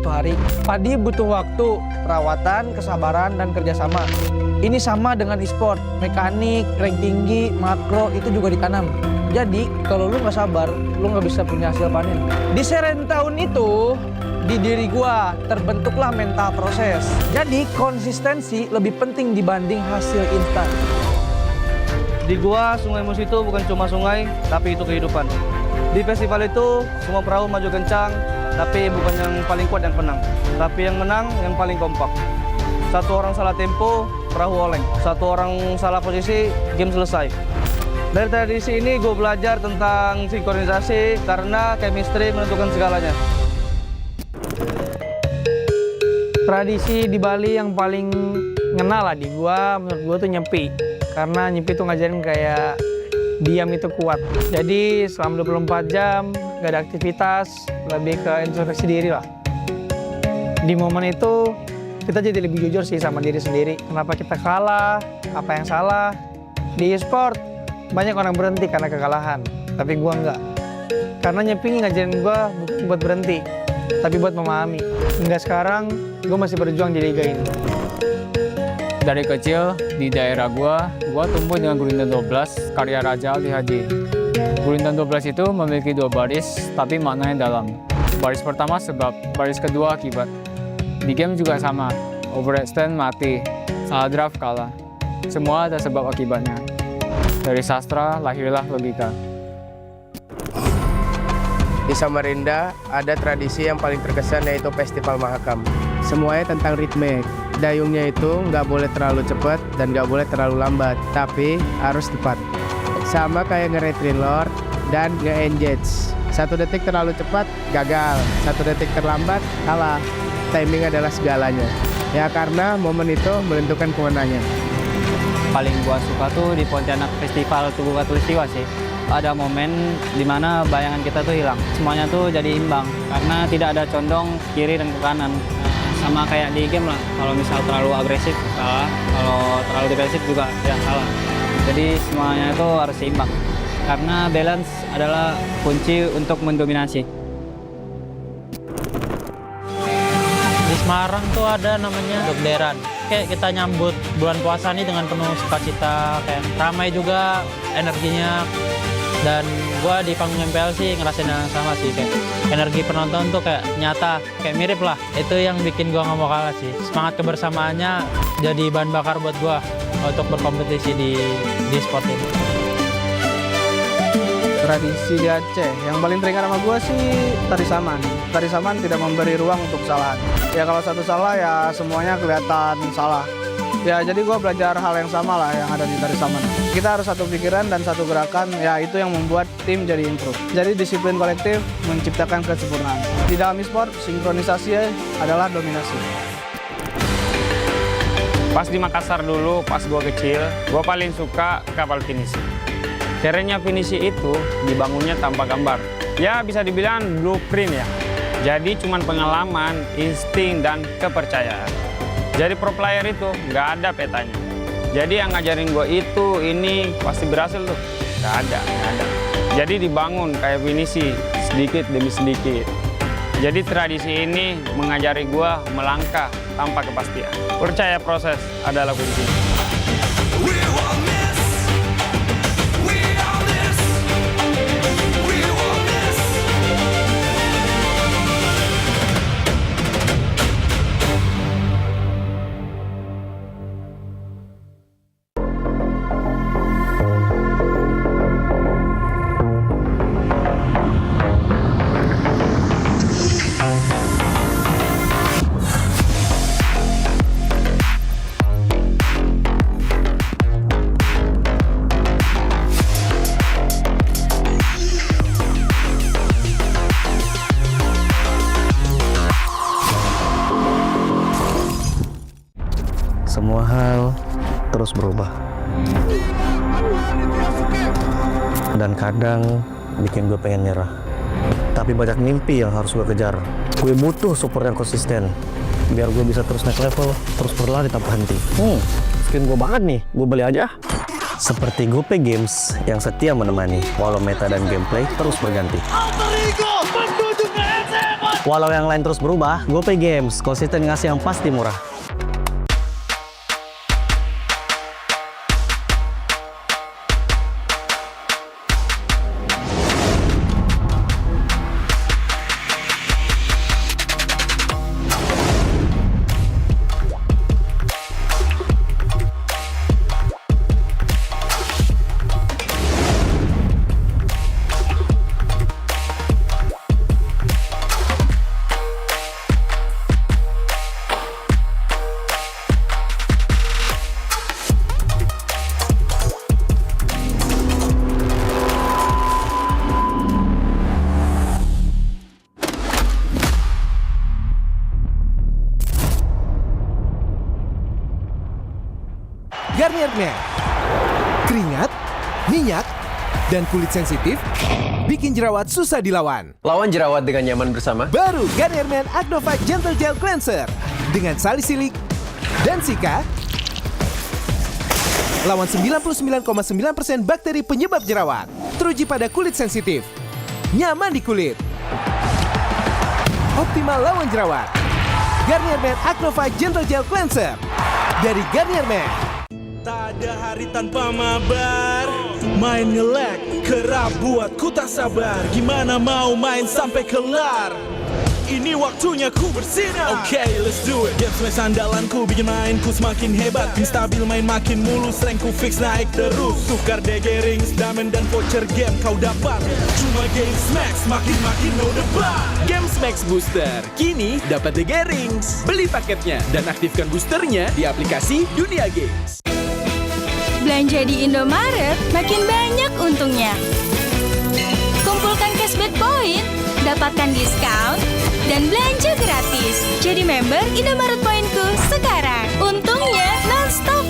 satu hari. Padi butuh waktu, perawatan, kesabaran, dan kerjasama. Ini sama dengan e-sport, mekanik, rank tinggi, makro itu juga ditanam. Jadi kalau lu nggak sabar, lu nggak bisa punya hasil panen. Di seren tahun itu, di diri gua terbentuklah mental proses. Jadi konsistensi lebih penting dibanding hasil instan. Di gua, Sungai Musi itu bukan cuma sungai, tapi itu kehidupan. Di festival itu, semua perahu maju kencang, tapi bukan yang paling kuat yang menang. Tapi yang menang, yang paling kompak. Satu orang salah tempo, perahu oleng. Satu orang salah posisi, game selesai. Dari tradisi ini, gue belajar tentang sinkronisasi, karena chemistry menentukan segalanya. Tradisi di Bali yang paling ngena lah di gua, menurut gua tuh nyepi. Karena nyepi tuh ngajarin kayak diam itu kuat. Jadi selama 24 jam gak ada aktivitas, lebih ke introspeksi diri lah. Di momen itu kita jadi lebih jujur sih sama diri sendiri. Kenapa kita kalah, apa yang salah. Di e-sport banyak orang berhenti karena kekalahan, tapi gua enggak. Karena nyepi ngajarin gua bukan buat berhenti, tapi buat memahami. Hingga sekarang gua masih berjuang di liga ini. Dari kecil di daerah gua tumbuh dengan Gurindam 12 karya Raja Ali Haji. Gurindam 12 itu memiliki 2 baris, tapi maknanya dalam. Baris pertama sebab, baris kedua akibat. Di game juga sama, overextend mati, salah draft kalah. Semua ada sebab akibatnya. Dari sastra lahirlah logika. Di Samarinda ada tradisi yang paling terkesan yaitu Festival Mahakam. Semuanya tentang ritme. Dayungnya itu nggak boleh terlalu cepat dan nggak boleh terlalu lambat, tapi harus tepat. Sama kayak nge-retrin lord dan nge-engage. 1 detik terlalu cepat, gagal. 1 detik terlambat, kalah. Timing adalah segalanya. Ya karena momen itu menentukan kemenangan. Paling gua suka tuh di Pontianak Festival Tugu Katulistiwa sih. Ada momen dimana bayangan kita tuh hilang. Semuanya tuh jadi imbang, karena tidak ada condong kiri dan ke kanan. Sama kayak di game lah, kalau misal terlalu agresif salah, kalau terlalu defensif juga ya salah. Jadi semuanya itu harus seimbang, karena balance adalah kunci untuk mendominasi. Di Semarang tuh ada namanya Dogderan. Kayak kita nyambut bulan puasa nih dengan penuh sukacita, kayak ramai juga energinya. Dan gua di panggung MPL sih ngerasain yang sama sih, kayak energi penonton tuh kayak nyata, kayak mirip lah. Itu yang bikin gua nggak mau kalah sih. Semangat kebersamaannya jadi bahan bakar buat gua untuk berkompetisi di sport ini. Tradisi di Aceh, yang paling teringat sama gue sih tari saman. Tari saman tidak memberi ruang untuk kesalahan. Ya kalau satu salah ya semuanya kelihatan salah. Ya jadi gue belajar hal yang sama lah yang ada di tari saman. Kita harus satu pikiran dan satu gerakan, ya itu yang membuat tim jadi improve. Jadi disiplin kolektif menciptakan kesempurnaan. Di dalam e-sport, sinkronisasi adalah dominasi. Pas di Makassar dulu, pas gue kecil, gue paling suka kapal finisi. Kerennya finisi itu dibangunnya tanpa gambar. Ya bisa dibilang blueprint ya. Jadi cuman pengalaman, insting, dan kepercayaan. Jadi pro player itu nggak ada petanya. Jadi yang ngajarin gue itu, ini pasti berhasil tuh. Nggak ada. Jadi dibangun kayak finisi, sedikit demi sedikit. Jadi tradisi ini mengajari gue melangkah tanpa kepastian. Percaya proses adalah kunci. Semua hal terus berubah. Dan kadang bikin gue pengen nyerah. Tapi banyak mimpi yang harus gue kejar. Gue butuh support yang konsisten. Biar gue bisa terus naik level, terus berlari tanpa henti. Skin gue banget nih, gue beli aja. Seperti GoPay Games yang setia menemani, walau meta dan gameplay terus berganti. Alter Ego menuju ke S17. Walau yang lain terus berubah, GoPay Games konsisten ngasih yang pasti murah. Garnier Men. Keringat, minyak, dan kulit sensitif bikin jerawat susah dilawan. Lawan jerawat dengan nyaman bersama. Baru Garnier Men Acno Fight Gentle Gel Cleanser dengan salisilik dan sika. Lawan 99,9% bakteri penyebab jerawat. Teruji pada kulit sensitif. Nyaman di kulit. Optimal lawan jerawat. Garnier Men Acno Fight Gentle Gel Cleanser dari Garnier Men. Tak ada hari tanpa mabar. Main nge-lag, kerap buat ku tak sabar. Gimana mau main sampai kelar? Ini waktunya ku bersinar. Okay, let's do it. Games main sandalanku bikin mainku semakin hebat. Tim stabil main makin mulus, rankku fix naik terus. Tukar DG rings, diamond dan voucher game kau dapat. Cuma Games Max, makin no debat. Games Max Booster, kini dapat DG rings. Beli paketnya dan aktifkan boosternya di aplikasi Dunia Games. Belanja di Indomaret makin banyak untungnya. Kumpulkan cashback point, dapatkan diskon, dan belanja gratis. Jadi member Indomaret Pointku sekarang. Untungnya non-stop.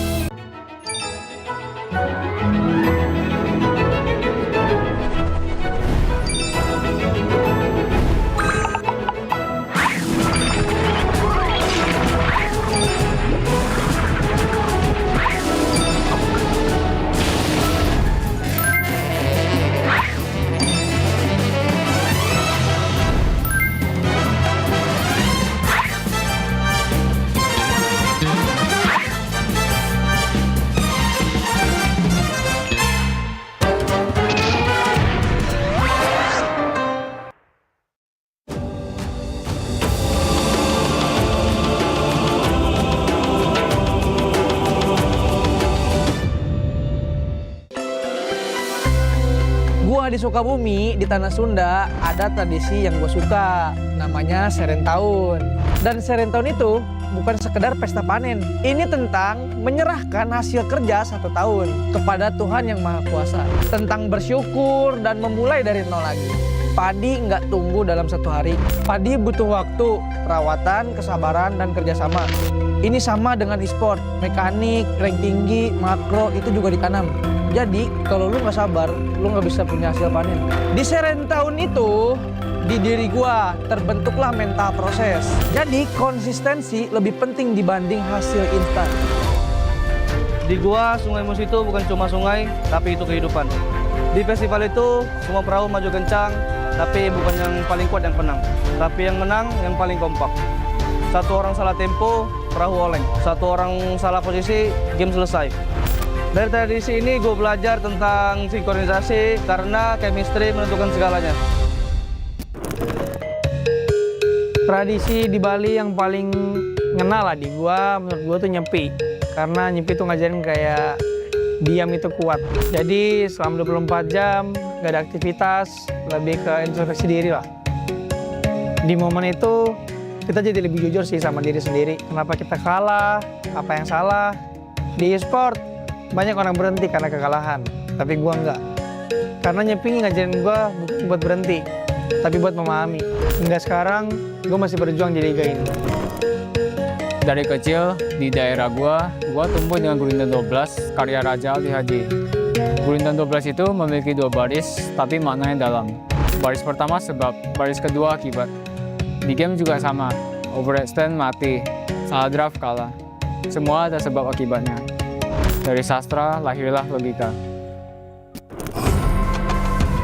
Di Sukabumi, di Tanah Sunda, ada tradisi yang gue suka, namanya Serentahun. Dan Serentahun itu bukan sekedar pesta panen. Ini tentang menyerahkan hasil kerja 1 tahun kepada Tuhan Yang Maha Kuasa. Tentang bersyukur dan memulai dari nol lagi. Padi nggak tumbuh dalam 1 hari. Padi butuh waktu, perawatan, kesabaran, dan kerjasama. Ini sama dengan e-sport, mekanik, rank tinggi, makro, itu juga ditanam. Jadi, kalau lu nggak sabar, lu nggak bisa punya hasil panen. Di Serentahun itu, di diri gua terbentuklah mental proses. Jadi, konsistensi lebih penting dibanding hasil instan. Di gua, Sungai Mus itu bukan cuma sungai, tapi itu kehidupan. Di festival itu, semua perahu maju kencang, tapi bukan yang paling kuat yang menang. Tapi yang menang, yang paling kompak. 1 orang salah tempo, perahu oleng. 1 orang salah posisi, game selesai. Dari tradisi ini gue belajar tentang sinkronisasi karena chemistry menentukan segalanya. Tradisi di Bali yang paling ngena lah di gua, menurut gua tuh nyepi. Karena nyepi tuh ngajarin kayak diam itu kuat. Jadi selama 24 jam gak ada aktivitas, lebih ke introspeksi diri lah. Di momen itu kita jadi lebih jujur sih sama diri sendiri. Kenapa kita kalah, apa yang salah. Di e-sport banyak orang berhenti karena kekalahan, tapi gua enggak. Karena nyepi ngajarin gua bukan buat berhenti, tapi buat memahami. Hingga sekarang gua masih berjuang di liga ini. Dari kecil di daerah gua tumbuh dengan Gurindam 12 karya Raja Ali Haji. Gurindam 12 itu memiliki 2 baris, tapi maknanya dalam. Baris pertama sebab, baris kedua akibat. Di game juga sama, overextend mati, salah draft kalah. Semua ada sebab akibatnya. Dari sastra lahirlah logika.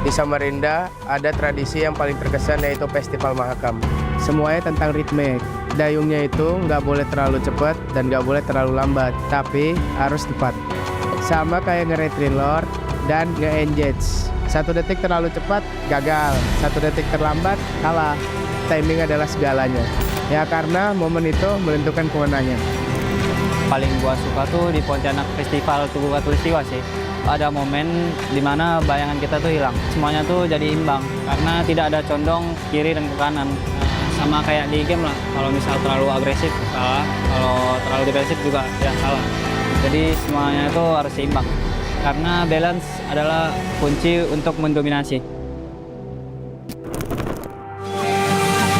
Di Samarinda ada tradisi yang paling terkesan yaitu Festival Mahakam. Semuanya tentang ritme. Dayungnya itu nggak boleh terlalu cepat dan nggak boleh terlalu lambat, tapi harus tepat. Sama kayak nge-retrailer dan nge-engage. 1 detik terlalu cepat, gagal. 1 detik terlambat, kalah. Timing adalah segalanya. Ya karena momen itu menentukan kemenangan. Paling gua suka tuh di Pontianak Festival Tugu Katulistiwa sih. Ada momen dimana bayangan kita tuh hilang. Semuanya tuh jadi imbang karena tidak ada condong kiri dan ke kanan. Sama kayak di game lah, kalau misal terlalu agresif salah, kalau terlalu defensif juga ya salah. Jadi semuanya itu harus seimbang karena balance adalah kunci untuk mendominasi.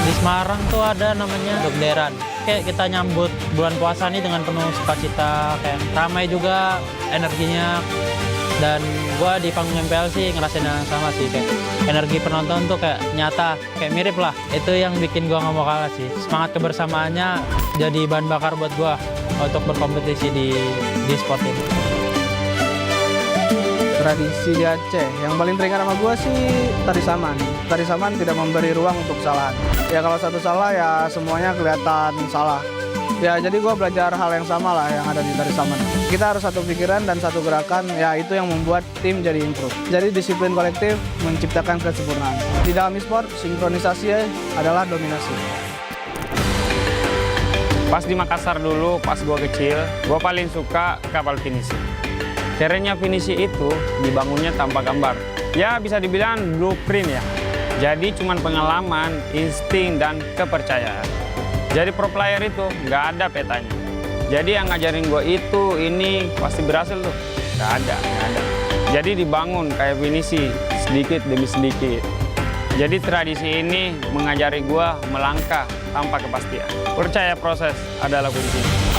Di Semarang tuh ada namanya dekderan. Kayak kita nyambut bulan puasa nih dengan penuh sukacita, kayak ramai juga energinya. Dan gua di panggung MPL sih ngerasain yang sama sih, kayak energi penonton tuh kayak nyata, kayak mirip lah. Itu yang bikin gua nggak mau kalah sih. Semangat kebersamaannya jadi bahan bakar buat gua untuk berkompetisi di sport ini. Tradisi di Aceh yang paling teringat sama gue sih tari saman. Tari saman tidak memberi ruang untuk kesalahan. Ya kalau satu salah ya semuanya kelihatan salah. Ya jadi gue belajar hal yang sama lah yang ada di tari saman. Kita harus satu pikiran dan satu gerakan, ya itu yang membuat tim jadi improve. Jadi disiplin kolektif menciptakan kesempurnaan. Di dalam e-sport, sinkronisasi adalah dominasi. Pas di Makassar dulu, pas gue kecil, gue paling suka kapal finisi. Caranya finisi itu dibangunnya tanpa gambar. Ya bisa dibilang blueprint ya. Jadi cuman pengalaman, insting, dan kepercayaan. Jadi pro player itu nggak ada petanya. Jadi yang ngajarin gue itu, ini pasti berhasil tuh. Nggak ada. Jadi dibangun kayak finisi, sedikit demi sedikit. Jadi tradisi ini mengajari gue melangkah tanpa kepastian. Percaya proses adalah kuncinya.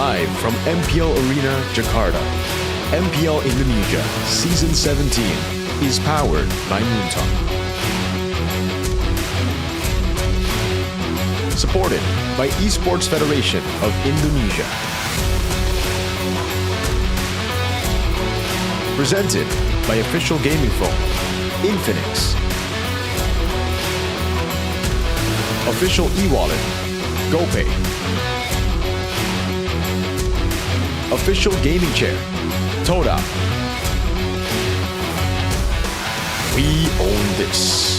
Live from MPL Arena, Jakarta. MPL Indonesia Season 17 is powered by Moonton. Supported by Esports Federation of Indonesia. Presented by official gaming phone, Infinix. Official e-wallet, GoPay. Official gaming chair, Toda. We own this.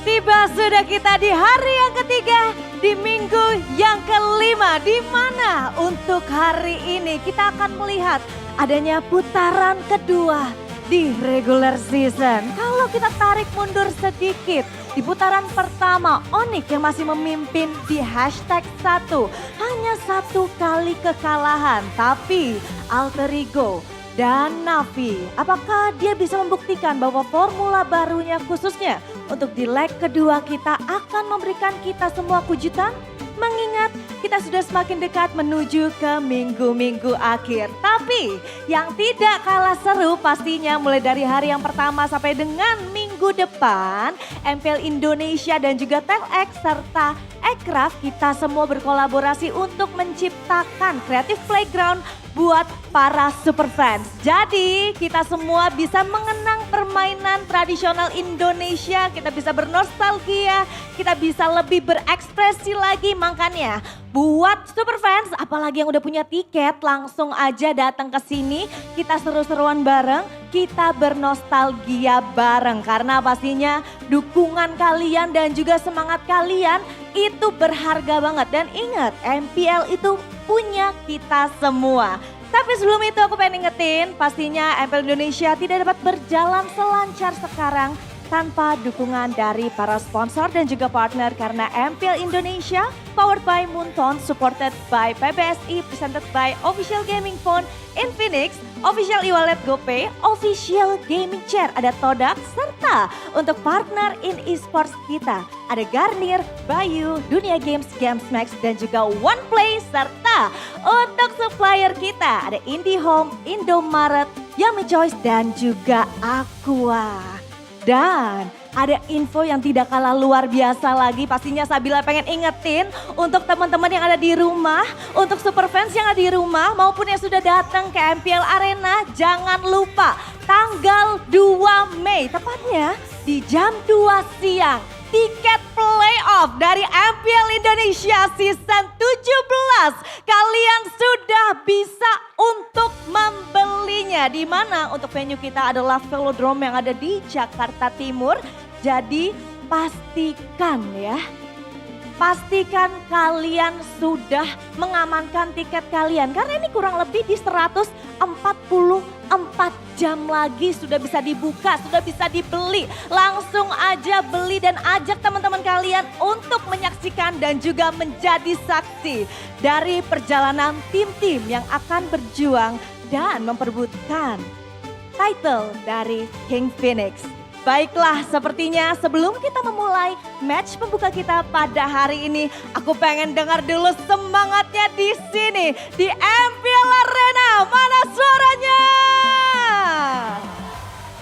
Tiba sudah kita di hari yang ketiga, di minggu yang kelima, di mana untuk hari ini kita akan melihat adanya putaran kedua di regular season. Kalau kita tarik mundur sedikit, di putaran pertama Onyx yang masih memimpin di hashtag 1, hanya 1 kali kekalahan, tapi Alter Ego dan Navi, apakah dia bisa membuktikan bahwa formula barunya khususnya untuk di leg kedua kita akan memberikan kita semua kejutan? Mengingat kita sudah semakin dekat menuju ke minggu-minggu akhir. Tapi yang tidak kalah seru pastinya mulai dari hari yang pertama sampai dengan minggu depan, MPL Indonesia dan juga Telex serta Ekraf, kita semua berkolaborasi untuk menciptakan creative playground buat para super fans. Jadi kita semua bisa mengenang permainan tradisional Indonesia, kita bisa bernostalgia, kita bisa lebih berekspresi lagi. Makanya buat super fans, apalagi yang udah punya tiket, langsung aja datang ke sini. Kita seru-seruan bareng, kita bernostalgia bareng. Karena pastinya dukungan kalian dan juga semangat kalian itu berharga banget. Dan ingat, MPL itu punya kita semua. Tapi sebelum itu aku pengen ingetin, pastinya MPL Indonesia tidak dapat berjalan selancar sekarang tanpa dukungan dari para sponsor dan juga partner. Karena MPL Indonesia powered by Moonton, supported by PBSI, presented by Official Gaming Phone, Infinix, Official e-wallet GoPay, Official Gaming Chair, ada Todak, serta untuk partner in esports kita ada Garnier, Bayu, Dunia Games, GamesMax, dan juga OnePlay, serta untuk supplier kita ada IndiHome, Indomaret, Yummy Choice, dan juga Aqua. Dan ada info yang tidak kalah luar biasa lagi, pastinya Sabila pengen ingetin untuk teman-teman yang ada di rumah, untuk super fans yang ada di rumah maupun yang sudah datang ke MPL Arena, jangan lupa tanggal 2 Mei, tepatnya di jam 2 siang, tiket playoff dari MPL Indonesia Season 17 kalian sudah bisa untuk membelinya. Di mana untuk venue kita adalah Velodrome yang ada di Jakarta Timur. Jadi pastikan ya, pastikan kalian sudah mengamankan tiket kalian. Karena ini kurang lebih di 144 jam lagi sudah bisa dibuka, sudah bisa dibeli. Langsung aja beli dan ajak teman-teman kalian untuk menyaksikan dan juga menjadi saksi dari perjalanan tim-tim yang akan berjuang dan memperebutkan title dari King Phoenix. Baiklah, sepertinya sebelum kita memulai match pembuka kita pada hari ini, aku pengen dengar dulu semangatnya di sini, di MPL Arena. Mana suaranya?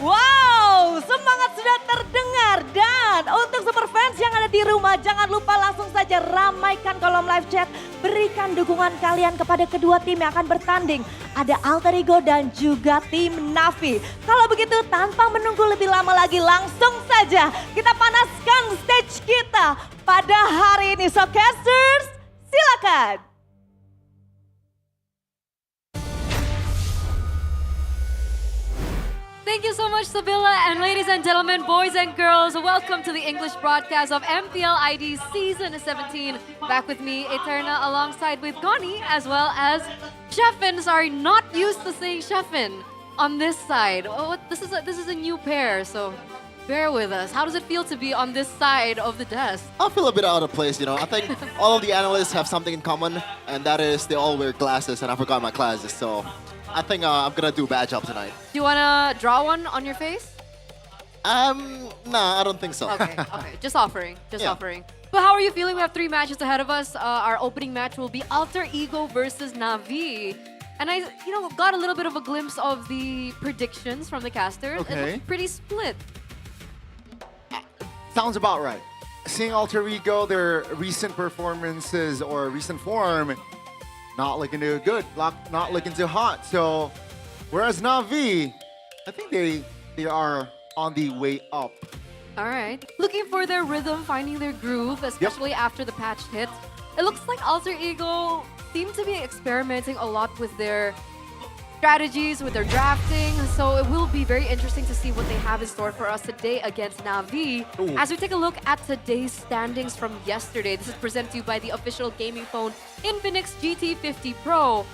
Wow, semangat sudah terdengar. Dan untuk super fans yang ada di rumah, jangan lupa langsung saja ramaikan kolom live chat. Berikan dukungan kalian kepada kedua tim yang akan bertanding. Ada Alter Ego dan juga tim Navi. Kalau begitu tanpa menunggu lebih lama lagi, langsung saja kita panaskan stage kita pada hari ini. So casters, silakan. Thank you so much, Sabila. And ladies and gentlemen, boys and girls, welcome to the English broadcast of MPL ID Season 17. Back with me, Eterna, alongside with Connie, as well as Sheffin. Sorry, not used to saying Sheffin on this side. Oh, this is a new pair, so bear with us. How does it feel to be on this side of the desk? I feel a bit out of place, you know. I think all of the analysts have something in common, and that is they all wear glasses, and I forgot my glasses, so I think I'm gonna do a bad job tonight. Do you wanna draw one on your face? Nah, I don't think so. Okay, just offering, offering. But how are you feeling? We have 3 matches ahead of us. Our opening match will be Alter Ego versus Na'Vi. And I, got a little bit of a glimpse of the predictions from the casters. Okay. It looks pretty split. Sounds about right. Seeing Alter Ego, their recent performances or recent form, not looking too good, not looking too hot. So, whereas Na'Vi, I think they are on the way up. All right. Looking for their rhythm, finding their groove, especially after the patch hit. It looks like Alter Ego seem to be experimenting a lot with their strategies, with their drafting. So it will be very interesting to see what they have in store for us today against Na'Vi. Ooh. As we take a look at today's standings from yesterday, this is presented to you by the official gaming phone Infinix GT50 Pro.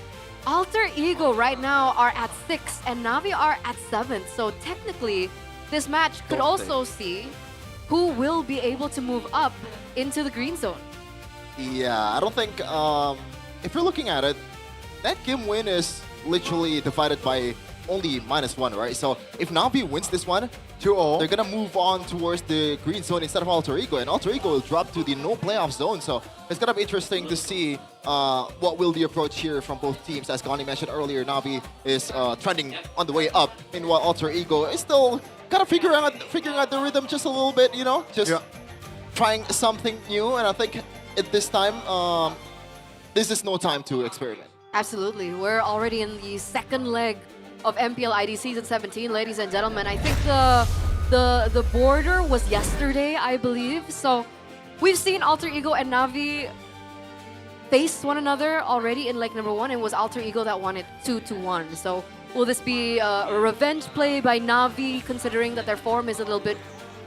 Alter Ego right now are at 6 and Na'Vi are at 7. So technically, this match could also see who will be able to move up into the green zone. Yeah, I don't think, if you're looking at it, that game win is literally divided by only -1, right? So if Na'Vi wins this one, 2-0, they're gonna move on towards the green zone instead of Alter Ego, and Alter Ego will drop to the no playoff zone. So it's gonna be interesting to see what will the approach here from both teams. As Connie mentioned earlier, Na'Vi is trending on the way up, meanwhile Alter Ego is still kind of figuring out the rhythm just a little bit, just trying something new. And I think at this time, this is no time to experiment. Absolutely. We're already in the second leg of MPL ID Season 17, ladies and gentlemen. I think the border was yesterday, I believe. So we've seen Alter Ego and Na'Vi face one another already in leg number 1, and it was Alter Ego that won it 2-1. So will this be a revenge play by Na'Vi, considering that their form is a little bit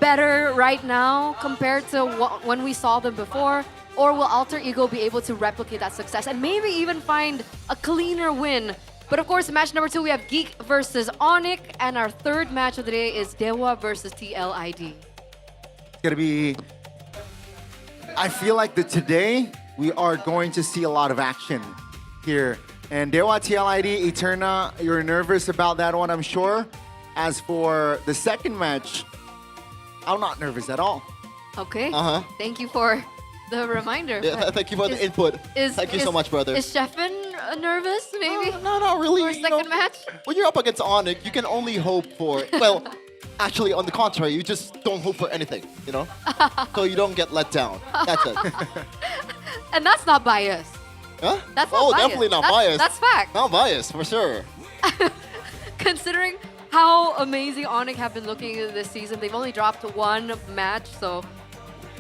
better right now compared to when we saw them before? Or will Alter Ego be able to replicate that success and maybe even find a cleaner win? But of course, match number 2, we have Geek versus Onyx, and our third match of the day is Dewa versus TLID. It's gonna be. I feel like that today we are going to see a lot of action here. And Dewa TLID, Eterna, you're nervous about that one, I'm sure. As for the second match, I'm not nervous at all. Okay. Thank you for the reminder. Yeah, thank you for the input. Thank you so much, brother. Is Sheffin nervous, maybe? No, not really. For second match? When you're up against Onyx, you can only hope for, well, actually, on the contrary, you just don't hope for anything, so you don't get let down. That's it. And that's not bias. Huh? That's not bias. Definitely not biased. That's fact. Not biased, for sure. Considering how amazing Onyx have been looking this season, they've only dropped 1 match, so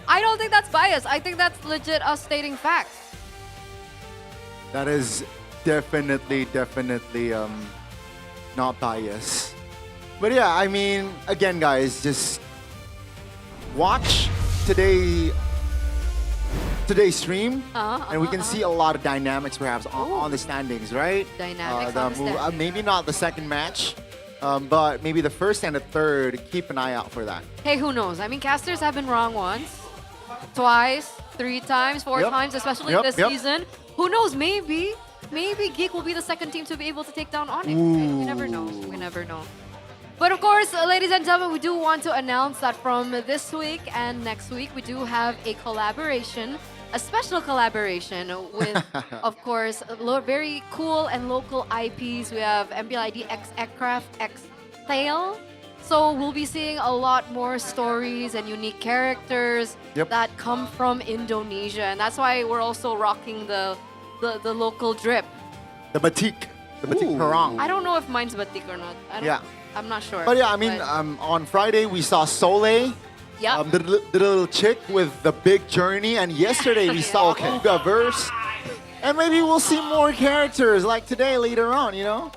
I don't think that's bias. I think that's legit us stating facts. That is definitely not bias. But yeah, I mean, again, guys, just watch today's stream, and we can see a lot of dynamics perhaps on the standings, right? Dynamics on the standings. Maybe not the second match, but maybe the first and the third. Keep an eye out for that. Hey, who knows? I mean, casters have been wrong once, twice, 3 times, 4 times, especially this season. Who knows? Maybe Geek will be the second team to be able to take down Onyx. We never know. We never know. But of course, ladies and gentlemen, we do want to announce that from this week and next week, we do have a collaboration, a special collaboration with, of course, very cool and local IPs. We have MLBB X Ekraf X Sale. So we'll be seeing a lot more stories and unique characters that come from Indonesia. And that's why we're also rocking the local drip. The batik perang. I don't know if mine's batik or not. I'm not sure. But yeah, I mean, on Friday we saw Soleil, the little chick with the big journey, and yesterday we saw Kuga verse And maybe we'll see more characters like today later on, you know?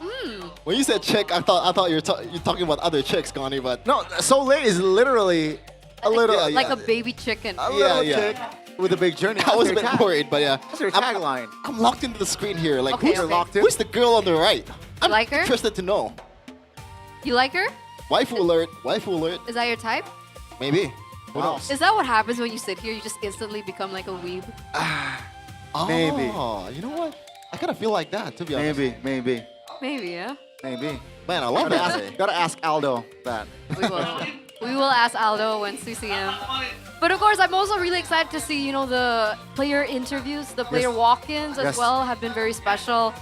When you said chick, I thought you're talking about other chicks, Connie, but No, Soleil is literally a little... Like a baby chicken. A little chick with a big journey. I was a That's bit their tag. worried, but yeah. That's their tagline. I'm locked into the screen here. Like, Okay, okay. Locked in? who's the girl on the right? I'm like her? interested to know. You like her? Waifu alert, waifu alert. Is that your type? Maybe. Who Wow. knows? Is that what happens when you sit here? You just instantly become like a weeb? Maybe. Oh, you know what? I kind of feel like that, to be honest. Maybe. Maybe, yeah. Maybe. Man, I love that. Gotta ask Aldo that. We will. We will ask Aldo once we see him. But of course, I'm also really excited to see, the player interviews, the player walk-ins as Yes. well have been very special.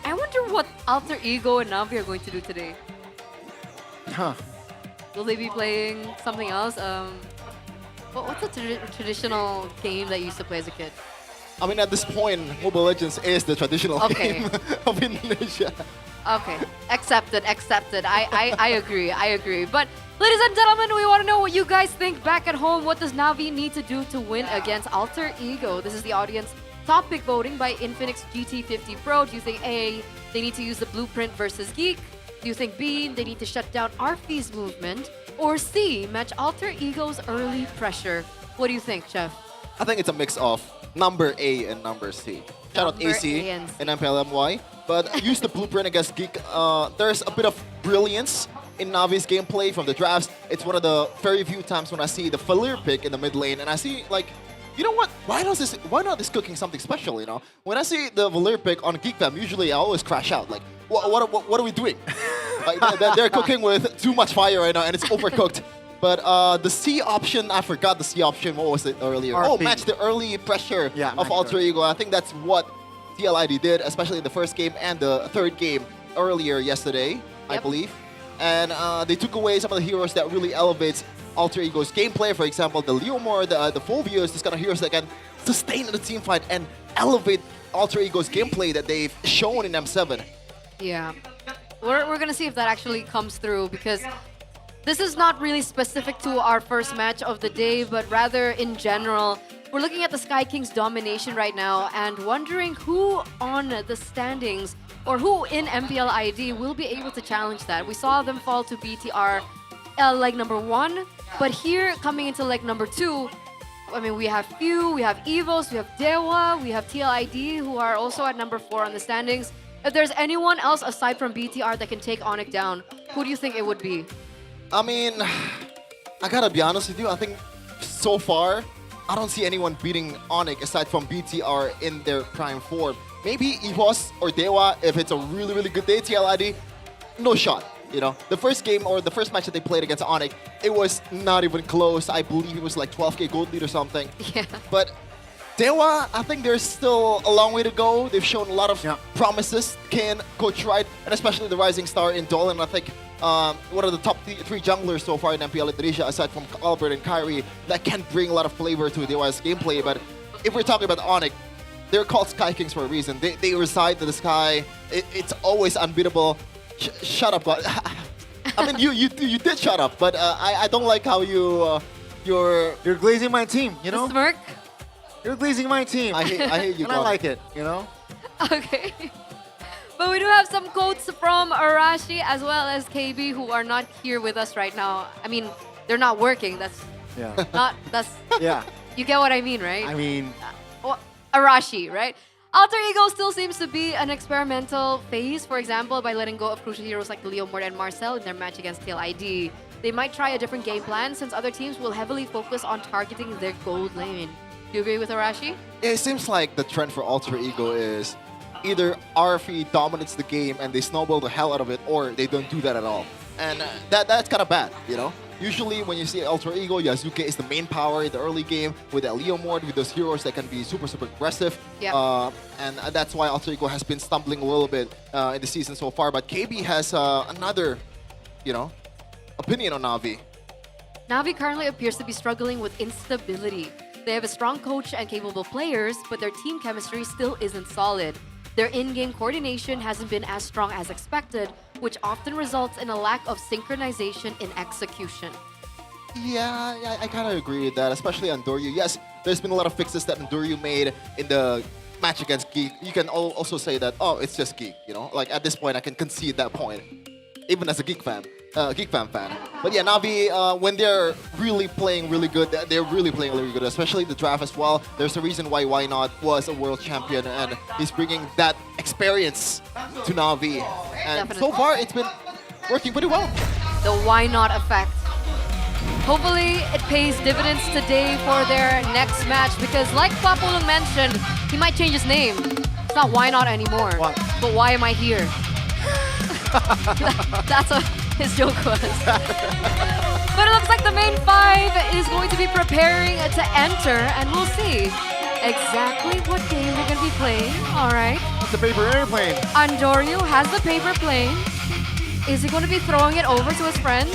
I wonder what Alter Ego and Navi are going to do today. Huh. Will they be playing something else? What's a traditional game that you used to play as a kid? I mean, at this point, Mobile Legends is the traditional Okay. game of Indonesia. Okay, accepted. I agree. But ladies and gentlemen, we want to know what you guys think back at home. What does Navi need to do to win against Alter Ego? This is the audience topic voting by Infinix GT50 Pro. Do you think A, they need to use the blueprint versus Geek? Do you think B, they need to shut down Arfi's movement? Or C, match Alter Ego's early pressure? What do you think, Chef? I think it's a mix of number A and number C. Shout out Number AC A and C. and MPLMY. But use the blueprint against Geek. There's a bit of brilliance in Navi's gameplay from the drafts. It's one of the very few times when I see the Falir pick in the mid lane, and I see like, you know what? Why not this cooking something special? You know, when I see the Valir pick on Geek Fam, usually I always crash out. Like, what are we doing? Like, they're cooking with too much fire right now, and it's overcooked. But the C option, I forgot the C option. What was it earlier? RP. Oh, match the early pressure Yeah, of match Alter Ego. I think that's what TLID did, especially in the first game and the third game earlier yesterday, I believe. And they took away some of the heroes that really elevates Alter Ego's gameplay. For example, the Leomore, the Fulvius, these kind of heroes that can sustain in the team fight and elevate Alter Ego's gameplay that they've shown in M7. Yeah. We're going to see if that actually comes through, because this is not really specific to our first match of the day, but rather in general. We're looking at the Sky Kings domination right now and wondering who on the standings or who in MPL ID will be able to challenge that. We saw them fall to BTR leg number 1, but here coming into leg number 2, I mean, we have Few, we have Evos, we have Dewa, we have TLID who are also at number 4 on the standings. If there's anyone else aside from BTR that can take Onyx down, who do you think it would be? I mean, I gotta be honest with you. I think so far, I don't see anyone beating Onyx aside from BTR in their prime form. Maybe Evos or Dewa if it's a really, really good day. TLID, no shot. You know, the first game or the first match that they played against Onyx, it was not even close. I believe it was like 12k gold lead or something. Yeah. But Dewa, I think there's still a long way to go. They've shown a lot of promises. Ken, Coach Wright, and especially the rising star in Dolan. I think one of the top three junglers so far in MPL Indonesia, aside from Albert and Kyrie, that can bring a lot of flavor to Dewa's gameplay. But if we're talking about Onyx, they're called Sky Kings for a reason. They reside to the sky. It's always unbeatable. Shut up, God. I mean, you did shut up, but I don't like how you're glazing my team. You know, smirk. You're glazing my team. I hate you, and I like it. You know. Okay. But we do have some quotes from Arashi as well as KB who are not here with us right now. I mean, they're not working. That's Yeah. You get what I mean, right? I mean, Arashi, right? Alter Ego still seems to be an experimental phase, for example, by letting go of crucial heroes like the Leomord and Marcel in their match against TLID. They might try a different game plan since other teams will heavily focus on targeting their gold lane. Do you agree with Arashi? It seems like the trend for Alter Ego is either RFE dominates the game and they snowball the hell out of it, or they don't do that at all. And that's kind of bad, you know? Usually when you see Alter Ego, Yasuke is the main power in the early game with that Leomord, with those heroes that can be super, super aggressive. Yep. And that's why Alter Ego has been stumbling a little bit in the season so far. But KB has another, opinion on Navi. Navi currently appears to be struggling with instability. They have a strong coach and capable players, but their team chemistry still isn't solid. Their in-game coordination hasn't been as strong as expected, which often results in a lack of synchronization in execution. Yeah, I kind of agree with that, especially on Doryu. Yes, there's been a lot of fixes that Doryu made in the match against Geek, you can also say that, oh, it's just Geek, you know? Like, at this point, I can concede that point, even as a Geek fan. Fan. But yeah, Navi, when they're really playing really good, they're really playing really good, especially the draft as well. There's a reason why not was a world champion, and he's bringing that experience to Navi. And Definitely. so far, it's been working pretty well. The why not effect. Hopefully, it pays dividends today for their next match, because like Papulung mentioned, he might change his name. It's not why not anymore, but why am I here? That's what his joke was. But it looks like the main five is going to be preparing to enter, and we'll see exactly what game they're going to be playing. All right. The paper airplane. Andorio has the paper plane. Is he going to be throwing it over to his friends?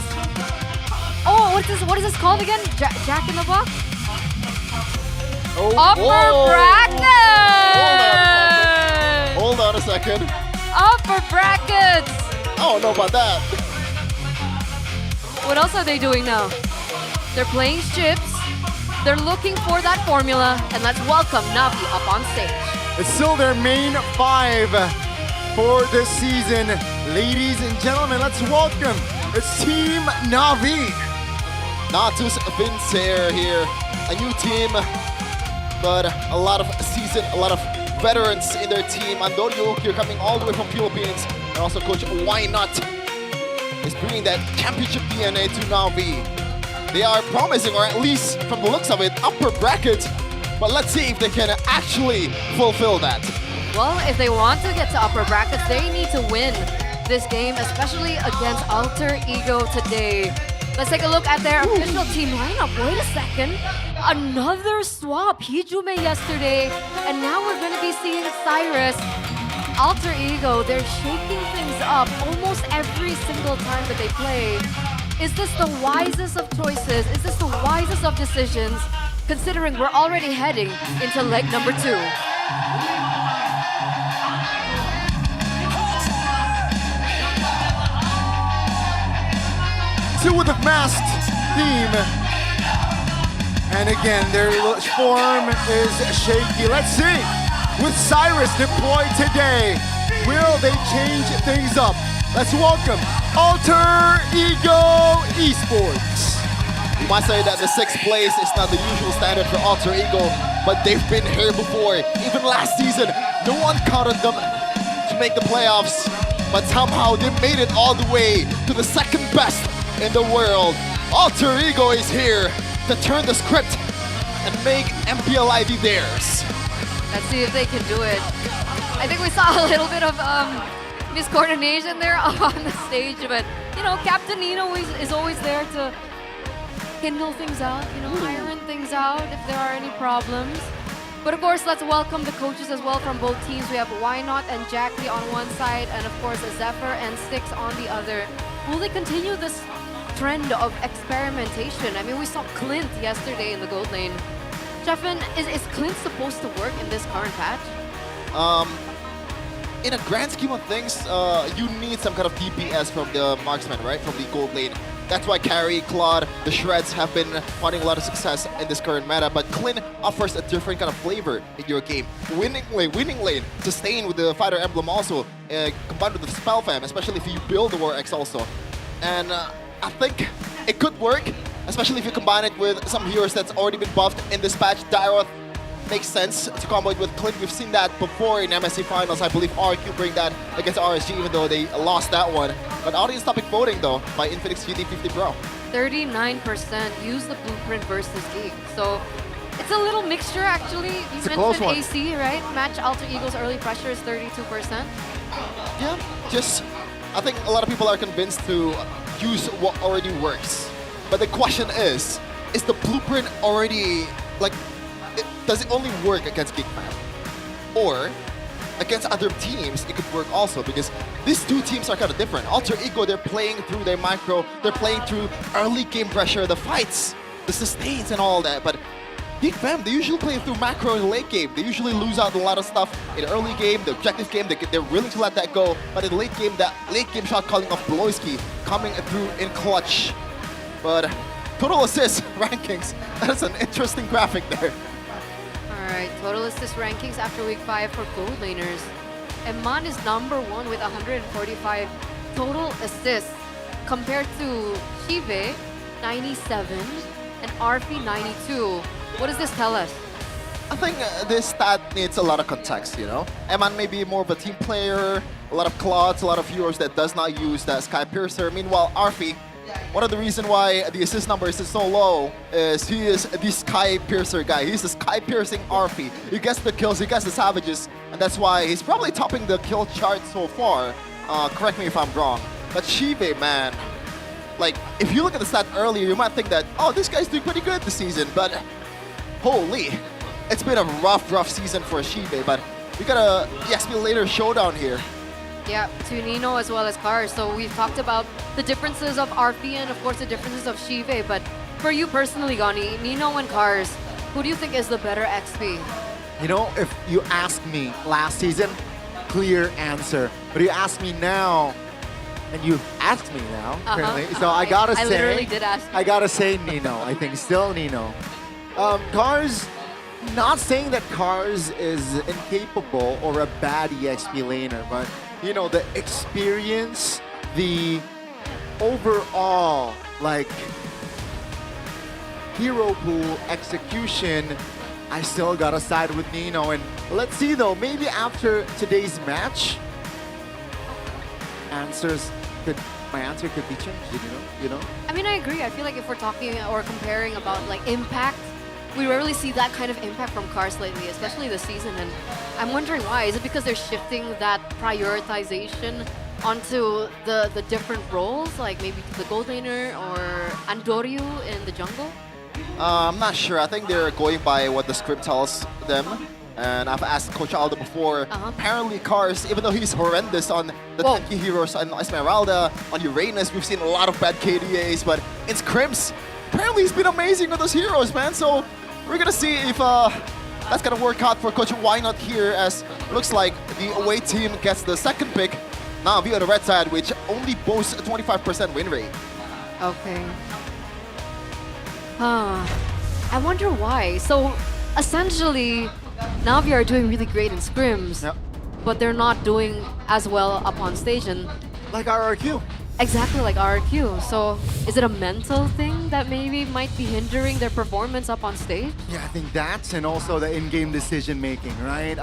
Oh, what is this called again? Jack in the Box? Upper bracket! Hold on a second. Upper brackets! I don't know about that. What else are they doing now? They're playing chips. They're looking for that formula. And let's welcome Navi up on stage. It's still their main five for this season. Ladies and gentlemen, let's welcome it's Team Navi. Natus Vincer here, a new team, but a lot of veterans in their team. Andorio here coming all the way from Philippines, and also Coach Why Not is bringing that championship DNA to Navi. They are promising, or at least from the looks of it, upper bracket, but let's see if they can actually fulfill that. Well, if they want to get to upper brackets, they need to win this game, especially against Alter Ego today. Let's take a look at their official team lineup. Wait a second. Another swap. Hijume yesterday, and now we're going to be seeing Cyrus. Alter Ego, they're shaking things up almost every single time that they play. Is this the wisest of choices? Is this the wisest of decisions, considering we're already heading into leg number 2? Two with a masked team. And again, their form is shaky. Let's see. With Cyrus deployed today, will they change things up? Let's welcome Alter Ego Esports. You might say that the 6th place is not the usual standard for Alter Ego, but they've been here before. Even last season, no one counted them to make the playoffs, but somehow they made it all the way to the 2nd best in the world. Alter Ego is here to turn the script and make MPL ID theirs. Let's see if they can do it. I think we saw a little bit of miscoordination there on the stage, but you know, Captain Nino is always there to kindle things out, you know, iron things out if there are any problems. But of course, let's welcome the coaches as well from both teams. We have Why Not and Jackie on one side, and of course, Zephyr and Styx on the other. Will they continue this trend of experimentation? I mean, we saw Clint yesterday in the gold lane. Jeffin, is Clint supposed to work in this current patch? In a grand scheme of things, you need some kind of DPS from the marksman, right? From the gold lane. That's why Carry, Claude, the Shreds have been finding a lot of success in this current meta. But Clint offers a different kind of flavor in your game. Winning lane, sustain with the Fighter Emblem also, combined with the Spell Fam, especially if you build the War X also. And I think it could work, especially if you combine it with some heroes that's already been buffed in this patch. Dairoth makes sense to combo it with Clint. We've seen that before in MSC Finals. I believe RQ bring that against RSG, even though they lost that one. But audience topic voting, though, by Infinix GD50 Pro. 39% use the blueprint versus Geek. So it's a little mixture, actually. You It's a close mentioned one. AC, right? Match Alter Ego's early pressure is 32%. Yeah, just I think a lot of people are convinced to use what already works. But the question is the blueprint already, like, does it only work against Geek Fam? Or against other teams, it could work also, because these two teams are kind of different. Alter Ego, they're playing through their micro, they're playing through early game pressure, the fights, the sustains and all that. But Geek Fam, they usually play through macro in late game. They usually lose out a lot of stuff in early game, the objective game, they're willing to let that go. But in late game, that late game shot calling of Bloisky coming through in clutch. But total assist rankings, that's an interesting graphic there. All right, total assist rankings after week 5 for gold laners. Eman is number 1 with 145 total assists compared to Shive, 97, and Arfi, 92. What does this tell us? I think this stat needs a lot of context, you know? Eman may be more of a team player, a lot of clots, a lot of heroes that does not use that Sky Piercer. Meanwhile, Arfi, one of the reasons why the assist numbers is so low is he is the Sky Piercer guy. He's the Sky Piercing Arfi. He gets the kills, he gets the savages, and that's why he's probably topping the kill chart so far. Correct me if I'm wrong. But Shive, man, like, if you look at the stat earlier, you might think that, oh, this guy's doing pretty good this season, but holy, it's been a rough season for Shive, but we got a EXP later showdown here. Yeah, to Nino as well as Cars. So we've talked about the differences of Arfi and of course the differences of Shive, but for you personally, Gani, Nino and Cars, who do you think is the better XP? You know, if you asked me last season, clear answer. But you ask me now, and you asked me now, apparently. So I gotta say, I literally did ask you. I gotta say Nino. I think still Nino. Cars, not saying that Cars is incapable or a bad EXP laner, but you know, the experience, the overall like hero pool execution, I still gotta side with Nino. And let's see though, maybe after today's match, my answer could be changed, you know? I mean, I agree. I feel like if we're talking or comparing about like impact, we rarely see that kind of impact from Cars lately, especially this season. And I'm wondering why. Is it because they're shifting that prioritization onto the different roles, like maybe the gold laner or Andoryu in the jungle? I'm not sure. I think they're going by what the script tells them. And I've asked Coach Aldo before, apparently Cars, even though he's horrendous on the tanky heroes, on Esmeralda, on Uranus, we've seen a lot of bad KDAs, but in scrims, apparently he's been amazing with those heroes, man. So we're gonna see if that's gonna work out for Coach Why Not here, as looks like the away team gets the second pick. Navi on the red side, which only boasts a 25% win rate. Okay. I wonder why. So essentially, Navi are doing really great in scrims, but they're not doing as well up on stage. And like RRQ. Exactly like RRQ. So is it a mental thing that maybe might be hindering their performance up on stage? Yeah, I think that's, and also the in-game decision making, right?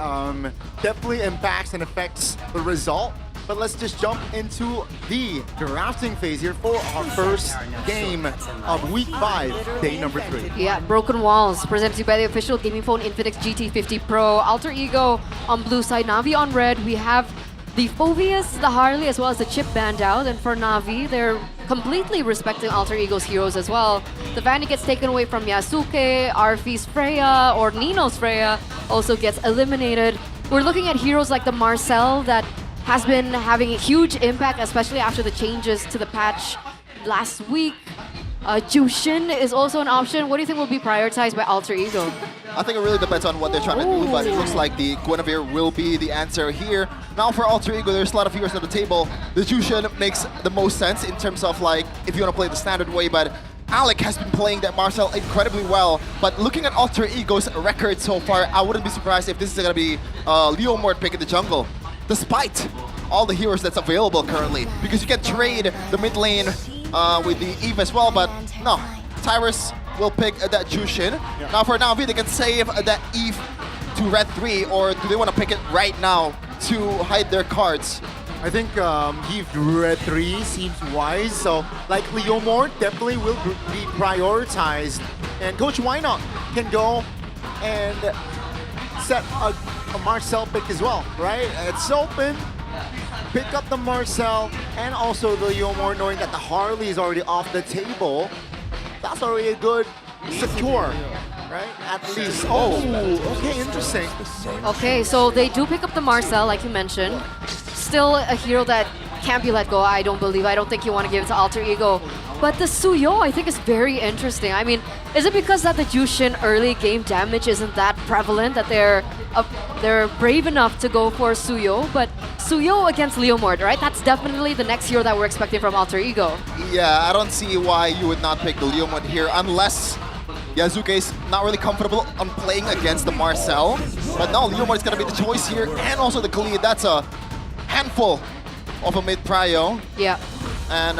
Definitely impacts and affects the result. But let's just jump into the drafting phase here for our first game of week 5, day number 3. Yeah, Broken Walls, presented to you by the official gaming phone Infinix GT50 Pro. Alter Ego on blue side, Navi on red. We have the Phoveus, the Harley, as well as the Chip banned out. And for Navi, they're completely respecting Alter Ego's heroes as well. The Vanny gets taken away from Yasuke, Arfi's Freya, or Nino's Freya also gets eliminated. We're looking at heroes like the Marcel that has been having a huge impact, especially after the changes to the patch last week. Jushin is also an option. What do you think will be prioritized by Alter Ego? I think it really depends on what they're trying to do, but it looks like the Guinevere will be the answer here. Now for Alter Ego, there's a lot of heroes on the table. The Jushin makes the most sense in terms of like, if you want to play the standard way, but Alec has been playing that Marcel incredibly well. But looking at Alter Ego's record so far, I wouldn't be surprised if this is going to be Leo Mort pick in the jungle, despite all the heroes that's available currently, because you can trade the mid lane with the Eve as well, but no, Tyrus will pick that Jushin. Now for Navi, they can save that Eve to red 3, or do they want to pick it right now to hide their cards? I think Eve red 3 seems wise, so like Leo Mort definitely will be prioritized, and Coach Why Not can go and set a Marcel pick as well, right? It's open. Pick up the Marcel and also the Leo Mort, knowing that the Harley is already off the table. That's already a good secure, right? At least. Oh, okay, interesting. Okay, so they do pick up the Marcel, like you mentioned. Still a hero that can't be let go, I don't believe. I don't think you want to give it to Alter Ego. But the Suyo, I think, is very interesting. I mean, is it because that the Jushin early game damage isn't that prevalent that they're brave enough to go for Suyo? But Suyo against Leo Mort, right? That's definitely the next hero that we're expecting from Alter Ego. Yeah, I don't see why you would not pick the Leo Mort here, unless Yazuke is not really comfortable on playing against the Marcel. But now Leomord is going to be the choice here, and also the Khalid. That's a handful of a mid prio. Yeah. And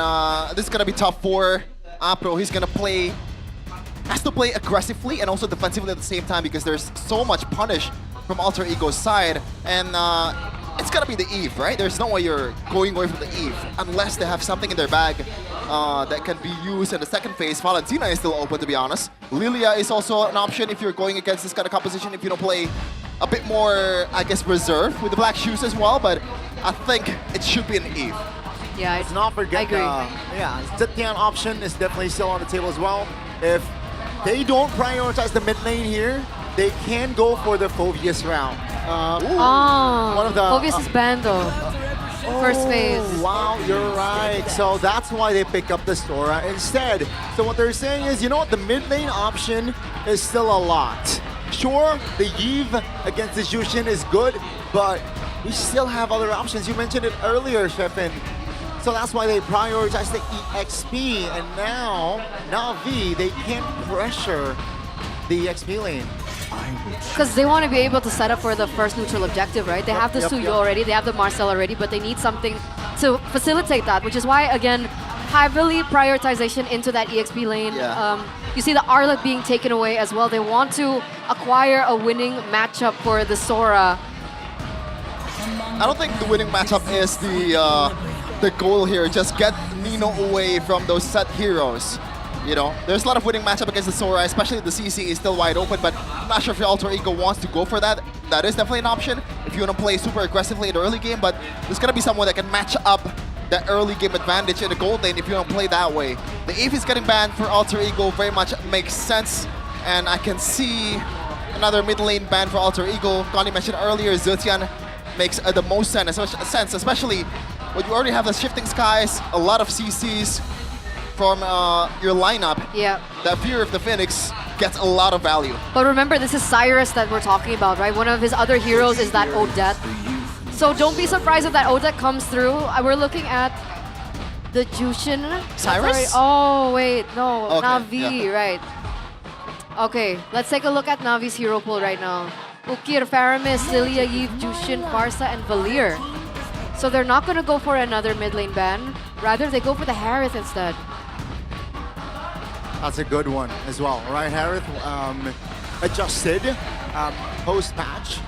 this is going to be tough for Apro. He's going to play, has to play aggressively and also defensively at the same time because there's so much punish from Alter Ego's side. And it's going to be the Eve, right? There's no way you're going away from the Eve unless they have something in their bag that can be used in the second phase. Valentina is still open, to be honest. Lilia is also an option if you're going against this kind of composition, if you don't play a bit more, I guess, reserved with the black shoes as well, but I think it should be an Eve. Yeah, Let's not forget, I agree. yeah, Zetian option is definitely still on the table as well. If they don't prioritize the mid lane here, they can go for the Phoveus round. One of the Phoveus is banned though. First phase. Wow, you're right. So that's why they pick up the Sora instead. So what they're saying is, you know what, the mid lane option is still a lot. Sure, the Eve against the Jushin is good, but we still have other options. You mentioned it earlier, Shefin. So that's why they prioritize the EXP, and now Na'Vi, they can't pressure the EXP lane. Because they want to be able to set up for the first neutral objective, right? They have the Suyo already, they have the Marcel already, but they need something to facilitate that, which is why, again, heavily prioritization into that EXP lane. You see the Arlet being taken away as well. They want to acquire a winning matchup for the Sora. I don't think the winning matchup is the goal here. Just get Nino away from those set heroes. You know, there's a lot of winning matchup against the Sora, especially the CC is still wide open, but I'm not sure if your Alter Ego wants to go for that. That is definitely an option if you want to play super aggressively in the early game, but there's going to be someone that can match up that early game advantage in the gold lane if you don't play that way. The Eve is getting banned for Alter Ego very much makes sense, and I can see another mid lane ban for Alter Ego. Connie mentioned earlier, Zetian makes the most sense, especially when you already have the Shifting Skies, a lot of CCs from your lineup. Yeah. That Fear of the Phoenix gets a lot of value. But remember, this is Cyrus that we're talking about, right? One of his other heroes is that Odette. So don't be surprised if that Odette comes through. We're looking at the Jushin. Cyrus? Oh, wait, no, Okay, Na'Vi, yeah. right. Okay, let's take a look at Navi's hero pool right now. Ukir, Faramis, Lilia, Eve, Jushin, Farsa, and Valir. So they're not going to go for another mid lane ban. Rather, they go for the Harith instead. That's a good one as well. Right, Harith adjusted post-match,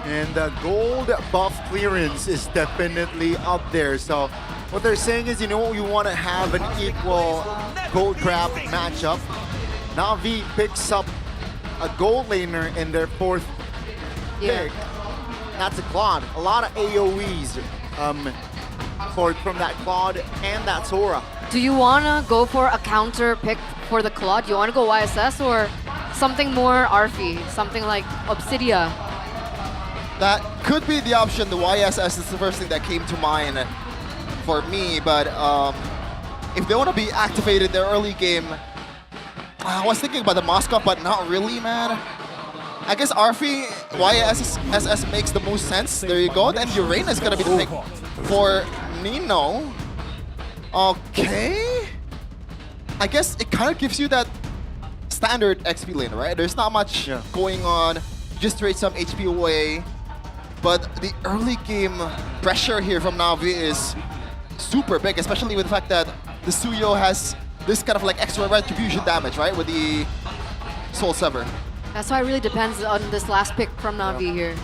and the gold buff clearance is definitely up there. So what they're saying is, you know, you want to have an equal gold crab matchup. Na'Vi picks up a gold laner in their fourth pick. That's a Claude. A lot of AoEs from that Claude and that Sora. Do you want to go for a counter pick for the Claude? Do you want to go YSS or something more Arfi? Something like Obsidia? That could be the option. The YSS is the first thing that came to mind for me, but if they want to be activated their early game, I was thinking about the Moskov, but not really, man. I guess Arfi, YSS makes the most sense. There you go. Then Urena is going to be the pick for Nino. Okay. I guess it kind of gives you that standard XP lane, right? There's not much going on. Just trade some HP away. But the early game pressure here from Na'Vi is super big, especially with the fact that the Suyo has this kind of like extra retribution damage, right? With the Soul Sever. That's why it really depends on this last pick from Na'Vi here.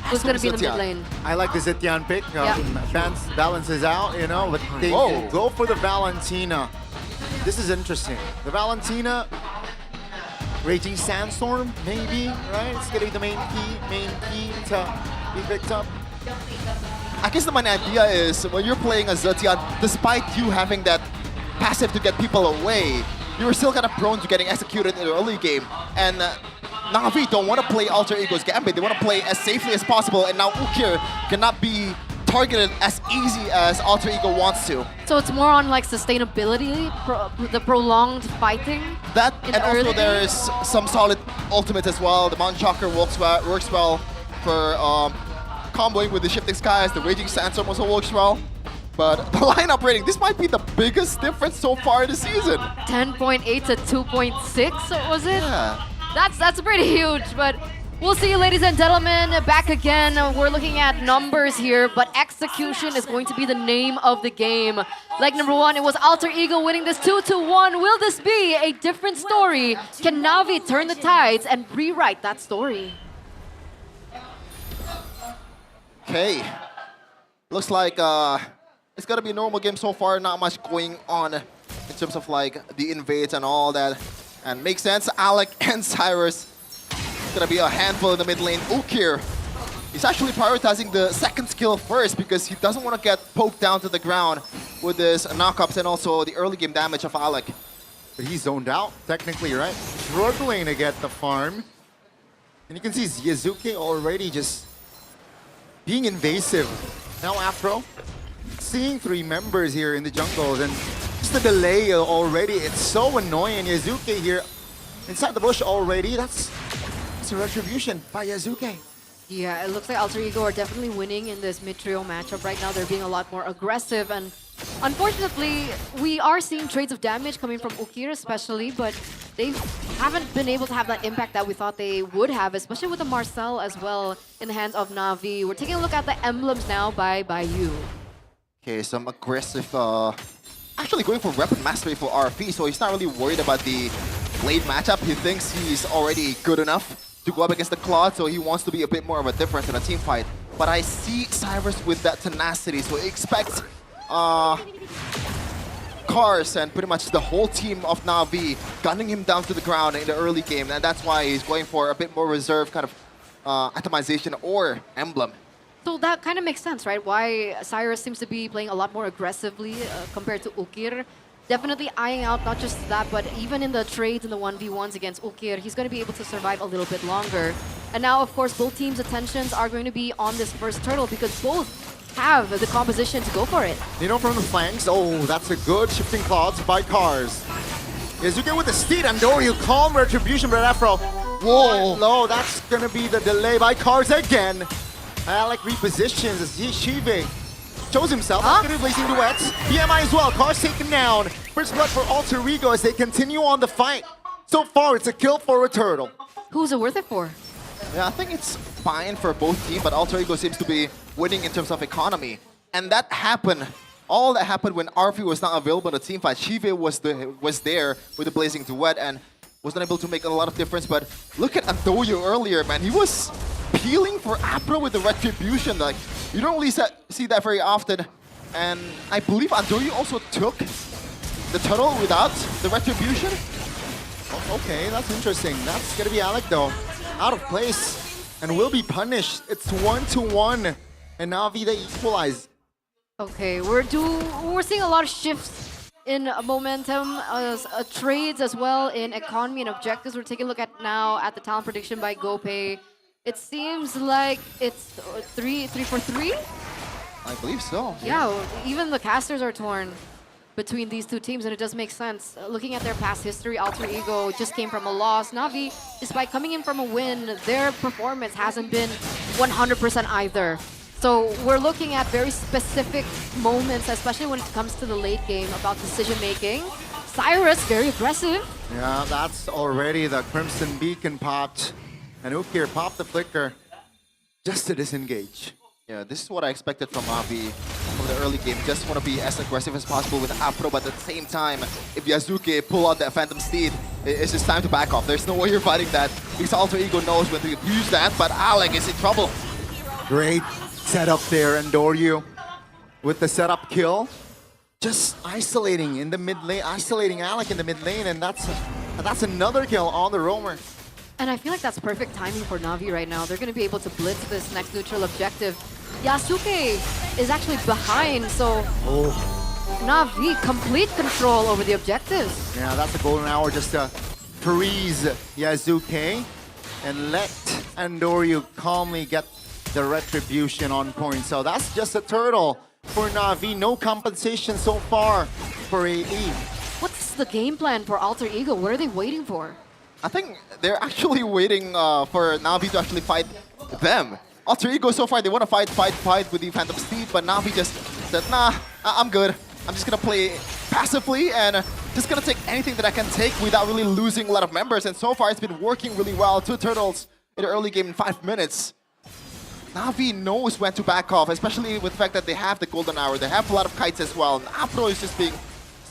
Who's going to be in the mid lane? I like the Zetian pick. Balances out, you know, but they go for the Valentina. This is interesting. The Valentina, Raging Sandstorm, maybe, right? It's getting the main key to be picked up. I guess the main idea is when you're playing as Zetian, despite you having that passive to get people away, you're still kind of prone to getting executed in the early game. And Na'Vi don't want to play Alter Ego's Gambit. They want to play as safely as possible, and now Ukir cannot be targeted as easy as Alter Ego wants to. So it's more on like sustainability, the prolonged fighting. That, and also there is some solid ultimate as well. The Mount Shocker works well for comboing with the Shifting Skies. The Raging Sandstorm also works well. But the lineup rating, this might be the biggest difference so far this season. 10.8 to 2.6, was it? Yeah. That's pretty huge, but we'll see you, ladies and gentlemen, back again. We're looking at numbers here, but execution is going to be the name of the game. Leg number 1, it was Alter Ego winning this 2-1. Will this be a different story? Can Na'Vi turn the tides and rewrite that story? Okay. Looks like it's gonna be a normal game so far. Not much going on in terms of like the invades and all that. And makes sense. Alec and Cyrus. It's gonna be a handful in the mid lane. Ukir. He's actually prioritizing the second skill first because he doesn't want to get poked down to the ground with his knockups and also the early game damage of Alec. But he's zoned out, technically, right? Struggling to get the farm. And you can see Yazuki already just being invasive. Now Afro, seeing 3 members here in the jungles and just the delay already, it's so annoying. Yazuki here inside the bush already, that's a retribution by Yazuki. Yeah, it looks like Alter Ego are definitely winning in this mid-trio matchup right now. They're being a lot more aggressive, and unfortunately, we are seeing trades of damage coming from Ukir especially, but they haven't been able to have that impact that we thought they would have, especially with the Marcel as well in the hands of Na'Vi. We're taking a look at the emblems now by Yu. Okay, some aggressive, actually going for weapon mastery for RP, so he's not really worried about the blade matchup. He thinks he's already good enough to go up against the Claude, so he wants to be a bit more of a difference in a team fight. But I see Cyrus with that tenacity, so he expects Cars and pretty much the whole team of Na'Vi gunning him down to the ground in the early game, and that's why he's going for a bit more reserve kind of atomization or emblem. So that kind of makes sense, right? Why Cyrus seems to be playing a lot more aggressively compared to Ukir. Definitely eyeing out not just that, but even in the trades in the 1v1s against Ukir, he's going to be able to survive a little bit longer. And now, of course, both teams' attentions are going to be on this first turtle because both have the composition to go for it. You know, from the flanks, oh, that's a good shifting clouds by Cars. Yazuki with the steed and Doryu, calm retribution, but Afro. Whoa, low, that's gonna be the delay by Cars again. Alec repositions as Shive shows himself, after blazing duets. BMI as well, Cars taken down. First blood for Alter Ego as they continue on the fight. So far, it's a kill for a turtle. Who's it worth it for? Yeah, I think it's fine for both teams, but Alter Ego seems to be winning in terms of economy. And that happened, all that happened when RP was not available in the team fight. Shive was there with the blazing duet and was not able to make a lot of difference. But look at Adoyo earlier, man. He was peeling for Apro with the retribution. Like, you don't really see that very often. And I believe Adoyo also took the turtle without the retribution. Oh, okay, that's interesting. That's gonna be Alec though. Out of place and will be punished. It's 1-1 and Na'Vi they equalize. Okay, we're seeing a lot of shifts in momentum, trades as well in economy and objectives. We're taking a look at now at the talent prediction by GoPay. It seems like it's 3 for 3. I believe so. Yeah, even the casters are torn between these two teams, and it does make sense. Looking at their past history, Alter Ego just came from a loss. Na'Vi, despite coming in from a win, their performance hasn't been 100% either. So we're looking at very specific moments, especially when it comes to the late game about decision making. Cyrus, very aggressive. Yeah, that's already the Crimson Beacon popped. And Ukir popped the flicker just to disengage. Yeah, this is what I expected from Na'Vi from the early game. Just want to be as aggressive as possible with Afro, but at the same time, if Yazuki pull out that Phantom Steed, it's just time to back off. There's no way you're fighting that. Because Alter Ego knows when to use that, but Alec is in trouble. Great setup there, and Doryu with the setup kill. Just isolating in the mid lane, isolating Alec in the mid lane, and that's another kill on the roamer. And I feel like that's perfect timing for Na'Vi right now. They're going to be able to blitz this next neutral objective. Yasuke is actually behind, so Na'Vi complete control over the objectives. Yeah, that's a golden hour just to freeze Yazuke and let Andoryu calmly get the retribution on point. So that's just a turtle for Na'Vi. No compensation so far for AE. What's the game plan for Alter Ego? What are they waiting for? I think they're actually waiting for Na'Vi to actually fight them. Alter Ego so far, they want to fight with the Phantom Steed, but Na'Vi just said, nah, I'm good. I'm just gonna play passively and just gonna take anything that I can take without really losing a lot of members. And so far, it's been working really well. 2 turtles in the early game in 5 minutes. Na'Vi knows when to back off, especially with the fact that they have the golden hour. They have a lot of kites as well. And Afro is just being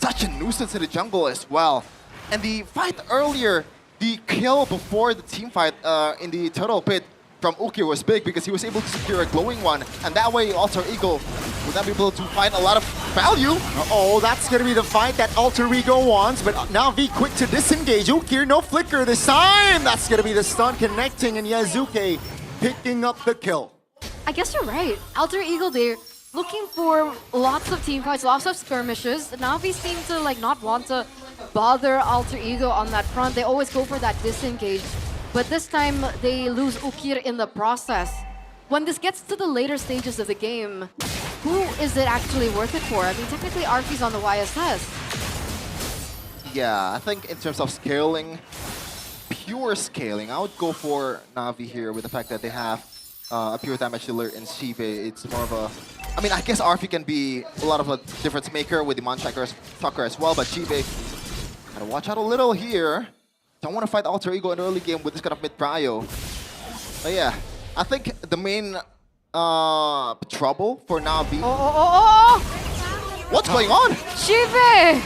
such a nuisance in the jungle as well. And the fight earlier, the kill before the team fight in the turtle pit from Ukir was big because he was able to secure a glowing one. And that way, Alter Ego would not be able to find a lot of value. Oh, that's going to be the fight that Alter Ego wants, but Na'Vi quick to disengage. Ukir, no flicker this time. That's going to be the stun connecting, and Yazuke picking up the kill. I guess you're right. Alter Ego, they're looking for lots of team fights, lots of skirmishes. Na'Vi seem to like not want to bother Alter Ego on that front. They always go for that disengage. But this time, they lose Ukir in the process. When this gets to the later stages of the game, who is it actually worth it for? I mean, technically, Arfi's on the YSS. Yeah, I think in terms of scaling, pure scaling, I would go for Na'Vi here with the fact that they have a pure damage dealer in Shive. It's more of a... I mean, I guess Arfi can be a lot of a difference maker with the Tucker as well, but Shive, gotta watch out a little here. Don't want to fight Alter Ego in the early game with this kind of mid-prio. But yeah, I think the main trouble for Na'Vi... What's going on? Shive!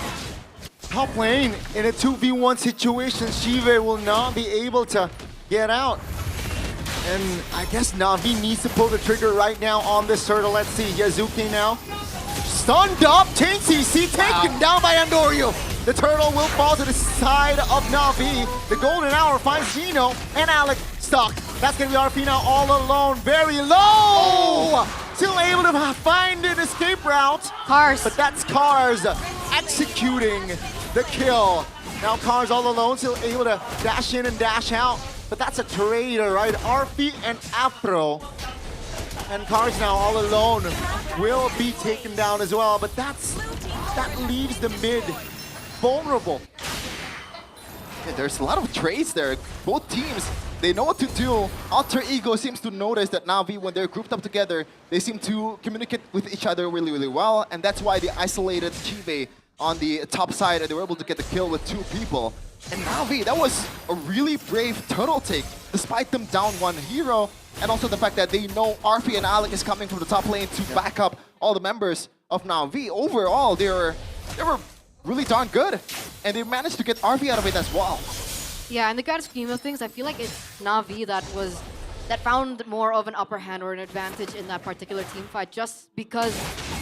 Top lane in a 2v1 situation, Shive will not be able to get out. And I guess Na'Vi needs to pull the trigger right now on this turtle. Let's see, Yazuki now. Stunned up, Chain CC taken down by Andorio. The turtle will fall to the side of Na'Vi. The golden hour finds Gino and Alec stuck. That's gonna be Arfi now all alone, very low! Still able to find an escape route. Cars. But that's Cars executing the kill. Now Cars all alone, still able to dash in and dash out. But that's a traitor, right? Arfi and Afro. And Cars now all alone will be taken down as well. But that leaves the mid vulnerable. Yeah, there's a lot of trades there. Both teams, they know what to do. Alter Ego seems to notice that Na'Vi, when they're grouped up together, they seem to communicate with each other really, really well. And that's why they isolated Chibe on the top side and they were able to get the kill with 2 people. And Na'Vi, that was a really brave turtle take, despite them down 1 hero. And also the fact that they know Arfi and Alec is coming from the top lane to back up all the members of Na'Vi. Overall, they were really darn good. And they managed to get Arfi out of it as well. Yeah, in the grand scheme of things, I feel like it's Na'Vi that found more of an upper hand or an advantage in that particular team fight, just because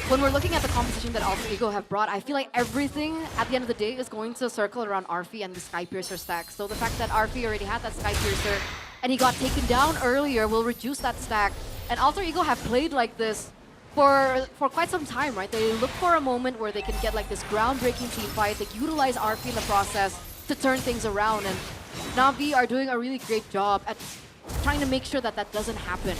when we're looking at the composition that Alter Ego have brought, I feel like everything at the end of the day is going to circle around Arfi and the Skypiercer stack. So the fact that Arfi already had that Skypiercer and he got taken down earlier will reduce that stack. And Alter Ego have played like this for quite some time, right? They look for a moment where they can get like this groundbreaking team fight. They utilize Arfi in the process to turn things around. And Na'Vi are doing a really great job at trying to make sure that that doesn't happen.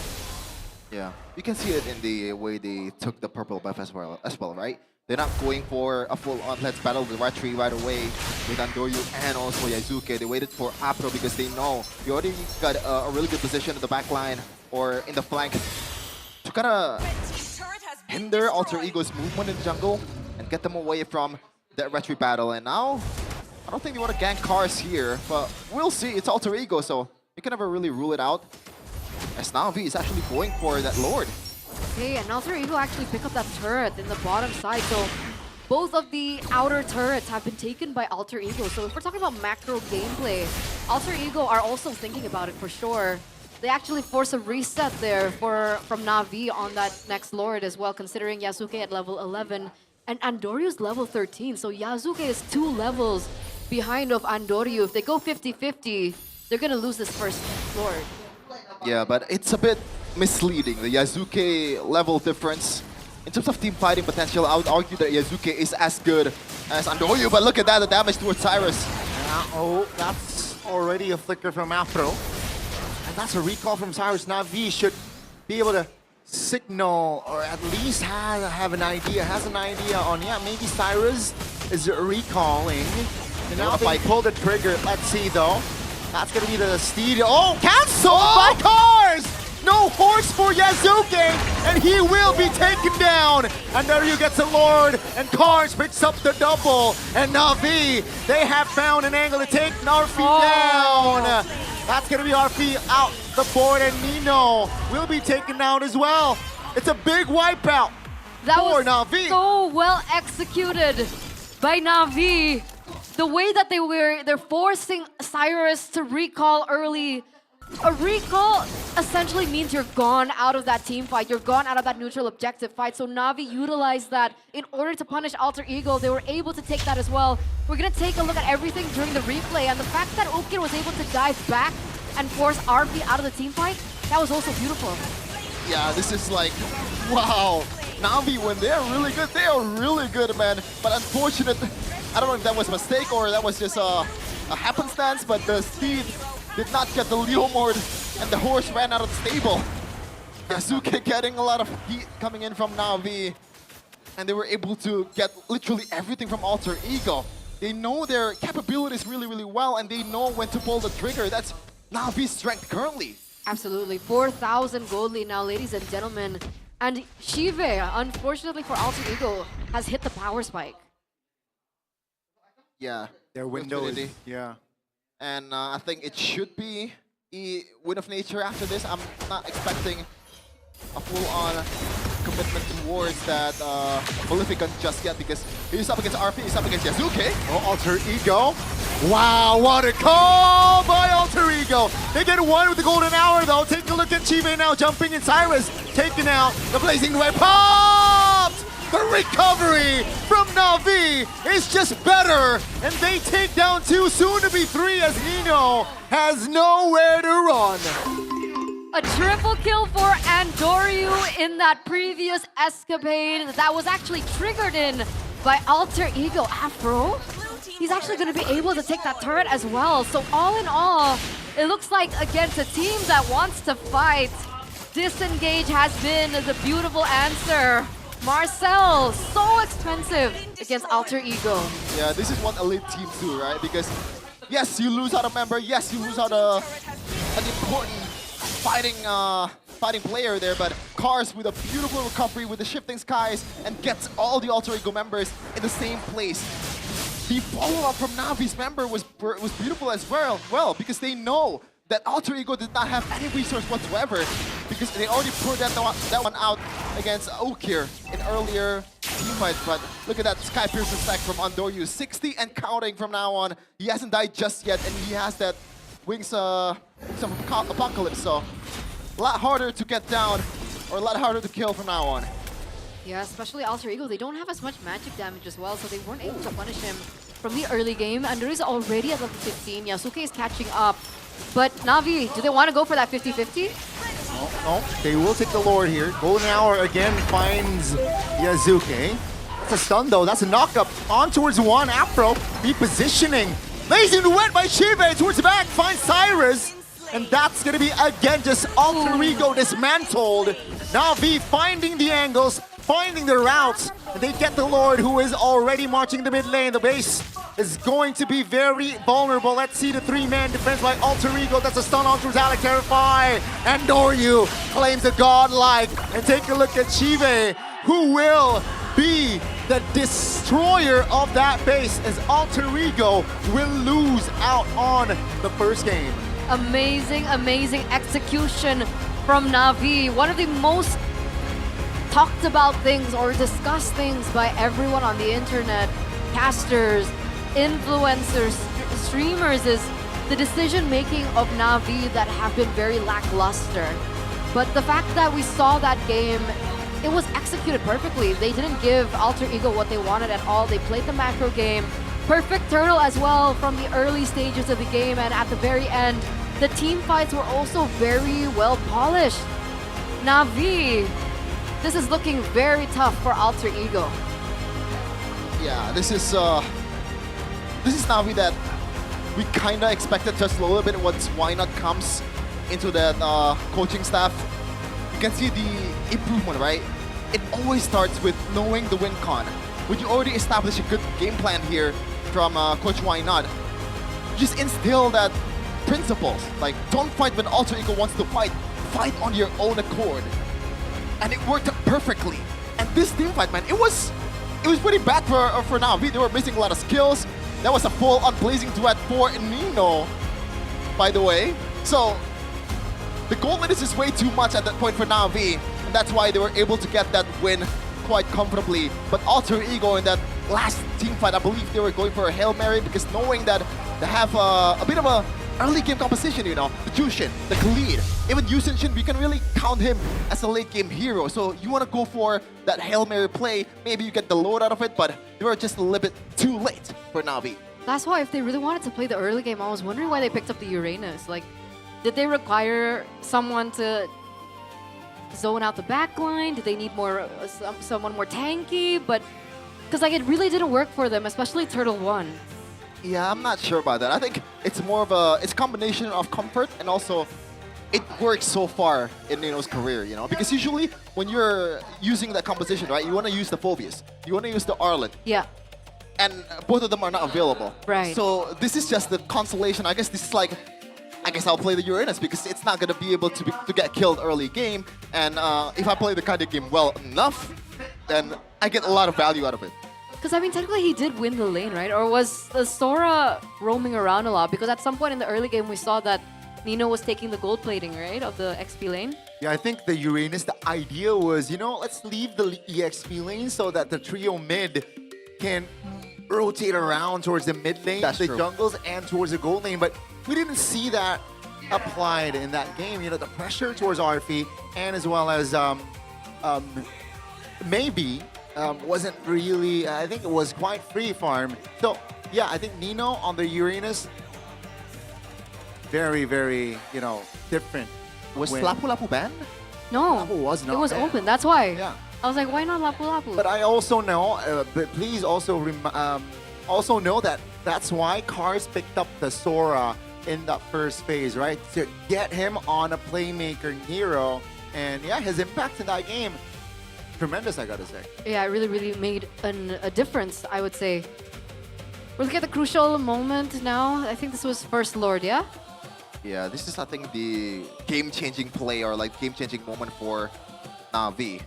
Yeah, you can see it in the way they took the purple buff as well, right? They're not going for a full-on let's battle the retreat right away with Andoyu and also Yazuke. They waited for Afro because they know you already got a really good position in the back line or in the flank to kind of hinder Alter Ego's movement in the jungle and get them away from that retreat battle. And now, I don't think they want to gank Cars here, but we'll see. It's Alter Ego, so you can never really rule it out. As Na'Vi is actually going for that Lord. Okay, and Alter Ego actually pick up that turret in the bottom side. So both of the outer turrets have been taken by Alter Ego. So if we're talking about macro gameplay, Alter Ego are also thinking about it for sure. They actually force a reset there from Na'Vi on that next Lord as well, considering Yasuke at level 11 and Andorio's level 13. So Yasuke is 2 levels behind of Andorio. If they go 50-50, they're going to lose this first Lord. Yeah, but it's a bit misleading, the Yazuke level difference. In terms of team fighting potential, I would argue that Yazuke is as good as Andorio, but look at that, the damage towards Cyrus. Oh, that's already a flicker from Afro. And that's a recall from Cyrus. Na'Vi should be able to signal, or at least has an idea on, yeah, maybe Cyrus is recalling. And now they pull the trigger. Let's see, though. That's going to be the steed. Oh, cancelled by Cars! no horse for Yazuke, and he will be taken down. And there you get the Lord, and Cars picks up the double. And Na'Vi, they have found an angle to take Narfi down. That's gonna be Narfi out the board, and Nino will be taken down as well. It's a big wipeout for Na'Vi. So well executed by Na'Vi. The way that they're forcing Cyrus to recall early. A recall essentially means you're gone out of that team fight. You're gone out of that neutral objective fight. So Na'Vi utilized that in order to punish Alter Ego. They were able to take that as well. We're gonna take a look at everything during the replay, and the fact that Ukin was able to dive back and force RP out of the team fight, that was also beautiful. Yeah, this is like, wow. Na'Vi, when they're really good, they are really good, man. But unfortunate, I don't know if that was a mistake or that was just a happenstance, but the steed did not get the Leomord and the horse ran out of the stable. Yazuke getting a lot of heat coming in from Na'Vi, and they were able to get literally everything from Alter Ego. They know their capabilities really, really well, and they know when to pull the trigger. That's Na'Vi's strength currently. Absolutely. 4,000 gold lead now, ladies and gentlemen. And Shive, unfortunately for Alter Ego, has hit the power spike. Yeah. Their window is, Infinity. yeah. And I think it should be a win of nature after this. I'm not expecting a full-on commitment towards that Maleficent just yet, because he's up against RP, he's up against Yazuke. Oh, Alter Ego. Wow, what a call by Alter Ego. They get one with the golden hour though. Take a look at Chive now jumping in. Cyrus taken out. The blazing red popped. The recovery from Na'Vi is just better. And they take down 2, soon to be 3, as Nino has nowhere to run. A triple kill for Andoryu in that previous escapade that was actually triggered in by Alter Ego. Afro, he's actually going to be able to take that turret as well. So all in all, it looks like against a team that wants to fight, disengage has been the beautiful answer. Marcel, so expensive against Alter Ego. Yeah, this is what elite teams do, right? Because yes, you lose out a member, yes, you lose out an important fighting player there, but Cars with a beautiful recovery with the shifting skies and gets all the Alter Ego members in the same place. The follow-up from Na'Vi's member was beautiful as well, because they know that Alter Ego did not have any resource whatsoever, because they already poured that one out against Okir in earlier team fights. But look at that Sky Piercer stack from Andoryu, 60 and counting from now on. He hasn't died just yet, and he has that Wings of Apocalypse, so a lot harder to get down, or a lot harder to kill from now on. Yeah, especially Alter Ego, they don't have as much magic damage as well, so they weren't able to punish him from the early game. Andoryu is already at level 15, Yasuke is catching up. But Na'Vi, do they want to go for that 50-50? No, they will take the Lord here. Golden Hour again finds Yazuke. That's a stun though, that's a knockup. On towards one, Afro repositioning. Blazing Duet by Shive towards the back, finds Cyrus. And that's gonna be again just Alter Ego dismantled. Na'Vi finding the angles, finding the routes. And they get the Lord, who is already marching the mid lane. The base is going to be very vulnerable. Let's see the 3-man defense by Alter Ego. That's a stun on towards Alec Terrify. And Andoryu claims a godlike. And take a look at Shive, who will be the destroyer of that base, as Alter Ego will lose out on the first game. Amazing, amazing execution from Na'Vi. One of the most talked about things or discussed things by everyone on the internet, casters, influencers, streamers, is the decision-making of Na'Vi that have been very lackluster. But the fact that we saw that game, it was executed perfectly. They didn't give Alter Ego what they wanted at all. They played the macro game. Perfect turtle as well from the early stages of the game, and at the very end, the team fights were also very well polished. Na'Vi, this is looking very tough for Alter Ego. Yeah, this is Na'Vi that we kind of expected just a little bit once Why Not comes into that coaching staff. You can see the improvement, right? It always starts with knowing the win con. When you already establish a good game plan here from Coach Why Not, just instill that principles. Like, don't fight when Alter Ego wants to fight. fight on your own accord. And it worked perfectly. And this team fight, man, it was pretty bad for Na'Vi. They were missing a lot of skills. That was a full-on blazing duet for Nino, by the way. So the gold minutes is way too much at that point for Na'Vi, and that's why they were able to get that win quite comfortably. But Alter Ego in that last team fight, I believe they were going for a Hail Mary because knowing that they have a bit of a early game composition, you know, the Jushin, the Khalid, even Yusin, we can really count him as a late game hero. So you want to go for that Hail Mary play, maybe you get the load out of it, but they were just a little bit too late for Na'Vi. That's why if they really wanted to play the early game, I was wondering why they picked up the Uranus. Like, did they require someone to zone out the backline? Did they need more someone more tanky? But because like it really didn't work for them, especially Turtle 1. Yeah, I'm not sure about that. I think it's more of it's a combination of comfort and also it works so far in Nino's career, you know? Because usually when you're using that composition, right, you want to use the Phobius, you want to use the Arlet. Yeah. And both of them are not available. Right. So this is just the consolation. I guess this is like, I guess I'll play the Uranus because it's not going to be able to get killed early game. And if I play the kind of game well enough, then I get a lot of value out of it. Because, I mean, technically he did win the lane, right? Or was Sora roaming around a lot? Because at some point in the early game, we saw that Nino was taking the gold plating, right, of the XP lane. Yeah, I think the Uranus, the idea was, you know, let's leave the EXP lane so that the trio mid can rotate around towards the mid lane, the jungles, and towards the gold lane. But we didn't see that applied in that game. You know, the pressure towards RFE and as well as maybe wasn't really, I think it was quite free farm. So yeah, I think Nino on the Uranus, very, very, you know, different. Was Lapu Lapu banned? No, Lapu was not it was banned. open. That's why. Yeah. I was like, why not Lapu Lapu? But I also know, but please also also know that that's why Cars picked up the Sora in that first phase, right? To get him on a playmaker hero. And yeah, his impact in that game, tremendous, I gotta say. Yeah, it really, really made a difference, I would say. We're looking at the crucial moment now. I think this was First Lord, yeah? Yeah, this is, I think, the game-changing play or like game-changing moment for Na'Vi.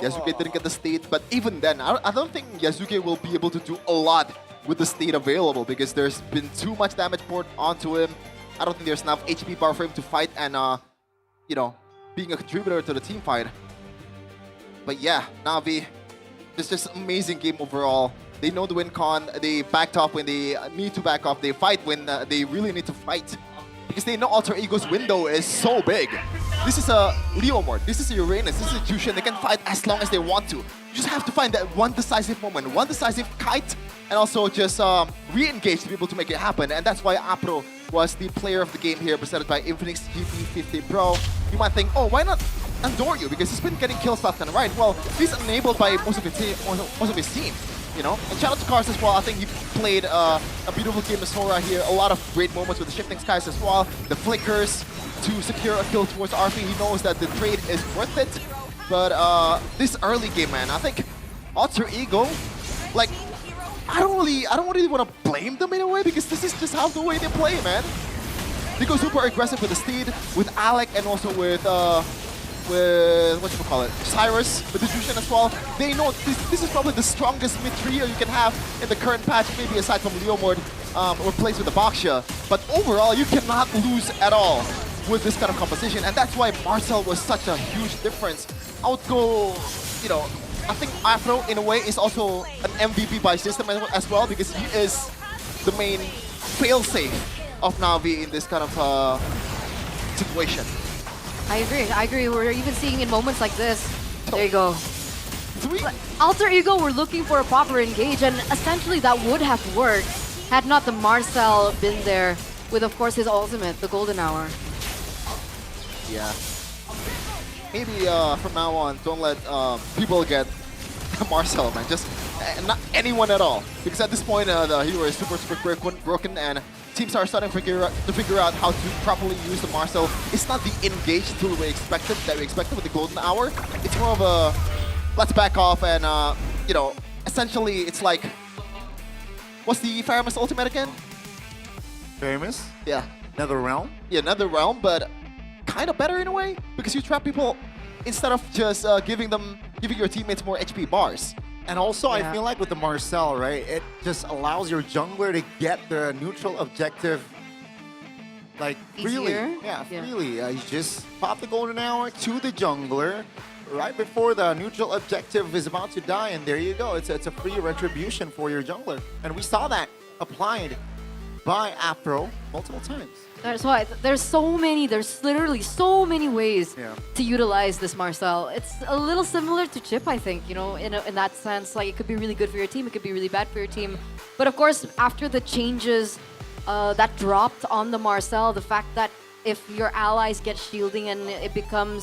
Yasuke didn't get the state, but even then, I don't think Yasuke will be able to do a lot with the state available because there's been too much damage poured onto him. I don't think there's enough HP bar for him to fight and, you know, being a contributor to the team fight. But yeah, Na'Vi, it's just an amazing game overall. They know the win con, they backed off when they need to back off, they fight when they really need to fight. Because they know Alter Ego's window is so big. This is a Leomord, this is a Uranus, this is a Jushin. They can fight as long as they want to. You just have to find that one decisive moment, one decisive kite, and also just re-engage to be able to make it happen. And that's why Apro was the player of the game here, presented by Infinix GP50 Pro. You might think, oh, why not Andoryu? Because he's been getting kills left and right. Well, he's enabled by most of his team. You know, and shout out to Cars as well. I think he played a beautiful game of Sora here. A lot of great moments with the shifting skies as well. The flickers to secure a kill towards RP. He knows that the trade is worth it. But this early game, man, I think Alter Ego, like, I don't really want to blame them in a way because this is just how the way they play, man. They go super aggressive with the Steed, with Alec, and also with whatchamacallit, Cyrus, with the Jushin as well. They know this is probably the strongest mid trio you can have in the current patch, maybe aside from Leomord or plays with the Baksha. But overall, you cannot lose at all with this kind of composition, and that's why Marcel was such a huge difference. I would go, you know, I think Afro in a way is also an MVP by system as well because he is the main failsafe of Na'Vi in this kind of situation. I agree. We're even seeing in moments like this. There you go. Alter Ego were looking for a proper engage, and essentially that would have worked had not the Marcel been there with, of course, his ultimate, the Golden Hour. Yeah. Maybe from now on, don't let people get Marcel, man. Just not anyone at all. Because at this point, the hero is super broken, and teams are starting to figure out how to properly use the Marcel. It's not the engage tool we expected with the Golden Hour. It's more of a let's back off and you know, essentially it's like, what's the Faramus ultimate again? Famous? Yeah. Another realm? Yeah, another realm, but kind of better in a way because you trap people instead of just giving your teammates more HP bars. And also, I feel like with the Marcel, right, it just allows your jungler to get the neutral objective like freely. Easier? Yeah, freely. You just pop the golden hour to the jungler right before the neutral objective is about to die, and there you go. It's a free retribution for your jungler. And we saw that applied by Afro multiple times. That's why there's literally so many ways to utilize this Marcel. It's a little similar to Chip, I think, you know, in that sense. Like, it could be really good for your team, it could be really bad for your team. But of course, after the changes that dropped on the Marcel, the fact that if your allies get shielding and it becomes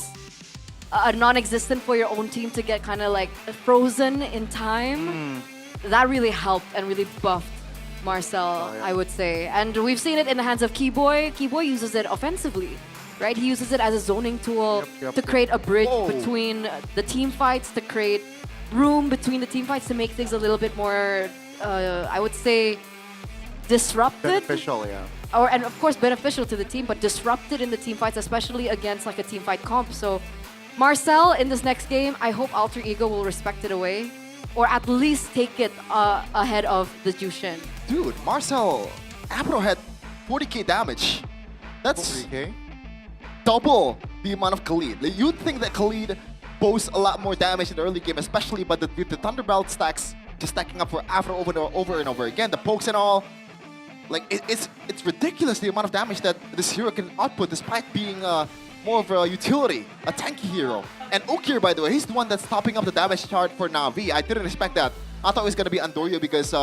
non-existent for your own team to get kind of like frozen in time, that really helped and really buffed Marcel, I would say. And we've seen it in the hands of Keyboy. Keyboy uses it offensively, right? He uses it as a zoning tool to create a bridge between the team fights, to create room between the team fights, to make things a little bit more, I would say, disrupted. Beneficial, yeah. And of course beneficial to the team, but disrupted in the team fights, especially against like a team fight comp. So Marcel in this next game, I hope Alter Ego will respect it away, or at least take it ahead of the Jushin. Dude, Marcel, Afro had 40k damage. That's 40k? double the amount of Khalid. Like, you'd think that Khalid boasts a lot more damage in the early game, especially with the Thunderbelt stacks just stacking up for Afro over and over again. The pokes and all. Like, it's ridiculous the amount of damage that this hero can output despite being more of a utility, a tanky hero. And Ukir, by the way, he's the one that's topping up the damage chart for Na'Vi. I didn't expect that. I thought it was going to be Andorio because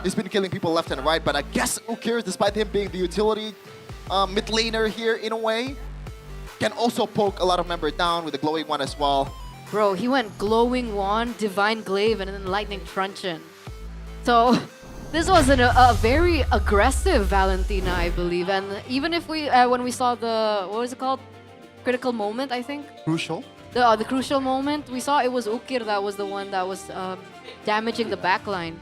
he's been killing people left and right. But I guess Ukir, despite him being the utility mid laner here in a way, can also poke a lot of members down with the glowing one as well. Bro, he went glowing wand, divine glaive, and then lightning truncheon. So this was a very aggressive Valentina, I believe. And even if we, when we saw the, what was it called? Critical moment, I think? Crucial? The crucial moment, we saw it was Ukir that was the one that was damaging the backline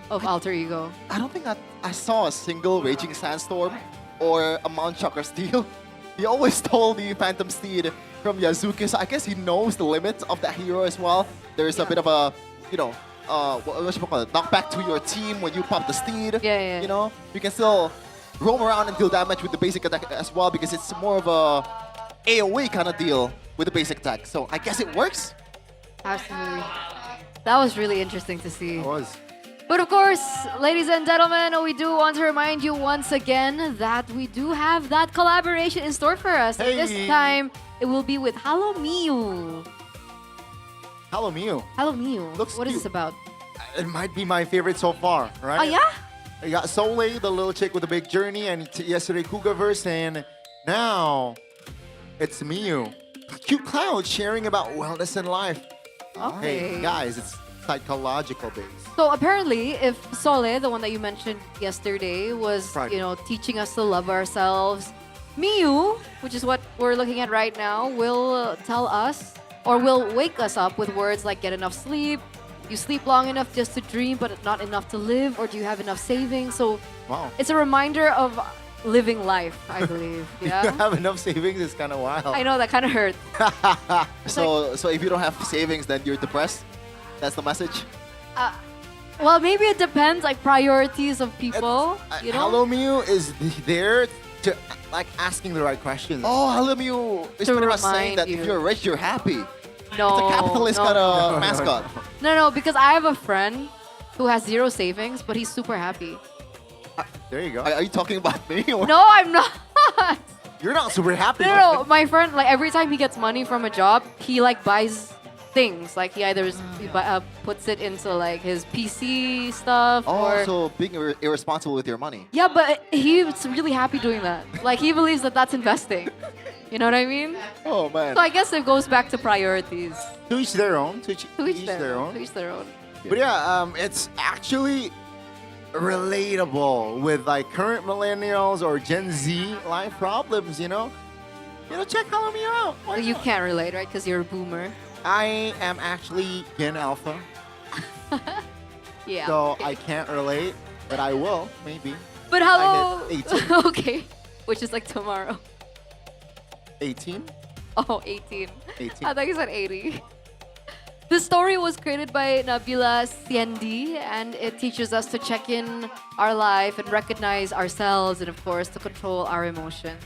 of Alter Ego. I don't think I saw a single Raging Sandstorm or a Mount Chakra Steel. He always stole the Phantom Steed from Yazuki, so I guess he knows the limits of that hero as well. There's a bit of a, you know, what you call it, knockback to your team when you pop the Steed. Yeah. You know, you can still roam around and deal damage with the basic attack as well because it's more of a AoE kind of deal with the basic attack. So I guess it works. Absolutely. That was really interesting to see. It was. But of course, ladies and gentlemen, we do want to remind you once again that we do have that collaboration in store for us. Hey. And this time, it will be with Hello Miu. Hello Miu. Hello Miu. Looks What is cute. this about? It might be my favorite so far, right? Oh, yeah? I got Soleil, the little chick with the big journey, and yesterday Kugaverse, and now it's Miu. Cute cloud sharing about wellness and life. Okay. Hey, guys, it's psychological based. So apparently, if Sole, the one that you mentioned yesterday, was Right. teaching us to love ourselves, Miu, which is what we're looking at right now, will tell us or will wake us up with words like get enough sleep, you sleep long enough just to dream but not enough to live, or do you have enough savings? So Wow. it's a reminder of living life, I believe. You Yeah. have enough savings, it's kind of wild. I know, that kind of hurt. So if you don't have savings, then you're depressed. That's the message. Well, maybe it depends, like priorities of people. You know. Hello Miu is there to like asking the right questions. Oh, Hello Miu is To pretty much saying remind that if you. you're rich, you're happy. No, It's a capitalist no, kind of no. mascot. No, because I have a friend who has zero savings, but he's super happy. There you go. Are you talking about me? Or No, I'm not. You're not super happy. No, my friend, like every time he gets money from a job, he like buys things. Like he either puts it into like his PC stuff or. so being irresponsible with your money. Yeah, but he's really happy doing that. Like he believes that that's investing. You know what I mean? Oh man. So I guess it goes back to priorities. To each their own. To each their own. To each their own. But yeah, it's actually relatable with like current millennials or Gen Z life problems, you know? Check Hello Miu out. Why You not? can't relate, right? Because you're a boomer. I am actually Gen Alpha, Yeah. so I can't relate, but I will, maybe. But I hello. hit 18. Okay. Which is like tomorrow. 18? Oh, 18. 18. I thought you said 80. This story was created by Nabila Siendi, and it teaches us to check in our life and recognize ourselves, and of course, to control our emotions.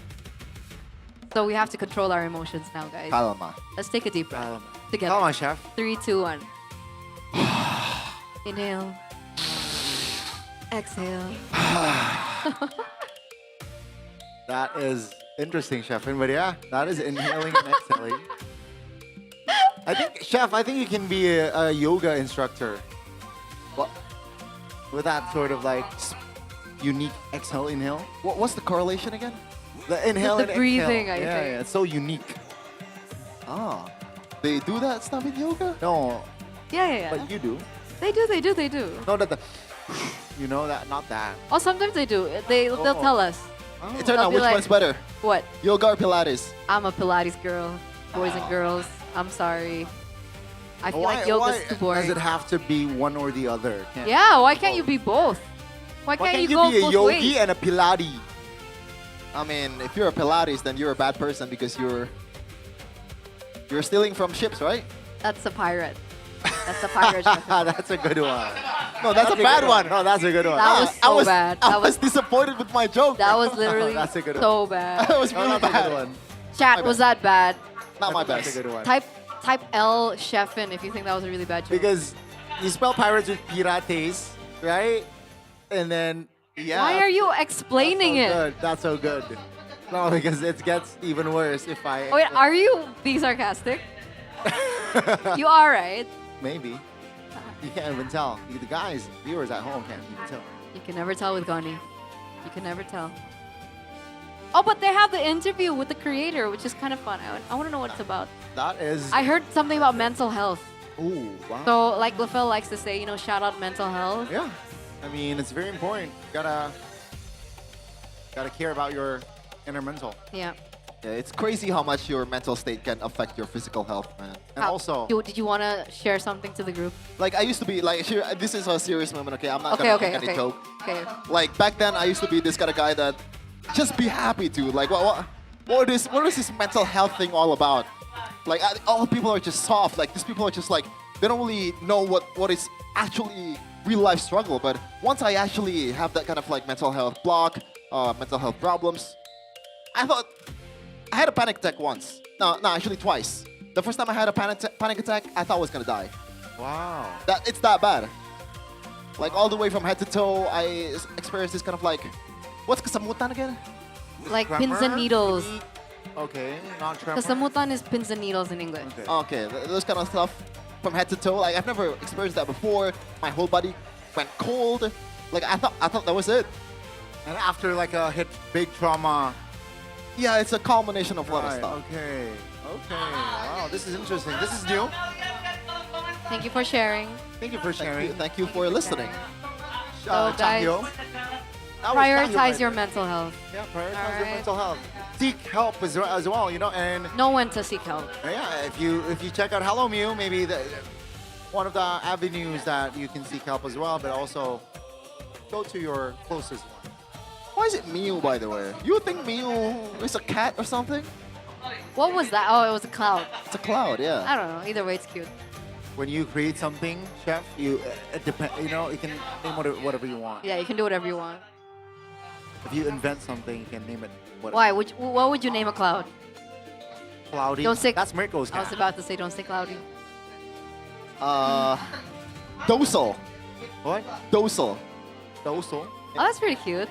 So we have to control our emotions now, guys. Calma. Let's take a deep breath together. Calma, chef. 3, 2, 1. Inhale. Exhale. That is interesting, chef. But yeah, that is inhaling and exhaling. I think, chef, I think you can be a yoga instructor. What? With that sort of like unique exhale, inhale. What's the correlation again? The inhale The and breathing, exhale. I Yeah, think. yeah, it's so unique. Ah. They do that stuff in yoga? No, Yeah. but you do. They do. No, that the, you know that, not that. Oh, sometimes they do. They'll Oh. tell us. It turned They'll out be which like, one's better? What? Yoga or Pilates? I'm a Pilates girl. Boys and girls. I'm sorry. I feel like yoga's too boring. Does it have to be one or the other? Yeah, why can't you be both? Why Why can't you you go be a both yogi ways? and a Pilates? I mean, if you're a Pilates, then you're a bad person because you're stealing from ships, right? That's a pirate. That's a pirate. Chef. That's a good one. No, that's a bad one. No, that's a good one. That was so bad. I That was was disappointed with my joke. that was literally That's a good so bad. That was No, really that's a bad. good one. Chat, was that bad? Not my That's best. a good one. Type L Chefin if you think that was a really bad joke. Because you spell pirates with pirates, right? And then, yeah. Why are you explaining that's so it? good. That's so good. No, because it gets even worse if I... Wait, are you being sarcastic? You are, right? Maybe. You can't even tell. The guys, viewers at home can't even tell. You can never tell with Gandhi. You can never tell. Oh, but they have the interview with the creator, which is kind of fun. I want to know what it's about. That is... I heard something about mental health. Ooh, wow. So, like LaFell likes to say, shout out mental health. Yeah. I mean, it's very important. Gotta care about your inner mental. Yeah. Yeah, it's crazy how much your mental state can affect your physical health, man. And also... Did you want to share something to the group? Like, I used to be, like, here, this is a serious moment, okay? I'm not Okay, gonna okay, make any okay. joke. Okay. Like, back then, I used to be this kind of guy that just be happy, dude. Like, what is this mental health thing all about? Like, all people are just soft. Like, these people are just like, they don't really know what is actually real life struggle. But once I actually have that kind of like mental health block, mental health problems, I thought I had a panic attack once. No, actually twice. The first time I had a panic attack, I thought I was gonna die. Wow. It's that bad. Like all the way from head to toe, I experienced this kind of like, what's kasamutan again? Like pins and needles. Okay, not tremor. Kasamutan is pins and needles in English. Okay, those kind of stuff from head to toe. Like I've never experienced that before. My whole body went cold. Like I thought that was it. And after like a big trauma. Yeah, it's a culmination of a lot of Right, stuff. Okay. Wow, this is interesting. This is new. Thank you for sharing. Thank you for sharing. Thank you for listening. So guys, Changgyo. prioritize your mental health. Yeah, prioritize your Alright. mental health. Seek help as well, and Know when to seek help. yeah, if you check out Hello Mew, maybe one of the avenues that you can seek help as well, but also go to your closest one. Why is it Mew, by the way? You think Mew is a cat or something? What was that? Oh, it was a cloud. It's a cloud, yeah. I don't know. Either way, it's cute. When you create something, chef, it you can name whatever you want. Yeah, you can do whatever you want. If you invent something, you can name it whatever. Why? What would you name a cloud? Cloudy. Don't say. That's Mirko's I was cat. about to say, don't say cloudy. Docile. What? Docile. Dorsal. Oh, that's pretty cute.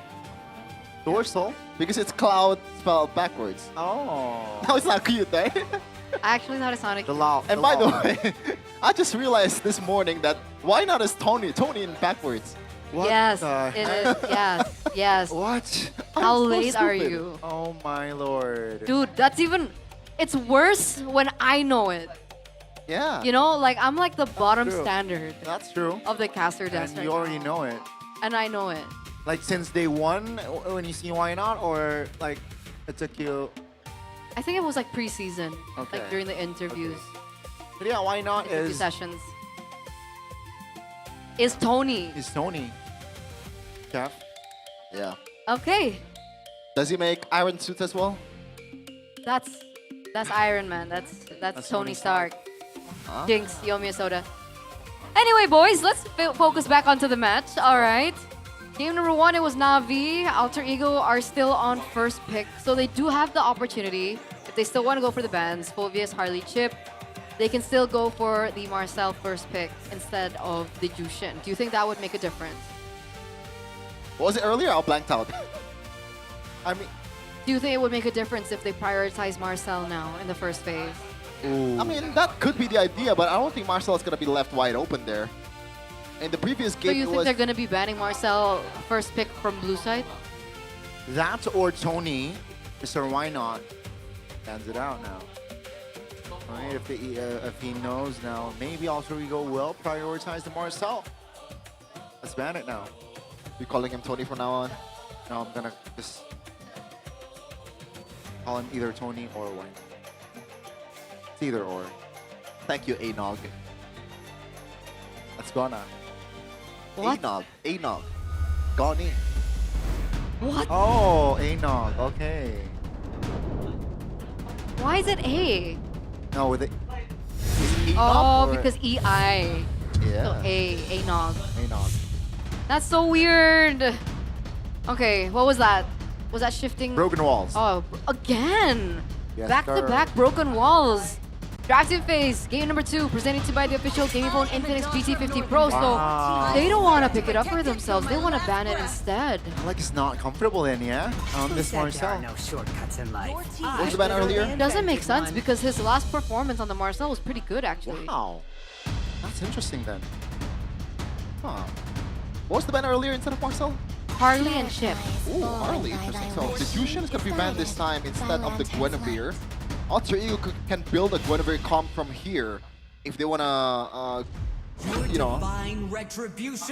Dorsal? Because it's cloud spelled backwards. Oh. No, it's not cute, right? I actually thought it sounded The cute. law. And by the way, I just realized this morning that why not as Tony in backwards? What Yes, the it heck? is. Yes, yes. What? How so late are stupid. you? Oh my lord. Dude, that's even... It's worse when I know it. Yeah. You know, like I'm like the bottom true. standard That's true. of the caster desk And right you now. already know it. And I know it. Like since day one, when you see why not, or like it took you. I think it was like pre-season, Okay. like during the interviews, But yeah, why not interview is sessions. Is Tony. Tony. Chef. Yeah. Okay, Does he make iron suits as well? that's That's Iron Man. That's Tony Stark. Jinx, Yomi Soda. Anyway, boys, let's focus back onto the match. All right. Game number 1, it was Na'Vi. Alter Ego are still on first pick, so they do have the opportunity. If they still want to go for the bans, Phoveus, Harley, Chip, they can still go for the Marcel first pick instead of the Jushin. Do you think that would make a difference? What was it earlier? I blanked out. I mean, Do you think it would make a difference if they prioritize Marcel now in the first phase? I mean, that could be the idea, but I don't think Marcel is going to be left wide open there. In the previous game, So you think they're going to be banning Marcel first pick from blue side? That or Tony, Mr. Why Not, stands it out now. Right, if he knows now, maybe Alter Ego will prioritize the Marcel. Let's ban it now. You calling him Tony from now on? No, I'm gonna just call him either Tony or Why Not. It's either or. Thank you, Anog. Let's go now. What? Anog. Goni. What? Oh, Anog. Okay. Why is it A? No, with it. Oh, because EI. Yeah. So A-Nog. Anog. That's so weird. Okay, what was that? Was that shifting? Broken walls. Oh, again. Yes, Back-to-back broken walls. Drafting phase, game number 2, presented to you by the official Gaming Phone Infinix GT50 Pro. Wow. So they don't want to pick it up for themselves. They want to ban it instead. Like it's not comfortable in, yeah? This Marcel. No shortcuts in life. What was the ban earlier? It doesn't make sense because his last performance on the Marcel was pretty good, actually. Wow. That's interesting then. Huh. What was the ban earlier instead of Marcel? Harley and Chip. Ooh, Harley. Interesting. So the Jushin is going to be banned this time instead of the Guinevere. Alter Ego can build a Guinevere comp from here if they want to, you know,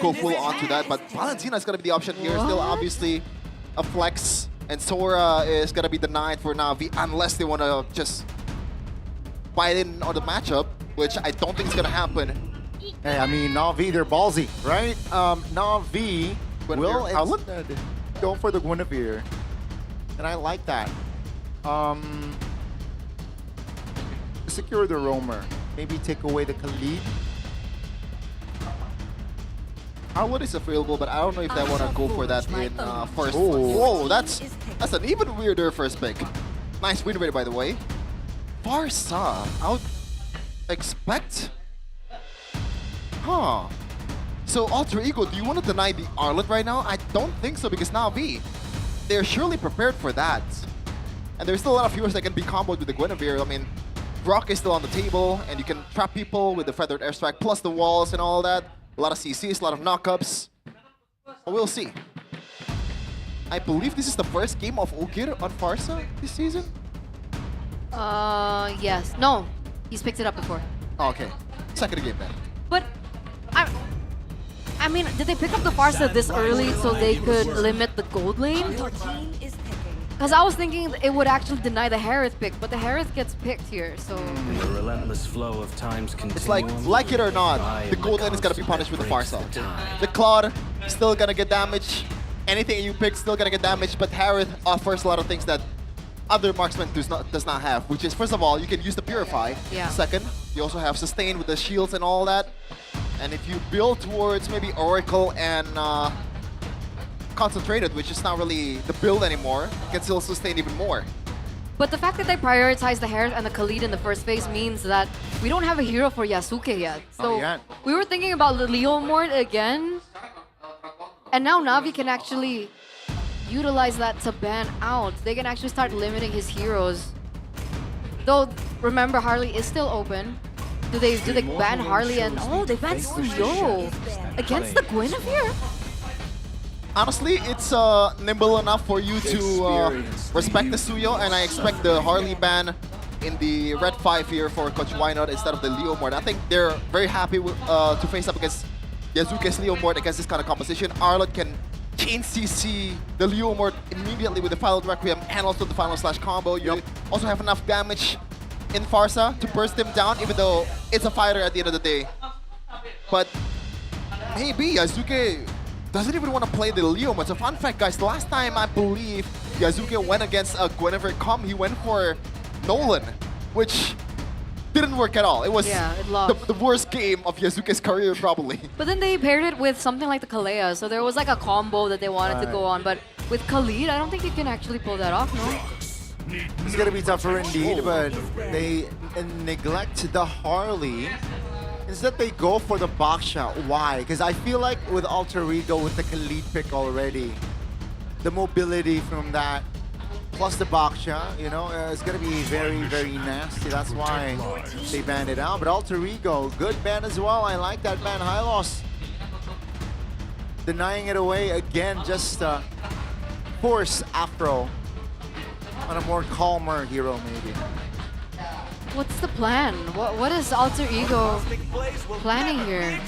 go full onto that. But Valentina is going to be the option here. Still, obviously, a flex. And Sora is going to be denied for Na'Vi unless they want to just fight in on the matchup, which I don't think is going to happen. Hey, I mean, Na'Vi, they're ballsy, right? Na'Vi will instead go for the Guinevere. And I like that. Secure the roamer. Maybe take away the Khalid. Harwood is available, but I don't know if they want to go for that in first. Whoa, that's an even weirder first pick. Nice win rate, by the way. Barca, I would expect. Huh. So Alter Ego, do you want to deny the Arlet right now? I don't think so, because Na'Vi, they're surely prepared for that. And there's still a lot of heroes that can be comboed with the Guinevere. I mean, Brock is still on the table, and you can trap people with the Feathered Airstrike, plus the walls and all that. A lot of CCs, a lot of knockups. But we'll see. I believe this is the first game of Ogir on Farsa this season? Yes. No, he's picked it up before. Oh, okay. Second game then. But, I mean, did they pick up the Farsa this early so they could limit the gold lane? Because I was thinking it would actually deny the Harith pick, but the Harith gets picked here, so... The relentless flow of time's It's like it or not, the gold lane is going to be punished with the Farsa. The Claude still going to get damage. Anything you pick still going to get damage, but Harith offers a lot of things that other marksman does not have, which is, first of all, you can use the Purify. Yeah. Second, you also have Sustain with the shields and all that. And if you build towards maybe Oracle and Concentrated, which is not really the build anymore, you can still sustain even more. But the fact that they prioritize the Harith and the Khalid in the first phase means that we don't have a hero for Yasuke yet. So we were thinking about the Leo Mort again. And now Na'Vi can actually utilize that to ban out. They can actually start limiting his heroes. Though, remember, Harley is still open. Do they ban Harley and... Oh, they ban Suyo against the Guinevere? Honestly, it's nimble enough for you to respect the Suyo, and I expect the Harley ban in the Red 5 here for Coach Why Not instead of the Leo Mort. I think they're very happy to face up against Yasuke's Leo Mort against this kind of composition. Arlot can chain CC the Leo Mort immediately with the Final Requiem and also the Final Slash combo. You also have enough damage in Farsa to burst him down, even though it's a fighter at the end of the day. But maybe Yasuke doesn't even want to play the Leo Mort. So fun fact, guys, the last time I believe Yasuke went against a Guinevere comp, he went for Nolan. which didn't work at all. It was it lost. the worst game of Yasuke's career, probably. But then they paired it with something like the Kalea, so there was like a combo that they wanted to go on. But with Khalid, I don't think you can actually pull that off, no? It's gonna be tougher indeed, but they neglect the Harley. Instead, they go for the box shot. Why? Because I feel like with Alter Ego, with the Khalid pick already, the mobility from that, plus the box shot, you know, it's gonna be very, very nasty. That's why they banned it out. But Alter Ego, good ban as well. I like that ban. High loss. Denying it away again, just force Afro on a more calmer hero, maybe. What's the plan? What is Alter Ego planning here?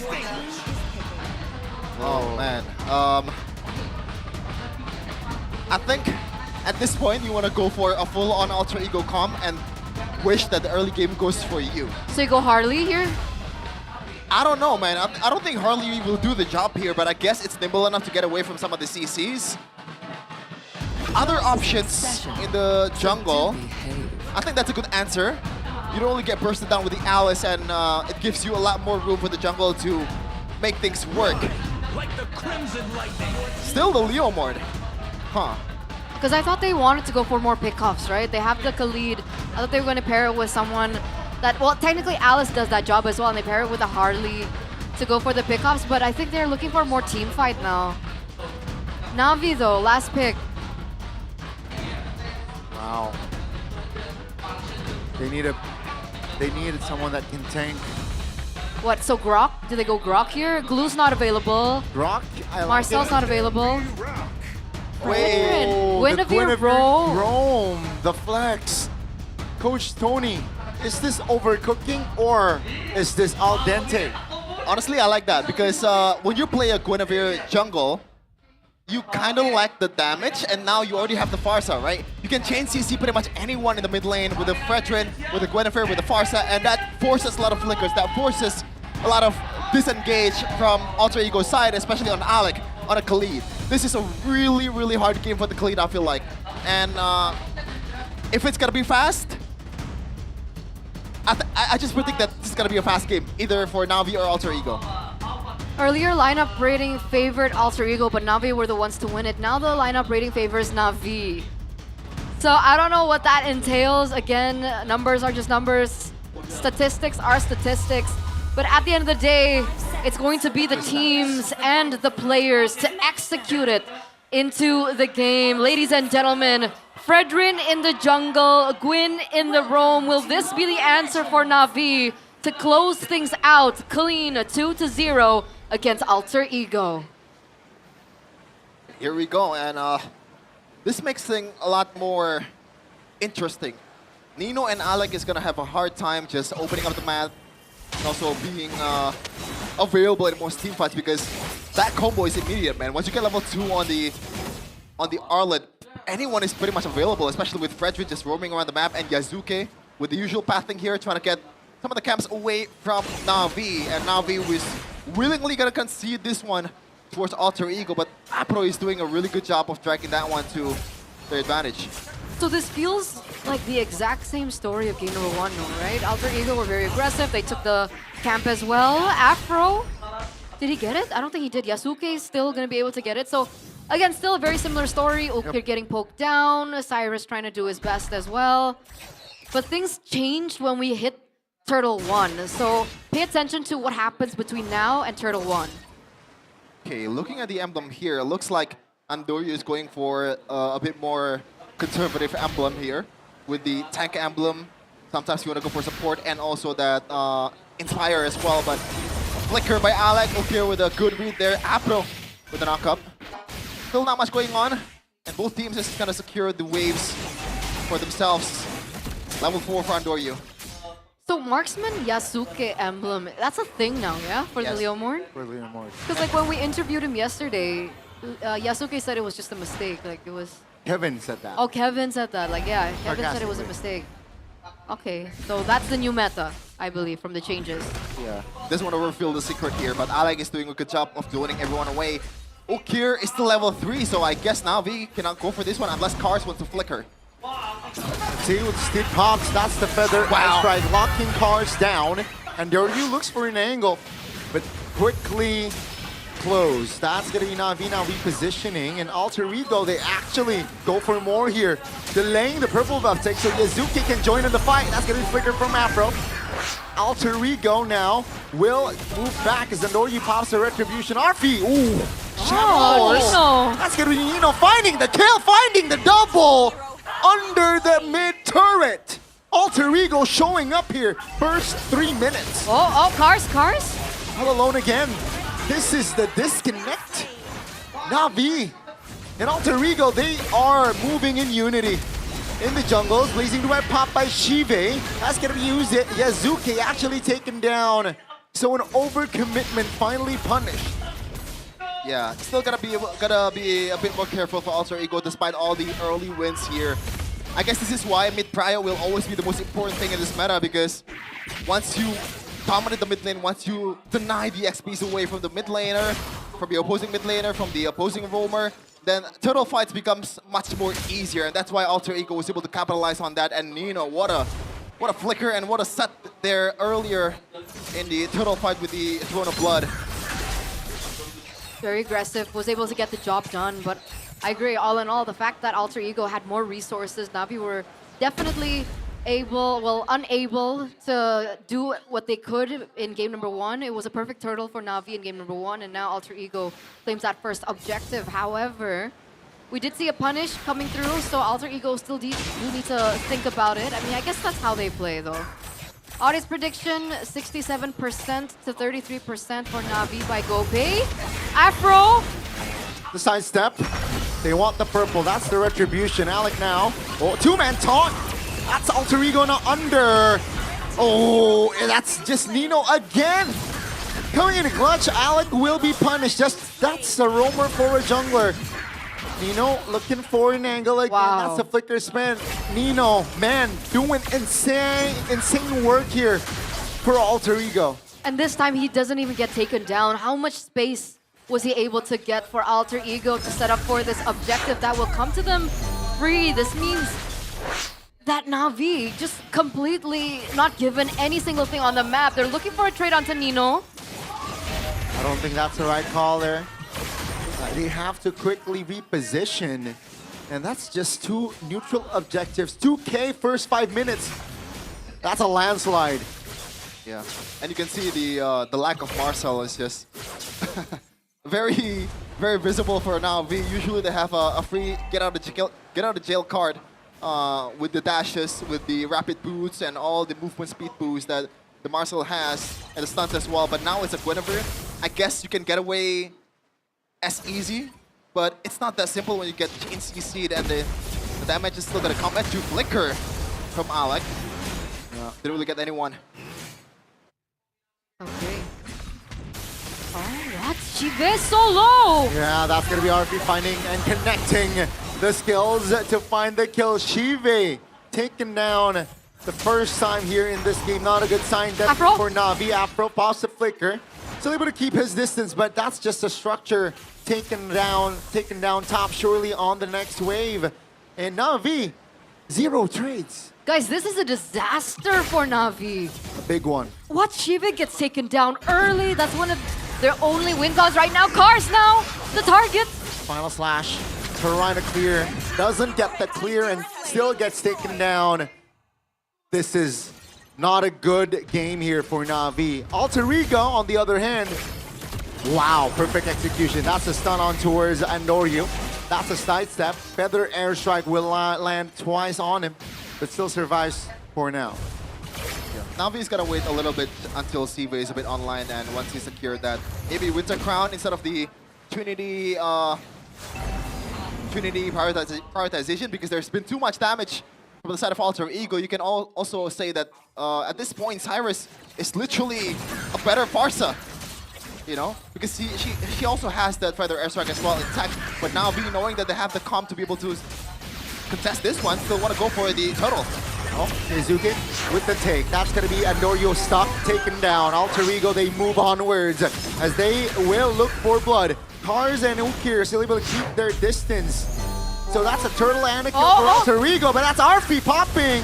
Oh man. I think at this point you want to go for a full-on Alter Ego comp and wish that the early game goes for you. So you go Harley here? I don't know, man. I don't think Harley will do the job here, but I guess it's nimble enough to get away from some of the CCs. Other options in the jungle, I think that's a good answer. You don't only get bursted down with the Alice, and it gives you a lot more room for the jungle to make things work. Still the Leomord. Huh. Because I thought they wanted to go for more pickoffs, right? They have the Khalid. I thought they were going to pair it with someone that, well, technically Alice does that job as well, and they pair it with a Harley to go for the pickoffs, but I think they're looking for more team fight now. Na'Vi though, last pick. Wow. They needed someone that can tank. What, so Grok? Do they go Grok here? Glue's not available. Grok? Marcel's not available. Wait, Guinevere Rome, the flex. Coach Tony, is this overcooking or is this al dente? Honestly, I like that because when you play a Guinevere jungle, you kind of lack the damage, and now you already have the Farsa, right? You can chain CC pretty much anyone in the mid lane with a Fredrin, with a Guinevere, with a Farsa, and that forces a lot of flickers. That forces a lot of disengage from Alter Ego's side, especially on Alec, on a Khalid. This is a really, really hard game for the Khalid, I feel like. And if it's gonna be fast, I just predict that this is gonna be a fast game, either for Na'Vi or Alter Ego. Earlier lineup rating favored Alter Ego, but Na'Vi were the ones to win it. Now the lineup rating favors Na'Vi. So I don't know what that entails. Again, numbers are just numbers. Statistics are statistics. But at the end of the day, it's going to be the teams and the players to execute it into the game. Ladies and gentlemen, Fredrin in the jungle, Gwyn in the roam. Will this be the answer for Na'Vi to close things out clean, 2-0 against Alter Ego? Here we go, and this makes things a lot more interesting. Nino and Alec is gonna have a hard time just opening up the map and also being available in most team fights because that combo is immediate, man. Once you get level 2 on the Arlet, anyone is pretty much available, especially with Fredrin just roaming around the map and Yasuke with the usual pathing here, trying to get some of the camps away from Na'Vi, and Na'Vi was willingly gonna concede this one towards Alter Ego, but Apro is doing a really good job of dragging that one to their advantage. So this feels like the exact same story of game number 1, no, right? Alter Ego were very aggressive, they took the camp as well. Afro, did he get it? I don't think he did. Yasuke is still gonna be able to get it. So again, still a very similar story. Ukir getting poked down, Cyrus trying to do his best as well. But things changed when we hit Turtle 1. So pay attention to what happens between now and Turtle 1. Okay, looking at the emblem here, it looks like Andoryu is going for a bit more conservative emblem here with the tank emblem. Sometimes you want to go for support and also that Inspire as well, but flicker by Alec. Ukir with a good read there. Apro with the knock-up. Still not much going on, and both teams just kind of secure the waves for themselves. Level 4 for Andoryu. So Marksman Yasuke emblem, that's a thing now, yeah? For the Leomord? For Leomord. Because like when we interviewed him yesterday, Yasuke said it was just a mistake. Like it was... Kevin said that. Oh, Kevin said that. Like, yeah, Kevin said it was a mistake. Okay, so that's the new meta, I believe, from the changes. Yeah, doesn't want to reveal the secret here, but Alec is doing a good job of loading everyone away. Ukir is still level 3, so I guess Na'Vi cannot go for this one unless Cars wants to flicker. See, with Steve pops, that's the feather. Wow. Strike, locking cars down. And Doryu looks for an angle, but quickly close. That's gonna be Na'Vi now repositioning. And Alter Ego, they actually go for more here. Delaying the purple buff take, so Yazuki can join in the fight. That's gonna be Flicker from Afro. Alter Ego now will move back as Doryu pops the retribution. Arfi, ooh, showers. That's gonna be Nino finding the kill, finding the double under the mid turret. Alter Ego showing up here, first 3 minutes. Oh, cars. All alone again. This is the disconnect. Na'Vi and Alter Ego, they are moving in unity. In the jungles, blazing duet pop by Shive. That's gonna be used. Yazuki actually taken down. So an overcommitment finally punished. Yeah, still gotta be a bit more careful for Alter Ego despite all the early wins here. I guess this is why mid-prio will always be the most important thing in this meta, because once you dominate the mid lane, once you deny the XPs away from the mid laner, from the opposing mid laner, from the opposing roamer, then turtle fights becomes much more easier, and that's why Alter Ego was able to capitalize on that. And Nino, what a flicker and what a set there earlier in the turtle fight with the Throne of Blood. Very aggressive, was able to get the job done, but I agree, all in all, the fact that Alter Ego had more resources, Na'Vi were definitely unable to do what they could in game number 1. It was a perfect turtle for Na'Vi in game number 1, and now Alter Ego claims that first objective. However, we did see a punish coming through, so Alter Ego still do need to think about it. I mean, I guess that's how they play, though. Audience prediction, 67% to 33% for Na'Vi by Gopay. Afro! The sidestep. They want the purple. That's the retribution. Alec now. Oh, two-man taunt. That's Alter Ego now under. Oh, that's just Nino again. Coming in a clutch, Alec will be punished. That's a roamer for a jungler. Nino looking for an angle again. Wow. That's a flicker spin. Nino, man, doing insane work here for Alter Ego. And this time he doesn't even get taken down. How much space was he able to get for Alter Ego to set up for this objective that will come to them free? This means that Na'Vi just completely not given any single thing on the map. They're looking for a trade onto Nino. I don't think that's the right call there. They have to quickly reposition. And that's just 2 neutral objectives. 2K first 5 minutes. That's a landslide. Yeah, and you can see the lack of Marcel is just very visible for Na'Vi. Usually they have a free get out of jail card with the dashes, with the rapid boots, and all the movement speed boosts that the Marcel has, and the stunts as well. But now it's a Guinevere. I guess you can get away as easy, but it's not that simple when you get Chain CC'd, and the damage is still gonna come at you. Flicker from Alec. Didn't really get anyone. Okay. Oh, that's Chive so low! Yeah, that's gonna be RP finding and connecting the skills to find the kill. Shive taken down the first time here in this game. Not a good sign for Na'Vi. Afro pops the flicker. Still able to keep his distance, but that's just a structure taken down top surely on the next wave. And Na'Vi, 0 trades. Guys, this is a disaster for Na'Vi. A big one. What, Shiva gets taken down early? That's one of their only win cons right now. Cars now, the target. Final slash. Karina clear. Doesn't get the clear and still gets taken down. This is not a good game here for Na'Vi. Alter Ego, on the other hand, wow, perfect execution. That's a stun on towards Andoryu. That's a sidestep. Feather airstrike will land twice on him, but still survives for now. Na'Vi's gonna wait a little bit until Siva is a bit online, and once he secured that, maybe Winter Crown instead of the Trinity prioritization, because there's been too much damage from the side of Alter Ego. You can also say that at this point, Cyrus is literally a better Farsa, you know, because she also has that Feather Airstrike as well intact. But now, knowing that they have the comp to be able to contest this one, still want to go for the turtle. Oh, Izuki with the take. That's going to be Andoryu stuck, taken down. Alter Ego, they move onwards as they will look for blood. Cars and Ukir still able to keep their distance. So that's a turtle and a kill for Alter Ego, but that's Arfi popping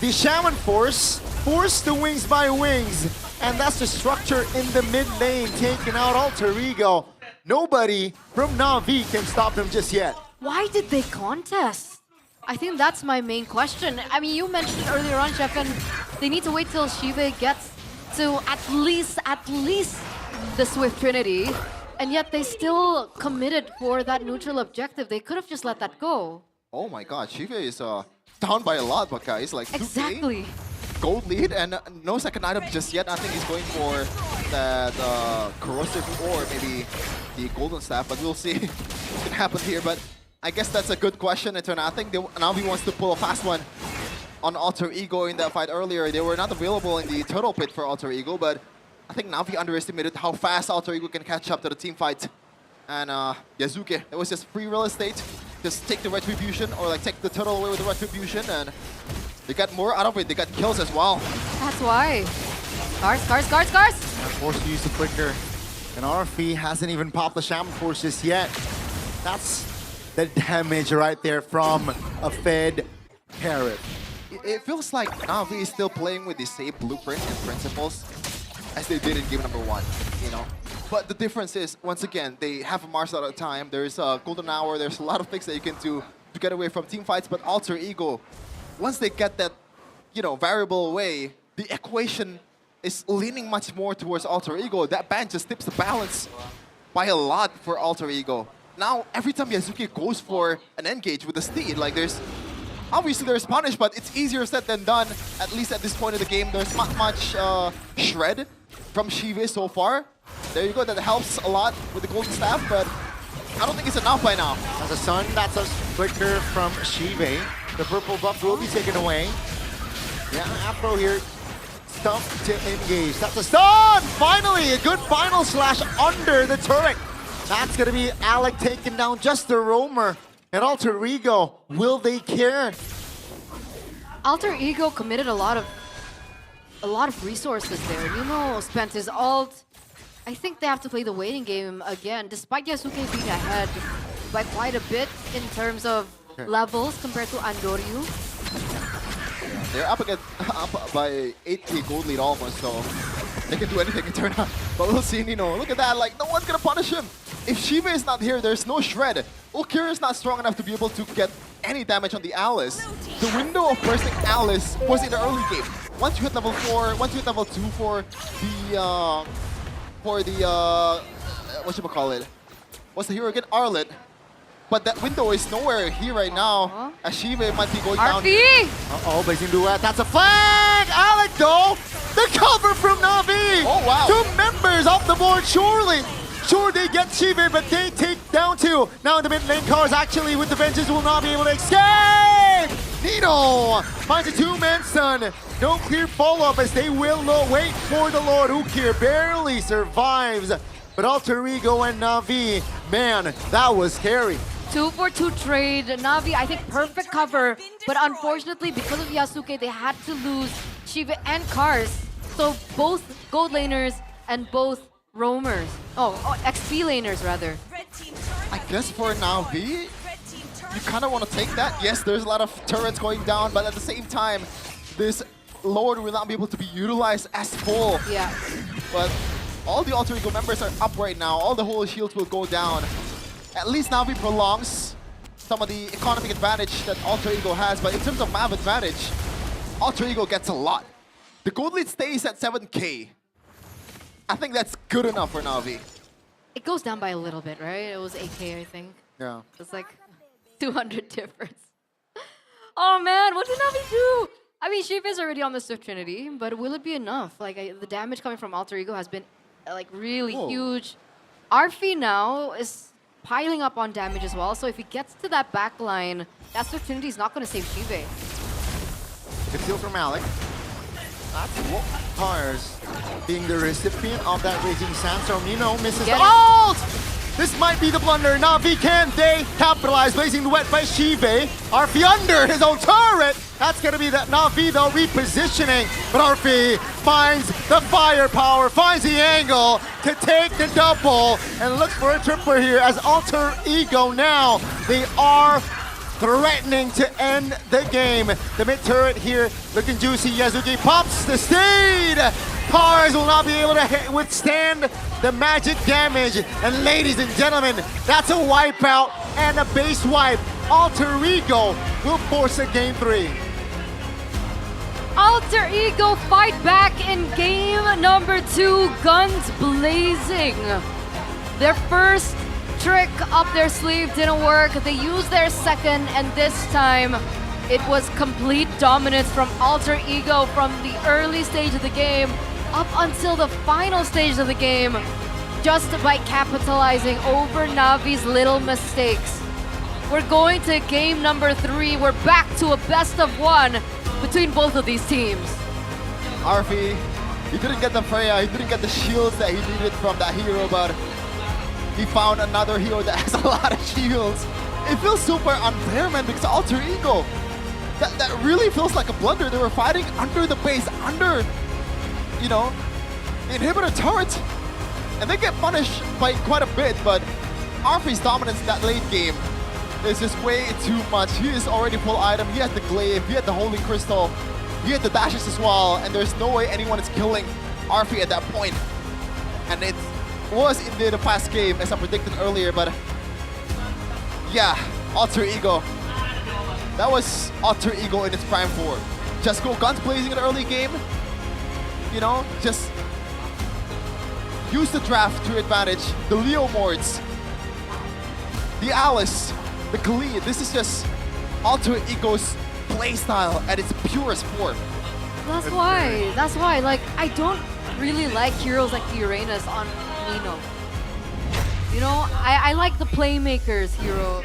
the Shaman Force the wings by wings, and that's the structure in the mid lane, taking out Alter Ego. Nobody from Na'Vi can stop him just yet. Why did they contest? I think that's my main question. I mean, you mentioned earlier on, Chef, and they need to wait till Shive gets to at least the Swift Trinity, and yet they still committed for that neutral objective. They could have just let that go. Oh my god, Shive is down by a lot, but guys, like 2K, Exactly. gold lead, and no second item just yet. I think he's going for that corrosive or maybe the golden staff, but we'll see what can happen here. But I guess that's a good question, Eterna. I think Na'Vi wants to pull a fast one on Alter Ego in that fight earlier. They were not available in the turtle pit for Alter Ego, but I think Na'Vi underestimated how fast Alter Ego can catch up to the team fight. And Yazuke, it was just free real estate. Just take the retribution, or like take the turtle away with the retribution, and they got more out of it. They got kills as well. That's why. Scars. Forced to use the flicker, and RFE hasn't even popped the Shaman Force just yet. That's the damage right there from a fed Carrot. It feels like Na'Vi is still playing with the same blueprint and principles as they did in game number 1, you know? But the difference is, once again, they have a Mars at a time. There's a golden hour. There's a lot of things that you can do to get away from team fights. But Alter Ego, once they get that, you know, variable away, the equation is leaning much more towards Alter Ego. That ban just tips the balance by a lot for Alter Ego. Now, every time Yazuki goes for an engage with the Steed, like obviously there's punish, but it's easier said than done, at least at this point of the game. There's not much shred from Shive so far. There you go, that helps a lot with the golden staff, but I don't think it's enough by now. That's a Sun, that's a flicker from Shive. The purple buff will be taken away. Yeah, Afro here, stumped to engage. That's a stun! Finally, a good final slash under the turret. That's gonna be Alec taking down just the roamer. And Alter Ego, will they care? Alter Ego committed a lot of resources there. Nuno spent his ult. I think they have to play the waiting game again, despite Yasuke being ahead by quite a bit in terms of levels compared to Andoryu. They're up by 8k gold lead almost, so they can do anything in turn out. But we'll see Nino. Look at that, like no one's gonna punish him. If Shiva is not here, there's no shred. Ulkira is not strong enough to be able to get any damage on the Alice. The window of bursting Alice was in the early game. Once you hit level 4, once you hit level 2 for the whatchamacallit? What's the hero again? Arlet. But that window is nowhere here right now. As Shiva might be going down. Uh-oh, Blazing Duet. That's a flag! Alec though! The cover from Na'Vi! Oh wow! 2 members off the board, surely! Sure, they get Shiva, but they take down 2. Now in the mid lane, Cars actually with the Vengeance will not be able to escape! Nino finds a 2-man stun. No clear follow-up as they will wait for the Lord. Ukir barely survives. But Alter Ego and Na'Vi, man, that was scary. 2-for-2 trade. Na'Vi, I think perfect cover. But unfortunately, because of Yasuke, they had to lose Shiva and Cars. So both gold laners and both roamers. Oh, XP laners rather. I guess for Na'Vi, you kind of want to take that. Yes, there's a lot of turrets going down, but at the same time, this Lord will not be able to be utilized as full. Yeah. But all the Alter Ego members are up right now. All the holy shields will go down. At least Na'Vi prolongs some of the economic advantage that Alter Ego has, but in terms of map advantage, Alter Ego gets a lot. The gold lead stays at 7k. I think that's good enough for Na'Vi. It goes down by a little bit, right? It was 8k, I think. Yeah. It's like 200 difference. Oh man, what did Na'Vi do? I mean, Shiva is already on the Swift Trinity, but will it be enough? Like, the damage coming from Alter Ego has been like really huge. Arfi now is piling up on damage as well, so if he gets to that back line, that Swift Trinity is not going to save Shiva. Good kill from Alec. That's what Cars being the recipient of that Raging Sandstorm. Nino misses the ult! This might be the blunder. Na'Vi, can they capitalize? Blazing the wet by Shive. Arfi under his own turret. That's going to be that Na'Vi though repositioning. But Arfi finds the firepower, finds the angle to take the double and looks for a tripler here as Alter Ego now. They are threatening to end the game. The mid turret here looking juicy. Yazuki pops the steed. Cars will not be able to withstand the magic damage. And ladies and gentlemen, that's a wipeout and a base wipe. Alter Ego will force a game 3. Alter Ego fight back in game number 2, guns blazing. Their first trick up their sleeve didn't work. They used their second, and this time it was complete dominance from Alter Ego from the early stage of the game up until the final stage of the game, just by capitalizing over Navi's little mistakes. We're going to game number 3. We're back to a best of 1 between both of these teams. Arfi, he didn't get the Freya, he didn't get the shields that he needed from that hero, but he found another hero that has a lot of shields. It feels super unfair, man, because Alter Ego, that really feels like a blunder. They were fighting under the base, under, you know, the inhibitor turret, and they get punished by quite a bit, but Arfi's dominance in that late game is just way too much. He is already full item, he had the glaive, he had the holy crystal, he had the dashes as well, and there's no way anyone is killing Arfi at that point. And it was indeed a fast game as I predicted earlier, but yeah, Alter Ego. That was Alter Ego in its prime form. Just go guns blazing in the early game, you know, just use the draft to your advantage. The Leo Mords, the Alice, the Khalid. This is just Alter Ego's playstyle at its purest form. That's why, like, I don't really like heroes like the Uranus on Nino. You know, I like the playmakers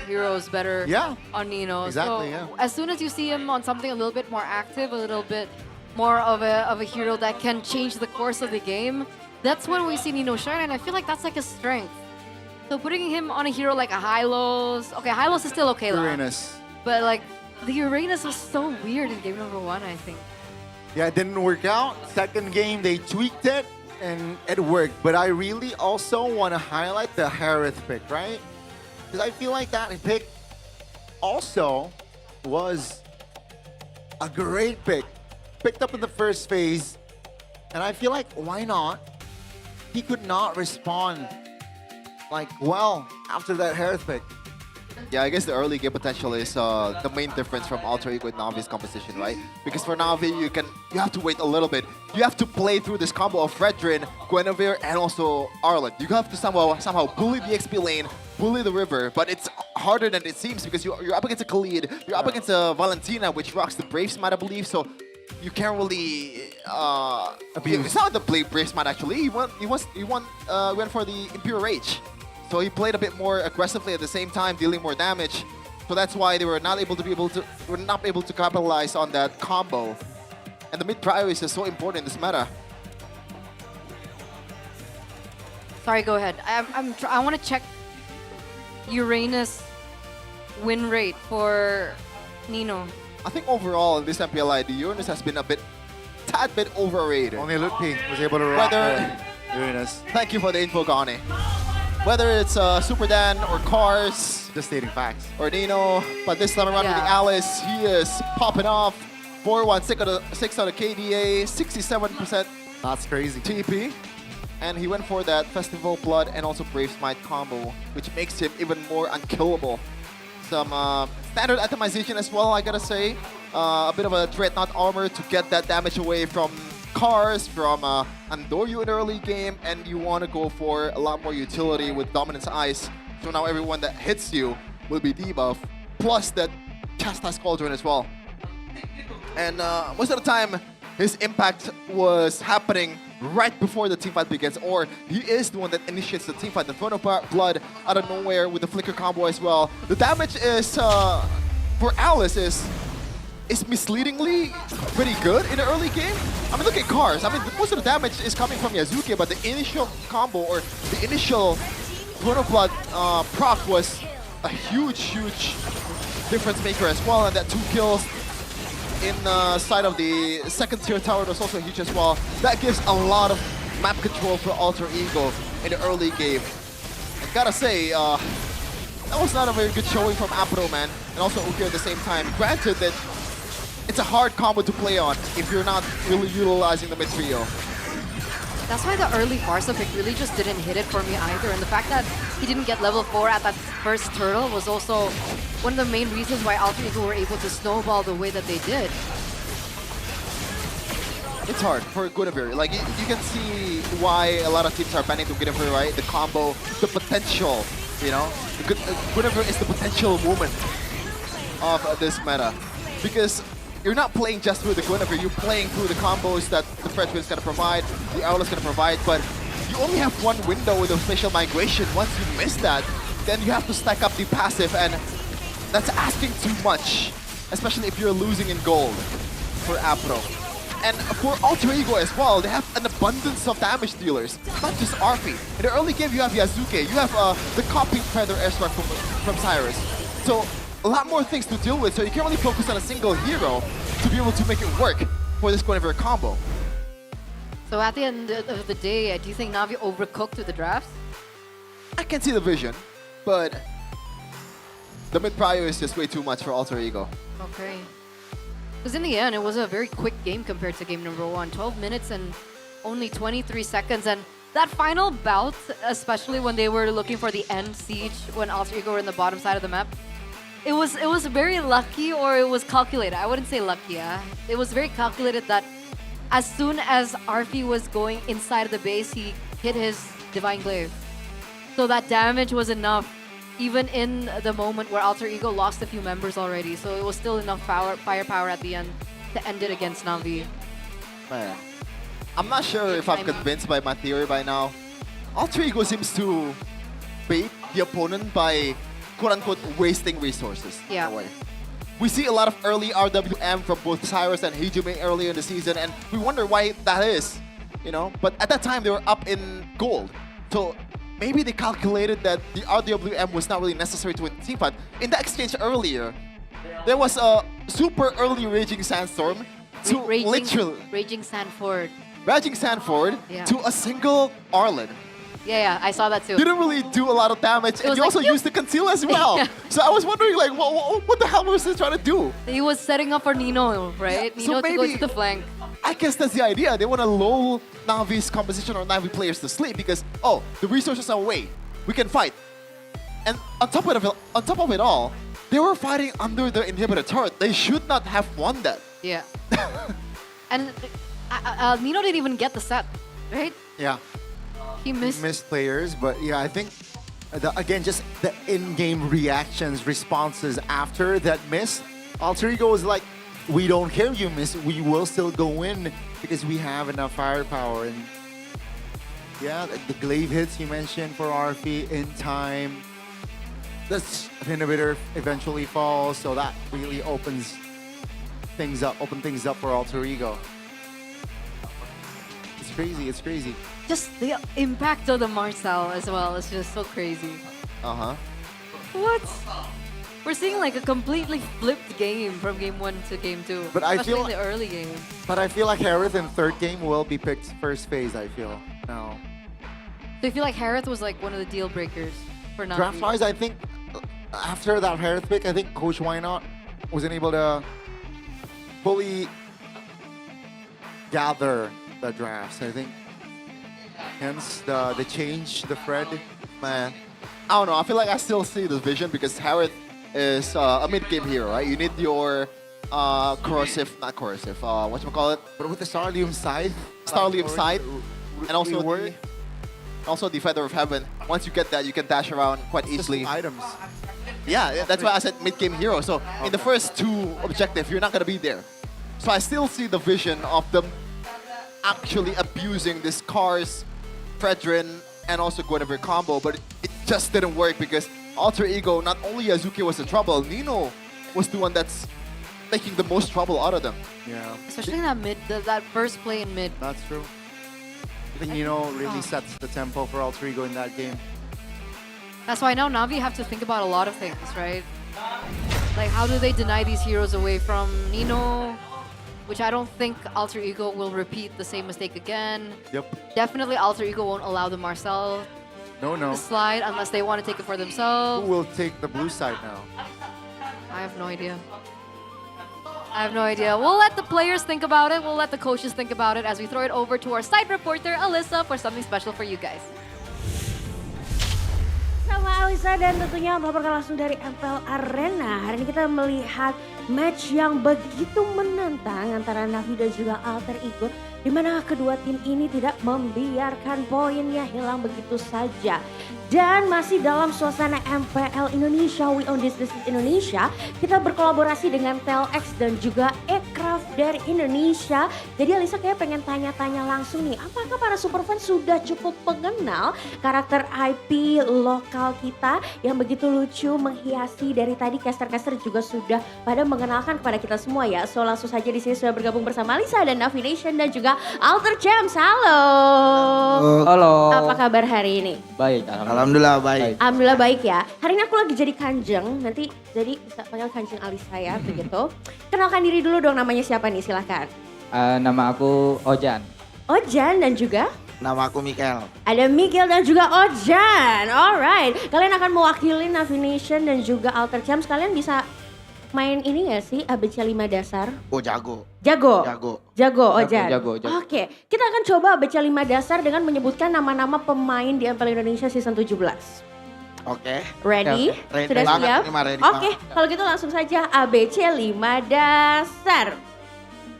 heroes better on Nino. Exactly, so as soon as you see him on something a little bit more active, a little bit more of a hero that can change the course of the game, that's when we see Nino shine, and I feel like that's like a strength. So putting him on a hero like a Hylos, okay, Hylos is still okay, Uranus. but like the Uranus was so weird in game number 1, I think. Yeah, it didn't work out. Second game, they tweaked it, and it worked. But I really also want to highlight the Harith pick, right? Because I feel like that pick also was a great pick. Picked up in the first phase, and I feel like, why not? He could not respond like well after that Harith pick. Yeah, I guess the early game potential is the main difference from Alter Ego and Navi's composition, right? Because for Navi, you have to wait a little bit. You have to play through this combo of Fredrin, Guinevere, and also Arlen. You have to somehow bully the XP lane, bully the river, but it's harder than it seems because you're up against a Khalid, you're up against a Valentina, which rocks the Brave Smite, I believe, so you can't really it's not the Brave Smite actually. He went for the Imperial Rage. So he played a bit more aggressively at the same time, dealing more damage. So that's why they were not able to capitalize on that combo. And the mid prio is just so important in this meta. Sorry, go ahead. I want to check Uranus win rate for Nino. I think overall in this MPL, the Uranus has been tad bit overrated. Only Lutpi was able to rock Uranus. Thank you for the info, Gane. Whether it's Super Dan or Cars, just stating facts, or Nino, but this time around with the Alice, he is popping off. 4-1-6 on the KDA, 67%. That's crazy. TP, and he went for that Festival Blood and also Brave Smite combo, which makes him even more unkillable. Some standard atomization as well, I gotta say. A bit of a Dreadnought armor to get that damage away from Cars, from Andoryu in the early game, and you want to go for a lot more utility with Dominance Ice. So now everyone that hits you will be debuff, plus that Chastise Cauldron as well. And most of the time, his impact was happening right before the teamfight begins, or he is the one that initiates the teamfight. The Throne of Blood out of nowhere with the Flicker combo as well. The damage is, for Alice, is misleadingly pretty good in the early game. I mean, look at Cars. I mean, most of the damage is coming from Yazuki, but the initial combo or the initial Throne of Blood proc was a huge difference maker as well, and that 2 kills in side of the second tier tower was also huge as well. That gives a lot of map control for Alter Ego in the early game. I gotta say, that was not a very good showing from Apro, man, and also Uki at the same time. Granted that it's a hard combo to play on if you're not really utilizing the mid trio. That's why the early Barca pick really just didn't hit it for me either. And the fact that he didn't get level 4 at that first turtle was also one of the main reasons why Alter Ego were able to snowball the way that they did. It's hard for Guinevere. Like, you can see why a lot of teams are banning to Guinevere, right? The combo, the potential, you know? Guinevere is the potential moment of this meta. Because you're not playing just through the Guinevere, you're playing through the combos that the Fredwin is going to provide, the Owl is going to provide, but you only have one window with a spatial migration. Once you miss that, then you have to stack up the passive, and that's asking too much, especially if you're losing in gold for Apro. And for Alter Ego as well, they have an abundance of damage dealers, not just Arfi. In the early game, you have Yazuke, you have the copying Feather airstrike from Cyrus. So a lot more things to deal with, so you can't really focus on a single hero to be able to make it work for this Guinevere combo. So at the end of the day, do you think Na'Vi overcooked with the drafts? I can see the vision, but the mid prio is just way too much for Alter Ego. Okay. Because in the end, it was a very quick game compared to game number 1. 12 minutes and only 23 seconds. And that final bout, especially when they were looking for the end siege, when Alter Ego were in the bottom side of the map, it was very lucky, or it was calculated. I wouldn't say lucky, yeah. It was very calculated that as soon as Arfi was going inside of the base, he hit his Divine Glaive. So that damage was enough, even in the moment where Alter Ego lost a few members already. So it was still enough firepower at the end to end it against Na'Vi. Man, I'm not sure if I'm convinced by my theory by now. Alter Ego seems to bait the opponent by quote-unquote wasting resources. Yeah. In a way. We see a lot of early RWM from both Cyrus and Hijime earlier in the season, and we wonder why that is, you know? But at that time, they were up in gold. So maybe they calculated that the RWM was not really necessary to win the team fight. In that exchange earlier, there was a super early Raging Sandstorm to Raging Sandford. Raging Sandford to a single Arlen. Yeah, I saw that too. Didn't really do a lot of damage, and he also used the conceal as well. Yeah. So I was wondering, like, what the hell was he trying to do? He was setting up for Nino, right? Yeah, Nino so to go to the flank. I guess that's the idea. They want to lull Navi's composition or Navi players to sleep because, oh, the resources are away. We can fight. And on top of it all, they were fighting under the inhibitor turret. They should not have won that. Yeah. And Nino didn't even get the set, right? Yeah. He missed players, but yeah, I think, again, just the in-game reactions, responses after that miss. Alter Ego was like, we don't care you miss, we will still go in because we have enough firepower. And yeah, the glaive hits you mentioned for Arfi in time. The inhibitor eventually falls, so that really opens things up for Alter Ego. It's crazy, it's crazy. Just the impact of the Marcel as well is just so crazy. Uh-huh. What? We're seeing like a completely flipped game from game 1 to game 2. But I especially feel in the early game. But I feel like Harith in third game will be picked first phase, I feel now. So I feel like Harith was like one of the deal breakers for Na'Vi. Draft-wise, I think after that Harith pick, I think Coach Why Not wasn't able to fully gather the drafts. I think hence the change, the Fred. Man, I don't know. I feel like I still see the vision because Harith is a mid-game hero, right? You need your corrosive, not corrosive, whatchamacallit? But with the Starlium Scythe. Starlium Scythe. And also the Feather of Heaven. Once you get that, you can dash around quite easily. Items. Yeah, that's why I said mid-game hero. So in the first two objectives, you're not going to be there. So I still see the vision of them actually abusing this Cars, Fredrin, and also Guinevere combo, but it just didn't work because Alter Ego, not only Yazuki was the trouble, Nino was the one that's making the most trouble out of them. Yeah. Especially in that mid, that first play in mid. That's true. I think Nino really sets the tempo for Alter Ego in that game. That's why now Na'Vi have to think about a lot of things, right? Like how do they deny these heroes away from Nino? Which I don't think Alter Ego will repeat the same mistake again. Yep. Definitely Alter Ego won't allow the Marcel No. to slide unless they want to take it for themselves. Who will take the blue side now? I have no idea. I have no idea. We'll let the players think about it. We'll let the coaches think about it as we throw it over to our site reporter, Alyssa, for something special for you guys. Sama Alisa dan tentunya melaporkan langsung dari MPL Arena. Hari ini kita melihat match yang begitu menantang antara Na'Vi dan juga Alter Ego. Di mana kedua tim ini tidak membiarkan poinnya hilang begitu saja. Dan masih dalam suasana MPL Indonesia, We Own This is Indonesia. Kita berkolaborasi dengan TLX dan juga Ekraf dari Indonesia. Jadi Alisa kayak pengen tanya-tanya langsung nih. Apakah para superfans sudah cukup mengenal karakter IP lokal kita yang begitu lucu menghiasi dari tadi caster-caster juga sudah pada mengenalkan kepada kita semua ya. So langsung saja di sini sudah bergabung bersama Alisa dan Na'Vi Nation dan juga Alter Champs. Halo. Halo. Apa kabar hari ini? Baik, alhamdulillah baik. Alhamdulillah baik ya. Hari ini aku lagi jadi kanjeng, nanti jadi bisa panggil kanjeng Alisa ya begitu. Kenalkan diri dulu dong, namanya siapa nih, silahkan. Nama aku Ojan. Ojan dan juga? Nama aku Mikel. Ada Mikel dan juga Ojan. Alright, kalian akan mewakili Na'Vi Nation dan juga Alter Champs. Kalian bisa main ini gak sih ABC 5 dasar? Oh jago. Jago? Jago Ojan? Jago. Oke, kita akan coba ABC 5 dasar dengan menyebutkan nama-nama pemain di MPL Indonesia season 17. Oke. Ready? Ready Sudah banget, siap? ini mah ready Oke, banget. kalau gitu langsung saja ABC 5 dasar.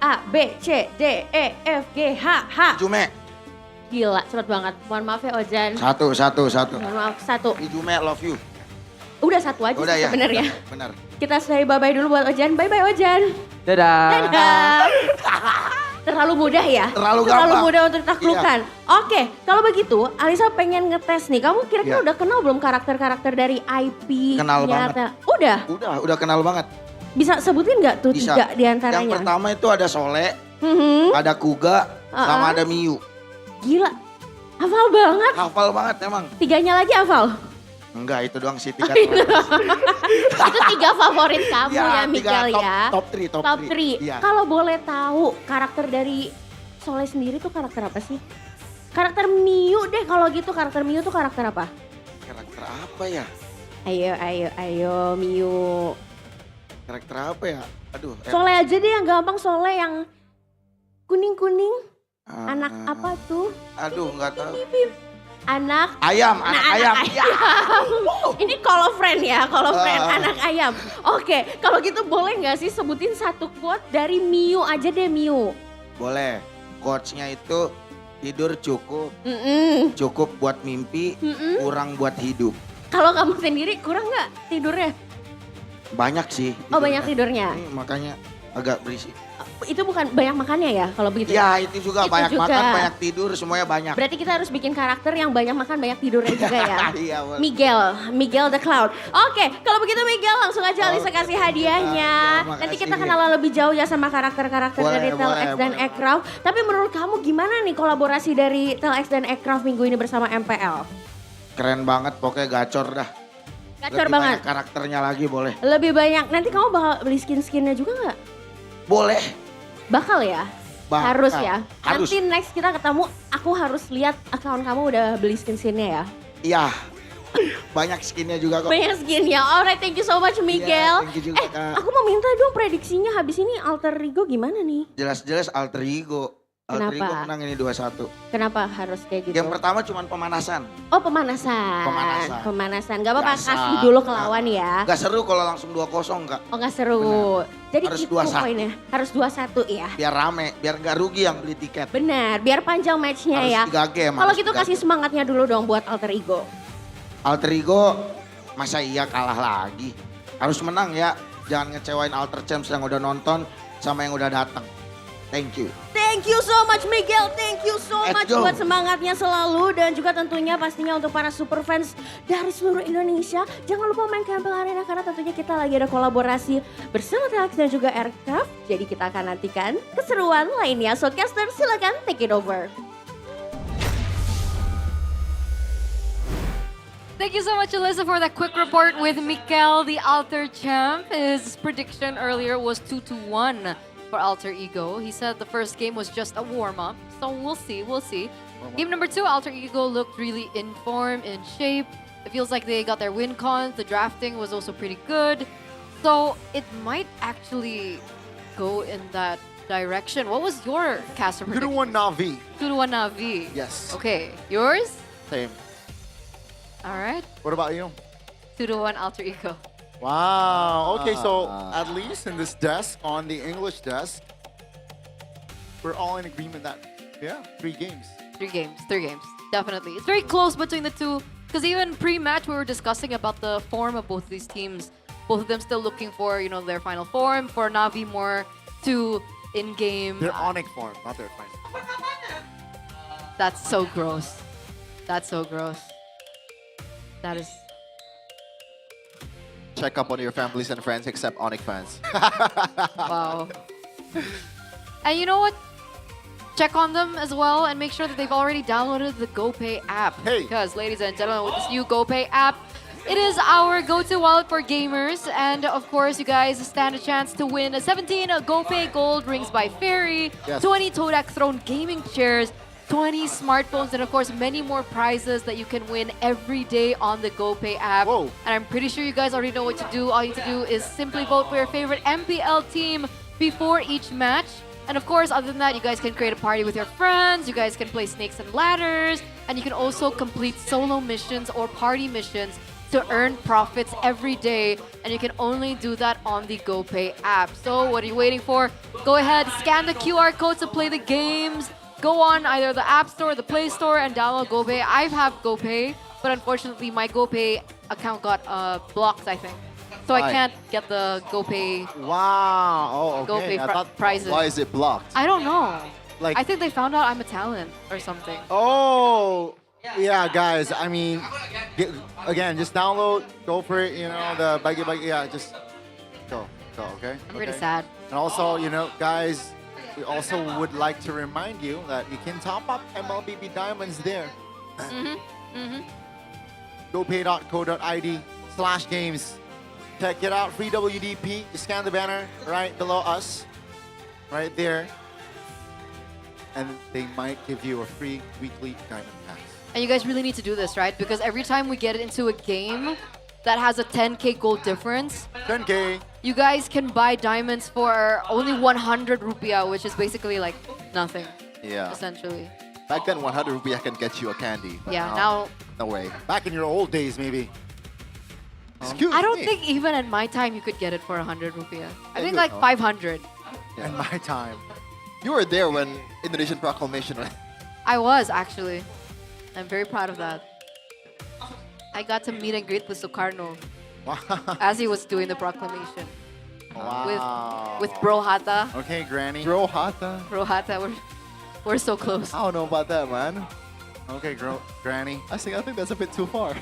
A, B, C, D, E, F, G, H, H. Jume. Gila, cepet banget. Mohon maaf ya Ojan. Satu. Mohon maaf, satu. Jume, love you. Udah satu aja Udah sih ya. sebenarnya. Benar. Kita say bye-bye dulu buat Ojan. Bye-bye Ojan. Dadah. Dadah. Terlalu mudah ya? Terlalu gampang. mudah untuk ditaklukkan. Oke, kalau begitu Alisa pengen ngetes nih. Kamu kira-kira udah kenal belum karakter-karakter dari IP? Kenal banget. Udah kenal banget. Bisa sebutin nggak tuh Bisa. 3 diantaranya? Yang pertama itu ada Sole, ada Kuga, sama ada Miyu. Gila, hafal banget. Hafal banget emang. 3-nya lagi hafal? Enggak, itu doang sih 3. Itu 3 favorit kamu ya Mikel ya? Top 3. Top 3. Iya. Kalau boleh tahu karakter dari Sole sendiri tuh karakter apa sih? Karakter Miyu deh kalau gitu, karakter Miyu tuh karakter apa? Karakter apa ya? Ayo Miyu. Karakter apa ya? Aduh. Sole aja deh yang gampang, Sole yang kuning-kuning. Anak apa tuh? Aduh nggak tahu. Anak ayam. Ini call friend ya, anak ayam. Oke, kalau gitu boleh nggak sih sebutin satu quote dari Miyu aja deh Miyu. Boleh. Quotes-nya itu tidur cukup, cukup buat mimpi, kurang buat hidup. Kalau kamu sendiri kurang nggak tidurnya? Banyak sih. Oh banyak tidurnya. Makanya agak berisik. Itu bukan banyak makannya ya kalau begitu? Ya itu juga Itu banyak juga. makan, banyak tidur, semuanya banyak. Berarti kita harus bikin karakter yang banyak makan, banyak tidurnya juga ya? Iya, boleh. Miguel the Cloud. Oke, kalau begitu Miguel langsung aja Alisa kasih hadiahnya. Nanti kita kenalan lebih jauh ya sama karakter-karakter dari TLX dan Ekraf. Tapi menurut kamu gimana nih kolaborasi dari TLX dan Ekraf minggu ini bersama MPL? Keren banget, pokoknya gacor dah. Gacor Lebih banget. banyak karakternya lagi boleh. Lebih banyak. Nanti kamu bakal beli skin-skinnya juga nggak? Boleh. Bakal ya? Bakal. Harus ya? Harus. Nanti next kita ketemu, aku harus lihat akun kamu udah beli skin-skinnya ya? Iya. Banyak skinnya juga kok. Banyak skinnya. Alright, thank you so much Miguel. Thank you juga, Kak. Aku mau minta dong prediksinya habis ini Alter Ego gimana nih? Jelas-jelas Alter Ego. Alter Ego Kenapa? menang ini 2-1. Kenapa harus kayak gitu? Yang pertama cuma pemanasan. Oh pemanasan. Gak apa-apa, Biasa. kasih dulu ke lawan ya. Gak seru kalau langsung 2-0 Kak. Oh gak seru. Jadi Harus itu 2-1. poinnya. Harus 2-1 ya. Biar rame, biar gak rugi yang beli tiket. Benar, biar panjang matchnya Harus ya. 3 game. Kalau harus gitu 3 kasih game. semangatnya dulu dong buat Alter Ego. Alter Ego, masa iya kalah lagi? Harus menang ya. Jangan ngecewain Alter Champs yang udah nonton sama yang udah datang. Thank you. Thank you so much Miguel, thank you so much go. buat semangatnya selalu dan juga tentunya pastinya untuk para super fans dari seluruh Indonesia. Jangan lupa main ke MPL Arena karena tentunya kita lagi ada kolaborasi bersama TLX dan juga Ekraf. Jadi kita akan nantikan keseruan lainnya. So caster silakan take it over. Thank you so much, Alyssa, for that quick report with Mikel, the Alter champ. His prediction earlier was 2-1 for Alter Ego. He said the first game was just a warm-up, so we'll see, we'll see. Game number 2, Alter Ego looked really in form, in shape. It feels like they got their win cons. The drafting was also pretty good. So it might actually go in that direction. What was your caster prediction? 2-1 Navi. 2-1 Navi. Yes. Okay, yours? Same. All right. What about you? 2-1 Alter Ego. Wow. Okay, so at least in this desk, on the English desk, we're all in agreement that, yeah, 3 games. 3 games, definitely. It's very close between the two. Because even pre-match, we were discussing about the form of both these teams. Both of them still looking for, you know, their final form. For Navi, more to in-game. Their Onyx form, not their final. That's so gross. That's so gross. That is... Check up on your families and friends except Onyx fans. Wow. And you know what? Check on them as well and make sure that they've already downloaded the GoPay app. Hey. Because, ladies and gentlemen, with this new GoPay app, it is our go-to wallet for gamers. And, of course, you guys stand a chance to win a 17 GoPay Gold Rings by Fairy, Yes. 20 Todak Throne gaming chairs, 20 smartphones, and, of course, many more prizes that you can win every day on the GoPay app. Whoa. And I'm pretty sure you guys already know what to do. All you need to do is simply vote for your favorite MPL team before each match. And of course, other than that, you guys can create a party with your friends, you guys can play snakes and ladders, and you can also complete solo missions or party missions to earn profits every day, and you can only do that on the GoPay app. So what are you waiting for? Go ahead, scan the QR code to play the games, go on either the App Store or the Play Store and download GoPay. I have GoPay, but unfortunately my GoPay account got blocked, I think. So I can't get the GoPay. Wow. Oh, okay. GoPay prizes. Why is it blocked? I don't know. Like- I think they found out I'm a talent or something. Oh, yeah, guys. I mean, again, just download, go for it. You know, the bike, yeah, just go, okay? I'm pretty Okay. sad. And also, you know, guys, we also would like to remind you that you can top up MLBB diamonds there. GoPay.co.id/games. Check it out, free WDP. Just scan the banner right below us, right there. And they might give you a free weekly diamond pass. And you guys really need to do this, right? Because every time we get into a game that has a 10K gold difference, 10K. you guys can buy diamonds for only 100 rupiah, which is basically like nothing, Yeah. essentially. Back then, 100 rupiah can get you a candy. But Yeah, now... No way. Back in your old days, maybe. Excuse I don't me. think even at my time you could get it for 100 rupiah. I think good, like huh? 500. In my time. You were there when Indonesian Proclamation went. I was, actually. I'm very proud of that. I got to meet and greet with Sukarno as he was doing the proclamation. Wow. With Bro Hatta. Okay, Granny. Bro Hatta. Bro Hatta, we're so close. I don't know about that, man. Okay, Granny. I think that's a bit too far.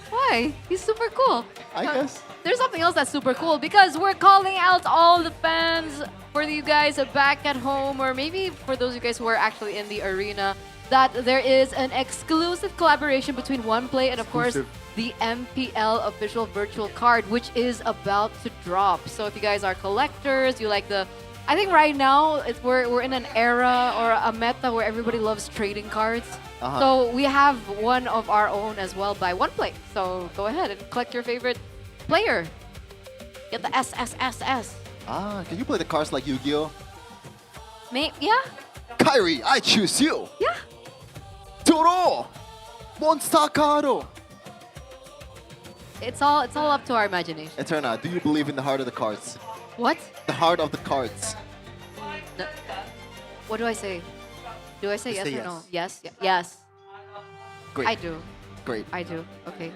Why? He's super cool. I guess. There's something else that's super cool because we're calling out all the fans for you guys back at home, or maybe for those of you guys who are actually in the arena, that there is an exclusive collaboration between OnePlay and, of course, the MPL official virtual card, which is about to drop. So if you guys are collectors, you like the... I think right now we're in an era or a meta where everybody loves trading cards. So we have one of our own as well by OnePlay. So go ahead and collect your favorite player. Get the SSSS. Can you play the cards like Yu-Gi-Oh? Yeah? Kyrie, I choose you. Yeah. Toro, Monster Caro. It's all up to our imagination. Eterna, do you believe in the heart of the cards? What? The heart of the cards. No. What do I say? Do I say Just yes say or no? yes. Yes. Great. I do. Great. I do. Okay.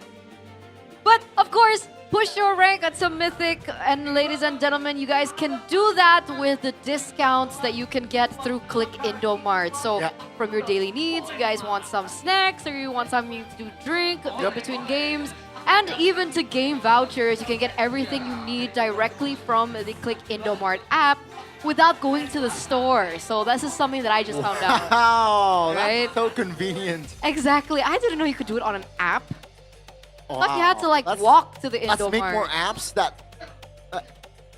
But of course, push your rank at some Mythic, and ladies and gentlemen, you guys can do that with the discounts that you can get through Click Indomart. So from your daily needs, you guys want some snacks or you want something to drink between games, And even to game vouchers, you can get everything you need directly from the Click Indomart app without going to the store. So this is something that I just found out. Wow, Right? that's so convenient. Exactly. I didn't know you could do it on an app. Thought you had to like Let's- walk to the Let's Indomart. make more apps that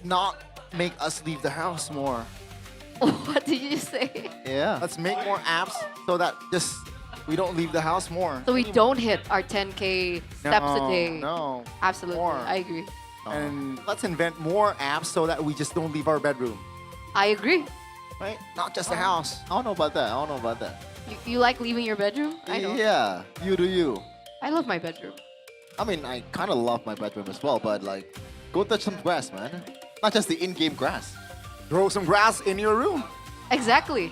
not make us leave the house more. What did you say? Yeah. Let's make more apps so that just we don't leave the house more. So we don't hit our 10K steps a day. No. Absolutely. More. I agree. And let's invent more apps so that we just don't leave our bedroom. I agree. Right? Not just the house. I don't know about that. I don't know about that. You like leaving your bedroom? I don't. Yeah, you do you. I love my bedroom. I mean, I kind of love my bedroom as well, but like, go touch some grass, man. Not just the in-game grass. Grow some grass in your room. Exactly.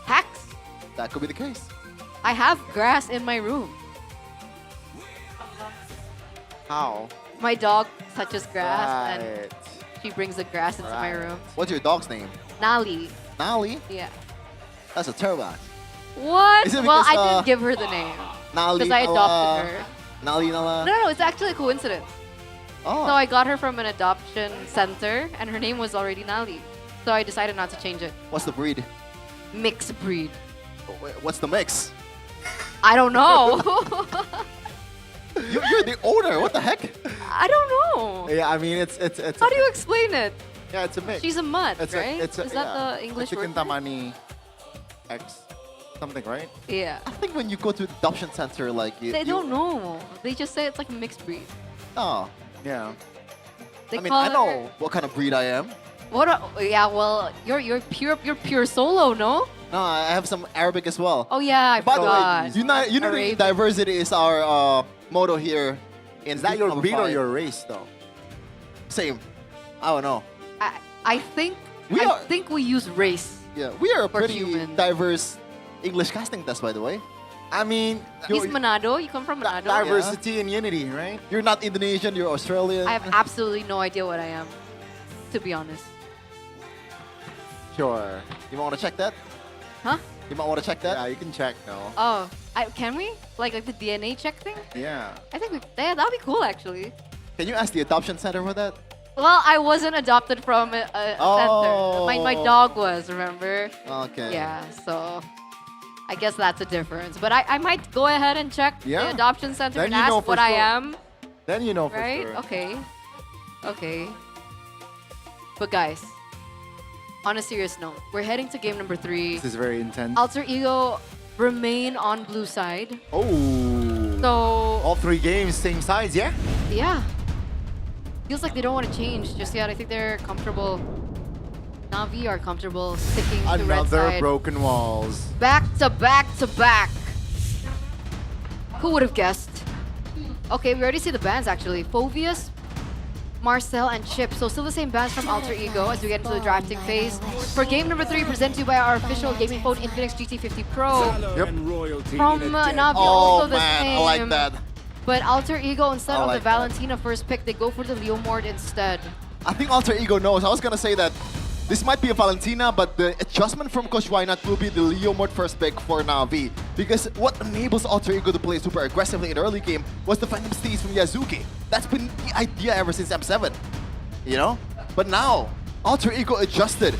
Hacks. That could be the case. I have grass in my room. How? My dog touches grass and Right. she brings the grass into my room. What's your dog's name? Nali. Nali? Yeah. That's a turban. What? Is it Well, because, I didn't give her the name. Nali Because I adopted her. Nali Nala. No, it's actually a coincidence. Oh. So I got her from an adoption center and her name was already Nali. So I decided not to change it. What's the breed? Mixed breed. What's the mix? I don't know. You're the owner. What the heck? I don't know. Yeah, I mean it's How do you explain it? Yeah, it's a mix. She's a mutt, It's right? Is Is that the English word? Kintamani X something, right? Yeah. I think when you go to adoption center, like They don't know. They just say it's like a mixed breed. Oh, yeah. They I mean, call I her- know what kind of breed I am. What? Yeah. Well, you're pure solo, no? No, I have some Arabic as well. Oh yeah, I By the forgot. way, you know Arabic. diversity is our motto here. Is that your Number breed or 5. your race though? Same. I don't know. I think I think we use race. Yeah, we are a For pretty human. diverse English casting test, by the way. I mean, He's Manado. You come from Manado. diversity and unity, right? You're not Indonesian, you're Australian. I have absolutely no idea what I am, to be honest. Sure. You might want to check that? Huh? You might want to check that? Yeah, you can check now. Oh, can we? Like the DNA check thing? Yeah. I think that'd be cool actually. Can you ask the adoption center for that? Well, I wasn't adopted from a center. My Oh. dog was, remember? Okay. Yeah, so I guess that's a difference. But I might go ahead and check Yeah. the adoption center Then and you know ask for what I sure. am. Then you know for Right? sure. Okay. Okay. But guys, on a serious note, we're heading to game number 3. This is very intense. Alter Ego remain on blue side. Oh. So All 3 games, same sides, yeah? yeah. Feels like they don't want to change just yet. I think they're comfortable. Navi are comfortable sticking to red Another side. broken walls. Back to back to back. Who would have guessed? Okay, we already see the bans actually. Fovius, Marcel, and Chip. So still the same bans from Alter Ego as we get into the drafting phase. For game number 3, presented to you by our official gaming phone Infinix GT50 Pro. Yep. From Navi, Oh also the man, same. I like that. But Alter Ego, instead I of like the Valentina first pick, they go for the Leomord instead. I think Alter Ego knows. I was gonna say that this might be a Valentina, but the adjustment from Coach Wynot will be the Leomord first pick for Navi. Because what enables Alter Ego to play super aggressively in the early game was the Phantom Steeds from Yazuki. That's been the idea ever since M7. You know? But now, Alter Ego adjusted.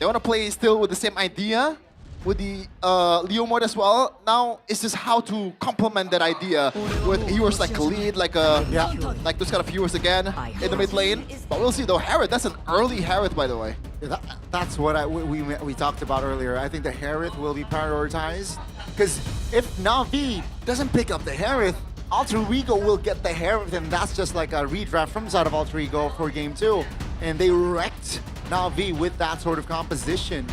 They want to play still with the same idea, with the Leomord as well. Now, it's just how to complement that idea with heroes like Khalid, like those kind of heroes again in the mid lane. But we'll see though. Harith, that's an early Harith, by the way. That's what we talked about earlier. I think the Harith will be prioritized. Because if Navi doesn't pick up the Harith, Alter Ego will get the Harith, and that's just like a redraft from side of Alter Ego for game 2. And they wrecked Navi with that sort of composition.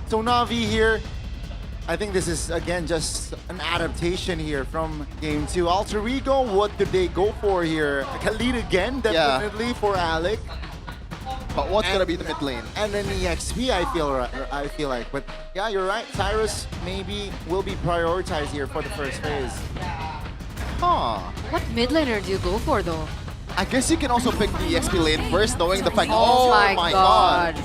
So Navi here, I think this is, again, just an adaptation here from game 2. Alter Ego, what did they go for here? Khalid again, definitely for Alec. But what's going to be the mid lane? And then EXP, I feel like. But yeah, you're right. Cyrus maybe will be prioritized here for the first phase. Huh. What mid laner do you go for though? I guess you can also pick the XP lane first, knowing the fact. Oh my god.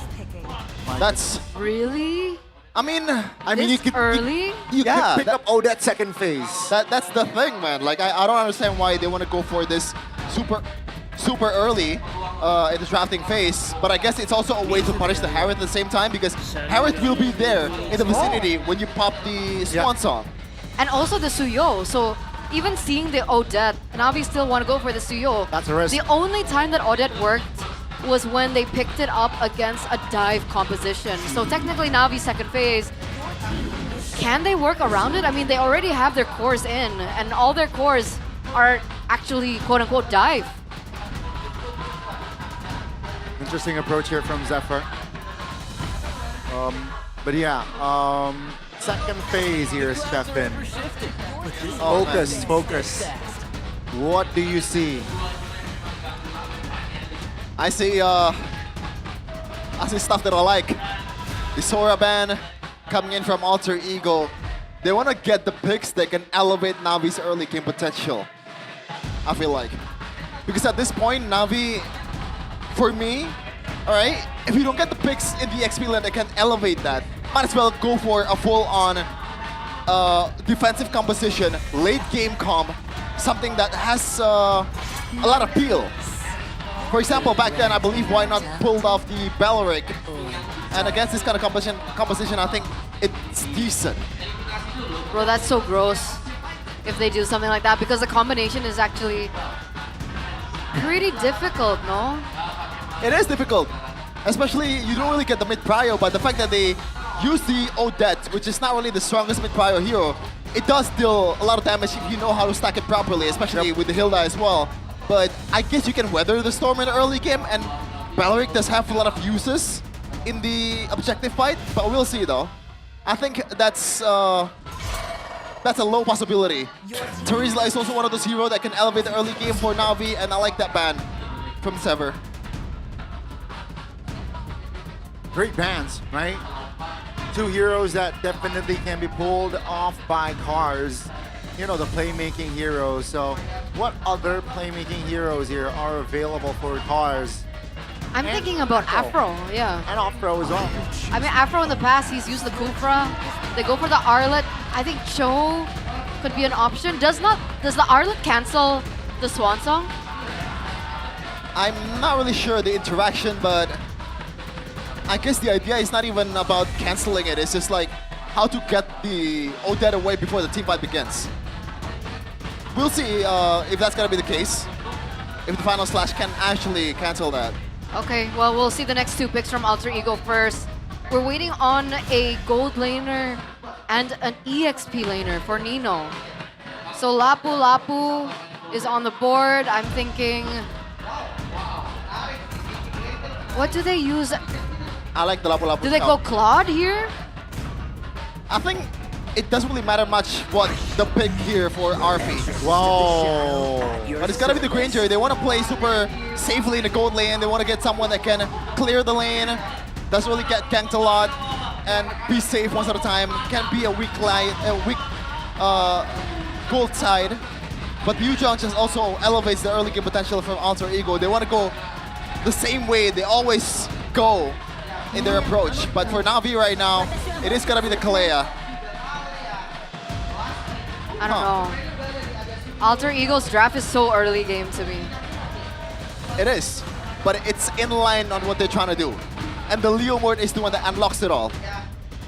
That's Really? I mean, This early? You could pick up Odette second phase. That's the thing, man. Like, I don't understand why they want to go for this super early in the drafting phase. But I guess it's also a way to punish the Harith at the same time, because Harith will be there in the vicinity when you pop the Swan Song. And also the Suyo. So even seeing the Odette, Navi still want to go for the Suyo. That's a risk. The only time that Odette worked was when they picked it up against a dive composition. So technically Navi's second phase, can they work around it? I mean, they already have their cores in, and all their cores are actually quote-unquote dive. Interesting approach here from Zephyr. But yeah, second phase here, Stefan. Focus. What do you see? I see stuff that I like. The Sora ban coming in from Alter Ego. They want to get the picks that can elevate Navi's early game potential, I feel like. Because at this point, Navi, for me, alright, if you don't get the picks in the XP lane that can elevate that, might as well go for a full-on defensive composition, late game comp, something that has a lot of appeal. For example, back then, I believe why not pulled off the Belleric. And against this kind of composition, I think it's decent. Bro, that's so gross if they do something like that, because the combination is actually pretty difficult, no? It is difficult. Especially, you don't really get the mid-prio, but the fact that they use the Odette, which is not really the strongest mid-prio hero, it does deal a lot of damage if you know how to stack it properly, especially with the Hilda as well. But I guess you can weather the storm in the early game, and Belleric does have a lot of uses in the objective fight, but we'll see though. I think that's a low possibility. Terizla is also one of those heroes that can elevate the early game for Navi, and I like that ban from Sever. Great bans, right? Two heroes that definitely can be pulled off by cars. You know, the playmaking heroes. So what other playmaking heroes here are available for cars? I'm thinking about Afro, yeah. And Afro as well. I mean, Afro in the past, he's used the Kufra. They go for the Arlet. I think Cho could be an option. Does the Arlet cancel the Swan Song? I'm not really sure the interaction, but I guess the idea is not even about canceling it. It's just like how to get the Odette away before the team fight begins. We'll see if that's gonna be the case. If the Final Slash can actually cancel that. Okay, well, we'll see the next two picks from Alter Ego first. We're waiting on a gold laner and an EXP laner for Nino. So Lapu is on the board. I'm thinking, what do they use? I like the Lapu. Do they go Claude here? I think it doesn't really matter much what the pick here for RP. Whoa. But it's gotta be the Granger. They want to play super safely in the gold lane. They want to get someone that can clear the lane, doesn't really get ganked a lot, and be safe most of the time. Can be a weak gold side. But Yujong just also elevates the early game potential from Alter Ego. They want to go the same way they always go in their approach. But for Navi right now, it is gonna be the Kalea. I don't know. Alter Ego's draft is so early game to me. It is, but it's in line on what they're trying to do. And the Leo mode is the one that unlocks it all.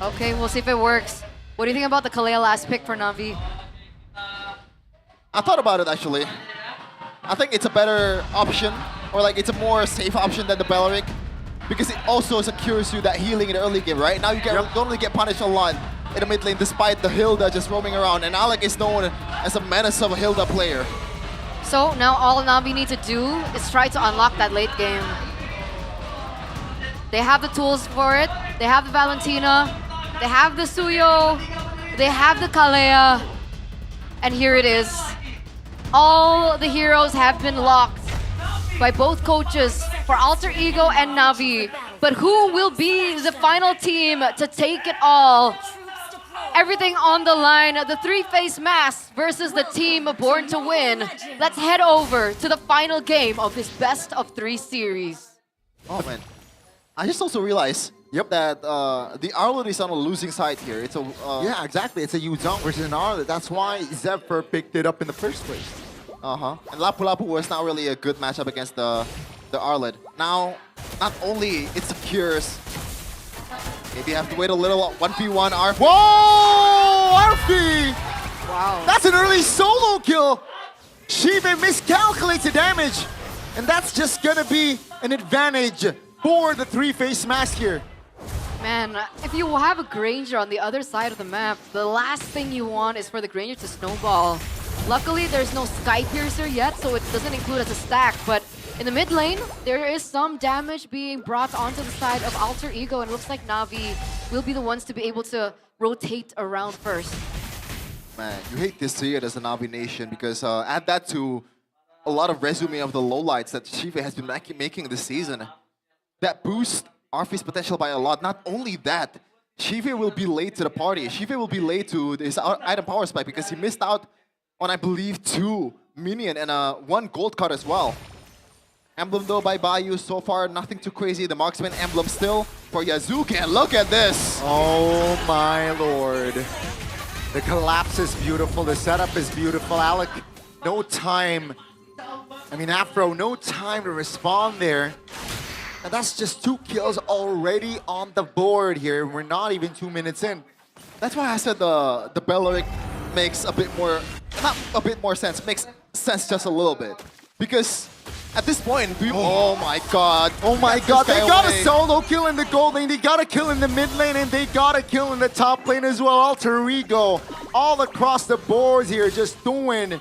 Okay, we'll see if it works. What do you think about the Kalea last pick for Navi? I thought about it actually. I think it's a better option, or like it's a more safe option than the Belleric, because it also secures you that healing in the early game, right? Now you don't really get punished a lot in the mid lane despite the Hilda just roaming around, and Alec is known as a menace of a Hilda player. So now all Navi need to do is try to unlock that late game. They have the tools for it. They have the Valentina. They have the Suyo. They have the Kalea. And here it is. All the heroes have been locked by both coaches for Alter Ego and Navi. But who will be the final team to take it all? Everything on the line, the three-face mask versus the team born to win. Let's head over to the final game of this best of 3 series. Oh man, I just also realized Yep. That the Arlet is on a losing side here. It's a yeah, exactly. It's a Yuzong versus an Arlet. That's why Zephyr picked it up in the first place. And Lapu Lapu was not really a good matchup against the Arlet. Now, not only it secures, maybe have to wait a little. 1v1 Arfi. Whoa, Arfi! Wow. That's an early solo kill. Shive miscalculates the damage, and that's just gonna be an advantage for the three-face mask here. Man, if you have a Granger on the other side of the map, the last thing you want is for the Granger to snowball. Luckily, there's no Sky Piercer yet, so it doesn't include as a stack, but in the mid lane, there is some damage being brought onto the side of Alter Ego, and it looks like Na'Vi will be the ones to be able to rotate around first. Man, you hate to see it as a Na'Vi nation because add that to a lot of resume of the lowlights that Shive has been making this season. That boosts Arfi's potential by a lot. Not only that, Shive will be late to the party. Shive will be late to his item power spike because he missed out on, I believe, 2 minion and 1 gold card as well. Emblem though by Bayou, so far nothing too crazy. The marksman emblem still for Yazuki, and look at this! Oh my lord. The collapse is beautiful, the setup is beautiful. Alec, no time. I mean, Afro, no time to respond there. And that's just 2 kills already on the board here. We're not even 2 minutes in. That's why I said the Belleric makes a bit more, not a bit more sense, makes sense just a little bit. Because at this point, oh my god. Oh my god, they got a solo kill in the gold lane, they got a kill in the mid lane, and they got a kill in the top lane as well. Alter Ego all across the boards here, just doing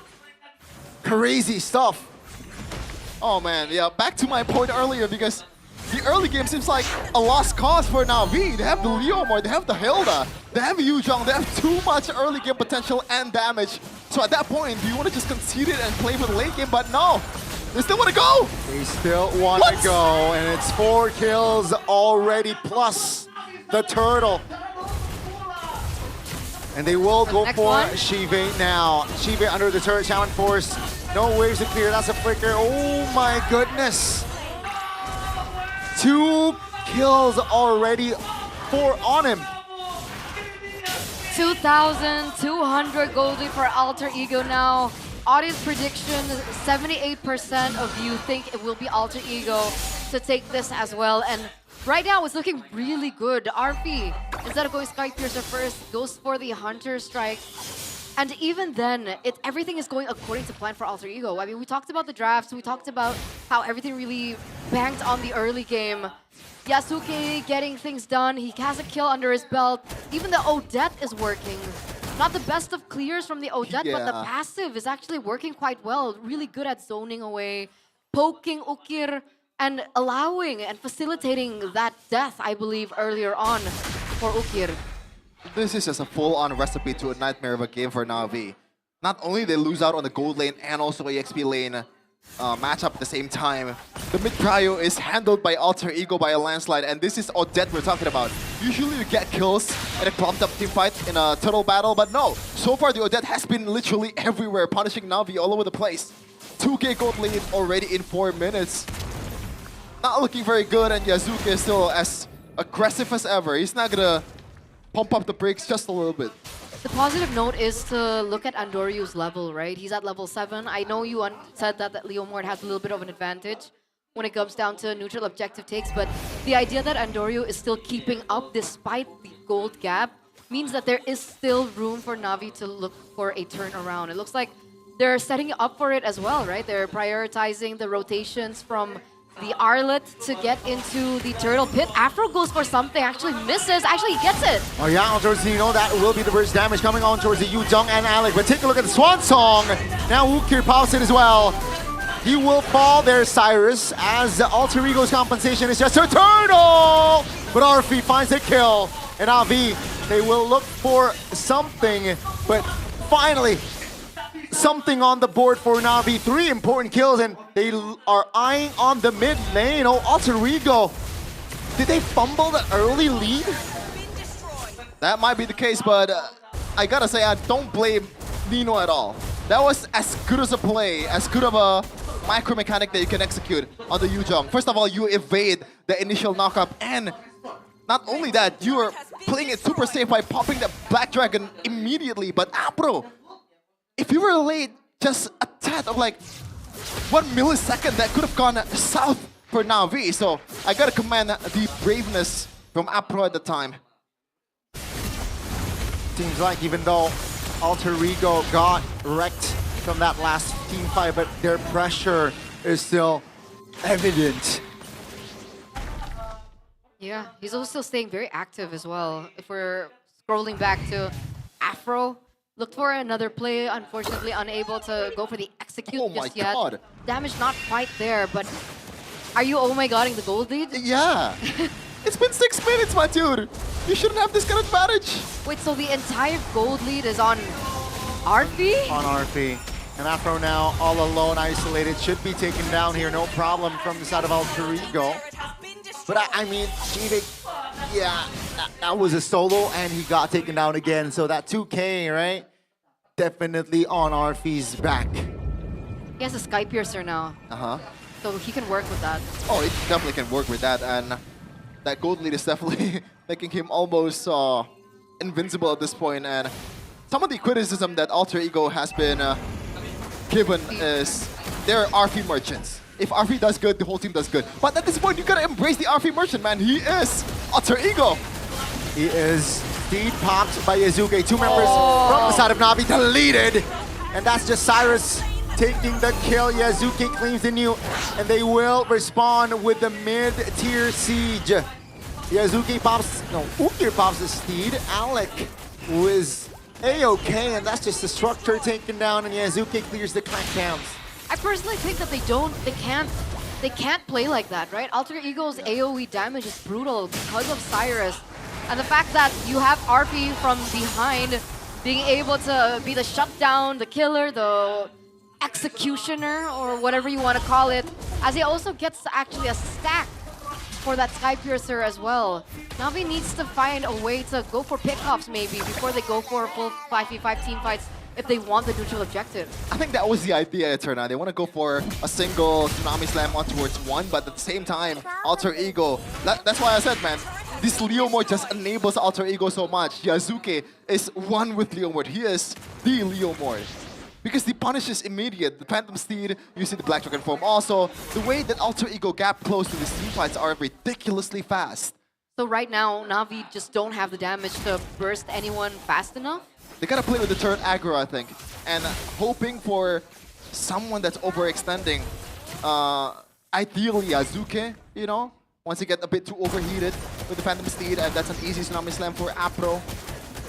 crazy stuff. Oh man, yeah, back to my point earlier, because the early game seems like a lost cause for Na'Vi. They have the Leomord, they have the Hilda, they have Yuzhong, they have too much early game potential and damage. So at that point, do you want to just concede it and play for the late game? But no, they still want to go! They still want to go, and it's 4 kills already, plus the turtle. And they will go for Shive now. Shive under the turret, Shaman Force. No waves to clear, that's a flicker. Oh my goodness. 2 kills already, 4 on him. 2,200 goldie for Alter Ego now. Audience prediction, 78% of you think it will be Alter Ego to take this as well. And right now it's looking really good. RP, instead of going Sky Piercer first, goes for the Hunter Strike. And even then, everything is going according to plan for Alter Ego. I mean, we talked about the drafts, we talked about how everything really banked on the early game. Yasuke getting things done, he has a kill under his belt. Even the Odette is working. Not the best of clears from the Odette, but the passive is actually working quite well. Really good at zoning away, poking Ukir, and allowing and facilitating that death, I believe, earlier on for Ukir. This is just a full-on recipe to a nightmare of a game for Na'Vi. Not only they lose out on the gold lane and also EXP lane matchup at the same time, the mid prio is handled by Alter Ego by a landslide, and this is Odette we're talking about. Usually you get kills in a clumped up team fight in a turtle battle, but no. So far the Odette has been literally everywhere, punishing Na'Vi all over the place. 2k gold lead already in 4 minutes. Not looking very good, and Yazuki is still as aggressive as ever. He's not gonna pump up the brakes just a little bit. The positive note is to look at Andoryu's level, right? He's at level 7. I know you said that Leomord has a little bit of an advantage when it comes down to neutral objective takes, but the idea that Andoryu is still keeping up despite the gold gap means that there is still room for Na'Vi to look for a turnaround. It looks like they're setting up for it as well, right? They're prioritizing the rotations from the Arlet to get into the Turtle Pit. Afro goes for something, actually misses. Actually, he gets it. Oh yeah, on towards the, that will be the burst damage coming on towards the Yuzhong and Alec. But take a look at the Swan Song. Now Ukir pops it as well. He will fall there, Cyrus, as the Alter Ego's compensation is just a turtle! But Arfi finds a kill. And Avi, they will look for something, but finally, something on the board for Na'Vi. 3 important kills, and they are eyeing on the mid lane. Oh, Alter Ego. Did they fumble the early lead? That might be the case, but I gotta say, I don't blame Nino at all. That was as good as a play, as good of a micro mechanic that you can execute on the Yuzhong. First of all, you evade the initial knockup, and not only that, you are playing it super safe by popping the Black Dragon immediately, but Apro, if you were late just a tad of like 1 millisecond, that could have gone south for Na'Vi. So I gotta commend the braveness from Apro at the time. Seems like even though Alter Ego got wrecked from that last team fight, but their pressure is still evident. Yeah, he's also staying very active as well. If we're scrolling back to Afro, looked for another play, unfortunately unable to go for the execute just yet. God. Damage not quite there, but are you oh my godding the gold lead? Yeah. It's been 6 minutes, my dude. You shouldn't have this kind of advantage. Wait, so the entire gold lead is on RP? On RP. And Afro now, all alone, isolated, should be taken down here, no problem from the side of Alter Ego. But I mean, Jivik, yeah, that was a solo, and he got taken down again. So that 2K, right? Definitely on RP's back. He has a Sky Piercer now, Uh-huh. so he can work with that. Oh, he definitely can work with that, and that gold lead is definitely making him almost invincible at this point. And some of the criticism that Alter Ego has been given is they're RP merchants. If RP does good, the whole team does good. But at this point, you gotta embrace the RP merchant, man. He is Alter Ego. He is Steed popped by Yazuke. 2 members from the side of Na'Vi deleted. And that's just Cyrus taking the kill. Yazuke claims the new, and they will respond with the mid-tier siege. Yazuke pops, no, Ukir pops the Steed. Alec was A-okay, and that's just the structure taken down, and Yazuke clears the crackdowns. I personally think that they can't play like that, right? Alter Ego's AoE damage is brutal because of Cyrus. And the fact that you have RP from behind being able to be the shutdown, the killer, the executioner, or whatever you want to call it, as he also gets actually a stack for that Sky Piercer as well. Na'Vi needs to find a way to go for pickoffs maybe before they go for full 5v5 team fights if they want the neutral objective. I think that was the idea, Eterna. They want to go for a single Tsunami Slam on towards one, but at the same time, Alter Ego. That's why I said, man, this Leomord just enables Alter Ego so much. Yazuke is one with Leomord. He is the Leomord. Because the punish is immediate. The Phantom Steed using the Black Dragon form. Also, the way that Alter Ego gap close to these team fights are ridiculously fast. So right now, Na'Vi just don't have the damage to burst anyone fast enough. They gotta play with the turret aggro, I think, and hoping for someone that's overextending. Ideally, Yazuke, you know, once you get a bit too overheated with the Phantom Steed, and that's an easy Tsunami Slam for Apro.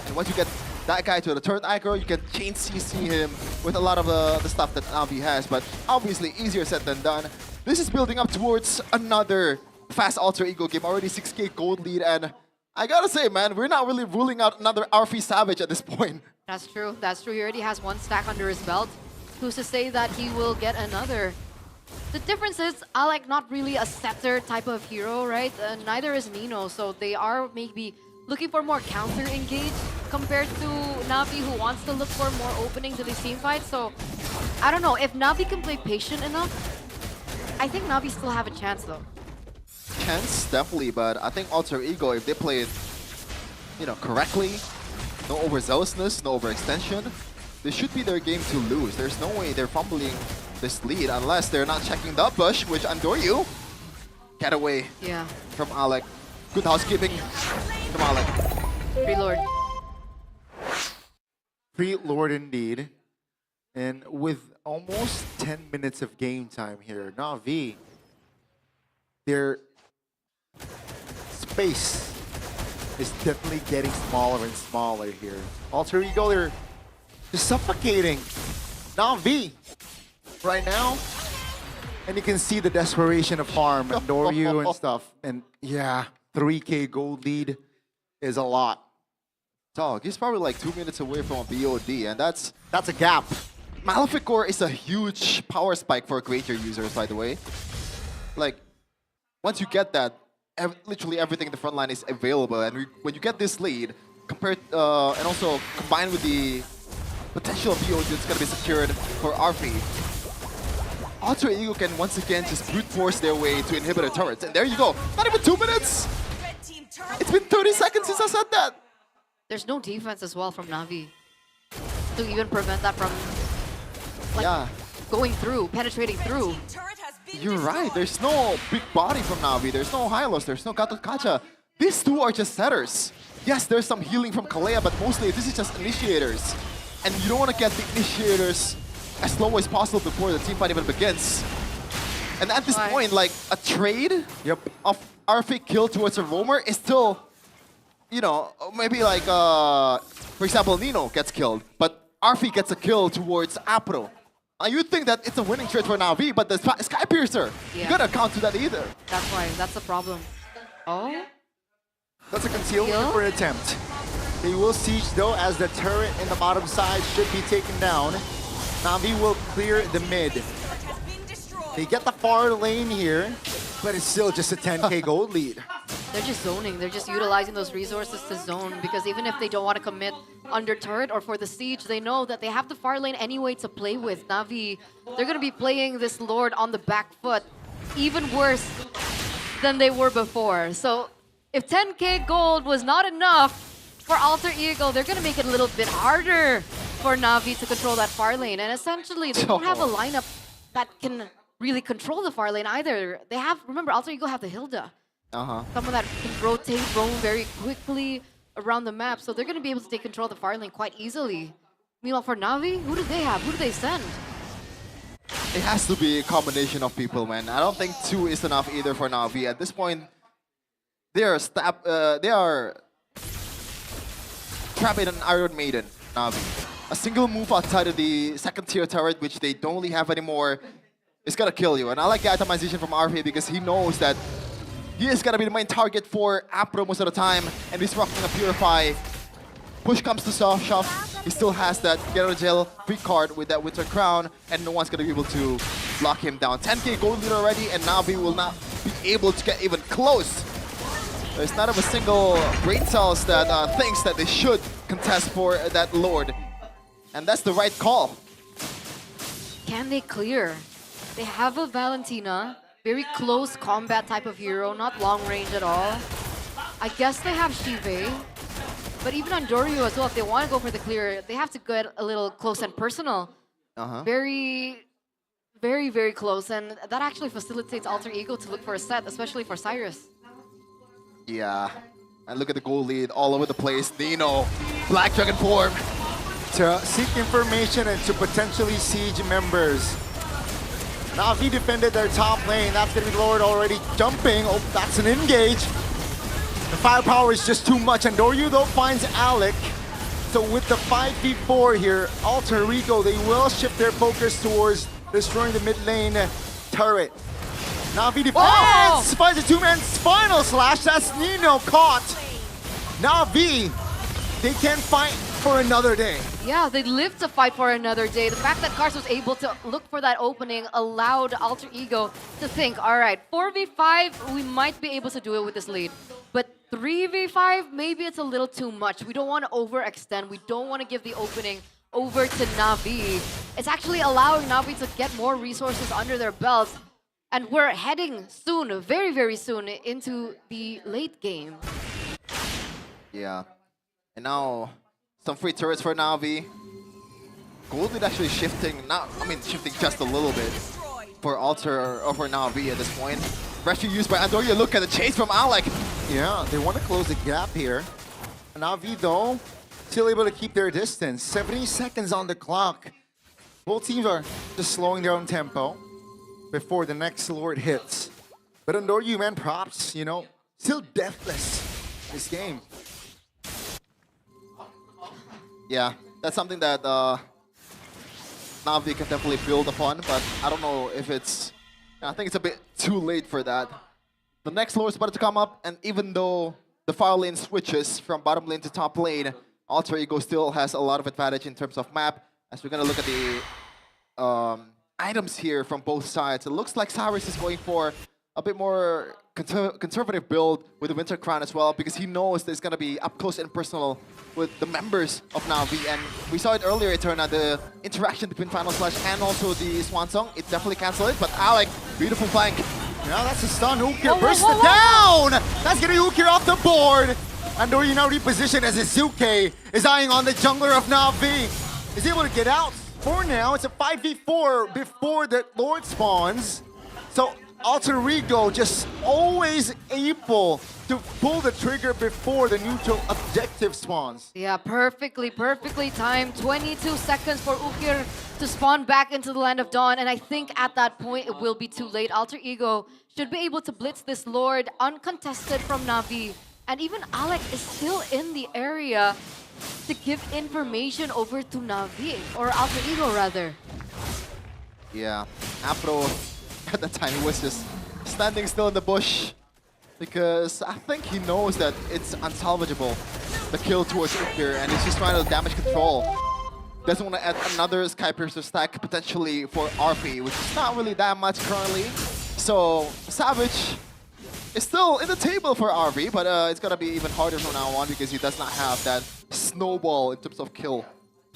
And once you get that guy to the turret aggro, you can chain CC him with a lot of the stuff that Na'Vi has, but obviously easier said than done. This is building up towards another fast Alter Ego game, already 6K gold lead, and I gotta say, man, we're not really ruling out another RP Savage at this point. That's true. That's true. He already has one stack under his belt. Who's to say that he will get another? The difference is Alec not really a scepter type of hero, right? Neither is Nino, so they are maybe looking for more counter engage compared to Na'Vi, who wants to look for more opening to these team fights. So I don't know if Na'Vi can play patient enough. I think Na'Vi still have a chance though. Chance, definitely, but I think Alter Ego, if they play it, you know, correctly, no overzealousness, no overextension, this should be their game to lose. There's no way they're fumbling this lead unless they're not checking the push, which Andoryu get away from Alec. Good housekeeping from Alec. Free Lord. Free Lord indeed. And with almost 10 minutes of game time here, Na'Vi, their space is definitely getting smaller and smaller here. Alter Ego, they're just suffocating Na'Vi right now. And you can see the desperation of Harm and Doryu and stuff. And yeah, 3K gold lead is a lot. Dog, he's probably like 2 minutes away from a BOD, and that's a gap. Maleficor is a huge power spike for Greater users, by the way. Like, once you get that, literally everything in the front line is available, and when you get this lead, compared and also combined with the potential BOD that's going to be secured for RP, Alter Ego can once again just brute force their way to inhibitor turrets, and there you go. Not even 2 minutes. It's been said that. There's no defense as well from Na'Vi to even prevent that from going through, penetrating through. You're right. There's no big body from Na'Vi. There's no Hylos. There's no Gatot Kacha. These two are just setters. Yes, there's some healing from Kalea, but mostly this is just initiators. And you don't want to get the initiators as low as possible before the team fight even begins. And at this point, like, a trade of RFA kill towards a roamer is still, you know, maybe like, for example, Nino gets killed, but RFA gets a kill towards Apro. You'd think that it's a winning trade for Na'Vi, but the Sky Piercer, you gotta account to that either. That's why, that's the problem. Oh? That's a concealment for an attempt. They will siege though, as the turret in the bottom side should be taken down. Na'Vi will clear the mid. They get the far lane here, but it's still just a 10k gold lead. They're just zoning. They're just utilizing those resources to zone, because even if they don't want to commit under turret or for the siege, they know that they have the far lane anyway to play with. Na'Vi, they're going to be playing this Lord on the back foot even worse than they were before. So if 10k gold was not enough for Alter Ego, they're going to make it a little bit harder for Na'Vi to control that far lane. And essentially, they don't have a lineup that can really control the far lane either. They have, remember, Alter Ego have the Hilda. Someone that can rotate, roam very quickly around the map. So they're going to be able to take control of the far lane quite easily. Meanwhile, for Na'Vi, who do they have? Who do they send? It has to be a combination of people, man. I don't think 2 is enough either for Na'Vi. At this point, they are trapped in an Iron Maiden, Na'Vi. A single move outside of the second tier turret, which they don't really have anymore, is gonna kill you. And I like the itemization from RFA because he knows that he is gonna be the main target for Apro most of the time, and he's rocking a Purify. Push comes to shove, he still has that get out of jail free card with that Winter Crown, and no one's gonna be able to lock him down. 10k gold lead already, and Na'Vi will not be able to get even close. There's not a single brain cells that thinks that they should contest for that Lord. And that's the right call. Can they clear? They have a Valentina, very close combat type of hero, not long range at all. I guess they have Shive, but even on Doryu as well, if they want to go for the clear, they have to get a little close and personal. Very, very, very close, and that actually facilitates Alter Ego to look for a set, especially for Cyrus. Yeah, and look at the goal lead all over the place. Nino, Black Dragon form. To seek information and to potentially siege members. Na'Vi defended their top lane. That's going to be Lord already jumping. Oh, that's an engage. The firepower is just too much. And Doryu, though, finds Alec. So with the 5v4 here, Alter Ego, they will shift their focus towards destroying the mid lane turret. Na'Vi defense finds a two-man final slash. That's Nino caught. Na'Vi, they can fight for another day. Yeah, they live to fight for another day. The fact that Kars was able to look for that opening allowed Alter Ego to think, all right, 4v5, we might be able to do it with this lead. But 3v5, maybe it's a little too much. We don't want to overextend. We don't want to give the opening over to Na'Vi. It's actually allowing Na'Vi to get more resources under their belts. And we're heading soon, very, very soon, into the late game. Yeah. And now, some free turrets for Na'Vi. Gold lead actually shifting, shifting just a little bit for Alter or for Na'Vi at this point. Pressure used by Andoria. Look at the chase from Alec. Yeah, they want to close the gap here. Na'Vi, though, still able to keep their distance. 70 seconds on the clock. Both teams are just slowing their own tempo before the next Lord hits. But Andoria, man, props, you know, still deathless this game. Yeah, that's something that Na'Vi can definitely build upon, but I don't know if it's... I think it's a bit too late for that. The next Lord is about to come up, and even though the far lane switches from bottom lane to top lane, Alter Ego still has a lot of advantage in terms of map. As we're going to look at the items here from both sides, it looks like Cyrus is going for a bit more conservative build with the Winter Crown as well, because he knows that it's going to be up close and personal with the members of Na'Vi. And we saw it earlier, Eterna, the interaction between Final Slash and also the Swan Song. It definitely canceled it, but Alec, beautiful flank. Now that's a stun. Ukir bursts it down! That's getting Ukir off the board! Andori now repositioned as Izuke is eyeing on the jungler of Na'Vi. Is able to get out. For now, it's a 5v4 before the Lord spawns. So Alter Ego just always able to pull the trigger before the neutral objective spawns. Yeah, perfectly timed. 22 seconds for Ukir to spawn back into the Land of Dawn. And I think at that point, it will be too late. Alter Ego should be able to blitz this Lord uncontested from Na'Vi. And even Alec is still in the area to give information over to Na'Vi, or Alter Ego rather. Yeah, Afro at the time he was just standing still in the bush because I think he knows that it's unsalvageable, the kill towards Ukir, and he's just trying to damage control. Doesn't want to add another Skypiercer stack potentially for RP, which is not really that much currently. So Savage is still in the table for RV, but it's gonna be even harder from now on because he does not have that snowball in terms of kill.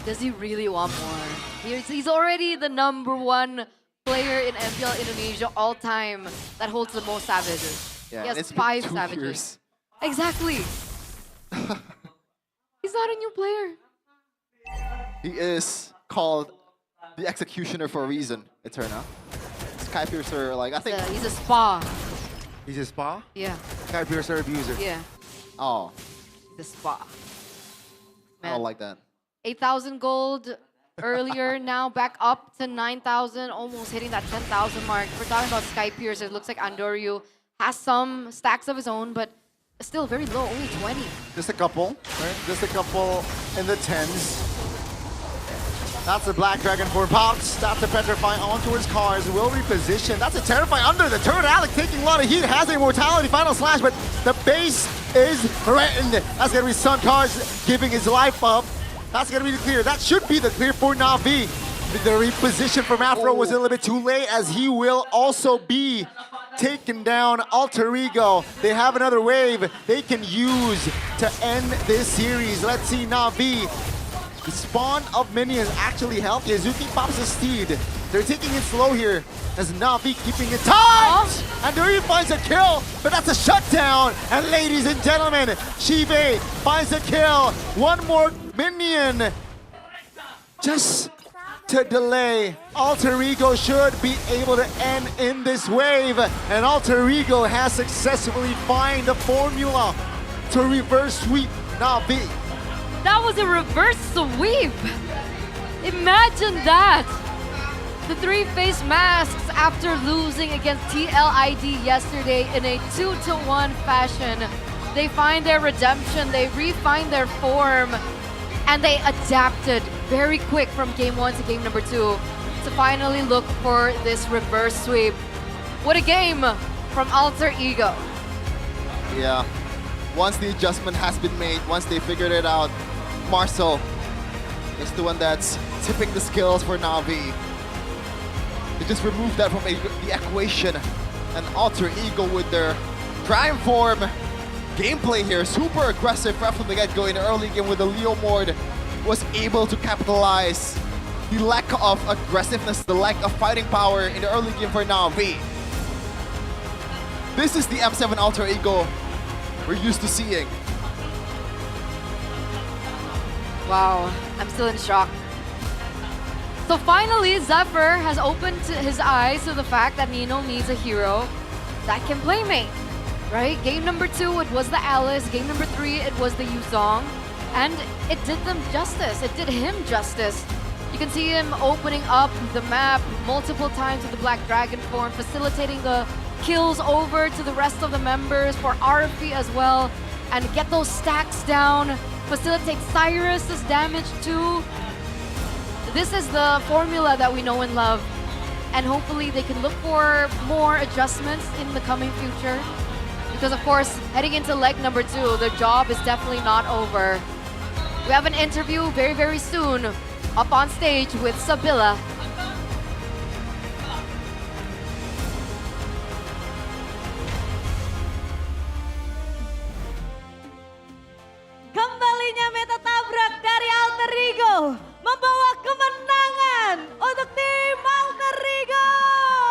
Does he really want more? He's already the #1 player in MPL Indonesia all time that holds the most savages. Yeah, he has it's been 5 2 savages. years. Exactly. He's not a new player. He is called the Executioner for a reason, Eterna. Skypiercer, like I think He's a spa. He's a spa? Yeah. Skypiercer abuser. Yeah. Oh, The spa. I don't like that. 8,000 gold earlier, now back up to 9,000, almost hitting that 10,000 mark. We're talking about Skypiercer. It looks like Andoryu has some stacks of his own, but still very low, only 20. Just a couple, right? Just a couple in the 10s. That's the Black Dragon for pops. That's the Petrify onto his cars. Will reposition. That's a Terrify under the turret. Alec taking a lot of heat. Has a Mortality Final Slash, but the base is threatened. That's going to be Sun Cars giving his life up. That's going to be the clear. That should be the clear for Na'Vi. The reposition from Afro was a little bit too late as he will also be taken down. Alter Ego, they have another wave they can use to end this series. Let's see Na'Vi. The spawn of minions actually helped. Yazuki pops a steed. They're taking it slow here as Na'Vi keeping it tight. And Duri finds a kill, but that's a shutdown. And ladies and gentlemen, Shive finds a kill. One more minion. Just to delay. Alter Ego should be able to end in this wave. And Alter Ego has successfully found the formula to reverse sweep Na'Vi. That was a reverse sweep. Imagine that. The 3-face masks after losing against TLID yesterday in a 2-1 fashion. They find their redemption, they refine their form, and they adapted very quick from game 1 to game number 2 to finally look for this reverse sweep. What a game from Alter Ego. Yeah, once the adjustment has been made, once they figured it out, Marcel is the one that's tipping the scales for Na'Vi. They just removed that from the equation. And Alter Ego with their prime form gameplay here, super aggressive right from the get-go in the early game with the Leo Mord, was able to capitalize the lack of aggressiveness, the lack of fighting power in the early game for Na'Vi. This is the M7 Alter Ego we're used to seeing. Wow, I'm still in shock. So finally, Zephyr has opened his eyes to the fact that Nino needs a hero that can play main, right? Game number 2, it was the Alice. Game number 3, it was the Yuzong. And it did them justice. It did him justice. You can see him opening up the map multiple times with the Black Dragon form, facilitating the kills over to the rest of the members for RP as well, and get those stacks down, facilitate Cyrus's damage too. This is the formula that we know and love, and hopefully they can look for more adjustments in the coming future, because of course, heading into leg number 2, the job is definitely not over. We have an interview very, very soon up on stage with Sabila. Kembalinya meta tabrak dari Alter Ego membawa kemenangan untuk tim Alter Ego.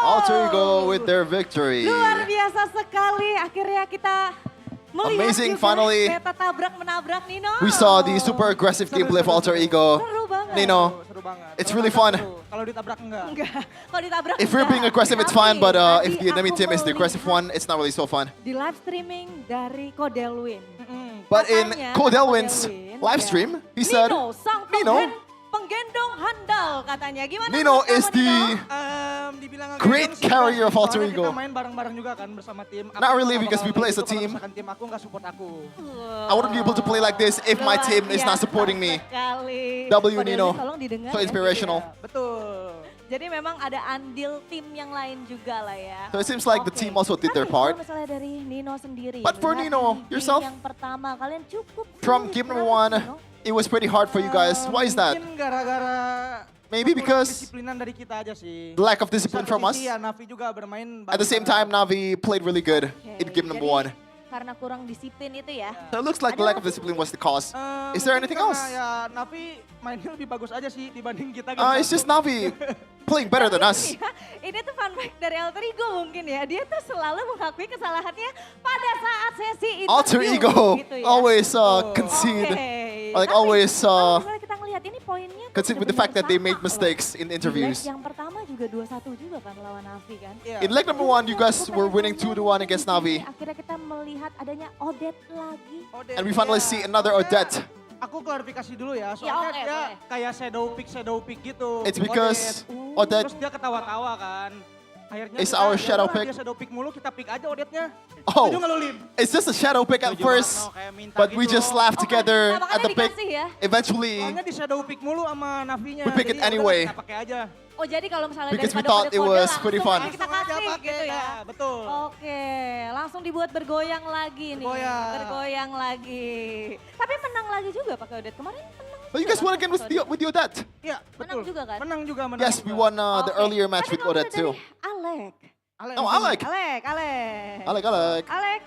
Alter Ego with their victory. Luar biasa sekali, akhirnya kita Melihat Amazing, juga finally. Meta tabrak menabrak Nino. We saw the super aggressive gameplay of Alter Ego. Seru banget. Nino, it's really fun. Kalau ditabrak enggak. Kalau ditabrak If we're being aggressive, it's fine, but if the enemy team is the aggressive one, it's not really so fun. Di live streaming dari Kodelwin. But in Katanya, Kodelwin's live ya, stream, he said, Nino, sang penggendong handal katanya. Gimana Nino menurut is kamu, the Nino? Dibilang great gendong sih, carrier of soalnya Alter kita Ego. main bareng-bareng juga kan bersama tim. Aku Not really, nggak because we bakal play as a gitu kalau team. misalkan tim aku nggak support aku. I wouldn't be able to play like this if my team is not supporting me. Sekali. W Kodelwin, Nino. tolong didengar So ya. inspirational. Betul. Jadi memang ada andil tim yang lain juga lah ya. So it seems like the team also did their Tapi part. kalau misalnya dari Nino sendiri. But for melihat Nino, di game yourself, yang pertama kalian cukup from game number 1, it was pretty hard for you guys. Why is that? Mungkin gara-gara Maybe because disiplinan dari kita aja sih. the lack of discipline from us. Ya, Navi juga bermain At the same time, Navi played really good in game number 1. Karena kurang disiplin itu ya. So it looks like the lack of discipline was the cause. Is there anything else? Ya, Navi mainnya lebih bagus aja sih dibanding kita. It's just Navi playing better than us. Ini tuh fun fact dari Alter Ego mungkin ya. Dia tuh selalu mengakui kesalahannya pada saat sesi interview. Alter Ego gitu ya. always concede. Like Tapi, always kalau misalnya kita ngelihat ini poinnya tuh concede with the fact that they made benar-benar mistakes in sama loh. interviews. Di leg yang pertama juga 2-1 juga kan lawan Navi kan. In leg number 1, you guys were winning 2-1 against Navi. Akhirnya kita melihat adanya Odette lagi. And we finally see another Odette. Aku klarifikasi dulu ya, Ya, soalnya oke, dia boleh. kayak shadow pick gitu. It's because Odette. Odette Terus dia ketawa-tawa kan. Akhirnya is our shadow pick. Dia shadow pick mulu, kita pick aja Odette-nya. Oh, Setuju nggak lu, Lim? it's just a shadow pick at first, but we just laughed together at the pick. Eventually, Soalnya di shadow pick mulu sama Navinya. we pick it Jadi ya anyway. udahlah, kita pakai aja. Oh jadi kalau misalnya Because we daripada thought it kode-kode was pretty langsung fun. aja kita kasih gitu ya. Betul. Oke, langsung dibuat bergoyang lagi nih. Bergoyang lagi. Tapi menang lagi juga pakai Odette. Kemarin menang. Oh, you guys won again with the Odette? Iya, Menang juga kan? Menang juga, menang. Yes, we won the earlier match with Odette too. Alek. Oh, Alek. Alek. Alek.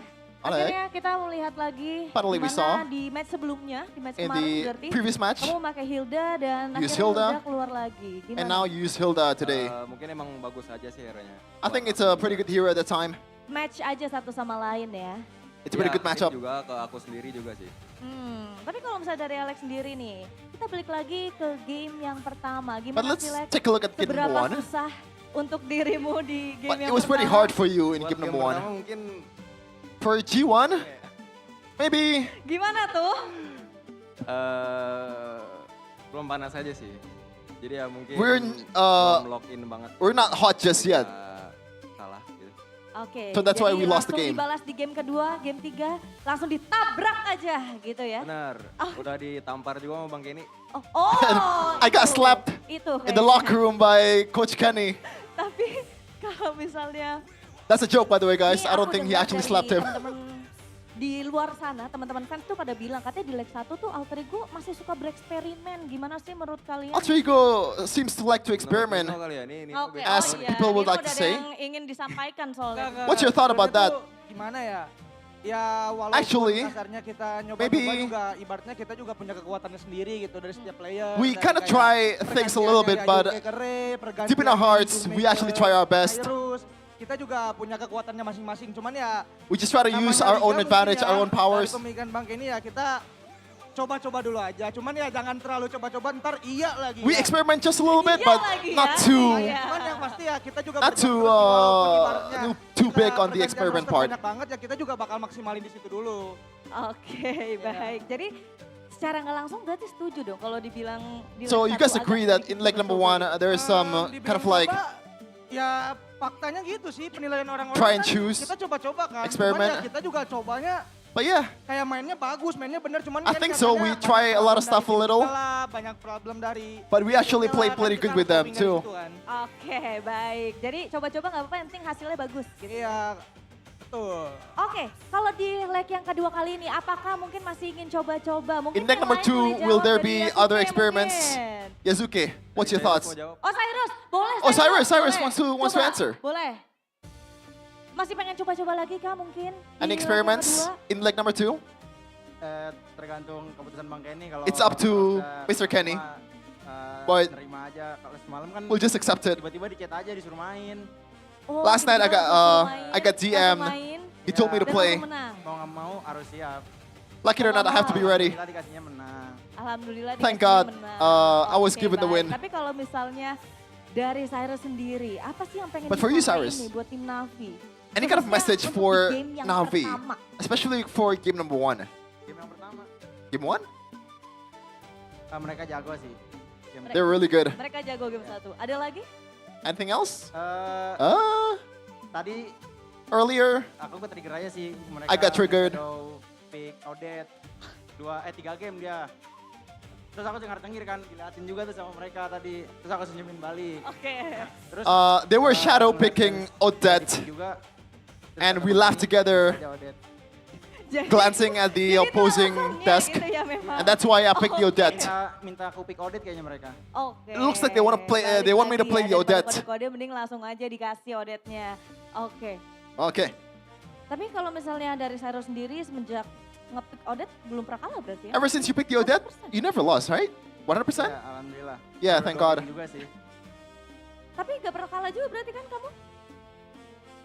Akhirnya kita melihat lagi Finally we saw di match sebelumnya, di match in kemarin the berarti. previous match. Kamu pakai Hilda dan Use akhirnya Hilda. Hilda keluar lagi. Gimana? And now you use Hilda today. Mungkin emang bagus aja sih hero-nya. I think it's a pretty good hero at that time. Match aja satu sama lain ya. It's a pretty good matchup. Juga ke aku sendiri juga sih. Tapi kalau misalnya dari Alex sendiri nih, kita balik lagi ke game yang pertama. But Gimana let's sih Lex? take a look at game number Seberapa 1. susah untuk dirimu di game But yang it was pretty pertama? hard for you in game number 1. Mungkin For G1, maybe. Gimana tuh? Belum panas aja sih. Jadi ya mungkin We're belum lock in banget. we're not hot just yet. Salah gitu. Oke. So that's why jadi we lost the langsung game. dibalas di game kedua, game 3, langsung ditabrak aja gitu ya. Benar. Udah ditampar juga sama Bang Kenny. Oh, I got slapped itu in the locker room by Coach Kenny. Tapi kalau misalnya That's a joke, by the way, guys. Ini I don't aku think he dengar actually dari slapped him. teman-teman di luar sana, teman-teman fans tuh pada bilang katanya di leg 1 tuh Alter Ego masih suka bereksperimen. Gimana sih menurut kalian? Alter Ego seems to like to experiment, Oke, as people would like to say. yang ingin disampaikan soalnya. What's your thought about that? Gimana ya? Ya walaupun Actually, kasarnya kita nyoba-nyoba maybe- juga, ibaratnya kita juga punya kekuatannya sendiri gitu dari setiap player. We Dari kind of kayak try things a little bit, but deep in our hearts, we actually try our best. Terus kita juga punya kekuatannya masing-masing, cuman ya We just try to use our own advantage, our own powers. Dari pemikiran Bang Kenny ya kita coba-coba dulu aja, cuman ya jangan terlalu coba-coba ntar iya lagi. We ya. experiment just a little bit, Iya but lagi not ya. too, Cuman yang pasti ya kita juga not too, too big on the experiment part. Banyak banget ya kita juga bakal maksimalin di situ dulu. Oke, baik. Jadi secara nggak langsung berarti setuju dong kalau dibilang di So leg you guys 1 agree agak that in leg number 1, there is some kind of like Ya faktanya gitu sih penilaian orang-orang. Try and kan choose. Kita coba-coba kan. Experiment. Cuman ya kita juga cobanya. But yeah, Kayak mainnya bagus, mainnya bener. Cuman I kan think so. We katanya try a lot problem of stuff a dari little, kita, banyak problem dari. but we actually play pretty good with them too. Oke, baik. Jadi coba-coba nggak apa-apa, yang penting hasilnya bagus. Gitu. Iya, betul. Oke, kalau di leg yang kedua kali ini, apakah mungkin masih ingin coba-coba? Mungkin In leg yang number lain 2, boleh will jawab there dari be Yasuke other experiments? mungkin. Yazuke, what's your thoughts? Oh Cyrus, boleh. Oh, Cyrus boleh. wants to Coba, answer. Boleh. Masih pengen coba-coba lagi kah mungkin? di leg yang Any experiments kedua? in leg number 2? Tergantung keputusan Bang Kenny kalau It's up to Mr. Kenny. But terima aja kalau semalam kan we'll just accept it. tiba-tiba di chat aja disuruh main. Oh, Last night I tiba-tiba langsung main, got langsung DM. main. He told me to play. Mau nggak mau harus siap. Like it or not, I have to be ready. Alhamdulillah dikasihnya menang. Alhamdulillah Thank dikasih God, menang. I was Oke, given the baik. win. Tapi kalau misalnya dari Cyrus sendiri, apa sih yang pengen But for you, disampaikan Cyrus, nih buat tim Navi? Any kind of Khususnya message untuk for di game yang Navi, pertama. especially for game number 1? Game yang pertama. Game 1? Mereka jago sih. They're really good. Mereka jago game 1. Ada lagi? Anything else? Tadi Earlier, aku ke trigger aja sih. Mereka I got triggered. Shadow, pick, Odette. 3 game dia. Terus aku cengar-cengir kan, diliatin juga tuh sama mereka tadi. Terus aku senyumin balik. Oke. Terus they were shadow picking Odette, juga. and we laughed together, glancing at the opposing desk, gitu ya memang. and that's why I picked the Odette. Minta aku pick Odette kayaknya mereka. Oke. It looks like they want to play. They want me to play the Odette. Kode-kode mending langsung aja dikasih Odette-nya. Oke. Okay. Tapi kalau misalnya dari Cyrus sendiri semenjak nge-pick Odette belum pernah kalah berarti ya? Ever since you picked the Odette, you never lost, right? 100%? Ya, alhamdulillah. Yeah, thank God. Juga sih. Tapi gak pernah kalah juga berarti kan kamu?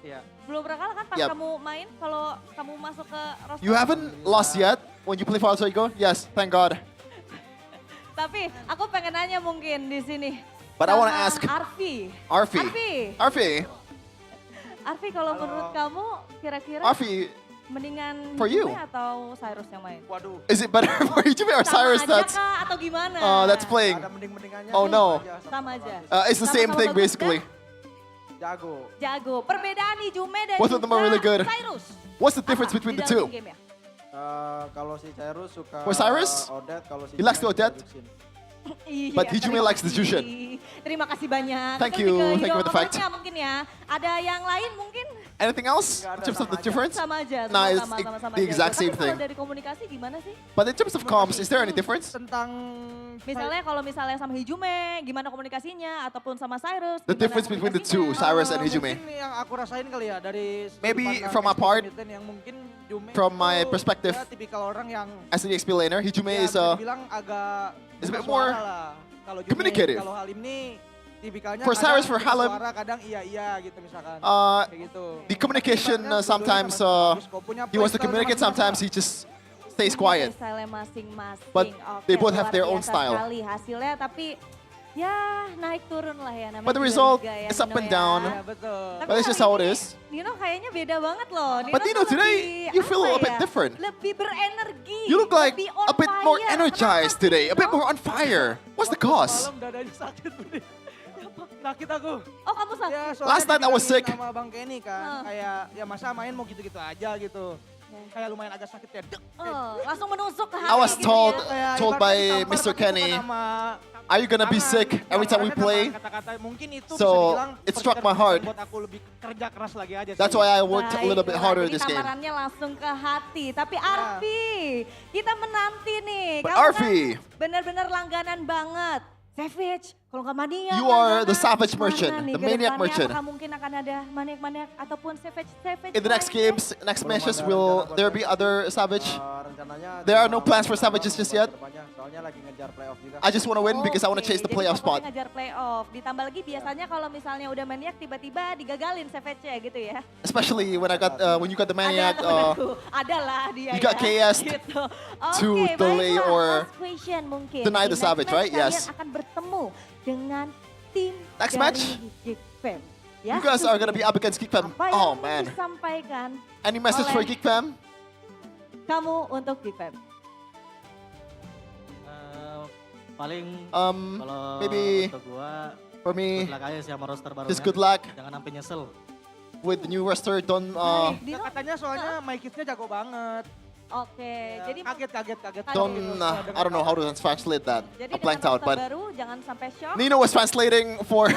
Iya. Belum pernah kalah kan pas Yep. kamu main, kalau kamu masuk ke roster? You haven't lost yet when you play for Alter Ego? Yes, thank God. Tapi aku pengen nanya mungkin di sini. But I want to sama ask Arfi, kalau menurut kamu kira-kira Arfi, mendingan for you. Hijume atau Cyrus yang main? Waduh. is it better for Hijume or Sama Cyrus aja that's kah atau gimana? that's playing? Ada mending-mendingannya. Oh no. Sama aja. It's the same Sama-sama thing bagus basically. Jago. Jago. Perbedaan Hijume dan Both of them are really good. Cyrus. What's the difference between the two? Game ya? Kalau si Cyrus suka For Cyrus, Odette, kalau si he likes the Hijume Odette. Jushin. Iya, But Hijume terima likes the kasih. Jushin. Terima kasih banyak. Thank Itu you. lebih ke Thank you for the fact. hero favourite-nya mungkin ya. Ada yang lain mungkin? Anything else in terms of the difference? Sama aja. Nah, it's sama-sama the exact aja. same Tapi thing. kalau dari komunikasi gimana sih? But in terms of comms, is there any difference? Tentang Misalnya kalau misalnya sama Hijume, gimana komunikasinya? Ataupun sama Cyrus, The gimana difference between the two, Cyrus and Hijume. Mungkin yang aku rasain kali ya dari Maybe sudut pandang from my part, experience yang mungkin Hijume from itu my perspective, dia tipikal orang yang as an XP laner, Hijume ya, is bisa dibilang agak is a bit bersuara more lah. Kalau Hijume, communicative. Kalau Halim nih tipikalnya For Cyrus, for kadang Halim, bersuara, kadang iya gitu misalkan. Kayak gitu. the communication sometimes he wants to communicate, sometimes he just stays quiet. Style masing-masing. But they both have luar their own biasa style. Sekali hasilnya, tapi ya naik turun lah ya namanya. But the juga result liga ya, is up Nino and ya. down. Ya, betul. But it's just how it is. Nino kayaknya beda banget loh. But Nino, tuh today lebih, you feel apa a bit ya, different. Lebih berenergi. You look like lebih on a bit more fire. energized Kenapa today, sih, a bit Nino? more on fire. What's the cause? Malam dadanya sakit nih. Sakit aku. Oh kamu sakit? Ya, Last night I was sick. Sama Bang Kenny kan, kayak ya masa main mau gitu-gitu aja gitu. Kayak lumayan agak sakit ya. Dek. Langsung menusuk ke hati I was gitu told ya. told by Mr. Kenny, are you gonna be sick every time we play? Kata-kata mungkin itu So, bisa dibilang it struck my heart. buat aku lebih kerja keras lagi aja sih. That's why I worked a little bit Baiklah, harder jadi this game. tamparannya langsung ke hati. Tapi Arfi, kita menanti nih. But Kamu Arfi, kan benar-benar langganan banget. Savage, kalau nggak Mania. you are the langganan. savage Mana merchant, nih the ke maniac depannya? merchant. Apakah mungkin akan ada maniak-maniak ataupun savage In the next lainnya? games, next matches, will there be other savage? Rencananya There are no plans for savages just yet. soalnya lagi ngejar playoff juga. I just want to win because I want to chase the Jadi playoff fokusnya spot. ngejar playoff. Ditambah lagi biasanya kalau misalnya udah maniak tiba-tiba digagalin savage-nya gitu ya. Especially when I got when you got the maniac, Adalah dia you got ya. KS'd Gitu. to Oke, delay baiklah. or Last question mungkin. deny Di the savage, next right? match Yes. Kalian akan bertemu dengan tim Next dari match? Geek Fam. Ya, you guys are gonna be up against Geek Fam. apa yang Oh ingin man. disampaikan Any message for oleh Geek Fam? kamu untuk Geek Fam? Paling kalau maybe untuk gua for me, good luck aja sih sama roster barunya. just good luck Jangan sampai nyesel. with the new roster. Don't Ya, katanya soalnya my kids-nya jago banget. Oke, jadi Kaget. don't I don't know how to translate that. Jadi I blanked dengan out, roster but baru jangan sampai shock. Nino was translating for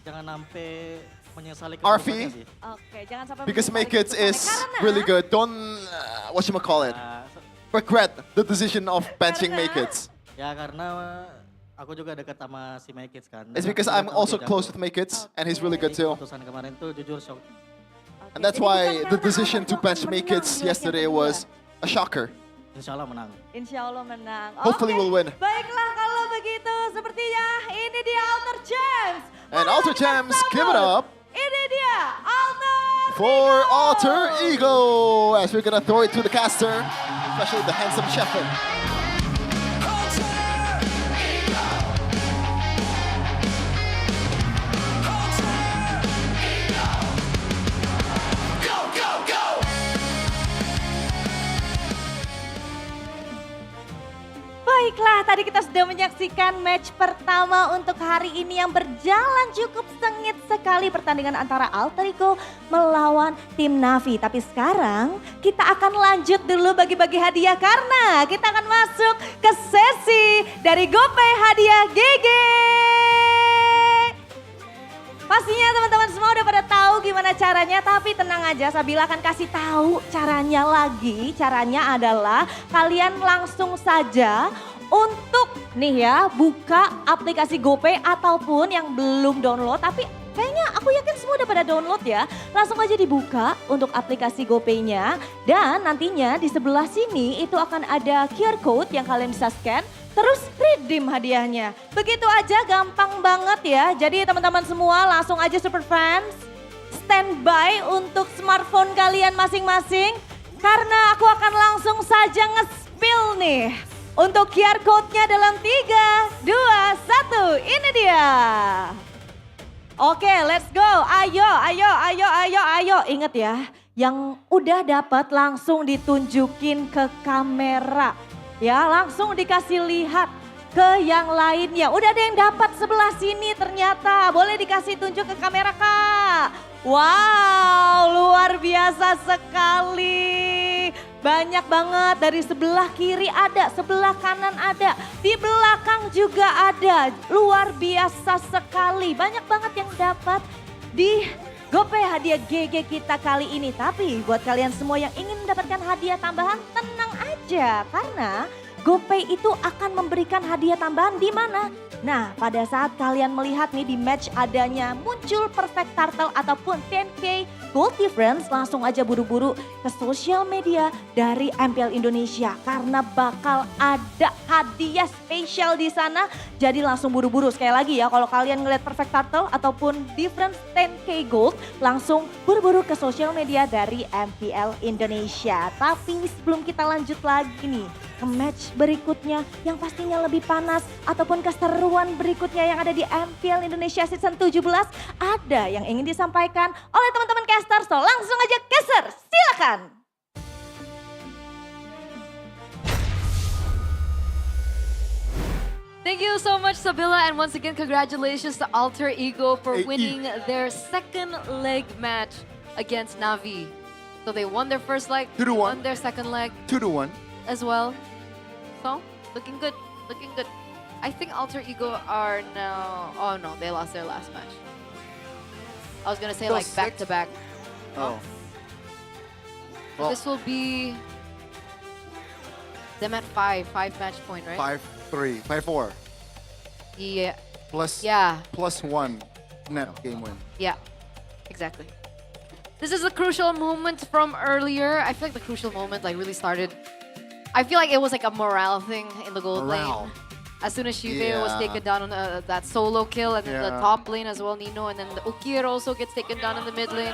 Jangan sampai menyesali Arfi keputusannya sih. Oke, jangan sampai because menyesali make it keputusannya. is Karena really good. Don't whatchamacallit, regret the decision of benching Make It. Ya karena aku juga dekat sama si Make It kan. It's Dan because aku I'm lihat also dia close jago. with Make It and he's really good too. Keputusan kemarin tuh jujur shock. And that's why the decision to bench Make It yesterday was a shocker. Insya Allah menang. Insya Allah menang. Hopefully we'll win. Baiklah kalau begitu, sepertinya ini dia Alter Champs. And Alter Champs, give it up Ini dia Alter for Alter Ego as we're gonna throw it to the caster, especially the handsome Shepard. Baiklah, tadi kita sudah menyaksikan match pertama untuk hari ini yang berjalan cukup sengit sekali, pertandingan antara Alter Ego melawan tim Navi. Tapi sekarang kita akan lanjut dulu bagi-bagi hadiah karena kita akan masuk ke sesi dari GoPay Hadiah GG. Pastinya teman-teman semua udah pada tahu gimana caranya, tapi tenang aja, Sabila akan kasih tahu caranya lagi. Caranya adalah kalian langsung saja untuk nih ya buka aplikasi GoPay ataupun yang belum download, tapi kayaknya aku yakin semua udah pada download ya. Langsung aja dibuka untuk aplikasi GoPay-nya dan nantinya di sebelah sini itu akan ada QR code yang kalian bisa scan. Terus redeem hadiahnya. Begitu aja, gampang banget ya. Jadi teman-teman semua langsung aja Super Fans standby untuk smartphone kalian masing-masing. Karena aku akan langsung saja nge-spill nih. Untuk QR code-nya dalam 3, 2, 1, ini dia. Oke, let's go. Ayo. Ingat ya, yang udah dapat langsung ditunjukin ke kamera. Ya, langsung dikasih lihat ke yang lainnya. Udah ada yang dapat sebelah sini ternyata. Boleh dikasih tunjuk ke kamera, Kak. Wow, luar biasa sekali. Banyak banget, dari sebelah kiri ada, sebelah kanan ada, di belakang juga ada. Luar biasa sekali. Banyak banget yang dapat di GoPay hadiah GG kita kali ini. Tapi buat kalian semua yang ingin mendapatkan hadiah tambahan, tenang aja. Karena GoPay itu akan memberikan hadiah tambahan di mana? Nah, pada saat kalian melihat nih di match adanya muncul perfect turtle ataupun 10K gold difference, langsung aja buru-buru ke sosial media dari MPL Indonesia. Karena bakal ada hadiah spesial di sana. Jadi langsung buru-buru. Sekali lagi ya, kalau kalian ngeliat perfect turtle ataupun difference 10K gold, langsung buru-buru ke sosial media dari MPL Indonesia. Tapi sebelum kita lanjut lagi nih ke match berikutnya yang pastinya lebih panas ataupun keseruan berikutnya yang ada di MPL Indonesia Season 17, ada yang ingin disampaikan oleh teman-teman caster. So langsung aja caster, silakan. Thank you so much, Sabila, and once again, congratulations to Alter Ego for winning their second leg match against Navi. So they won their first leg, won their second leg 2-1 as well. So looking good, looking good. I think Alter Ego are now. Oh no, they lost their last match. I was gonna say like back to back. Oh. Well, This will be them at 5 match point, right? 5-3, 5-4. Yeah. Plus, Yeah. +1 net game win. Yeah, exactly. This is a crucial moment from earlier. I feel like the crucial moment like really started. I feel like it was like a morale thing in the gold lane. As soon as Shive was taken down on that solo kill, and then the top lane as well, Nino, and then the Ukir also gets taken down in the mid lane.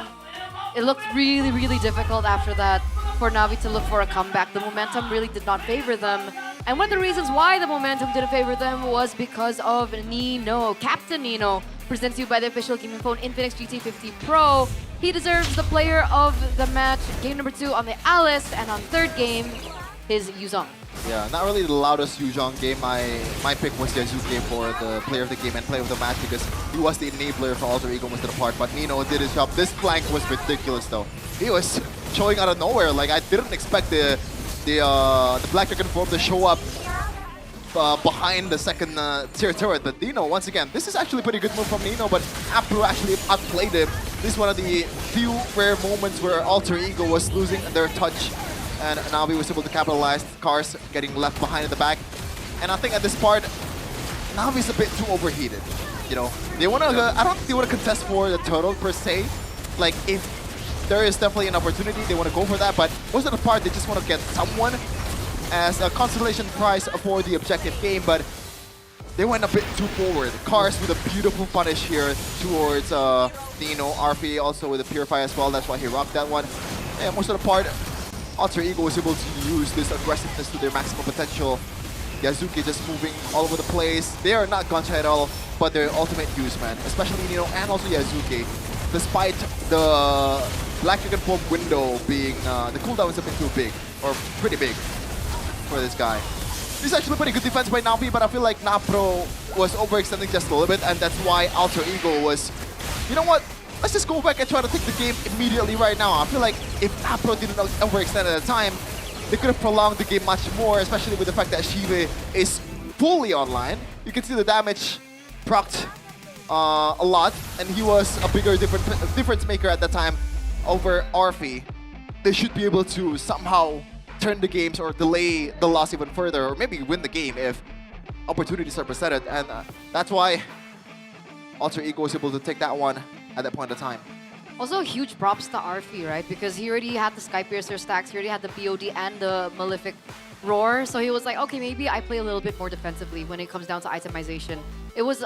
It looked really, really difficult after that for Navi to look for a comeback. The momentum really did not favor them. And one of the reasons why the momentum didn't favor them was because of Nino. Captain Nino, presents you by the official gaming phone Infinix GT50 Pro. He deserves the player of the match, game number 2 on the Alice, and on third game, his Yuzong. Yeah, not really the loudest Yuzong game. My pick was Yazuke for the player of the game and player of the match because he was the enabler for Alter Ego most of the part. But Nino did his job. This flank was ridiculous though. He was showing out of nowhere. Like I didn't expect the Black Dragon form to show up behind the second tier turret. But Nino, once again, this is actually a pretty good move from Nino, but Apro actually outplayed him. This is one of the few rare moments where Alter Ego was losing their touch. And Navi was able to capitalize. Cars getting left behind in the back. And I think at this part, Navi's a bit too overheated. You know, they want to. I don't think they want to contest for the turtle per se. Like if there is definitely an opportunity, they want to go for that. But most of the part, they just want to get someone as a consolation prize for the objective game. But they went a bit too forward. Cars with a beautiful punish here towards Nino. RP also with a Purify as well. That's why he rocked that one. And most of the part, Alter Ego was able to use this aggressiveness to their maximum potential. Yazuki just moving all over the place. They are not gun shy at all, but their ultimate use, man. Especially Nino and also Yazuki. Despite the Black Dragon Form window being, the cooldown is a bit too big, or pretty big for this guy. This is actually pretty good defense by Navi, but I feel like Napro was overextending just a little bit, and that's why Alter Ego was, you know what? Let's just go back and try to take the game immediately right now. I feel like if Napro didn't overextend at the time, they could have prolonged the game much more, especially with the fact that Shive is fully online. You can see the damage procced a lot, and he was a bigger difference maker at that time over Arfi. They should be able to somehow turn the games or delay the loss even further, or maybe win the game if opportunities are presented. And that's why Alter Ego was able to take that one at that point of time. Also, huge props to Arfi, right? Because he already had the Skypiercer stacks, he already had the BOD and the Malefic Roar. So he was like, okay, maybe I play a little bit more defensively when it comes down to itemization. It was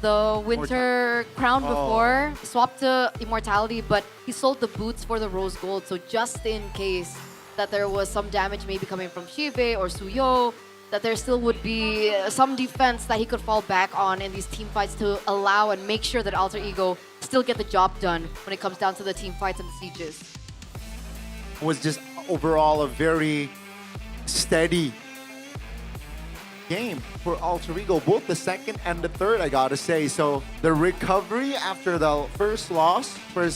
the Winter Crown before, swapped to Immortality, but he sold the boots for the Rose Gold. So just in case that there was some damage maybe coming from Shive or Suyo, that there still would be some defense that he could fall back on in these team fights to allow and make sure that Alter Ego still get the job done when it comes down to the team fights and the sieges. It was just overall a very steady game for Alter Ego, both the second and the third, I gotta say. So the recovery after the first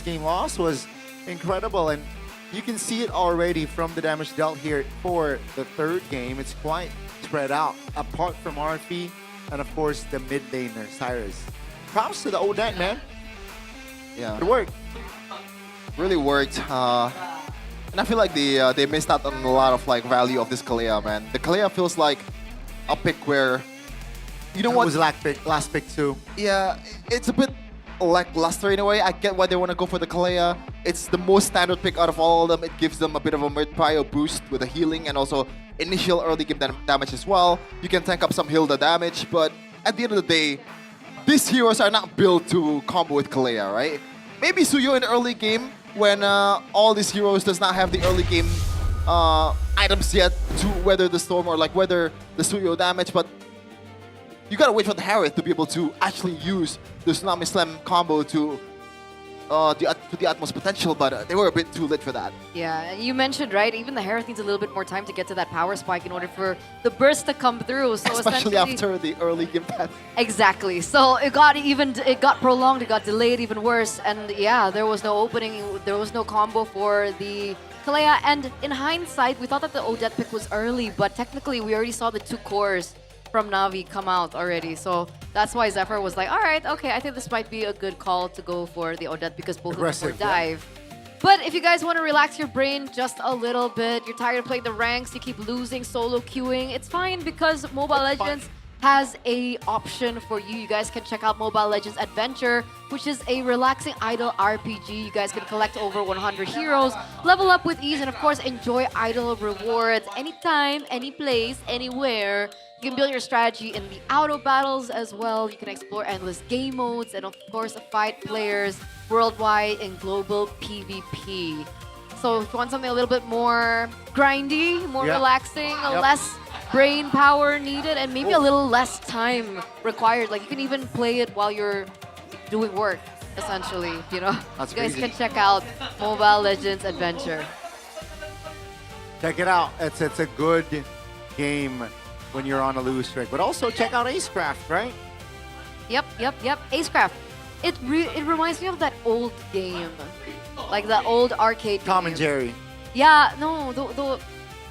game loss was incredible, and you can see it already from the damage dealt here for the third game. It's quite spread out, apart from RP and of course the mid laner, Cyrus. Props to the Odette, man. Yeah. It worked. Really worked. And I feel like they missed out on a lot of like value of this Kalea, man. The Kalea feels like a pick where, you know what? It was last pick too. Yeah, it's a bit lackluster in a way. I get why they want to go for the Kalea. It's the most standard pick out of all of them. It gives them a bit of a mid-prio boost with the healing and also initial early game damage as well. You can tank up some Hilda damage, but at the end of the day, these heroes are not built to combo with Kalea, right? Maybe Suyo in the early game, when all these heroes does not have the early game items yet to weather the storm or like weather the Suyo damage, but you gotta wait for the Harith to be able to actually use the Tsunami Slam combo to the utmost potential, but they were a bit too lit for that. Yeah, you mentioned, right, even the Harith needs a little bit more time to get to that power spike in order for the burst to come through. So especially after the early game path. Exactly. So it got prolonged, it got delayed even worse, and yeah, there was no opening, there was no combo for the Kalea, and in hindsight, we thought that the Odette pick was early, but technically we already saw the 2 cores from Navi come out already. So that's why Zephyr was like, all right, okay, I think this might be a good call to go for the Odette because both of them were dive. But if you guys want to relax your brain just a little bit, you're tired of playing the ranks, you keep losing, solo queuing, it's fine because Mobile Legends has a option for you. You guys can check out Mobile Legends Adventure, which is a relaxing idle RPG. You guys can collect over 100 heroes, level up with ease, and of course enjoy idle rewards anytime, any place, anywhere. You can build your strategy in the auto battles as well. You can explore endless game modes and of course fight players worldwide in global PvP. So if you want something a little bit more grindy, more relaxing, less brain power needed, and maybe a little less time required. Like you can even play it while you're doing work, essentially, you know? That's you guys crazy. can check out Mobile Legends Adventure. Check it out. It's a good game when you're on a lose streak. But also check out Acecraft, right? Yep. Acecraft. It reminds me of that old game. Like that old arcade Tom game. and Jerry. Yeah, no, the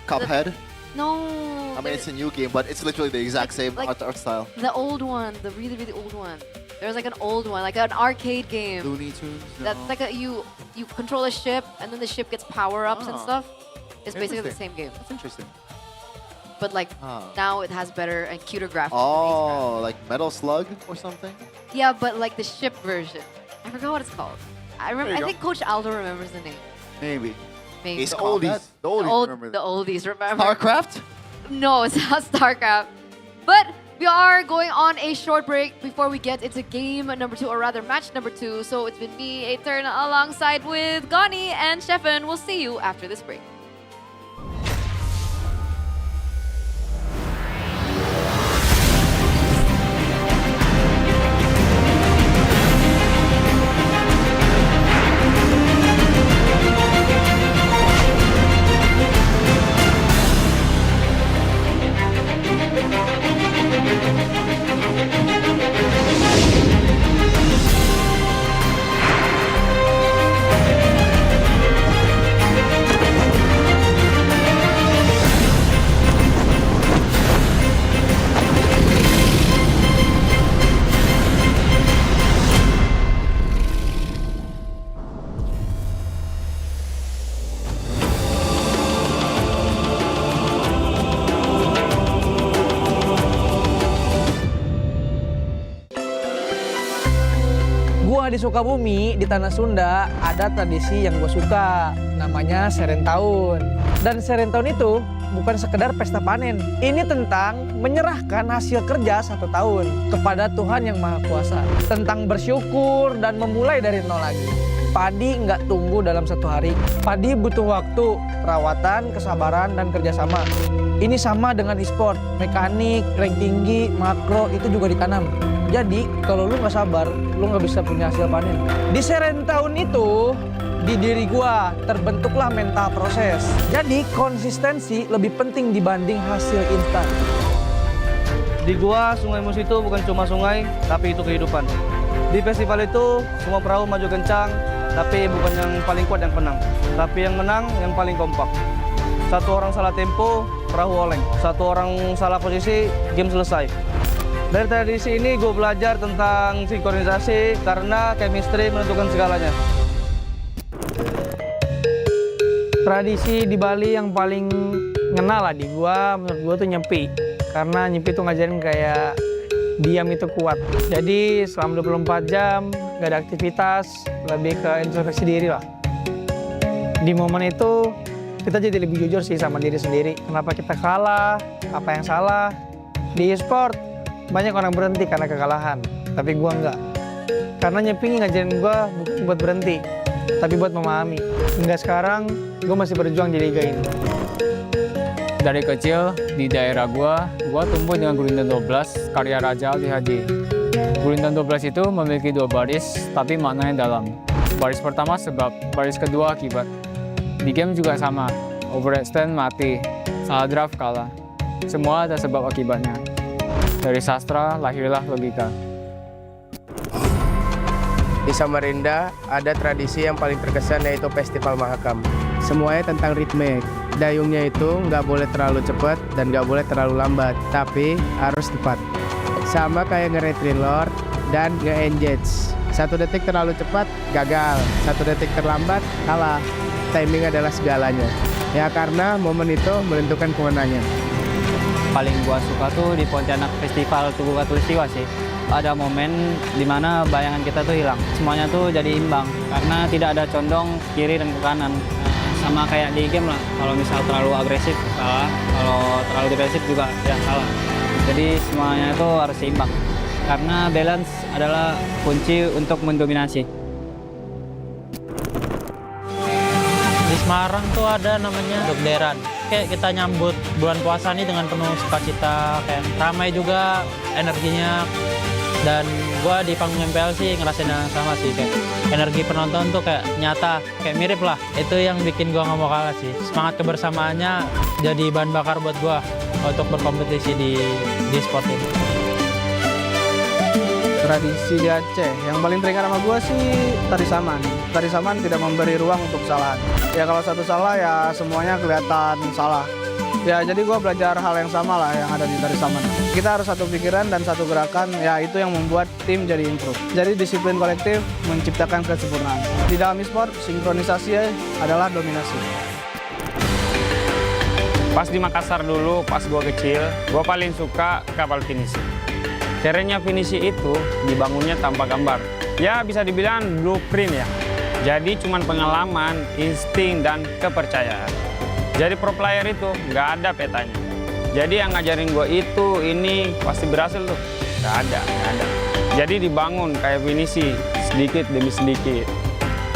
Cuphead? No. I mean, it's a new game, but it's literally the exact same art style. The old one, the really, really old one. There's like an old one, like an arcade game. Looney Tunes? No. That's like you control a ship, and then the ship gets power-ups and Ah. stuff. It's basically the Interesting. same game. That's interesting. But like now it has better and cuter graphics. Oh, like Metal Slug or something? Yeah, but like the ship version. I forgot what it's called. I remember. There you I think Coach Aldo remembers the name. Maybe. Maybe. The oldies. The oldies. Remember The oldies. Remember? StarCraft? No, it's not StarCraft. But we are going on a short break before we get into game number 2, or rather match number 2. So it's been me, Eterna, alongside with Gani and Stefan. We'll see you after this break. Gua di Sukabumi, di Tanah Sunda, ada tradisi yang gue suka. Namanya Serentahun. Dan Serentahun itu bukan sekedar pesta panen. Ini tentang menyerahkan hasil kerja 1 tahun kepada Tuhan Yang Maha Kuasa. Tentang bersyukur dan memulai dari nol lagi. Padi nggak tumbuh dalam 1 hari. Padi butuh waktu, perawatan, kesabaran, dan kerjasama. Ini sama dengan e-sport, mekanik, rank tinggi, makro, itu juga ditanam. Jadi kalau lu nggak sabar, lu nggak bisa punya hasil panen. Di Serentahun itu, di diri gua terbentuklah mental proses. Jadi konsistensi lebih penting dibanding hasil instan. Di gua, Sungai Musi itu bukan cuma sungai, tapi itu kehidupan. Di festival itu, semua perahu maju kencang, tapi bukan yang paling kuat yang menang. Tapi yang menang, yang paling kompak. 1 orang salah tempo, perahu oleng. 1 orang salah posisi, game selesai. Dari tradisi ini gue belajar tentang sinkronisasi karena chemistry menentukan segalanya. Tradisi di Bali yang paling ngena lah di gua, menurut gua tuh nyepi. Karena nyepi tuh ngajarin kayak diam itu kuat. Jadi selama 24 jam gak ada aktivitas, lebih ke introspeksi diri lah. Di momen itu kita jadi lebih jujur sih sama diri sendiri. Kenapa kita kalah, apa yang salah. Di e-sport banyak orang berhenti karena kekalahan, tapi gua enggak. Karena nyepi ngajarin gua bukan buat berhenti, tapi buat memahami. Hingga sekarang, gua masih berjuang di liga ini. Dari kecil, di daerah gua tumbuh dengan Gurindam 12, karya Raja Ali Hadi. Gurindam 12 itu memiliki 2 baris, tapi maknanya dalam. Baris pertama sebab, baris kedua akibat. Di game juga sama, overextend mati, salah draft kalah. Semua ada sebab akibatnya. Dari sastra lahirlah logika. Di Samarinda ada tradisi yang paling terkesan yaitu Festival Mahakam. Semuanya tentang ritme. Dayungnya itu nggak boleh terlalu cepat dan nggak boleh terlalu lambat, tapi harus tepat. Sama kayak nge-retrin Lord dan nge-engage. 1 detik terlalu cepat, gagal. 1 detik terlambat, kalah. Timing adalah segalanya. Ya karena momen itu menentukan kemenangan. Paling gua suka tuh di Pontianak Festival Tugu Katulistiwa sih. Ada momen dimana bayangan kita tuh hilang. Semuanya tuh jadi imbang karena tidak ada condong kiri dan ke kanan. Sama kayak di game lah. Kalau misal terlalu agresif salah, kalau terlalu defensif juga ya salah. Jadi semuanya tuh harus seimbang. Karena balance adalah kunci untuk mendominasi. Di Semarang tuh ada namanya Dokderan. Kayak kita nyambut bulan puasa nih dengan penuh sukacita, kayak ramai juga energinya. Dan gua di panggung MPL sih ngerasain yang sama sih, kayak energi penonton tuh kayak nyata, kayak mirip lah. Itu yang bikin gua nggak mau kalah sih. Semangat kebersamaannya jadi bahan bakar buat gua untuk berkompetisi di sport ini. Tradisi di Aceh, yang paling teringat sama gue sih tari saman. Tari saman tidak memberi ruang untuk kesalahan. Ya kalau satu salah ya semuanya kelihatan salah. Ya jadi gue belajar hal yang sama lah yang ada di tari saman. Kita harus satu pikiran dan satu gerakan, ya itu yang membuat tim jadi improve. Jadi disiplin kolektif menciptakan kesempurnaan. Di dalam e-sport, sinkronisasi adalah dominasi. Pas di Makassar dulu, pas gue kecil, gue paling suka kapal finisi. Caranya finisi itu dibangunnya tanpa gambar. Ya bisa dibilang blueprint ya. Jadi cuman pengalaman, insting, dan kepercayaan. Jadi pro player itu nggak ada petanya. Jadi yang ngajarin gue itu, ini pasti berhasil tuh. Nggak ada. Jadi dibangun kayak finisi, sedikit demi sedikit.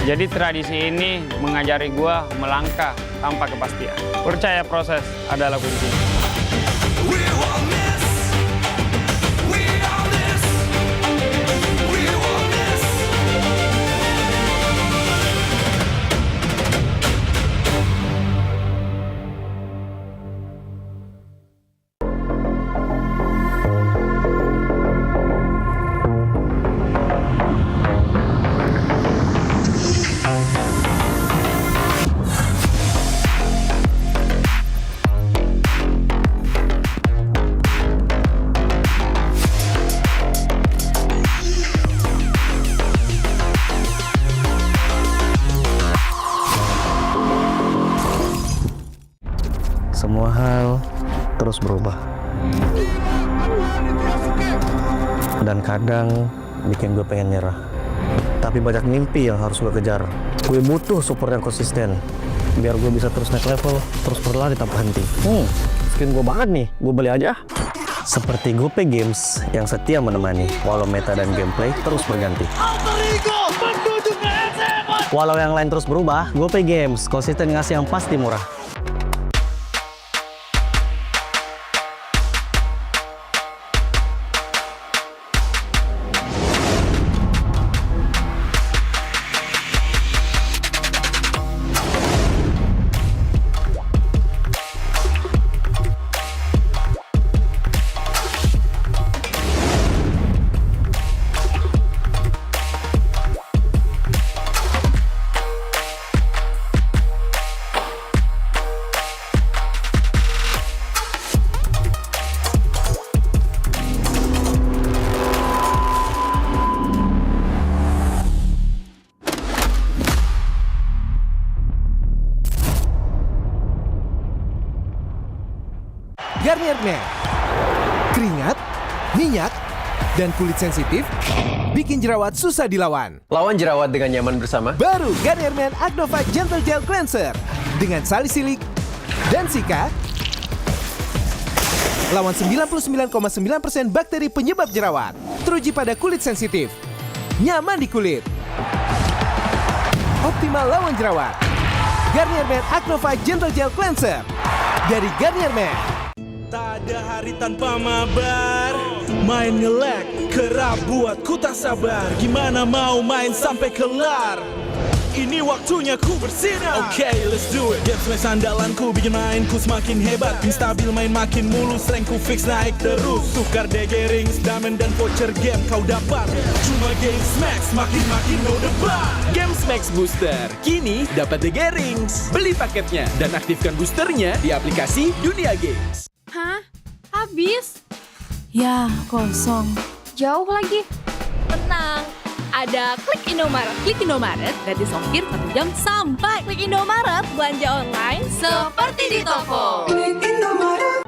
Jadi tradisi ini mengajari gue melangkah tanpa kepastian. Percaya proses adalah kuncinya. Semua hal terus berubah. Dan kadang bikin gue pengen nyerah. Tapi banyak mimpi yang harus gue kejar. Gue butuh support yang konsisten. Biar gue bisa terus naik level, terus berlari tanpa henti. Skin gue banget nih, gue beli aja. Seperti GoPay Games yang setia menemani, walau meta dan gameplay terus berganti. Walau yang lain terus berubah, GoPay Games konsisten ngasih yang pasti murah. Garnier Men. Keringat, minyak, dan kulit sensitif bikin jerawat susah dilawan. Lawan jerawat dengan nyaman bersama. Baru Garnier Men Acno Fight Gentle Gel Cleanser dengan salisilik dan sika. Lawan 99,9% bakteri penyebab jerawat. Teruji pada kulit sensitif. Nyaman di kulit. Optimal lawan jerawat. Garnier Men Acno Fight Gentle Gel Cleanser dari Garnier Men. Tak ada hari tanpa mabar. Main nge-lag, kerap buat ku tak sabar. Gimana mau main sampai kelar? Ini waktunya ku bersinar. Okay, let's do it. Games main sandalanku, bikin mainku semakin hebat. Pin stabil main makin mulus, rankku fix naik terus. Tukar DG rings, diamond dan voucher game kau dapat. Cuma Games Max, makin-makin no debat. Games Max Booster, kini dapat DG Rings. Beli paketnya dan aktifkan boosternya di aplikasi Dunia Games. Hah? Habis? Ya, kosong. Jauh lagi? Tenang, ada Klik Indomaret. Klik Indomaret, gratis ongkir 1 jam sampai. Klik Indomaret, belanja online seperti di toko. Klik Indomaret.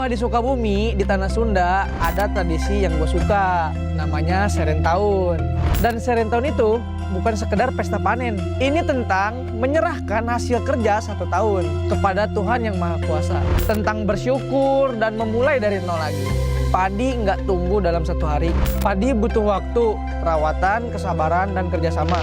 Di Sukabumi, di Tanah Sunda, ada tradisi yang gue suka, namanya Serentahun. Dan Serentahun itu bukan sekedar pesta panen. Ini tentang menyerahkan hasil kerja 1 tahun kepada Tuhan Yang Maha Kuasa. Tentang bersyukur dan memulai dari nol lagi. Padi nggak tumbuh dalam 1 hari. Padi butuh waktu, perawatan, kesabaran, dan kerjasama.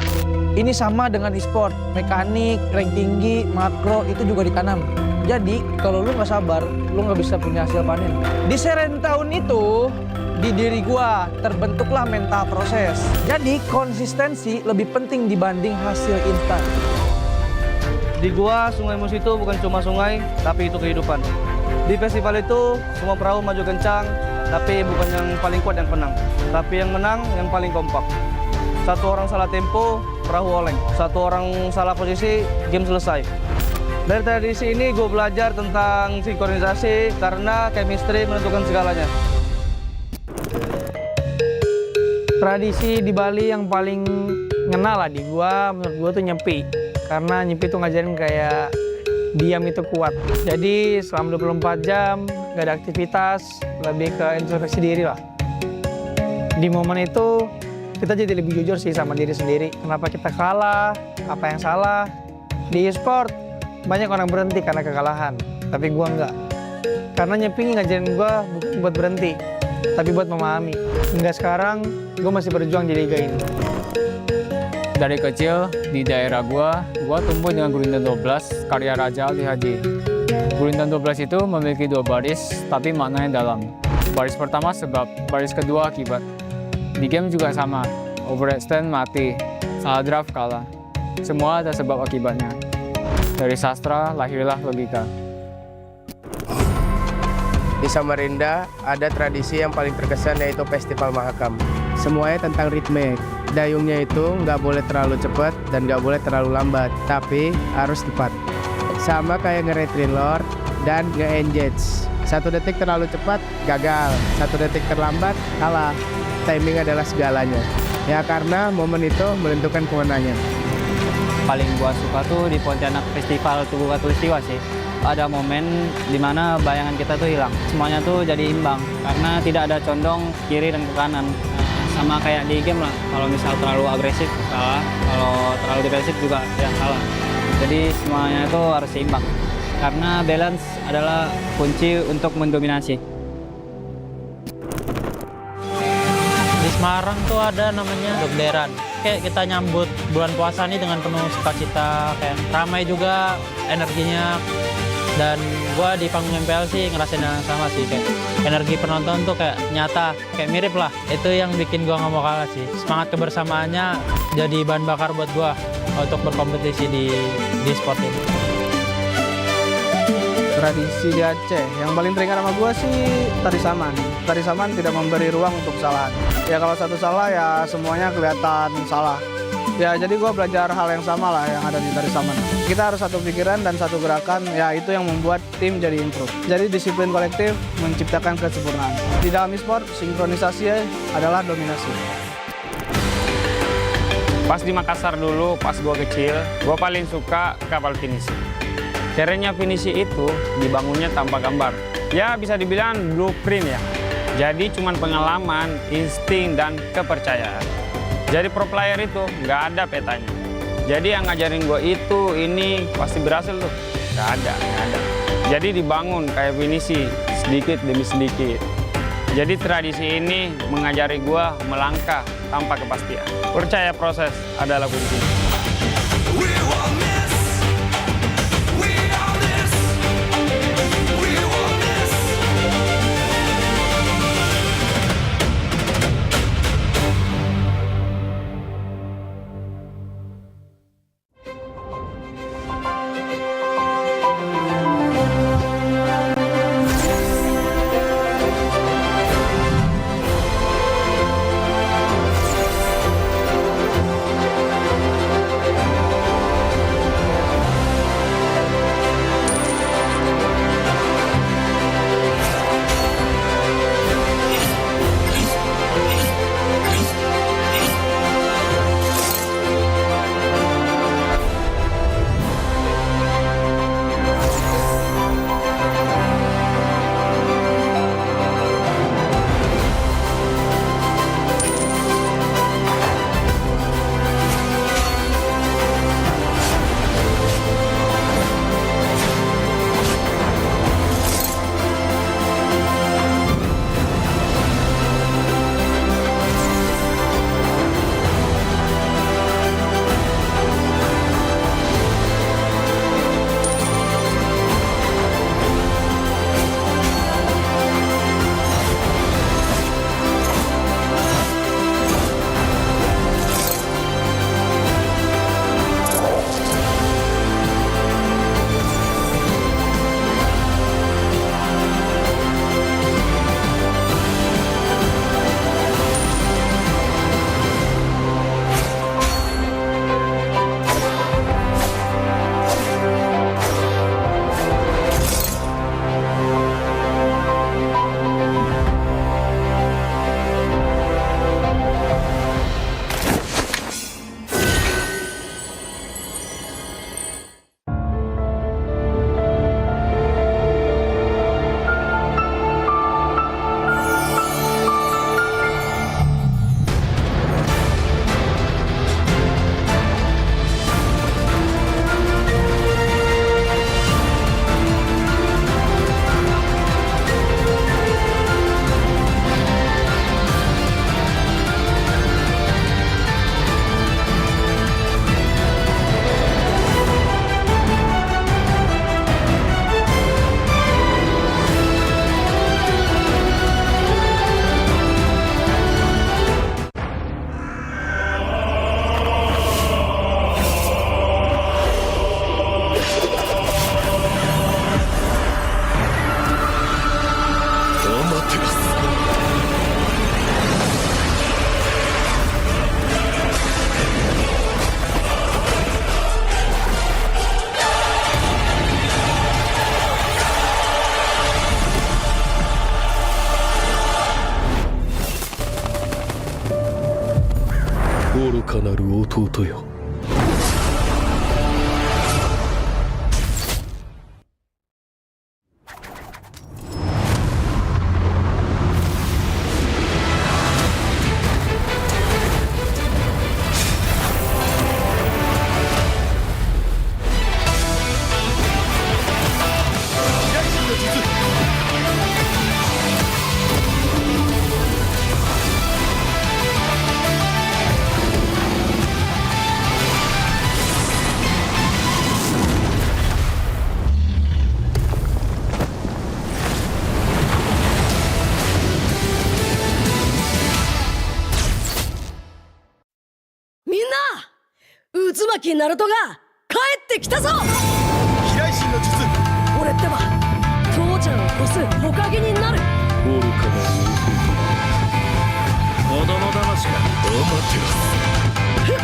Ini sama dengan e-sport, mekanik, rank tinggi, makro, itu juga ditanam. Jadi, kalau lu nggak sabar, lu nggak bisa punya hasil panen. Di Serentahun itu, di diri gua terbentuklah mental proses. Jadi, konsistensi lebih penting dibanding hasil instan. Di gua Sungai Musi itu bukan cuma sungai, tapi itu kehidupan. Di festival itu semua perahu maju kencang, tapi bukan yang paling kuat yang menang. Tapi yang menang yang paling kompak. Satu orang salah tempo, perahu oleng. Satu orang salah posisi, game selesai. Dari tradisi ini gue belajar tentang sinkronisasi karena chemistry menentukan segalanya. Tradisi di Bali yang paling ngena lah di gua, menurut gua tuh nyepi. Karena nyepi tuh ngajarin kayak diam itu kuat. Jadi selama 24 jam gak ada aktivitas, lebih ke introspeksi diri lah. Di momen itu kita jadi lebih jujur sih sama diri sendiri. Kenapa kita kalah, apa yang salah. Di e-sport banyak orang berhenti karena kekalahan, tapi gua enggak. Karena nyepi ngajarin gua bukan buat berhenti, tapi buat memahami. Hingga sekarang gua masih berjuang di liga ini. Dari kecil di daerah gua tumbuh dengan Gurindam 12 karya Raja Ali Haji. Gurindam 12 itu memiliki 2 baris, tapi maknanya dalam. Baris pertama sebab, baris kedua akibat. Di game juga sama, overextend mati, salah draft kalah. Semua ada sebab akibatnya. Dari sastra lahirlah logika. Di Samarinda ada tradisi yang paling terkesan yaitu Festival Mahakam. Semuanya tentang ritme. Dayungnya itu nggak boleh terlalu cepat dan nggak boleh terlalu lambat, tapi harus tepat. Sama kayak nge-retrin lord dan nge-engage. 1 detik terlalu cepat, gagal. 1 detik terlambat, kalah. Timing adalah segalanya. Ya karena momen itu menentukan kemenangan. Paling gua suka tuh di Pontianak Festival Tugu Katulistiwa sih. Ada momen dimana bayangan kita tuh hilang. Semuanya tuh jadi imbang karena tidak ada condong kiri dan ke kanan. Sama kayak di game lah, kalau misal terlalu agresif kalah, kalau terlalu defensif juga ya kalah. Jadi semuanya itu harus seimbang. Karena balance adalah kunci untuk mendominasi. Di Semarang tuh ada namanya Dokderan. Kayak kita nyambut bulan puasa ini dengan penuh sukacita, kayak ramai juga energinya. Dan gua di panggung MPL sih ngerasain yang sama sih, kayak energi penonton tuh kayak nyata, kayak mirip lah. Itu yang bikin gua nggak mau kalah sih. Semangat kebersamaannya jadi bahan bakar buat gua untuk berkompetisi di sport ini. Tradisi di Aceh yang paling teringat sama gua sih tari saman. Tari saman tidak memberi ruang untuk kesalahan. Ya kalau satu salah ya semuanya kelihatan salah. Ya jadi gue belajar hal yang sama lah yang ada di tari saman. Kita harus satu pikiran dan satu gerakan, ya itu yang membuat tim jadi improve. Jadi disiplin kolektif menciptakan kesempurnaan. Di dalam e-sport, sinkronisasi adalah dominasi. Pas di Makassar dulu, pas gua kecil, gua paling suka kapal finisi. Caranya finisi itu dibangunnya tanpa gambar. Ya bisa dibilang blueprint ya. Jadi cuman pengalaman, insting, dan kepercayaan. Jadi pro player itu nggak ada petanya. Jadi yang ngajarin gue itu, ini pasti berhasil tuh. Nggak ada. Jadi dibangun kayak finisi, sedikit demi sedikit. Jadi tradisi ini mengajari gue melangkah tanpa kepastian. Percaya proses adalah kunci. 弟よ。みんな、渦巻きナルトが帰ってきたぞ。飛来神の術。俺ってば父ちゃんを越す火影になる。愚かな子供騙しか。ふっ、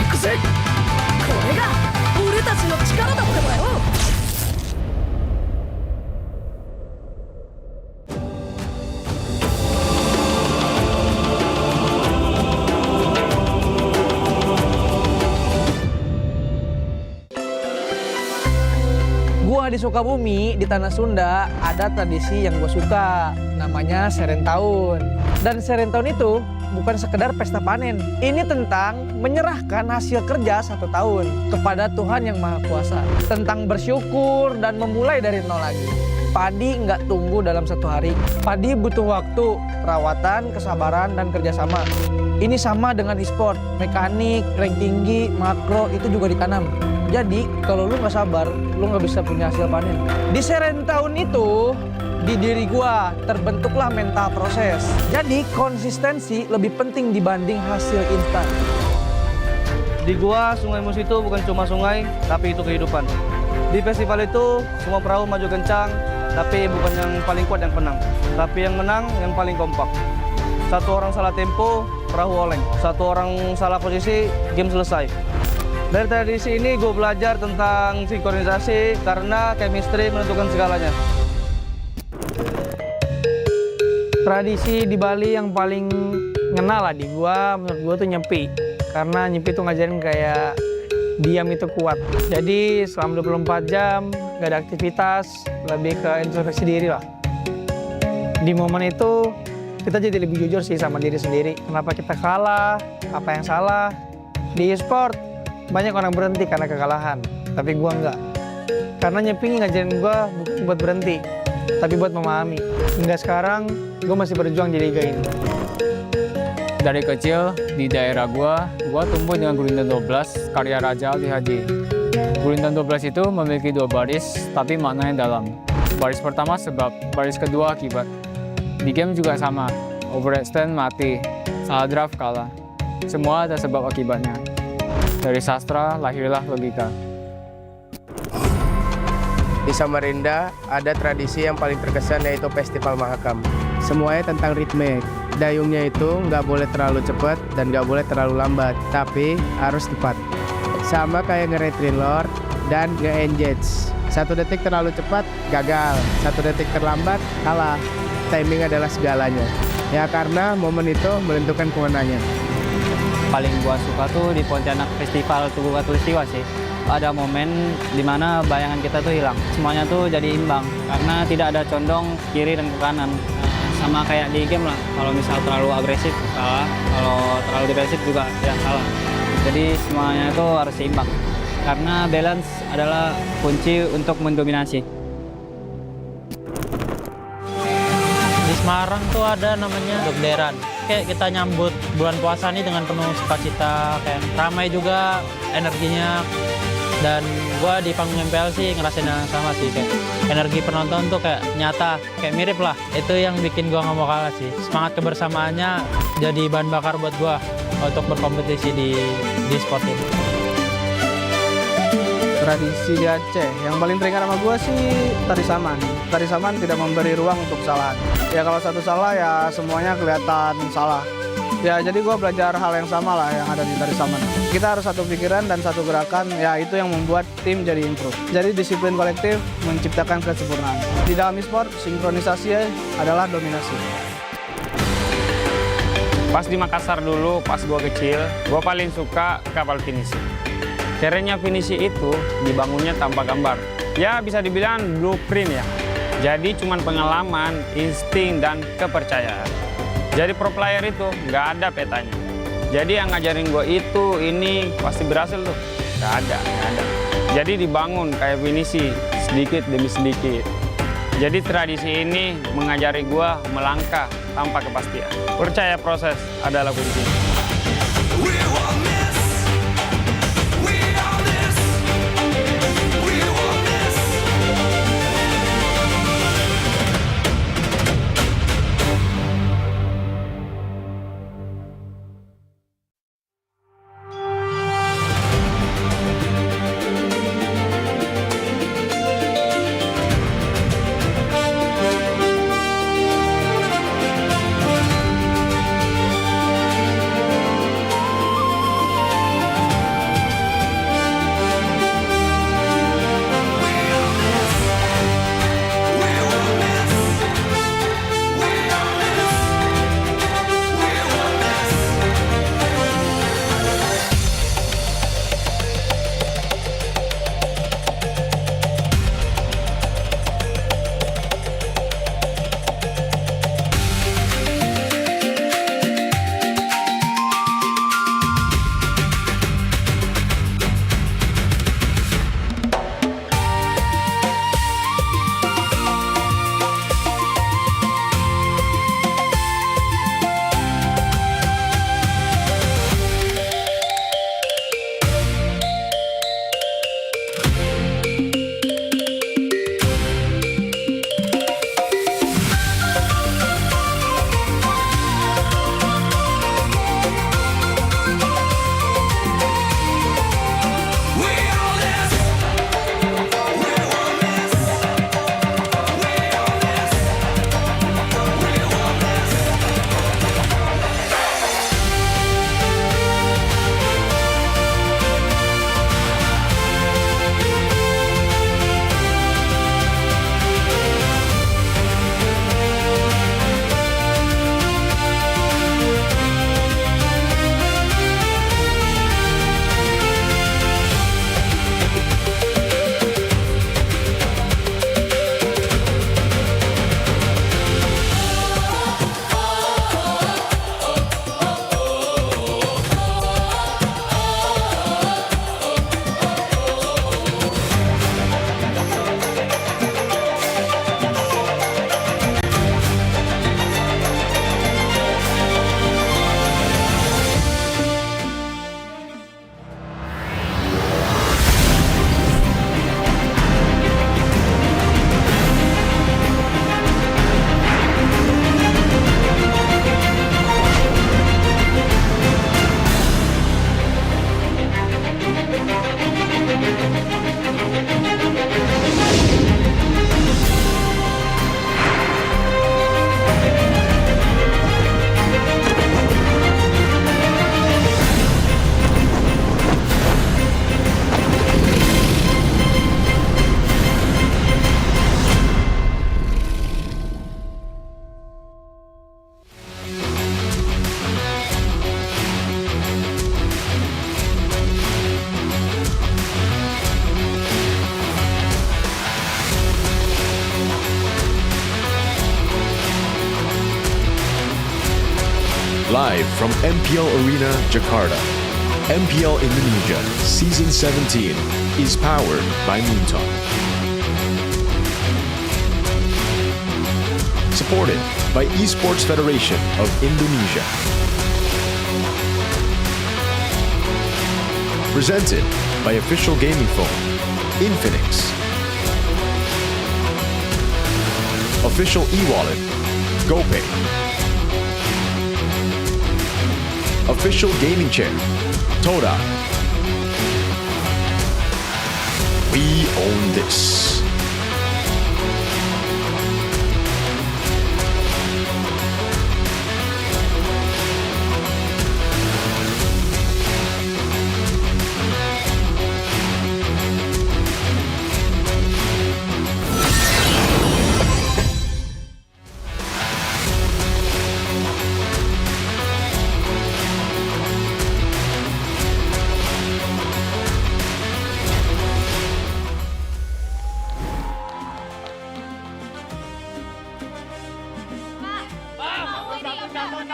行くぜ。これが俺たちの力だってばよ。Gua di Sukabumi, di Tanah Sunda, ada tradisi yang gue suka. Namanya Seren Tahun. Dan Seren Tahun itu bukan sekedar pesta panen. Ini tentang menyerahkan hasil kerja 1 tahun kepada Tuhan Yang Maha Kuasa. Tentang bersyukur dan memulai dari nol lagi. Padi nggak tumbuh dalam 1 hari. Padi butuh waktu, perawatan, kesabaran, dan kerjasama. Ini sama dengan e-sport. Mekanik, rank tinggi, makro, itu juga ditanam. Jadi kalau lu nggak sabar, lu nggak bisa punya hasil panen. Di Seren Tahun itu, di diri gua terbentuklah mental proses. Jadi konsistensi lebih penting dibanding hasil instan. Di gua, Sungai Mus itu bukan cuma sungai, tapi itu kehidupan. Di festival itu, semua perahu maju kencang, tapi bukan yang paling kuat yang menang. Tapi yang menang yang paling kompak. 1 orang salah tempo, perahu oleng. 1 orang salah posisi, game selesai. Dari tradisi ini gue belajar tentang sinkronisasi karena chemistry menentukan segalanya. Tradisi di Bali yang paling ngena lah di gua, menurut gua tuh nyepi. Karena nyepi tuh ngajarin kayak diam itu kuat. Jadi selama 24 jam gak ada aktivitas, lebih ke introspeksi diri lah. Di momen itu kita jadi lebih jujur sih sama diri sendiri. Kenapa kita kalah, apa yang salah. Di e-sport banyak orang berhenti karena kekalahan, tapi gua enggak. Karena nyepi ngajarin gua bukan buat berhenti, tapi buat memahami. Hingga sekarang gua masih berjuang di liga ini. Dari kecil di daerah gua tumbuh dengan Gurindam 12 karya Raja Ali Hadi. Gurindam 12 itu memiliki 2 baris, tapi maknanya dalam. Baris pertama sebab, baris kedua akibat. Di game juga sama, overextend mati, salah draft kalah. Semua ada sebab akibatnya. Dari sastra lahirlah logika. Di Samarinda ada tradisi yang paling terkesan yaitu Festival Mahakam. Semuanya tentang ritme. Dayungnya itu nggak boleh terlalu cepat dan nggak boleh terlalu lambat, tapi harus tepat. Sama kayak nge-retry lord dan nge-engage. 1 detik terlalu cepat, gagal. 1 detik terlambat, kalah. Timing adalah segalanya. Ya karena momen itu menentukan kemenangan. Paling gua suka tuh di Pontianak Festival Tugu Katulistiwa sih. Ada momen dimana bayangan kita tuh hilang. Semuanya tuh jadi imbang karena tidak ada condong kiri dan ke kanan. Sama kayak di game lah. Kalau misal terlalu agresif kalah, kalau terlalu defensif juga ya kalah. Jadi semuanya tuh harus seimbang. Karena balance adalah kunci untuk mendominasi. Di Semarang tuh ada namanya Dokderan. Kayak kita nyambut bulan puasa nih dengan penuh sukacita, kayak ramai juga energinya. Dan gua di panggung MPL sih ngerasain yang sama sih, kayak energi penonton tuh kayak nyata, kayak mirip lah. Itu yang bikin gua nggak mau kalah sih. Semangat kebersamaannya jadi bahan bakar buat gua untuk berkompetisi di sport ini. Tradisi di Aceh, yang paling teringat sama gue sih tari saman. Tari saman tidak memberi ruang untuk kesalahan. Ya kalau satu salah ya semuanya kelihatan salah. Ya jadi gue belajar hal yang sama lah yang ada di tari saman. Kita harus satu pikiran dan satu gerakan, ya itu yang membuat tim jadi improve. Jadi disiplin kolektif menciptakan kesempurnaan. Di dalam e-sport, sinkronisasi adalah dominasi. Pas di Makassar dulu, pas gue kecil, gue paling suka kapal pinisi. Kerennya pinisi itu dibangunnya tanpa gambar. Ya bisa dibilang blueprint ya. Jadi cuman pengalaman, insting, dan kepercayaan. Jadi pro player itu nggak ada petanya. Jadi yang ngajarin gue itu, ini pasti berhasil tuh. Nggak ada. Jadi dibangun kayak pinisi, sedikit demi sedikit. Jadi tradisi ini mengajari gue melangkah tanpa kepastian. Percaya proses adalah kunci. Live from MPL Arena, Jakarta, MPL Indonesia Season 17 is powered by Moontalk. Supported by Esports Federation of Indonesia. Presented by official gaming phone, Infinix. Official e-wallet, GoPay. Official gaming chair, Toda. We own this.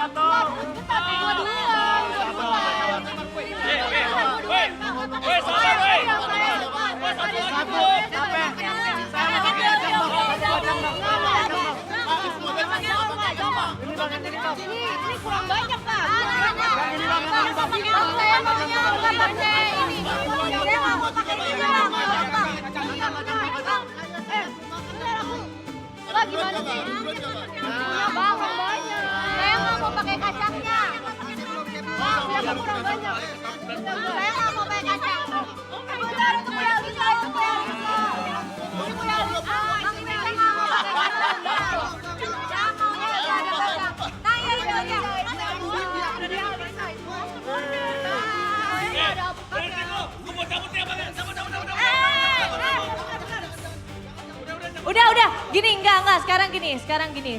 Ini kurang banyak, Pak. Pak, gimana sih? Bang, banyak. Saya nggak mau pakai kacangnya. Bang, biasa kurang banyak. Saya nggak mau pakai kacang. Udah, itu punya Lisa, itu punya Lisa. Ini punya Lisa. Bang, ini saya nggak mau pakai kacang. Saya maunya nggak ada kacang. Nah, ya itu aja. Udah,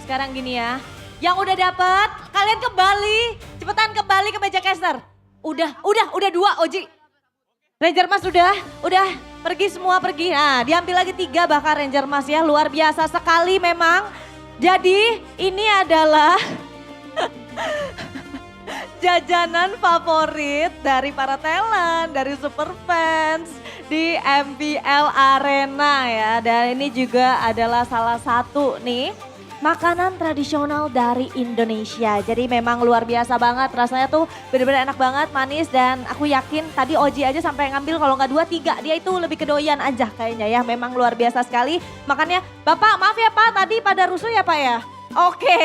sekarang gini ya. Yang udah dapet, kalian kembali, cepetan kembali ke meja caster. Udah 2, Oji. Ranger Mas udah, pergi semua pergi. Nah, diambil lagi 3 bahkan Ranger Mas ya, luar biasa sekali memang. Jadi ini adalah jajanan favorit dari para talent, dari super fans di MPL Arena ya. Dan ini juga adalah salah satu nih makanan tradisional dari Indonesia. Jadi memang luar biasa banget, rasanya tuh bener-bener enak banget, manis, dan aku yakin tadi Oji aja sampai ngambil kalau nggak 2, 3, dia itu lebih kedoyan aja kayaknya ya. Memang luar biasa sekali. Makanya Bapak maaf ya Pak, tadi pada rusuh ya Pak ya? Oke.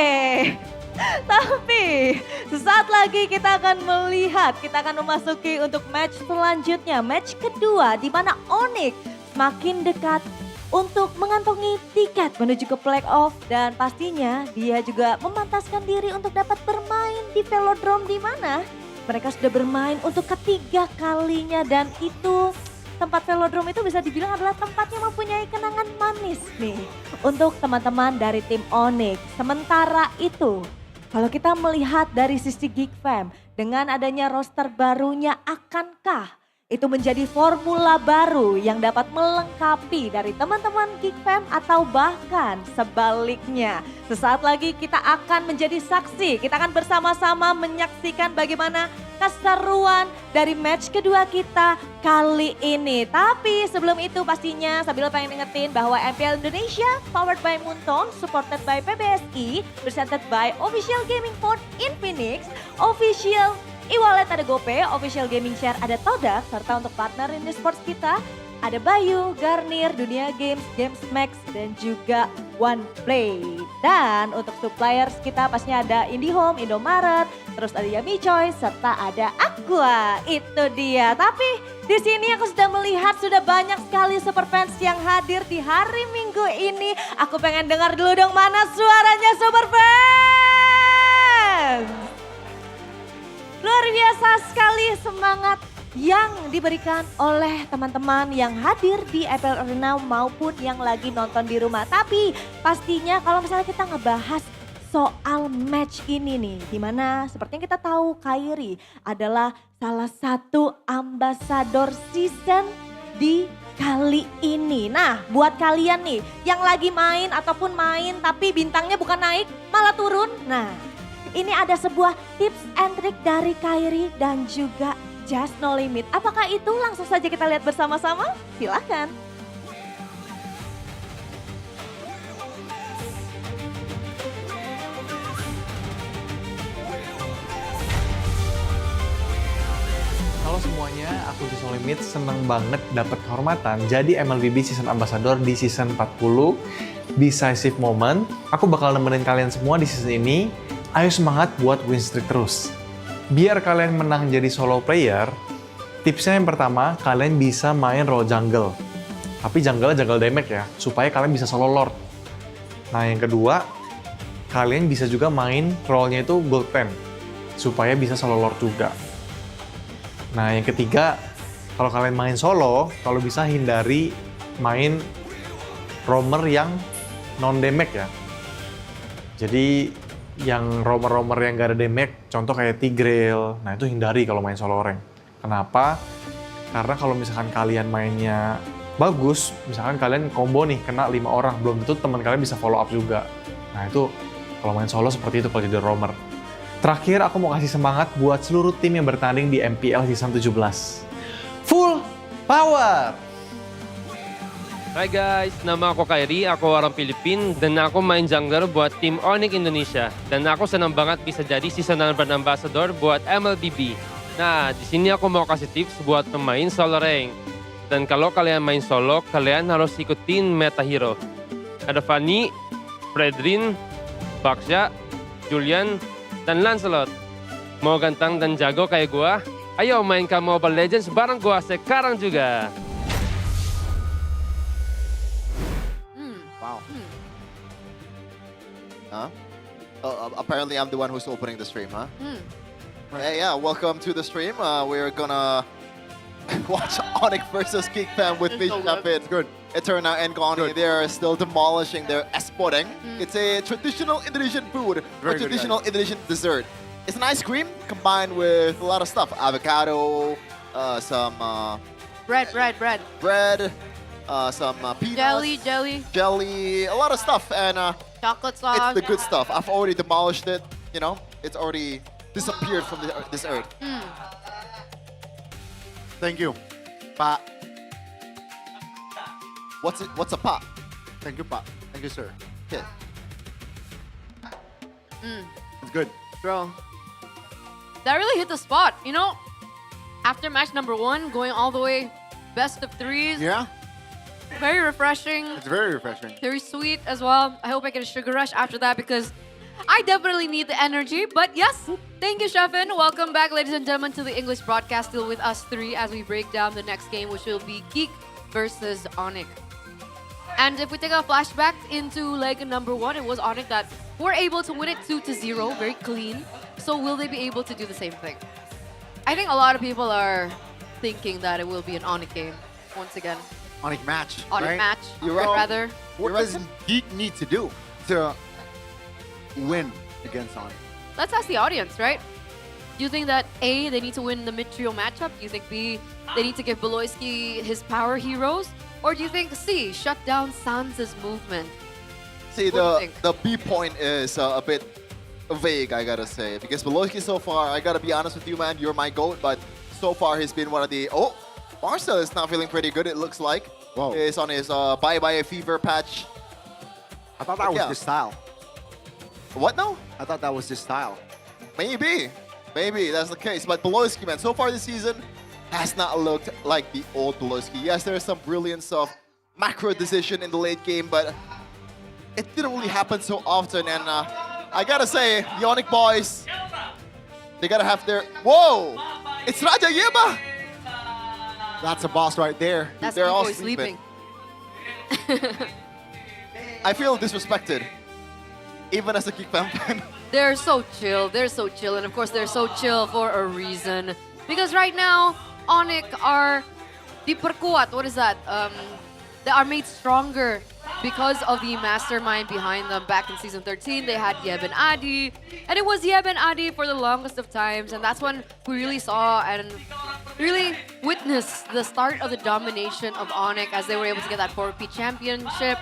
Tapi sesaat lagi kita akan melihat, kita akan memasuki untuk match selanjutnya, match kedua di mana Onyx makin dekat untuk mengantongi tiket menuju ke playoff, dan pastinya dia juga memantaskan diri untuk dapat bermain di velodrome di mana mereka sudah bermain untuk ketiga kalinya, dan itu tempat velodrome itu bisa dibilang adalah tempat yang mempunyai kenangan manis nih untuk teman-teman dari tim Onyx. Sementara itu kalau kita melihat dari sisi Geek Fam dengan adanya roster barunya, akankah itu menjadi formula baru yang dapat melengkapi dari teman-teman Geek Fam atau bahkan sebaliknya? Sesaat lagi kita akan menjadi saksi, kita akan bersama-sama menyaksikan bagaimana keseruan dari match kedua kita kali ini. Tapi sebelum itu pastinya sambil pengen ingetin bahwa MPL Indonesia powered by Moonton, supported by PBSI, presented by Official Gaming Port in Phoenix, Official e-wallet ada GoPay, Official Gaming Share ada Todak, serta untuk partner ini sports kita ada Bayu, Garnier, Dunia Games, Games Max, dan juga OnePlay. Dan untuk suppliers kita pastinya ada IndiHome, Indomaret, terus ada Yummy Choice, serta ada Aqua. Itu dia. Tapi di sini aku sudah melihat sudah banyak sekali super fans yang hadir di hari Minggu ini. Aku pengen dengar dulu dong, mana suaranya super fans. Luar biasa sekali semangat yang diberikan oleh teman-teman yang hadir di MPL Arena maupun yang lagi nonton di rumah. Tapi pastinya kalau misalnya kita ngebahas soal match ini nih, dimana seperti yang kita tahu Kairi adalah salah satu ambasador season di kali ini. Nah, buat kalian nih yang lagi main ataupun main tapi bintangnya bukan naik malah turun. Nah, ini ada sebuah tips and trick dari Kairi dan juga Just No Limit. Apakah itu? Langsung saja kita lihat bersama-sama. Silakan. Halo semuanya, aku Just No Limit, seneng banget dapat kehormatan jadi MLBB Season Ambassador di Season 40, Decisive Moment. Aku bakal nemenin kalian semua di season ini. Ayo semangat buat win streak terus. Biar kalian menang jadi solo player, tipsnya yang pertama, kalian bisa main role jungle. Tapi jungle damage ya, supaya kalian bisa solo lord. Nah yang kedua, kalian bisa juga main role-nya itu gold pen, supaya bisa solo lord juga. Nah yang ketiga, kalau kalian main solo, kalau bisa hindari main roamer yang non damage ya. Jadi yang roamer yang gak ada damage, contoh kayak Tigreal, nah itu hindari kalau main solo rank. Kenapa? Karena kalau misalkan kalian mainnya bagus, misalkan kalian combo nih kena 5 orang, belum tentu teman kalian bisa follow up juga. Nah itu kalau main solo seperti itu kalau jadi roamer. Terakhir, aku mau kasih semangat buat seluruh tim yang bertanding di MPL Season 17. Full power! Hai guys, nama aku Kairi, aku orang Filipina dan aku main jungler buat tim Onyx Indonesia. Dan aku senang banget bisa jadi seasonal brand ambassador buat MLBB. Nah, di sini aku mau kasih tips buat pemain solo rank. Dan kalau kalian main solo, kalian harus ikutin meta hero. Ada Fanny, Fredrin, Baksha, Julian, dan Lancelot. Mau ganteng dan jago kayak gua? Ayo mainkan Mobile Legends bareng gua sekarang juga. Wow. Huh? Apparently I'm the one who's opening the stream, huh? Hey, yeah, welcome to the stream. We're gonna watch Onyx versus Geek Fam with me, Shafin. Good. Eterna and Goni, they're still demolishing their espodeng. It's a traditional Indonesian food, or traditional Indonesian dessert. It's an ice cream combined with a lot of stuff. Avocado, some Bread. some peanuts. Jelly, a lot of stuff. And chocolate sauce. it's the good stuff. I've already demolished it, you know. It's already disappeared from this earth. Thank you, Pak. What's a pot? Thank you, Pak. Thank you, sir. Okay. It's good. Bro, that really hit the spot. You know, after match number 1, going all the way best of 3s. Yeah, Very refreshing. it's very refreshing. Very sweet as well. I hope I get a sugar rush after that because I definitely need the energy. But yes, thank you, Shafin. Welcome back, ladies and gentlemen, to the English broadcast. Still with us 3 as we break down the next game, which will be Geek versus Onyx. And if we take a flashback into leg number 1, it was Onyx that were able to win it 2-0, very clean. So will they be able to do the same thing? I think a lot of people are thinking that it will be an Onyx game once again. Onyx match, Onyx right? match, You're right. rather. What does Geek need to do to win against Onyx? Let's ask the audience, right? Do you think that A, they need to win the mid-trio matchup? Do you think B, they need to give Beloyski his power heroes? Or do you think C, shut down Sans' movement? See, What do you think? the B point is a bit vague, I gotta say. Because Beloyski so far, I gotta be honest with you, man, you're my GOAT, but so far he's been one of the... Oh, Marcel is not feeling pretty good, it looks like. Whoa. He's on his bye-bye fever patch. I thought that was his style. What now? I thought that was his style. Maybe that's the case. But Beloyski, man, so far this season has not looked like the old Beloyski. Yes, there's some brilliance of macro decision in the late game, but it didn't really happen so often. And I gotta say, the Onyx boys, they gotta have their... Whoa! It's Raja Yeba! That's a boss right there. That's They're all Nico sleeping. I feel disrespected, even as a Geek fan. They're so chill. And of course, they're so chill for a reason. Because right now, Onyx are diperkuat. What is that? They are made stronger because of the mastermind behind them. Back in Season 13, they had Yeb and Adi. And it was Yeb and Adi for the longest of times. And that's when we really saw and really witnessed the start of the domination of Onyx as they were able to get that 4P championship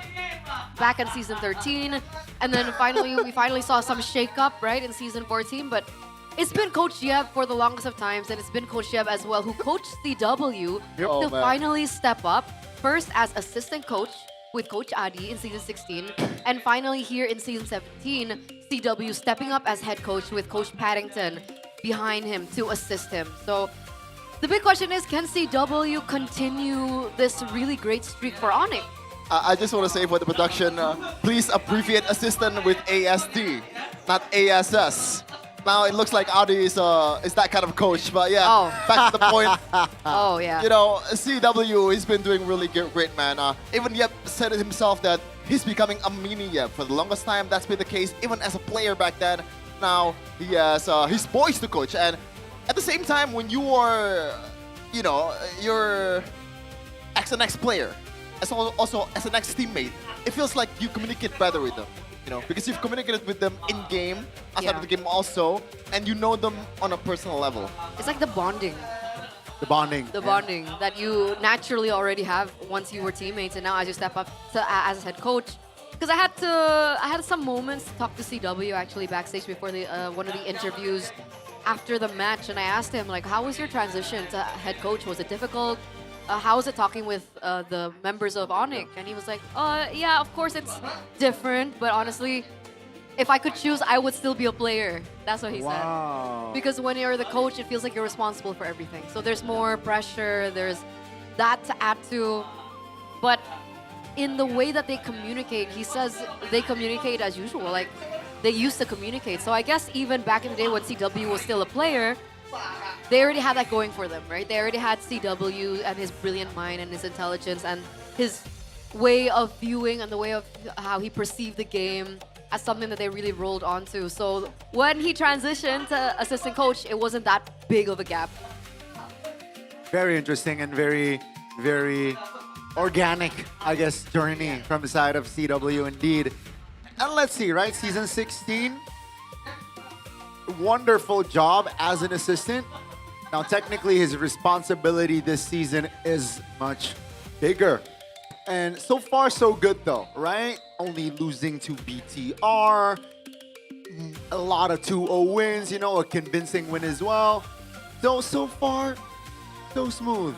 back in Season 13. And then we finally saw some shake-up, right, in Season 14. But it's been Coach Yeb for the longest of times, and it's been Coach Yeb as well who coached CW to finally step up, first as assistant coach with Coach Adi in Season 16, and finally here in Season 17, CW stepping up as head coach with Coach Paddington behind him to assist him. So the big question is, can CW continue this really great streak for Onyx? I just want to say for the production, please abbreviate assistant with ASD, not ASS. Now it looks like Adi is that kind of coach, but yeah, back to the point. Oh yeah. You know, CW, he's been doing really great, man. Even Yep said it himself that he's becoming a mini Yep. For the longest time, that's been the case, even as a player back then. Now he has his boys to coach, and at the same time, when you are, you know, you're an ex-player, also as an ex-teammate, it feels like you communicate better with them. You know, because you've communicated with them in game, outside of the game also, and you know them on a personal level. It's like the bonding. The bonding. The bonding that you naturally already have once you were teammates, and now as you step up to, as head coach, because I had some moments to talk to CW actually backstage before the one of the interviews after the match, and I asked him like, how was your transition to head coach? Was it difficult? How was it talking with the members of Onyx? And he was like, yeah, of course it's different, but honestly, if I could choose, I would still be a player. That's what he said. Because when you're the coach, it feels like you're responsible for everything. So there's more pressure, there's that to add to. But in the way that they communicate, he says they communicate as usual. Like, they used to communicate. So I guess even back in the day when CW was still a player, they already had that going for them, right? They already had CW and his brilliant mind and his intelligence and his way of viewing and the way of how he perceived the game as something that they really rolled onto. So when he transitioned to assistant coach, it wasn't that big of a gap. Very interesting and very, very organic, I guess, journey from the side of CW indeed. And let's see, right? Season 16, wonderful job as an assistant. Now, technically, his responsibility this season is much bigger. And so far, so good though, right? Only losing to BTR, a lot of 2-0 wins, you know, a convincing win as well. So far, so smooth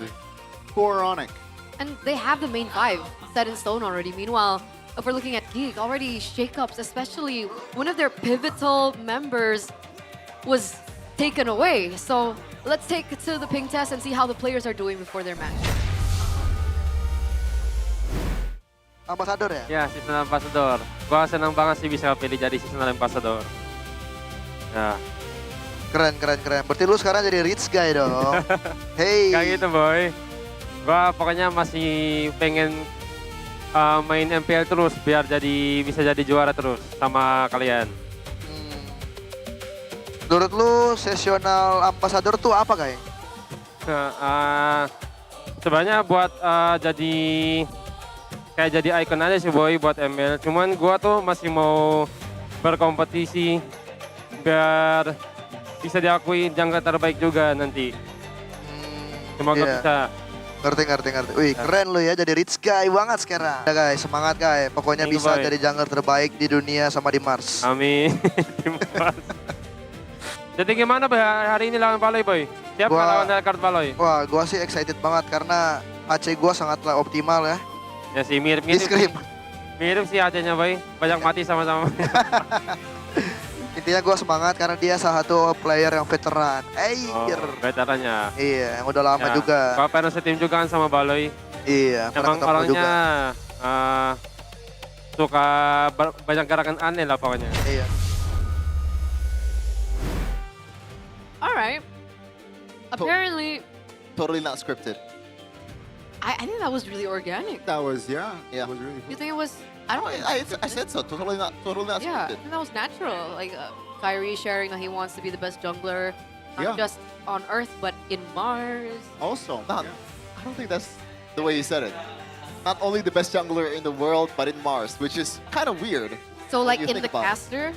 for Onyx. And they have the main five set in stone already. Meanwhile, if we're looking at Geek, already shakeups, especially one of their pivotal members was taken away. So let's take it to the ping test and see how the players are doing before their match. Ambassador ya? Ya, season ambassador. Gua senang banget sih bisa pilih jadi season ambassador. Ya. Keren. Berarti lu sekarang jadi rich guy dong. Hey. Kayak gitu, boy. Gua pokoknya masih pengen main MPL terus biar bisa jadi juara terus sama kalian. Menurut lu seasonal ambassador tuh apa, guys? Sebenarnya buat jadi icon aja sih, boy, buat ML. Cuman gua tuh masih mau berkompetisi biar bisa diakui jangka terbaik juga nanti. Semoga bisa. Ngerti. Wih, keren lu ya, jadi rich guy banget sekarang. Ya guys, semangat guys. Pokoknya bisa jadi jungler terbaik di dunia sama di Mars. Amin. Di Mars. Jadi gimana boy hari ini lawan Baloy, boy? Siap nggak lawan Card Baloy? Wah, gua sih excited banget karena AC gua sangatlah optimal ya. Ya sih, mirip sih AC-nya, boy. Banyak mati sama-sama. Intinya gue semangat karena dia salah satu player yang veteran. Veterannya. Iya, yang udah lama juga. Kalau pernah setim juga kan sama Baloy. Iya, emang orangnya suka banyak gerakan aneh lah pokoknya. Iya. Alright. Apparently... Totally not scripted. I think that was really organic. That was, yeah. That was really cool. You think it was... I said so. Totally not yeah, scripted. I think that was natural. Like Kyrie sharing that he wants to be the best jungler, not just on Earth, but in Mars. Also, I don't think that's the way he said it. Not only the best jungler in the world, but in Mars, which is kind of weird. So like in the caster?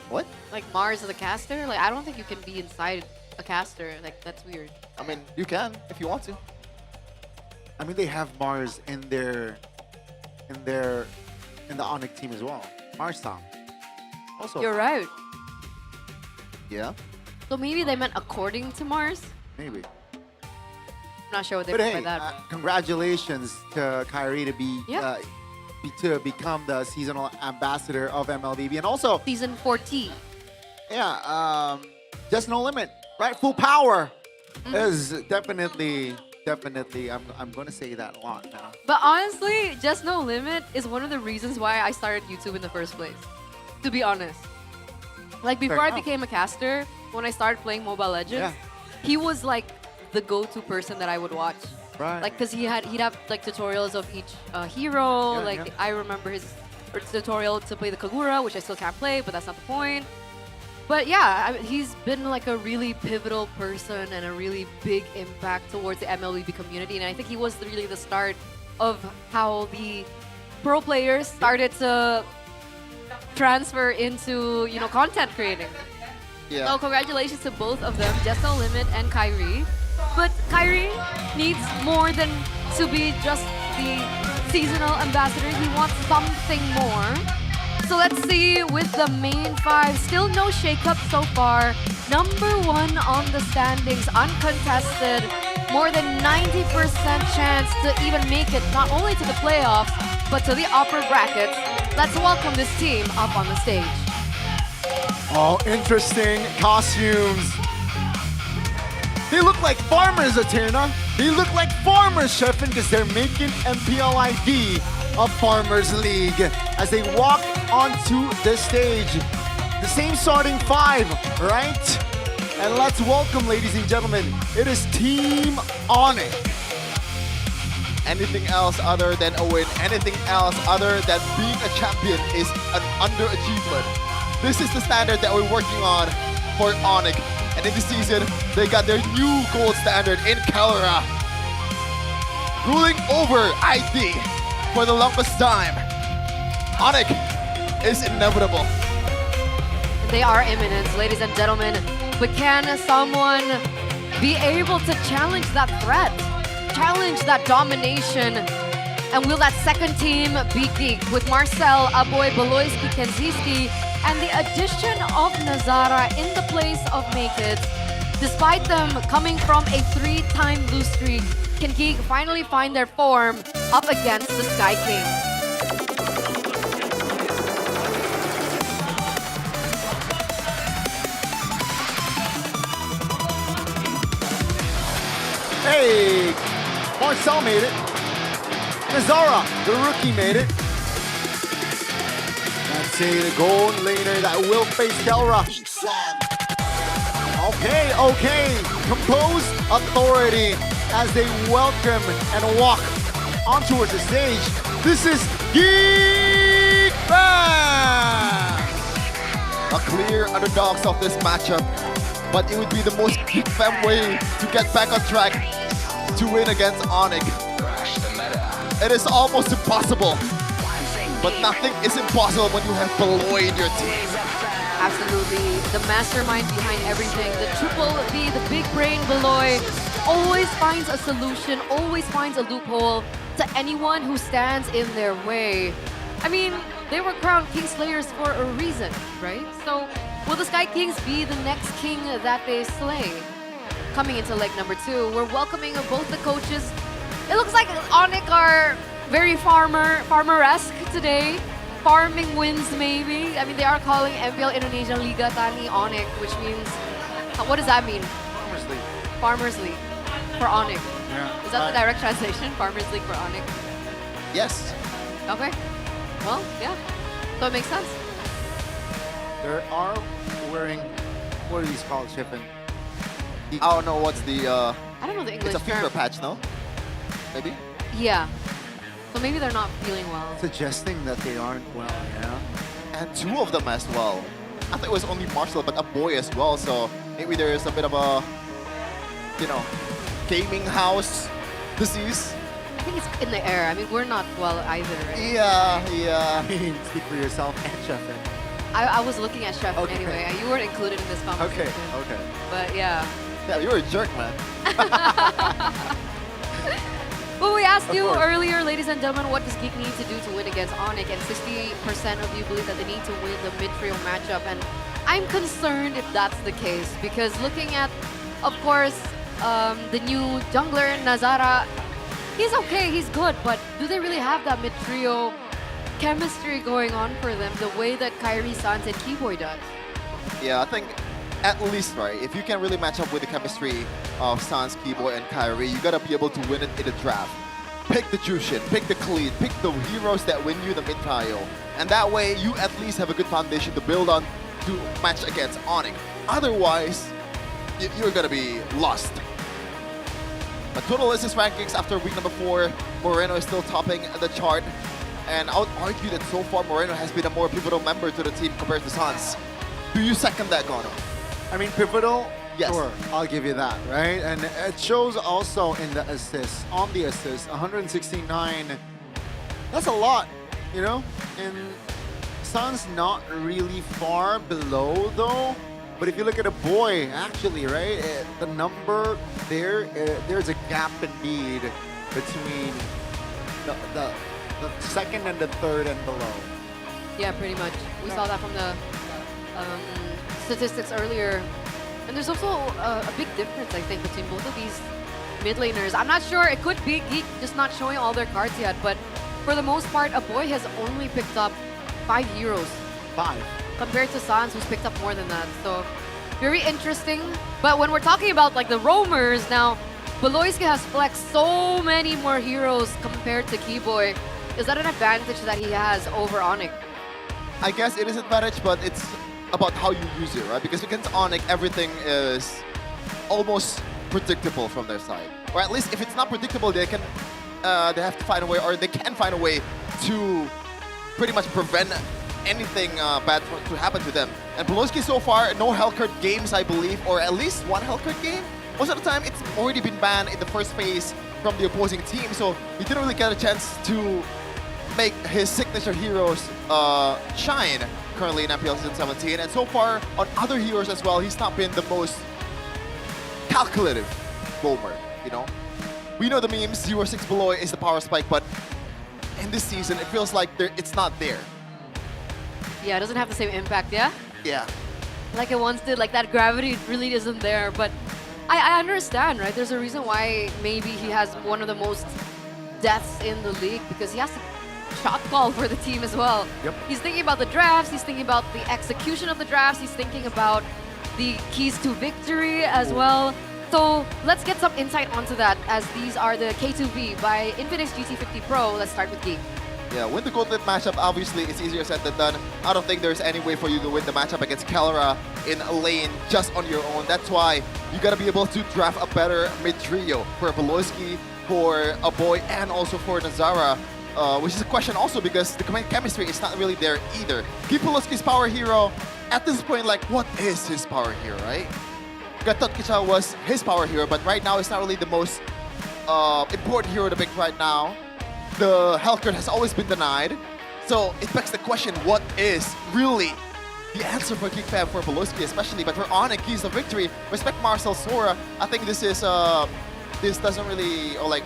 What? Like Mars is a caster? Like I don't think you can be inside a caster. Like that's weird. I mean, you can if you want to. I mean, they have Mars in the Onyx team as well. Mars Tom. Also. You're right. Yeah. So maybe they meant according to Mars? Maybe. I'm not sure what they But meant hey, by that. congratulations to Kyrie to become the seasonal ambassador of MLBB, and also Season 14. Yeah, just no limit, right? Full power is definitely. I'm gonna say that a lot now. But honestly, Just No Limit is one of the reasons why I started YouTube in the first place. To be honest, like before I became a caster, when I started playing Mobile Legends, he was like the go-to person that I would watch. Right. Like, cause he'd have like tutorials of each hero. I remember his tutorial to play the Kagura, which I still can't play, but that's not the point. But yeah, he's been like a really pivotal person and a really big impact towards the MLBB community. And I think he was really the start of how the pro players started to transfer into, content creating. Yeah. So congratulations to both of them, Just No Limit and Kyrie. But Kyrie needs more than to be just the seasonal ambassador. He wants something more. So let's see with the main five. Still no shakeup so far. Number one on the standings, uncontested. More than 90% chance to even make it not only to the playoffs, but to the upper brackets. Let's welcome this team up on the stage. Oh, interesting costumes. They look like farmers, Eterna. They look like farmers, Sheffin, because they're making MPL ID a Farmers League as they walk onto the stage. The same starting five, right? And let's welcome, ladies and gentlemen, it is Team Onyx. Anything else other than a win, anything else other than being a champion is an underachievement. This is the standard that we're working on for Onyx. And in this season, they got their new gold standard in Kalra. Ruling over ID for the longest time. Onyx is inevitable. They are imminent, ladies and gentlemen. But can someone be able to challenge that threat? Challenge that domination? And will that second team be Geek with Marcel, Aboy, Beloyski, Kenziski, and the addition of Nazara in the place of Make-It? Despite them coming from a 3-time lose streak, can Geek finally find their form up against the Sky Kings? Hey, Marcel made it. Nazara, the rookie, made it. Let's see the gold laner that will face Kelra. Okay. Composed authority as they welcome and walk on towards the stage. This is Geek Fam! A clear underdogs of this matchup, but it would be the most Geek Fam way to get back on track to win against Onyx. It is almost impossible, but nothing is impossible when you have Beloy in your team. Absolutely, the mastermind behind everything, the triple B, the big brain Beloy, always finds a solution, always finds a loophole to anyone who stands in their way. I mean, they were crowned Kingslayers for a reason, right? So, will the Sky Kings be the next king that they slay? Coming into leg number 2, we're welcoming both the coaches. It looks like Onyx are very farmer-esque today. Farming wins, maybe. I mean, they are calling MPL Indonesian Liga Tani Onyx, which means, what does that mean? Farmers League. Farmers League for Onyx. Yeah. Is that the direct translation? Farmers League for Onyx? Yes. Okay. Well, yeah. So it makes sense. They are wearing, what are these called, Shippin? I don't know what's the... I don't know the English It's a finger term. patch, no? Maybe? Yeah. So maybe they're not feeling well. Suggesting that they aren't well, yeah. And 2 of them as well. I thought it was only Marcel, but a boy as well, so maybe there is a bit of a, you know, gaming house disease. I think it's in the air. I mean, we're not well either, right? Yeah. I mean, speak for yourself and Sheffin. I was looking at Chef Okay. anyway. You weren't included in this conversation. Okay. But yeah. Yeah, you're a jerk, man. Well, we asked you course. earlier, ladies and gentlemen, what does Geek need to do to win against Onyx? And 60% of you believe that they need to win the mid-trio matchup. And I'm concerned if that's the case. Because looking at, of course, the new jungler, Nazara, he's okay, he's good. But do they really have that mid-trio chemistry going on for them the way that Kyrie, Sans, and Keyboy does? Yeah, I think at least, right, if you can really match up with the chemistry of Sans, Keyboy, and Kyrie, you gotta be able to win it in the draft. Pick the Jushin, pick the Khalid, pick the heroes that win you the mid-trio. And that way, you at least have a good foundation to build on to match against Onyx. Otherwise, you're gonna be lost. But total assist rankings after week number 4, Moreno is still topping the chart. And I would argue that so far Moreno has been a more pivotal member to the team compared to Sans. Do you second that, Gono? I mean, pivotal? Yes. Sure, I'll give you that, right? And it shows also in the assists, on the assists, 169. That's a lot, you know? And Sans not really far below, though. But if you look at a boy, actually, right? The number there, there's a gap indeed between the second and the third and below. Yeah, pretty much. We saw that from the statistics earlier. And there's also a big difference, I think, between both of these mid laners. I'm not sure. It could be Geek just not showing all their cards yet, but for the most part, Aboy has only picked up 5 heroes. 5. Compared to Sans, who's picked up more than that. So, very interesting. But when we're talking about like the roamers now, Beloyski has flexed so many more heroes compared to Keyboy. Is that an advantage that he has over Onyx? I guess it is an advantage, but it's about how you use it, right? Because against Onyx, everything is almost predictable from their side. Or at least if it's not predictable, they have to find a way, or they can find a way to pretty much prevent anything bad to happen to them. And Beloyski so far, no Hellcurt games, I believe, or at least one Hellcurt game. Most of the time, it's already been banned in the first phase from the opposing team, so he didn't really get a chance to make his signature heroes shine currently in MPL Season 17. And so far, on other heroes as well, he's not been the most calculative roamer, you know? We know the memes, 0-6 below is the power spike, but in this season, it feels like it's not there. Yeah, it doesn't have the same impact, yeah? Yeah. Like it once did, like that gravity really isn't there, but I understand, right? There's a reason why maybe he has one of the most deaths in the league, because he has to shot call for the team as well. Yep. He's thinking about the drafts, he's thinking about the execution of the drafts, he's thinking about the keys to victory as well. So let's get some insight onto that, as these are the K2V by Infinix GT50 Pro. Let's start with Geek. Yeah, win the gauntlet matchup, obviously, it's easier said than done. I don't think there's any way for you to win the matchup against Kelra in a lane just on your own. That's why you gotta be able to draft a better mid trio for Beloyski, for Aboy, and also for Nazara. Which is a question also because the chemistry is not really there either. Keep Beloyski's power hero, at this point, like, what is his power hero, right? Gatot Kacha was his power hero, but right now it's not really the most important hero to pick right now. The Hellcurt has always been denied. So it begs the question, what is really the answer for Geek Fam for Beloyski especially? But for Onyx, keys of victory. Respect Marcel Sora. I think this is this doesn't really, or like,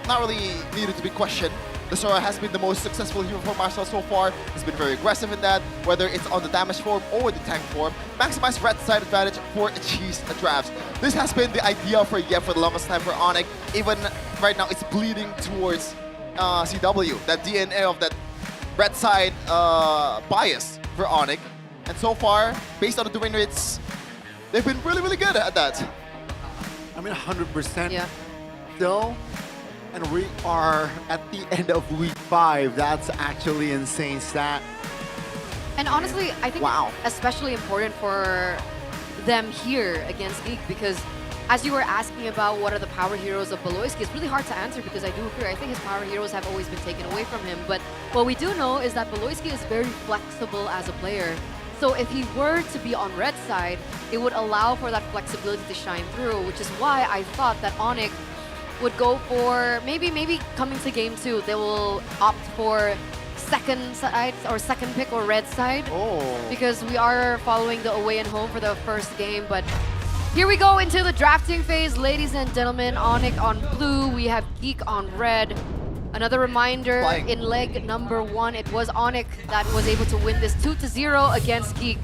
not really needed to be questioned. The Sora has been the most successful hero for Marcel so far. He's been very aggressive in that, whether it's on the damage form or the tank form. Maximize red side advantage for cheese drafts. This has been the idea for the longest time for Onyx. Even right now, it's bleeding towards CW, that DNA of that red side bias for Onyx. And so far, based on the win rates, they've been really, really good at that. I mean, 100% yeah. still. And we are at the end of week 5. That's actually insane stat. And honestly, I think it's especially important for them here against Geek, because as you were asking about what are the power heroes of Beloyski, it's really hard to answer because I do agree. I think his power heroes have always been taken away from him. But what we do know is that Beloyski is very flexible as a player. So if he were to be on red side, it would allow for that flexibility to shine through, which is why I thought that Onyx would go for maybe coming to game 2, they will opt for second side or second pick or red side. Because we are following the away and home for the first game. But here we go into the drafting phase, ladies and gentlemen. Onyx on blue, we have Geek on red. Another reminder, in leg number 1, it was Onyx that was able to win this 2-0 against Geek.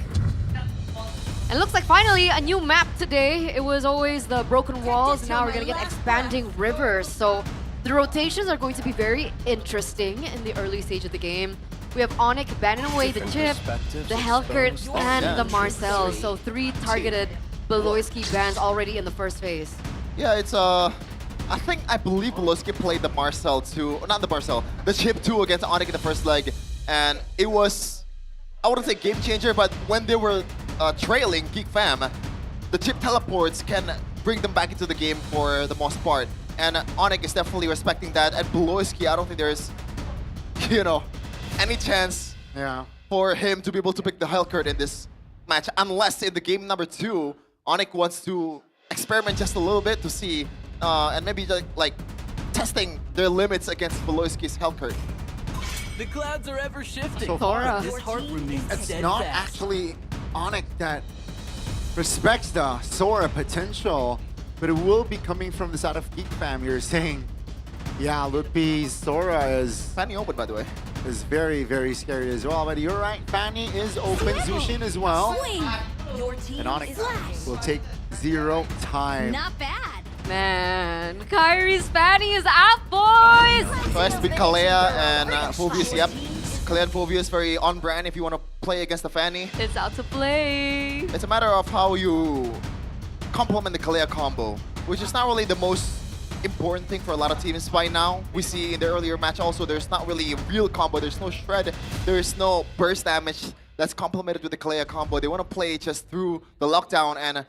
And it looks like finally a new map today. It was always the broken walls. Now we're going to get expanding rivers. So the rotations are going to be very interesting in the early stage of the game. We have Onyx banning away the Chip, the Hellcurt, and the Marcel. So 3 targeted Beloyski bans already in the first phase. Yeah, it's I believe Beloyski played the Marcel 2, not the Marcel, the Chip 2 against Onyx in the first leg. And it was, I wouldn't say game changer, but when they were trailing Geek Fam, the Chip teleports can bring them back into the game for the most part. And Onyx is definitely respecting that. And Beloyski, I don't think there's, you know, any chance for him to be able to pick the Hellcurt in this match, unless in the game number 2, Onyx wants to experiment just a little bit to see, and maybe like testing their limits against Beloyski's Hellcurt. The clouds are ever shifting. So far, This heart remains it's not actually Onyx that respects the Sora potential, but it will be coming from the side of Geek Fam. You're saying Yeah, Ludwig Sora is... Fanny open, by the way. Is very, very scary as well. But you're right, Fanny is open, Zushin as well. Your team And Onyx is last. will take 0 time. Not bad. Man, Kyrie's Fanny is out, boys! So has to be Kalea and Phobius, yep. Kalea and Phobius very on brand if you want to play against the Fanny. It's out to play. It's a matter of how you complement the Kalea combo, which is not really the most important thing for a lot of teams by now. We see in the earlier match also, there's not really a real combo. There's no shred, there's no burst damage that's complemented with the Kalea combo. They want to play just through the lockdown and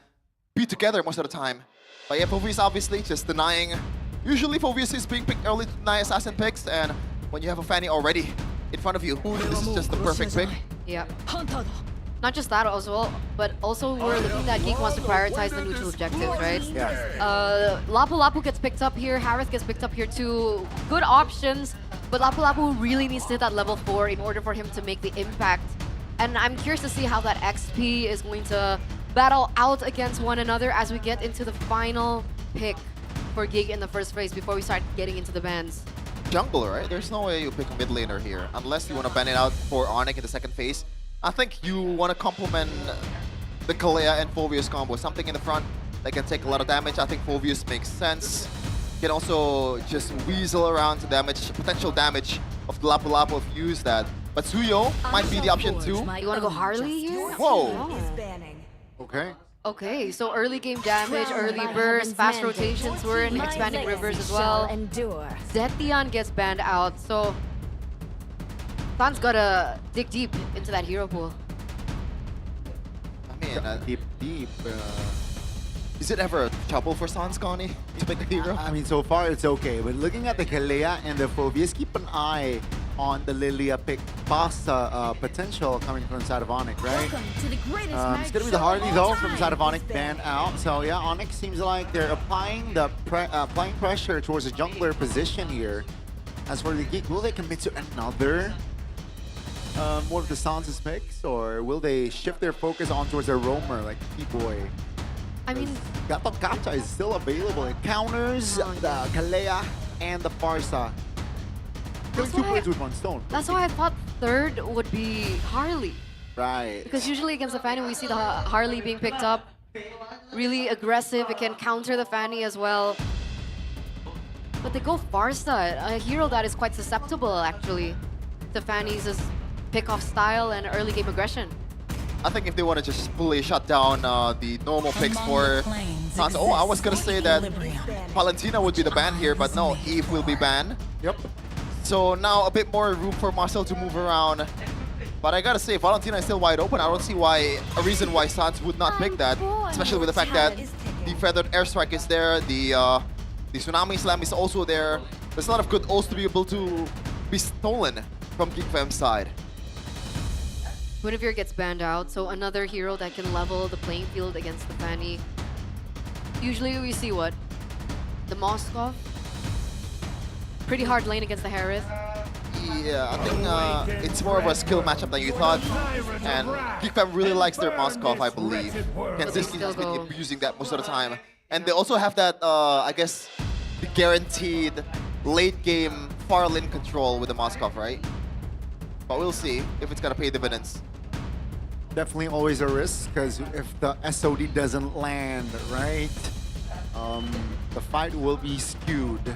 be together most of the time. But yeah, Phobius obviously just denying. Usually Phobius is being picked early to deny assassin picks, and when you have a Fanny already in front of you, this is just the perfect pick. Yeah. Not just that also, but also we're looking that Geek wants to prioritize the neutral objectives, right? Yeah. Lapu Lapu gets picked up here, Harith gets picked up here too. Good options, but Lapu Lapu really needs to hit that level 4 in order for him to make the impact. And I'm curious to see how that XP is going to battle out against one another as we get into the final pick for Gig in the first phase before we start getting into the bans. Jungle, right? There's no way you pick a mid laner here, unless you want to ban it out for Onyx in the second phase. I think you want to complement the Kalea and Phobius combo. Something in the front that can take a lot of damage. I think Phobius makes sense. You can also just weasel around the damage, potential damage of the Lapu Lapu if you use that. But Suyo might be the option too. You want to go Harley here? Whoa! Okay. Okay, so early game damage, early burst, fast rotations, we're in expanding rivers as well. Zetian gets banned out, so San's gotta dig deep into that hero pool. I mean, deep. Is it ever trouble for Sans Connie to pick a hero? I mean, so far it's okay. But looking at the Kalea and the Phobius, keep an eye on the Lilia pick past potential coming from inside of Onyx, right? It's gonna be the Harley though from inside of Onyx banned out. So yeah, Onyx seems like they're applying the applying pressure towards the jungler position here. As for the Geek, will they commit to another one of the Sans' picks, or will they shift their focus on towards a roamer like T-Boy? I mean, Gacha is still available. It counters the Kalea and the Farsa. Killing 2 birds with 1 stone. That's why I thought third would be Harley. Right. Because usually against the Fanny, we see the Harley being picked up. Really aggressive. It can counter the Fanny as well. But they go Farsa, a hero that is quite susceptible actually to Fanny's pick-off style and early game aggression. I think if they want to just fully shut down the normal picks for Sans. Oh, I was going to say that Valentina would be the ban here, but no, Eve will be banned. Yep. So now a bit more room for Marcel to move around. But I gotta say, Valentina is still wide open. I don't see a reason why Sans would not pick that, especially with the fact that the Feathered Airstrike is there, the Tsunami Slam is also there. There's a lot of good ults to be able to be stolen from Geek Fem's side. Guinevere gets banned out, so another hero that can level the playing field against the Fanny. Usually we see what? The Moskov. Pretty hard lane against the Harith. Yeah, I think it's more of a skill matchup than you thought. And Geek Fam really likes their Moskov, I believe. Kanzinski has been abusing that most of the time. And they also have that, I guess, the guaranteed late game far lane control with the Moskov, right? But we'll see if it's gonna pay dividends. Definitely always a risk, because if the SOD doesn't land, right, the fight will be skewed.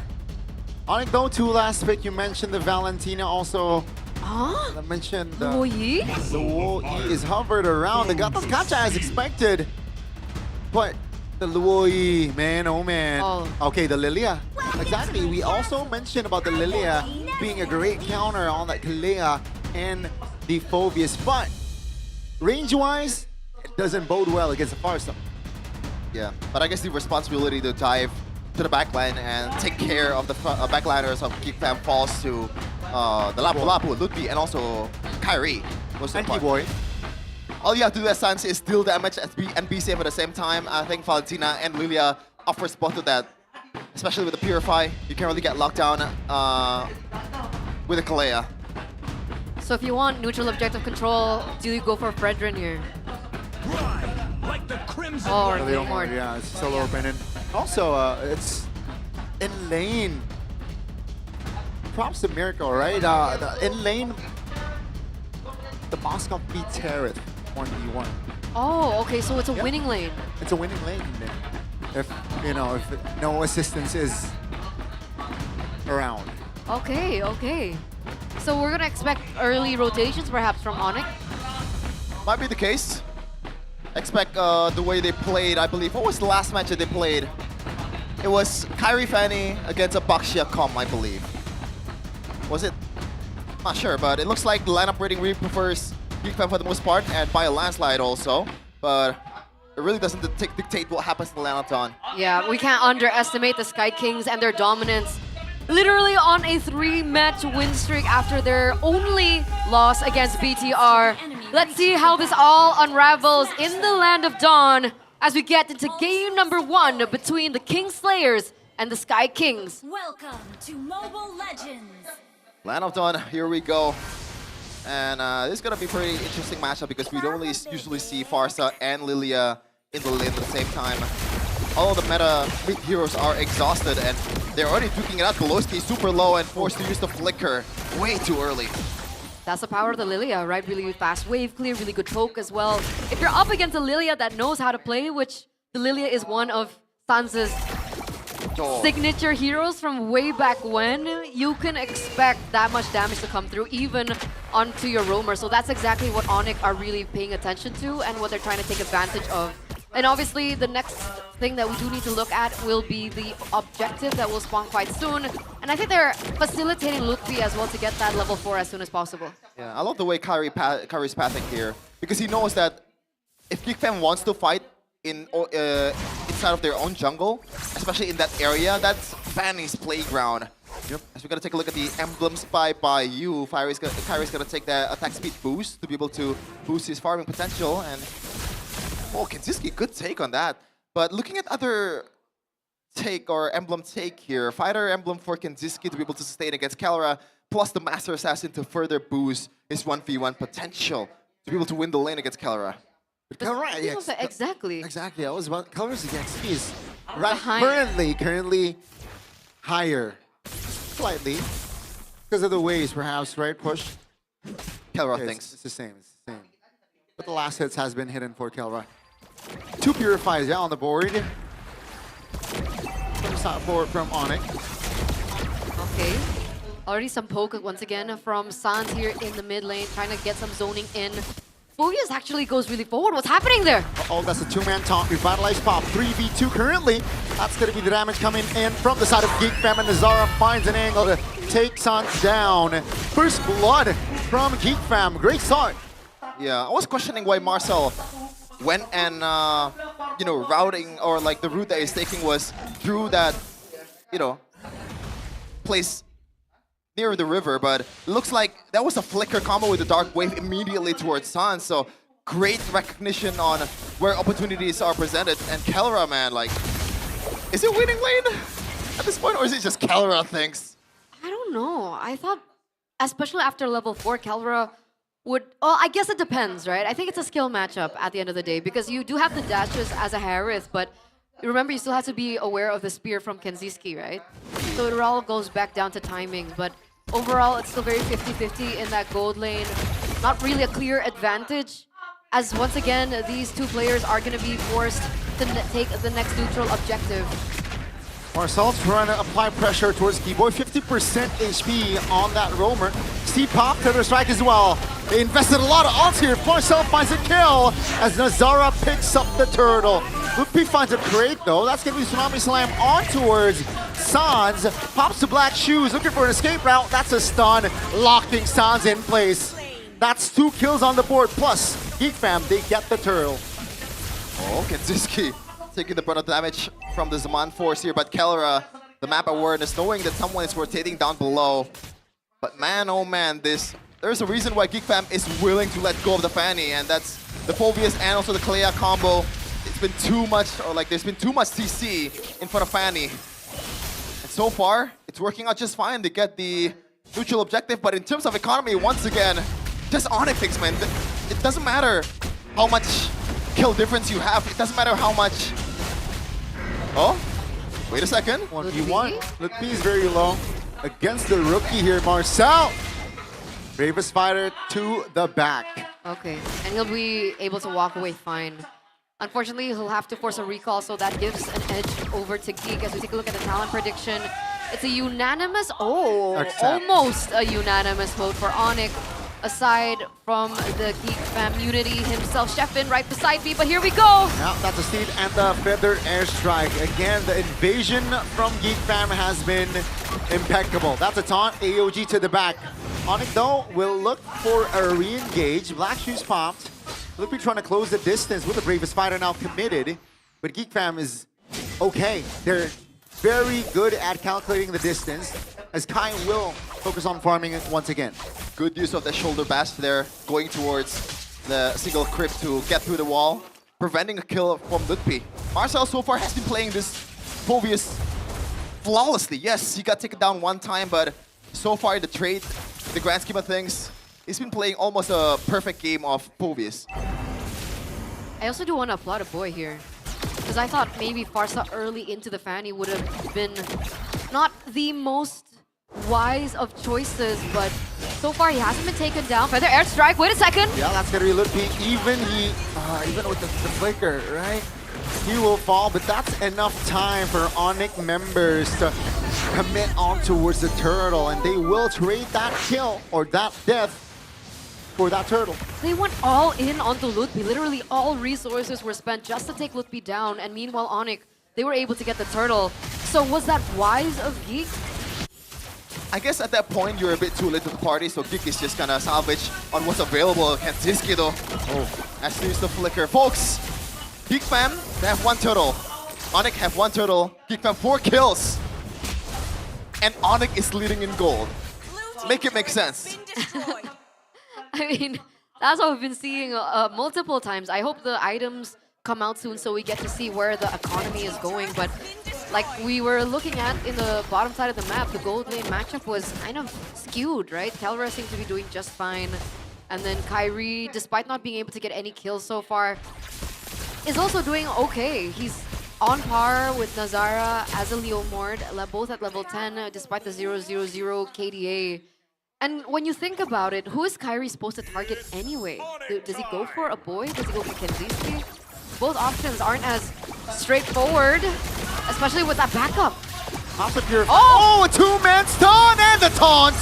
On go to last pick, you mentioned the Valentina also. I mentioned the Luo is hovered around. The Gacha as expected. But the Luo, man, oh man. Okay, the Lilia. Exactly. We also mentioned about the Lilia being a great counter on that Kalea and the Phobius. But range-wise, it doesn't bode well against the Farsa. Yeah, but I guess the responsibility to dive to the backline and take care of the backliners of Geek Fam falls to the Lapu Lapu, Ludwig, and also Kyrie. And T-Boy. All you have to do as Sans is deal damage and be safe at the same time. I think Valentina and Lilia offers both of that, especially with the Purify. You can't really get locked down with a Kalea. So if you want neutral objective control, do you go for Fredrin here? Like the crimson or they don't want, yeah, it's solo open. And also, it's in lane. props to Miracle, right? In lane, the Moskov beat Terrath 1v1. Oh, okay, so it's a winning lane. It's a winning lane there. If, you know, if no assistance is around. Okay, okay. So we're gonna expect early rotations perhaps from Onyx. Might be the case. Expect the way they played, I believe. What was the last match that they played? It was Kyrie Fanny against a Baxia Com, I believe. Was it? Not sure, but it looks like the lineup rating really prefers Geek Fam for the most part, and by a landslide also. But it really doesn't dictate what happens to the lineup, Don. Yeah, we can't underestimate the Sky Kings and their dominance. Literally on a 3-match win streak after their only loss against BTR. Let's see how this all unravels in the Land of Dawn as we get into game number 1 between the Kingslayers and the Sky Kings. Welcome to Mobile Legends. Land of Dawn, here we go. And this is going to be a pretty interesting matchup because we don't usually see Farsa and Lilia in the lane at the same time. All of the meta mid heroes are exhausted and they're already duking it out. Goloski super low and forced to use the flicker way too early. That's the power of the Lilia, right? Really fast wave clear, really good poke as well. If you're up against a Lilia that knows how to play, which the Lilia is one of Sansa's signature heroes from way back when, you can expect that much damage to come through even onto your roamer. So that's exactly what Onyx are really paying attention to and what they're trying to take advantage of. And obviously the next thing that we do need to look at will be the objective that will spawn quite soon. And I think they're facilitating Lutfi as well to get that level 4 as soon as possible. Yeah, I love the way Kyrie's pathing here because he knows that if Geek Fam wants to fight inside of their own jungle, especially in that area, that's Fanny's playground. Yep. As we're gonna take a look at the emblem spy by you, Kyrie's gonna take the attack speed boost to be able to boost his farming potential. And oh, Kinziski, good take on that. But looking at other take or emblem take here, fighter emblem for Kinziski to be able to sustain against Kalra, plus the Master Assassin to further boost his 1v1 potential to be able to win the lane against Kalra. Exactly. Exactly. I was about Color's XP is currently higher, slightly, because of the ways perhaps, right? Push. Kelra thinks it's the same. It's the same. But the last hits has been hidden for Kelra. 2 purifies on the board. From Onyx. Okay. Already some poke once again from Sans here in the mid lane, trying to get some zoning in. Phobius actually goes really forward. What's happening there? Oh, that's a 2-man taunt. Revitalized Pop. 3v2 currently. That's going to be the damage coming in from the side of Geek Fam, and Nazara finds an angle to take Sans down. First blood from Geek Fam. Great start. Yeah, I was questioning why Marcel went and, you know, routing or like the route that he's taking was through that, you know, place near the river, but it looks like that was a flicker combo with the Dark Wave immediately towards Sans, so great recognition on where opportunities are presented. And Kelra, man, like, is it winning lane at this point, or is it just Kelra thinks? I don't know. I thought, especially after level 4, Kelra would... Oh, I guess it depends, right? I think it's a skill matchup at the end of the day, because you do have the dashes as a Harith, but remember, you still have to be aware of the spear from Kenziski, right? So it all goes back down to timing, but overall, it's still very 50-50 in that gold lane. Not really a clear advantage, as once again, these two players are going to be forced to take the next neutral objective. Marcel's trying to apply pressure towards Keyboy. 50% HP on that roamer. Steve Pop to the strike as well. They invested a lot of ults here. Marcel finds a kill as Nazara picks up the turtle. Lupi finds a crate though. That's going to be Tsunami Slam on towards Sans. Pops to Black Shoes, looking for an escape route. That's a stun, locking Sans in place. That's 2 kills on the board, plus Geek Fam, they get the turtle. Oh, Kenziski taking the brunt of damage from the Zaman force here, but Kelra, the map awareness, knowing that someone is rotating down below. But man, oh man, there's a reason why Geek Fam is willing to let go of the Fanny, and that's the Phobius and also the Clea combo. It's been too much, or like there's been too much CC in front of Fanny. And so far, it's working out just fine to get the neutral objective, but in terms of economy, once again, just Onyx things, man. It doesn't matter how much kill difference you have, it doesn't matter how much... Oh, wait a second. 1v1. Lupi is very low. against the rookie here, Marcel. Bravest fighter to the back. Okay, and he'll be able to walk away fine. Unfortunately, he'll have to force a recall, so that gives an edge over to Geek. As we take a look at the talent prediction, it's a unanimous, almost a unanimous vote for Onyx. Aside from the Geek Fam Unity himself, Sheffin right beside me, but here we go! Now that's a Steed and the Feather Airstrike. Again, the invasion from Geek Fam has been impeccable. That's a taunt, AOG to the back. Onyx though will look for a re-engage. Black Shoes popped. Look, be trying to close the distance with the Bravest Fighter now committed. But Geek Fam is okay. They're very good at calculating the distance, as Kai will focus on farming it once again. Good use of the shoulder bash there, going towards the single crypt to get through the wall, preventing a kill from Lutpi. Marcel so far has been playing this Phobius flawlessly. Yes, he got taken down one time, but so far in the trade, the grand scheme of things, he's been playing almost a perfect game of Phobius. I also do want to applaud a boy here, because I thought maybe Farsa early into the Fanny would have been not the most wise of choices, but so far he hasn't been taken down. Feather Airstrike, wait a second! Yeah, that's gonna be Lutpi. Even with the flicker, right? He will fall, but that's enough time for Onyx members to commit on towards the turtle, and they will trade that kill or that death for that turtle. They went all in onto Lutpi. Literally all resources were spent just to take Lutpi down, and meanwhile Onyx, they were able to get the turtle. So was that wise of Geek? I guess at that point, you're a bit too late to the party, so Geek is just gonna salvage on what's available. Kantinsky though, has to use the flicker. Folks, Geek Fam, they have one turtle. Onyx have one turtle. Geek Fam 4 kills. And Onyx is leading in gold. Make it make sense. I mean, that's what we've been seeing multiple times. I hope the items come out soon so we get to see where the economy is going, but like we were looking at in the bottom side of the map, the gold lane matchup was kind of skewed, right? Kelra seemed to be doing just fine. And then Kyrie, despite not being able to get any kills so far, is also doing okay. He's on par with Nazara as a Leo Mord, both at level 10, despite the 0-0-0 KDA. And when you think about it, who is Kyrie supposed to target anyway? Does he go for a boy? Does he go for Kenziski? Both options aren't as straightforward, especially with that backup. Oh, a two-man stun and the taunt!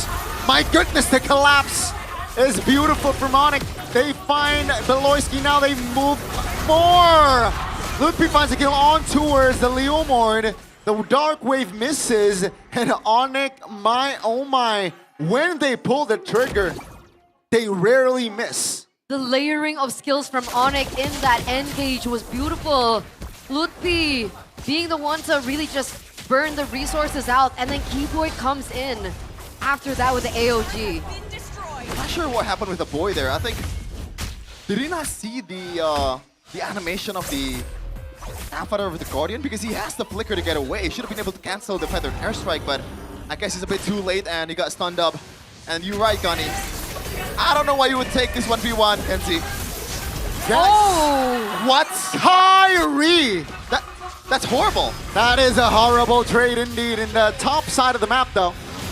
My goodness, the collapse is beautiful from Onyx. They find Beloyski now, they move more! Lutpi finds a kill on towards the Leomord. The Dark Wave misses, and Onyx, my oh my, when they pull the trigger, they rarely miss. The layering of skills from Onyx in that engage was beautiful. Lutpi being the one to really just burn the resources out, and then Keyboy comes in after that with the AOG. I'm not sure what happened with the boy there. I think, did he not see the animation of the Fighter of the Guardian? Because he has the flicker to get away. He should have been able to cancel the Feather Airstrike, but I guess he's a bit too late and he got stunned up. And you're right, Gunny. I don't know why you would take this 1v1, Kenzie. Oh! What? Kyrie! That's horrible. That is a horrible trade indeed. In the top side of the map, though,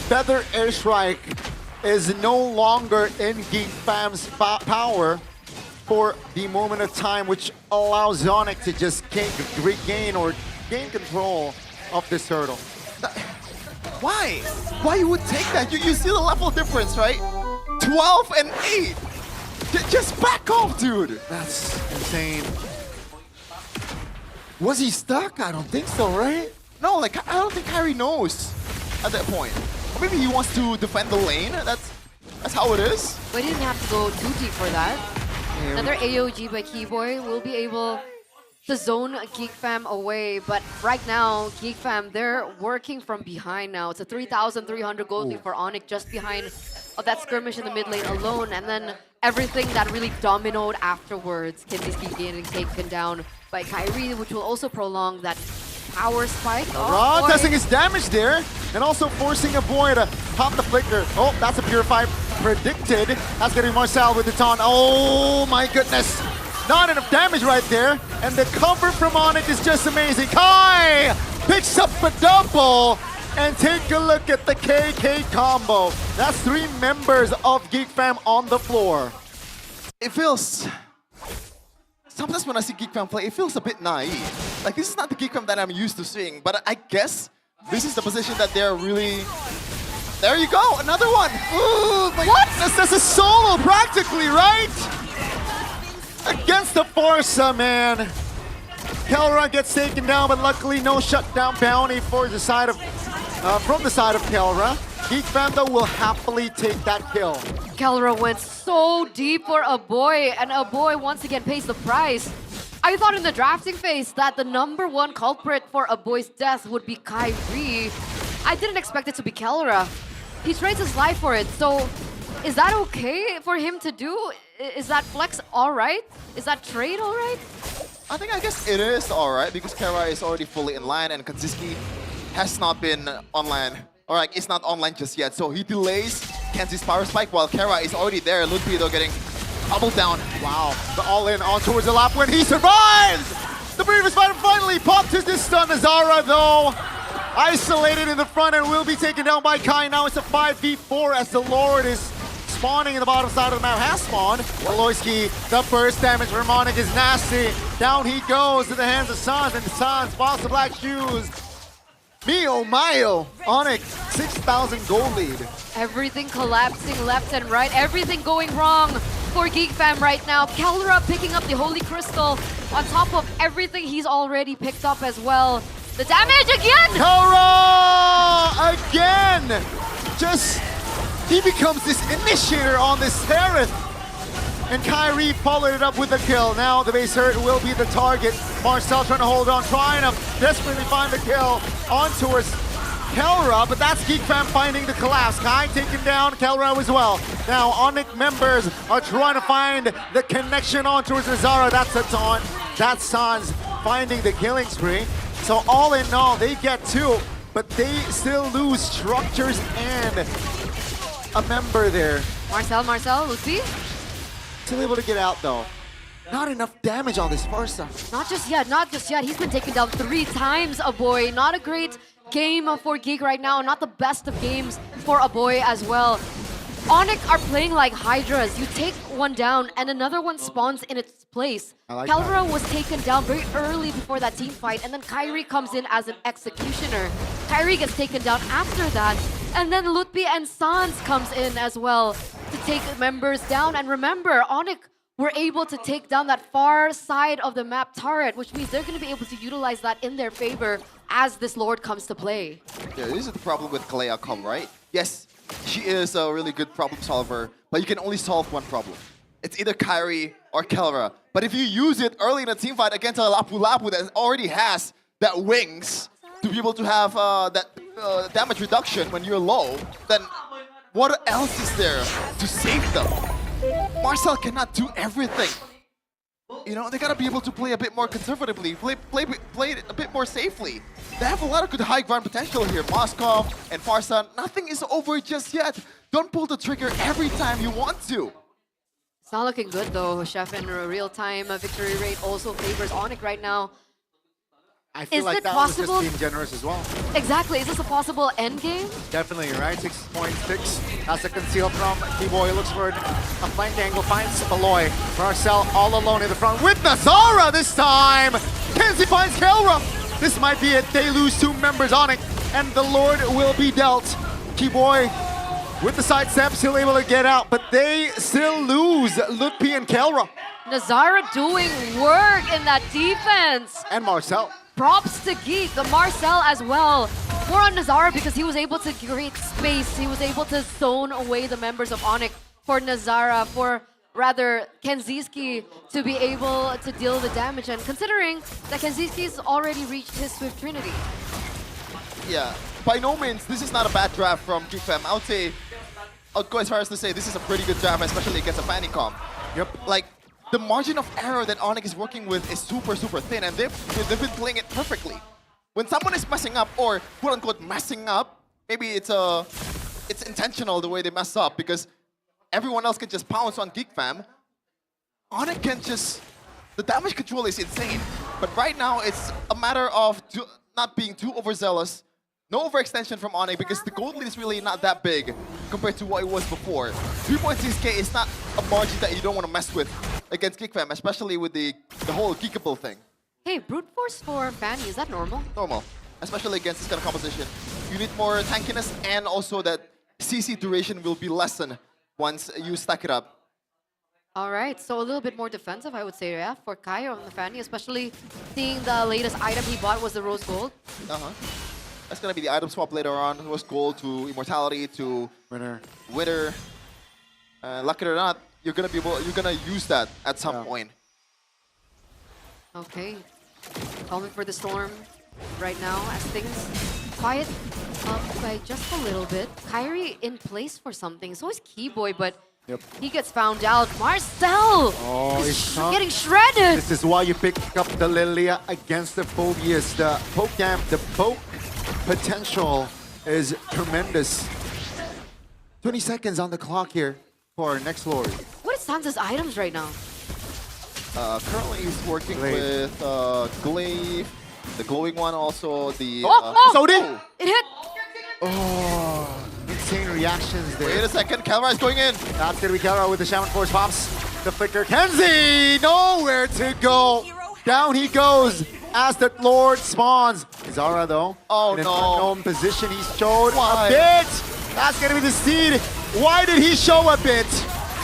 Feather Airstrike is no longer in Geek Fam's power for the moment of time, which allows Onyx to just regain or gain control of this turtle. Why? Why you would take that? You see the level difference, right? 12 and 8. Just back off, dude. That's insane. Was he stuck? I don't think so, right? No, like I don't think Kyrie knows at that point. Or maybe he wants to defend the lane. That's how it is. But he didn't have to go too deep for that. Yeah. Another AOG by Keyboy will be able to zone Geek Fam away, but right now, Geek Fam, they're working from behind now. It's a 3,300 gold lead for Onyx just behind of that skirmish in the mid lane alone, and then everything that really dominoed afterwards. Kenziski getting taken down by Kyrie, which will also prolong that power spike. Raw testing his damage there, and also forcing a boy to pop the flicker. Oh, that's a Purify predicted. That's getting Marcel with the taunt. Oh my goodness. Not enough damage right there, and the cover from Onyx is just amazing. Kai picks up a double, And take a look at the KK combo. That's 3 members of Geek Fam on the floor. It feels... Sometimes when I see Geek Fam play, it feels a bit naive. Like, this is not the Geek Fam that I'm used to seeing, but I guess this is the position that they're really... There you go, another one! Ooh, my goodness, that's a solo practically, right? Against the Forza, man. Kelra gets taken down, but luckily no shutdown bounty for the side of, from the side of Kelra. Geek Fam, though, will happily take that kill. Kelra went so deep for a boy, and a boy once again pays the price. I thought in the drafting phase that the #1 culprit for a boy's death would be Kyrie. I didn't expect it to be Kelra. He trades his life for it, so is that okay for him to do? Is that flex all right? Is that trade all right? I guess it is all right because Kara is already fully in line and Kanziski has not been online. Or like, it's not online just yet. So he delays Kenzie's power spike while Kara is already there. Ludwig though getting doubled down. Wow, the all-in on towards the lap when he survives! The previous fighter finally popped his stun. Nazara though, isolated in the front and will be taken down by Kai. Now it's a 5v4 as the Lord is spawning in the bottom side of the map. Has spawned. Woloski, the burst damage for Monic is nasty. Down he goes to the hands of Sans, and Sans falls the black shoes. Mio Mayo, Onyx, 6,000 gold lead. Everything collapsing left and right. Everything going wrong for Geek Fam right now. Kelra picking up the Holy Crystal on top of everything he's already picked up as well. The damage again! Kelra again! He becomes this initiator on this Seraph. And Kyrie followed it up with a kill. Now the base hurt will be the target. Marcel trying to hold on, trying to desperately find the kill on towards Kelra, but that's Geek Fam finding the collapse. Kai taken down, Kelra as well. Now Onyx members are trying to find the connection on towards Nazara. That's a taunt. That's Sans finding the killing spree. So all in all, they get 2, but they still lose structures and a member there. Marcel, Lucy? Still able to get out though. Not enough damage on this Farsa. Not just yet. He's been taken down 3 times, a boy. Not a great game for Geek right now. Not the best of games for a boy as well. Onyx are playing like Hydras. You take one down and another one spawns in its place. Kelra was taken down very early before that team fight, and then Kyrie comes in as an executioner. Kyrie gets taken down after that, and then Lutpi and Sans comes in as well to take members down. And remember, Onyx were able to take down that far side of the map turret, which means they're going to be able to utilize that in their favor as this Lord comes to play. Yeah, this is the problem with Kalea Com, right? Yes, she is a really good problem solver, but you can only solve one problem. It's either Kyrie or Kelra. But if you use it early in a team fight against a Lapu Lapu that already has that wings to be able to have that damage reduction when you're low, then what else is there to save them? Marcel cannot do everything. You know, they gotta be able to play a bit more conservatively, play it a bit more safely. They have a lot of good high ground potential here. Moskov and Farsan, nothing is over just yet. Don't pull the trigger every time you want to. It's not looking good though, Chef, and real-time victory rate also favors Onyx right now. I feel like that was just being generous as well. Exactly. Is this a possible end game? Definitely, right? 6.6. That's a conceal from T-Boy. Looks for a flank angle. Finds Aloy. Marcel all alone in the front with Nazara this time. Kenzie finds Kelra. This might be it. They lose 2 members on it, and the Lord will be dealt. T-Boy with the sidestep, still able to get out, but they still lose Lutpi and Kelra. Nazara doing work in that defense. And Marcel. Props to Geek, the Marcel as well. More on Nazara because he was able to create space. He was able to zone away the members of Onyx for Nazara, for rather Kenziski to be able to deal the damage. And considering that Kenziski's already reached his Swift Trinity. Yeah, by no means, this is not a bad draft from Geek Fam. I would say, I'll go as far as to say this is a pretty good draft, especially against a Fanicom. Yep. Like, the margin of error that Onyx is working with is super, super thin, and they've been playing it perfectly. When someone is messing up, or quote-unquote messing up, maybe it's intentional the way they mess up, because everyone else can just pounce on Geek Fam. Onyx can just... The damage control is insane, but right now it's a matter of not being too overzealous, No overextension from Onyx because the gold lead is really not that big compared to what it was before. 3.6k is not a margin that you don't want to mess with against GeekFam, especially with the whole Geekable thing. Hey, brute force for Fanny, is that normal? Normal, especially against this kind of composition. You need more tankiness and also that CC duration will be lessened once you stack it up. All right, so a little bit more defensive, I would say, yeah, for Kai on the Fanny, especially seeing the latest item he bought was the Rose Gold. That's gonna be the item swap later on. Rose Gold to Immortality to Wither. Lucky or not, you're gonna use that at some point. Okay, calling for the storm right now as things quiet up by just a little bit. Kyrie in place for something, so is Keyboy, but he gets found out. Marcel is getting shredded. This is why you pick up the Lilia against the Phobias. The poke camp, the poke potential is tremendous. 20 seconds on the clock here for our next Lord. What is Sansa's items right now? Currently he's working with Glaive, the glowing one, also the... It hit! Oh, insane reactions there. Wait a second, Calra is going in. That's gonna be Calra with the Shaman Force pops. The flicker, Kenzie, nowhere to go. Down he goes as the Lord spawns. Zara though, in an unknown position, he showed a bit. That's gonna be the seed. Why did he show a bit?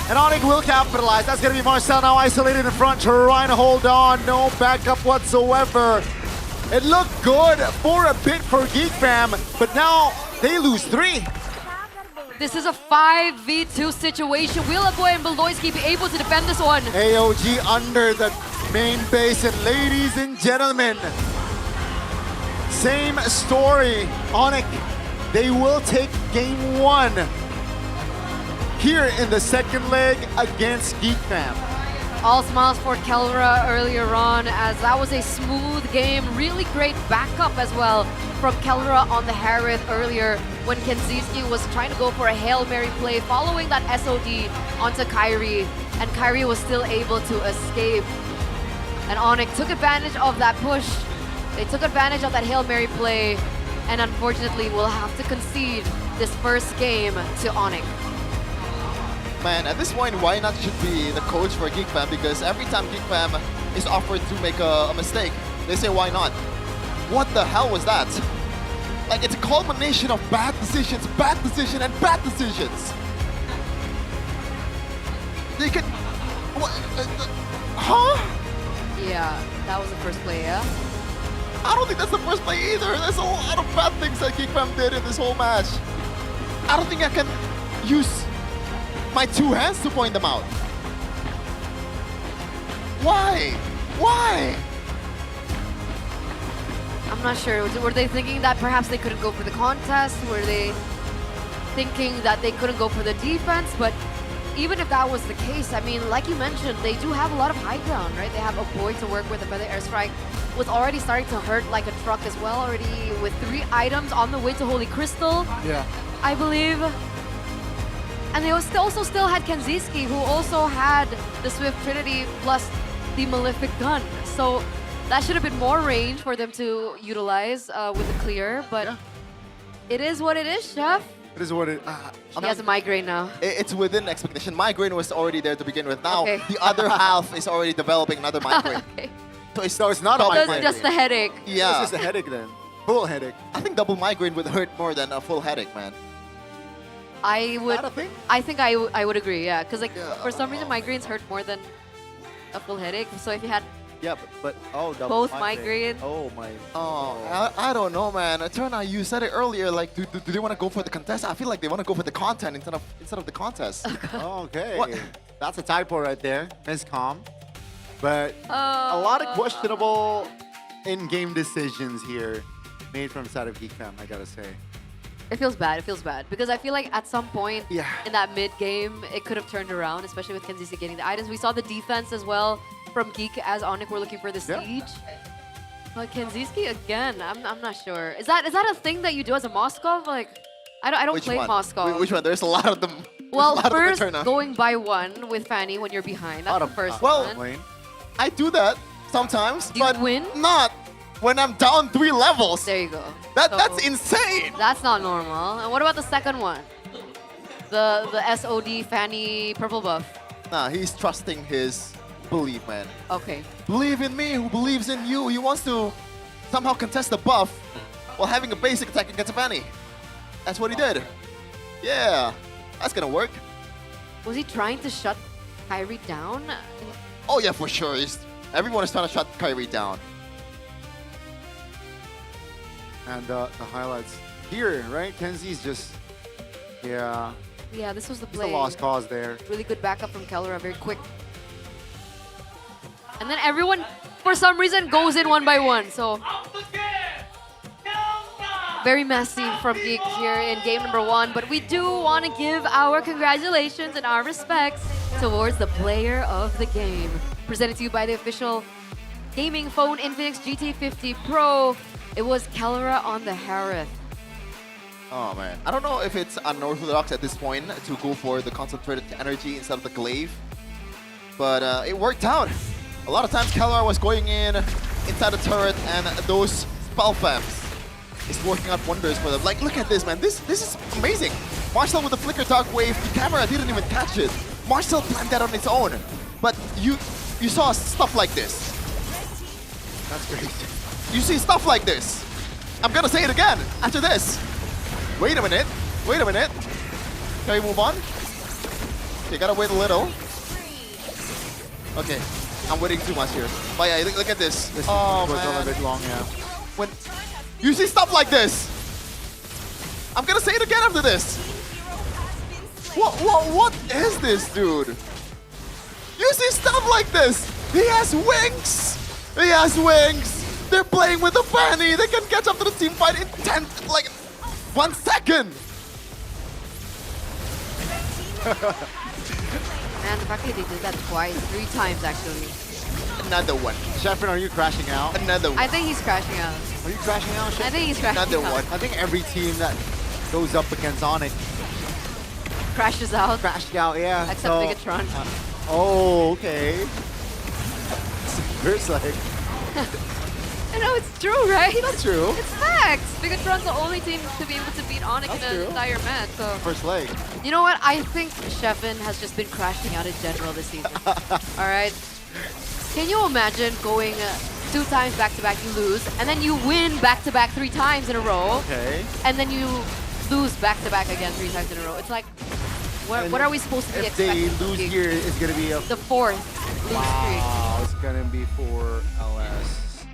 And Onyx will capitalize. That's gonna be Marcel now isolated in front, trying to hold on. No backup whatsoever. It looked good for a bit for GeekFam, but now they lose 3. This is a 5v2 situation. Will Aboy and Beloyski be able to defend this one? AOG under the main base, and ladies and gentlemen, same story. Onyx, they will take game 1 here in the second leg against GeekFam. All smiles for Kelra earlier on, as that was a smooth game. Really great backup as well from Kelra on the Harith earlier when Kenziski was trying to go for a Hail Mary play following that SOD onto Kyrie, and Kyrie was still able to escape. And Onyx took advantage of that push. They took advantage of that Hail Mary play, and unfortunately will have to concede this first game to Onyx. Man, at this point, why not should be the coach for GeekFam, because every time GeekFam is offered to make a mistake, they say, why not? What the hell was that? Like, it's a culmination of bad decisions, and bad decisions. They can... What? Yeah, that was the first play, yeah? I don't think that's the first play either. There's a lot of bad things that GeekFam did in this whole match. I don't think I can use my 2 hands to point them out. Why? Why? I'm not sure. Were they thinking that perhaps they couldn't go for the contest? Were they thinking that they couldn't go for the defense? But even if that was the case, I mean, like you mentioned, they do have a lot of high ground, right? They have a boy to work with. The Feather Airstrike was already starting to hurt like a truck as well, already with 3 items on the way to Holy Crystal, I believe. And they also still had Kenziski, who also had the Swift Trinity plus the Malefic Gun. So that should have been more range for them to utilize with the clear, but it is what it is, Chef. It is what it He has a migraine now. It's within expectation. Migraine was already there to begin with. Now, the other half is already developing another migraine. So it's not a migraine. Just a headache. Yeah. It's just a headache then. Full headache. I think double migraine would hurt more than a full headache, man. I think I would agree, yeah. Because like for some reason migraines hurt more than a full headache. So if you had double both migraine. Oh my. I don't know, man. Eterna, you said it earlier. Like, do they want to go for the contest? I feel like they want to go for the content instead of the contest. Okay. What? That's a typo right there, Miscom. But a lot of questionable in-game decisions here made from the side of GeekFam, I gotta say. It feels bad. It feels bad because I feel like at some point in that mid game, it could have turned around, especially with Kenziski getting the items. We saw the defense as well from Geek as Onyx were looking for the siege. But Kenziski again, I'm not sure. Is that a thing that you do as a Moskov? Like, I don't play Moskov. Which one? There's a lot of them. Well, first going by 1 with Fanny when you're behind. That's the first one. I do that sometimes. Do you win? Not when I'm down 3 levels. There you go. That's insane. That's not normal. And what about the second one? The SOD Fanny purple buff. Nah, he's trusting his belief, man. Okay. Believe in me, who believes in you. He wants to somehow contest the buff while having a basic attack against Fanny. That's what he did. Yeah, that's gonna work. Was he trying to shut Kyrie down? Oh yeah, for sure. Everyone is trying to shut Kyrie down. And the highlights here, right? Kenzie's just, yeah. Yeah, this was the It's play. a lost cause there. Really good backup from Kellera, very quick. And then everyone, for some reason, goes in one by one. So very messy from Geek here in game number 1. But we do want to give our congratulations and our respects towards the player of the game. Presented to you by the official gaming phone Infinix GT50 Pro. It was Kellera on the Harith. Oh man, I don't know if it's unorthodox at this point to go for the concentrated energy instead of the glaive, but it worked out. A lot of times Kellera was going in inside the turret, and those spell fams is working out wonders for them. Like, look at this, man. This is amazing. Marcel with the flicker dark wave. The camera didn't even catch it. Marcel planned that on its own, but you saw stuff like this. That's great. You see stuff like this. I'm gonna say it again after this. Wait a minute. Wait a minute. Can we move on? Okay, gotta wait a little. Okay, I'm waiting too much here. But yeah, look at this. This oh goes man. a bit long, yeah. When you see stuff like this, I'm gonna say it again after this. What is this, dude? You see stuff like this. He has wings. He has wings. They're playing with the Fanny. They can catch up to the team fight in 1 second. Man, the fact that they did that twice, 3 times actually. Another one. Sheffin, are you crashing out? Another one. I think he's crashing out. Are you crashing out, Sheffin? I think he's crashing Another out. one. I think every team that goes up against Onyx Crashes out. crashed out, yeah. Except so, Bigatron. Oh, okay. It's like... I know, it's true, right? That's true. It's facts. Bigatron's the only team to be able to beat Onyx in an entire match. So, First leg. you know what? I think Sheffin has just been crashing out in general this season. All right? Can you imagine going 2 times back-to-back, you lose, and then you win back-to-back 3 times in a row, Okay. and then you lose back-to-back again 3 times in a row? It's like, what are we supposed to be If they expecting? lose here, it's going to be a... The 4th lose Wow, it's going to be for LS. streak.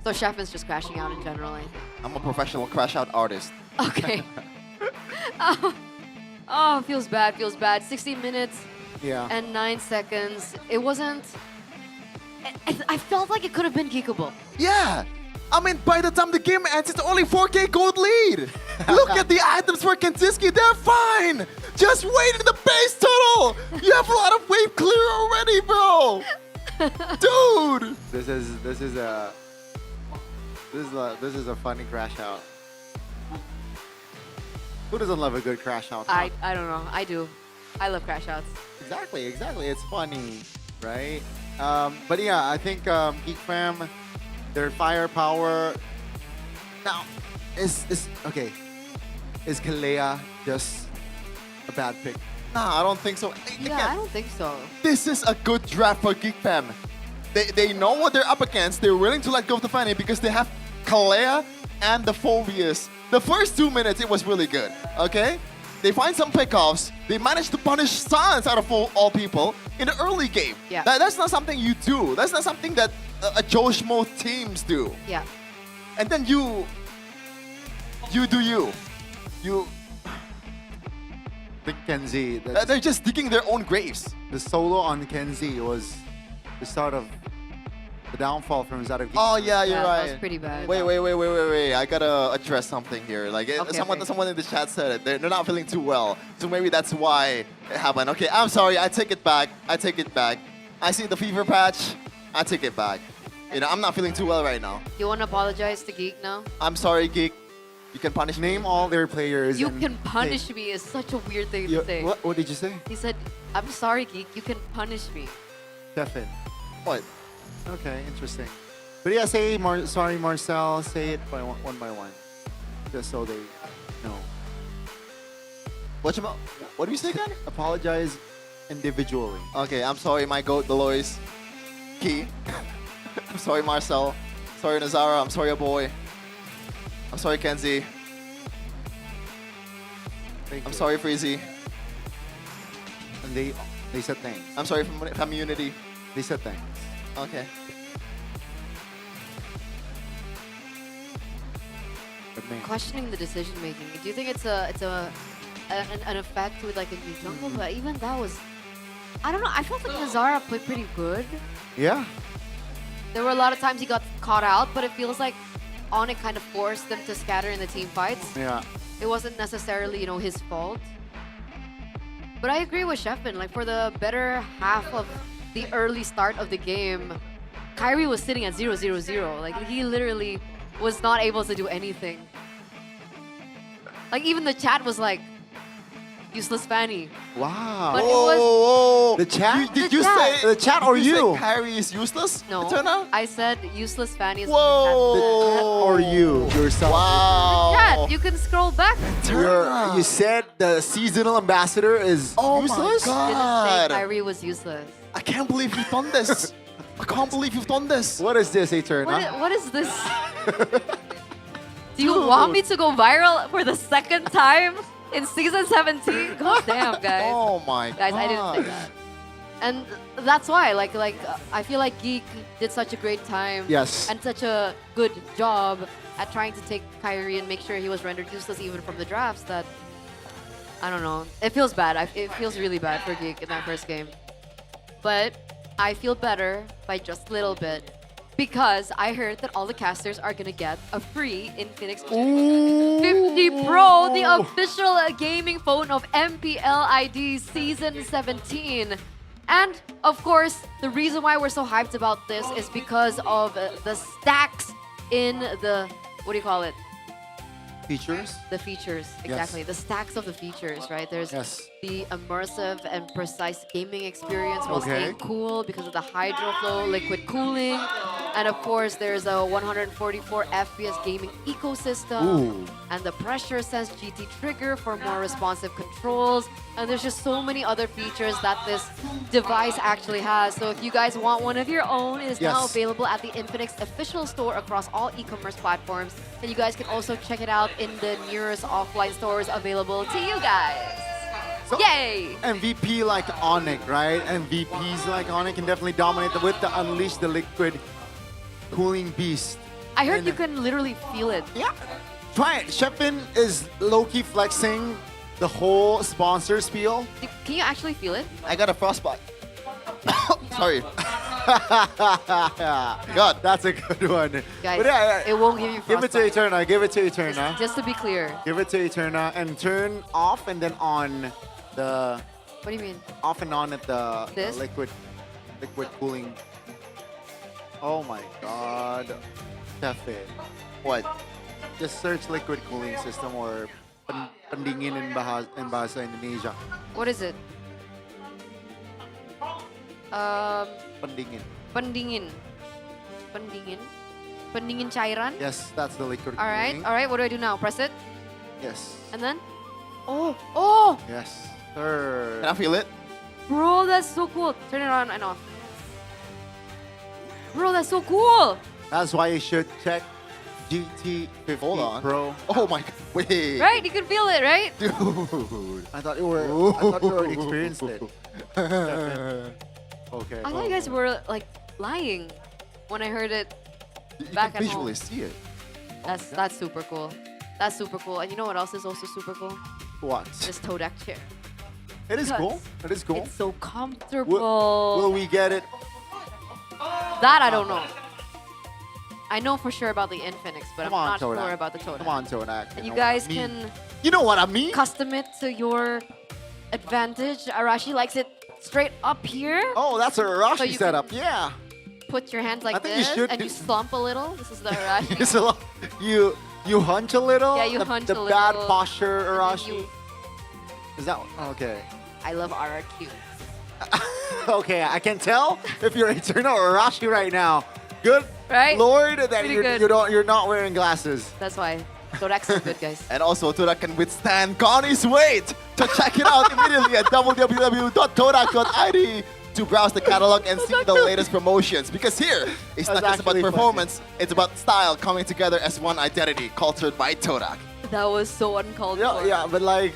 So Sheffin's just crashing out in general. I think. I'm a professional crash out artist. Okay. Oh, feels bad, feels bad. 16 minutes Yeah. and 9 seconds. It wasn't... I felt like it could have been geekable. Yeah. I mean, by the time the game ends, it's only 4K gold lead. Look at the items for Kantinsky. They're fine. Just wait in the base tunnel. You have a lot of wave clear already, bro. Dude. This is a funny crash out. Who doesn't love a good crash out? I don't know. I do. I love crash outs. Exactly. It's funny, right? But yeah, I think Geek Fam, their firepower. Now, is okay? Is Kalea just a bad pick? Nah, I don't think so. Yeah, I don't think so. This is a good draft for Geek Fam. They know what they're up against. They're willing to let go of the Fanny because they have Kalea and the Phobius. The first 2 minutes, it was really good, okay? They find some pickoffs. They managed to punish Sans out of all people in the early game. Yeah. That's not something you do. That's not something that a Joe Schmo teams do. Yeah. And then you do you. You... I think Kenzie. They're just digging their own graves. The solo on Kenzie was the start of the downfall from Zadok. Oh yeah, you're right. That was pretty bad. Wait. I gotta address something here. Like someone in the chat said it. They're not feeling too well, so maybe that's why it happened. Okay, I'm sorry. I take it back. I see the fever patch. I take it back. You know, I'm not feeling too well right now. You want to apologize to Geek now? I'm sorry, Geek. You can punish me. Name all their players. You and can punish me is such a weird thing to say. What did you say? He said, I'm sorry, Geek. You can punish me. Stefan. What? Okay, interesting. But But yeah, say sorry, Marcel. Say it one by one, just so they know. What do you say again? Apologize individually. Okay, I'm sorry, my goat, Delois. Key. I'm sorry, Marcel. Sorry, Nazara. I'm sorry, boy. I'm sorry, Kenzie. I'm sorry, Freezy. And they said thanks. I'm sorry, community. They said thanks. Okay. Questioning the decision making. Do you think it's an effect with like a new jungle? But even that was, I don't know. I felt like Nazara played pretty good. Yeah. There were a lot of times he got caught out, but it feels like Onyx kind of forced them to scatter in the team fights. Yeah. It wasn't necessarily, his fault. But I agree with Sheffin. Like for the better half of the early start of the game, Kyrie was sitting at 0-0-0. Like he literally was not able to do anything. Like even the chat was like, useless Fanny. Wow. But it was the chat. Did you say the chat or you? Say Kyrie is useless? No. Eterna? I said useless Fanny is Whoa. Or you yourself? Wow. Chat, you can scroll back. You said the seasonal ambassador is useless? God. Didn't say Kyrie was useless. I can't believe you've done this. I can't believe you've done this. What is this, Eterna? What is this? Do you want me to go viral for the second time in season 17? God damn, guys. Oh my Guys, I didn't say that. And that's why, I feel like Geek did such a great time. Yes. And such a good job at trying to take Kyrie and make sure he was rendered useless even from the drafts that, I don't know. It feels bad. It feels really bad for Geek in that first game. But I feel better by just a little bit because I heard that all the casters are gonna get a free Infinix 50 Pro, the official gaming phone of MPL ID Season 17. And of course, the reason why we're so hyped about this is because of the stacks in the, what do you call it? Features? The features, exactly. The stacks of the features, right? There's the immersive and precise gaming experience while staying cool because of the hydro flow, liquid cooling. And of course, there's a 144 FPS gaming ecosystem. And the pressure sense GT trigger for more responsive controls. And there's just so many other features that this device actually has. So if you guys want one of your own, it is now available at the Infinix official store across all e-commerce platforms. And you guys can also check it out in the nearest offline stores available to you guys. So, yay! MVP like Onyx, right? MVPs like Onyx can definitely dominate with the Unleash the Liquid Cooling Beast. I heard you can literally feel it. Yeah. Try it. Sheffin is low-key flexing the whole sponsor spiel. Can you actually feel it? I got a frostbite. Sorry. God, that's a good one. Guys, but it won't give you frostbite. Give it to Eterna. Give it to Eterna. Just to be clear. Give it to Eterna and turn off and then on the. What do you mean? Off and on at the This? liquid cooling. Oh my God. Cafe. What? Just search liquid cooling system or pendingin in bahasa Indonesia. What is it? Pendingin. Pendingin cairan? Yes, that's the liquid All right, cooling. all right. What do I do now? Press it? Yes. And then? Oh! Yes. Sir. Can I feel it? Bro, that's so cool. Turn it on and off. Bro, that's so cool. That's why you should check GT50 Pro. Oh my God. Wait. Right? You can feel it, right? Dude. I thought you already experienced it. Okay. I thought you guys were like lying when I heard it back at home. Visually see it. That's super cool. That's super cool. And you know what else is also super cool? What? This toe deck chair. It is cool. It is cool. It's so comfortable. Will we get it? That I don't know. I know for sure about the Infinix, but Come I'm on, not sure Todak. about the Todak. Come on, Todak. And you guys can You know what I mean? custom it to your advantage. Arashi likes it straight up here. Oh, that's a Arashi So you setup. can Yeah. Put your hands like I think you this should and do- you slump a little. This is the Arashi. It's a lot. You hunch a little. Yeah, you the, hunch the a bad little, posture and then Arashi. you- Is that okay? I love RRQ. Okay, I can tell if you're Eternal or Arashi right now. Good Right? Lord that Pretty good. you're not wearing glasses. That's why. Torax is good, guys. And also, Torak can withstand Connie's weight. To check it out immediately at www.torak.id to browse the catalog and see the latest promotions. Because here, it's not just about performance, it's about style coming together as one identity, cultured by Torak. That was so uncalled for. Yeah, but like,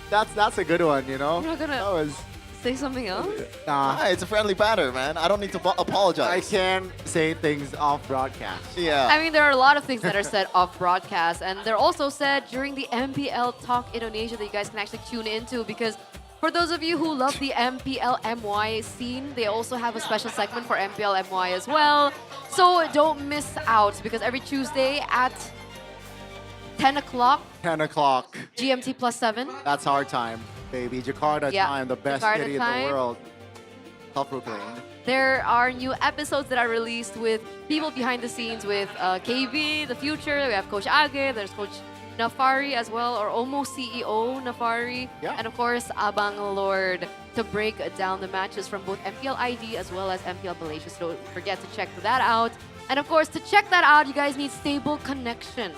that's a good one, you know? You're not gonna That was... say something else? Nah. It's a friendly banter, man. I don't need to apologize. I can say things off broadcast. Yeah. I mean, there are a lot of things that are said off broadcast, and they're also said during the MPL Talk Indonesia that you guys can actually tune into, because for those of you who love the MPL MY scene, they also have a special segment for MPL MY as well. So don't miss out, because every Tuesday at 10 o'clock 10 o'clock. GMT +7. That's our time, baby. Jakarta Yeah, time, the best Jakarta city in time. the world. Top Brooklyn. There are new episodes that are released with people behind the scenes with KB, The Future, we have Coach Age, there's Coach Nafari as well, or almost CEO Nafari, and of course Abang Lord to break down the matches from both MPL ID as well as MPL Malaysia. So don't forget to check that out. And of course, to check that out, you guys need stable connection.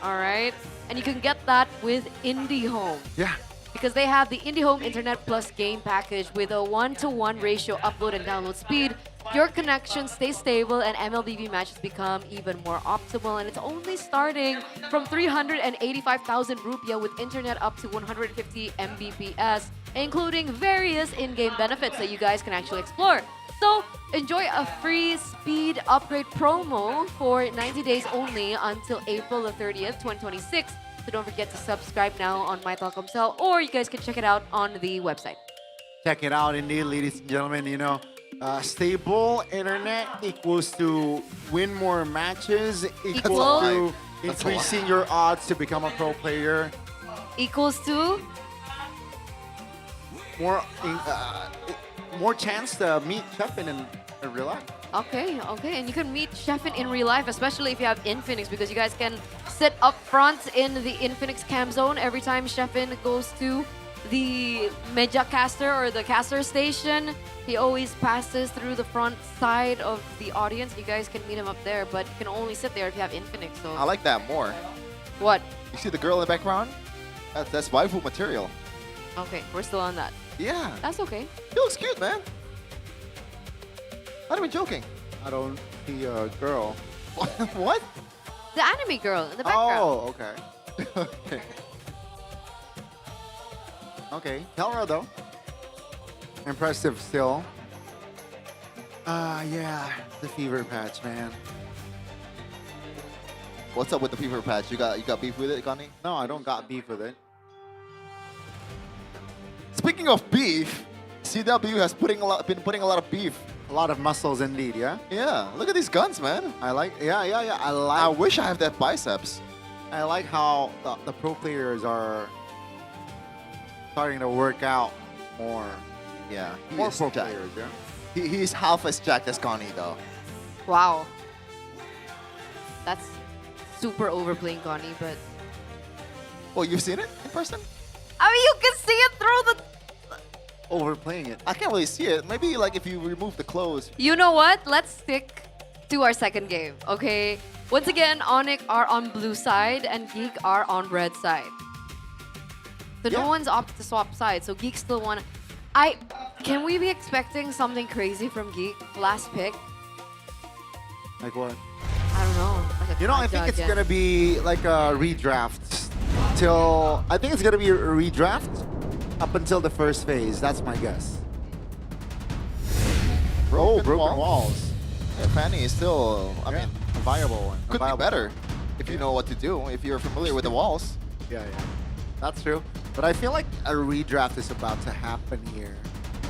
All right? And you can get that with IndiHome. Yeah. Because they have the IndiHome Internet Plus game package with a 1-to-1 ratio upload and download speed. Your connection stays stable and MLBB matches become even more optimal. And it's only starting from 385,000 rupiah with internet up to 150 Mbps, including various in-game benefits that you guys can actually explore. So enjoy a free speed upgrade promo for 90 days only until April the 30th, 2026. So don't forget to subscribe now on My Telkomsel, or you guys can check it out on the website. Check it out, indeed, ladies and gentlemen. You know, stable internet equals to win more matches, equals to increasing your odds to become a pro player. Equals to? More chance to meet Chefin in real life. Okay, and you can meet Chefin in real life, especially if you have Infinix, because you guys can sit up front in the Infinix cam zone every time Chefin goes to the Meja caster or the caster station. He always passes through the front side of the audience. You guys can meet him up there, but you can only sit there if you have Infinix. So I like that more. What? You see the girl in the background? That's waifu material. Okay, we're still on that. Yeah. That's okay. She looks cute, man. Not even joking. I don't see a girl. What? The anime girl in the background. Oh, okay. Okay. Okay, tell her though. Impressive still. Yeah, the fever patch, man. What's up with the fever patch? You got beef with it, Connie? No, I don't got beef with it. Speaking of beef, CW has been putting a lot of beef. A lot of muscles indeed, yeah? Yeah, look at these guns, man. I like, yeah. I wish I have that biceps. I like how the pro players are starting to work out more. Yeah, More pro players, yeah? He's half as jacked as Connie, though. Wow. That's super overplaying Connie, but... Well, you've seen it in person? I mean, you can see it through the... Overplaying it. I can't really see it. Maybe like if you remove the clothes. You know what? Let's stick to our second game, okay? Once again, Onyx are on blue side and Geek are on red side. So no one's opted to swap sides, so Geek still won. Can we be expecting something crazy from Geek? Last pick? Like what? I don't know. Like a I think it's going to be like a redraft. I think it's going to be a redraft up until the first phase. That's my guess. Broken walls. Yeah, Fanny is still, I mean, a viable one. Could be better if you know what to do, if you're familiar with the walls. Yeah. That's true. But I feel like a redraft is about to happen here.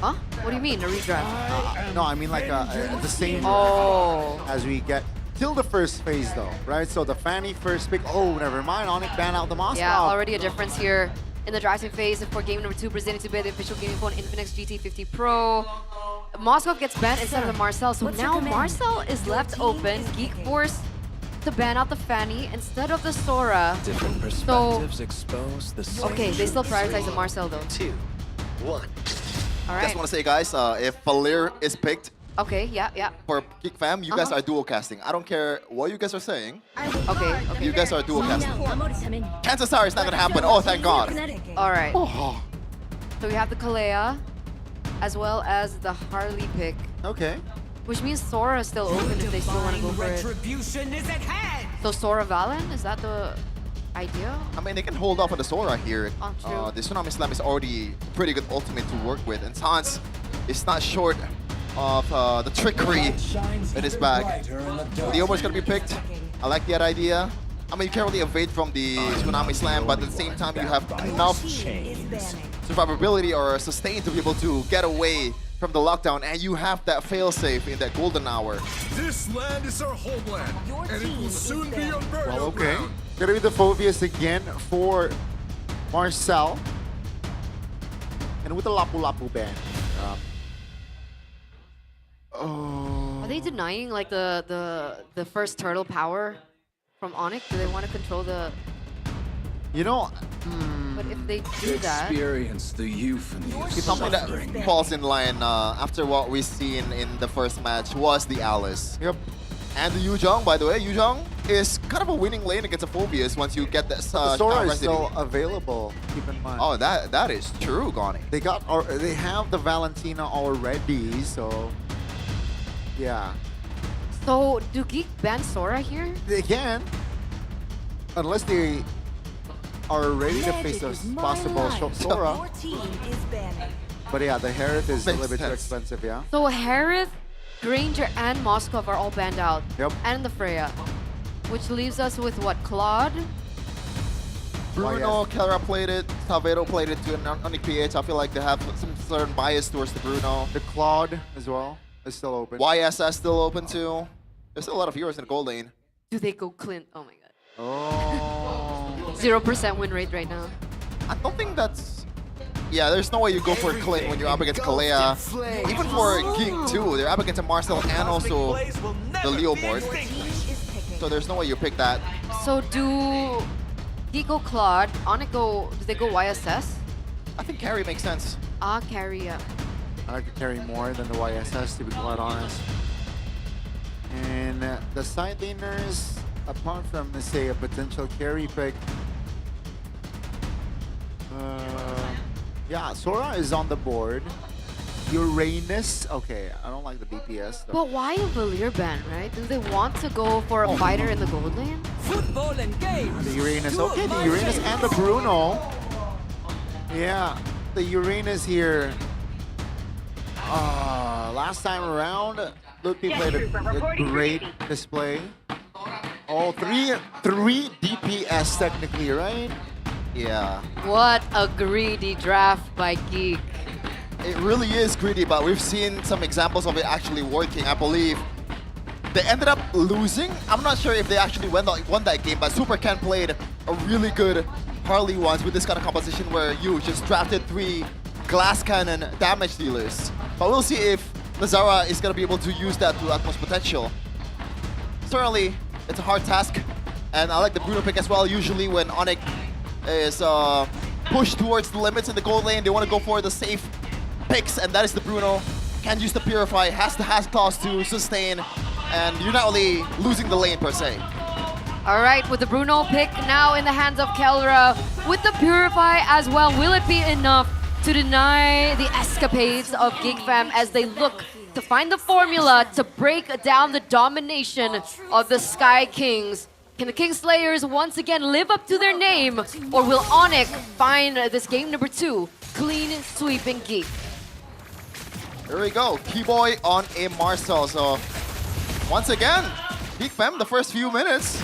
Huh? What do you mean, a redraft? No, I mean like the same as we get till the first phase though, right? So the Fanny first pick. Oh, never mind. Onyx ban out the Moscow. Yeah, already a difference here in the drafting phase for game number 2, presented to by the official gaming phone Infinix GT50 Pro. Moskov gets banned instead of the Marcel, so now Marcel is left open. Geek forced to ban out the Fanny instead of the Sora. Different perspectives expose the same Okay, they still prioritize the Marcel though. 2, 1. All I right. just want to say, guys, if Valir is picked, Okay, yeah. For Geek Fam, you guys are dual casting. I don't care what you guys are saying. Okay. You guys are dual casting. Kansas Star is not gonna happen. Oh, thank God. All right. Oh. So we have the Kalea, as well as the Harley pick. Okay. Which means Sora is still open if they still want to go for it. So Sora Valen, is that the idea? I mean, they can hold off on the Sora here. Oh, true. The Tsunami Slam is already pretty good ultimate to work with, and Sans is not short of the trickery in his bag. The Omo is gonna be picked. I like that idea. I mean, you can't really evade from the Tsunami Slam, but at the same time, you have enough survivability or sustain to be able to get away from the lockdown, and you have that failsafe in that golden hour. This land is our homeland, and it will soon be our burial Well, okay. ground. Gonna be the Phobius again for Marcel. And with the Lapu Lapu band. Are they denying like the first turtle power from Onyx? Do they want to control the? You know, But if they do that, Experience the youth and the Something that falls in line after what we've seen in the first match was the Alice. Yep. And the Yuzhong, by the way, Yuzhong is kind of a winning lane against the Phobius once you get that the Sora is residue. still available. Keep in mind. Oh, that is true, Gani. They have the Valentina already, so yeah. so do Geek ban Sora here? They can, unless they are ready to face a possible Sora. But yeah, the Harith is a little bit too expensive, yeah. So Harith, Granger, and Moskov are all banned out. Yep. And the Freya. Which leaves us with what? Claude? Bruno, Kelra played it, Salvedo played it to an PH. I feel like they have some certain bias towards the Bruno. The Claude as well is still open. YSS still open too. There's still a lot of heroes in the gold lane. Do they go Clint? Oh my god. Oh. 0% win rate right now. I don't think that's... Yeah, there's no way you go for Clint when you're up against Kalea. Even for Geek too, they're up against a Marcel and also the Leo board. So there's no way you pick that. So do he go Claude? Do they go YSS? I think carry makes sense. Carry, yeah. I like to carry more than the YSS, to be quite honest. And the side laners, apart from, let's say, a potential carry pick, yeah, Sora is on the board. Uranus, okay, I don't like the DPS. Though. But why a Valir ban, right? Do they want to go for a fighter in the gold lane? Football and games. The Uranus, okay, the Uranus and the Bruno. Yeah, the Uranus here. Last time around, Ludwig played a great display. Oh, three DPS technically, right? Yeah. What a greedy draft by Geek. It really is greedy, but we've seen some examples of it actually working. I believe they ended up losing. I'm not sure if they actually won that game, but Super Ken played a really good Harley once with this kind of composition where you just drafted 3 glass cannon damage dealers. But we'll see if Lazara is going to be able to use that to utmost potential. Certainly, it's a hard task, and I like the Bruno pick as well. Usually when Onyx is pushed towards the limits in the gold lane, they want to go for the safe picks, and that is the Bruno. Can use the Purify, has the Has Claws to sustain, and you're not really losing the lane per se. All right, with the Bruno pick now in the hands of Kelra, with the Purify as well, will it be enough to deny the escapades of Geek Fam as they look to find the formula to break down the domination of the Sky Kings? Can the Kingslayers once again live up to their name, or will Onyx find this game number 2 clean sweeping Geek? Here we go, Keyboy on a Marcel. So once again, Geek Fam, the first few minutes,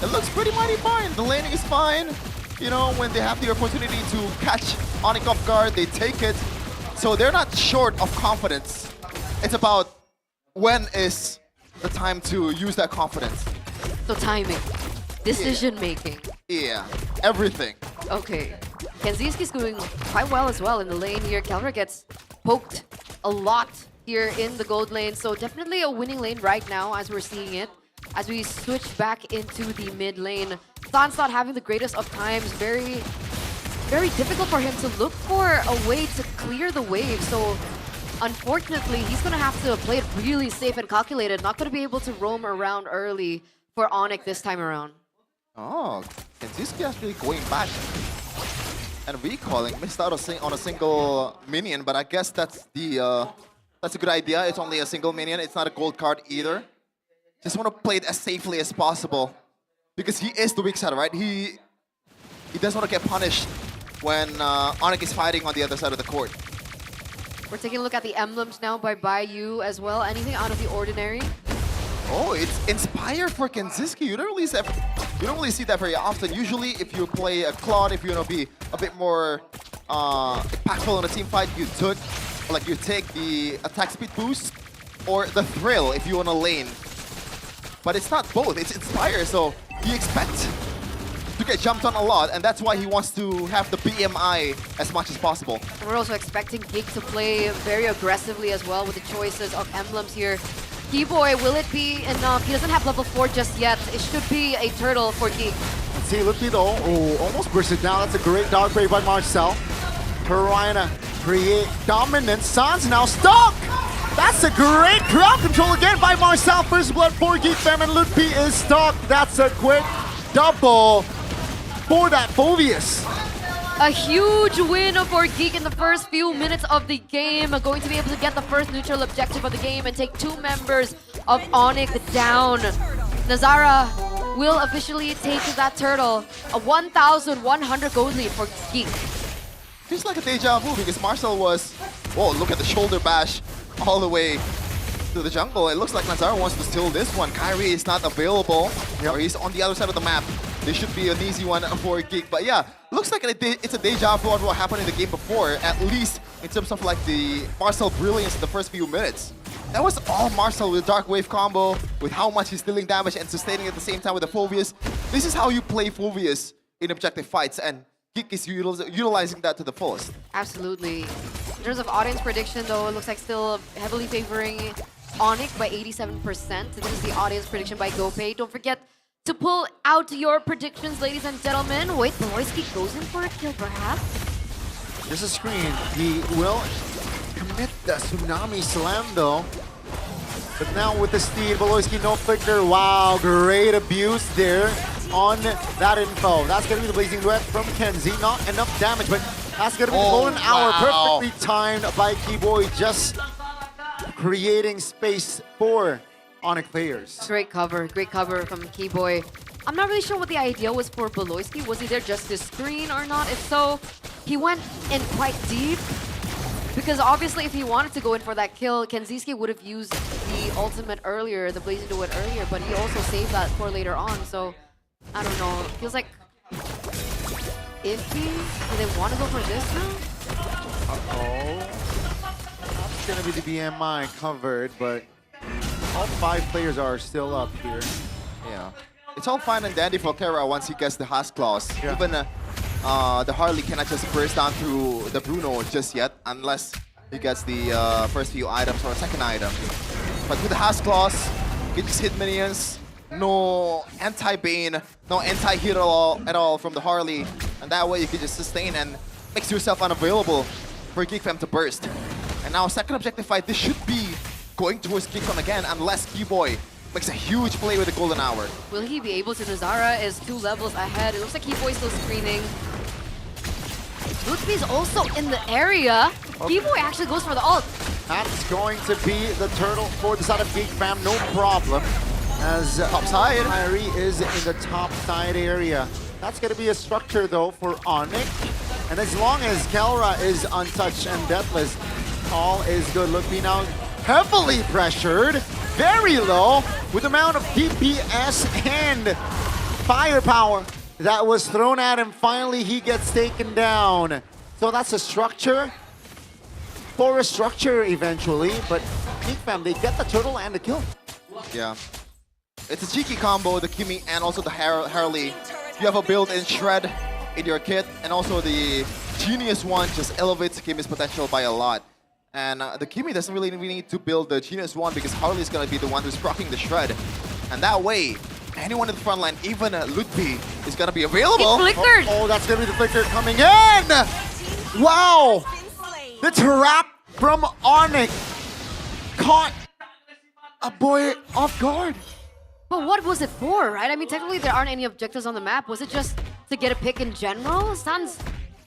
it looks pretty mighty fine. The laning is fine. You know, when they have the opportunity to catch Onyx off guard, they take it. So they're not short of confidence. It's about when is the time to use that confidence. So timing, decision making. Yeah, everything. Okay, Kenziski's doing quite well as well in the lane here. Kelra gets poked a lot here in the gold lane, so definitely a winning lane right now as we're seeing it. As we switch back into the mid lane, San's not having the greatest of times. Very difficult for him to look for a way to clear the wave. So Unfortunately, he's going to have to play it really safe and calculated. Not going to be able to roam around early for Onyx this time around. Oh, Kenziski actually going back and recalling. Missed out on a single minion, but I guess that's a good idea. It's only a single minion. It's not a gold card either. Just want to play it as safely as possible because he is the weak side, right? He doesn't want to get punished when Onyx is fighting on the other side of the court. We're taking a look at the emblems now by Bayou as well. Anything out of the ordinary? Oh, it's Inspire for Kenziski. You don't really see that very often. Usually, if you play a Claude, if you want to be a bit more impactful in a team fight, you take the attack speed boost or the thrill if you want to lane. But it's not both. It's Inspire, so you expect to get jumped on a lot, and that's why he wants to have the BMI as much as possible. And we're also expecting Geek to play very aggressively as well with the choices of emblems here. Keyboy, will it be enough? He doesn't have level 4 just yet. It should be a turtle for Geek. Let's see, Lupi though, almost burst it down. That's a great dog break by Marcel. Carolina create dominance. Sans now stuck! That's a great crowd control again by Marcel. First blood for Geek Fam, and Lupi is stuck. That's a quick double for that Phoveus. A huge win for Geek in the first few minutes of the game. Going to be able to get the first neutral objective of the game and take 2 members of Onyx down. Nazara will officially take that turtle. A 1,100 gold lead for Geek. Feels like a deja vu because Marcel was, whoa, look at the shoulder bash all the way to the jungle. It looks like Nazara wants to steal this one. Kyrie is not available, or he's on the other side of the map. This should be an easy one for Geek. But yeah, looks like it's a deja vu of what happened in the game before, at least in terms of like the Marcel brilliance in the first few minutes. That was all Marcel with Dark Wave combo, with how much he's dealing damage and sustaining at the same time with the Phoveus. This is how you play Phoveus in objective fights, and Geek is utilizing that to the fullest. Absolutely. In terms of audience prediction though, it looks like still heavily favoring Onyx by 87%. This is the audience prediction by GoPay. Don't forget to pull out your predictions, ladies and gentlemen. Wait, Beloyski goes in for a kill, perhaps? There's a screen. He will commit the Tsunami Slam, though. But now with the Steed, Beloyski no flicker. Wow, great abuse there on that info. That's going to be the Blazing Duet from Kenzie. Not enough damage, but that's going to be the golden hour. Perfectly timed by Keyboy, just creating space for Onyx players. Great cover from Keyboy. I'm not really sure what the idea was for Beloyski. Was he there just to screen or not? If so, he went in quite deep. Because obviously if he wanted to go in for that kill, Kenziski would have used the ultimate earlier, the Blazing Duet earlier, but he also saved that for later on. So, I don't know. It feels like iffy. Do they want to go for this now? Uh-oh. That's going to be the BMI covered, but all 5 players are still up here. Yeah. It's all fine and dandy for Kera once he gets the Haas Claws. Yeah. Even the Harley cannot just burst down through the Bruno just yet unless he gets the first few items or a second item. But with the Haas Claws, you can just hit minions. No anti-Bane, no anti-hit at all from the Harley. And that way you can just sustain and makes yourself unavailable for GeekFam to burst. And now second objective fight, this should be going towards GeekFam again unless Keyboy makes a huge play with the golden hour. Will he be able to? Nazara is 2 levels ahead. It looks like Keyboy still screening. Lutfi's also in the area. Keyboy actually goes for the ult. That's going to be the turtle for the side of GeekFam, no problem. As top side, Kyrie is in the top side area. That's going to be a structure though for Onyx. And as long as Kelra is untouched and deathless, all is good. Lupi now heavily pressured, very low, with the amount of DPS and firepower that was thrown at him. Finally, he gets taken down. So that's a structure for a structure eventually, but GeekFam, they get the turtle and the kill. Yeah. It's a cheeky combo, the Kimi and also the Harley. You have a built-in Shred in your kit, and also the Genius one just elevates Kimi's potential by a lot. And the Kimi doesn't really need to build the Genius one because Harley is going to be the one who's proccing the Shred. And that way, anyone in the front line, even Lutfi, is going to be available. He flickered! Oh, that's going to be the flicker coming in! Wow! The trap from Onyx caught a boy off guard. But what was it for, right? I mean, technically there aren't any objectives on the map. Was it just to get a pick in general? Sans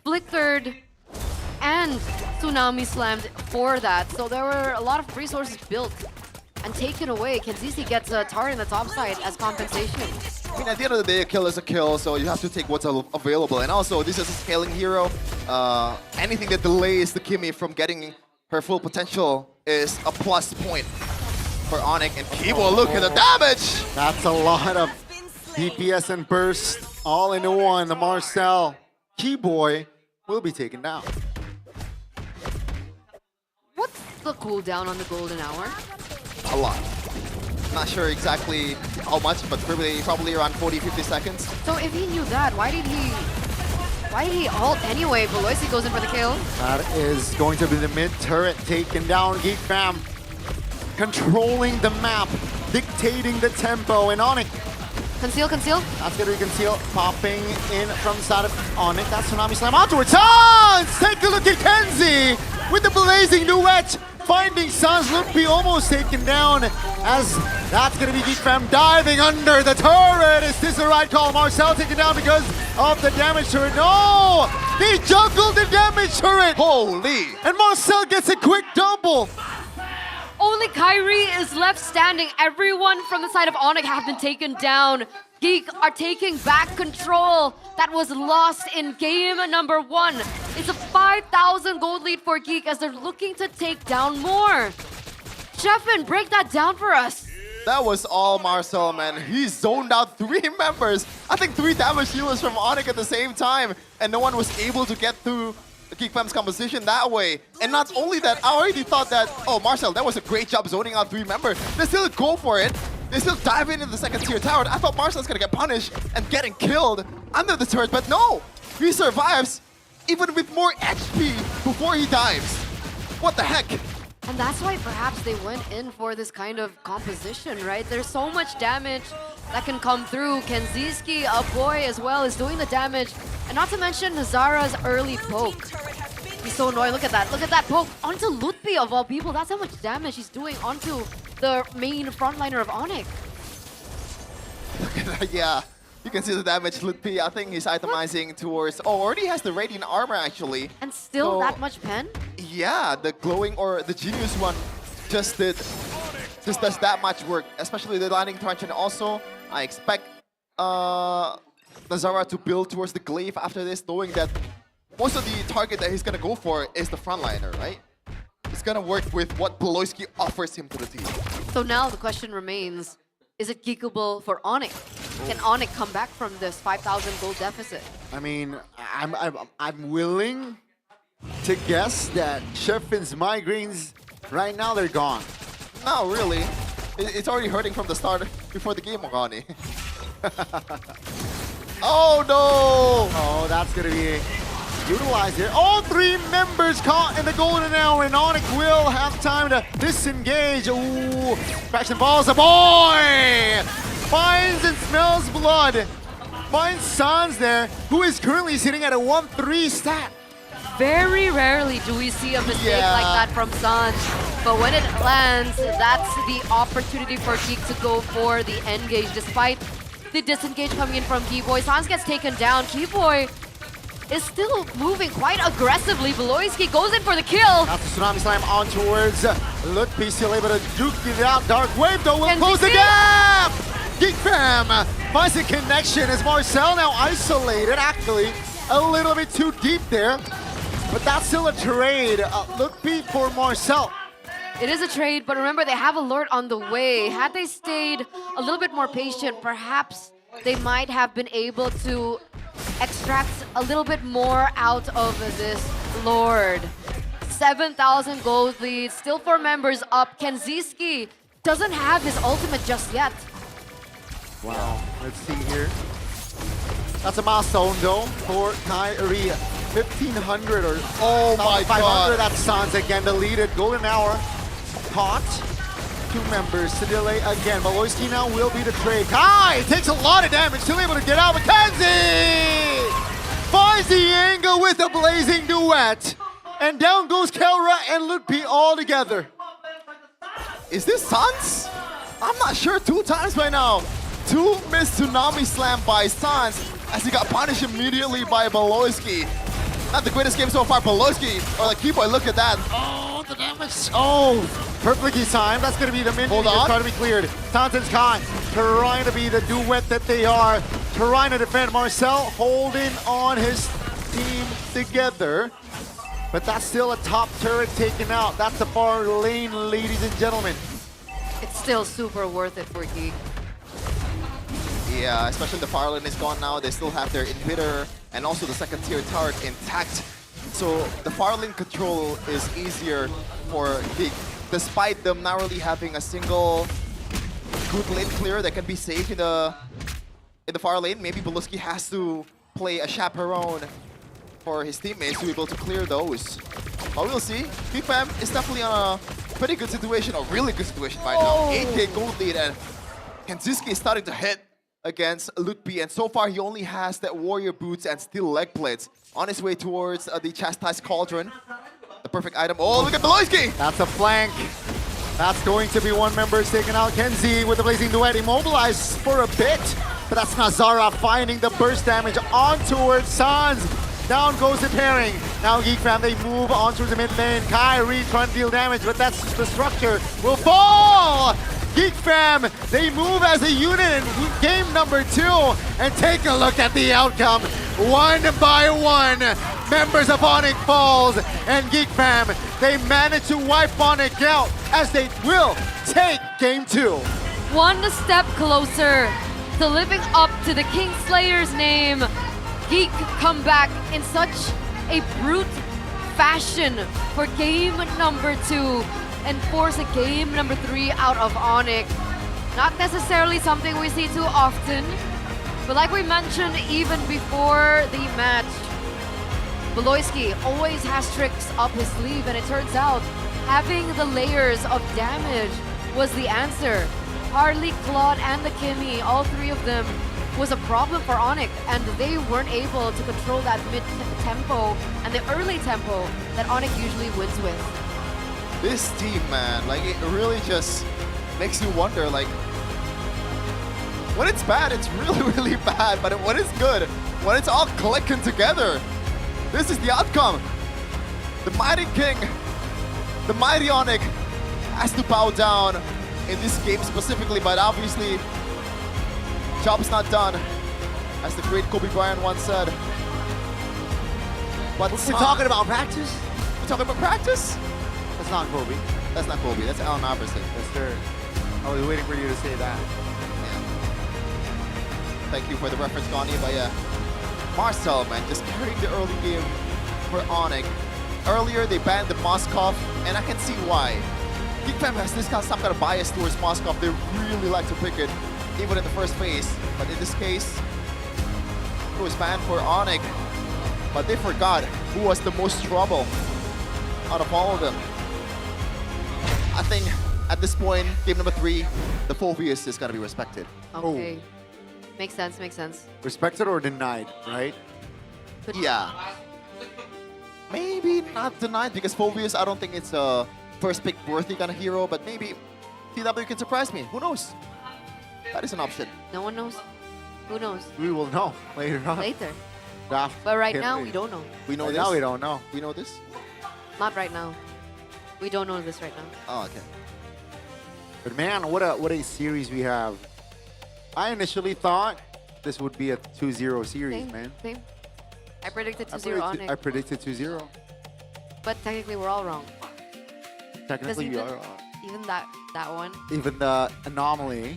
flickered and Tsunami slammed for that. So there were a lot of resources built and taken away. Kenzizi gets a turret in the top side as compensation. I mean, at the end of the day, a kill is a kill, so you have to take what's available. And also, this is a scaling hero. Anything that delays the Kimi from getting her full potential is a plus point for Onyx. And Kibo, look at the damage! That's a lot of DPS and burst all into one. The Marcel Keyboy will be taken down. What's the cooldown on the golden hour? A lot. Not sure exactly how much, but probably around 40-50 seconds. So if he knew that, why did he ult anyway? Veloci goes in for the kill. That is going to be the mid turret taken down. Geek Fam controlling the map, dictating the tempo, and Onyx. Conceal. That's gonna be Conceal popping in from the side of Onyx. That's Tsunami Slam afterwards. Sans! Take a look at Kenzie with the blazing duet. Finding Sans Lumpy almost taken down as that's gonna be Geek Fam diving under the turret. Is this the right call? Marcel taken down because of the damage turret. No! They juggled the damage turret! Holy! And Marcel gets a quick double. Only Kyrie is left standing. Everyone from the side of Onyx have been taken down. Geek are taking back control that was lost in game number 1. It's a 5,000 gold lead for Geek as they're looking to take down more. Sheffin, break that down for us. That was all Marcel, man. He zoned out 3 members. I think 3 damage dealers from Onyx at the same time. And no one was able to get through Geek Fam's composition that way. And not only that, I already thought that, oh, Marcel, that was a great job zoning out 3 members. They still go for it. They still dive into the second tier tower. I thought Marcel's gonna get punished and getting killed under the turret, but no! He survives even with more HP before he dives. What the heck? And that's why perhaps they went in for this kind of composition, right? There's so much damage that can come through. Kenziski, a boy as well, is doing the damage. And not to mention Nazara's early poke. He's so annoying. Look at that poke onto Lutpi of all people. That's how much damage he's doing onto the main frontliner of Onyx. Look at that, yeah. You can see the damage Lutpi. I think he's itemizing towards... Oh, already has the Radiant Armor, actually. And still that much pen? Yeah, the glowing or the Genius one just does that much work. Especially the Landing Truncheon. Also, I expect Nazara to build towards the Glaive after this, knowing that most of the target that he's going to go for is the frontliner, right? He's going to work with what Beloyski offers him to the team. So now the question remains, is it geekable for Onyx? Can Onyx come back from this 5,000 gold deficit? I mean, I'm willing to guess that Sheffin's migraines, right now they're gone. No, really. It's already hurting from the start before the game, Ogani. Oh no! Oh, that's gonna be utilized here. All 3 members caught in the golden hour, and Onyx will have time to disengage. Ooh, Fraction balls, a boy! Finds and smells blood. Finds Sans there, who is currently sitting at a 1-3 stat. Very rarely do we see a mistake like that from Sans. But when it lands, that's the opportunity for Geek to go for the engage, despite the disengage coming in from Keyboy. Sans gets taken down. Keyboy is still moving quite aggressively. Beloyski goes in for the kill. That's the Tsunami Slam on towards Lutpi, still able to duke it out. Dark Wave though will close the gap! Geek Fam finds a connection as Marcel now isolated, actually a little bit too deep there. But that's still a trade. Lutpi for Marcel. It is a trade, but remember they have alert on the way. Had they stayed a little bit more patient, perhaps they might have been able to extract a little bit more out of this Lord. 7,000 gold lead, still 4 members up. Kenziski doesn't have his ultimate just yet. Wow, let's see here. That's a milestone though for Kyrie. 1,500 or oh my 500. God. That's Sans again, deleted. Golden hour caught. 2 members to delay again. Beloyski now will be the trade. Kai takes a lot of damage, still able to get out. McKenzie finds the angle with a blazing duet. And down goes Kelra and Ludpi all together. Is this Sans? I'm not sure. 2 times by now. 2 missed Tsunami Slam by Sans as he got punished immediately by Beloyski. Not the greatest game so far. Beloyski, or the keyboard, look at that. Oh, the damage. Oh, perfectly timed. That's going to be the minion. Hold on. Trying to be cleared. Tantan's Khan trying to be the duet that they are. Trying to defend. Marcel holding on his team together. But that's still a top turret taken out. That's the far lane, ladies and gentlemen. It's still super worth it for Geek. Yeah, especially the far lane is gone now. They still have their inhibitor and also the second tier turret intact. So the far lane control is easier for Geek, despite them not really having a single good lane clear that can be safe in the far lane. Maybe Beluski has to play a chaperone for his teammates to be able to clear those. But we'll see. Big Fam is definitely on a pretty good situation, a really good situation by now. 8K gold lead, and Kenziski is starting to hit against Ludpi, and so far he only has that warrior boots and steel leg plates on his way towards the chastised cauldron. The perfect item. Oh, look at Beloyski! That's a flank. That's going to be one member taken out. Kenzie with the blazing duet immobilized for a bit, but that's Nazara finding the burst damage on towards Sans. Down goes the pairing. Now Geek Fam, they move on towards the mid lane. Kyrie trying to deal damage, but that's the structure will fall. Geek Fam, they move as a unit in game number 2, and take a look at the outcome. 1 by 1, members of Onyx falls, and Geek Fam, they manage to wipe Onyx out as they will take game 2. One step closer to living up to the Kingslayer's name. Geek come back in such a brute fashion for game number 2 and force a game number 3 out of Onyx. Not necessarily something we see too often, but like we mentioned even before the match, Beloyski always has tricks up his sleeve, and it turns out having the layers of damage was the answer. Harley, Claude, and the Kimmy, all 3 of them was a problem for Onyx, and they weren't able to control that mid-tempo and the early tempo that Onyx usually wins with. This team, man, like, it really just makes you wonder, like, when it's bad, it's really, really bad, but when it's good, when it's all clicking together, this is the outcome. The mighty king, the mighty Onyx has to bow down in this game specifically, but obviously, job's not done, as the great Kobe Bryant once said. But We're talking about practice? We're talking about practice? That's not Kobe. That's not Kobe, that's Allen Iverson. Yes, sir. I was waiting for you to say that. Yeah. Thank you for the reference, Connie, but yeah. Marcel, man, just carrying the early game for Onyx. Earlier, they banned the Moskov, and I can see why. Geek Fam has this some kind of bias towards Moskov. They really like to pick it, even in the first phase. But in this case, it was banned for Onyx. But they forgot who was the most trouble out of all of them. I think at this point, game number 3, the Phobius is gonna be respected. Okay. Makes sense, makes sense. Respected or denied, right? Yeah. Maybe not denied, because Phobius, I don't think it's a first pick worthy kind of hero, but maybe TW can surprise me. Who knows? That is an option. No one knows. Who knows? We will know later on. Later. Draft But right can't now, wait. we don't know. We know Right this? now we don't know. We know this? Not right now. We don't know this right now. Oh, okay. But man, what a series we have. I initially thought this would be a 2-0 series, Same, man. same. I predicted 2-0 Onyx. I predicted 2-0. But technically, we're all wrong. Technically, even, you are wrong. Even that one. Even the anomaly.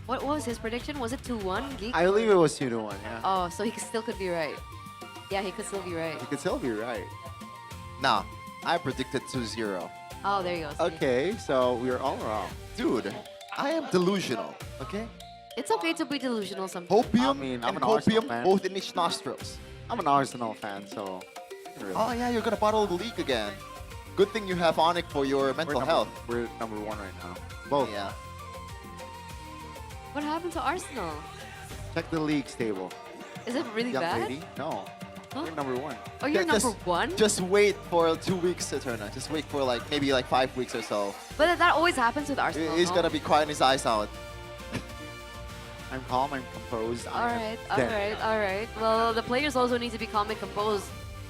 What was his prediction? Was it 2-1? Geek? I believe it was 2-1, yeah. Oh, so he still could be right. Yeah, he could still be right. You could still be right. Nah, I predicted 2-0. Oh, there you go. See? Okay, so we are all wrong. Dude, I am delusional, okay? It's okay to be delusional sometimes. Hopium I mean, I'm and an Arsenal copium fan. both in each nostrils. I'm an Arsenal fan, so... really. Oh yeah, you're gonna bottle the league again. Good thing you have Onyx for your mental health. We're number 1 right now. Both. Yeah. What happened to Arsenal? Check the league stable. Is it really Young bad? lady? No. Game number 1. Oh, you're Just- number 1? Just wait for 2 weeks, Eterna. Just wait for like maybe like 5 weeks or so. But that always happens with Arsenal. He's no? gonna be crying his eyes out. I'm calm, I'm composed. All right. Well, the players also need to be calm and composed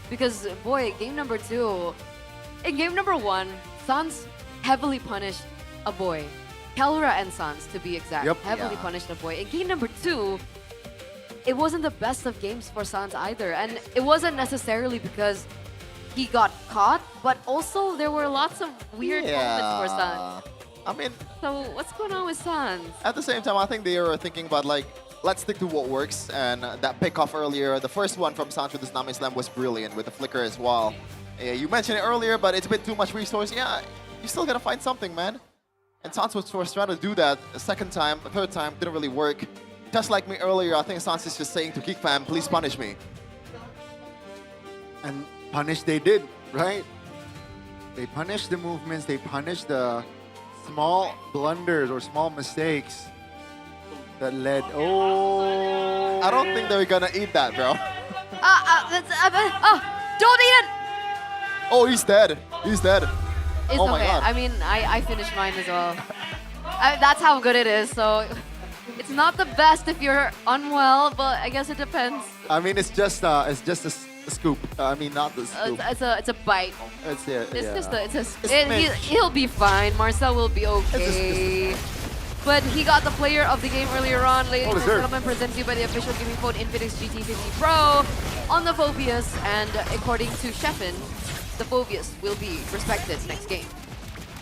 because, boy, game number 2. In game number 1, Suns heavily punished a boy. Kelra and Suns, to be exact, heavily punished a boy. In game number 2, it wasn't the best of games for Suns either. And it wasn't necessarily because he got caught, but also there were lots of weird moments for Suns. I mean, so what's going on with Suns? at the same time, I think they were thinking about like, let's stick to what works. And that pickoff earlier, the first one from Suns with the Tsunami Slam was brilliant with the flicker as well. Yeah, you mentioned it earlier, but it's a bit too much resource. Yeah, you still gotta find something, man. And Sans was trying to do that a second time, a third time, didn't really work. Just like me earlier, I think Sans is just saying to Geek Fam, please punish me. And punish they did, right? They punished the movements, they punished the small blunders or small mistakes that led. Oh! I don't think they're gonna eat that, bro. Don't eat it! Oh, he's dead. He's dead. It's oh my okay. god. I mean, I finished mine as well. That's how good it is. So it's not the best if you're unwell, but I guess it depends. I mean, it's just a scoop. I mean, not the scoop. It's a bite. It's He'll be fine. Marcel will be okay. But he got the player of the game earlier on. Ladies and gentlemen, presented to you by the official gaming phone Infinix GT50 Pro on the Phobius. And according to Sheffin, the Phobius will be respected next game.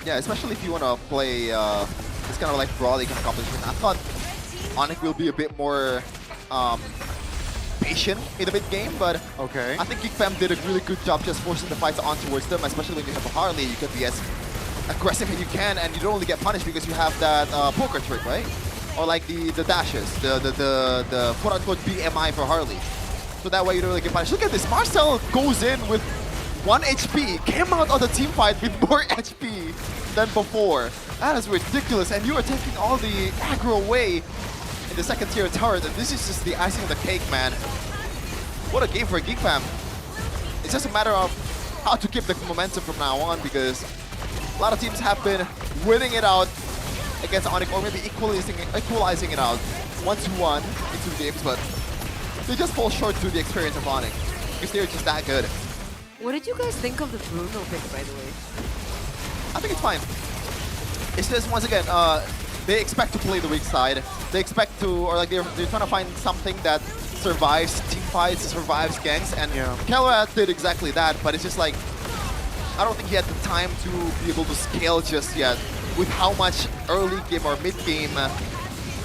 Yeah, especially if you want to play this kind of like brawling kind of competition. I thought Onyx will be a bit more patient in the mid game, but I think Geek Fam did a really good job just forcing the fights on towards them, especially when you have a Harley. You can be as aggressive as you can, and you don't only get punished because you have that poker trick, right? Or like the dashes, the quote-unquote BMI for Harley. So that way you don't really get punished. Look at this, Marcel goes in with 1 HP, came out of the team fight with more HP than before. That is ridiculous, and you are taking all the aggro away in the second tier turret, and this is just the icing on the cake, man. What a game for Geek Fam. It's just a matter of how to keep the momentum from now on, because a lot of teams have been winning it out against Onyx, or maybe equalizing it out 1-1 in 2 games, but they just fall short to the experience of Onyx, because they're just that good. What did you guys think of the Bruno pick, by the way? I think it's fine. It's just, once again, they expect to play the weak side. They expect to, or like they're trying to find something that survives team fights, survives ganks, and Kelra did exactly that, but it's just like, I don't think he had the time to be able to scale just yet with how much early game or mid game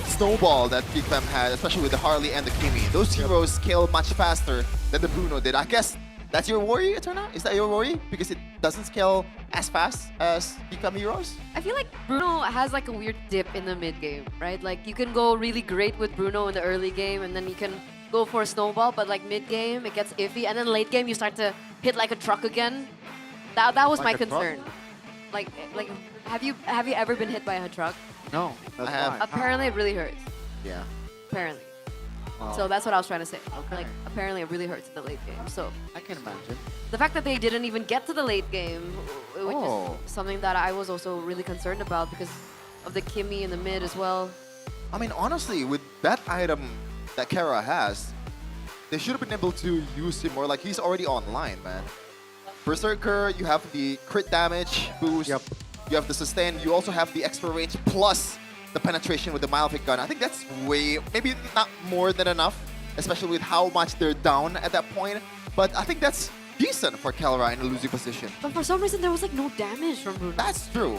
snowball that Geek Fam had, especially with the Harley and the Kimi. Those heroes scale much faster than the Bruno did. I guess that's your worry, Eterna? Is that your worry? Because it doesn't scale as fast as Geek Fam heroes? I feel like Bruno has like a weird dip in the mid game, right? Like you can go really great with Bruno in the early game, and then you can go for a snowball, but like mid game it gets iffy, and then late game you start to hit like a truck again. That was my concern. Like have you ever been hit by a truck? No, I have. Apparently it really hurts. Yeah. Apparently. Wow. So that's what I was trying to say. Like apparently it really hurts in the late game. So I can imagine. the fact that they didn't even get to the late game, which is something that I was also really concerned about because of the Kimi in the mid as well. I mean, honestly, with that item that Kara has, they should have been able to use him more. Like, he's already online, man. Berserker, you have the crit damage boost, you have the sustain, you also have the extra range plus the penetration with the Malefic gun. I think that's way, maybe not more than enough, especially with how much they're down at that point. But I think that's decent for Kelra in a losing position. But for some reason, there was like no damage from Bruno. That's true.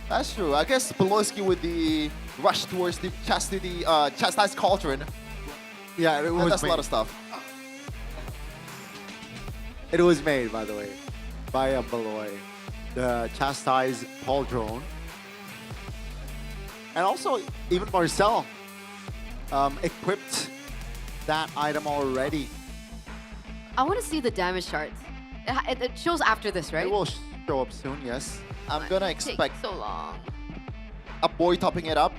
That's true. I guess Beloski with the rush towards the Chastised Cauldron. Yeah, it was that's a lot of stuff. It was made, by the way, by a Beloy, the Chastised Cauldron. And also, even Marcel equipped that item already. I want to see the damage charts. It shows after this, right? It will show up soon, yes. I'm gonna expect so long. A boy topping it up.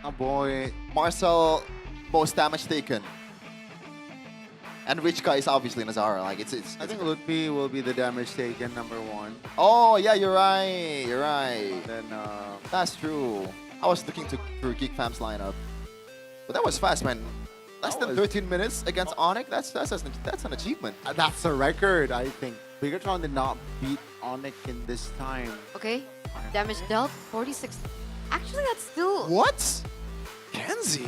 A boy. Marcel, most damage taken. And which guy is obviously Nazara? Like it's. I think Lutfi will be the damage taken #1. Oh yeah, you're right. You're right. Then That's true. I was looking through Geek Fam's lineup, but that was fast, man. Less than 13 minutes against Onyx. That's an achievement. that's a record, I think. Bigatron did not beat Onyx in this time. Okay, damage dealt 46. Actually, that's still What? Kenzie?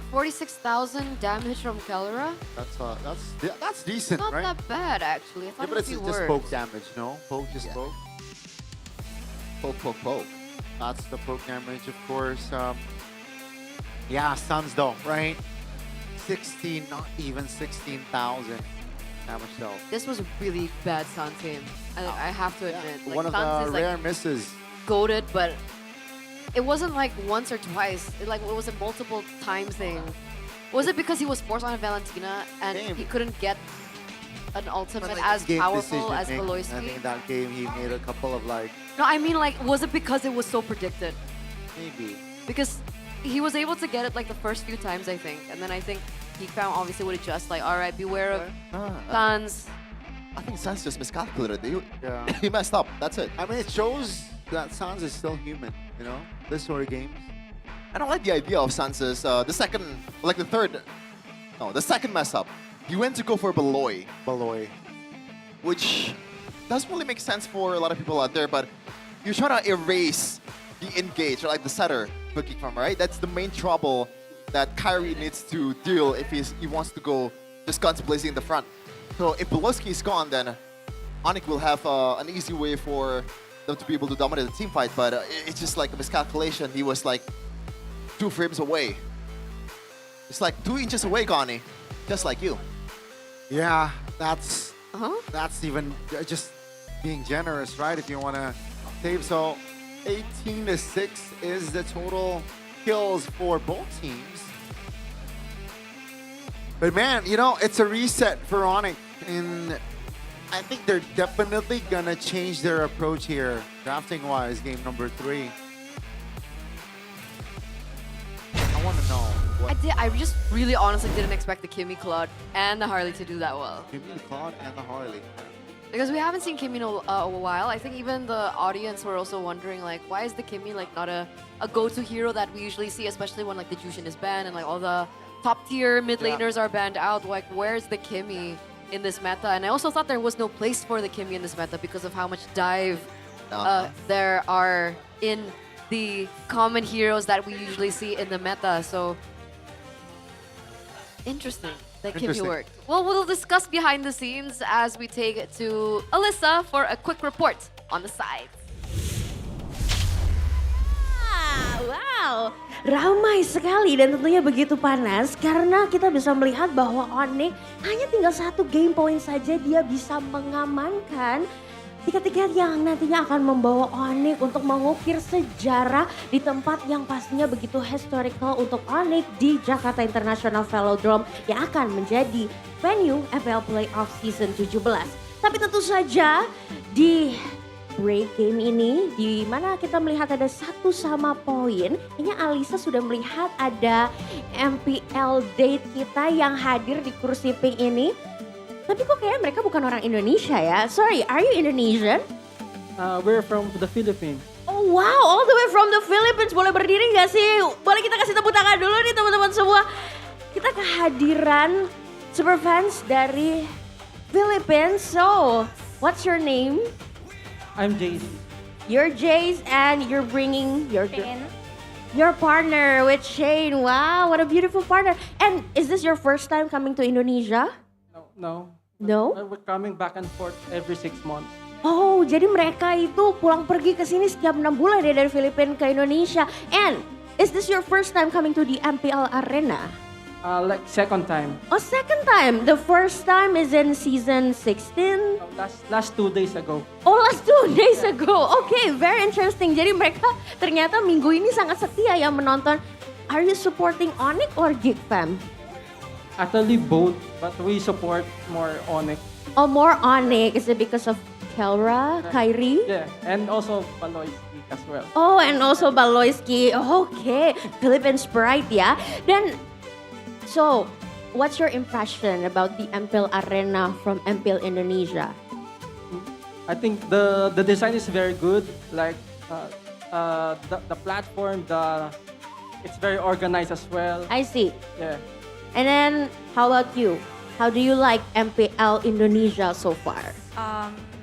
46,000 damage from Kelra. That's decent, Not right? that bad actually. I thought but it it's would be just worse. poke damage, no? Poke, just poke. Poke. That's the poke damage, of course. Yeah, Suns though, right? 16, not even 16,000 damage dealt. This was a really bad Sun team. I have to admit. Like, One of Suns the is, rare misses. goated, but it wasn't like once or twice. It was a multiple time thing. Was it because he was forced on Valentina and he couldn't get an ultimate as Game powerful as decision-making. I Veloisky? think in that game he made a couple of No, I mean like, was it because it was so predicted? maybe. Because he was able to get it like the first few times, I think. And then I think he found obviously would adjust like, all right, beware of Suns. I think Sans just miscalculated. Yeah. He messed up. That's it. I mean, it shows that Sans is still human, you know? This sort of games. I don't like the idea of Sans's the second mess up. He went to go for Beloy. Which doesn't really make sense for a lot of people out there, but you're trying to erase the engage, or like the setter cooking from, right? That's the main trouble that Kyrie needs to deal if he wants to go just guns blazing in the front. So if Beloski is gone, then Onyx will have an easy way for them to be able to dominate the team fight, but it's just like a miscalculation. He was like 2 frames away. It's like 2 inches away, Connie, just like you. Yeah, that's even just being generous, right? If you want to save. So 18-6 is the total kills for both teams. But man, you know, it's a reset for Onyx, and I think they're definitely gonna change their approach here, drafting-wise, game number 3. I want to know what I just really honestly didn't expect the Kimmy, Claude, and the Harley to do that well. Kimmy, Claude, and the Harley. Because we haven't seen Kimmy in a while. I think even the audience were also wondering, like, why is the Kimmy like not a go-to hero that we usually see, especially when like the Jushin is banned and like all the top-tier mid laners are banned out. Like, where's the Kimmy in this meta? And I also thought there was no place for the Kimmy in this meta because of how much dive there are in the common heroes that we usually see in the meta. So interesting that Kimmy worked. Well, we'll discuss behind the scenes as we take it to Alyssa for a quick report on the side. Wow, ramai sekali dan tentunya begitu panas karena kita bisa melihat bahwa Onyx hanya tinggal 1 game point saja dia bisa mengamankan tiket-tiket yang nantinya akan membawa Onyx untuk mengukir sejarah di tempat yang pastinya begitu historical untuk Onyx di Jakarta International Velodrome yang akan menjadi venue MPL Playoff Season 17. Tapi tentu saja di break game ini di mana kita melihat ada 1 sama poin. Kayaknya Alisa sudah melihat ada MPL date kita yang hadir di kursi pink ini. Tapi kok kayaknya mereka bukan orang Indonesia ya? Sorry, are you Indonesian? We're from the Philippines. Oh wow, all the way from the Philippines. Boleh berdiri gak sih? Boleh kita kasih tepuk tangan dulu nih teman-teman semua. Kita kehadiran superfans dari Philippines. So, what's your name? I'm Jace. You're Jace and you're bringing your partner with Shane. Wow, what a beautiful partner. And is this your first time coming to Indonesia? No. No? We're coming back and forth every 6 months. Oh, jadi mereka itu pulang pergi ke sini setiap 6 bulan ya dari Filipina ke Indonesia. And is this your first time coming to the MPL Arena? Like second time. Oh, second time. The first time is in season 16. Last 2 days ago. Oh, last 2 days ago. Okay, very interesting. Jadi mereka ternyata minggu ini sangat setia ya menonton. Are you supporting Onyx or Geek Fam? Actually both, but we support more Onyx. Oh, more Onyx. Is it because of Kelra, Kyrie? Yeah, and also Baloisky as well. Oh, and also Baloisky. Okay, Philippine Sprite ya. Dan so, what's your impression about the MPL Arena from MPL Indonesia? I think the design is very good. Like the platform, it's very organized as well. I see. Yeah. And then how about you? How do you like MPL Indonesia so far?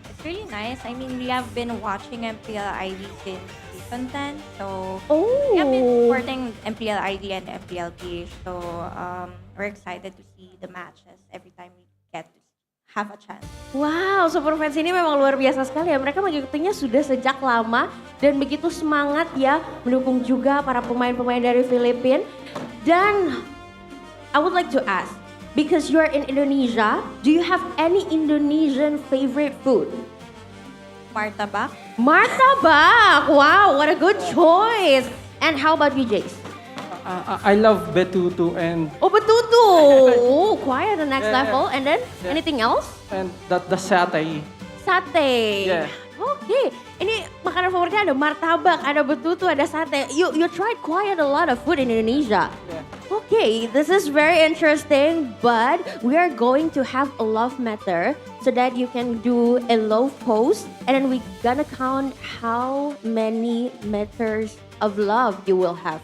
It's really nice. I mean, we have been watching MPL ID since season 10. So we have been supporting MPL ID and MPL PH. So we're excited to see the matches every time we get to have a chance. Wow, Super Fans ini memang luar biasa sekali ya. Mereka mengikutinya sudah sejak lama dan begitu semangat ya mendukung juga para pemain-pemain dari Filipina. Dan I would like to ask, because you're in Indonesia, do you have any Indonesian favorite food? Martabak. Martabak! Wow, what a good choice! And how about you, Jace? I love betutu and Oh, betutu! Oh, quite the next level. And then anything else? and the satay. Sate. Yeah. Oke, ini makanan favoritnya ada martabak, ada betutu, ada sate. You tried quite a lot of food in Indonesia. Yeah. Okay, this is very interesting, but we are going to have a love meter so that you can do a love pose, and then we gonna count how many meters of love you will have.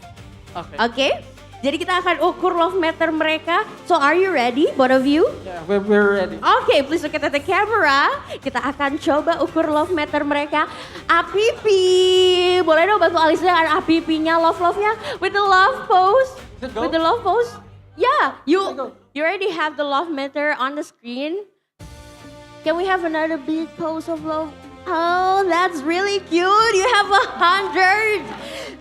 Okay? Jadi kita akan ukur love meter mereka. So are you ready, both of you? Yeah, we're ready. Okay, please look at the camera. Kita akan coba ukur love meter mereka. Apipi, boleh dong bantu Alisa dengan Apipinya, love-nya with the love pose. With the love pose. Yeah, you already have the love meter on the screen. Can we have another big pose of love? Oh, that's really cute. You have 100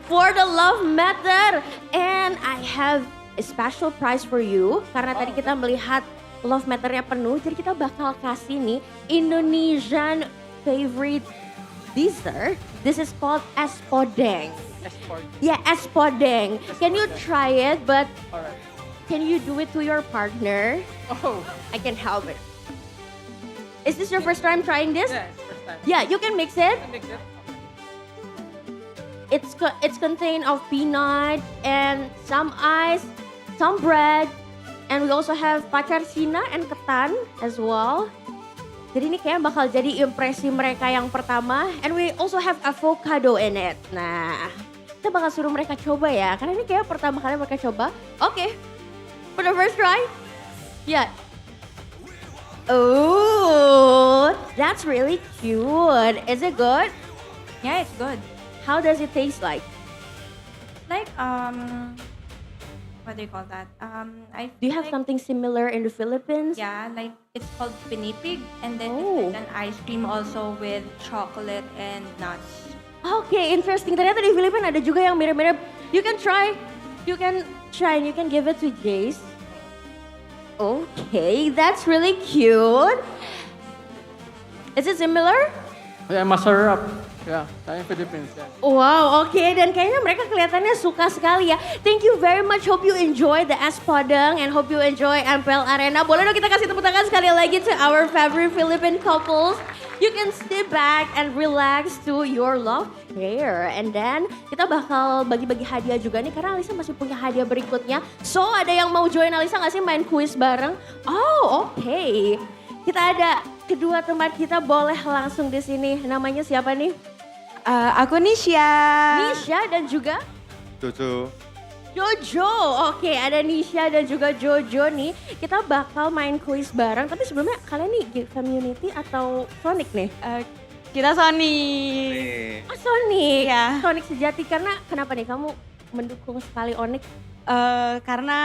for the love meter. And I have a special prize for you. Karena tadi kita melihat love meternya penuh. Jadi kita bakal kasih nih Indonesian favorite dessert. This is called es podeng. Yeah, es podeng. Can you try it? But can you do it to your partner? Oh. I can help it. Is this your first time trying this? Yeah, it's first time. Yeah, you can mix it. Mix it. It's contained of peanut and some ice, some bread, and we also have pacar Cina and ketan as well. Jadi ini kayak bakal jadi impresi mereka yang pertama, and we also have avocado in it. Nah, kita bakal suruh mereka coba ya, karena ini kayak pertama kali mereka coba. Okay, for the first try. Yeah. Oh, that's really cute. Is it good? Yeah, it's good. How does it taste like? Like what do you call that? Do you have something similar in the Philippines? Yeah, like it's called pinipig, and then it's like an ice cream also with chocolate and nuts. Okay, interesting. Ternyata di Filipina ada juga yang mirip-mirip. You can try, and you can give it to Jace. Okay, that's really cute. Is it similar? Yeah, masarap. Yeah, kayak Philippines. Yeah. Wow, okay. Dan kayaknya mereka kelihatannya suka sekali ya. Thank you very much. Hope you enjoy the es podeng and hope you enjoy MPL Arena. Boleh dong kita kasih tepuk tangan sekali lagi to our favorite Philippine couples. You can sit back and relax to your love chair. And then kita bakal bagi-bagi hadiah juga nih karena Alisa masih punya hadiah berikutnya. So ada yang mau join Alisa nggak sih main kuis bareng? Oh, okay. Kita ada kedua teman kita, boleh langsung di sini. Namanya siapa nih? Aku Nisha. Nisha dan juga Jojo. Jojo. Oke, ada Nisha dan juga Jojo nih. Kita bakal main kuis bareng. Tapi sebelumnya kalian nih community atau Sonic nih? Kita Sonic. Oh, Sonic. Ya. Sonic sejati. Karena kenapa nih kamu mendukung sekali Onyx? Karena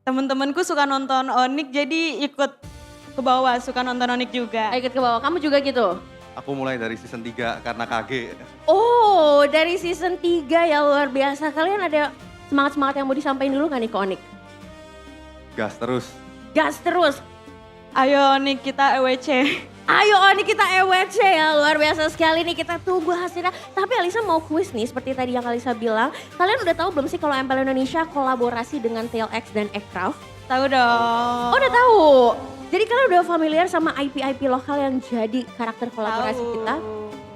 temen-temenku suka nonton Onyx jadi ikut ke bawah, suka nonton Onyx juga. Ikut ke bawah. Kamu juga gitu? Aku mulai dari season 3 karena KG. Oh, dari season 3 ya, luar biasa. Kalian ada semangat-semangat yang mau disampaikan dulu gak nih ke Onyx? Gas terus. Gas terus. Ayo Onyx kita EWC. Ayo Onyx kita EWC ya, luar biasa sekali nih, kita tunggu hasilnya. Tapi Alisa mau kuis nih, seperti tadi yang Alisa bilang. Kalian udah tahu belum sih kalau MPL Indonesia kolaborasi dengan TLX dan Ekraf? Tahu dong. Oh, udah tahu. Jadi kalian udah familiar sama IP-IP lokal yang jadi karakter kolaborasi kita?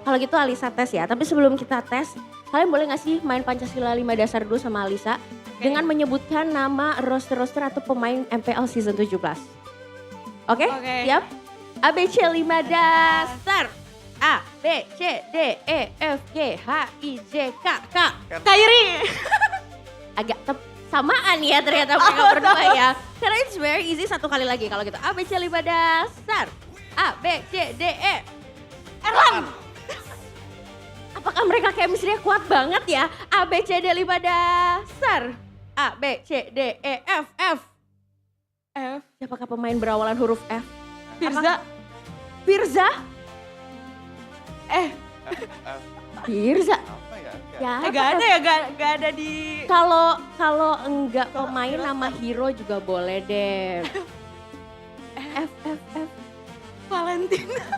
Kalau gitu Alisa tes ya, tapi sebelum kita tes, kalian boleh gak sih main Pancasila 5 dasar dulu sama Alisa? dengan menyebutkan nama roster-roster atau pemain MPL season 17. Oke? Siap? ABC 5 dasar. A, B, C, D, E, F, G, H, I, J, K, K. Kairi. Agak samaan ya ternyata mereka berdua ya. Karena it's very easy, satu kali lagi kalau gitu. A, B, C 5 dasar. A, B, C, D, E. Erlang. Apakah mereka chemistry-nya kuat banget ya? A, B, C, D 5 dasar. A, B, C, D, E, F, F. F. Siapakah pemain berawalan huruf F? Firza. Firza? Firza. Ya, gak ada ya, gak ada di... Kalau enggak pemain nama hero juga boleh deh. F, F, F. Valentina.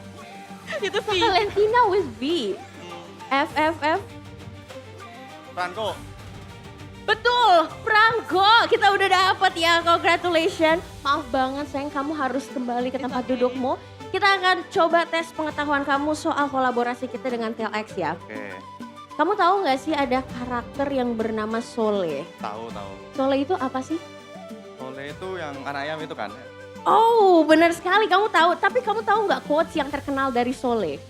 Itu V. Valentina with V. F, F, F. Franco. Betul, Franco. Kita udah dapet ya, congratulations. Maaf banget sayang, kamu harus kembali ke tempat dudukmu. Kita akan coba tes pengetahuan kamu soal kolaborasi kita dengan TLX ya. Oke. Kamu tahu nggak sih ada karakter yang bernama Sole? Tahu. Sole itu apa sih? Sole itu yang anak ayam itu kan? Oh, benar sekali kamu tahu. Tapi kamu tahu nggak quotes yang terkenal dari Sole?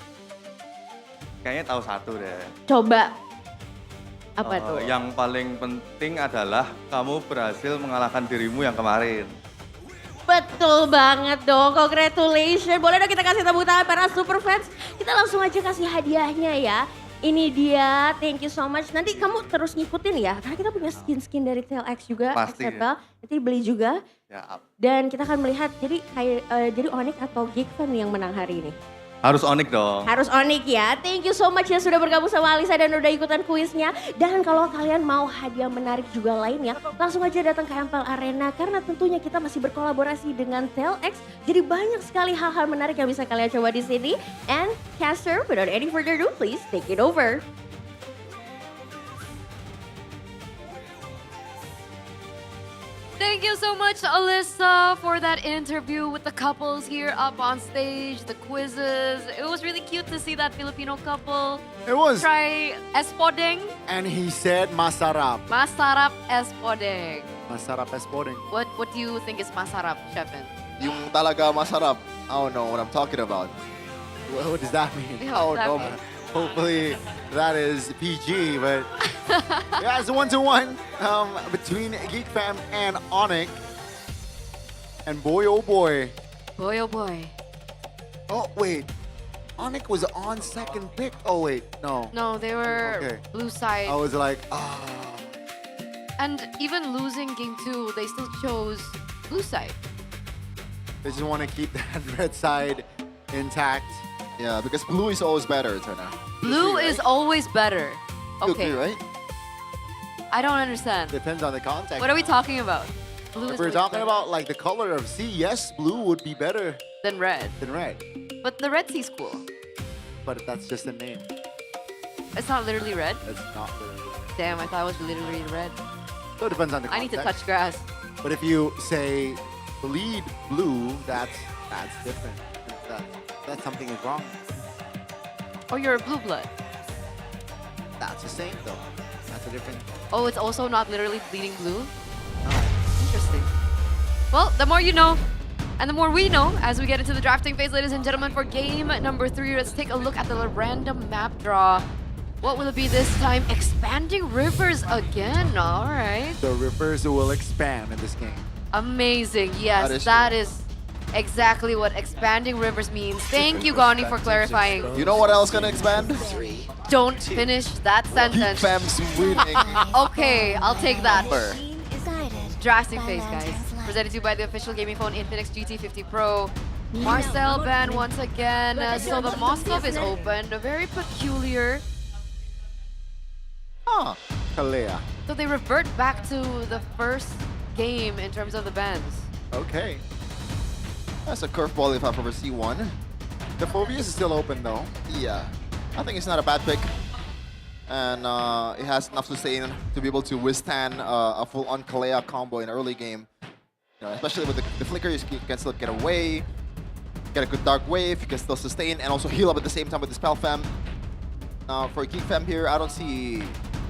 Kayaknya tahu satu deh. Coba. Apa tuh? Yang paling penting adalah kamu berhasil mengalahkan dirimu yang kemarin. Betul banget dong, congratulations. Boleh dong kita kasih tepuk tangan para super fans. Kita langsung aja kasih hadiahnya ya. Ini dia, thank you so much. Nanti kamu terus ngikutin ya, karena kita punya skin-skin dari TLX juga. Pasti. XFL. Nanti beli juga. Ya, Dan kita akan melihat, jadi Onyx atau Geek Fan yang menang hari ini. harus Onyx dong. Harus Onyx ya. Thank you so much ya sudah bergabung sama Alisa dan udah ikutan kuisnya. Dan kalau kalian mau hadiah menarik juga lainnya, langsung aja datang ke MPL Arena karena tentunya kita masih berkolaborasi dengan TLX. Jadi banyak sekali hal-hal menarik yang bisa kalian coba di sini. And Caster, without any further ado, please take it over. Thank you so much, Alyssa, for that interview with the couples here up on stage, the quizzes. It was really cute to see that Filipino couple It was. try espodeng. And he said masarap. Masarap espodeng. Masarap espodeng. What do you think is masarap, Chefin? Yung talaga masarap. I don't know what I'm talking about. What does that mean? Yeah, what does that Oh, mean? hopefully that is PG, but yeah, it's a 1-1 between Geek Fam and Onyx. And boy, oh boy. Boy, oh boy. Oh, wait. Onyx was on second pick. Oh, wait. No. No, they were Okay. blue side. I was like, And even losing game 2, they still chose blue side. they just want to keep that red side intact. Yeah, because blue is always better, Tana. Blue is always better. You Okay. agree, right? I don't understand. Depends on the context. What are we talking about? Blue If is we're always talking better about like the color of sea, yes, blue would be better than red. than red. But the red sea's cool. But that's just a name. It's not literally red. It's not literally red. Damn, I thought it was literally red. So it depends on the I context. need to touch grass. But if you say bleed blue, that's different. That something is wrong. Oh, you're a blue blood. That's the same though. That's a different. Oh, it's also not literally bleeding blue? Interesting. Well, the more you know, and the more we know as we get into the drafting phase, ladies and gentlemen, for game number 3, let's take a look at the random map draw. What will it be this time? Expanding rivers again, all right. The rivers will expand in this game. Amazing, yes, that is exactly what expanding rivers means. Thank you, Gani, for clarifying. You know what else gonna expand? Don't finish that sentence. Geek Fam's winning. Okay, I'll take that. Drafting phase, guys. Presented to you by the official gaming phone Infinix GT50 Pro. Marcel ban once again. So the Moskov is opened. Very peculiar. Huh. Kalea. So they revert back to the first game in terms of the bans. Okay. That's a curveball if I've ever seen one. The Phobius is still open though. Yeah, I think it's not a bad pick. And it has enough sustain to be able to withstand a full-on Kalea combo in early game. You know, especially with the flicker, you can still get away, get a good dark wave, you can still sustain, and also heal up at the same time with the spell fam. For Geek Fam here, I don't see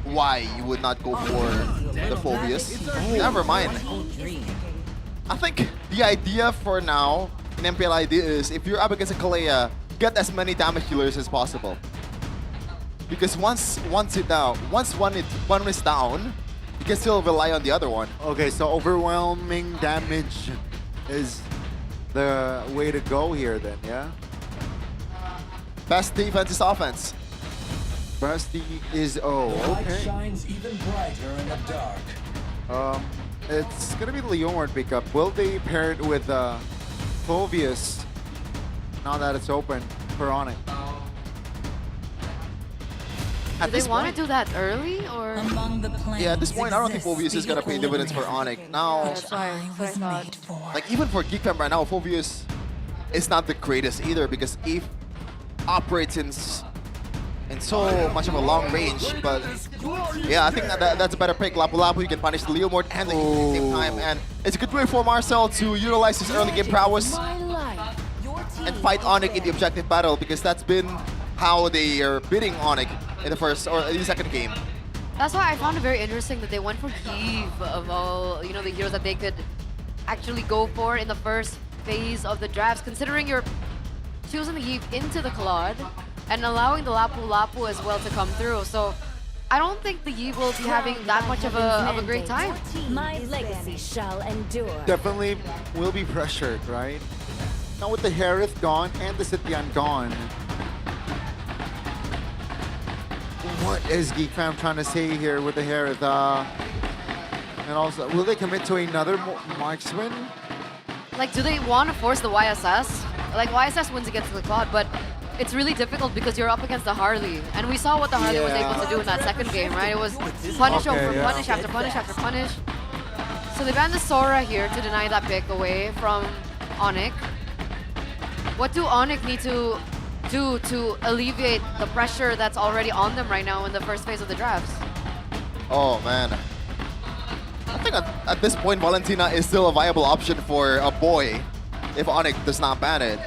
why you would not go for the Phobius. Never mind. I think the idea for now in MPL ID is if you're up against a Kalea, get as many damage dealers as possible. Because once one is down, you can still rely on the other one. Okay, so overwhelming damage is the way to go here then, yeah? Best defense is offense. Best is okay. Shines even brighter in the dark. It's gonna be the Leonard pickup. Will they pair it with Phobius now that it's open for Onyx? Do they want to do that early or? Yeah, at this point, I don't think Phobius is gonna pay dividends for Onyx. Now, That's what I thought. like even for Geek Fam right now, Phobius is not the greatest either because Eve operates in so much of a long range. But yeah, I think that's a better pick. Lapu Lapu, you can punish the Leomord and the Geek at the same time, and it's a good way for Marcel to utilize his early game prowess and fight Onyx in the objective battle because that's been how they are beating Onyx in the first or in the second game. That's why I found it very interesting that they went for Eve of all, the heroes that they could actually go for in the first phase of the drafts, considering you're choosing the Eve into the Claude and allowing the Lapu Lapu as well to come through. So I don't think the Eve will be having that much of a great time. My legacy shall endure. Definitely will be pressured, right? Now with the Harith gone and the Sityan gone, what is Geek Fam trying to say here with the Harith? And also, will they commit to another marksman? Like, do they want to force the YSS? Like, YSS wins against the Claude, but it's really difficult because you're up against the Harley. And we saw what the Harley was able to do in that second game, right? It was punish over punish after punish after punish. So they banned the Sora here to deny that pick away from Onyx. What do Onyx need to do to alleviate the pressure that's already on them right now in the first phase of the drafts? Oh man. I think at this point, Valentina is still a viable option for a boy if Onyx does not ban it.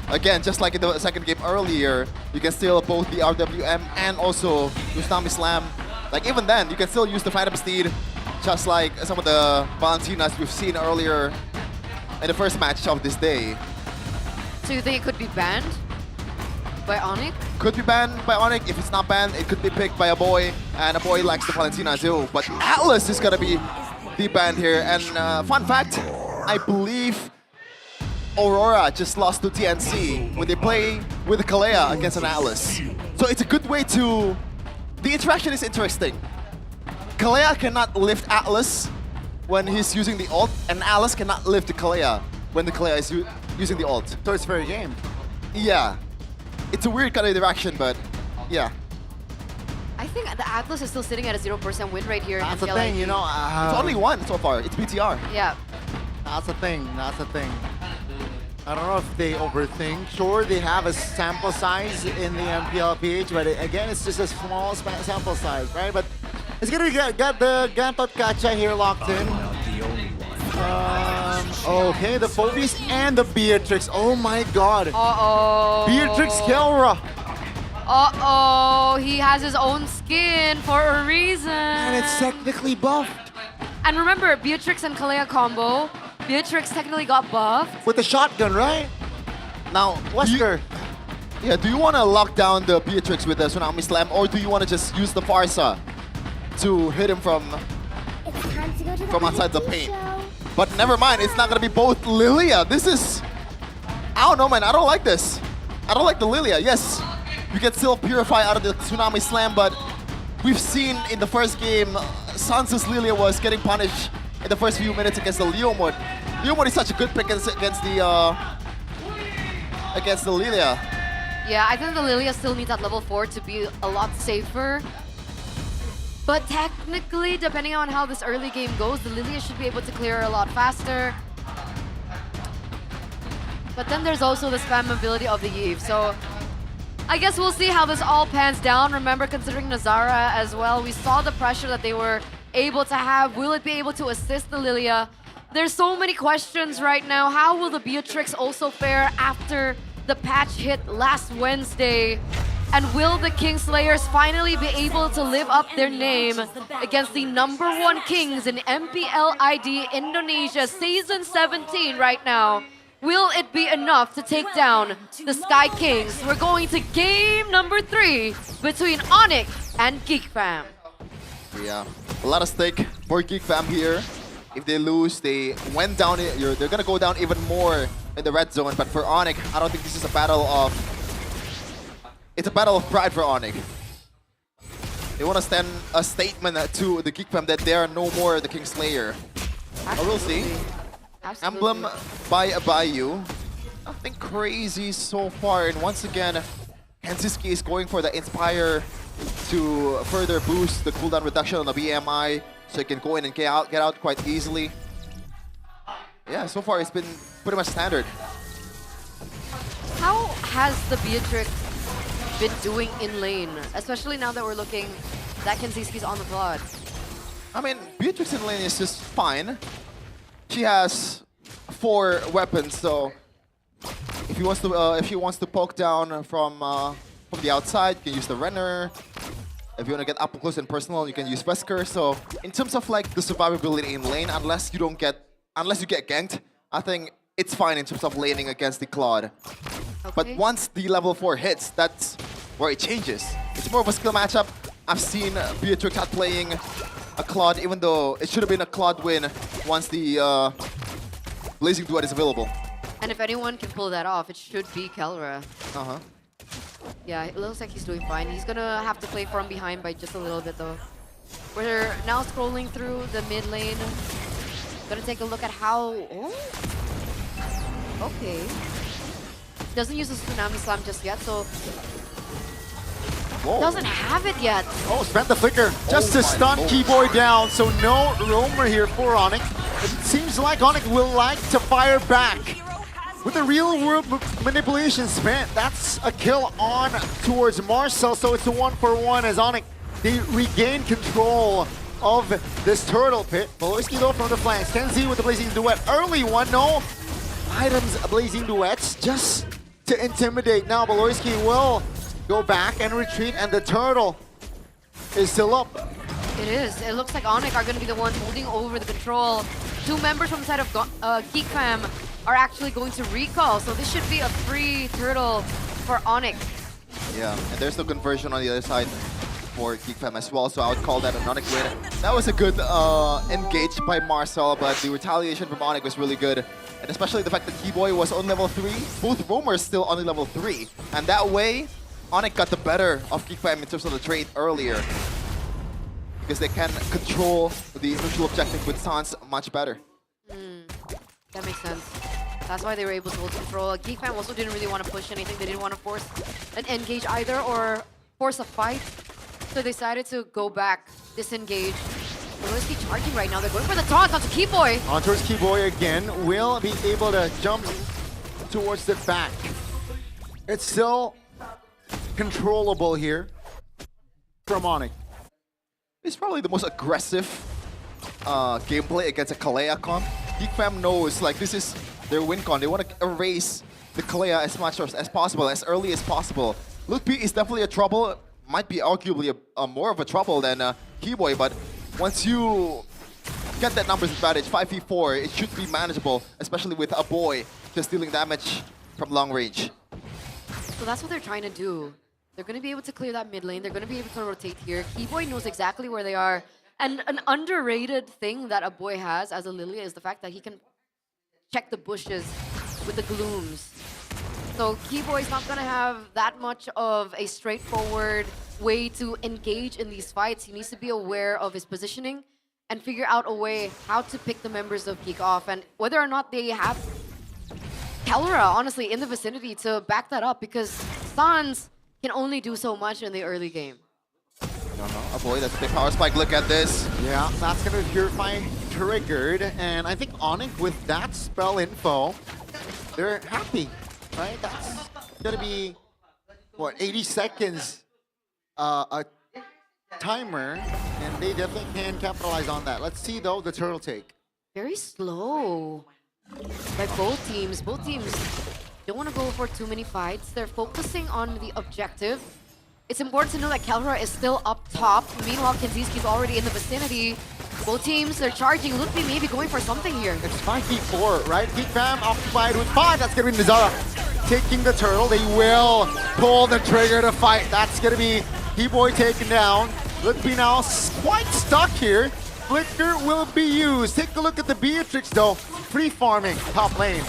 Again, just like in the second game earlier, you can steal both the RWM and also Tsunami Slam. Like even then, you can still use the Phantom Steed, just like some of the Valentinas we've seen earlier in the first match of this day. So you think it could be banned by Onyx? Could be banned by Onyx. If it's not banned, it could be picked by a boy, and a boy likes the Valentina too. But Atlas is gonna be banned here. And fun fact, I believe Aurora just lost to TNC when they play with Kalea against an Atlas. So it's a good way to... The interaction is interesting. Kalea cannot lift Atlas when he's using the ult, and Atlas cannot lift the Kalea when the Kalea is using the ult. So it's fair game. Yeah. It's a weird kind of interaction, but yeah. I think the Atlas is still sitting at a 0% win rate here. That's in the MPL thing, ID. you know. It's only one so far. It's BTR. Yeah. That's the thing. That's the thing. I don't know if they overthink. Sure, they have a sample size in the MPL PH, but again, it's just a small sample size, right? But it's gonna be got the Gantot Kacha here locked in. Okay, the Phobius and the Beatrix. Oh my god. Uh-oh. Beatrix Kelra. Uh-oh. He has his own skin for a reason. And it's technically buffed. And remember, Beatrix and Kalea combo. Beatrix technically got buffed. With the shotgun, right? Now, Wesker. Do you want to lock down the Beatrix with the Tsunami Slam, or do you want to just use the Farsa to hit him from outside the paint? But never mind, it's not going to be both Lilia. This is... I don't know, man. I don't like this. I don't like the Lilia. Yes, you can still purify out of the Tsunami Slam, but we've seen in the first game, Sansa's Lilia was getting punished in the first few minutes against the Leomord. Leomord is such a good pick against the Lilia. Yeah, I think the Lilia still needs that level 4 to be a lot safer. But technically, depending on how this early game goes, the Lilia should be able to clear a lot faster. But then there's also the spam ability of the Eve. So I guess we'll see how this all pans down. Remember, considering Nazara as well, we saw the pressure that they were able to have. Will it be able to assist the Lilia? There's so many questions right now. How will the Beatrix also fare after the patch hit last Wednesday? And will the Kingslayers finally be able to live up their name against the #1 Kings in MPL ID Indonesia Season 17 right now? Will it be enough to take down the Sky Kings? We're going to game number 3 between Onyx and Geek Fam. Yeah, a lot of stake for Geek Fam here. If they lose, they went down. They're gonna go down even more in the red zone. But for Onyx, I don't think this is a battle of. It's a battle of pride for Onyx. They want to send a statement to the Geek Fam that they are no more the Kingslayer. I will see. Absolutely. Emblem by Abayu. Nothing crazy so far. And once again, Hensiski is going for the Inspire to further boost the cooldown reduction on the BMI, so he can go in and get out quite easily. Yeah, so far it's been pretty much standard. How has the Beatrix been doing in lane, especially now that we're looking that Kenziski's on the plot? I mean, Beatrix in lane is just fine. She has 4 weapons, so if he wants to poke down from the outside, you can use the Renner. If you want to get up close and personal, you can use Wesker. So in terms of like the survivability in lane, unless you get ganked, I think it's fine in terms of laning against the Claude. Okay. But once the level 4 hits, that's where it changes. It's more of a skill matchup. I've seen Beatrix out playing a Claude, even though it should have been a Claude win once the Blazing Duet is available. And if anyone can pull that off, it should be Kelra. Uh-huh. Yeah, it looks like he's doing fine. He's gonna have to play from behind by just a little bit though. We're now scrolling through the mid lane. Gonna take a look at how... Oh. Okay. Doesn't use the Tsunami Slam just yet, so... Whoa. Doesn't have it yet. Oh, spent the flicker just to stun Keyboy down, so no roamer here for Onyx. It seems like Onyx will like to fire back. With the real-world manipulation spent, that's a kill on towards Marcel, so it's a 1-for-1 as Onyx, they regain control of this turtle pit. Baloyski though from the flanks, Kenzie with the Blazing Duet. Early one, no items, Blazing Duets, just to intimidate. Now Baloyski will go back and retreat, and the turtle is still up. It is. It looks like Onyx are going to be the ones holding over the control. 2 members from the side of Geek Fam are actually going to recall, so this should be a free turtle for Onyx. Yeah, and there's no conversion on the other side for Geek Fam as well, so I would call that an Onyx win. That was a good engage by Marcel, but the retaliation from Onyx was really good. And especially the fact that Keyboy was on level 3, both roamers still on level 3. And that way, Onyx got the better of Geek Fam in terms of the trade earlier, because they can control the initial objective with Sans much better. That makes sense. That's why they were able to hold control. Geek Fam also didn't really want to push anything. They didn't want to force an engage either or force a fight. So they decided to go back, disengage. Baloyski charging right now. They're going for the taunt onto Keyboy. On towards Keyboy again, will be able to jump towards the back. It's still controllable here from Onyx. It's probably the most aggressive gameplay against a Kalea comp. Geek Fam knows like this is their win con. They want to erase the Kalea as much as possible, as early as possible. Luke P is definitely a trouble. Might be arguably a more of a trouble than Keyboy, but once you get that numbers advantage, 5v4, it should be manageable, especially with a boy just dealing damage from long range. So that's what they're trying to do. They're going to be able to clear that mid lane. They're going to be able to rotate here. Keyboy knows exactly where they are. And an underrated thing that a boy has as a Lilia is the fact that he can check the bushes with the glooms. So Keyboy's not going to have that much of a straightforward way to engage in these fights. He needs to be aware of his positioning and figure out a way how to pick the members of Geek off, and whether or not they have Kelra, honestly, in the vicinity to back that up, because Sans can only do so much in the early game. No, a boy, that's a big power spike. Look at this. Yeah, that's going to Purify triggered, and I think Onyx with that spell info, they're happy, right? That's going to be, what, 80 seconds a timer, and they definitely can capitalize on that. Let's see, though, the turtle take. Very slow by both teams. Both teams don't want to go for too many fights. They're focusing on the objective. it's important to know that Kelra is still up top. Meanwhile, Kenziski's already in the vicinity. Both teams, they're charging. Ludwig maybe going for something here. It's 5v4, right? Geek Fam occupied with 5. That's going to be Nazara taking the turtle. They will pull the trigger to fight. That's going to be T-Boy taken down. Ludwig now quite stuck here. Flicker will be used. Take a look at the Beatrix though. Free farming top lane.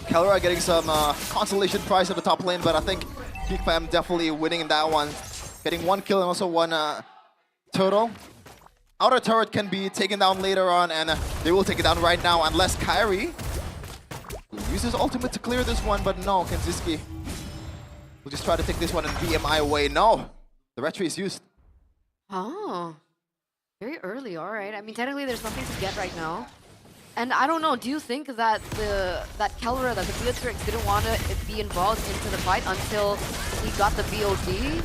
Kelra getting some consolation prize at the top lane, but I think Geek Fam definitely winning in that one. Getting 1 kill and also 1 total. Outer turret can be taken down later on, and they will take it down right now unless Kyrie uses ultimate to clear this one, but no, Kenziski will just try to take this one and BMI away. No, the retry is used. Oh, very early, all right. I mean, technically there's nothing to get right now. And I don't know, do you think that that Kelra, that the Beatrix didn't want to be involved into the fight until he got the BOD?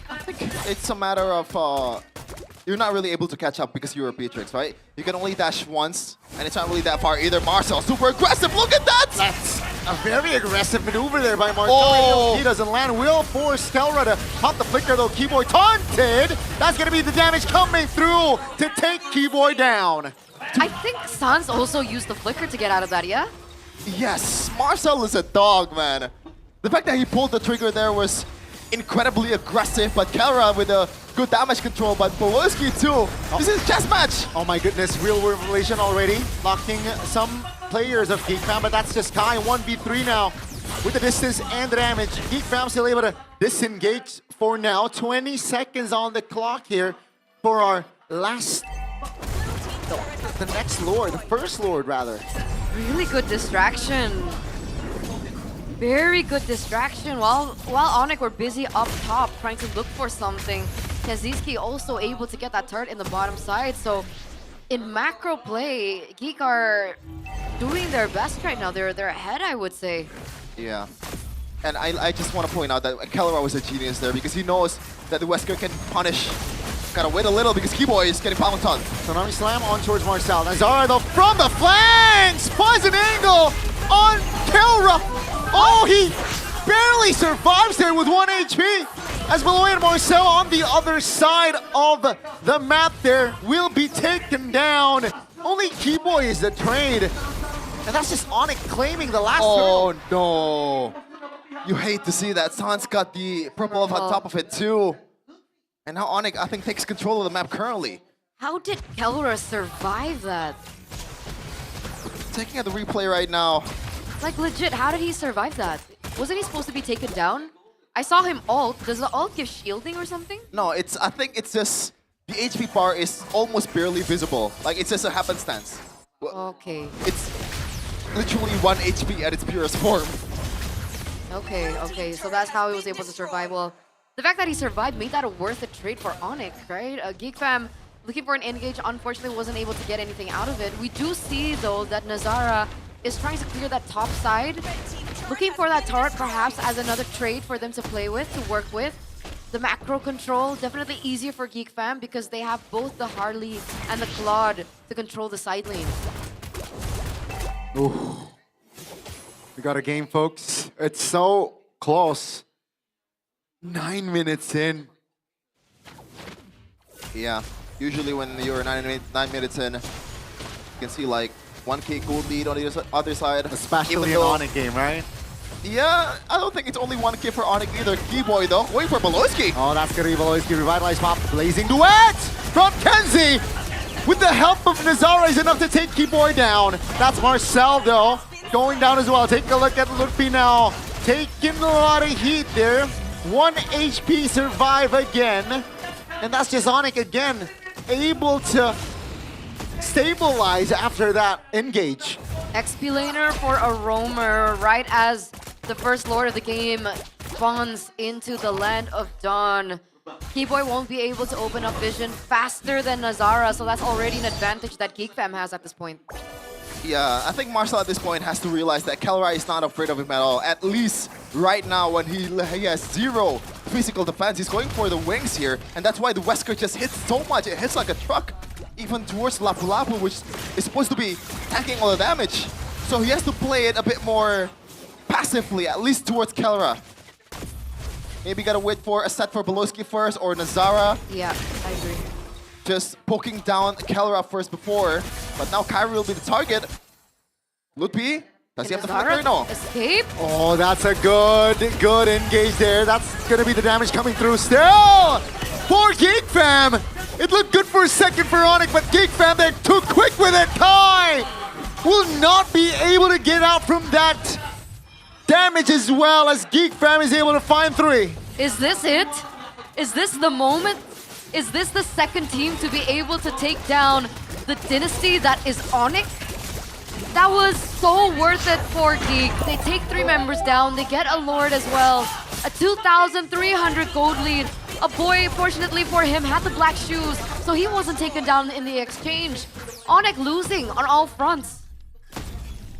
I think it's a matter of you're not really able to catch up because you're a Beatrix, right? You can only dash once, and it's not really that far either. Marcel, super aggressive, look at that! That's a very aggressive maneuver there by Marcel. Oh. He doesn't land, will force Kelra to pop the flicker though. Keyboy taunted! That's gonna be the damage coming through to take Keyboy down. I think Sans also used the flicker to get out of that, yeah? Yes, Marcel is a dog, man. The fact that he pulled the trigger there was incredibly aggressive, but Kelra with a good damage control, but Bolowski too. This is chess match. Oh my goodness, real revelation already. Locking some players of Geek Fam, but that's just Kai 1v3 now. With the distance and the damage, Geek Fam still able to disengage for now. 20 seconds on the clock here for our last... the next Lord, the first Lord rather. Really good distraction. Very good distraction. While Onyx were busy up top trying to look for something, Kenziski also able to get that turret in the bottom side. So in macro play, Geek are doing their best right now. They're ahead, I would say. Yeah. And I just want to point out that Kelra was a genius there because he knows that the Wesker can punish. Gotta wait a little because Keyboy is getting pounced on. Tsunami Slam on towards Marcel. Nazara though from the flanks! Finds an angle on Kelra! Oh, he barely survives there with 1 HP! As Beloy and Marcel on the other side of the map there will be taken down. Only Keyboy is the trade. And that's just Onyx claiming the last turn. Oh no! You hate to see that. Sans got the purple on top of it too. And now Onyx, I think, takes control of the map currently. How did Kelra survive that? Taking at the replay right now. Like legit, how did he survive that? Wasn't he supposed to be taken down? I saw him ult. Does the ult give shielding or something? No, I think it's just the HP bar is almost barely visible. Like it's just a happenstance. Okay. It's literally 1 HP at its purest form. Okay, so that's how he was able to survive. Well, the fact that he survived made that a worth it trade for Onyx, right? Geek Fam looking for an engage, unfortunately wasn't able to get anything out of it. We do see though that Nazara is trying to clear that top side. Looking for that turret perhaps as another trade for them to play with, to work with. The macro control, definitely easier for Geek Fam because they have both the Harley and the Claude to control the side lane. Ooh. We got a game, folks. It's so close. 9 minutes in. Yeah, usually when you're 9 minutes in, you can see like 1k gold lead on the other side. Especially an Onyx game, right? Yeah, I don't think it's only 1k for Onyx either. Keyboy though, waiting for Bolowski. Oh, that's gonna be Bolowski. Revitalized pop. Blazing duet from Kenzie. With the help of Nazara is enough to take Keyboy down. That's Marcel though, going down as well. Take a look at Ludwig now. Taking a lot of heat there. 1 HP survive again. And that's just Onyx again, able to stabilize after that engage. XP laner for a roamer right as the first Lord of the game spawns into the land of Dawn. Keyboy won't be able to open up vision faster than Nazara, so that's already an advantage that Geek Fam has at this point. Yeah, I think Marcel at this point has to realize that Kelra is not afraid of him at all. At least right now when he has 0 physical defense, he's going for the wings here. And that's why the Wesker just hits so much. It hits like a truck, even towards Lapu Lapu, which is supposed to be tanking all the damage. So he has to play it a bit more passively, at least towards Kelra. Maybe gotta wait for a set for Beloski first or Nazara. Yeah, I agree. Just poking down Kelra first before. But now Kyrie will be the target. Ludwig, does he have the flicker? No. Escape? Oh, that's a good engage there. That's gonna be the damage coming through still for Geek Fam. It looked good for a second for Onyx, but Geek Fam, they're too quick with it. Kai will not be able to get out from that damage as well as Geek Fam is able to find 3. Is this it? Is this the moment? Is this the second team to be able to take down the dynasty that is Onyx? That was so worth it for Geek. They take 3 members down, they get a Lord as well. A 2,300 gold lead. A boy, fortunately for him, had the black shoes, so he wasn't taken down in the exchange. Onyx losing on all fronts.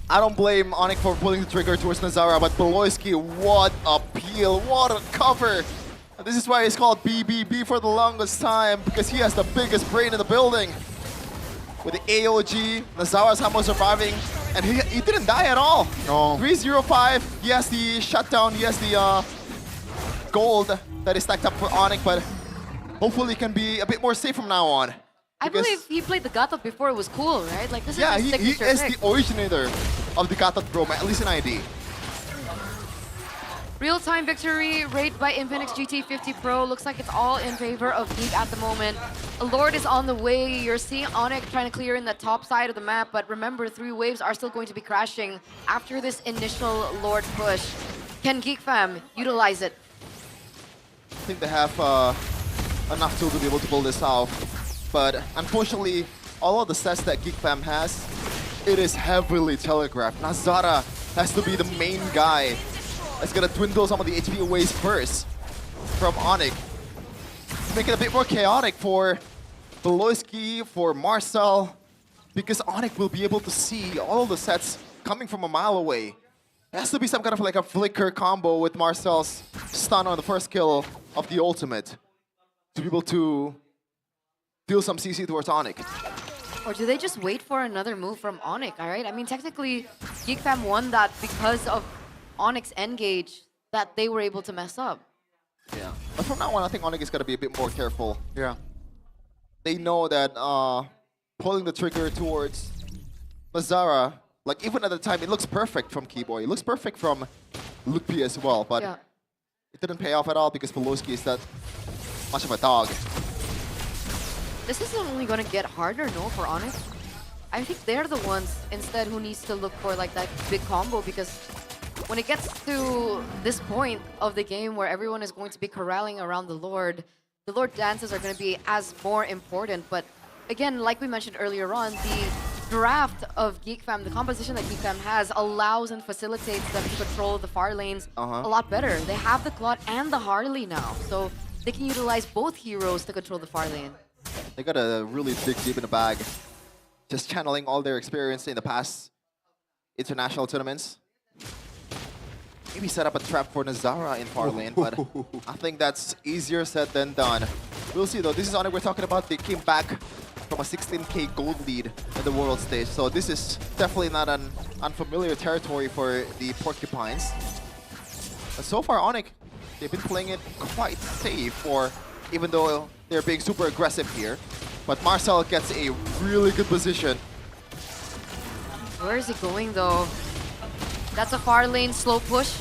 I don't blame Onyx for pulling the trigger towards Nazara, but Beloski, what a peel, what a cover. And this is why he's called BBB for the longest time, because he has the biggest brain in the building. With the AOG, Nazara's Hamo surviving, and he didn't die at all. No. 305, he has the shutdown, he has the gold that is stacked up for Onyx, but hopefully he can be a bit more safe from now on. I believe he played the Gatot before it was cool, right? Like this Yeah, is his he signature is pick. the originator of the Gatot Bro, at least in ID. Real-time victory rate by Infinix GT50 Pro. Looks like it's all in favor of Geek at the moment. A Lord is on the way. You're seeing Onyx trying to clear in the top side of the map, but remember, 3 waves are still going to be crashing after this initial Lord push. Can Geek Fam utilize it? I think they have enough tools to be able to pull this off. But unfortunately, all of the sets that Geek Fam has, it is heavily telegraphed. Nazara has to be the main guy that's gonna dwindle some of the HP aways first from Onyx. To make it a bit more chaotic for Beloski, for Marcel, because Onyx will be able to see all of the sets coming from a mile away. It has to be some kind of like a flicker combo with Marcel's stun on the first kill of the ultimate to be able to deal some CC towards Onyx. Or do they just wait for another move from Onyx, all right? I mean, technically, Geek Fam won that because of Onyx engage that they were able to mess up. Yeah. But from now on, I think Onyx is going to be a bit more careful. Yeah. They know that pulling the trigger towards Nazara, like even at the time, it looks perfect from Keyboy. It looks perfect from Lupi as well, but it didn't pay off at all because Beloski is that much of a dog. This is only going to get harder, no, for Onyx? I think they're the ones instead who needs to look for like that big combo, because when it gets to this point of the game where everyone is going to be corralling around the Lord dances are going to be as more important. But again, like we mentioned earlier on, the draft of Geek Fam, the composition that Geek Fam has allows and facilitates them to control the far lanes a lot better. They have the Claude and the Harley now, so they can utilize both heroes to control the far lane. They gotta really dig deep in the bag, just channeling all their experience in the past international tournaments. Maybe set up a trap for Nazara in far lane, but I think that's easier said than done. We'll see though. This is Onyx we're talking about. They came back from a 16k gold lead in the world stage, so this is definitely not an unfamiliar territory for the Porcupines. But so far, Onyx, they've been playing it quite safe, or even though they're being super aggressive here. But Marcel gets a really good position. Where is he going though? That's a far lane slow push.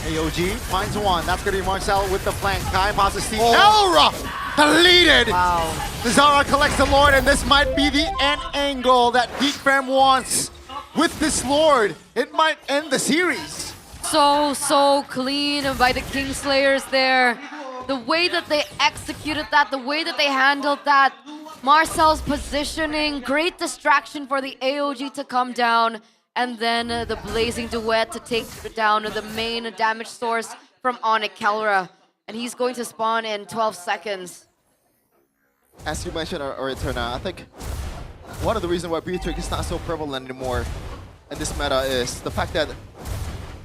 AOG finds one. That's going to be Marcel with the flank. Kai passes Steve. Elra deleted. Wow. Nazara collects the Lord, and this might be the end angle that Geek Fam wants. With this Lord, it might end the series. So clean by the Kingslayers there. The way that they executed that, the way that they handled that. Marcel's positioning, great distraction for the AOG to come down. And then the Blazing Duet to take down the main damage source from Onyx, Kelra. And he's going to spawn in 12 seconds. As you mentioned, Eterna, I think one of the reasons why B-Trick is not so prevalent anymore in this meta is the fact that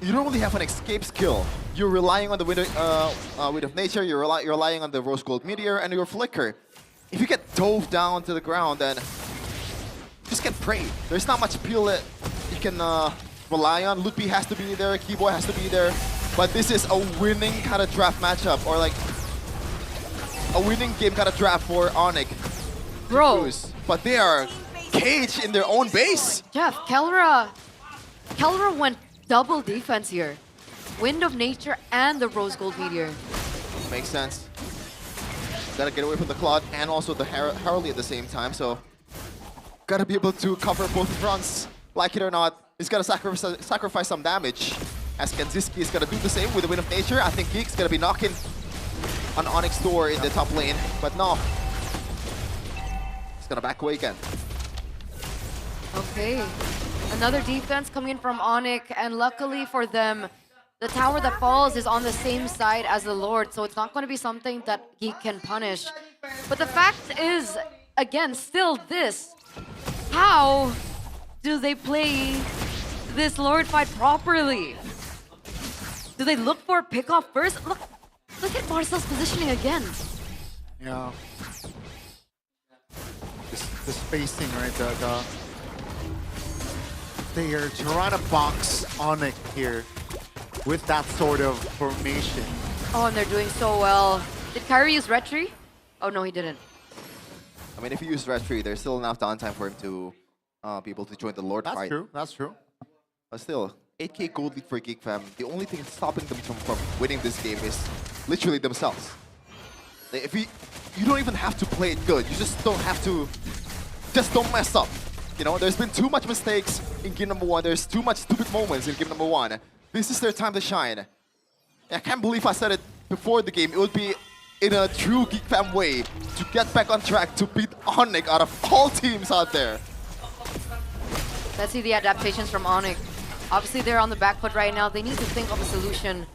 you don't really have an escape skill. You're relying on the Wind of Nature, you're relying on the Rose Gold Meteor, and your Flicker. If you get dove down to the ground, then just get prayed. There's not much peel that you can rely on. Lupi has to be there, Keyboy has to be there. but this is a winning kind of draft matchup, or like a winning game kind of draft for Onyx. Bro. But they are caged in their own base. Jeff, Kelra went double defense here. Wind of Nature and the Rose Gold Meteor. Makes sense. Gotta get away from the Claude and also the Harley at the same time, so gotta be able to cover both fronts. Like it or not, he's gonna sacrifice some damage. As Kenziski is gonna do the same with the Wind of Nature. I think Geek's gonna be knocking on Onyx door in the top lane, but no. He's gonna back away again. Okay, another defense coming in from Onyx, and luckily for them, the tower that falls is on the same side as the Lord, so it's not going to be something that Geek can punish. But the fact is, again, still this. How do they play this Lord fight properly? Do they look for a pick-off first? Look at Marcel's positioning again. Yeah. The spacing, right? They are trying to box Onyx here with that sort of formation. Oh, and they're doing so well. Did Kyrie use Retry? Oh, no, he didn't. I mean, if you use Retry, there's still enough downtime for him to be able to join the Lord fight. That's true. But still, 8k gold lead for Geek Fam. The only thing stopping them from winning this game is literally themselves. If you don't even have to play it good. You just don't have to, just don't mess up. You know, there's been too much mistakes in game number 1. There's too much stupid moments in game number 1. This is their time to shine. I can't believe I said it before the game. It would be in a true Geek Fam way to get back on track to beat Onyx out of all teams out there. Let's see the adaptations from Onyx. Obviously, they're on the back foot right now. They need to think of a solution.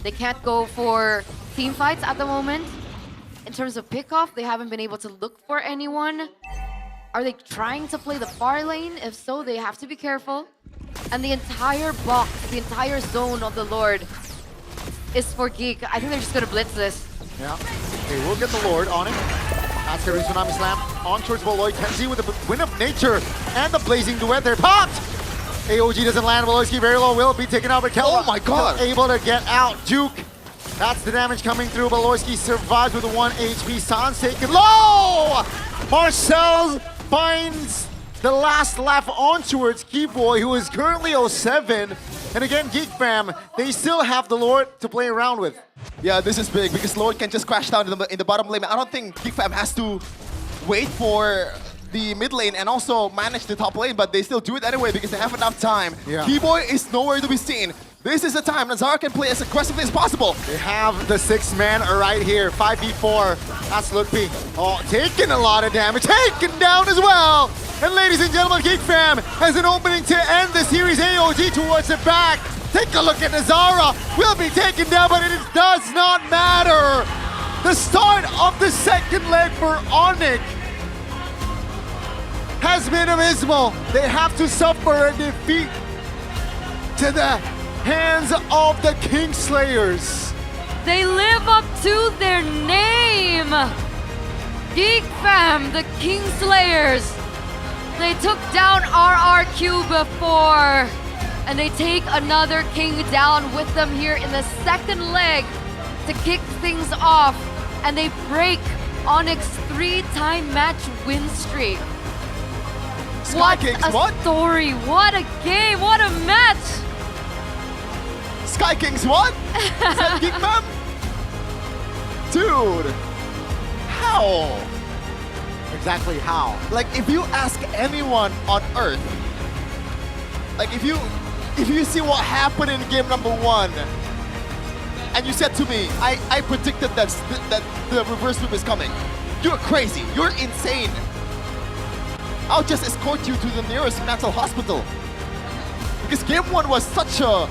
They can't go for team fights at the moment. In terms of pickoff, they haven't been able to look for anyone. Are they trying to play the far lane? If so, they have to be careful. And the entire box, the entire zone of the Lord is for Geek. I think they're just going to blitz this. Yeah. They will get the Lord on it. That's the Tsunami Slam on towards Voloy. Kenzie with the Wind of Nature and the Blazing Duet. They're popped! AOG doesn't land. Voloyski very low. Will be taken out, but Kelra oh my God, able to get out. Juke. That's the damage coming through. Voloyski survives with a 1 HP. Sans taken low! Marcel finds the last left on towards Keyboy, who is currently 07. And again, Geek Fam, they still have the Lord to play around with. Yeah, this is big because Lord can just crash down in the bottom lane. I don't think Geek Fam has to wait for the mid lane and also manage the top lane, but they still do it anyway because they have enough time. Yeah. Keyboy is nowhere to be seen. This is the time Nazar can play as aggressively as possible. They have the 6-man right here, 5v4. That's Lutpi. Oh, taking a lot of damage, taken down as well. And ladies and gentlemen, Geek Fam has an opening to end the series. AOG towards the back. Take a look at Nazara. Will be taken down, but it does not matter. The start of the second leg for Onyx has been abysmal. They have to suffer a defeat to the hands of the Kingslayers. They live up to their name. Geek Fam, the Kingslayers. They took down RRQ before, and they take another king down with them here in the second leg to kick things off, and they break Onyx's 3-time match win streak. What a story, what a game, what a match! Sky Kings what? Is that Geek Fam? Dude, how? Exactly how? Like, if you ask anyone on Earth, like if you see what happened in game number 1, and you said to me, I predicted that the reverse sweep is coming. You're crazy. You're insane. I'll just escort you to the nearest mental hospital. Because game 1 was such a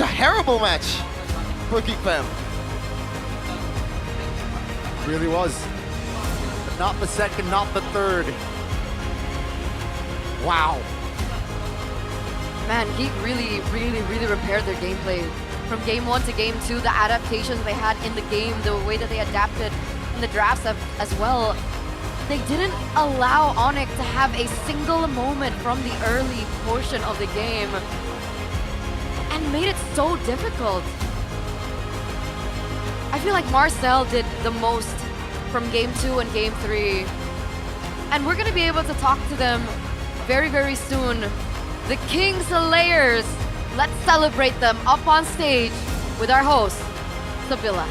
terrible match for Geek Fam. Really was. But not the second, not the third. Wow. Man, Geek really repaired their gameplay. From game 1 to game 2, the adaptations they had in the game, the way that they adapted in the drafts as well, they didn't allow Onyx to have a single moment from the early portion of the game. And made it so difficult. I feel like Marcel did the most from game 2 and game 3. And we're gonna be able to talk to them very, very soon. The King Slayers. Let's celebrate them up on stage with our host, Sabila.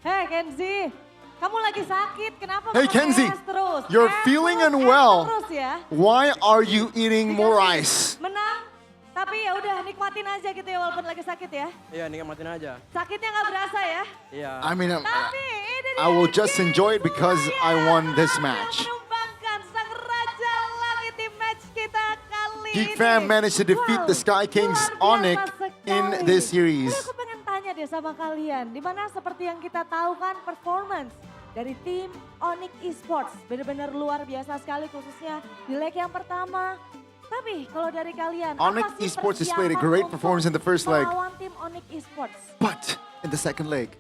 Hey Kenzie, kamu lagi sakit, kenapa Hey makan Kenzie, es terus? you're Es feeling terus, es unwell. terus ya. Why are you eating more ice? Menang, tapi ya udah nikmatin aja gitu ya walaupun lagi sakit ya. Iya, nikmatin aja. Sakitnya nggak berasa ya. Iya. I mean, Tapi ini I will just enjoy it because I won this match. menumbangkan sang raja langit di match kita kali Geek ini. Fam managed to defeat the Sky Kings Onyx in this series. Aku pengen tanya deh sama kalian, dimana seperti yang kita tahu kan performance dari tim Onyx Esports benar-benar luar biasa sekali khususnya di leg yang pertama. Tapi kalau dari kalian, Onyx apa sih Esports displayed a persiapan great untuk performance in the first leg, melawan tim Onyx Esports? but in the second leg,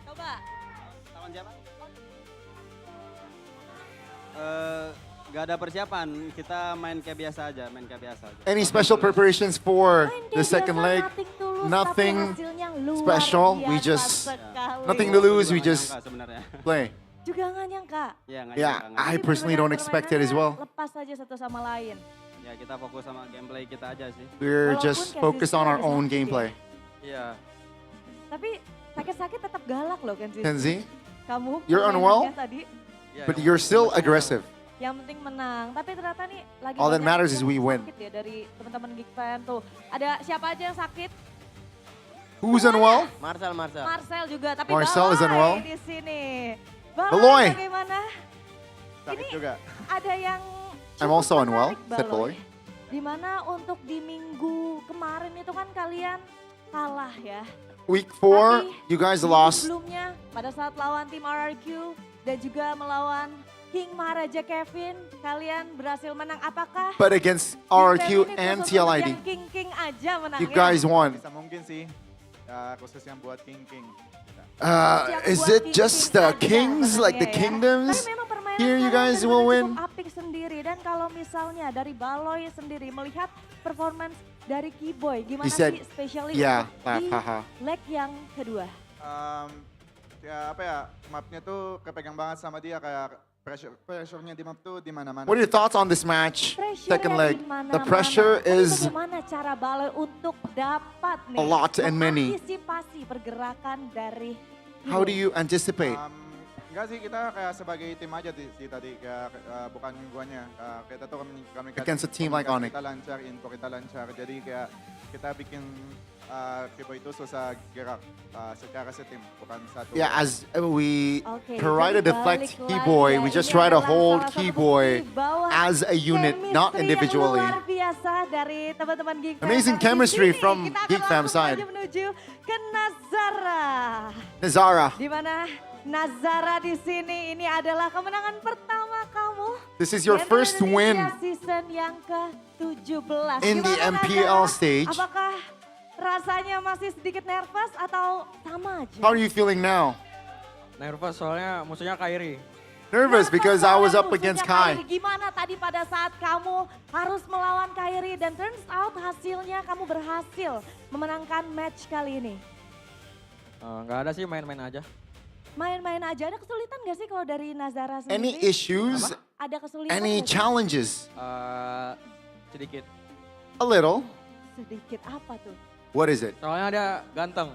Coba. Lawan siapa? Gak ada persiapan, kita main kayak biasa aja, any special preparations for the second leg? Nothing special. We just nothing to lose. We just play. Juga nggak nyangka. Yeah, I personally don't expect it as well. Lepas aja satu sama lain. Ya kita fokus sama gameplay kita aja sih. We're just focused on our own gameplay. Iya. Tapi sakit-sakit tetap galak loh Kenzie. Kenzie, Kamu you're permainannya unwell, tadi, but you're still aggressive. yang penting menang. Tapi ternyata nih lagi All that banyak matters is yang we win. sakit ya dari teman-teman Geek Fan tuh. Ada siapa aja yang sakit? Who's unwell? Marcel. Marcel juga, tapi Marcel is Baloy unwell. di sini. Baloy. Bagaimana? Sakit Ini juga. ada yang I'm cukup also unwell, menarik, said Baloy. Dimana untuk di minggu kemarin itu kan kalian kalah ya. Week 4, you guys lost. Sebelumnya pada saat lawan tim RRQ dan juga melawan King Maharaja Kevin, kalian berhasil menang. Apakah But against RRQ and TLID, King aja menangnya? you guys won. Bisa mungkin sih, khususnya buat King. Is it just the kings, like the kingdoms? Here you guys will win. Apik sendiri, dan kalau misalnya dari Baloy sendiri melihat performance dari Keyboy, gimana He said, sih spesialnya yeah, di haha. leg yang kedua? Ya apa ya, mapnya tuh kepegang banget sama dia, kayak pressure-nya di map tuh di mana-mana. What are your thoughts on this match? Second leg. The Mana-mana. pressure Tapi is bagaimana cara Baloy untuk dapat nih a lot and many. mengantisipasi pergerakan dari How do you anticipate? Enggak sih, kita kayak sebagai tim aja sih tadi, kayak bukan guanya. Kita tuh kami Against a team like Onyx. Kita lancar, info kita lancar. Jadi kayak kita bikin Keyboy itu susah gerak secara setim, bukan satu. Yeah, as we Oke, try to jadi deflect balik Keyboy, lagi we ya. just Ini try to adalah hold salah satu Keyboy bukti bahwa as a unit, not chemistry individually. yang luar biasa dari teman-teman Geek Fam. Amazing Tapi di chemistry sini from kita akan Geek Fam langsung side. aja menuju ke Nazara. Nazara, Di mana Nazara di sini ini adalah kemenangan pertama kamu. this is your di first win Indonesia season yang ke-17. in the Gimana, MPL Nazara? stage. Apakah rasanya masih sedikit nervous atau sama aja? How are you feeling now? Nervous soalnya musuhnya Kairi. Nervous because I was up Musuhnya against Kai. Kairi. Gimana tadi pada saat kamu harus melawan Kairi dan turns out hasilnya kamu berhasil memenangkan match kali ini? Nggak ada sih, main-main aja. Main-main aja, ada kesulitan gak sih kalau dari Nazara sendiri? Any issues? Ada kesulitan Any nggak sih? challenges? Sedikit. A little. Sedikit apa tuh? What is it? Soalnya dia ganteng.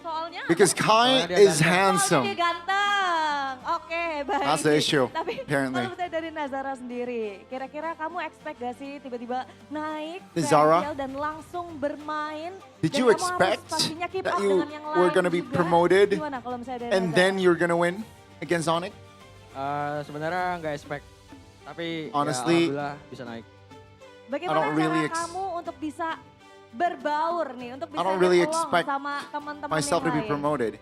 Soalnya Because Kai Soalnya dia is ganteng. Soalnya handsome. dia ganteng. Oke, baik. That's the issue, Tapi apparently. kalau misalnya dari Nazara sendiri, kira-kira kamu expect gak sih tiba-tiba naik ke Nazara? MPL dan langsung bermain? Did dan you kamu harus expect pastinya keep that up you dengan yang were lain gonna be juga? promoted Gimana kalau misalnya dari and Nazara? then you're gonna win against Onyx? Sebenarnya nggak expect. Tapi Honestly, ya, alhamdulillah bisa naik. Bagaimana I don't really cara kamu untuk bisa berbaur nih, untuk bisa I don't really get along expect sama teman-teman myself to yang be lain? promoted.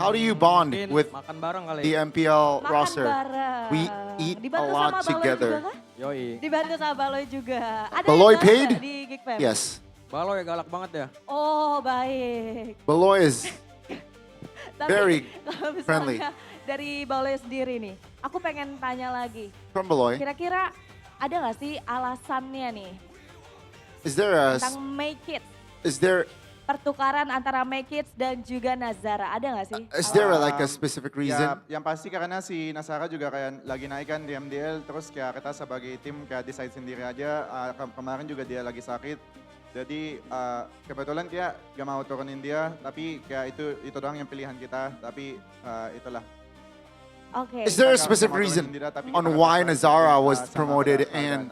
How do you bond Mungkin with makan bareng kali. the MPL Makan roster? bareng. We eat a Dibantu lot sama Baloy together. juga kah? Yoi. Dibantu sama Baloy juga. Ada Baloy yang paid? di Geek Fam? Yes. Baloy galak banget ya. Oh, baik. Beloy is Tapi very kalau misalnya friendly. dari Baloy sendiri nih, aku pengen tanya lagi. From Beloy. Kira-kira ada nggak sih alasannya nih Is there a tentang Make It? is there Pertukaran antara Make It dan juga Nazara, ada nggak sih? like a specific reason? Ya, yang pasti karena si Nasara juga kayak lagi naik kan di MDL, terus kayak kita sebagai tim kayak decide sendiri aja. Kemarin juga dia lagi sakit, jadi kebetulan dia gak mau turunin dia, tapi kayak itu doang yang pilihan kita. Tapi itulah. Oke. Is there a specific reason on why Nazara was promoted and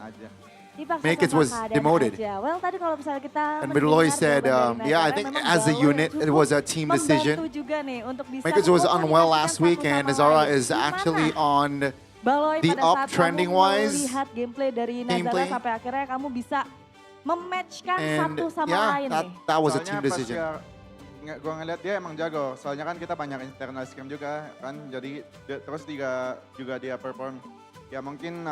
Make It was demoted? Well, tadi kalau misalnya kita And Beloy said, yeah, I think as a unit it was a team decision. juga nih untuk bisa Make It was unwell last week and Nazara is actually on Baloy, the pada saat up trending kamu wise. melihat gameplay dari Nazara gameplay. sampai akhirnya kamu bisa mematchkan And satu sama yeah, lain nih. that was a Soalnya team pas decision. Gue ngeliat dia emang jago, soalnya kan kita banyak internal scrim juga kan, jadi terus juga dia perform. Ya mungkin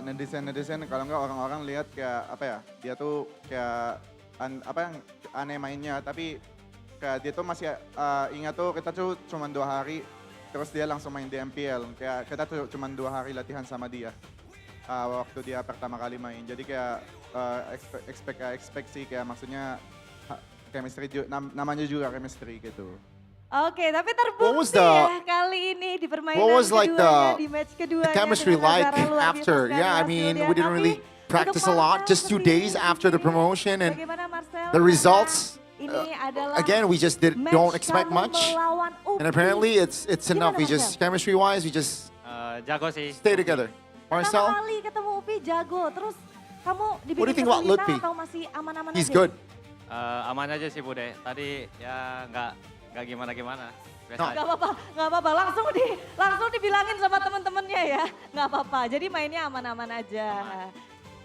netizen kalau enggak orang-orang lihat kayak apa ya, dia tuh kayak apa yang aneh mainnya, tapi kayak dia tuh masih ingat tuh kita tuh cuma 2 hari, terus dia langsung main di MPL. Kayak kita tuh cuma 2 hari latihan sama dia waktu dia pertama kali main. Jadi kayak expect sih, kayak maksudnya chemistry, namanya juga chemistry gitu. Oke, tapi What was terbukti the- ya kali ini di permainan What was like keduanya, di match the keduanya. chemistry dengan like Nazara luar biasa after? sekali Yeah, I mean, hasilnya. we didn't Tapi really practice a lot, just 2 days after the promotion, and bagaimana Marcel? the results. Ini adalah Again, we just don't expect kamu much, melawan and apparently it's enough. We Marcel? just chemistry wise, we just Jago sih. stay together. Pertama Marcel, kali ketemu Upi jago, terus kamu dibikin What do you think about kesulitan Lutfi? atau masih aman-aman he's aja? good. Aman aja sih Bude. Tadi ya nggak gimana-gimana. Biasa aja. Gak apa-apa, gak apa-apa. Langsung dibilangin sama temen-temennya ya. Gak apa-apa, jadi mainnya aman-aman aja.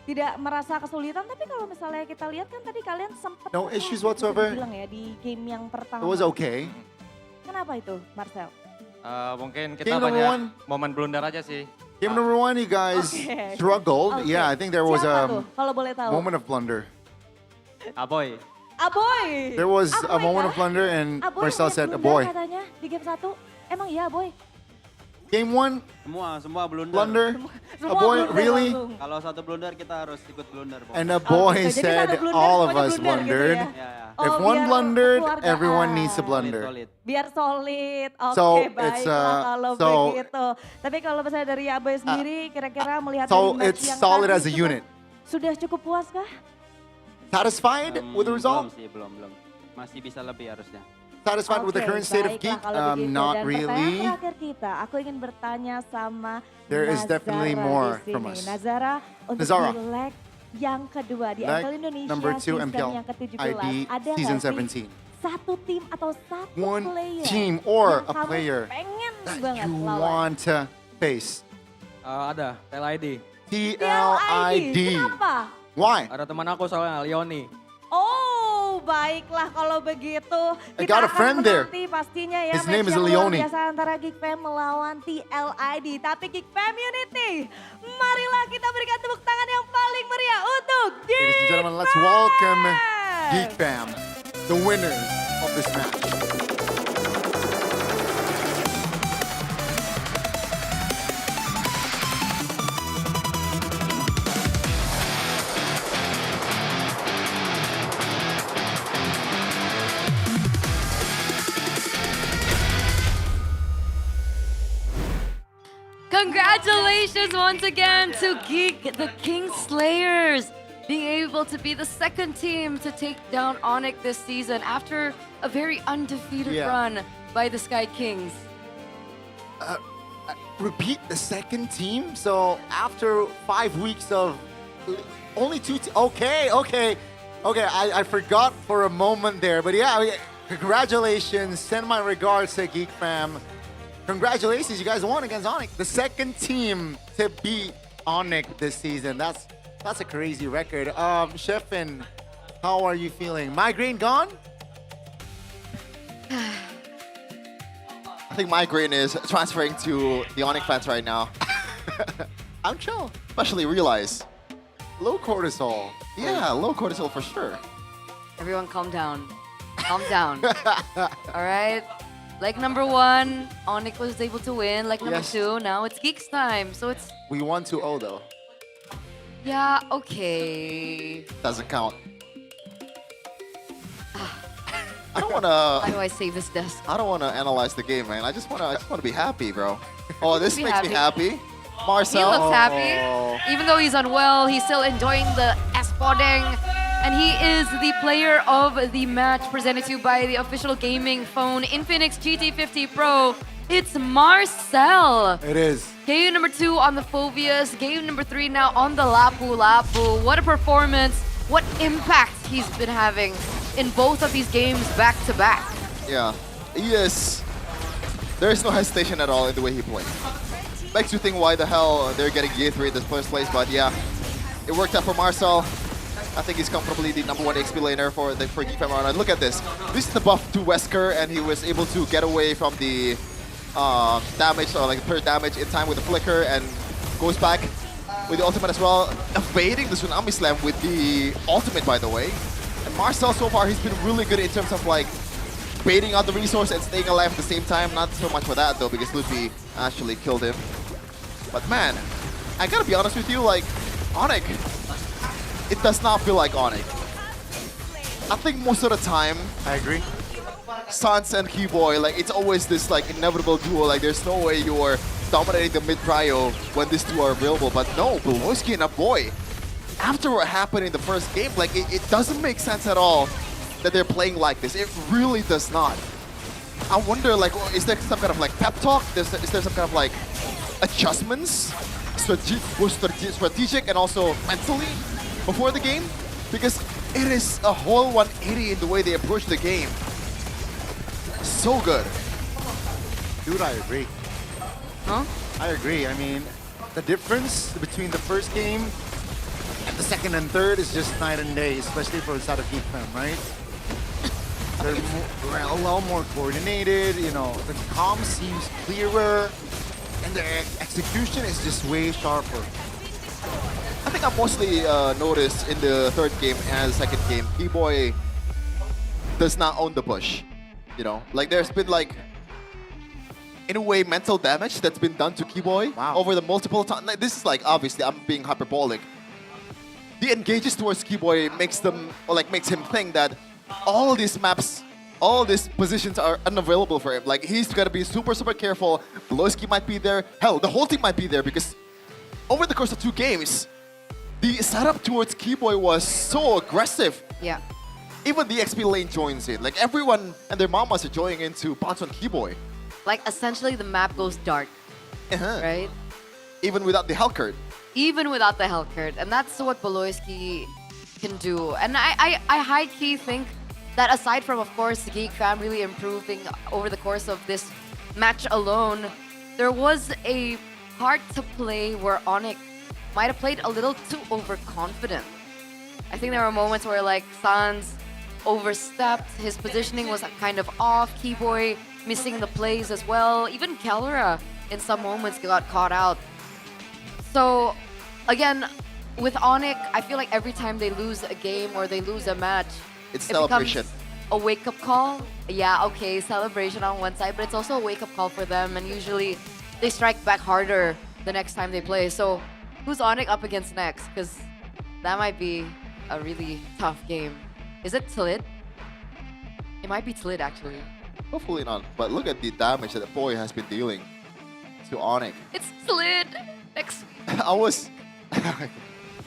Tidak merasa kesulitan, tapi kalau misalnya kita lihat kan tadi kalian sempat No issues whatsoever. bilang ya di game yang pertama. It was okay. Kenapa itu, Marcel? Mungkin kita Game number banyak 1. momen blunder aja sih. Game number 1, you guys Okay. struggled. Okay. Yeah, I think there was Siapa tuh, a kalau boleh tahu? moment of blunder. Aboy. Aboy! There was a Aboy moment kah? of blunder, and Aboy Marcel punya said, "A blunder boy." katanya di game 1. Emang iya, Boy? Game 1, Semua blunder. blunder. Semua A boy, blunder really? langsung. Kalau satu blunder kita harus ikut blunder. Pokoknya. And a boy Jadi said, satu blunder, all of semuanya us blunder gitu blundered. ya? If Oh, one biar blundered, kekeluargaan. everyone needs to blunder. Biar solid, oke So, baiklah it's, kalau so- begitu. Tapi kalau misalnya dari Aboy sendiri, kira-kira melihat So, dari match it's yang solid tadi as a cukup- unit. Sudah cukup puas kah? Satisfied with the result? Belum sih, belum. Masih bisa lebih harusnya. Satisfied with the Oke, current state of baiklah Geek? kalau begitu. Not Dan really. pertanyaan terakhir kita, aku ingin bertanya sama There is definitely more di sini. from us. Nazara, untuk Nazara. di leg yang kedua di Leg MPL Indonesia number 2 season MPL yang ke-17, ID ada season nggak sih 17. satu tim atau satu One player team or yang a kamu player pengen that banget you lawan? want to face? Ada, TLID. TLID. Kenapa? Why? Ada teman aku soalnya, Leoni. Oh, baiklah kalau begitu. I Kita got a akan friend there. menanti pastinya ya His match name is yang luar Leoni. biasa antara Geek Fam melawan TLID. Tapi Geek Fam Unity, marilah kita berikan tepuk tangan yang paling meriah untuk Ladies and Geek gentlemen, let's welcome Fam. Geek Fam, the winners of this match. Congratulations once again to Geek, the King Slayers, being able to be the second team to take down Onyx this season after a very undefeated Yeah. run by the Sky Kings. Repeat the second team. So after 5 weeks of only 2 okay. I forgot for a moment there, but yeah, congratulations. Send my regards to Geek Fam. Congratulations, you guys won against Onyx. The second team to beat Onyx this season. That's a crazy record. Sheffin, how are you feeling? Migraine gone? I think migraine is transferring to the Onyx fans right now. I'm chill. especially realize. Low cortisol. Yeah, low cortisol for sure. Everyone calm down. Calm down. All right. Leg number 1, Onyx was able to win. Leg number Yes. 2, now it's Geeks time. So it's, We won 2-0 though. yeah, okay. Doesn't count. I don't wanna. How do I save this desk? I don't wanna analyze the game, man. I just wanna be happy, bro. Oh, this Be makes me happy. happy. Marcel. He looks happy. Oh. Even though he's unwell, he's still enjoying the S-podding. And he is the player of the match presented to you by the official gaming phone Infinix GT50 Pro. It's Marcel. It is. Game number 2 on the Phobias. Game number 3 now on the Lapu Lapu. What a performance. What impact he's been having in both of these games back to back. Yeah, he is. There is no hesitation at all in the way he plays. Makes you think why the hell they're getting Year 3 in the first place, but yeah, it worked out for Marcel. I think he's comfortably the number 1 XP laner for DPM Arena. Look at this. This is the buff to Wesker, and he was able to get away from the damage, or like per damage in time with the flicker, and goes back with the ultimate as well, evading the Tsunami Slam with the ultimate, by the way. And Marcel so far, he's been really good in terms of like baiting out the resource and staying alive at the same time. Not so much for that though, because Ludwig actually killed him. But man, I gotta be honest with you, like, Onyx, it does not feel like Onyx. I think most of the time, I agree. Sans and Keyboy, like, it's always this like inevitable duo. Like, there's no way you're dominating the mid trio when these two are available. But no, Beloski and Aboy, after what happened in the first game, like, it doesn't make sense at all that they're playing like this. It really does not. I wonder, like, is there some kind of like pep talk? Is there some kind of like adjustments, strategic and also mentally before the game? Because it is a whole 180 in the way they approach the game. So good. Dude, I agree. Huh? I agree. I mean, the difference between the first game and the second and third is just night and day, especially for the side of Ekraf, right? They're a lot more coordinated, you know, the comm seems clearer, and the execution is just way sharper. I think I mostly noticed in the third game and the second game, Keyboy does not own the push. You know, like there's been like, in a way, mental damage that's been done to Keyboy over the multiple times. Like, this is like, obviously, I'm being hyperbolic. The engages towards Keyboy makes them, or like makes him think that all these maps, all these positions are unavailable for him. Like, he's gotta be super, super careful. Beloski might be there. Hell, the whole team might be there because over the course of 2 games, the setup towards Keyboy was so aggressive. Yeah. Even the XP lane joins in. Like, everyone and their mamas are joining into bounce on Keyboy. Like, essentially, the map goes dark, right? Even without the Hellcurt. Even without the Hellcurt. And that's what Beloski can do. And I high-key think that aside from, of course, Geek Fam really improving over the course of this match alone, there was a part to play where Onyx might have played a little too overconfident. I think there were moments where, like, Sans overstepped, his positioning was kind of off, Keyboy missing the plays as well. Even Kelra in some moments got caught out. So, again, with Onyx, I feel like every time they lose a game or they lose a match, It's it celebration. becomes a wake-up call. Yeah, okay, celebration on one side, but it's also a wake-up call for them, and usually they strike back harder the next time they play. So, who's Onyx up against next? Because that might be a really tough game. Is it Tlid? It might be Tlid, actually. Hopefully not. But look at the damage that the boy has been dealing to Onyx. It's Tlid! Next. I was...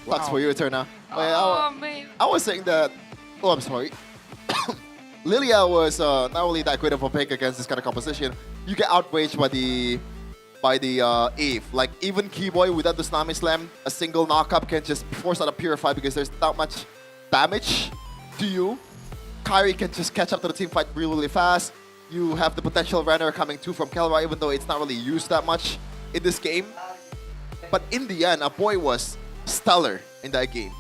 Sucks for you, Eterna. Oh, man. I was saying that... Oh, I'm sorry. Lilia was not only that great of a pick against this kind of composition, you get outraged by the Eve. Like, even Keyboy without the Tsunami Slam, a single knockup can just force out a Purify because there's not much damage to you. Kyrie can just catch up to the team fight really, really fast. You have the potential runner coming too from Kelra, even though it's not really used that much in this game. But in the end, Aboy was stellar in that game.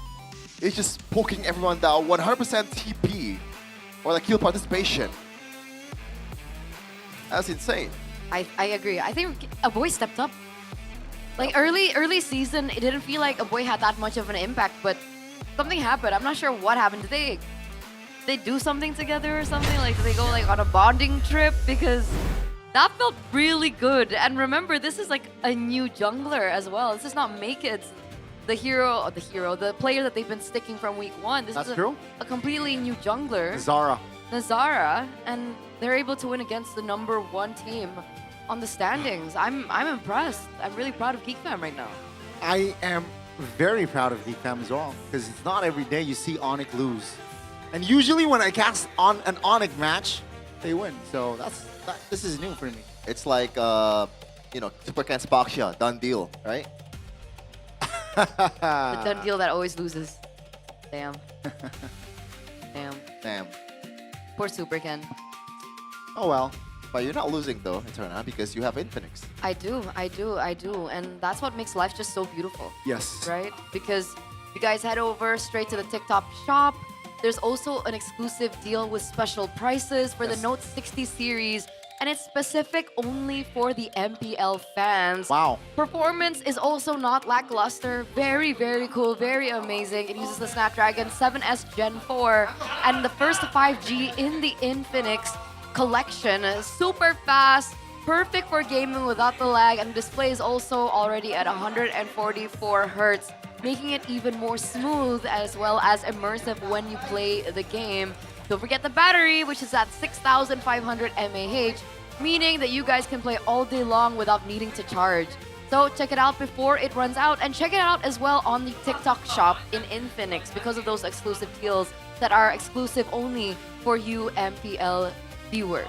It's just poking everyone down, 100% TP, or like kill participation. That's insane. I agree. I think a boy stepped up. Like early season, it didn't feel like a boy had that much of an impact, but something happened. I'm not sure what happened. Did they do something together or something? Like, did they go like on a bonding trip? Because that felt really good. And remember, this is like a new jungler as well. This is not Make It, the player that they've been sticking from week 1. This That's is true. a completely new jungler. Nazara. And they're able to win against the #1 team on the standings. I'm impressed. I'm really proud of GeekFam right now. I am very proud of DFAM as well, because it's not every day you see Onyx lose. And usually when I cast on an Onyx match, they win. So this is new for me. It's like, Super Ken Spaxia, done deal, right? The done deal that always loses. Damn. Damn. Poor Super Ken. Oh well. But you're not losing though, Eterna, because you have Infinix. I do. And that's what makes life just so beautiful. Yes. Right? Because you guys head over straight to the TikTok shop. There's also an exclusive deal with special prices for the Note 60 series. And it's specific only for the MPL fans. Wow. Performance is also not lackluster. Very, very cool. Very amazing. It uses the Snapdragon 7S Gen 4 and the first 5G in the Infinix collection. Super fast, perfect for gaming without the lag, and the display is also already at 144 Hz, making it even more smooth as well as immersive when you play the game. Don't forget the battery, which is at 6,500 mAh, meaning that you guys can play all day long without needing to charge. So check it out before it runs out, and check it out as well on the TikTok shop in Infinix because of those exclusive deals that are exclusive only for you MPL viewers.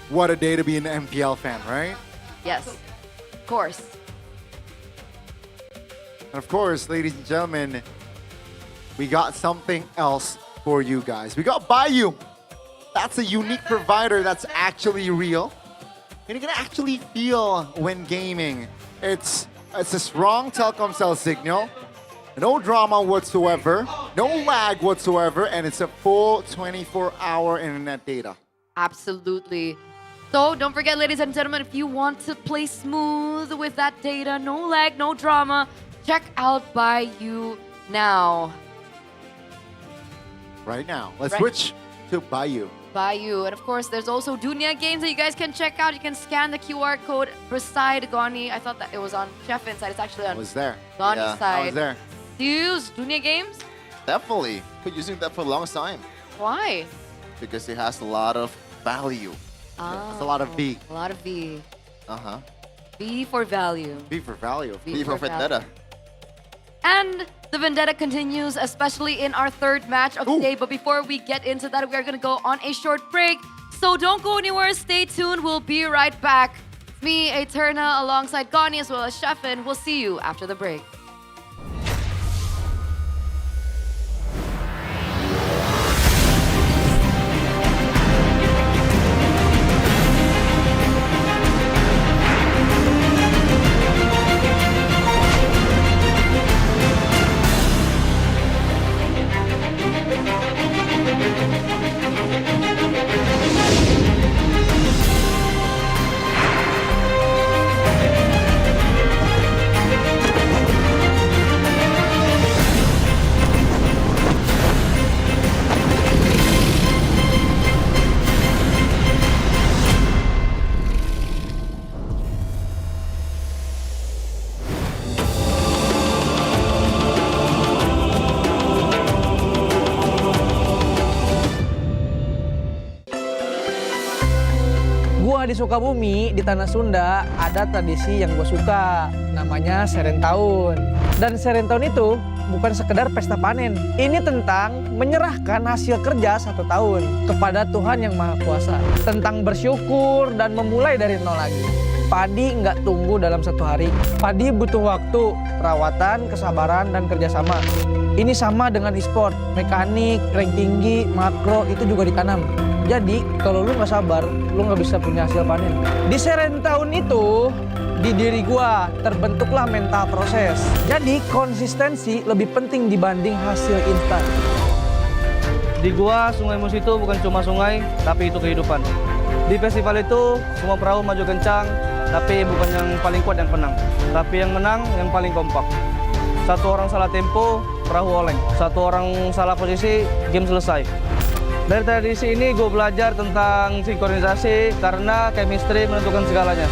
What a day to be an MPL fan, right? Yes, of course. And of course, ladies and gentlemen, we got something else for you guys. We got Bayou. That's a unique provider that's actually real. And you can actually feel when gaming. It's a strong telecom cell signal, no drama whatsoever, no lag whatsoever, and it's a full 24-hour internet data. Absolutely. So don't forget, ladies and gentlemen, if you want to play smooth with that data, no lag, no drama, check out Bayou now. Right now. Let's switch to Bayou. Bayou. And of course, there's also Dunia games that you guys can check out. You can scan the QR code beside Goni. I thought that it was on Cheffin's side. It's actually on Goni's side. I was there. Do you use Dunia games? Definitely. Been using that for a long time. Why? Because it has a lot of value. It's a lot of V. A lot of V. Uh-huh. V for value. V for value. V for Vendetta. And the Vendetta continues, especially in our third match of the day. But before we get into that, we are going to go on a short break. So don't go anywhere. Stay tuned. We'll be right back. It's me, Eterna, alongside Goni as well as Chefin. We'll see you after the break. Di Sukabumi, di Tanah Sunda, ada tradisi yang gue suka, namanya Serentahun. Dan Serentahun itu bukan sekedar pesta panen. Ini tentang menyerahkan hasil kerja 1 tahun kepada Tuhan Yang Maha Kuasa. Tentang bersyukur dan memulai dari nol lagi. Padi nggak tumbuh dalam 1 hari. Padi butuh waktu, perawatan, kesabaran, dan kerjasama. Ini sama dengan e-sport, mekanik, rank tinggi, makro, itu juga ditanam. Jadi, kalau lu nggak sabar, lu nggak bisa punya hasil panen. Di Serentahun itu, di diri gua terbentuklah mental proses. Jadi, konsistensi lebih penting dibanding hasil instan. Di gua, Sungai Musi itu bukan cuma sungai, tapi itu kehidupan. Di festival itu, semua perahu maju kencang, tapi bukan yang paling kuat yang menang. Tapi yang menang yang paling kompak. Satu orang salah tempo, perahu oleng. Satu orang salah posisi, game selesai. Dari tradisi ini gue belajar tentang sinkronisasi karena chemistry menentukan segalanya.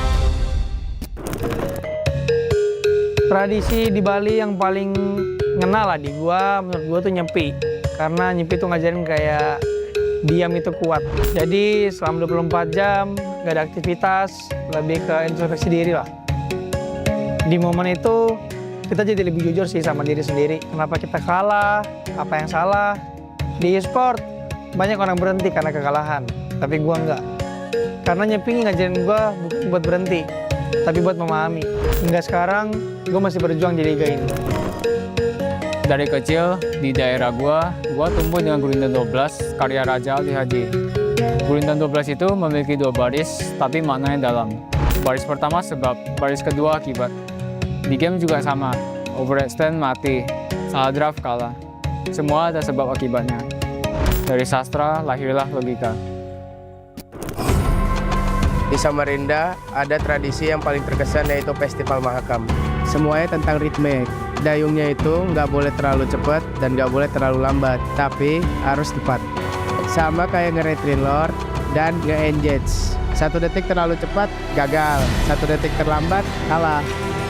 Tradisi di Bali yang paling ngena lah di gua, menurut gua tuh nyepi. Karena nyepi tuh ngajarin kayak diam itu kuat. Jadi selama 24 jam gak ada aktivitas, lebih ke introspeksi diri lah. Di momen itu kita jadi lebih jujur sih sama diri sendiri. Kenapa kita kalah, apa yang salah. Di e-sport banyak orang berhenti karena kekalahan, tapi gua enggak. Karena nyepi ngajarin gua bukan buat berhenti, tapi buat memahami. Hingga sekarang gua masih berjuang di liga ini. Dari kecil di daerah gua tumbuh dengan Gurindam 12 karya Raja Ali Hadi. Gurindam 12 itu memiliki 2 baris tapi maknanya dalam. Baris pertama sebab, baris kedua akibat. Di game juga sama, overextend mati, salah draft kalah. Semua ada sebab akibatnya. Dari sastra lahirlah logika. Di Samarinda ada tradisi yang paling terkesan yaitu Festival Mahakam. Semuanya tentang ritme. Dayungnya itu nggak boleh terlalu cepat dan nggak boleh terlalu lambat, tapi harus tepat. Sama kayak nge-retrin lord dan nge-engage. 1 detik terlalu cepat, gagal. 1 detik terlambat, kalah.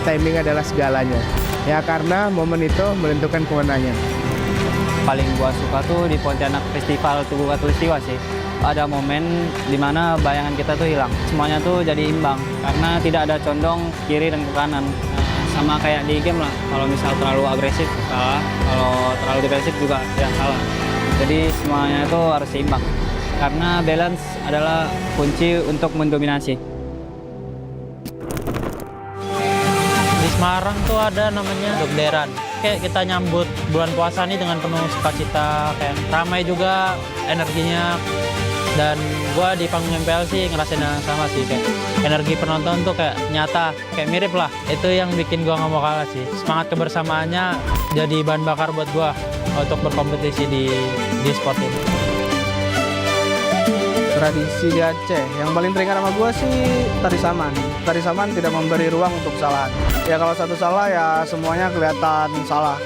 Timing adalah segalanya. Ya karena momen itu menentukan kemenangan. Paling gua suka tuh di Pontianak Festival Tugu Katulistiwa sih. Ada momen dimana bayangan kita tuh hilang. Semuanya tuh jadi imbang karena tidak ada condong kiri dan ke kanan. Sama kayak di game lah, kalau misal terlalu agresif kalah, kalau terlalu defensif juga ya kalah. Jadi semuanya itu harus seimbang. Karena balance adalah kunci untuk mendominasi. Di Semarang tuh ada namanya Dogderan. Kayak kita nyambut bulan puasa nih dengan penuh sukacita, kayak ramai juga energinya. Dan gua di panggung MPL sih ngerasain yang sama sih, kayak energi penonton tuh kayak nyata, kayak mirip lah. Itu yang bikin gua nggak mau kalah sih. Semangat kebersamaannya jadi bahan bakar buat gua untuk berkompetisi di sport ini. Tradisi di Aceh, yang paling teringat sama gua sih tari saman. Tari saman tidak memberi ruang untuk kesalahan. Ya kalau satu salah ya semuanya kelihatan salah.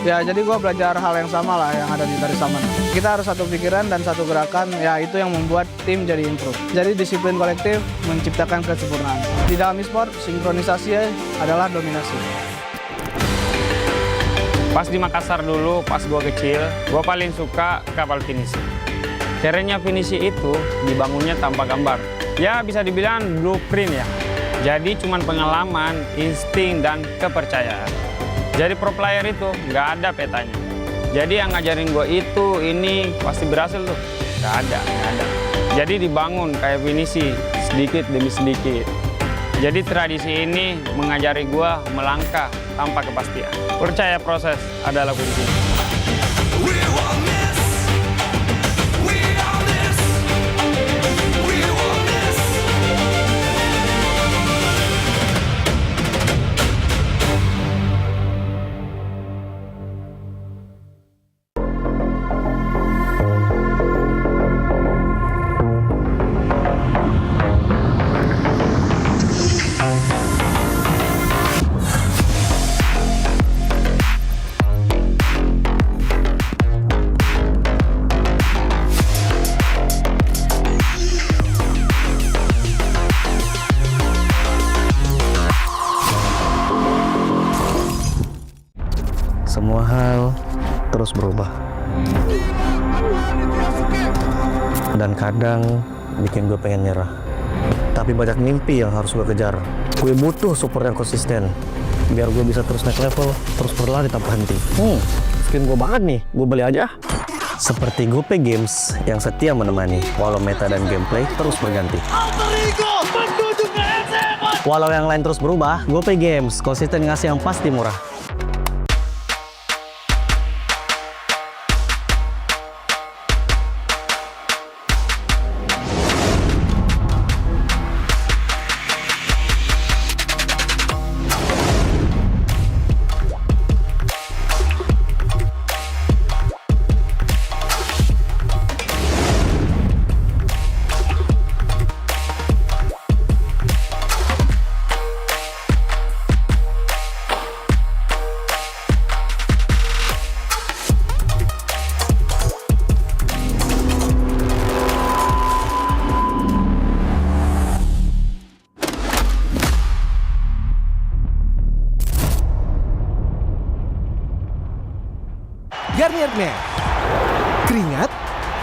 Ya jadi gue belajar hal yang sama lah yang ada di tari saman. Kita harus satu pikiran dan satu gerakan, ya itu yang membuat tim jadi improve. Jadi disiplin kolektif menciptakan kesempurnaan. Di dalam e-sport, sinkronisasi adalah dominasi. Pas di Makassar dulu, pas gue kecil, gue paling suka kapal finisi. Kerennya finisi itu dibangunnya tanpa gambar. Ya bisa dibilang blueprint ya. Jadi cuman pengalaman, insting, dan kepercayaan. Jadi pro player itu nggak ada petanya. Jadi yang ngajarin gue itu, ini pasti berhasil tuh. Nggak ada. Jadi dibangun kayak finisi, sedikit demi sedikit. Jadi tradisi ini mengajari gue melangkah tanpa kepastian. Percaya proses adalah kunci. Semua hal terus berubah. Dan kadang bikin gue pengen nyerah. Tapi banyak mimpi yang harus gue kejar. Gue butuh support yang konsisten. Biar gue bisa terus naik level, terus berlari tanpa henti. Skin gue banget nih, gue beli aja. Seperti GoPay Games yang setia menemani, walau meta dan gameplay terus berganti. Walau yang lain terus berubah, GoPay Games konsisten ngasih yang pasti murah.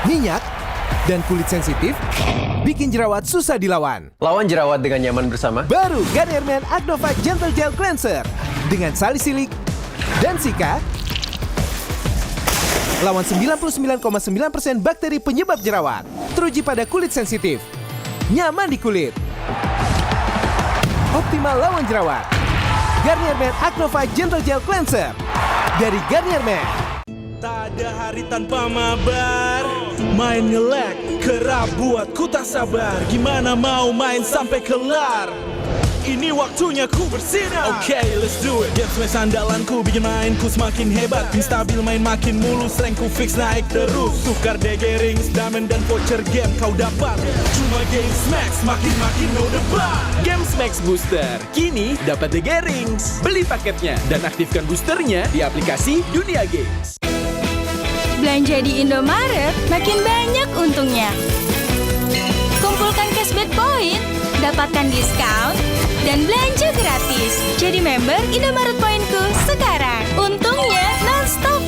minyak, dan kulit sensitif, bikin jerawat susah dilawan. Lawan jerawat dengan nyaman bersama. Baru Garnier Men Acno 5 Gentle Gel Cleanser. Dengan salisilik dan sika, lawan 99,9% bakteri penyebab jerawat. Teruji pada kulit sensitif. Nyaman di kulit. Optimal lawan jerawat. Garnier Men Acno 5 Gentle Gel Cleanser. Dari Garnier Men. Tak ada hari tanpa mabar. Main ngelek, kerap buatku tak sabar. Gimana mau main sampai kelar? Ini waktunya ku bersinar. Okay, let's do it. Game smash andalanku bikin mainku semakin hebat. Tim stabil main makin mulus, rankku fix naik terus. Tukar DG rings, diamond dan voucher game kau dapat. Cuma Game Smax makin no debat. Game Smax Booster, kini dapat DG rings. Beli paketnya dan aktifkan boosternya di aplikasi Dunia Games. Belanja di Indomaret makin banyak untungnya. Kumpulkan cashback point, dapatkan diskon, dan belanja gratis. Jadi member Indomaret Pointku sekarang. Untungnya non-stop.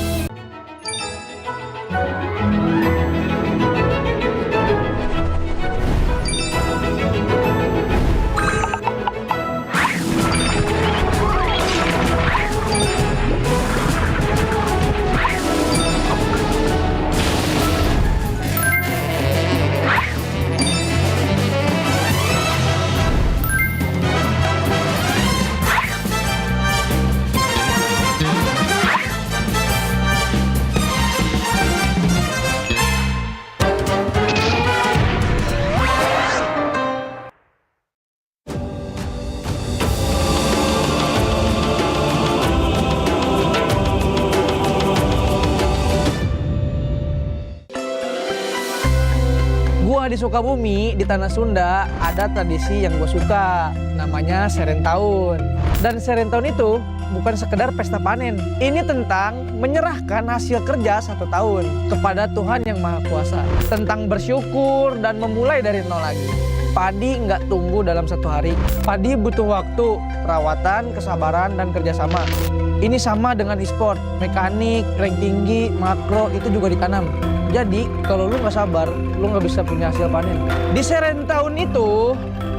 Di Sukabumi, di Tanah Sunda, ada tradisi yang gue suka, namanya Serentahun. Dan Serentahun itu bukan sekedar pesta panen. Ini tentang menyerahkan hasil kerja 1 tahun kepada Tuhan Yang Maha Kuasa. Tentang bersyukur dan memulai dari nol lagi. Padi nggak tumbuh dalam 1 hari. Padi butuh waktu, perawatan, kesabaran, dan kerjasama. Ini sama dengan e-sport, mekanik, rank tinggi, makro, itu juga ditanam. Jadi kalau lu nggak sabar, lu nggak bisa punya hasil panen. Di Serentahun itu,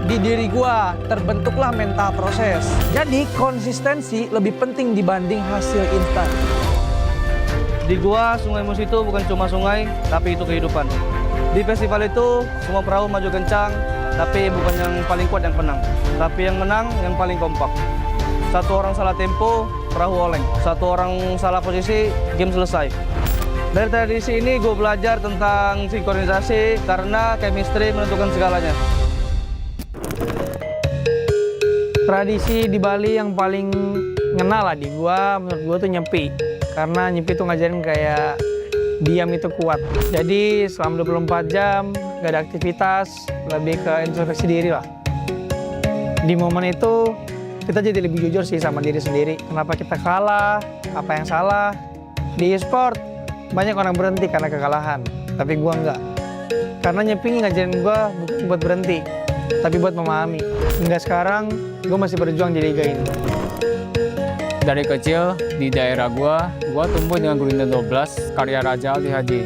di diri gua terbentuklah mental proses. Jadi konsistensi lebih penting dibanding hasil instan. Di gua, Sungai Musi itu bukan cuma sungai, tapi itu kehidupan. Di festival itu, semua perahu maju kencang, tapi bukan yang paling kuat yang menang. Tapi yang menang, yang paling kompak. 1 orang salah tempo, perahu oleng. 1 orang salah posisi, game selesai. Dari tradisi ini gue belajar tentang sinkronisasi karena chemistry menentukan segalanya. Tradisi di Bali yang paling ngena lah di gua, menurut gua tuh nyepi. Karena nyepi tuh ngajarin kayak diam itu kuat. Jadi selama 24 jam gak ada aktivitas, lebih ke introspeksi diri lah. Di momen itu kita jadi lebih jujur sih sama diri sendiri. Kenapa kita kalah, apa yang salah. Di e-sport banyak orang berhenti karena kekalahan, tapi gua enggak. Karena nyepi ngajarin gua bukan buat berhenti, tapi buat memahami. Hingga sekarang, gua masih berjuang di liga ini. Dari kecil, di daerah gua tumbuh dengan Gurindam 12, karya Raja Ali Haji.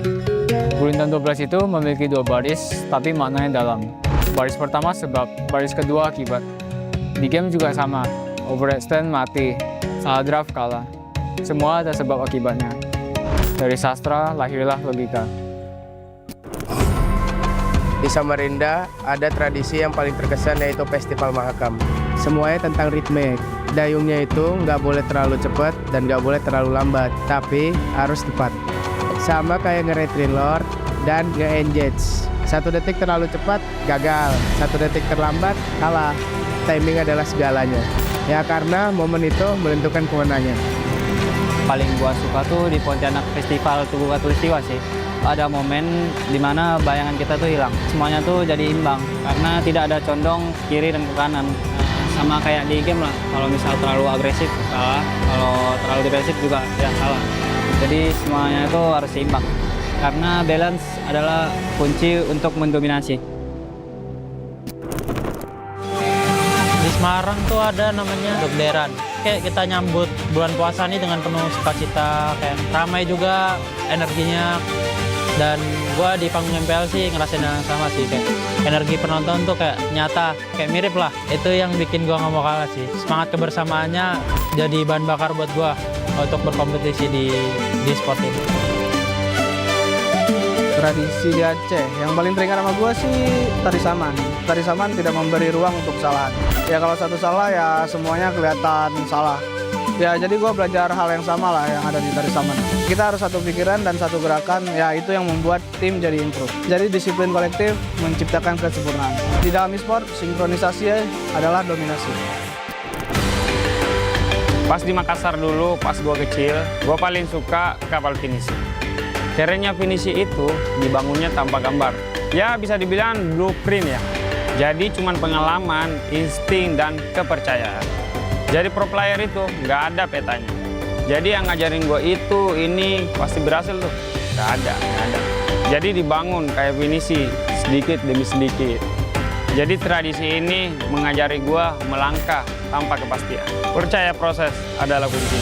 Gurindam 12 itu memiliki 2 baris, tapi maknanya dalam. Baris pertama sebab, baris kedua akibat. Di game juga sama, overextend mati, salah draft kalah. Semua ada sebab akibatnya. Dari sastra lahirlah logika. Di Samarinda ada tradisi yang paling terkesan yaitu Festival Mahakam. Semuanya tentang ritme. Dayungnya itu nggak boleh terlalu cepat dan nggak boleh terlalu lambat, tapi harus tepat. Sama kayak nge-retrin Lord dan nge-engage. 1 detik terlalu cepat, gagal. 1 detik terlambat, kalah. Timing adalah segalanya. Ya karena momen itu menentukan kemenangan. Paling gua suka tuh di Pontianak Festival Tugu Katulistiwa sih. Ada momen dimana bayangan kita tuh hilang. Semuanya tuh jadi imbang karena tidak ada condong kiri dan ke kanan. Sama kayak di game lah. Kalau misal terlalu agresif kalah, kalau terlalu defensif juga ya kalah. Jadi semuanya itu harus seimbang. Karena balance adalah kunci untuk mendominasi. Di Semarang tuh ada namanya Dokderan. Kayak kita nyambut bulan puasa ini dengan penuh sukacita, kayak ramai juga energinya. Dan gue di panggung MPL sih ngerasain yang sama sih, kayak energi penonton tuh kayak nyata, kayak mirip lah. Itu yang bikin gue nggak mau kalah sih. Semangat kebersamaannya jadi bahan bakar buat gue untuk berkompetisi di sport ini. Tradisi di Aceh yang paling teringat sama gue sih tari saman. Tari saman tidak memberi ruang untuk kesalahan. Ya kalau satu salah ya semuanya kelihatan salah. Ya jadi gue belajar hal yang sama lah yang ada di tari saman. Kita harus satu pikiran dan satu gerakan, ya itu yang membuat tim jadi improve. Jadi disiplin kolektif menciptakan kesempurnaan. Di dalam e-sport, sinkronisasi adalah dominasi. Pas di Makassar dulu, pas gue kecil, gue paling suka kapal finisi. Kerennya finisi itu dibangunnya tanpa gambar. Ya bisa dibilang blueprint ya. Jadi cuman pengalaman, insting, dan kepercayaan. Jadi pro player itu nggak ada petanya. Jadi yang ngajarin gue itu, ini pasti berhasil tuh. Nggak ada. Jadi dibangun kayak finisi, sedikit demi sedikit. Jadi tradisi ini mengajari gue melangkah tanpa kepastian. Percaya proses adalah kunci.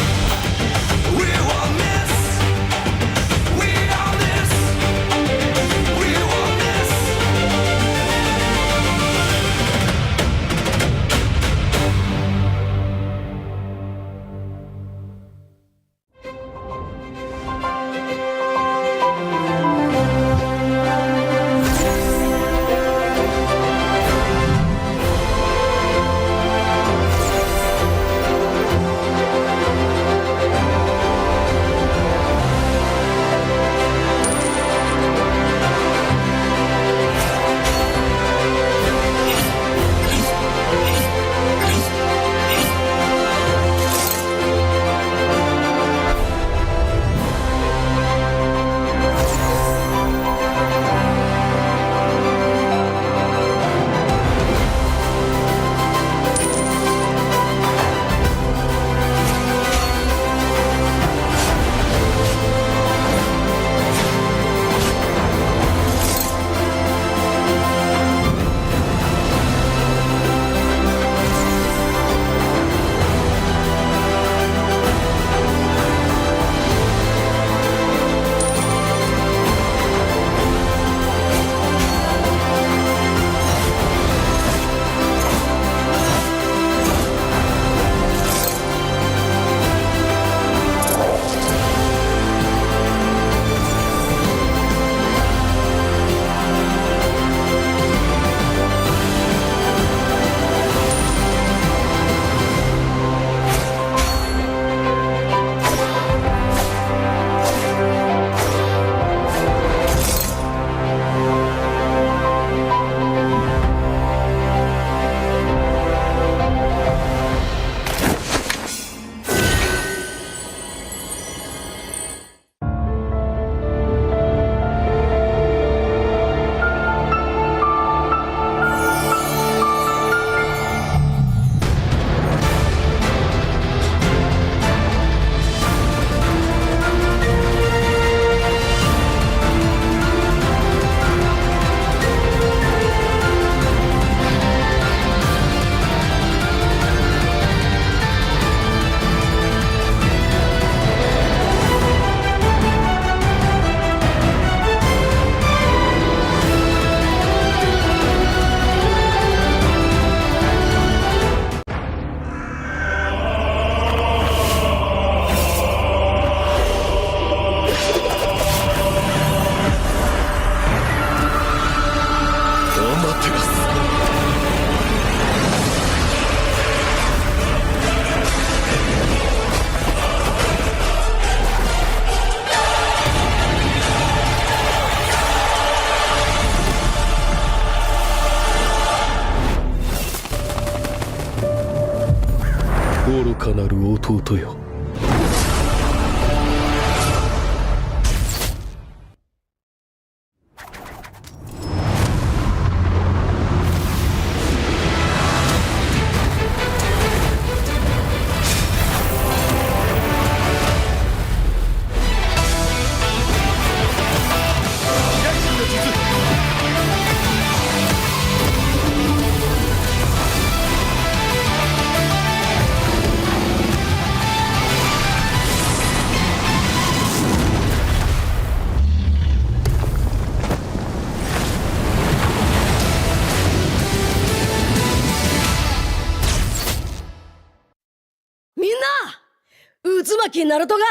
巻ナルトが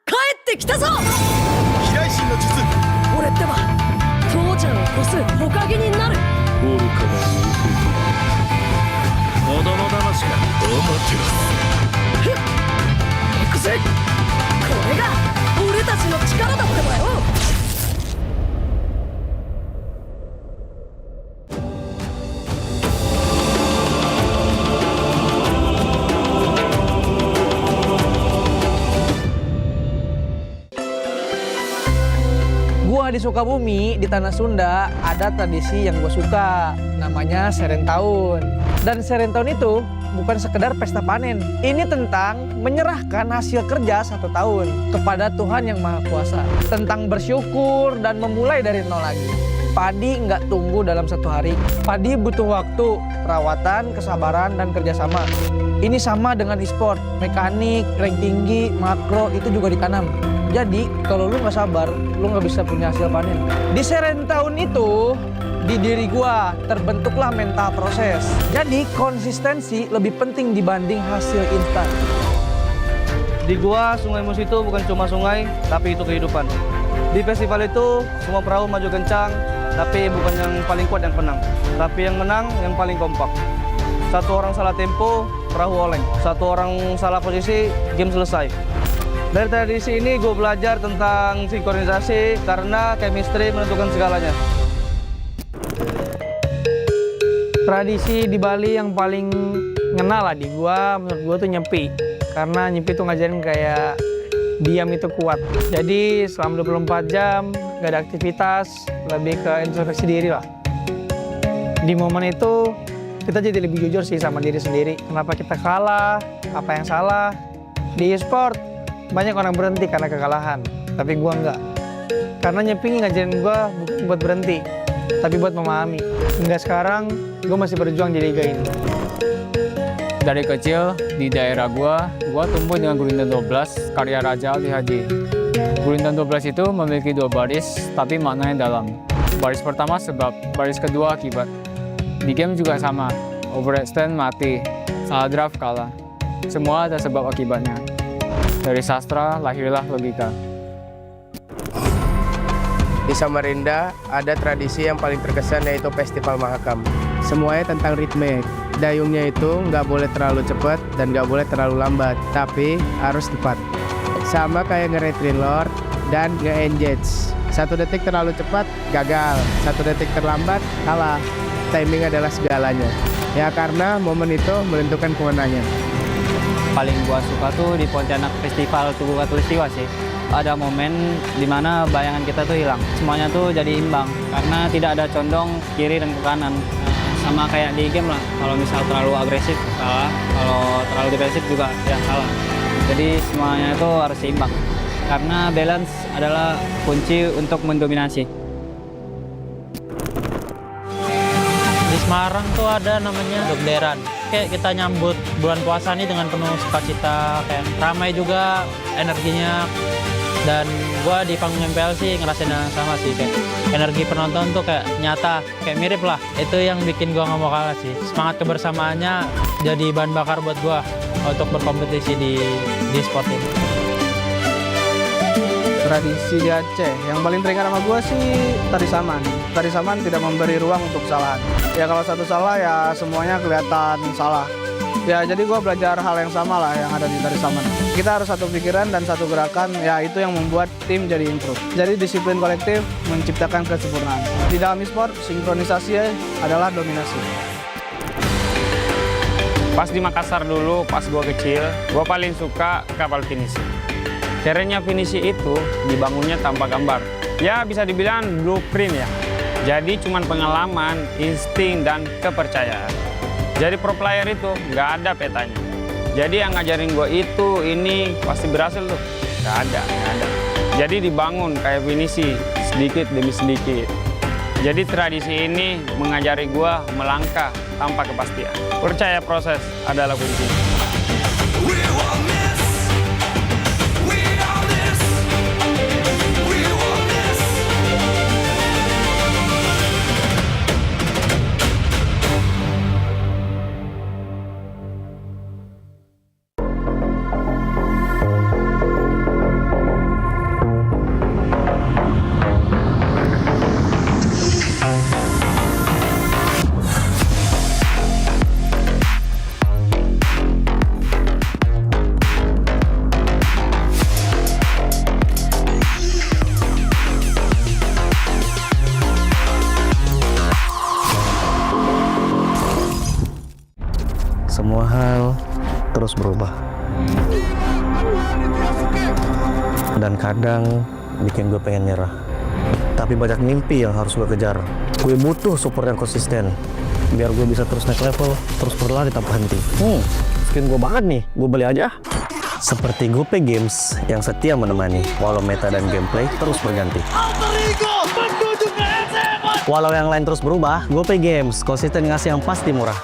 帰ってきたぞ。飛来神の術。俺ってば父ちゃんを越す火影になる。愚かな弟。子供騙しがアマテラス。行くぜ。これが俺たちの力だってばよ。Gua di Sukabumi, di Tanah Sunda, ada tradisi yang gue suka, namanya Serentahun. Dan Serentahun itu bukan sekedar pesta panen. Ini tentang menyerahkan hasil kerja 1 tahun kepada Tuhan Yang Maha Kuasa. Tentang bersyukur dan memulai dari nol lagi. Padi nggak tumbuh dalam 1 hari. Padi butuh waktu, perawatan, kesabaran, dan kerjasama. Ini sama dengan e-sport, mekanik, rank tinggi, makro, itu juga ditanam. Jadi kalau lu nggak sabar, lu nggak bisa punya hasil panen. Di Serentahun itu, di diri gua terbentuklah mental proses. Jadi konsistensi lebih penting dibanding hasil instan. Di gua, Sungai Musi itu bukan cuma sungai, tapi itu kehidupan. Di festival itu, semua perahu maju kencang, tapi bukan yang paling kuat yang menang. Tapi yang menang, yang paling kompak. 1 orang salah tempo, perahu oleng. 1 orang salah posisi, game selesai. Dari tradisi ini gue belajar tentang sinkronisasi karena chemistry menentukan segalanya. Tradisi di Bali yang paling ngena lah di gua, menurut gua tuh nyepi. Karena nyepi tuh ngajarin kayak diam itu kuat. Jadi selama 24 jam gak ada aktivitas, lebih ke introspeksi diri lah. Di momen itu kita jadi lebih jujur sih sama diri sendiri. Kenapa kita kalah, apa yang salah. Di e-sport banyak orang berhenti karena kekalahan, tapi gua enggak. Karena nyepi ngajarin gua bukan buat berhenti, tapi buat memahami. Hingga sekarang gua masih berjuang di liga ini. Dari kecil di daerah gua tumbuh dengan Gurindam 12 karya Raja Ali Haji. Gurindam 12 itu memiliki 2 baris, tapi maknanya dalam. Baris pertama sebab, baris kedua akibat. Di game juga sama, overextend mati, salah draft kalah. Semua ada sebab akibatnya. Dari sastra lahirlah logika. Di Samarinda ada tradisi yang paling terkesan yaitu Festival Mahakam. Semuanya tentang ritme. Dayungnya itu nggak boleh terlalu cepat dan nggak boleh terlalu lambat, tapi harus tepat. Sama kayak nge-retrin Lord dan nge-engage. 1 detik terlalu cepat, gagal. 1 detik terlambat, kalah. Timing adalah segalanya. Ya karena momen itu menentukan kemenangan. Paling gua suka tuh di Pontianak Festival Tugu Katulistiwa sih. Ada momen dimana bayangan kita tuh hilang. Semuanya tuh jadi imbang karena tidak ada condong kiri dan ke kanan. Sama kayak di game lah, kalau misal terlalu agresif salah, kalau terlalu defensif juga ya salah. Jadi semuanya itu harus seimbang. Karena balance adalah kunci untuk mendominasi. Di Semarang tuh ada namanya Dokderan. Kayak kita nyambut bulan puasa nih dengan penuh sukacita, kayak ramai juga energinya. Dan gua di panggung MPL sih ngerasain yang sama sih, kayak energi penonton tuh kayak nyata, kayak mirip lah. Itu yang bikin gua nggak mau kalah sih. Semangat kebersamaannya jadi bahan bakar buat gua untuk berkompetisi di sport ini. Tradisi di Aceh yang paling teringat sama gue sih tari saman. Tari saman tidak memberi ruang untuk kesalahan. Ya kalau satu salah ya semuanya kelihatan salah. Ya jadi gue belajar hal yang sama lah yang ada di tari saman. Kita harus satu pikiran dan satu gerakan, ya itu yang membuat tim jadi improve. Jadi disiplin kolektif menciptakan kesempurnaan. Di dalam e-sport, sinkronisasi adalah dominasi. Pas di Makassar dulu, pas gue kecil, gue paling suka kapal finisi. Caranya finisi itu dibangunnya tanpa gambar. Ya bisa dibilang blueprint ya. Jadi cuman pengalaman, insting, dan kepercayaan. Jadi pro player itu nggak ada petanya. Jadi yang ngajarin gue itu, ini pasti berhasil tuh. Nggak ada. Jadi dibangun kayak finisi, sedikit demi sedikit. Jadi tradisi ini mengajari gue melangkah tanpa kepastian. Percaya proses adalah kunci. hal terus berubah. Dan kadang bikin gue pengen nyerah. Tapi banyak mimpi yang harus gue kejar. Gue butuh support yang konsisten. Biar gue bisa terus naik level, terus berlari tanpa henti. Skin gue banget nih, gue beli aja. Seperti GoPay Games yang setia menemani, walau meta dan gameplay terus berganti. Walau yang lain terus berubah, GoPay Games konsisten ngasih yang pasti murah.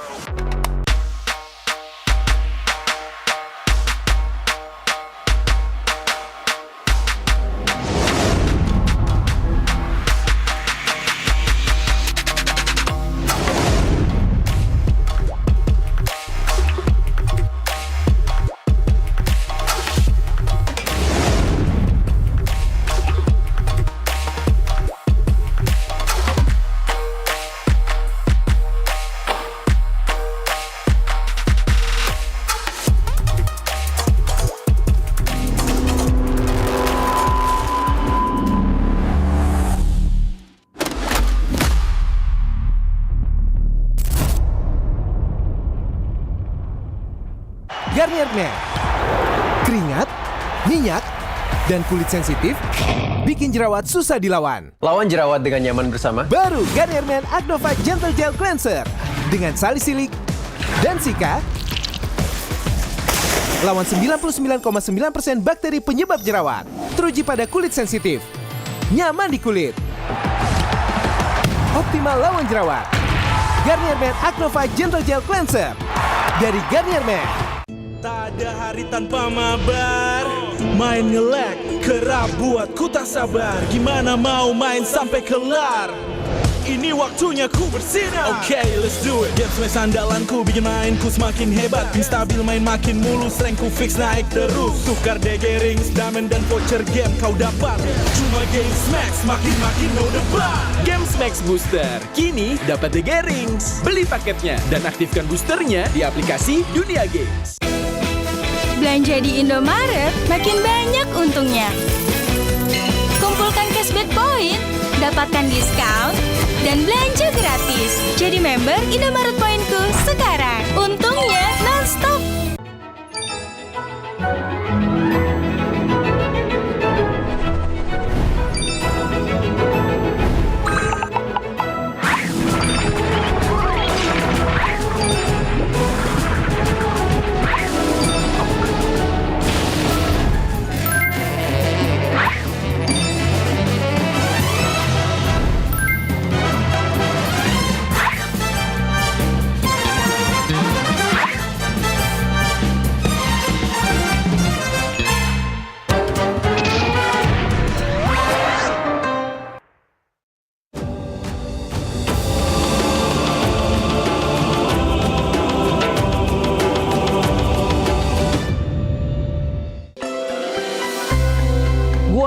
Garnier Men. Keringat, minyak, dan kulit sensitif bikin jerawat susah dilawan. Lawan jerawat dengan nyaman bersama. Baru Garnier Men Acno Fight Gentle Gel Cleanser dengan salisilik dan sika. Lawan 99,9% bakteri penyebab jerawat. Teruji pada kulit sensitif. Nyaman di kulit. Optimal lawan jerawat. Garnier Men Acno Fight Gentle Gel Cleanser dari Garnier Men. Tak ada hari tanpa mabar. Main nge-lag, kerap buat ku tak sabar. Gimana mau main sampai kelar? Ini waktunya ku bersinar. Okay, let's do it. Games match andalanku bikin mainku semakin hebat. Pin stabil main makin mulus, rankku fix naik terus. Tukar DG rings, diamond dan voucher game kau dapat. Cuma Games Max, makin-makin no debat. Games Max Booster, kini dapat DG Rings. Beli paketnya dan aktifkan boosternya di aplikasi Dunia Games. Belanja di Indomaret makin banyak untungnya. Kumpulkan cashback poin, dapatkan diskon, dan belanja gratis. Jadi member Indomaret Poinku sekarang. Untungnya non-stop.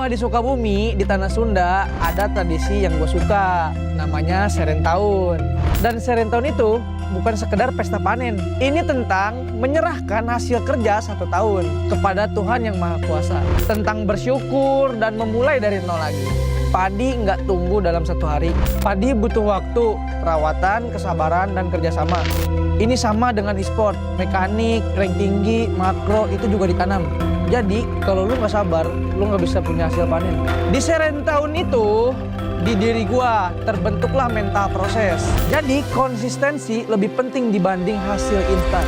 Di Sukabumi, di Tanah Sunda, ada tradisi yang gue suka, namanya Serentahun. Dan Serentahun itu bukan sekedar pesta panen. Ini tentang menyerahkan hasil kerja 1 tahun kepada Tuhan Yang Maha Kuasa. Tentang bersyukur dan memulai dari nol lagi. Padi nggak tumbuh dalam 1 hari. Padi butuh waktu, perawatan, kesabaran, dan kerjasama. Ini sama dengan e-sport, mekanik, rank tinggi, makro, itu juga ditanam. Jadi, kalau lu nggak sabar, lu nggak bisa punya hasil panen. Di Serentahun itu, di diri gua terbentuklah mental proses. Jadi, konsistensi lebih penting dibanding hasil instan.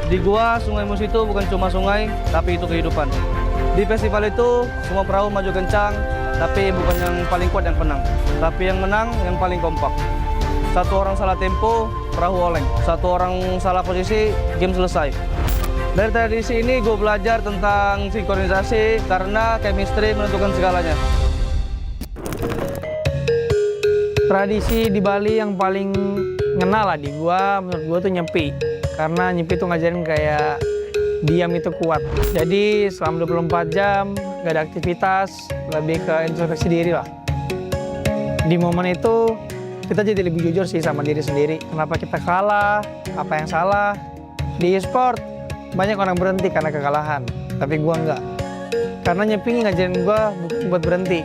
Di gua, Sungai Musi itu bukan cuma sungai, tapi itu kehidupan. Di festival itu, semua perahu maju kencang, tapi bukan yang paling kuat yang menang. Tapi yang menang, yang paling kompak. 1 orang salah tempo, perahu oleng. 1 orang salah posisi, game selesai. Dari tradisi ini gue belajar tentang sinkronisasi karena chemistry menentukan segalanya. Tradisi di Bali yang paling ngena lah di gua, menurut gua tuh nyepi. Karena nyepi tuh ngajarin kayak diam itu kuat. Jadi selama 24 jam gak ada aktivitas, lebih ke introspeksi diri lah. Di momen itu kita jadi lebih jujur sih sama diri sendiri. Kenapa kita kalah, apa yang salah. Di e-sport banyak orang berhenti karena kekalahan, tapi gua enggak. Karena nyepi ngajarin gua bukan buat berhenti,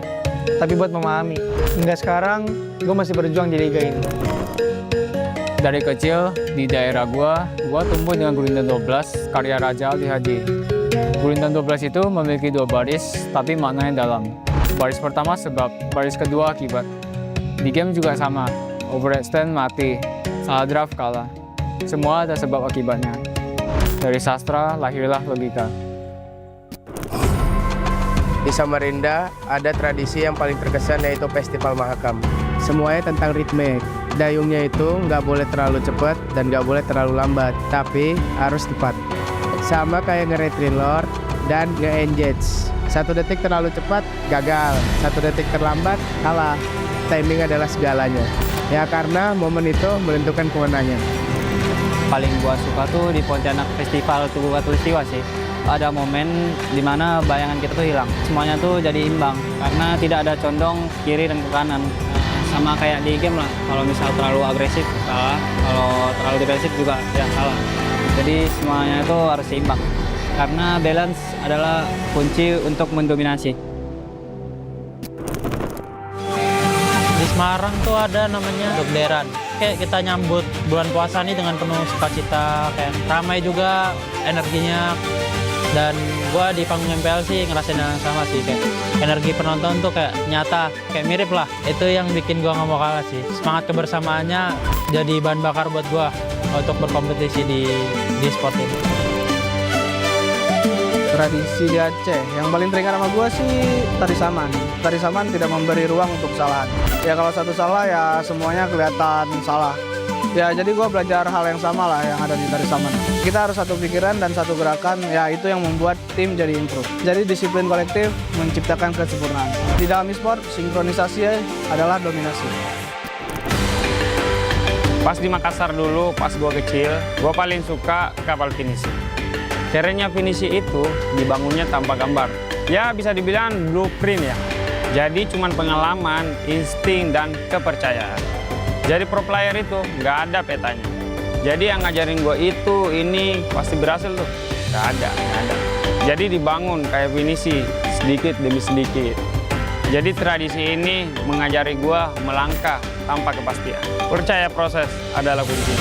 tapi buat memahami. Hingga sekarang, gua masih berjuang di liga ini. Dari kecil di daerah gua tumbuh dengan gurindam 12 karya Raja Ali Hadi. Gurindam 12 itu memiliki 2 baris tapi maknanya dalam. Baris pertama sebab, baris kedua akibat. Di game juga sama, overextend mati, salah draft kalah. Semua ada sebab akibatnya. Dari sastra lahirlah logika. Di Samarinda ada tradisi yang paling terkesan yaitu Festival Mahakam. Semuanya tentang ritme. Dayungnya itu nggak boleh terlalu cepat dan nggak boleh terlalu lambat, tapi harus tepat. Sama kayak nge-retreat lord dan nge-engage. 1 detik terlalu cepat, gagal. 1 detik terlambat, kalah. Timing adalah segalanya. Ya karena momen itu menentukan kemenangan. Paling gua suka tuh di Pontianak Festival Tugu Katulistiwa sih. Ada momen di mana bayangan kita tuh hilang. Semuanya tuh jadi imbang karena tidak ada condong kiri dan ke kanan. Sama kayak di game lah, kalau misal terlalu agresif kalah, kalau terlalu defensif juga ya kalah. Jadi semuanya itu harus seimbang, karena balance adalah kunci untuk mendominasi. Di Semarang tuh ada namanya Dokderan. Kayak kita nyambut bulan puasa nih dengan penuh sukacita, kayak ramai juga energinya. Dan gua di panggung MPL sih ngerasain yang sama sih, kayak energi penonton tuh kayak nyata, kayak mirip lah. Itu yang bikin gua nggak mau kalah sih. Semangat kebersamaannya jadi bahan bakar buat gua untuk berkompetisi di sport ini. Tradisi di Aceh yang paling teringat sama gue sih tari saman. Tari saman tidak memberi ruang untuk kesalahan. Ya kalau satu salah ya semuanya kelihatan salah. Ya jadi gue belajar hal yang sama lah yang ada di tari saman. Kita harus satu pikiran dan satu gerakan, ya itu yang membuat tim jadi improve. Jadi disiplin kolektif menciptakan kesempurnaan. Di dalam e-sport, sinkronisasi adalah dominasi. Pas di Makassar dulu, pas gue kecil, gue paling suka kapal finisi. Kerennya finisi itu dibangunnya tanpa gambar. Ya bisa dibilang blueprint ya. Jadi cuman pengalaman, insting, dan kepercayaan. Jadi pro player itu nggak ada petanya. Jadi yang ngajarin gue itu, ini pasti berhasil tuh. Nggak ada. Jadi dibangun kayak finisi, sedikit demi sedikit. Jadi tradisi ini mengajari gue melangkah tanpa kepastian. Percaya proses adalah kunci.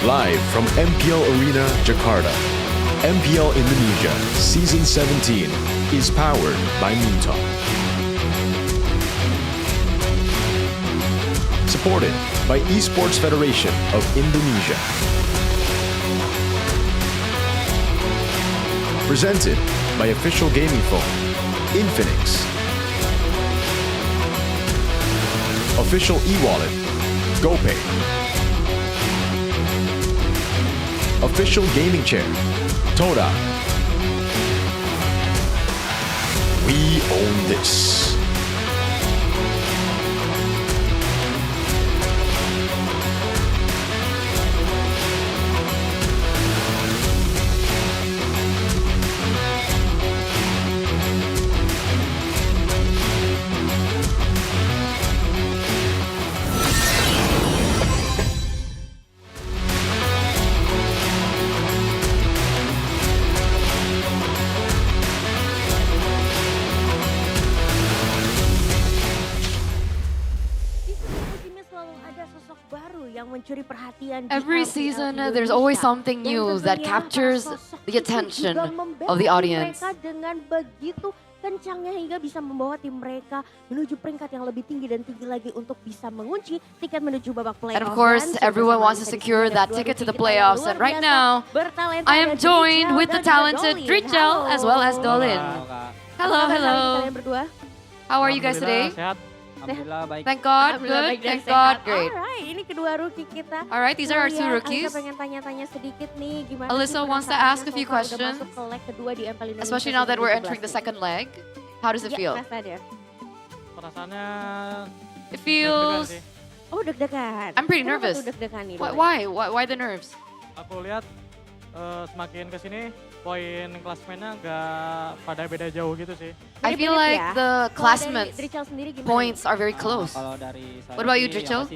Live from MPL Arena, Jakarta. MPL Indonesia Season 17 is powered by Moontalk. Supported by Esports Federation of Indonesia. Presented by official gaming phone, Infinix. Official e-wallet, GoPay. Official gaming chair, Toda. We own this. mencuri perhatian. Every season, there's always something new that captures the attention of the audience. Dengan begitu kencangnya hingga bisa membawa tim mereka menuju peringkat yang lebih tinggi dan tinggi lagi untuk bisa mengunci tiket menuju babak playoff. And of course, everyone wants to secure that ticket to the playoffs. And right now, I am joined with the talented Drichel as well as Dolin. Hello, hello. How are you guys today? Alhamdulillah baik. Thank God, good. Thank God, great. Alright, ini kedua rookie kita. Alright, these are our two rookies. Aku pengen tanya-tanya sedikit nih, gimana Alyssa wants to ask a few questions, especially now that we're entering the second leg. How does it feel? Perasaannya it feels. Oh, deg-degan. I'm pretty nervous. Why the nerves? Aku lihat semakin kesini poin klasmennya nggak pada beda jauh gitu sih. I feel like the classmates points are very close. What about you, Drichel?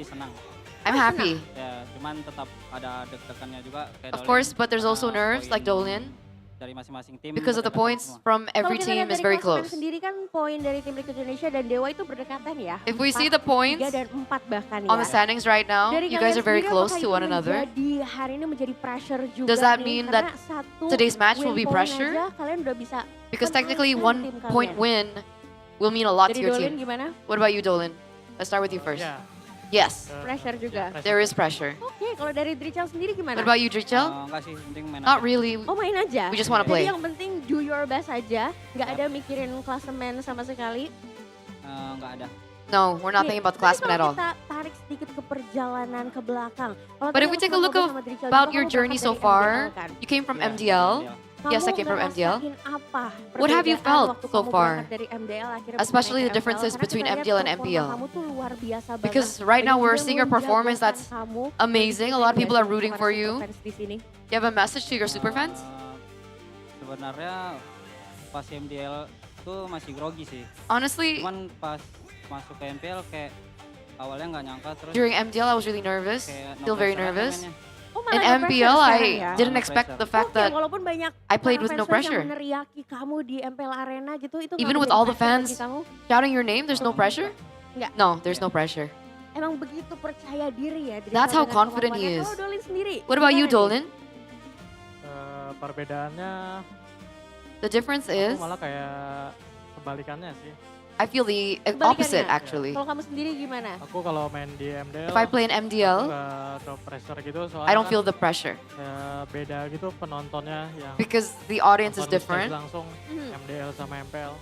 I'm happy. Ya, cuman tetap ada deg-degannya juga. Of course, but there's also nerves like Dolin. Dari masing-masing tim. Because of the points from every team is very close. Sendiri kan poin dari tim Liga Indonesia dan Dewa itu berdekatan ya. If we see the points 3 dan 4 bahkan on the standings right now, you guys are very close to one another. Hari ini menjadi pressure juga. Does that mean that today's match will be pressure? Kalian udah bisa. Because technically 1 point win will mean a lot to your team. What about you, Dolin? Let's start with you first. Yeah. Yes. Pressure juga. There is pressure. Oke, kalau dari Drichel sendiri gimana? What about you, Drichel? Enggak sih, penting main Not really. Oh, main aja. We just want to play. Jadi yang penting do your best aja, nggak ada mikirin klasemen sama sekali. Nggak ada. No, we're not thinking about the classmen at all. Kita tarik sedikit ke perjalanan ke belakang. But if we take a look about your journey so far, you came from MDL. Yes, I came from MDL. What have you felt so far? Especially the differences between MDL and MPL. Because right now we're seeing your performance that's amazing. A lot of people are rooting for you. You have a message to your super fans? Sebenarnya pas MDL tuh masih grogi sih. Honestly, cuman pas masuk ke MPL kayak awalnya nggak nyangka terus. During MDL I was really nervous, still very nervous. In MPL, I didn't expect the fact that I played with no pressure. Even with all the fans shouting your name, there's no pressure? No, there's no pressure. Emang begitu percaya diri ya. That's how confident he is. What about you, Dolin? Perbedaannya. The difference is. Malah kayak kebalikannya sih. I feel the opposite actually. Kalau kamu sendiri gimana? Aku kalau main di MDL, if I play in MDL, pressure gitu, I don't feel the pressure. Beda gitu penontonnya yang because the audience is different. Langsung MDL sama MPL.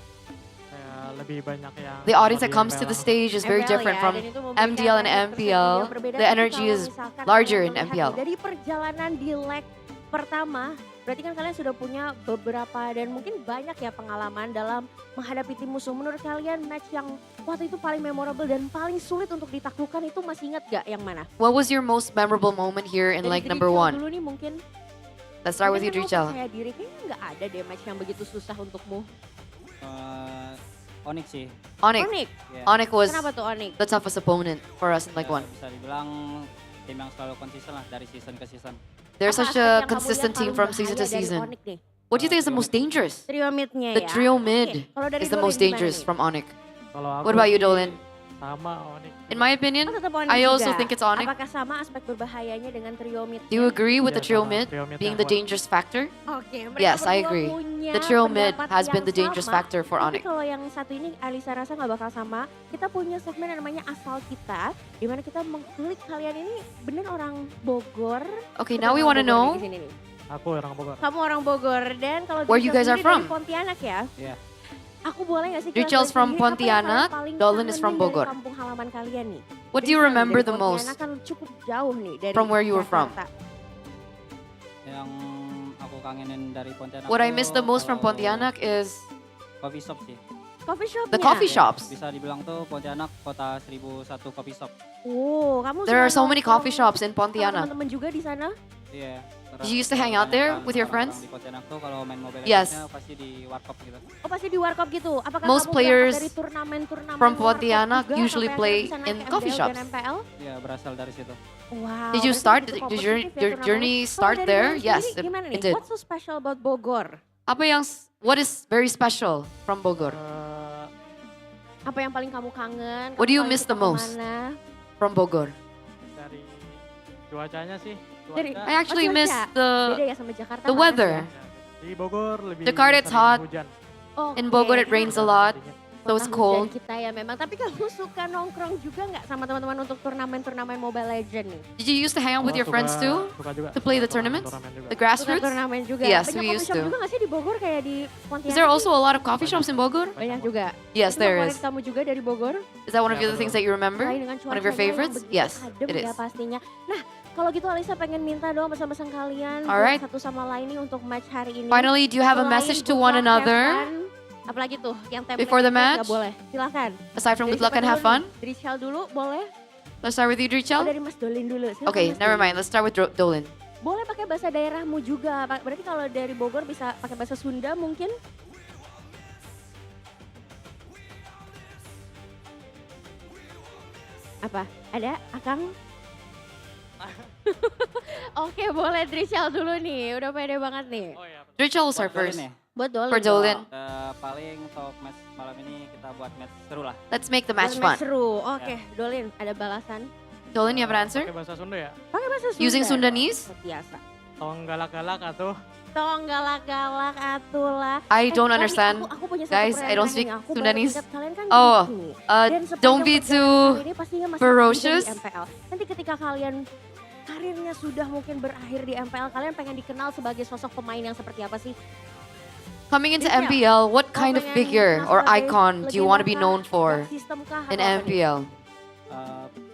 Lebih banyak yang the audience that comes to the stage is very different from MDL and MPL. The energy is larger in MPL. Dari perjalanan di leg pertama, berarti kan kalian sudah punya beberapa dan mungkin banyak ya pengalaman dalam menghadapi tim musuh. Menurut kalian match yang waktu itu paling memorable dan paling sulit untuk ditaklukkan itu masih ingat gak yang mana? What was your most memorable moment here in leg number 1? Dulu nih mungkin. Let's start with you, Drichel. Percaya diri kayaknya gak ada deh match yang begitu susah untukmu. Onyx sih. Onyx. Yeah. Onyx was the toughest opponent for us in leg 1. Bisa dibilang tim yang selalu konsisten lah dari season ke season. They're such a consistent team from season to season. What do you think is the most dangerous? Trio midnya the trio mid is the most dangerous from Onyx. What about you, Dolin? Sama Onyx. In my opinion, Oh, tetap Onyx I also juga. think it's Onyx. Apakah sama aspek berbahayanya dengan trio mid? Do you agree with Iya, the trio sama. mid Trio mid being yang the kuat. dangerous factor? Oke, mereka Yes, I berdua agree. punya The trio mid pendapat has been yang the dangerous sama. factor for Tapi Onyx. kalau yang satu ini Alisa rasa nggak bakal sama. Kita punya segmen yang namanya asal kita, di mana kita mengklik kalian ini bener orang Bogor. Okay, Kita now we orang want to Bogor know nih di sini nih. Aku orang Bogor. Kamu orang Bogor dan kalau Where you Drichel guys are sendiri dari from? Pontianak ya. Yeah. Aku boleh nggak sih Drichel's from Pontianak, Dolan is from Bogor. Kampung halaman kalian nih. What do you Drichel remember dari the most Pontianak kan cukup jauh nih dari from where you were from? Jakarta. Yang aku kangenin dari Pontianak. What I tuh miss the most from kalau Pontianak is coffee shop sih. Coffee shop. the coffee shops. Bisa dibilang tuh Pontianak kota 1001 coffee shop. Oh, kamu There suka are so many nongkrong coffee shops in sama Pontianak. teman-teman juga di sana? Iya. Did you used to hang out there with your friends? Di Pontianak tuh kalau main Mobile Yes. Legends-nya pasti di warkop gitu. Oh, pasti di warkop gitu. Apakah Most kamu players berangkat dari turnamen-turnamen from warkop Pontianak juga usually sampai play akhirnya bisa in naik ke coffee MPL shops. dan MPL? Iya, berasal dari situ. Wow. Did you berarti start cukup your kompetitif journey, ya your turnamennya. journey Kalau start dari there? Dolan Yes, sendiri gimana nih? it did. What's so special about Bogor? Apa yang what is very special from Bogor? Apa yang paling kamu kangen? What do Kamu you paling miss suka the most kemana? from Bogor? Dari cuacanya sih. Dari, I actually cuaca. miss the Beda ya sama Jakarta, the panas weather. ya? Di Bogor lebih Jakarta it's sering hot. hujan. In Oke, Bogor it karena rains a lot, so it's kota cold. hujan kita ya memang. Tapi kamu suka nongkrong juga nggak sama teman-teman untuk turnamen-turnamen Mobile Legends nih? Did you used to hang out with Oh, your friends suka- too suka juga. to play the Suka tournaments, turnamen juga. the Suka grassroots? turnamen juga. Yes, Banyak we coffee used shop to. juga nggak sih di Bogor kayak di Pontianak? Is there also a lot of coffee shops in Bogor? Banyak juga. Yes, Itu there favorit is. kamu juga dari Bogor? Is that one of the things that you remember? Selain dengan One of your cuacanya yang favorites? begitu Yes, adem it is. ya pastinya. Nah, kalau gitu Alisa pengen minta dong pesan-pesan kalian buat Alright. satu sama lain nih untuk match hari ini. Finally, do you have a Selain message to good one luck, have another? fun, apalagi tuh yang template Before the itu nggak match? boleh. Silakan. Aside from Dari good luck siapa and have dulu fun? nih? Dari Drichel dulu boleh? Let's start with you, Oh, Drichel. dari Mas Dolin dulu. Silakan, Okay, Mas never Dolin. mind. Let's start with Dolan. Boleh pakai bahasa daerahmu juga. Berarti kalau dari Bogor bisa pakai bahasa Sunda mungkin? Apa? Ada, Akang? Oke, boleh Drichel dulu nih. Udah pede banget nih. Drichel will start Buat Dolin first. ya? Buat Dolin. For Dolin. Paling untuk match malam ini kita buat match seru lah. Let's make the match Buat fun. seru. Oke, Dolin ada balasan. Dolan, you have an answer? Pakai bahasa Sunda ya. Pakai bahasa Sunda. Using Sundanese? Biasa. Tong galak-galak atau Tong galak-galak atulah. I don't tapi understand. Aku punya satu Guys, I don't pertanyaan speak nih. Aku baru Sundanese. ingat kalian kan Oh, gitu. uh, Dan sepanjang don't be perjalanan too ini pastinya masih ferocious. di MPL. Nanti ketika kalian karirnya sudah mungkin berakhir di MPL, kalian pengen dikenal sebagai sosok pemain yang seperti apa sih? Coming into Drichel, MPL, what kind of pengen figure dikenal or sebagai icon do you want to be legenda known kah? for Dark system kah? in Atau apa nih? MPL?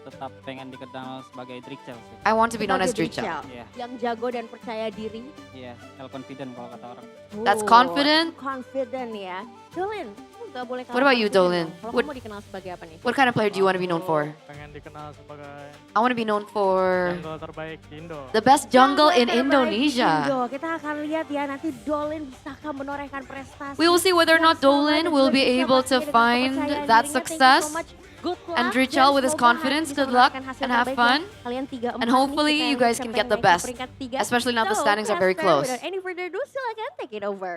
Tetap pengen dikenal sebagai Drichel sih. I want to be known as Sebagai Drichel. Iya. Yang jago dan percaya diri. Iya, confident kalau kata orang. That's Oh, confident? Confident ya. Dolin, nggak boleh kalah What about you, confident Dolin? dong. Kalau What- kamu dikenal sebagai apa nih? What kind of player do you want to be known for? pengen dikenal sebagai I want to be known for jungle terbaik di Indo. the best jungle in terbaik di Indonesia. Indo. Kita akan lihat ya nanti Dolin bisakah menorehkan prestasi. We will see whether or not yang sama Dolan dan will juga be bisa able to pastinya dengan find kepercayaan that dirinya. Thank you success. so much. Good luck And dan Drichel with his semoga confidence, hari bisa good luck menorehkan hasil and have terbaik ya. fun. Kalian 3-4 And nih, hopefully kita you lihat guys siapa can yang get the naik ke best. peringkat 3. Especially now the So, standings are very Caster, close. Without any further ado, silakan take it over.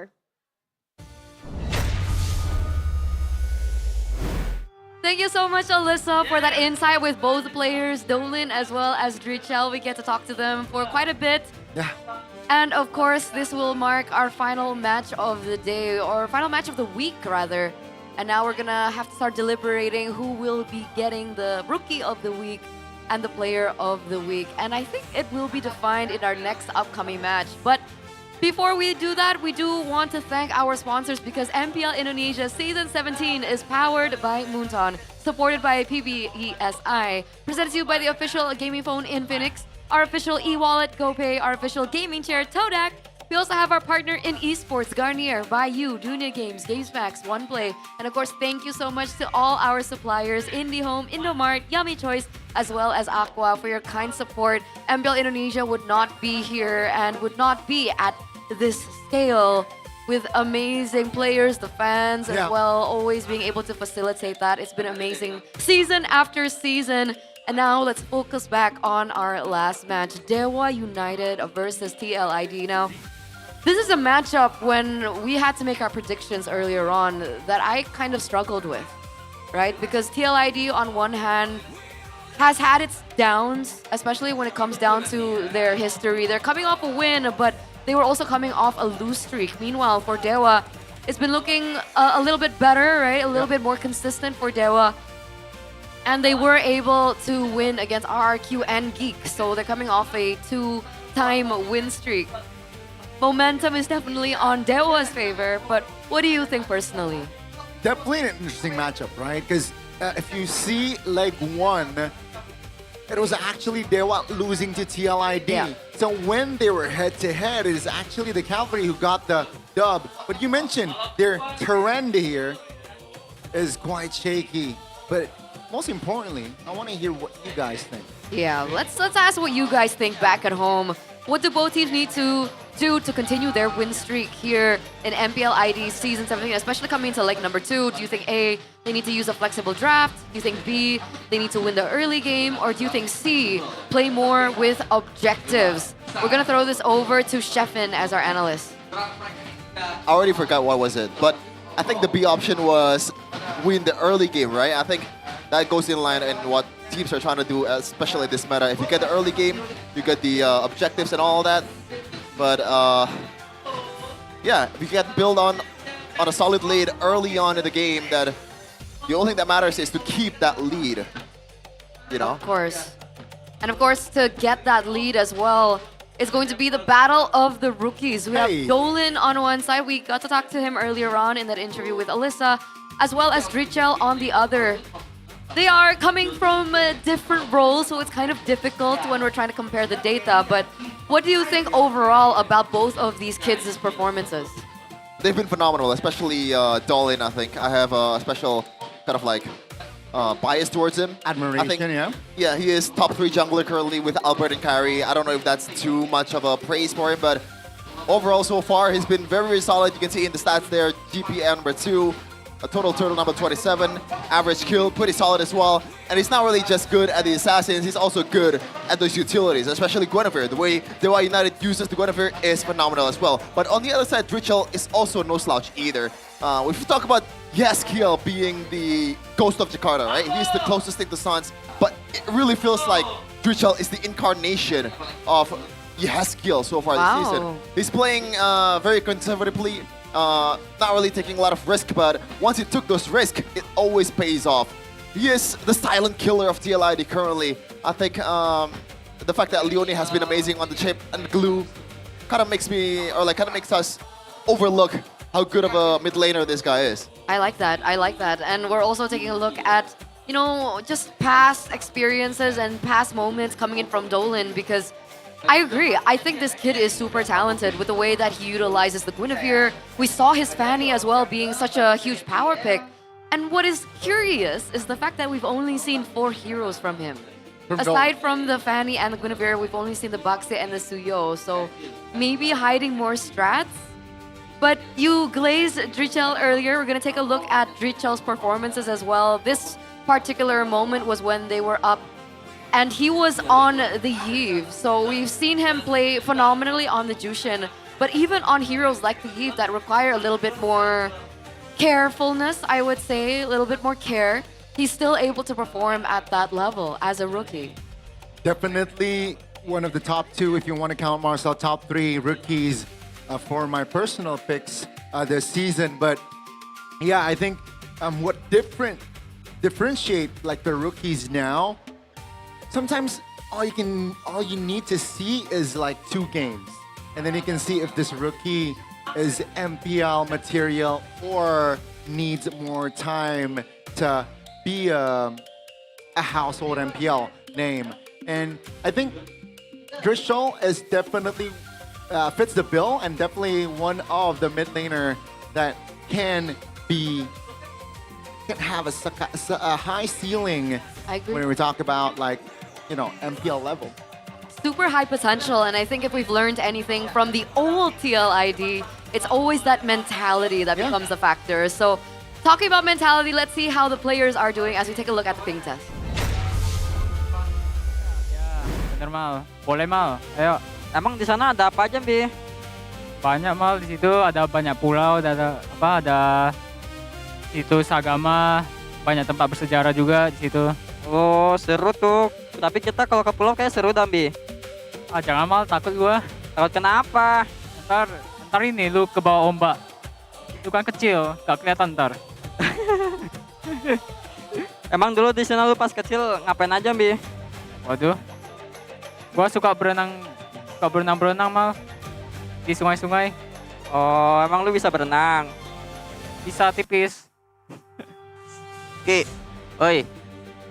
Thank you so much, Alyssa, for that insight with both players, Dolan as well as Drichel. We get to talk to them for quite a bit. Yeah. And of course, this will mark our final match of the day, or final match of the week, rather. And now we're gonna have to start deliberating who will be getting the Rookie of the Week and the Player of the Week. And I think it will be defined in our next upcoming match. But before we do that, we do want to thank our sponsors because MPL Indonesia Season 17 is powered by Moonton, supported by PBESI, presented to you by the official gaming phone Infinix, our official e-wallet GoPay, our official gaming chair Todak. We also have our partner in esports, Garnier, Bayou, Dunia Games, GamesMax, OnePlay, and of course, thank you so much to all our suppliers, IndieHome, Indomart, Yummy Choice, as well as Aqua for your kind support. MPL Indonesia would not be here and would not be at this scale with amazing players, the fans Yeah. as well, always being able to facilitate that. It's been amazing season after season. And now let's focus back on our last match, Dewa United versus TLID. Now, this is a matchup when we had to make our predictions earlier on that I kind of struggled with. right? Because TLID on one hand has had its downs, especially when it comes down to their history. They're coming off a win, but they were also coming off a lose streak. Meanwhile, for Dewa, it's been looking a little bit better, right? A little bit more consistent for Dewa. And they were able to win against RRQ and Geek, so they're coming off a 2-time win streak. Momentum is definitely on Dewa's favor, but what do you think personally? Definitely an interesting matchup, right? Because if you see leg 1, it was actually Dewa losing to TLID. Yeah. So when they were head-to-head, it is actually the Cavalry who got the dub. But you mentioned their trend here is quite shaky. But most importantly, I want to hear what you guys think. Yeah, let's ask what you guys think back at home. What do both teams need to do to continue their win streak here in MPL ID Season 17, especially coming into leg number 2? Do you think A, they need to use a flexible draft? Do you think B, they need to win the early game? Or do you think C, play more with objectives? We're going to throw this over to Sheffin as our analyst. I already forgot what was it, but I think the B option was win the early game, right? I think that goes in line in what teams are trying to do, especially this meta. If you get the early game, you get the objectives and all that. But yeah, if you get build on a solid lead early on in the game, that the only thing that matters is to keep that lead. You know? Of course. And of course, to get that lead as well, it's going to be the battle of the rookies. We have Dolan on one side. We got to talk to him earlier on in that interview with Alyssa, as well as Drichel on the other. They are coming from different roles, so it's kind of difficult when we're trying to compare the data. But what do you think overall about both of these kids' performances? They've been phenomenal, especially Dolan, I think. I have a special kind of like bias towards him. Admiration, I think, yeah. Yeah, he is top 3 jungler currently with Albert and Kyrie. I don't know if that's too much of a praise for him, but overall so far, he's been very, very solid. You can see in the stats there, GPM number 2. A total turtle number 27, average kill, pretty solid as well. And he's not really just good at the assassins, he's also good at those utilities, especially Guinevere. The way Dewa United uses the Guinevere is phenomenal as well. But on the other side, Drichel is also no slouch either. If you talk about Yeskiel being the ghost of Jakarta, right? He's the closest thing to Suns, but it really feels like Drichel is the incarnation of Yeskiel so far this season. He's playing very conservatively. Not really taking a lot of risk, but once he took those risks, it always pays off. He is the silent killer of TLID currently. I think the fact that Leone has been amazing on the chip and glue kind of makes me, or like kind of makes us overlook how good of a mid laner this guy is. I like that. I like that. And we're also taking a look at, you know, just past experiences and past moments coming in from Dolan, because I agree. I think this kid is super talented with the way that he utilizes the Guinevere. We saw his Fanny as well being such a huge power pick. And what is curious is the fact that we've only seen 4 heroes from him. Aside from the Fanny and the Guinevere, we've only seen the Bakse and the Suyo. So maybe hiding more strats. But you glazed Drichel earlier. We're going to take a look at Drichel's performances as well. This particular moment was when they were up and he was on the Eve. So we've seen him play phenomenally on the Jushin, but even on heroes like the Eve that require a little bit more carefulness, I would say, a little bit more care, he's still able to perform at that level as a rookie. Definitely one of the top 2, if you want to count Marcel, top 3 rookies for my personal picks this season. But yeah, I think what differentiate like the rookies now, sometimes all you need to see is like 2 games, and then you can see if this rookie is MPL material or needs more time to be a household MPL name. And I think Drichel is definitely fits the bill, and definitely one of the mid laner that can have a high ceiling when we talk about like, you know, MPL level. Super high potential, and I think if we've learned anything from the old TLID, it's always that mentality that becomes a factor. So talking about mentality, let's see how the players are doing as we take a look at the ping test. Bener Mal, boleh Mal. Ayo, emang di sana ada apa aja, Bi? Banyak Mal, di situ ada banyak pulau, ada itu Sagama, banyak tempat bersejarah juga di situ. Oh, seru tuh. Tapi kita kalau ke pulau kayak seru Dambi. Ah, jangan mal, takut gua. Takut kenapa? Ntar ini lu ke bawah ombak. Itu kan kecil, gak kelihatan ntar. Emang dulu di sana lu pas kecil ngapain aja, Bi? Waduh. Gua suka berenang mal di sungai-sungai. Oh, emang lu bisa berenang? Bisa tipis. Ki, oi,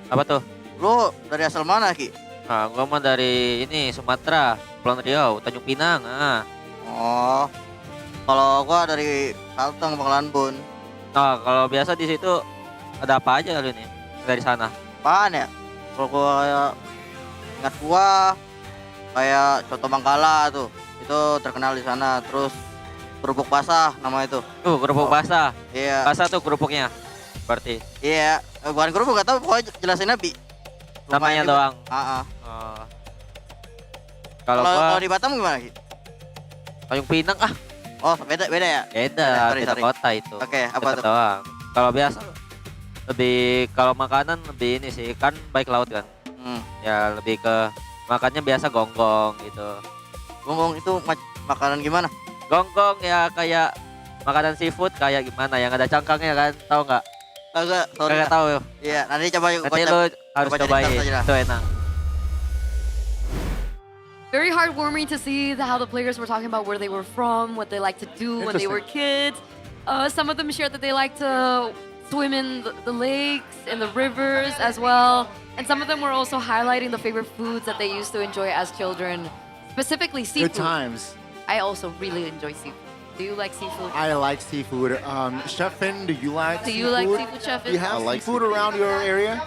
apa tuh? Lu dari asal mana, Ki? Nah, gua mah dari ini Sumatera, Kepulauan Riau, Tanjung Pinang. Ah. Oh, kalau gua dari Kalteng, Bangkalan Bun. Nah, kalau biasa di situ ada apa aja lu nih dari sana? Apaan ya? Kalau gua ingat gua kayak coto Bangkala tuh, itu terkenal di sana. Terus kerupuk basah nama itu. Kerupuk basah. Iya. Basah tuh kerupuknya. Berarti. Iya, bukan kerupuk, gak tau, pokoknya jelasinnya Bi. Namanya doang. Oh. Kalau di Batam gimana, Ki? Tanjung Pinang Oh, beda ya? Beda Sorry. kota itu. Oke, apa Deket tuh? doang. Kalau biasa kalau makanan lebih ini sih, kan baik laut kan. Ya lebih ke makannya biasa gonggong gitu. Gonggong itu makanan gimana? Gonggong ya kayak makanan seafood kayak gimana yang ada cangkangnya kan, tahu nggak? Kagak tahu. Iya, nanti coba Nanti lu harus cobain. Itu enak. Very heartwarming to see how the players were talking about where they were from, what they like to do when they were kids. Some of them shared that they like to swim in the lakes and the rivers as well. And some of them were also highlighting the favorite foods that they used to enjoy as children, specifically seafood. Good times. I also really enjoy seafood. Do you like seafood? I like seafood. Chef Finn, do you like Do seafood? you like seafood, Chef Do you Finn? have seafood around your area?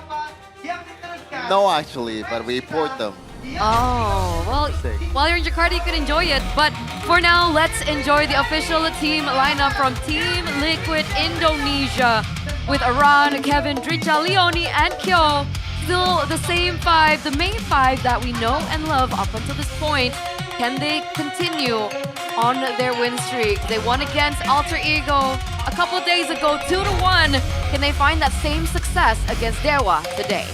No, actually, but we import them. Oh, well, while you're in Jakarta, you can enjoy it. But for now, let's enjoy the official team lineup from Team Liquid Indonesia with Aran, Kevin, Dricha, Leonie, and Kyo. Still the same five, the main five that we know and love up until this point. Can they continue on their win streak? They won against Alter Ego a couple days ago, 2-1. Can they find that same success against Dewa today?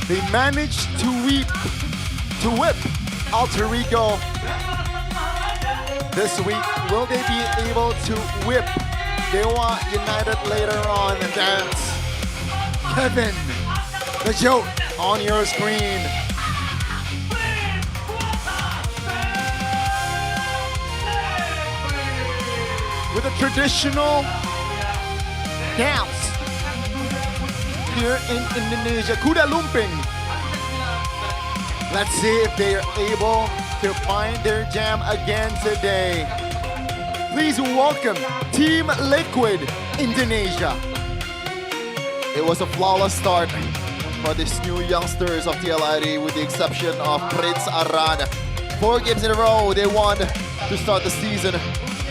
They managed to whip Alter Ego this week. Will they be able to whip Dewa United later on? And that's Kevin, the joke on your screen. With a traditional dance here in Indonesia, Kuda Lumping. Let's see if they are able to find their jam again today. Please welcome Team Liquid Indonesia. It was a flawless start for these new youngsters of TLID with the exception of Prince Aran. 4 games in a row they won to start the season.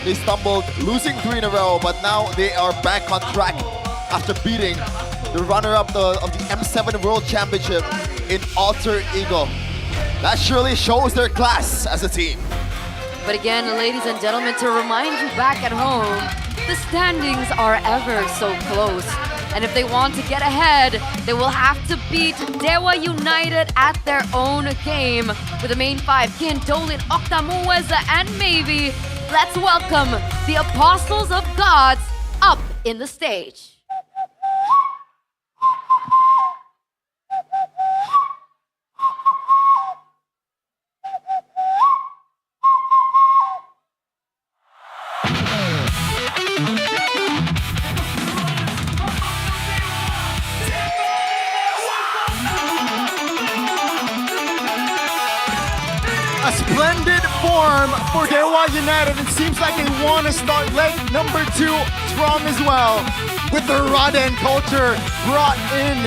They stumbled, losing 3 in a row, but now they are back on track after beating the runner-up of the M7 World Championship in Alter Ego. That surely shows their class as a team. But again, ladies and gentlemen, to remind you back at home, the standings are ever so close. And if they want to get ahead, they will have to beat Dewa United at their own game. With the main 5, Kin, Dolin, Okta, Muweza, and Maybe, let's welcome the Apostles of Gods up in the stage. A splendid form for Dewa United. It seems like they want to start leg number 2 strong as well. With the Raden culture brought in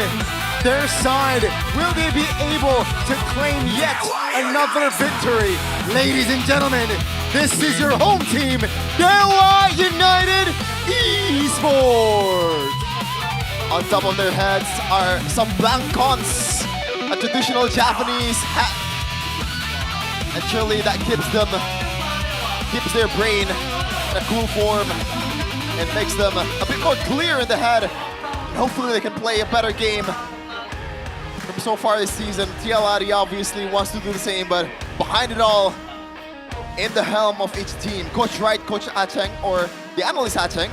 their side, will they be able to claim yet another victory? Ladies and gentlemen, this is your home team, Dewa United Esports. On top of their heads are some blancons, a traditional Japanese hat. And surely that keeps them keeps their brain in a cool form and makes them a bit more clear in the head. And hopefully they can play a better game. From so far this season, TLRD obviously wants to do the same, but behind it all, in the helm of each team, Coach Wright, Coach Acheng, or the analyst Acheng,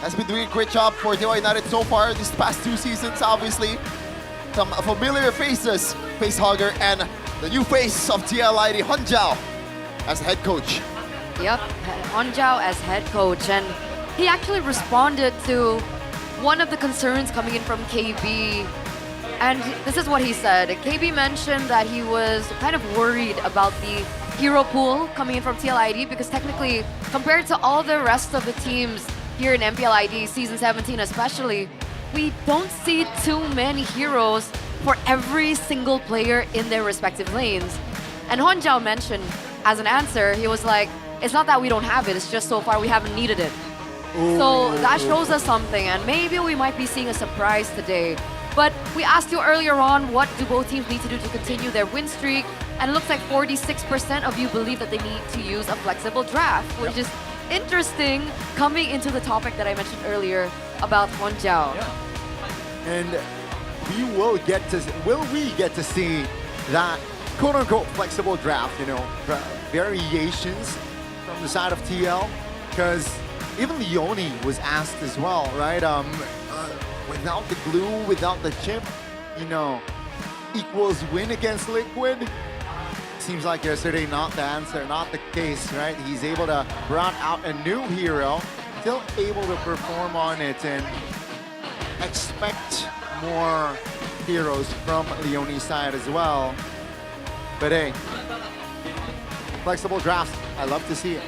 has been doing a great job for Dewa United so far these past 2 seasons, obviously. Some familiar faces, Facehugger, and the new face of TLID, Honjao, as head coach. Yep, Honjao as head coach, and he actually responded to one of the concerns coming in from KB. And this is what he said. KB mentioned that he was kind of worried about the hero pool coming in from TLID because technically, compared to all the rest of the teams here in MPLID Season 17 especially, we don't see too many heroes for every single player in their respective lanes. And Honjao mentioned as an answer, he was like, it's not that we don't have it, it's just so far we haven't needed it. So that shows us something, and maybe we might be seeing a surprise today. But we asked you earlier on, what do both teams need to do to continue their win streak? And it looks like 46% of you believe that they need to use a flexible draft, which is interesting coming into the topic that I mentioned earlier about Honjao. And will we get to see that quote-unquote flexible draft, you know, variations from the side of TL? Because even Leone was asked as well, right? Without the glue, without the chip, you know, equals win against Liquid. Seems like yesterday not the answer, not the case, right? He's able to bring out a new hero, still able to perform on it, and expect more heroes from Leone's side as well. But hey, flexible drafts, I love to see it.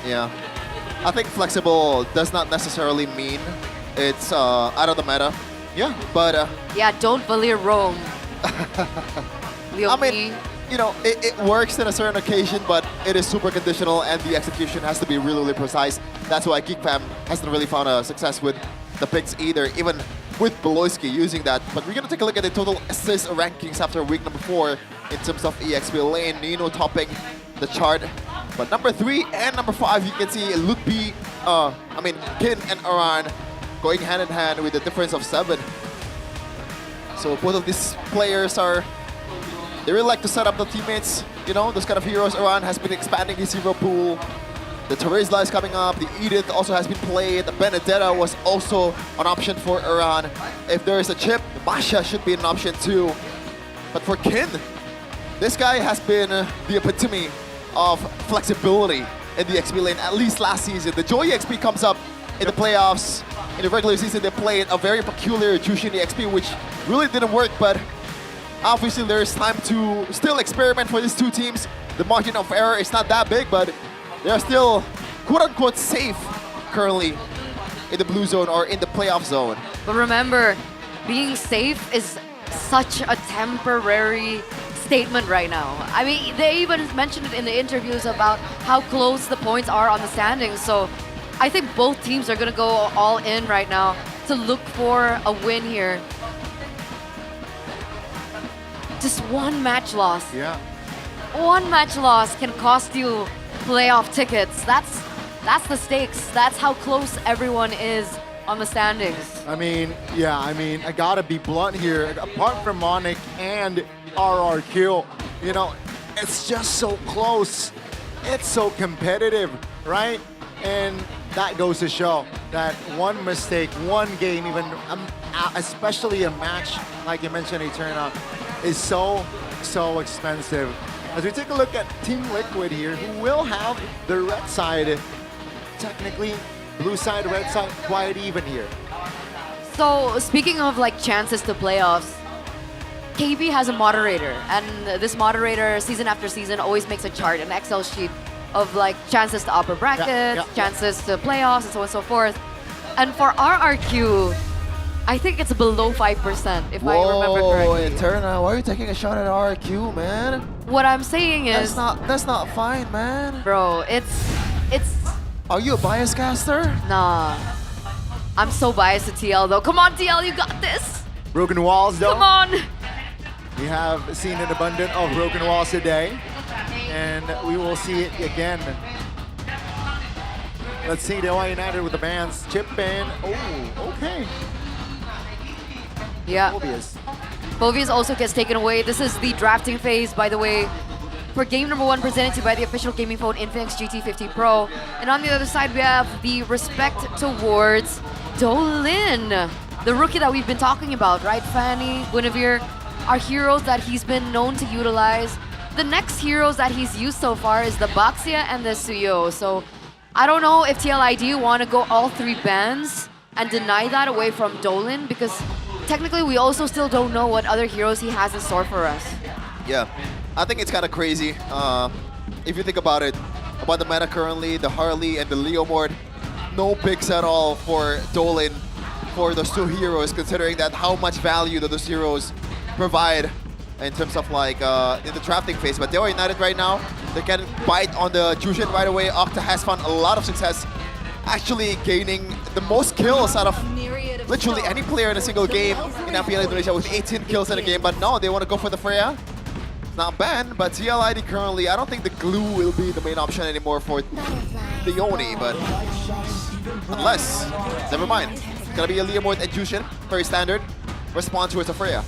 Yeah, I think flexible does not necessarily mean it's out of the meta. Yeah, but yeah, don't Valir roam. I mean, you know, it works in a certain occasion, but it is super conditional and the execution has to be really, really precise. That's why GeekFam hasn't really found a success with the picks either, even with Beloyski using that. But we're gonna take a look at the total assist rankings after week number 4 in terms of EXP lane. Nino topping the chart. But number 3 and number 5, you can see Lutbi, Kin and Aran going hand in hand with a difference of 7. So both of these players they really like to set up the teammates, you know, those kind of heroes. Aran has been expanding his hero pool. The Terizla is coming up, the Edith also has been played, the Benedetta was also an option for Aran. If there is a chip, Masha should be an option too. But for Kin, this guy has been the epitome of flexibility in the XP lane, at least last season. The Joy XP comes up in the playoffs. In the regular season, they played a very peculiar Jushin XP, which really didn't work, but obviously there's time to still experiment for these two teams. The margin of error is not that big, but they're still quote-unquote safe currently in the blue zone or in the playoff zone. But remember, being safe is such a temporary statement right now. I mean, they even mentioned it in the interviews about how close the points are on the standings. So I think both teams are going to go all in right now to look for a win here. Just one match loss. Yeah. One match loss can cost you playoff tickets. That's the stakes. That's how close everyone is on the standings. I mean, yeah, I gotta be blunt here. Apart from Monic and RRQ, you know, it's just so close. It's so competitive, right? And that goes to show that one mistake, one game, even especially a match, like you mentioned, Eterna, is so expensive. As we take a look at Team Liquid here, who will have the red side, technically, blue side, red side, quite even here. So speaking of like chances to playoffs, KB has a moderator, and this moderator season after season always makes a chart, an Excel sheet of like chances to upper brackets, chances to playoffs, and so on and so forth. And for RRQ, I think it's below 5%, if I remember correctly. Eterna, why are you taking a shot at RRQ, man? What I'm saying is... That's not fine, man. Bro, it's... Are you a bias caster? Nah. I'm so biased to TL though. Come on, TL, you got this! Broken walls, though. Come on! We have seen an abundance of broken walls today, and we will see it again Let's see Dewa United with the bans. Chip in. Oh, okay. Yeah. Obvious. Bovius also gets taken away. This is the drafting phase, by the way, for game number 1 presented to you by the official gaming phone Infinix GT50 Pro. And on the other side, we have the respect towards Dolin, the rookie that we've been talking about, right? Fanny, Guinevere are heroes that he's been known to utilize. The next heroes that he's used so far is the Baxia and the Suyo. So I don't know if TLID want to go all 3 bans and deny that away from Dolin, because technically we also still don't know what other heroes he has in store for us. Yeah, I think it's kind of crazy. If you think about it, about the meta currently, the Harley and the Leomord, no picks at all for Dolin for those 2 heroes, considering that how much value that those heroes provide in terms of like in the drafting phase. But Dewa United right now, they can bite on the Jushin right away. Octa has found a lot of success, actually gaining the most kills out of literally any player in a single game in MPL Indonesia with 18 kills in a game. But no, they want to go for the Freya. It's not banned, but TLID currently, I don't think the glue will be the main option anymore for the Oni, but unless, never mind. It's gonna be a Leomord and Jushin, very standard. Response towards the Freya.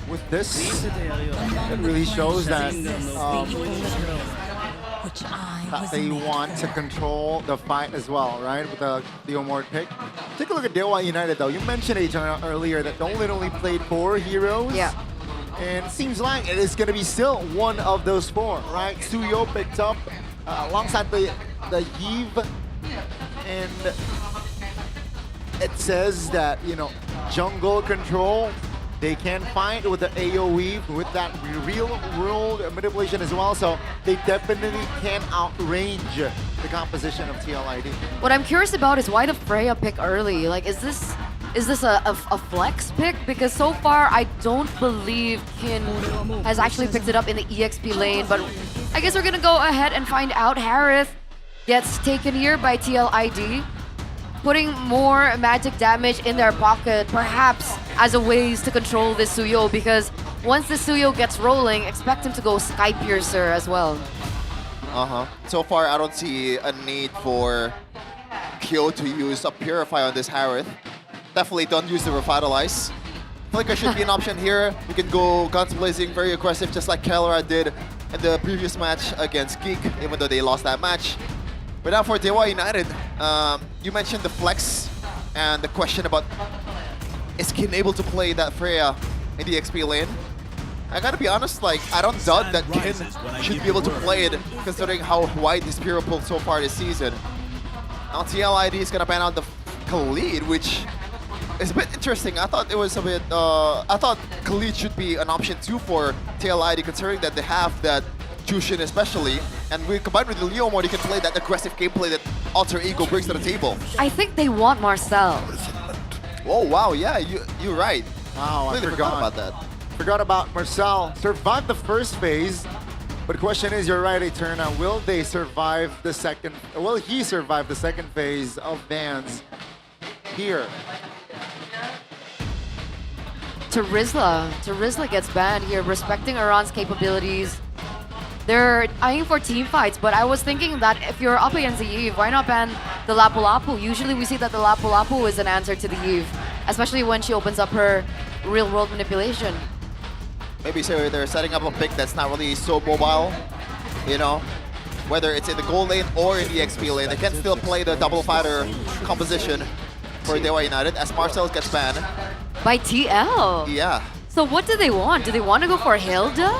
With this, it really shows that that they want to control the fight as well, right? With the Leomord pick. Take a look at Dewa United though. You mentioned earlier that Dolin only played 4 heroes. Yeah. And it seems like it is going to be still one of those 4, right? Suyo picked up alongside the Yves, and it says that, you know, jungle control, they can fight with the AoE, with that real-world manipulation as well, so they definitely can outrange the composition of TLID. What I'm curious about is why the Freya pick early? Like, is this a flex pick? Because so far, I don't believe Kin has actually picked it up in the EXP lane, but I guess we're gonna go ahead and find out. Harith gets taken here by TLID, putting more magic damage in their pocket, perhaps as a ways to control this Suyo, because once the Suyo gets rolling, expect him to go Sky Piercer as well. So far, I don't see a need for Kyo to use a Purify on this Harith. Definitely don't use the Revitalize. Flicker should be an option here. You can go Guns Blazing, very aggressive, just like Kelra did in the previous match against Geek, even though they lost that match. But now for Dewa United, you mentioned the flex and the question about is Kin able to play that Freya in the XP lane? I gotta be honest, like, I don't doubt that Kin should be able to play it, considering how wide his hero pulled so far this season. Now TLID is gonna ban out the Khalid, which is a bit interesting. I thought it was a bit, I thought Khalid should be an option too for TLID, considering that they have that Jushin especially, and we combined with the Leomord, you can play that aggressive gameplay that Alter Ego brings to the table. I think they want Marcel. Oh wow, yeah, you're right. Wow, I forgot about that. Forgot about Marcel. Survived the first phase, but the question is, you're right, Eterna, will they survive the second, will he survive the second phase of bans here? Terizla gets banned here, respecting Iran's capabilities. They're eyeing for team fights, but I was thinking that if you're up against the Eve, why not ban the Lapu Lapu? Usually we see that the Lapu Lapu is an answer to the Eve, especially when she opens up her real-world manipulation. Maybe so they're setting up a pick that's not really so mobile, you know? Whether it's in the gold lane or in the XP lane, they can still play the double fighter composition for Dewa United as Marcel gets banned. By TL? Yeah. So what do they want? Do they want to go for Hilda?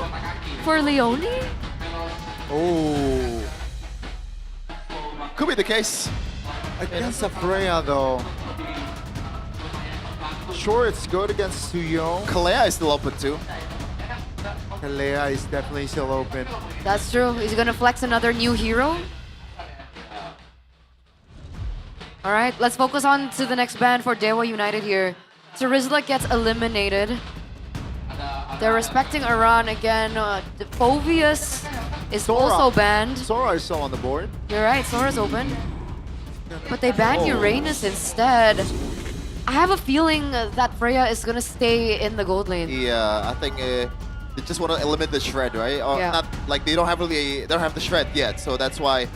For Leone? Oh. Could be the case. Against the Freya though. Sure, it's good against Suyo. Kalea is still open too. Kalea is definitely still open. That's true. Is he gonna flex another new hero? Alright, let's focus on to the next ban for Dewa United here. Terizla gets eliminated. They're respecting Iran again. Phovius is also banned. Sora is still on the board. You're right, Sora's open. But they banned Uranus instead. I have a feeling that Freya is gonna stay in the gold lane. Yeah, I think they just want to eliminate the shred, right? Or Yeah. not like they don't have the shred yet, so that's why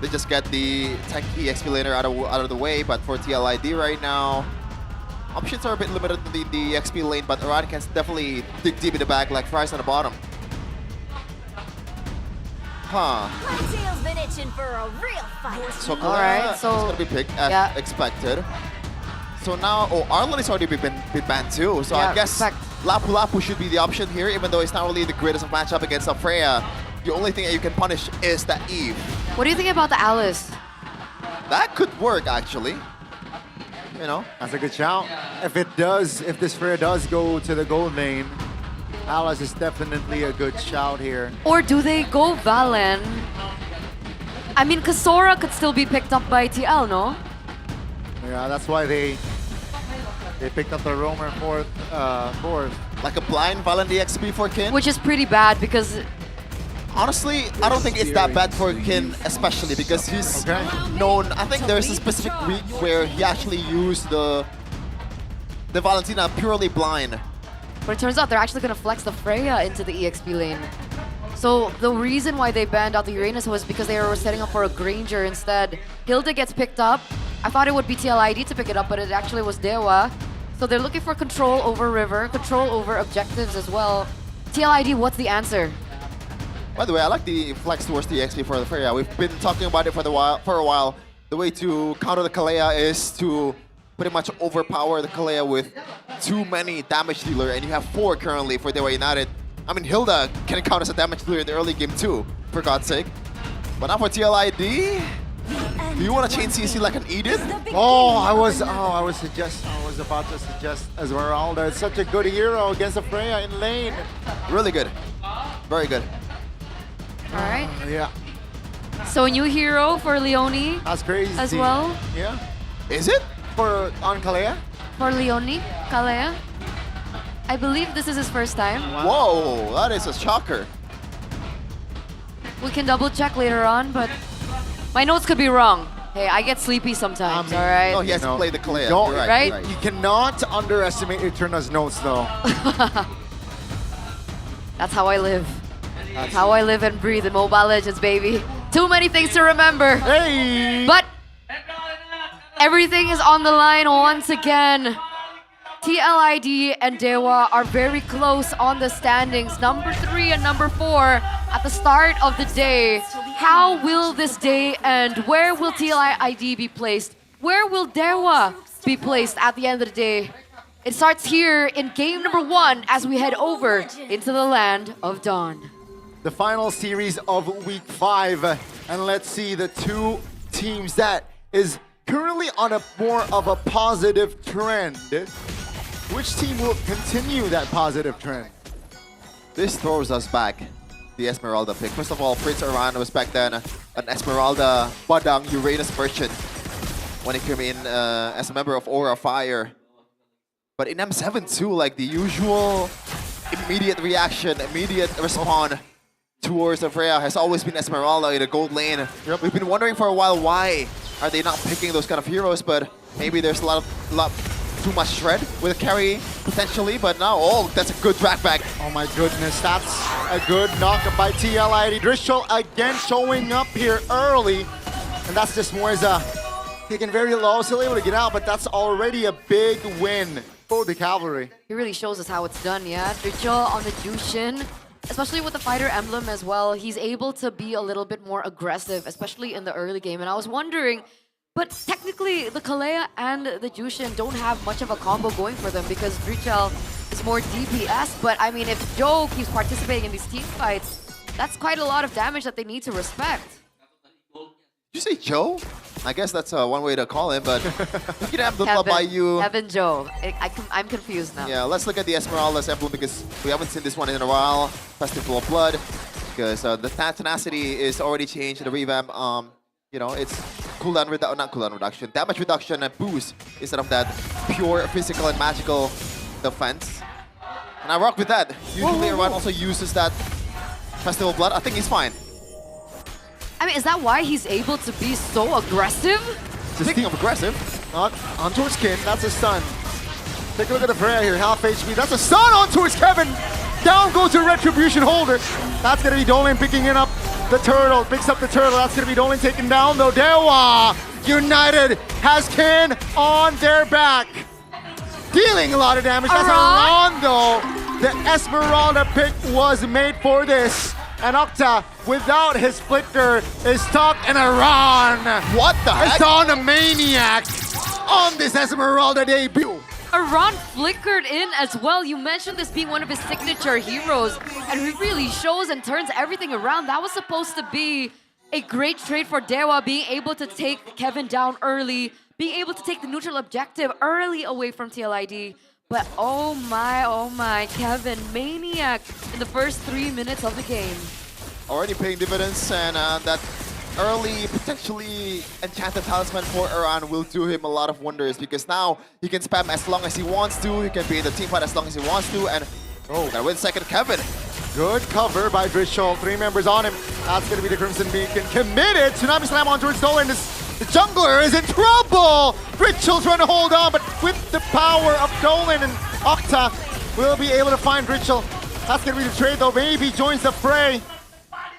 they just get the tanky XP laner out of the way. But for TLID right now, options are a bit limited in the XP lane, but Orion can definitely dig deep in the back like fries on the bottom. Huh. Teal's been itching for a real fight. So Kalea is going to be picked as expected. So now, Arlen is already been banned too. So I guess Lapu Lapu should be the option here, even though it's not really the greatest of matchup against Freya. The only thing that you can punish is that Eve. What do you think about the Alice? That could work actually. You know, that's a good shout. If this Freya does go to the gold lane, Alice is definitely a good shout here. Or do they go Valen? I mean, because Sora could still be picked up by TL, no? Yeah, that's why they picked up the roamer fourth. Like a blind Valen DXP for Kin? Which is pretty bad because... Honestly, I don't think it's that bad for Kin, especially because he's known. I think there's a specific week where he actually used the Valentina purely blind. But it turns out they're actually going to flex the Freya into the EXP lane. So the reason why they banned out the Uranus was because they were setting up for a Granger instead. Hilda gets picked up. I thought it would be TLID to pick it up, but it actually was Dewa. So they're looking for control over River, control over objectives as well. TLID, what's the answer? By the way, I like the flex towards the XP for the Freya. We've been talking about it for a while. The way to counter the Kalea is to pretty much overpower the Kalea with too many damage dealer, and you have 4 currently for Dewa United. I mean, Hilda can count as a damage dealer in the early game too, for God's sake. But now for TLID, do you want to chain CC like an Edith? I was about to suggest Esmeralda. It's such a good hero against a Freya in lane. Really good, very good. All right. Yeah. So a new hero for Leonie. That's crazy. As well. Yeah. Is it? On Kalea? For Leonie, Kalea. I believe this is his first time. Whoa, that is a shocker. We can double check later on, but my notes could be wrong. Hey, I get sleepy sometimes, all right? No, he has to play the Kalea. Right? You cannot underestimate Eterna's notes, though. That's how I live. That's how I live and breathe in Mobile Legends, baby. Too many things to remember. Hey! But everything is on the line once again. TLID and Dewa are very close on the standings. Number 3 and number 4 at the start of the day. How will this day end? Where will TLID be placed? Where will Dewa be placed at the end of the day? It starts here in game number 1 as we head over into the land of Dawn. The final series of week 5, and let's see the 2 teams that is currently on a more of a positive trend. Which team will continue that positive trend? This throws us back, the Esmeralda pick. First of all, Prince Orion was back then an Esmeralda Badang Uranus merchant when he came in as a member of Aura Fire. But in M17, like the usual immediate reaction, immediate response towards the Freya has always been Esmeralda in the gold lane. We've been wondering for a while why are they not picking those kind of heroes, but maybe there's a lot too much shred with a carry potentially, but now, that's a good drag back. Oh my goodness, that's a good knockup by TLID. Drishul again showing up here early, and that's just Moisa taking very low, still able to get out, but that's already a big win for the Cavalry. He really shows us how it's done, yeah? Drichul on the Jushin, especially with the fighter emblem as well, he's able to be a little bit more aggressive, especially in the early game. And I was wondering, but technically the Kalea and the Jushin don't have much of a combo going for them because Drichul is more DPS. But I mean, if Joe keeps participating in these team fights, that's quite a lot of damage that they need to respect. Did you say Joe? I guess that's one way to call him, but we can have the by you. Kevin Joe. I'm confused now. Yeah, let's look at the Esmeralda's emblem because we haven't seen this one in a while. Festival of Blood, because the tenacity is already changed. The revamp, you know, it's cooldown not cooldown reduction, damage reduction and boost instead of that pure physical and magical defense. And I rock with that. Usually everyone also uses that Festival of Blood. I think he's fine. I mean, is that why he's able to be so aggressive? Speaking of aggressive, on towards Kin, that's a stun. Take a look at the Freya here, half HP. That's a stun on towards Kevin. Down goes the Retribution Holder. That's gonna be Dolan picking it up. the turtle, picks up the turtle. That's going to be Dolan taken down though. Dewa United has Kin on their back. Dealing a lot of damage. That's Aran though. The Esmeralda pick was made for this. And Okta, without his flicker, is stuck in Aran. What the heck? It's on a maniac on this Esmeralda debut. Aran flickered in as well. You mentioned this being one of his signature heroes, and he really shows and turns everything around. That was supposed to be a great trade for Dewa, being able to take Kevin down early, being able to take the neutral objective early away from TLID. But oh my, Kevin, maniac in the first 3 minutes of the game. Already paying dividends, and that early, potentially enchanted talisman for Aran will do him a lot of wonders, because now he can spam as long as he wants to, he can be in the team fight as long as he wants to, and gonna win second Kevin. Good cover by Drischel. 3 members on him. That's gonna be the Crimson Beacon. Committed. Tsunami Slam on towards Dolan. The jungler is in trouble! Richel's trying to hold on, but with the power of Dolan and Okta, will be able to find Richel. That's gonna be the trade though. Maybe joins the fray.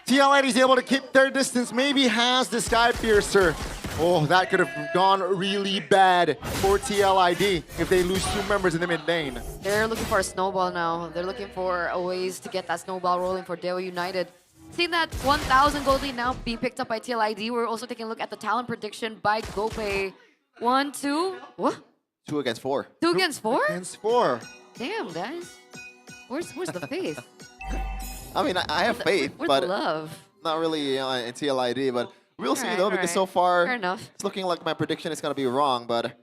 TLID is able to keep their distance. Maybe has the Sky Piercer. Oh, that could have gone really bad for TLID if they lose 2 members in the mid lane. They're looking for a snowball now. They're looking for a ways to get that snowball rolling for Dewa United. Seeing that 1,000 gold lead now being picked up by TLID, we're also taking a look at the talent prediction by GoPay. 1, 2, what? 2 against 4. 2 against 4? Against 4. Damn, guys. Where's the faith? I mean, I have faith, Where's but the love? not really in TLID, but we'll see Alright, though, because so far, fair enough. it's looking like my prediction is gonna be wrong, but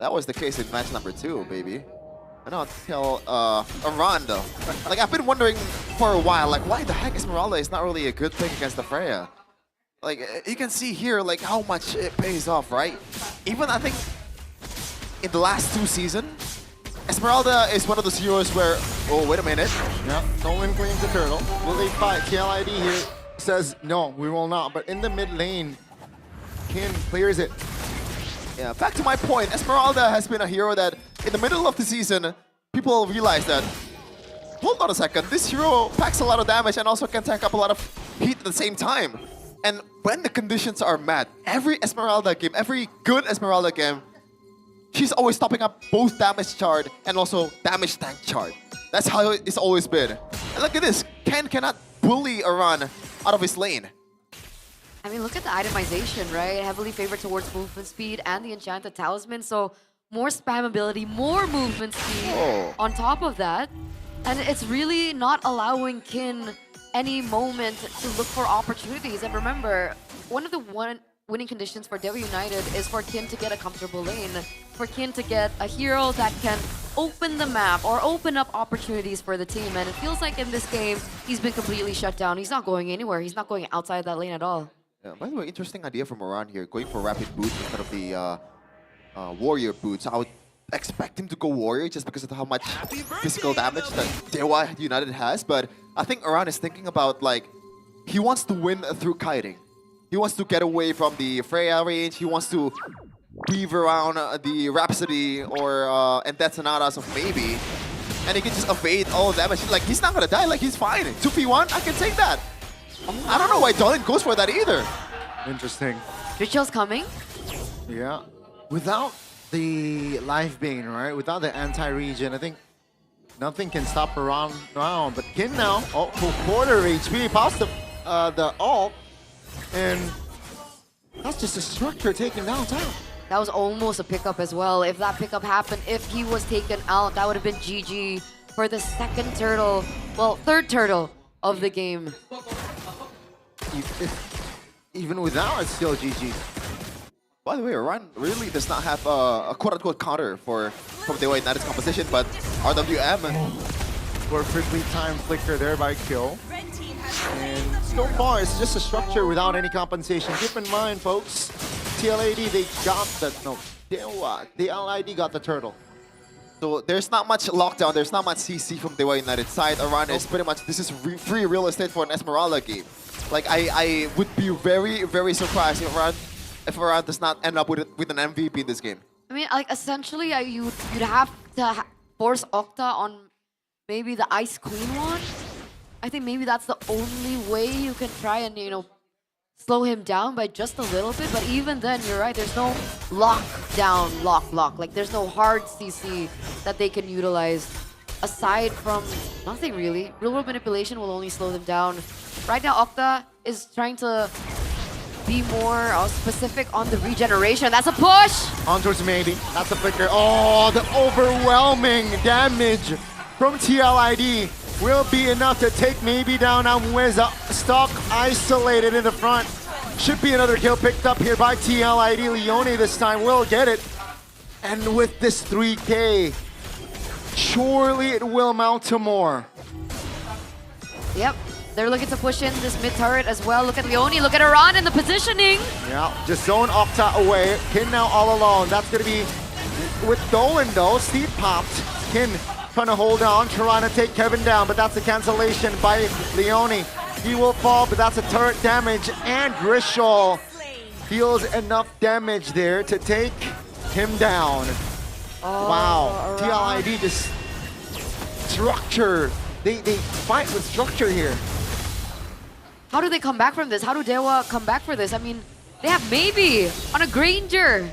that was the case in match number 2, baby. I know, tell Aran though. Like, I've been wondering for a while, like, why the heck Esmeralda is not really a good pick against the Freya? Like, you can see here, like, how much it pays off, right? Even, I think, in the last 2 seasons, Esmeralda is one of those heroes where, oh, wait a minute. Yeah, Dolan claims the turtle. Will they fight? TLID here says, no, we will not. But in the mid lane, Kin clears it. Yeah, back to my point, Esmeralda has been a hero that in the middle of the season, people realize that, hold on a second, this hero packs a lot of damage and also can tank up a lot of heat at the same time. And when the conditions are met, every Esmeralda game, every good Esmeralda game, she's always topping up both damage chart and also damage tank chart. That's how it's always been. And look at this, Ken cannot bully Aran out of his lane. I mean, look at the itemization, right? Heavily favored towards movement speed and the enchanted talisman. So more spam ability, more movement speed on top of that. And it's really not allowing Kin any moment to look for opportunities. And remember, one of the winning conditions for Dewa United is for Kin to get a comfortable lane, for Kin to get a hero that can open the map or open up opportunities for the team. And it feels like in this game, he's been completely shut down. He's not going anywhere. He's not going outside that lane at all. Yeah, by the way, interesting idea from Aran here, going for rapid boots instead of the warrior boots. I would expect him to go warrior just because of how much physical damage that Dewa United has. But I think Aran is thinking about, like, he wants to win through kiting. He wants to get away from the Freya range. He wants to weave around the Rhapsody or and Death Sonatas of maybe, and he can just evade all the damage. Like, he's not gonna die. Like, he's fine. 2v1, I can take that. I don't know why Dolan goes for that either. Interesting. Richel's coming. Yeah. Without the life bane, right? Without the anti-regen, I think nothing can stop Aran now. But Kin now, quarter HP, past the ult, and that's just a structure taken downtown. That was almost a pickup as well. If that pickup happened, if he was taken out, that would have been GG for the second turtle, well, third turtle of the game. Even without, it's still GG. By the way, Aran really does not have a quote-unquote counter from Dewa United's composition, but RWM. Perfectly timed flicker there by Kill. And so far, it's just a structure without any compensation. Keep in mind, folks, TLID, they got the, no, TLID got the turtle. So there's not much lockdown, there's not much CC from Dewa United side. Aran is pretty much, this is free real estate for an Esmeralda game. Like, I would be very, very surprised if Aran does not end up with an MVP in this game. I mean, like, essentially, you'd have to force Okta on maybe the Ice Queen one. I think maybe that's the only way you can try and, you know, slow him down by just a little bit. But even then, you're right, there's no lockdown, lock. Like, there's no hard CC that they can utilize. Aside from nothing really. Real-world manipulation will only slow them down. Right now, Octa is trying to be more specific on the regeneration. That's a push! On towards maybe. That's a flicker. Oh, the overwhelming damage from TLID will be enough to take maybe down Amweza. Stuck, isolated in the front. Should be another kill picked up here by TLID. Leone this time will get it. And with this 3K, surely it will mount to more. Yep. They're looking to push in this mid turret as well. Look at Leone, look at Iran in the positioning. Yeah, just zone Octa away. Kin now all alone. That's going to be with Dolan though. Steve popped. Kin trying to hold on, trying to take Kevin down, but that's a cancellation by Leone. He will fall, but that's a turret damage, and Grishol deals enough damage there to take him down. Oh, wow, TLID just structure. They fight with structure here. How do they come back from this? How do Dewa come back for this? I mean, they have maybe on a Granger.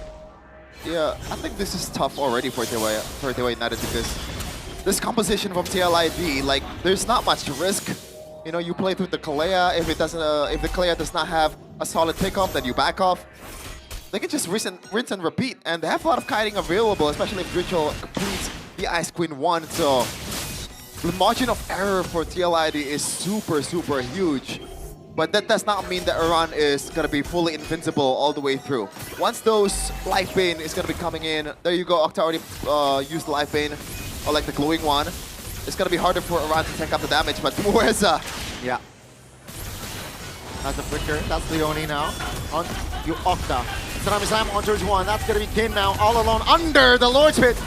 Yeah, I think this is tough already for Dewa United because this composition from TLID, like, there's not much risk. You know, you play through the Kalea. If the Kalea does not have a solid pickup, then you back off. They can just rinse and repeat, and they have a lot of kiting available, especially if Ritual completes the Ice Queen 1. So the margin of error for TLID is super huge. But that does not mean that Iran is going to be fully invincible all the way through. Once those Life Bane is going to be coming in, there you go, Octa already used the Life Bane, or like the glowing one. It's going to be harder for Iran to tank up the damage, but Mueza. Yeah. That's a flicker. That's Leone now. On you Octa. Tsunami Slam on towards one. That's going to be Kin now, all alone under the Lord's Pit.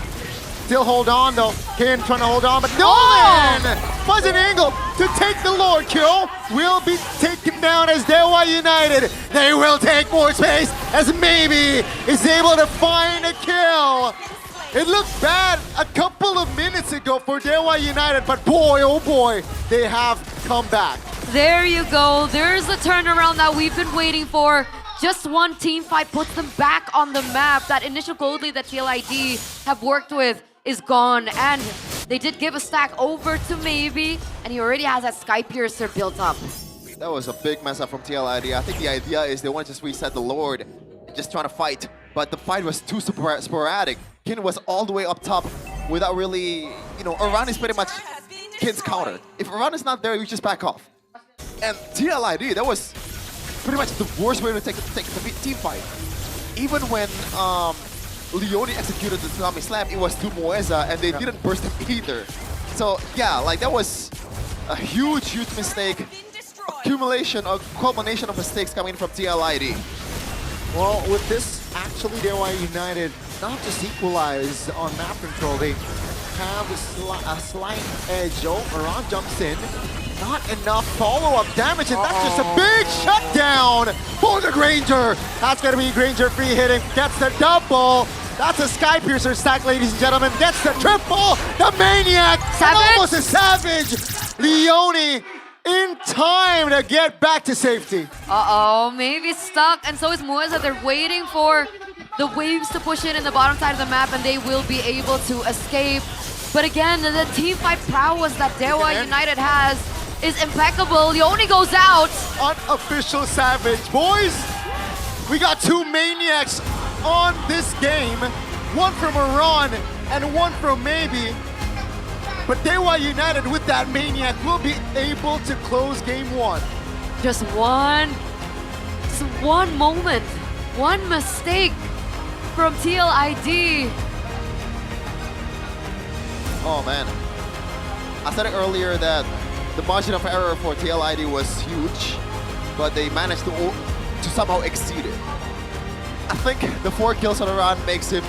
Still hold on though. Kin trying to hold on, but Nolan! Fuzzy angle to take the Lord kill. Will be taken down as Dewa United. They will take more space as maybe is able to find a kill. It looked bad a couple of minutes ago for Dewa United, but boy, oh boy, they have come back. There you go. There's the turnaround that we've been waiting for. Just one team fight puts them back on the map. That initial gold lead that TLID have worked with is gone, and they did give a stack over to Maybe, and he already has that Sky Piercer built up. That was a big mess up from TLID. I think the idea is they want to just reset the Lord and just trying to fight, but the fight was too sporadic. Kin was all the way up top without really, you know, Iran is pretty much Kin's counter. If Iran is not there, you just back off. And TLID, that was pretty much the worst way to take the team fight. Even when Leone executed the Tsunami Slam, it was to Mueza, and they didn't burst him either. So yeah, like that was a huge mistake. Accumulation, a culmination of mistakes coming from TLID. Well, with this, actually, Dewa United not just equalize on map control, they have a slight edge. Oh, Iran jumps in. Not enough follow-up damage, and that's just a big shutdown for the Granger. That's going to be Granger free hitting, gets the double. That's a Sky Piercer stack, ladies and gentlemen. Gets the triple, the Maniac, and almost a Savage. Leone in time to get back to safety. Uh-oh, Maybe stuck, and so is Mueza. They're waiting for the waves to push in the bottom side of the map, and they will be able to escape. But again, the team fight prowess that Dewa United has is impeccable. Leone goes out. Unofficial Savage. Boys, we got two Maniacs on this game. One from Iran and one from Maybe. But Dewa United with that Maniac will be able to close game one. Just one moment, one mistake from TLID. Oh man, I said it earlier that the margin of error for TLID was huge, but they managed to somehow exceed it. I think the 4 kills on Iran makes him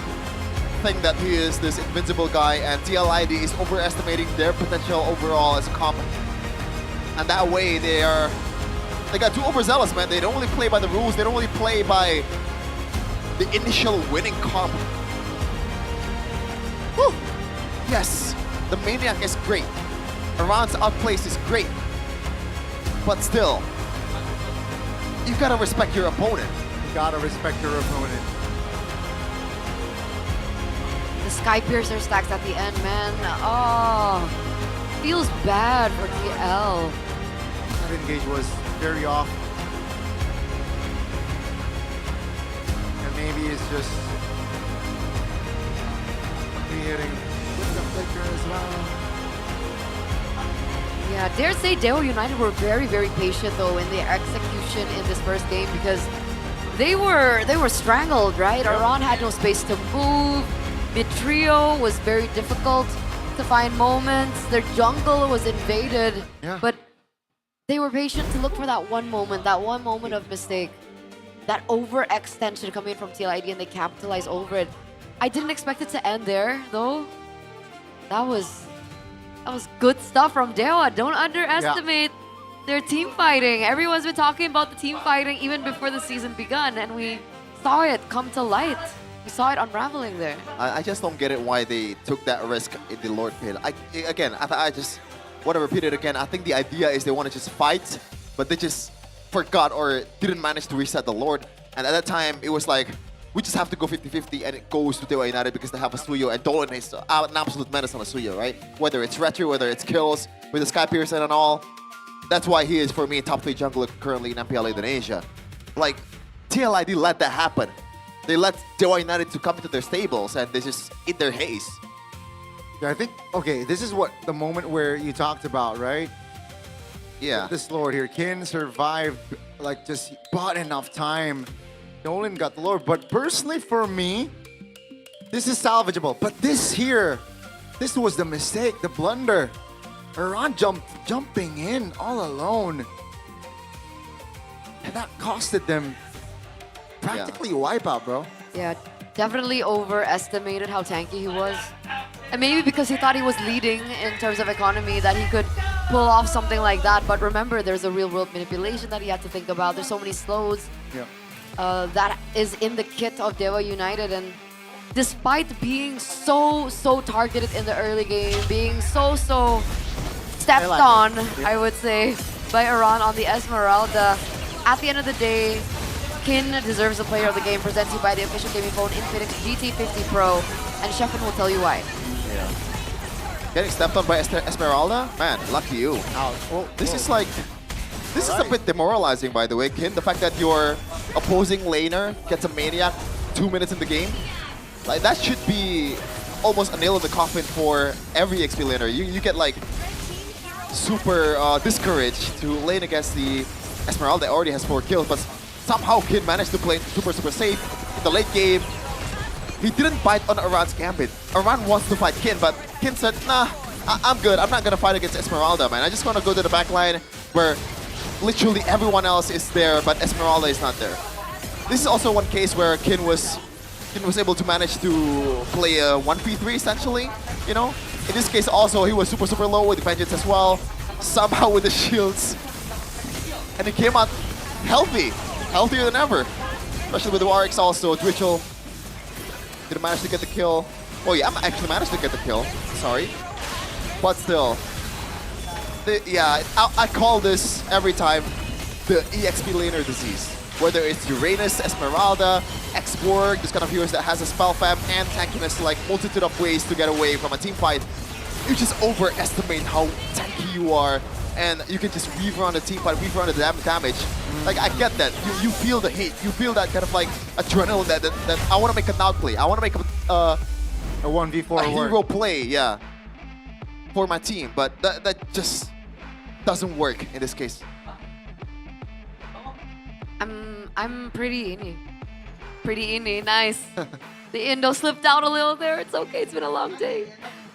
think that he is this invincible guy, and TLID is overestimating their potential overall as a comp. And that way they got too overzealous, man. They don't really play by the rules, they don't really play by the initial winning comp. Whew. Yes, the Maniac is great. Iran's outplace is great. but still, you gotta respect your opponent. You gotta respect your opponent. The Sky Piercer stacks at the end, man. Oh, feels bad for TL. That engage was very off. And maybe it's just hitting with the flicker as well. Yeah, dare say Deo United were very, very patient though in their execution in this first game because they were strangled, right? Aran had no space to move. Mid trio was very difficult to find moments. Their jungle was invaded, but they were patient to look for that one moment of mistake, that overextension coming from TLID, and they capitalized over it. I didn't expect it to end there, though. That was good stuff from Dewa. Don't underestimate their team fighting. Everyone's been talking about the team fighting even before the season begun, and we saw it come to light. We saw it unraveling there. I just don't get it why they took that risk in the Lord pit. I just want to repeat it again. I think the idea is they want to just fight, but they just forgot or didn't manage to reset the Lord. And at that time, it was like, we just have to go 50-50, and it goes to Dewa United because they have a Suyo, and Dolan is an absolute menace on a Suyo, right? Whether it's retro, whether it's kills, with the Sky Piercer and all. That's why he is, for me, top 3 jungler currently in MPL Indonesia. Like, TLID let that happen. They let Dewa United to come into their stables, and they just eat their haze. Yeah, I think, okay, this is what the moment where you talked about, right? Yeah. This Lord here, Kin survived, like, just bought enough time. Nolan got the Lord, but personally for me, this is salvageable. But this here, this was the mistake, the blunder. Aran jumping in all alone. And that costed them practically a wipeout, bro. Yeah, definitely overestimated how tanky he was. And maybe because he thought he was leading in terms of economy that he could pull off something like that. But remember, there's a real-world manipulation that he had to think about. There's so many slows. Yeah. That is in the kit of Dewa United, and despite being so targeted in the early game, being so stepped on, I would say, by Aran on the Esmeralda, at the end of the day, Kin deserves the player of the game, presented by the official gaming phone Infinix GT50 Pro, and Sheffin will tell you why. Yeah. Getting stepped on by Esmeralda? Man, lucky you. This is like... This is a bit demoralizing, by the way, Kin. The fact that your opposing laner gets a Maniac 2 minutes in the game, like that should be almost a nail in the coffin for every XP laner. You get like super discouraged to lane against the Esmeralda that already has 4 kills, but somehow Kin managed to play super safe in the late game. He didn't bite on Aran's gambit. Aran wants to fight Kin, but Kin said, nah, I'm good. I'm not gonna fight against Esmeralda, man. I just wanna go to the back line where literally everyone else is there, but Esmeralda is not there. This is also one case where Kin was able to manage to play a 1v3 essentially, you know? In this case also, he was super low with the Vengeance as well, somehow with the shields. And he came out healthier than ever. Especially with the RX also, Twitchell didn't manage to get the kill. Oh yeah, I actually managed to get the kill, sorry. But still. Yeah, I call this every time the EXP laner disease. Whether it's Uranus, Esmeralda, X-Borg, this kind of heroes that has a spell fam and tankiness, like multitude of ways to get away from a team fight. You just overestimate how tanky you are, and you can just weave around the team fight, weave around the damage. Like, I get that. You feel the hate. You feel that kind of like adrenaline that I want to make a knock play. I want to make a 1v4 a hero play, yeah, for my team. But that just doesn't work in this case. I'm pretty inni. Nice. The Indo slipped out a little there. It's okay. It's been a long day.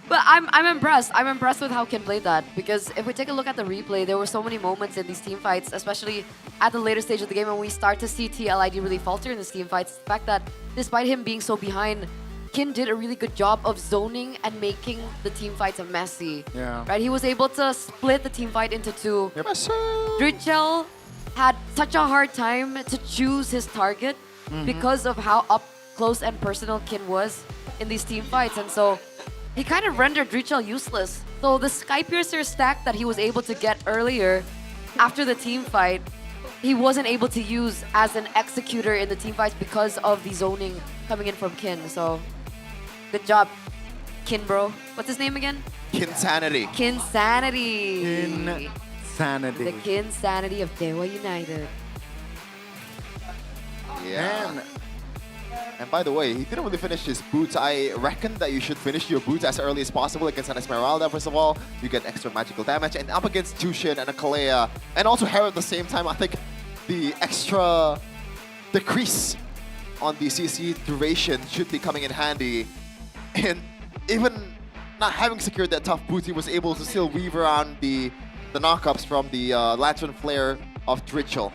But I'm impressed. I'm impressed with how Kin played that, because if we take a look at the replay, there were so many moments in these team fights, especially at the later stage of the game when we start to see TLID really falter in these team fights. The fact that despite him being so behind, Kin did a really good job of zoning and making the team fights messy. Yeah. Right? He was able to split the team fight into 2. Drichel had such a hard time to choose his target because of how up close and personal Kin was in these team fights, and so he kind of rendered Drichel useless. So the Sky Piercer stack that he was able to get earlier after the team fight, he wasn't able to use as an executor in the team fights because of the zoning coming in from Kin. So, good job, Kin bro. What's his name again? Kinsanity. Kinsanity. Insanity. The Kinsanity of Dewa United. Yeah. And by the way, he didn't really finish his boots. I reckon that you should finish your boots as early as possible against an Esmeralda, first of all. You get extra magical damage. And up against Tushin and a Kalea, and also Hera at the same time, I think the extra decrease on the CC duration should be coming in handy. And even not having secured that tough boot, he was able to still weave around the knockups from the Lantern Flare of Dritchel.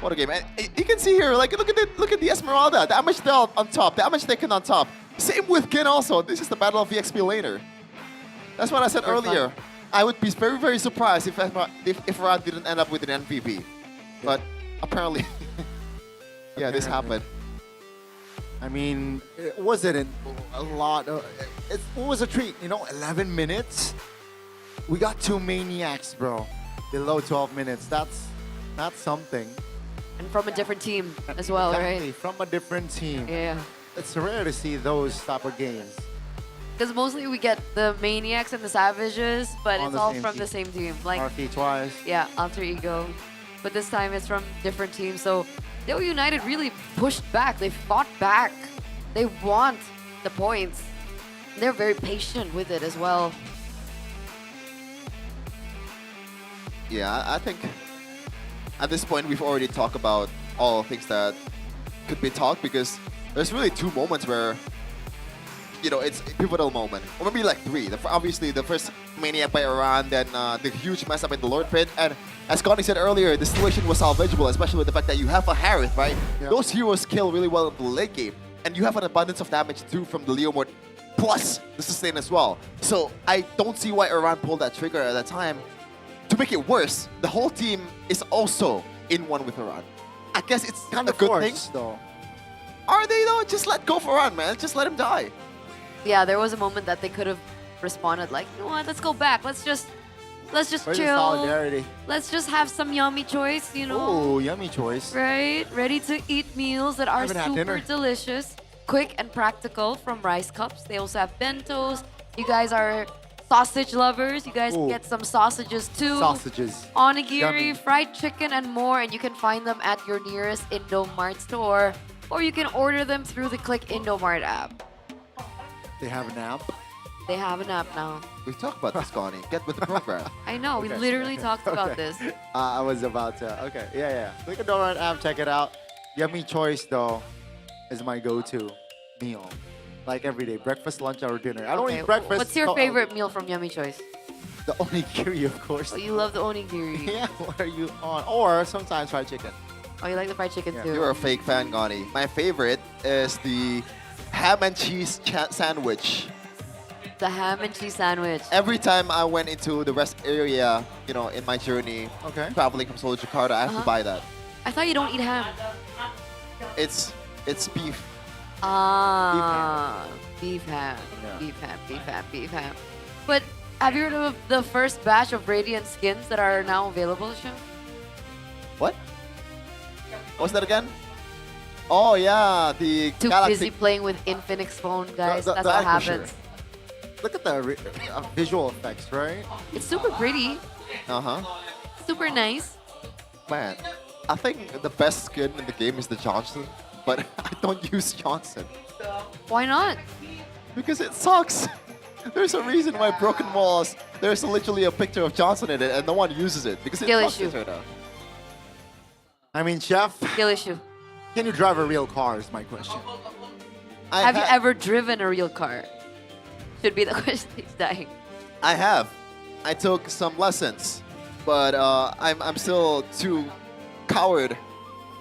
What a game. And you can see here, like, look at the Esmeralda. Damage dealt on top, damage taken on top. Same with Kin also. This is the battle of the XP laner. That's what I said earlier. I would be very, very surprised if Rad didn't end up with an MVP. But apparently, yeah, this happened. I mean, it wasn't a lot. It was a treat, you know, 11 minutes. We got 2 maniacs, bro. Below 12 minutes. That's something. And from a different team as well, Exactly, right? from a different team. Yeah. It's rare to see those type of games. Because mostly we get the Maniacs and the Savages, but On it's the all same from team. the same team. Like, RP twice. yeah, Alter Ego. But this time it's from different teams. So Dewa United really pushed back. They fought back. They want the points. They're very patient with it as well. Yeah, I think at this point we've already talked about all things that could be talked, because there's really 2 moments where, you know, it's a pivotal moment. Or maybe like 3. Obviously, the first Maniac by Iran, then the huge mess up in the Lord Pit. And as Connie said earlier, the situation was salvageable, especially with the fact that you have a Harith, right? Yeah. Those heroes kill really well in the late game. And you have an abundance of damage too from the Leomord, plus the sustain as well. So I don't see why Iran pulled that trigger at that time. To make it worse, the whole team is also in one with Iran. I guess it's Kind a of good forced, thing. though. Are they though? Just let go for Iran, man. Just let him die. Yeah, there was a moment that they could have responded like, you know what, let's go back. Let's just Where's the chill. solidarity? Let's just have some yummy choice, you know. Oh, yummy choice. Right? Ready to eat meals that are Haven't had super dinner. delicious, quick and practical from Rice Cups. They also have bentos. You guys are sausage lovers. You guys Ooh. get some sausages too. Sausages. Onigiri, Yummy. fried chicken, and more. And you can find them at your nearest Indomart store. Or you can order them through the Click Indomart app. They have an app. They have an app now. We talked about this, Connie. Get with the program. I know, we Okay. literally talked about Okay. this. I was about to. Okay, yeah. Click a Donut app, check it out. Yummy choice, though, is my go-to meal. Like every day, breakfast, lunch, or dinner. I don't Okay, eat breakfast. What's your favorite meal from Yummy Choice? The onigiri, of course. Oh, you love the onigiri. Yeah, what are you on? Or sometimes fried chicken. Oh, you like the fried chicken too? You're a fake fan, Connie. My favorite is the ham and cheese sandwich. The ham and cheese sandwich. Every time I went into the rest area, you know, in my journey, traveling from Seoul to Jakarta, I have to buy that. I thought you don't eat ham. It's beef. Ah, beef ham. Yeah. Beef ham. But have you heard of the first batch of Radiant skins that are now available, Sean? What? What's that again? Oh yeah, the Too Galaxy. busy playing with Infinix phone, guys. The That's what Aperture. happens. Look at the visual effects, right? It's super pretty, super nice. Man, I think the best skin in the game is the Johnson, but I don't use Johnson Why not? because it sucks. There's a reason why Broken Walls, there's literally a picture of Johnson in it and no one uses it because it Skill sucks issue. right now. I mean, Chef, Skill issue. can you drive a real car is my question. Have you ever driven a real car? Should be the question. He's dying. I have. I took some lessons, but I'm still too coward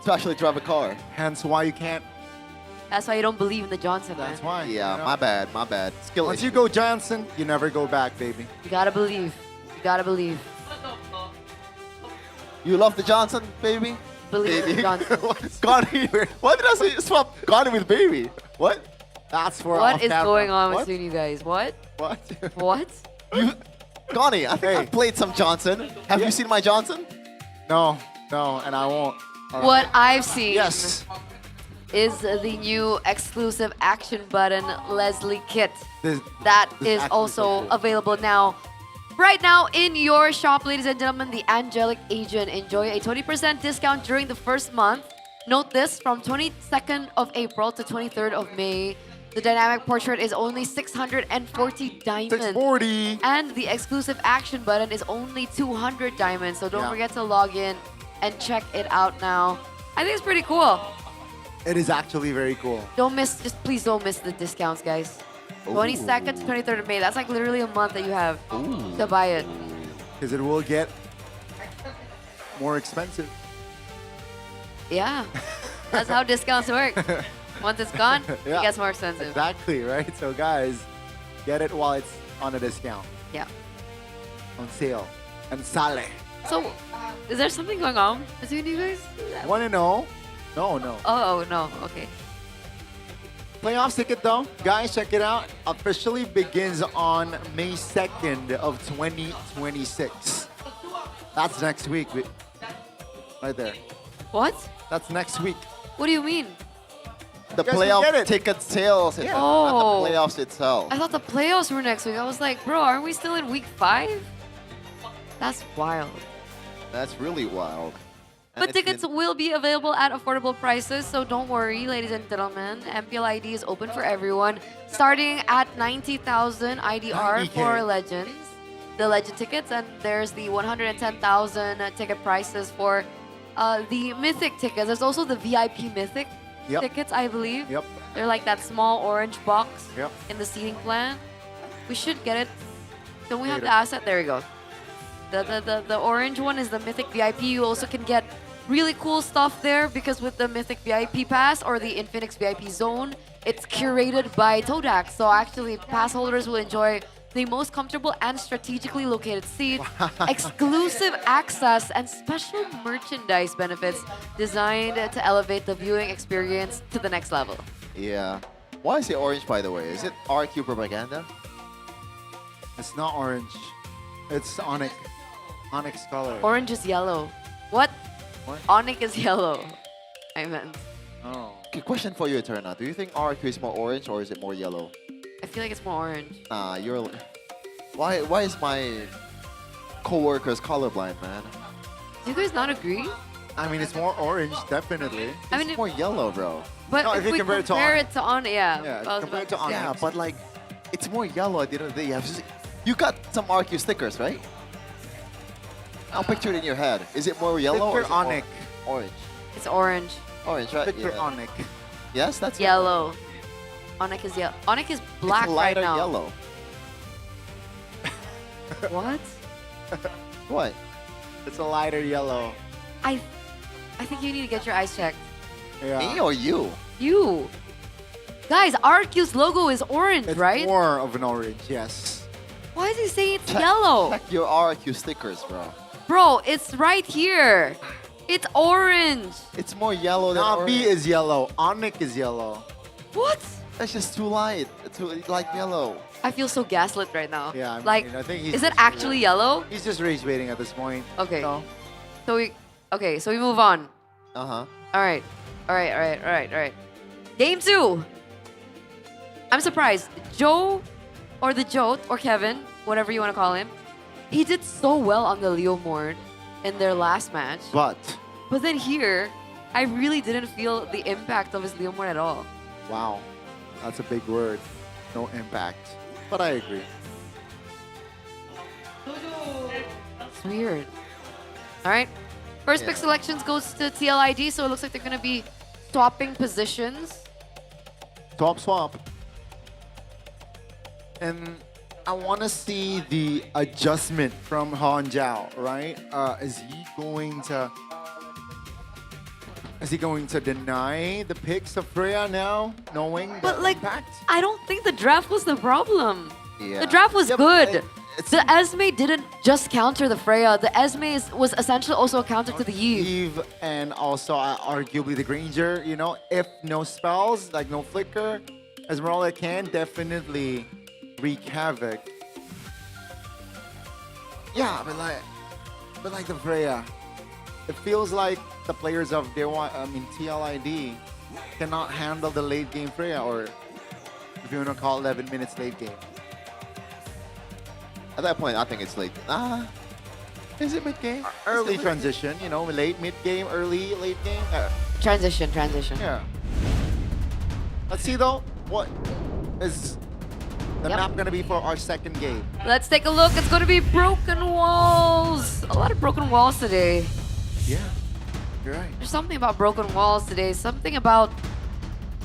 to actually drive a car. Hence why you can't. That's why you don't believe in the Johnson, man. That's why. Yeah, you know? my bad. Skill Once issue. you go Johnson, you never go back, baby. You gotta believe. You gotta believe. You love the Johnson, baby? Believe in Johnson. Connie, why did I say swap Connie with baby? What? That's for What off is camera. going on What? with you guys? What? What? What? Connie, I think I've played some Johnson. Have you seen my Johnson? No, and I won't. What I've seen Yes. is the new exclusive action button Leslie kit. This That is is actually also so cool. available now. Right now in your shop, ladies and gentlemen, the Angelic Agent. Enjoy a 20% discount during the first month. Note this, from 22nd of April to 23rd of May, the dynamic portrait is only 640 diamonds. 640. And the exclusive action button is only 200 diamonds. So don't Yeah. forget to log in and check it out now. I think it's pretty cool. It is actually very cool. Don't miss, just please don't miss the discounts, guys. 22nd to 23rd of May. That's like literally a month that you have to buy it. Because it will get more expensive. Yeah, that's how discounts work. Once it's gone, Yeah. it gets more expensive. Exactly, right? So guys, get it while it's on a discount. Yeah. On sale. And sale. So, is there something going on between you guys? Want to know? No. Oh, no. Okay. Playoffs ticket though, guys, check it out. Officially begins on May 2nd of 2026. That's next week. Right there. What? That's next week. What do you mean? The You guys can get playoff it. ticket sales, Yeah. not Oh. the playoffs itself. I thought the playoffs were next week. I was like, bro, aren't we still in week 5? That's wild. That's really wild. And But it's tickets been- will be available at affordable prices, so don't worry, ladies and gentlemen. MPL ID is open for everyone, starting at 90,000 IDR 90K. for Legends, the Legend tickets, and there's the 110,000 ticket prices for the Mythic tickets. There's also the VIP Mythic Yep. tickets, I believe. Yep. They're like that small orange box Yep. in the seating plan. We should get it. Don't we have the Later. asset? There we go. The orange one is the Mythic VIP. You also can get really cool stuff there because with the Mythic VIP Pass or the Infinix VIP Zone, it's curated by Todax. So actually, pass holders will enjoy the most comfortable and strategically located seats, exclusive access, and special merchandise benefits designed to elevate the viewing experience to the next level. Yeah. Why is it orange, by the way? Is it RQ propaganda? It's not orange. It's Onyx. Onyx color. Orange is yellow. What? What? Onyx is yellow. I meant. Oh. Okay, question for you, Eterna. Do you think RQ is more orange or is it more yellow? I feel like it's more orange. Nah, you're... Why is my co-workers colorblind, man? Do you guys not agree? I mean, it's more orange, definitely. I It's mean, more yellow, bro. but No, if if you we compare it to compare Onyx. it to on, yeah. Yeah, I was compared about to say. Onyx. Yeah, but like, it's more yellow at the end of the day. You got some RQ stickers, right? I'll picture it in your head. Is it more yellow or is Picture it more Onyx. orange? It's orange, Orange, right? Picture Yeah. Onyx. Yes, that's it. yellow. Onyx is yellow. Onyx is black It's right lighter now. yellow. What? What? It's a lighter yellow. I think you need to get your eyes checked. Yeah. Me or you? You. Guys, RQ's logo is orange, It's right? more of an orange, yes. Why is he saying it's yellow? Check your RQ stickers, bro. Bro, it's right here. It's orange. It's more yellow than Navi orange. is yellow. Onyx is yellow. What? That's just too light. Too light yellow. I feel so gaslit right now. Yeah, I like, mean, I think he's is it just- actually yellow? He's just rage baiting at this point. Okay. No? So we move on. Uh-huh. All right. Game 2. I'm surprised. Joe or the Joe or Kevin, whatever you want to call him, he did so well on the Leo Morn in their last match. But But then here, I really didn't feel the impact of his Leo Morn at all. Wow. That's a big word. No impact. But I agree. It's weird. All right. First pick selections goes to TLID, so it looks like they're going to be swapping positions. Swap. And I want to see the adjustment from Han Zhao, right? Is he going to deny the picks of Freya now, knowing But the like, impact? I don't think the draft was the problem. yeah. The draft was Yeah, but good. it's The Esme didn't just counter the Freya. The Esme was essentially also a counter to the Eve. Eve and also arguably the Granger, you know, if no spells, like no flicker, Esmeralda can definitely wreak havoc. Yeah, but like the Freya, it feels like the players of TLID cannot handle the late game Freya, or if you want to call 11 minutes late game. At that point, I think it's late. Is it mid game? Early transition, you know, late mid game, early late game. Transition. Yeah. Let's see though, what is the map gonna be for our second game? Let's take a look. It's going to be broken walls. A lot of broken walls today. Yeah, you're right. There's something about broken walls today. Something about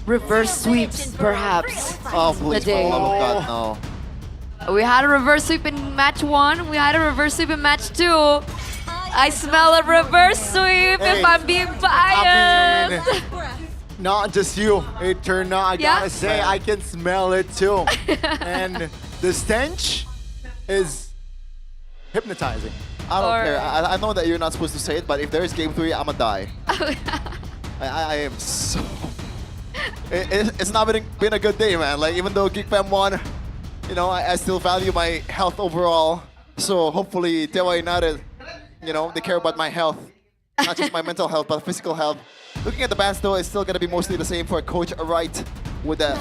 reverse sweeps, perhaps. Oh, please, for the today. love of God, no. We had a reverse sweep in match 1. We had a reverse sweep in match 2. I smell a reverse sweep if I'm being biased. Not just you, Eterna. I gotta say, I can smell it too. And the stench is hypnotizing. I don't care. I know that you're not supposed to say it, but if there's game 3, I'ma die. I am so... It's not been a good day, man. Like, even though GeekFam won, you know, I still value my health overall. So hopefully, Dewa United, you know, they care about my health. Not just my mental health, but physical health. Looking at the bans though, it's still going to be mostly the same for Coach Wright with the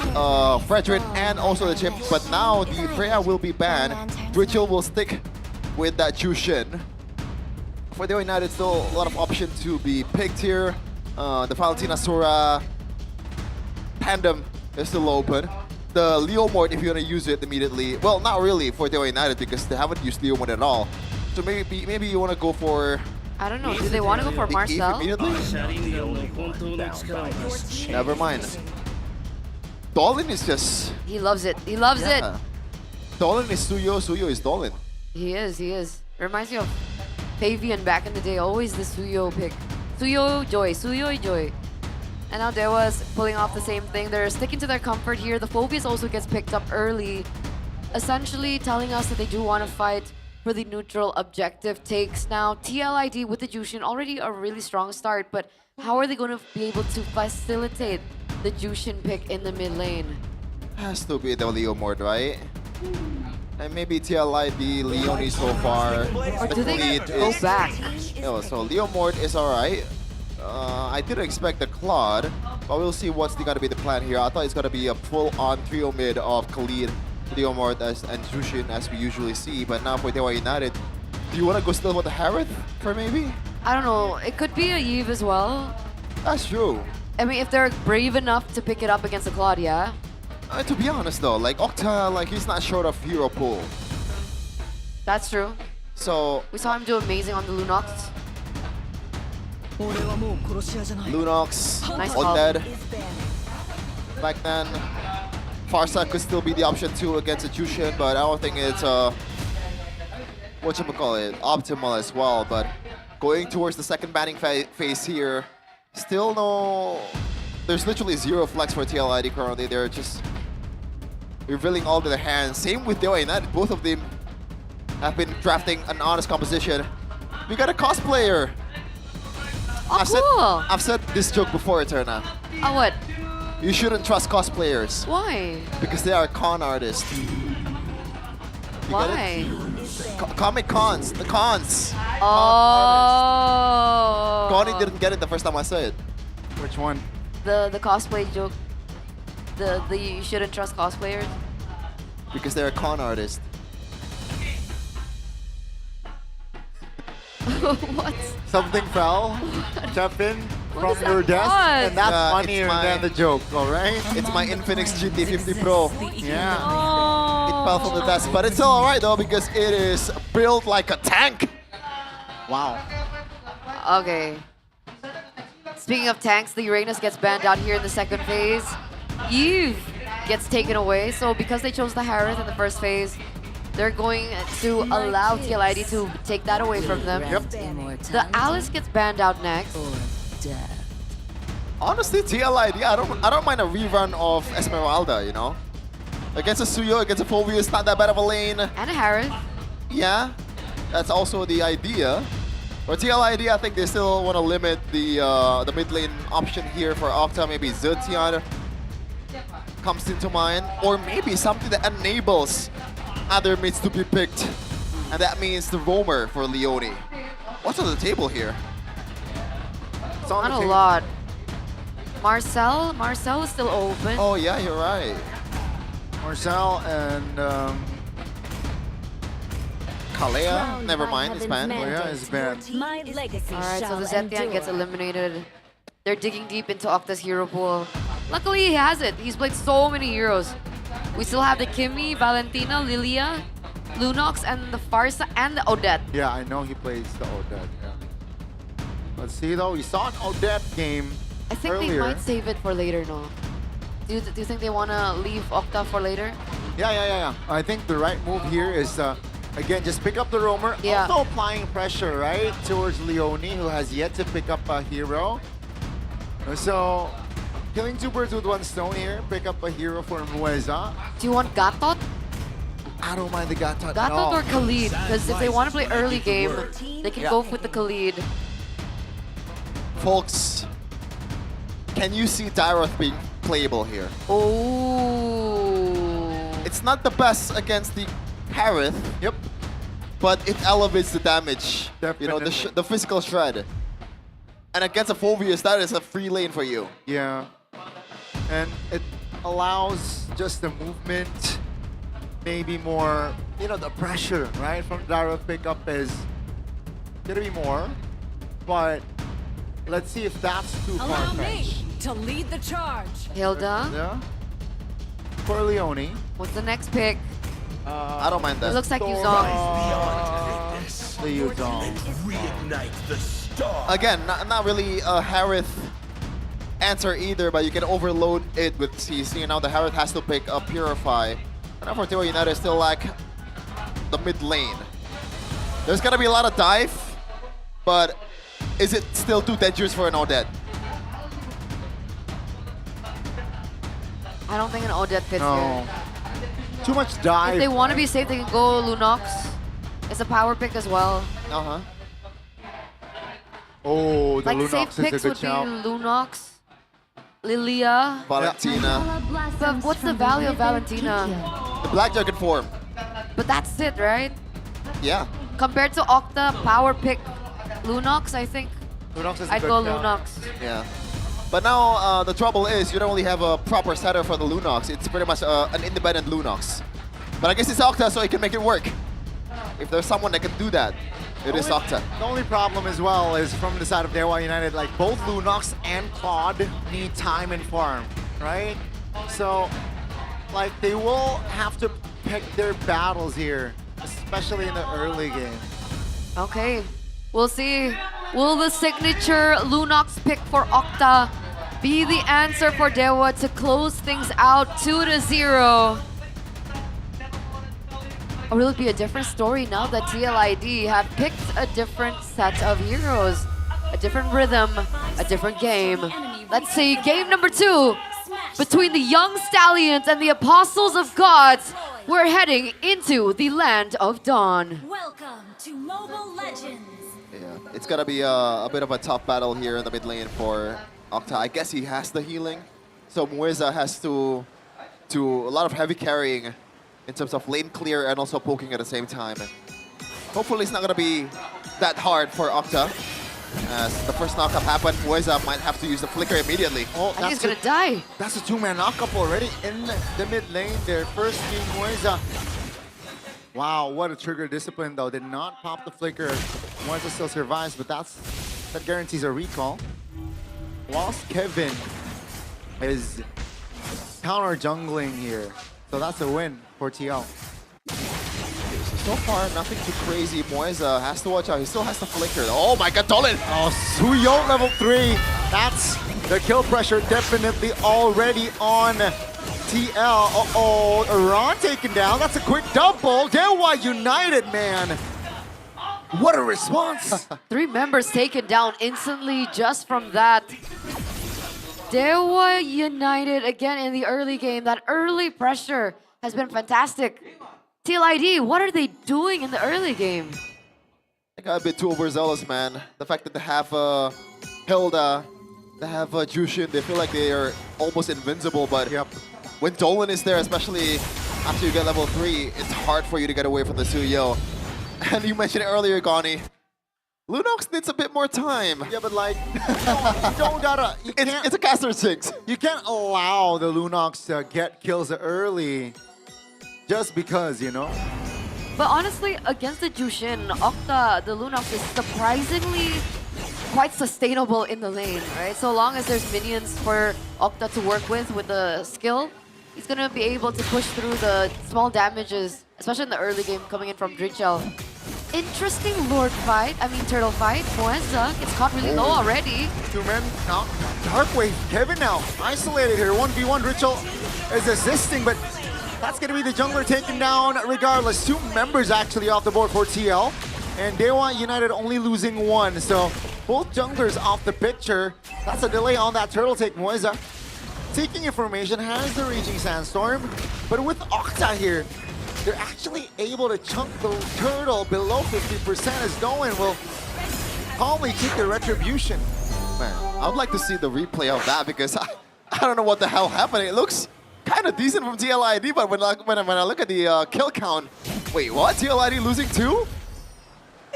Fredrin and also the Chip. But now the Freya will be banned. Ritual will stick with that Jushin. For Dewa United, still a lot of options to be picked here. The Valentina Sora tandem is still open. The Leo Mort, if you want to use it immediately. Well, not really for Dewa United because they haven't used Leo Mort at all. So maybe you want to go for... I don't know. Do they want to go for Marcel? Never mind. Dolan is just... He loves it. He loves it. Dolan is Suyo. Suyo is Dolan. He is. Reminds me of Fabian back in the day. Always the Suyo pick. Suyo Joy. And now Dewa's pulling off the same thing. They're sticking to their comfort here. The Phobius also gets picked up early, essentially telling us that they do want to fight for the neutral objective takes. Now, TLID with the Jushin, already a really strong start, but how are they going to be able to facilitate the Jushin pick in the mid lane? Has to be the Leo Mort, right? And maybe TLID, Leone so far. Or do they go back? No, so Leo Mort is alright. I didn't expect the Claude, but we'll see what's going to be the plan here. I thought it's going to be a full-on trio mid of Khalid, Leo Mort, and Jushin as we usually see. But now for Dewa United, do you want to go still with the Harith for maybe? I don't know. It could be a Eve as well. That's true. I mean, if they're brave enough to pick it up against the Claude, yeah. To be honest though, like Octa, like he's not short of hero pool. That's true. So we saw him do amazing on the Lunox. Lunox, Nice Undead. Back then, Farsa could still be the option too against a Jushin, but I don't think it's optimal as well. But going towards the second banning phase here, still no. There's literally zero flex for TLID currently. They're just revealing all to their hands. Same with Dewa United. Both of them have been drafting an honest composition. We got a cosplayer. Oh, cool. I've said this joke before, Eterna. Oh, what? You shouldn't trust cosplayers. Why? Because they are con artists. Why? Comic cons. The cons. Oh. Connie didn't get it the first time I said it. Which one? The cosplay joke. The you shouldn't trust cosplayers. Because they're a con artist. What? Something fell, jump in from your desk, was? and that's funnier than the joke, alright? It's my Infinix GT50 Pro. Yeah. Oh. It fell from the desk, but it's still alright though because it is built like a tank. Wow. Okay. Speaking of tanks, the Uranus gets banned out here in the second phase. Eve gets taken away, so because they chose the Harith in the first phase, they're going to allow TLID to take that away from them. Yep. The Alice gets banned out next. Honestly, TLID, I don't mind a rerun of Esmeralda, you know? Against a Suyo, against a Phobia, it's not that bad of a lane. And a Harith. Yeah, that's also the idea. For TLID, I think they still want to limit the mid lane option here for Octa. Maybe Ziltian comes into mind. Or maybe something that enables other mids to be picked. And that means the roamer for Leone. What's on the table here? It's on Not the a table. lot. Marcel is still open. Oh yeah, you're right. Marcel and Kalea, never mind, is banned. Kalea is banned. My legacy Alright, so shall the Zetian gets endure. eliminated. They're digging deep into Octa's hero pool. Luckily, he has it. He's played so many heroes. We still have the Kimmy, Valentina, Lilia, Lunox, and the Farsa, and the Odette. Yeah, I know he plays the Odette. Yeah. Let's see though, we saw an Odette game I think earlier. they might save it for later, no? Do you think they want to leave Octa for later? Yeah. I think the right move here is, again, just pick up the roamer. Yeah. Also applying pressure, right, towards Leone, who has yet to pick up a hero. So, killing two birds with one stone here. Pick up a hero for Mueza. Do you want Gatot? I don't mind the Gatot at Gatot all. or Khalid? Because if they want to play early game, they can go with the Khalid. Folks, can you see Dyroth being playable here? Oh. It's not the best against the Harith. Yep. But it elevates the damage. Definitely. You know, the physical shred. And against a Phobius, that is a free lane for you. Yeah. And it allows just the movement, maybe more, you know, the pressure, right, from Dyroth pickup is gonna be more. But let's see if that's too Allow me far-fetched. to lead the charge. Hilda, Yeah. For Leone. what's the next pick? I don't mind It that. looks like Yuzong. The Yuzong. Reignite the star. Again, not really a Harith answer either, but you can overload it with CC. Now the Harith has to pick up Purify. And now for Tewa United, still like the mid lane. There's gonna be a lot of dive, but is it still too dangerous for an Odette? I don't think an Odette fits No. here. Too much dive. If they want to be safe, they can go Lunox. It's a power pick as well. Uh-huh. Oh, the Like Lunox safe is a picks good would be shout. Lunox, Lilia. Valentina. But what's the value of Valentina? The Black Dragon form. But that's it, right? Yeah. Compared to Octa, power pick Lunox, I think Lunox is a I'd good go shout. Lunox. Yeah. But now the trouble is you don't really have a proper setter for the Lunox. It's pretty much an independent Lunox. But I guess it's Octa, so he can make it work. If there's someone that can do that, it is Octa. The only problem as well is from the side of Dewa United, like both Lunox and Claude need time and farm, right? So, like they will have to pick their battles here, especially in the early game. Okay, we'll see. Will the signature Lunox pick for Octa be the answer for Dewa to close things out 2-0? Or will it be a different story now that TLID have picked a different set of heroes? A different rhythm, a different game. Let's see game number 2 between the Young Stallions and the Apostles of Gods. We're heading into the Land of Dawn. Welcome to Mobile Legends. Yeah, it's gonna be a bit of a tough battle here in the mid lane for Octa. I guess he has the healing, so Mueza has to do a lot of heavy carrying in terms of lane clear and also poking at the same time. Hopefully it's not gonna be that hard for Octa. As the first knockup happened, Mueza might have to use the flicker immediately. Oh, I think he's gonna die. That's a two-man knockup already in the mid lane there. First being Mueza. Wow, what a trigger discipline though. Did not pop the flicker. Mueza still survives, but that guarantees a recall. Whilst Kevin is counter jungling here. So that's a win for TL. So far, nothing too crazy. Mueza has to watch out. He still has the flicker. Oh my god, Dolan! Oh, Suyo level 3. That's the kill pressure definitely already on TL. Uh-oh, Iran taken down. That's a quick double. Dewa United, man. What a response. 3 members taken down instantly just from that. Dewa United again in the early game. That early pressure has been fantastic. TLID, what are they doing in the early game? I got a bit too overzealous, man. The fact that they have Hilda, they have Jushin, they feel like they are almost invincible, but when Dolan is there, especially after you get level 3, it's hard for you to get away from the Suyo. And you mentioned it earlier, Gani. Lunox needs a bit more time. Yeah, but like, you don't gotta. It's a caster 6. You can't allow the Lunox to get kills early just because, you know? But honestly, against the Jushin, Octa, the Lunox is surprisingly quite sustainable in the lane, right? So long as there's minions for Octa to work with the skill, he's gonna be able to push through the small damages, especially in the early game coming in from Dritchel. Interesting Lord fight, Turtle fight. Moeza gets caught really low already. 2 men, now Darkwave, Kevin now isolated here. 1v1, Dritchel is assisting, but that's gonna be the jungler taken down regardless. 2 members actually off the board for TL, and Dewa United only losing 1. So both junglers off the picture. That's a delay on that turtle take. Moeza taking information, has the Raging Sandstorm, but with Octa here, they're actually able to chunk the turtle below 50% as Dolan will calmly take the retribution. Man, I would like to see the replay of that because I don't know what the hell happened. It looks kind of decent from TLID, but when I look at the kill count, wait, what? TLID losing 2?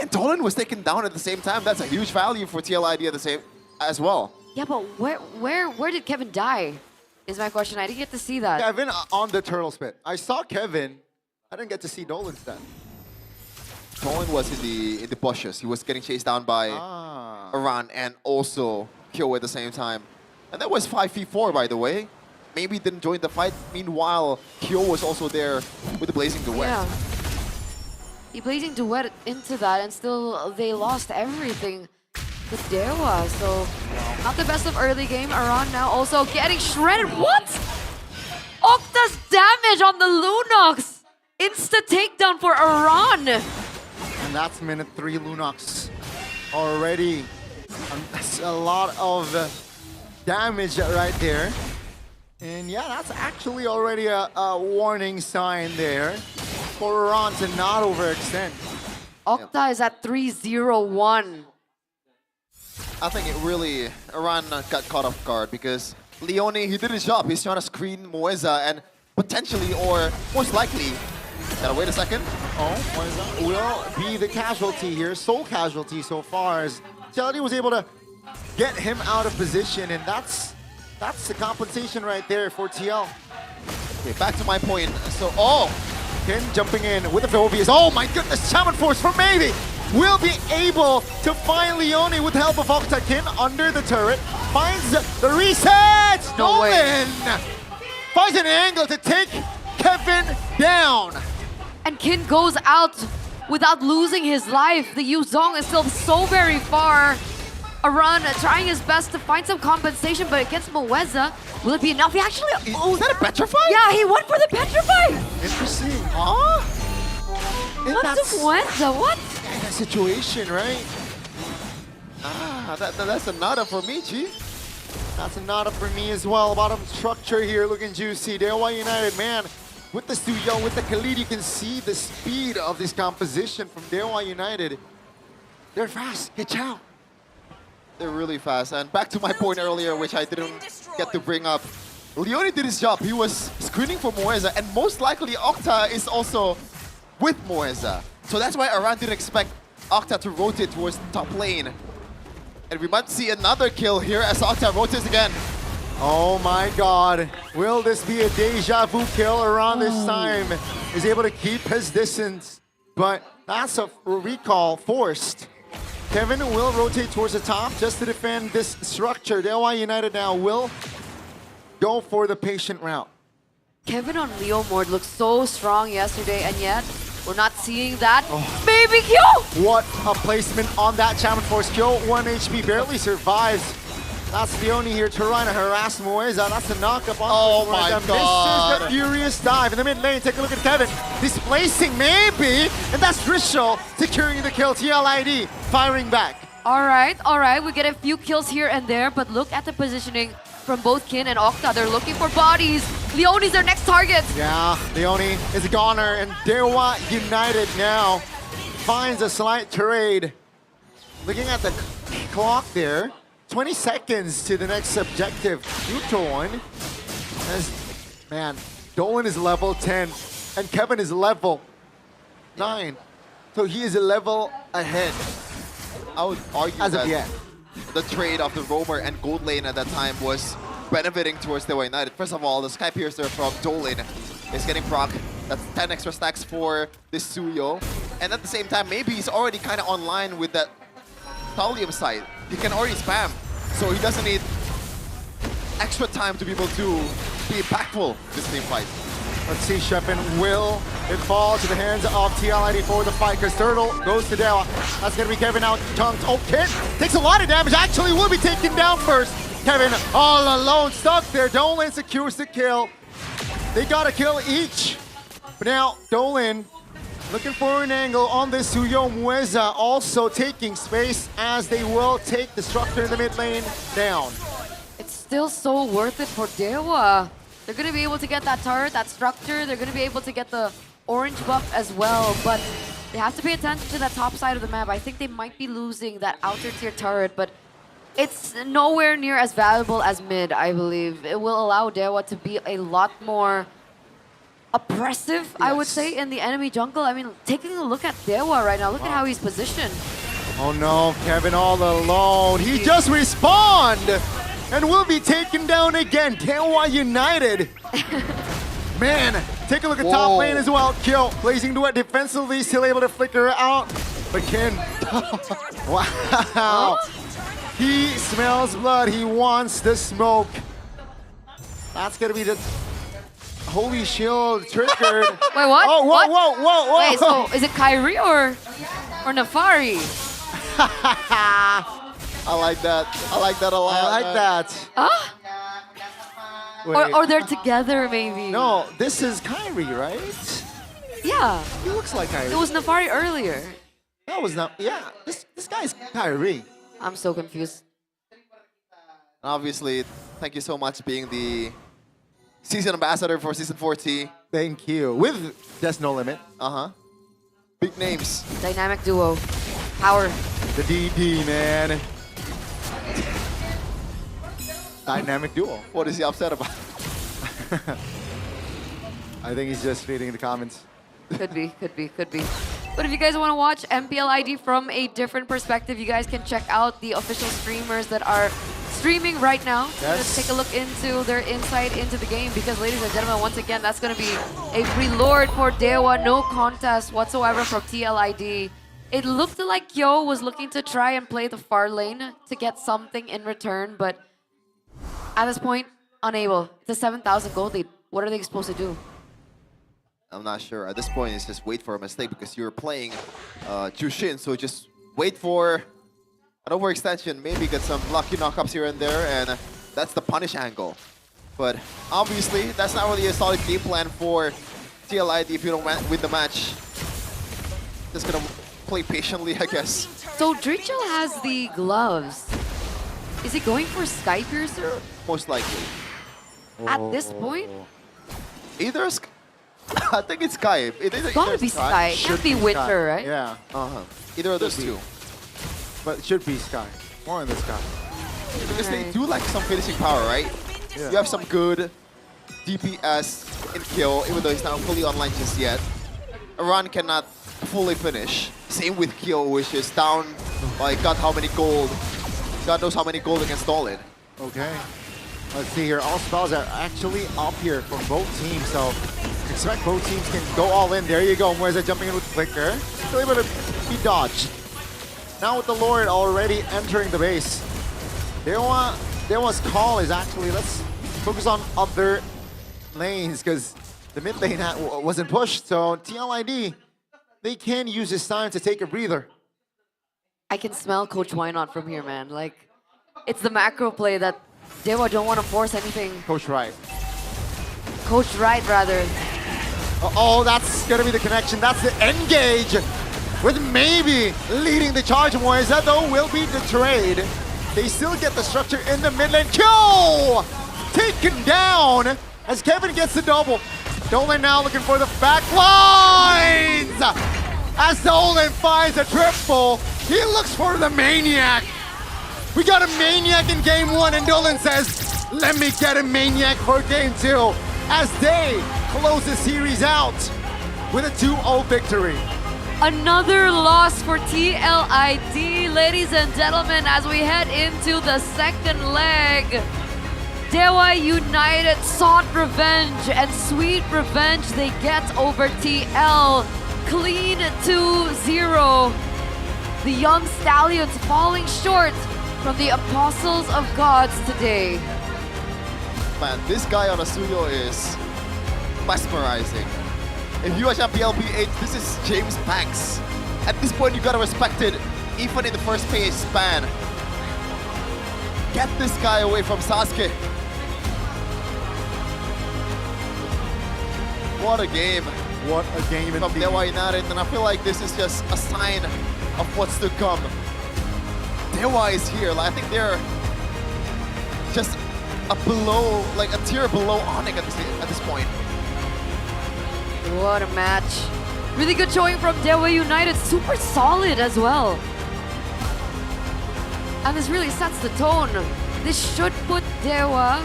And Dolan was taken down at the same time. That's a huge value for TLID as well. Yeah, but where did Kevin die? Is my question. I didn't get to see that. Kevin on the turtle spit. I saw Kevin. I didn't get to see Dolan's then. Dolan was in the bushes. He was getting chased down by Aran and also Kyo at the same time. And that was 5v4, by the way. Maybe didn't join the fight. Meanwhile, Kyo was also there with the Blazing Duet. Yeah. He Blazing Duet into that, and still they lost everything with Dewa. So not the best of early game. Aran now also getting shredded. What? Octa's damage on the Lunox. Insta takedown for Aran. And that's minute 3 Lunox already. That's a lot of damage right there. And yeah, that's actually already a warning sign there for Aran to not overextend. Octa is at 3-0-1. I think it really, Aran got caught off guard because Leone, he did his job. He's trying to screen Moeza and potentially, or most likely, gotta wait a second. Moeza will be the casualty here, sole casualty so far, as TLD was able to get him out of position, and that's the compensation right there for TL. Okay, back to my point. So, Ken jumping in with the Phobias. Oh my goodness, Shaman Force from Maybe will be able to find Leone with the help of Octa. Ken under the turret, finds the reset! Nolan finds an angle to take Kevin down. And Kin goes out without losing his life. The Yuzong is still so very far. Aran trying his best to find some compensation, but against Moeza, will it be enough? He actually... is that a Petrify? Yeah, he went for the Petrify! Interesting. Not to Moeza, what? In that situation, right? That's a nada for me, G. That's a nada for me as well. Bottom structure here looking juicy. Dewa United, man. With the Stuyo, with the Khalid, you can see the speed of this composition from Dewa United. They're fast. Get out. They're really fast. And back to my point earlier, which I didn't get to bring up. Leone did his job. He was screening for Moeza, and most likely Octa is also with Moeza. So that's why Aran didn't expect Octa to rotate towards the top lane. And we might see another kill here as Octa rotates again. Oh my god. Will this be a deja vu kill? Aran this time is able to keep his distance, but that's a recall forced. Kevin will rotate towards the top just to defend this structure. Dewa United now will go for the patient route. Kevin on Leo Mord looked so strong yesterday, and yet we're not seeing that. Baby Kyo! What a placement on that Shaman Force. Kyo, 1 HP, barely survives. That's Leone here trying to harass Moeza. That's a knockup on my them. god. This is the furious dive. In the mid lane, take a look at Kevin. Displacing maybe, and that's Dritchel securing the kill. TLID firing back. All right. We get a few kills here and there, but look at the positioning from both Kin and Octa. They're looking for bodies. Leone's their next target. Yeah, Leone is a goner, and Dewa United now finds a slight trade. Looking at the clock there, 20 seconds to the next objective. Neutral one. Man, Dolan is level 10, and Kevin is level 9. So he is a level ahead. I would argue As of that yet. the trade of the Roamer and Gold Lane at that time was benefiting towards Dewa United. First of all, the Sky Piercer from Dolan is getting proc. That's 10 extra stacks for this Suyo. And at the same time, maybe he's already kind of online with that Thallium side. He can already spam, so he doesn't need extra time to be able to be impactful this team fight. Let's see, Shepin, will it fall to the hands of TLID for the fight? Because Turtle goes to Dewa. That's going to be Kevin out. Tongues. Oh, Kid takes a lot of damage. Actually, will be taken down first. Kevin all alone, stuck there. Dolan secures the kill. They got a kill each. But now, Dolan looking for an angle on this Suyo. Mueza also taking space as they will take the structure in the mid lane down. It's still so worth it for Dewa. They're going to be able to get that turret, that structure. They're going to be able to get the orange buff as well. But they have to pay attention to that top side of the map. I think they might be losing that outer tier turret, but it's nowhere near as valuable as mid, I believe. It will allow Dewa to be a lot more oppressive, I would say, in the enemy jungle. I mean, taking a look at Dewa right now, look at how he's positioned. Oh no, Kevin all alone. He just respawned and will be taken down again. Dewa United. Man, take a look at top lane as well. Kill, blazing duet defensively, still able to flicker out. But Ken, wow. He smells blood, he wants the smoke. That's gonna be the Holy Shield triggered. Wait, what? Oh, whoa, what? whoa, whoa, whoa. Wait, so is it Kyrie or Nafari? I like that. I like that a lot. I like that. Huh? Or they're together, maybe. No, this is Kyrie, right? Yeah. He looks like Kyrie. It was Nafari earlier. That was not. Yeah, this guy's Kyrie. I'm so confused. Obviously, thank you so much being the season ambassador for Season 40. Thank you. With There's No Limit. Uh-huh. Big names. Dynamic duo. Power. The DD, man. Dynamic duo. What is he upset about? I think he's just reading the comments. Could be, could be, could be. But if you guys want to watch MPL ID from a different perspective, you guys can check out the official streamers that are streaming right now. Yes. Let's take a look into their insight into the game because, ladies and gentlemen, once again, that's going to be a preload for Dewa. No contest whatsoever from TLID. It looked like Kyo was looking to try and play the far lane to get something in return, but at this point, unable. It's a 7,000 gold lead. What are they supposed to do? I'm not sure. At this point, it's just wait for a mistake because you're playing Jushin, so just wait for an overextension, maybe get some lucky knockups here and there, and that's the punish angle. But obviously, that's not really a solid game plan for TLID if you don't win the match. Just gonna play patiently, I guess. So Drichel has the gloves. Is he going for Sky Piercer? Most likely. At this point? Either I think it's Sky. It's gotta be Sky. It can't be Winter, right? Yeah. Either of those two. But it should be Sky. More in the Sky. Because they do like some finishing power, right? Yeah. You have some good DPS in kill, even though he's not fully online just yet. Aran cannot fully finish. Same with kill, which is down by God how many gold. God knows how many gold against Dolan. Okay. Let's see here. All spells are actually up here from both teams, so expect both teams can go all in. There you go. Mueza jumping in with Flicker. Still able to be dodged. Now with the Lord already entering the base. Dewa's call is actually, let's focus on other lanes because the mid lane wasn't pushed. So TLID, they can use this time to take a breather. I can smell Coach Wynot from here, man. Like, it's the macro play that Dewa don't want to force anything. Coach Wright. Coach Wright, rather. Oh, that's going to be the connection. That's the engage with maybe leading the charge. Mueza, though, will be betrayed. They still get the structure in the mid lane. Kill! Taken down as Kevin gets the double. Dolan now looking for the back lines! As Dolan finds a triple, he looks for the Maniac. We got a Maniac in game one, and Dolan says, let me get a Maniac for game two, as they close the series out with a 2-0 victory. Another loss for TLID, ladies and gentlemen, as we head into the second leg. Dewa United sought revenge, and sweet revenge they get over TL. Clean 2-0. The young stallions falling short from the apostles of gods today. Man, this guy on Asuyo is mesmerizing. If you watch MPL BH, this is James Banks. At this point, you gotta respect it, even in the first phase span. Get this guy away from Sasuke. What a game. What a game from Dewa United, and I feel like this is just a sign of what's to come. Dewa is here. Like, I think they're just a tier below Onyx at this point. What a match. Really good showing from Dewa United. Super solid as well. And this really sets the tone. This should put Dewa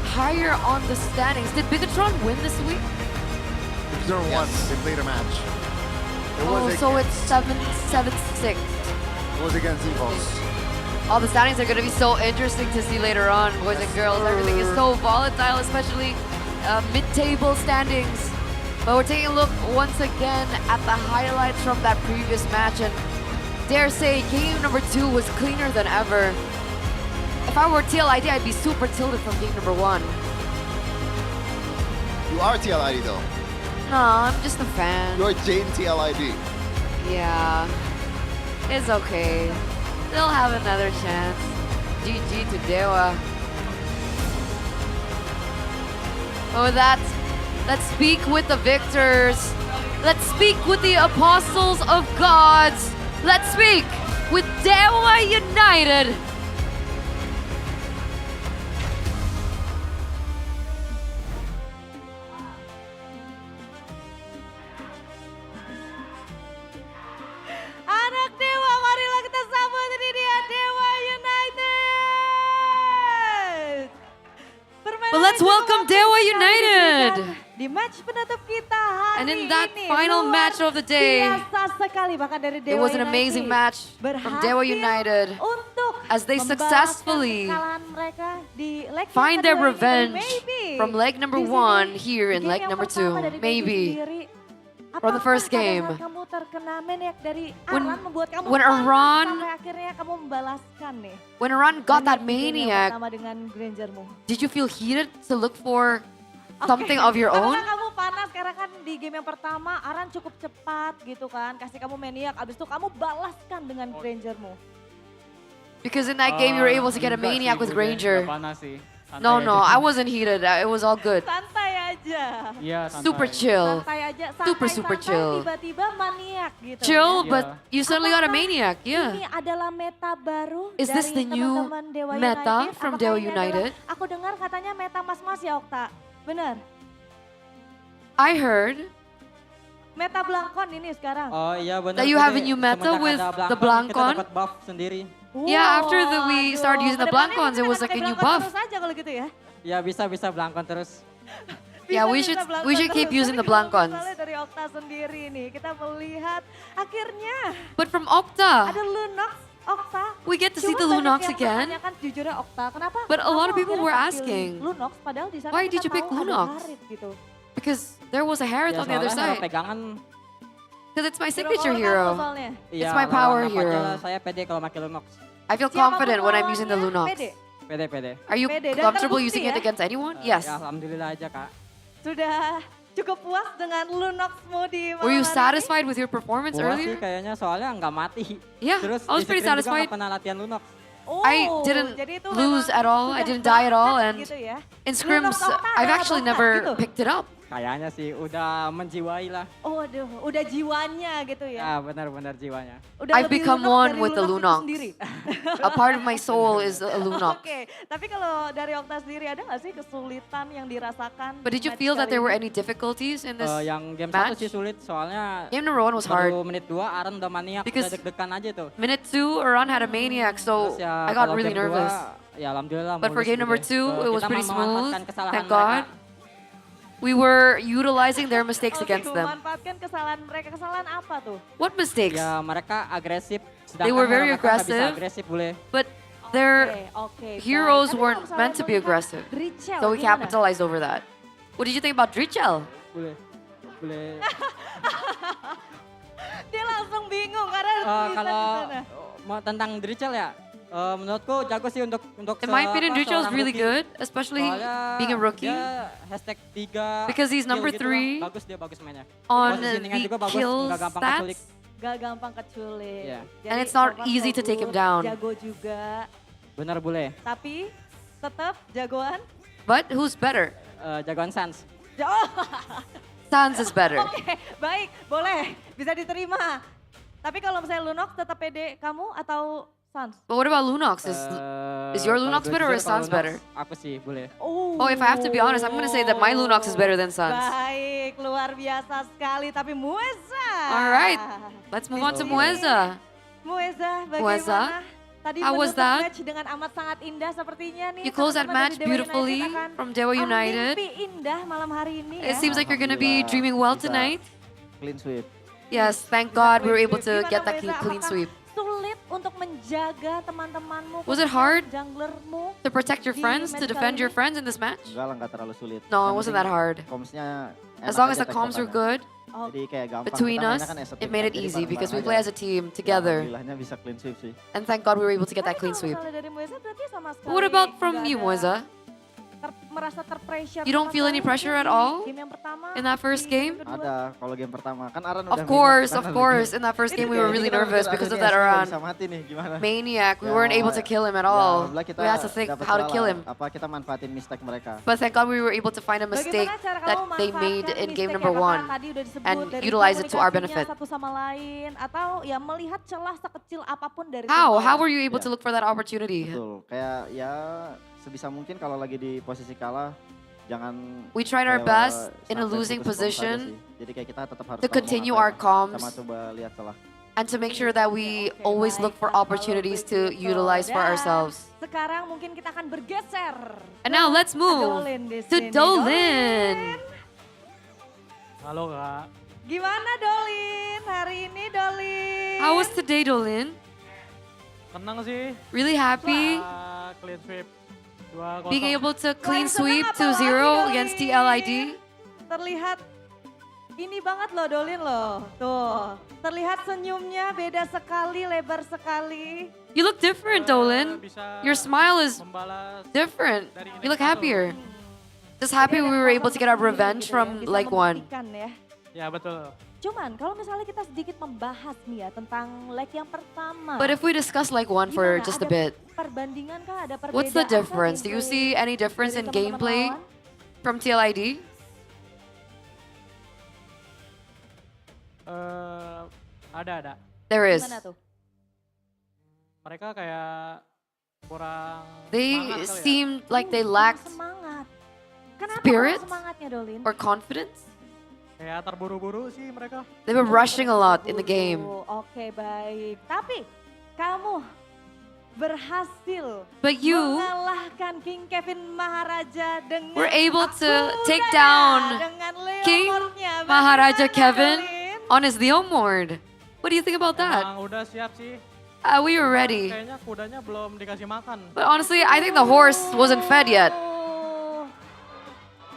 higher on the standings. Did Bigatron win this week? Bigatron won. They played a match. So it's 7-6. It was against EVOS. All the standings are going to be so interesting to see later on, boys and girls. Everything is so volatile, especially mid-table standings. But we're taking a look once again at the highlights from that previous match, and dare say game number 2 was cleaner than ever. If I were TLID, I'd be super tilted from game number 1. You are TLID though. No, I'm just a fan. You're Jane TLID. Yeah, it's okay. They'll have another chance. GG to Dewa. But with that, let's speak with the victors. Let's speak with the apostles of gods. Let's speak with Dewa United. Anak Dewa, marilah kita sambut, ini dia Dewa United. But let's welcome Dewa United. Di match penutup kita hari And in that ini, final match of the day, biasa sekali bahkan dari it Dewa was an United amazing match from Dewa United untuk as they successfully kekalahan mereka di leg find their kedua ini. revenge Maybe from leg number di sini, 1 here in game leg yang number pertama 2. dari Maybe sendiri, from the first apakah game. pada saat kamu terkena maniak dari When- Aran membuat kamu when panas Aran- sampai akhirnya kamu membalaskan nih. When Aran got that Maniak di game yang maniac, pertama dengan Grangermu. did you feel heated to look for something of your own? Apakah kamu panas karena kan di game yang pertama Aran cukup cepat gitu kan, kasih kamu maniak, abis itu kamu balaskan dengan Grangermu. Because in that game you were able to get a maniac with Granger. Panas sih. No, I wasn't heated. It was all good. Santai aja. Iya, Super chill. Santai aja, Super chill. tiba-tiba maniak gitu. Chill, ya. but you suddenly got a maniac. Ini Yeah. adalah meta baru Is this dari the new teman-teman Dewa meta United. from Apakah Dewa ini United? adalah- aku dengar katanya meta mas-mas ya Okta, benar? I heard Meta Blancon ini sekarang. Oh iya benar. that you have a new meta with the Blancon. Kita dapat buff sendiri. Yeah, after we started using the Blancons, it was like a new buff. Terus aja kalau gitu ya. Ya bisa Blancon terus. Yeah, we Bisa should keep terus. using Tapi the kalau Blancons. misalnya dari Okta sendiri nih, kita melihat akhirnya But from Okta, ada Lunox, Okta. we get to see Cuma the banyak Lunox yang again. mempertanyakan jujurnya Okta, kenapa? But a lot of kamu people akhirnya were pilih asking, Lunox padahal di sana why kita did you pick tahu ada Lunox? Harit gitu. Because there was a Harith Ya, on the other soalnya side. pegangan. Because it's my Hero signature power hero. kamu soalnya. Iya, It's my lawan power apa aja hero. lah, saya pede kalau pakai Lunox. I feel Siapapun confident when I'm using the lawannya, Lunox. pede. Pede. Are you Pede dan comfortable terbukti using ya. it against anyone? Yes. Ya, alhamdulillah aja kak. Sudah cukup puas dengan Lunoxmu di malam Were you hari ini? satisfied with your performance Puas earlier? sih kayaknya soalnya nggak mati. Yeah, Terus I was di pretty scrim juga satisfied. nggak pernah latihan Lunox. Oh, I didn't jadi itu lose memang at all. I sudah didn't die at all. bakat And gitu ya. in scrims, Lunox Okta I've adalah actually bakat never gitu. picked it up. Kayaknya sih udah menjiwai lah. Oh, aduh, udah jiwanya gitu ya. Ya benar-benar jiwanya. Udah I've lebih become Lunox one dari with the Lunox itu Lunox. sendiri. A part of my soul is a Lunox. Oke, tapi kalau dari Okta sendiri ada nggak sih kesulitan yang dirasakan? But did you match feel that kali there were ini? any difficulties in this Yang game match? 1 sih sulit soalnya Game number 1 was hard. baru menit 2 Aaron udah maniak, Because udah deg-degan aja tuh. Minute 2, Aran had a maniac, so Terus ya I got kalau really game 2, nervous. ya alhamdulillah But for mulus game number gitu 2, deh. it was Kita pretty smooth. memanfaatkan kesalahan Thank mereka. God. we were utilizing their mistakes against them. Memanfaatkan kesalahan mereka. Kesalahan apa tuh? What mistakes? Ya mereka agresif. They were very mereka nggak bisa aggressive, agresif boleh. but their heroes Tapi weren't kalau meant to be misalnya aggressive. melihat Drichel, So we gimana? capitalized over that. What did you think about Drichel? Boleh. Dia langsung bingung karena bisa Kalau di sana. tentang Drichel ya, menurutku jago sih untuk In my opinion, Drichel is seorang really rookie. good, especially Soalnya being a rookie. Dia #3 Because he's kill number gitu 3 lah. Bagus dia bagus mainnya. on Positioningnya the juga bagus, kill nggak gampang stats. keculik. Gak gampang keculik. Iya. Jadi And it's not so far easy so to take him good, down. Jago juga. Benar boleh. Tapi tetap jagoan. But who's better? Jagoan Sans. Oh. Sans is better. Oke, baik, boleh, bisa diterima. Tapi kalau misalnya Lunox tetap pede kamu atau Sans? But what about Lunox? Is your Lunox better or is Sans better? Aku sih boleh. Oh, if I have to be honest, I'm going to say that my Lunox is better than Sans. Baik, luar biasa sekali. Tapi Mueza. All right, let's move on to Mueza. Mueza, bagaimana? Mueza, Tadi how was menutup that? match dengan amat sangat indah sepertinya nih. You closed that teman-teman match dari Dewa beautifully United akan from Dewa United. mimpi indah malam hari ini ya. It seems like you're going to be dreaming well tonight. Clean sweep. Yes, thank God we were able to Gimana, get that Mueza? clean Apakah sweep. sulit untuk menjaga teman-temanmu? Was it khususnya hard junglermu to protect your di friends, to match defend kali your ini? friends in this match? Enggak lah, enggak terlalu sulit. No, Yang it wasn't penting that hard. Comms-nya As enak long as aja the comms were tektokannya. good Jadi kayak gampang. between Kita us, mainnya kan as a it team made kan, it jadi easy because we bareng-bareng play aja. as a team together. Alhamdulillahnya bisa clean sweep sih. And thank God we were able to get that clean Kalau sweep. misalnya dari Mueza berarti sama sekali What about from nggak you, ada Mueza? merasa terpressure. You don't feel any pressure at all Game yang pertama, in that first game? Ada kalau game pertama kan Aran udah Of course, minat, of kan course. lebih. In that first game, we Kayak were really kita nervous udah because of akhirnya that semua Aran. bisa mati nih, gimana? Maniac, we Ya, weren't able to kill him at ya, all. alhamdulillah kita We had to think dapat how to salah. kill him. Apa kita manfaatin mistake mereka? But thank God we were able to find a mistake Bagaimana cara that kamu they made manfaatkan in game mistake number yang 1 tadi udah disebut and dari utilize it to our komunikasinya benefit. satu sama lain atau ya melihat celah sekecil apapun dari How? tim How lain? were you able Ya. to look for that opportunity? Betul. Kayak ya sebisa mungkin kalau lagi di posisi kalah jangan We tried our kayak best in a sampai losing putus front aja position sih. Jadi kayak kita tetap harus to tahu continue mau our ngapain comms sama coba lihat celah. and to make sure that we always look for opportunities to utilize for Dan ourselves. Sekarang mungkin kita akan bergeser. And now let's move Dolin di to sini. Dolin. Halo Kak. Gimana Dolin? Hari ini Dolin? How was today, Dolin? Tenang sih. Really happy Clean sweep. 2-0. being able to clean seneng sweep apalagi, 2-0 Dolin? against TLID. Terlihat ini banget loh Dolin loh. Tuh, terlihat senyumnya beda sekali, lebar sekali. You look different, Dolin. Your smile is different. You look happier. Just happy we were able to get our revenge from leg 1. Membuktikan ya. Ya betul. Cuman kalau misalnya kita sedikit membahas nih ya tentang leg yang pertama. But if we discuss leg 1 for Gimana? just a Ada bit, perbandingan kah? Ada perbedaan what's the kah difference? Do you gameplay see any difference dari in teman-teman gameplay lawan? from TLID? Ada. There is. Gimana tuh? Mereka kayak kurang They semangat kali ya. seemed like they lacked Semangat. Kenapa spirit kurang semangatnya Dolin? or confidence. Kayak terburu-buru sih mereka. They were rushing a lot in the game. Oke, baik. Tapi kamu berhasil But you mengalahkan King Kevin Maharaja dengan were able to take kudanya, down dengan King Leomordnya. Maharaja Bagaimana, Kevin Dolin? on his Leomord. What do you think about that? Emang udah siap sih. We were ready. Kayaknya kudanya belum dikasih makan. But honestly, I think the horse wasn't fed yet. Oh,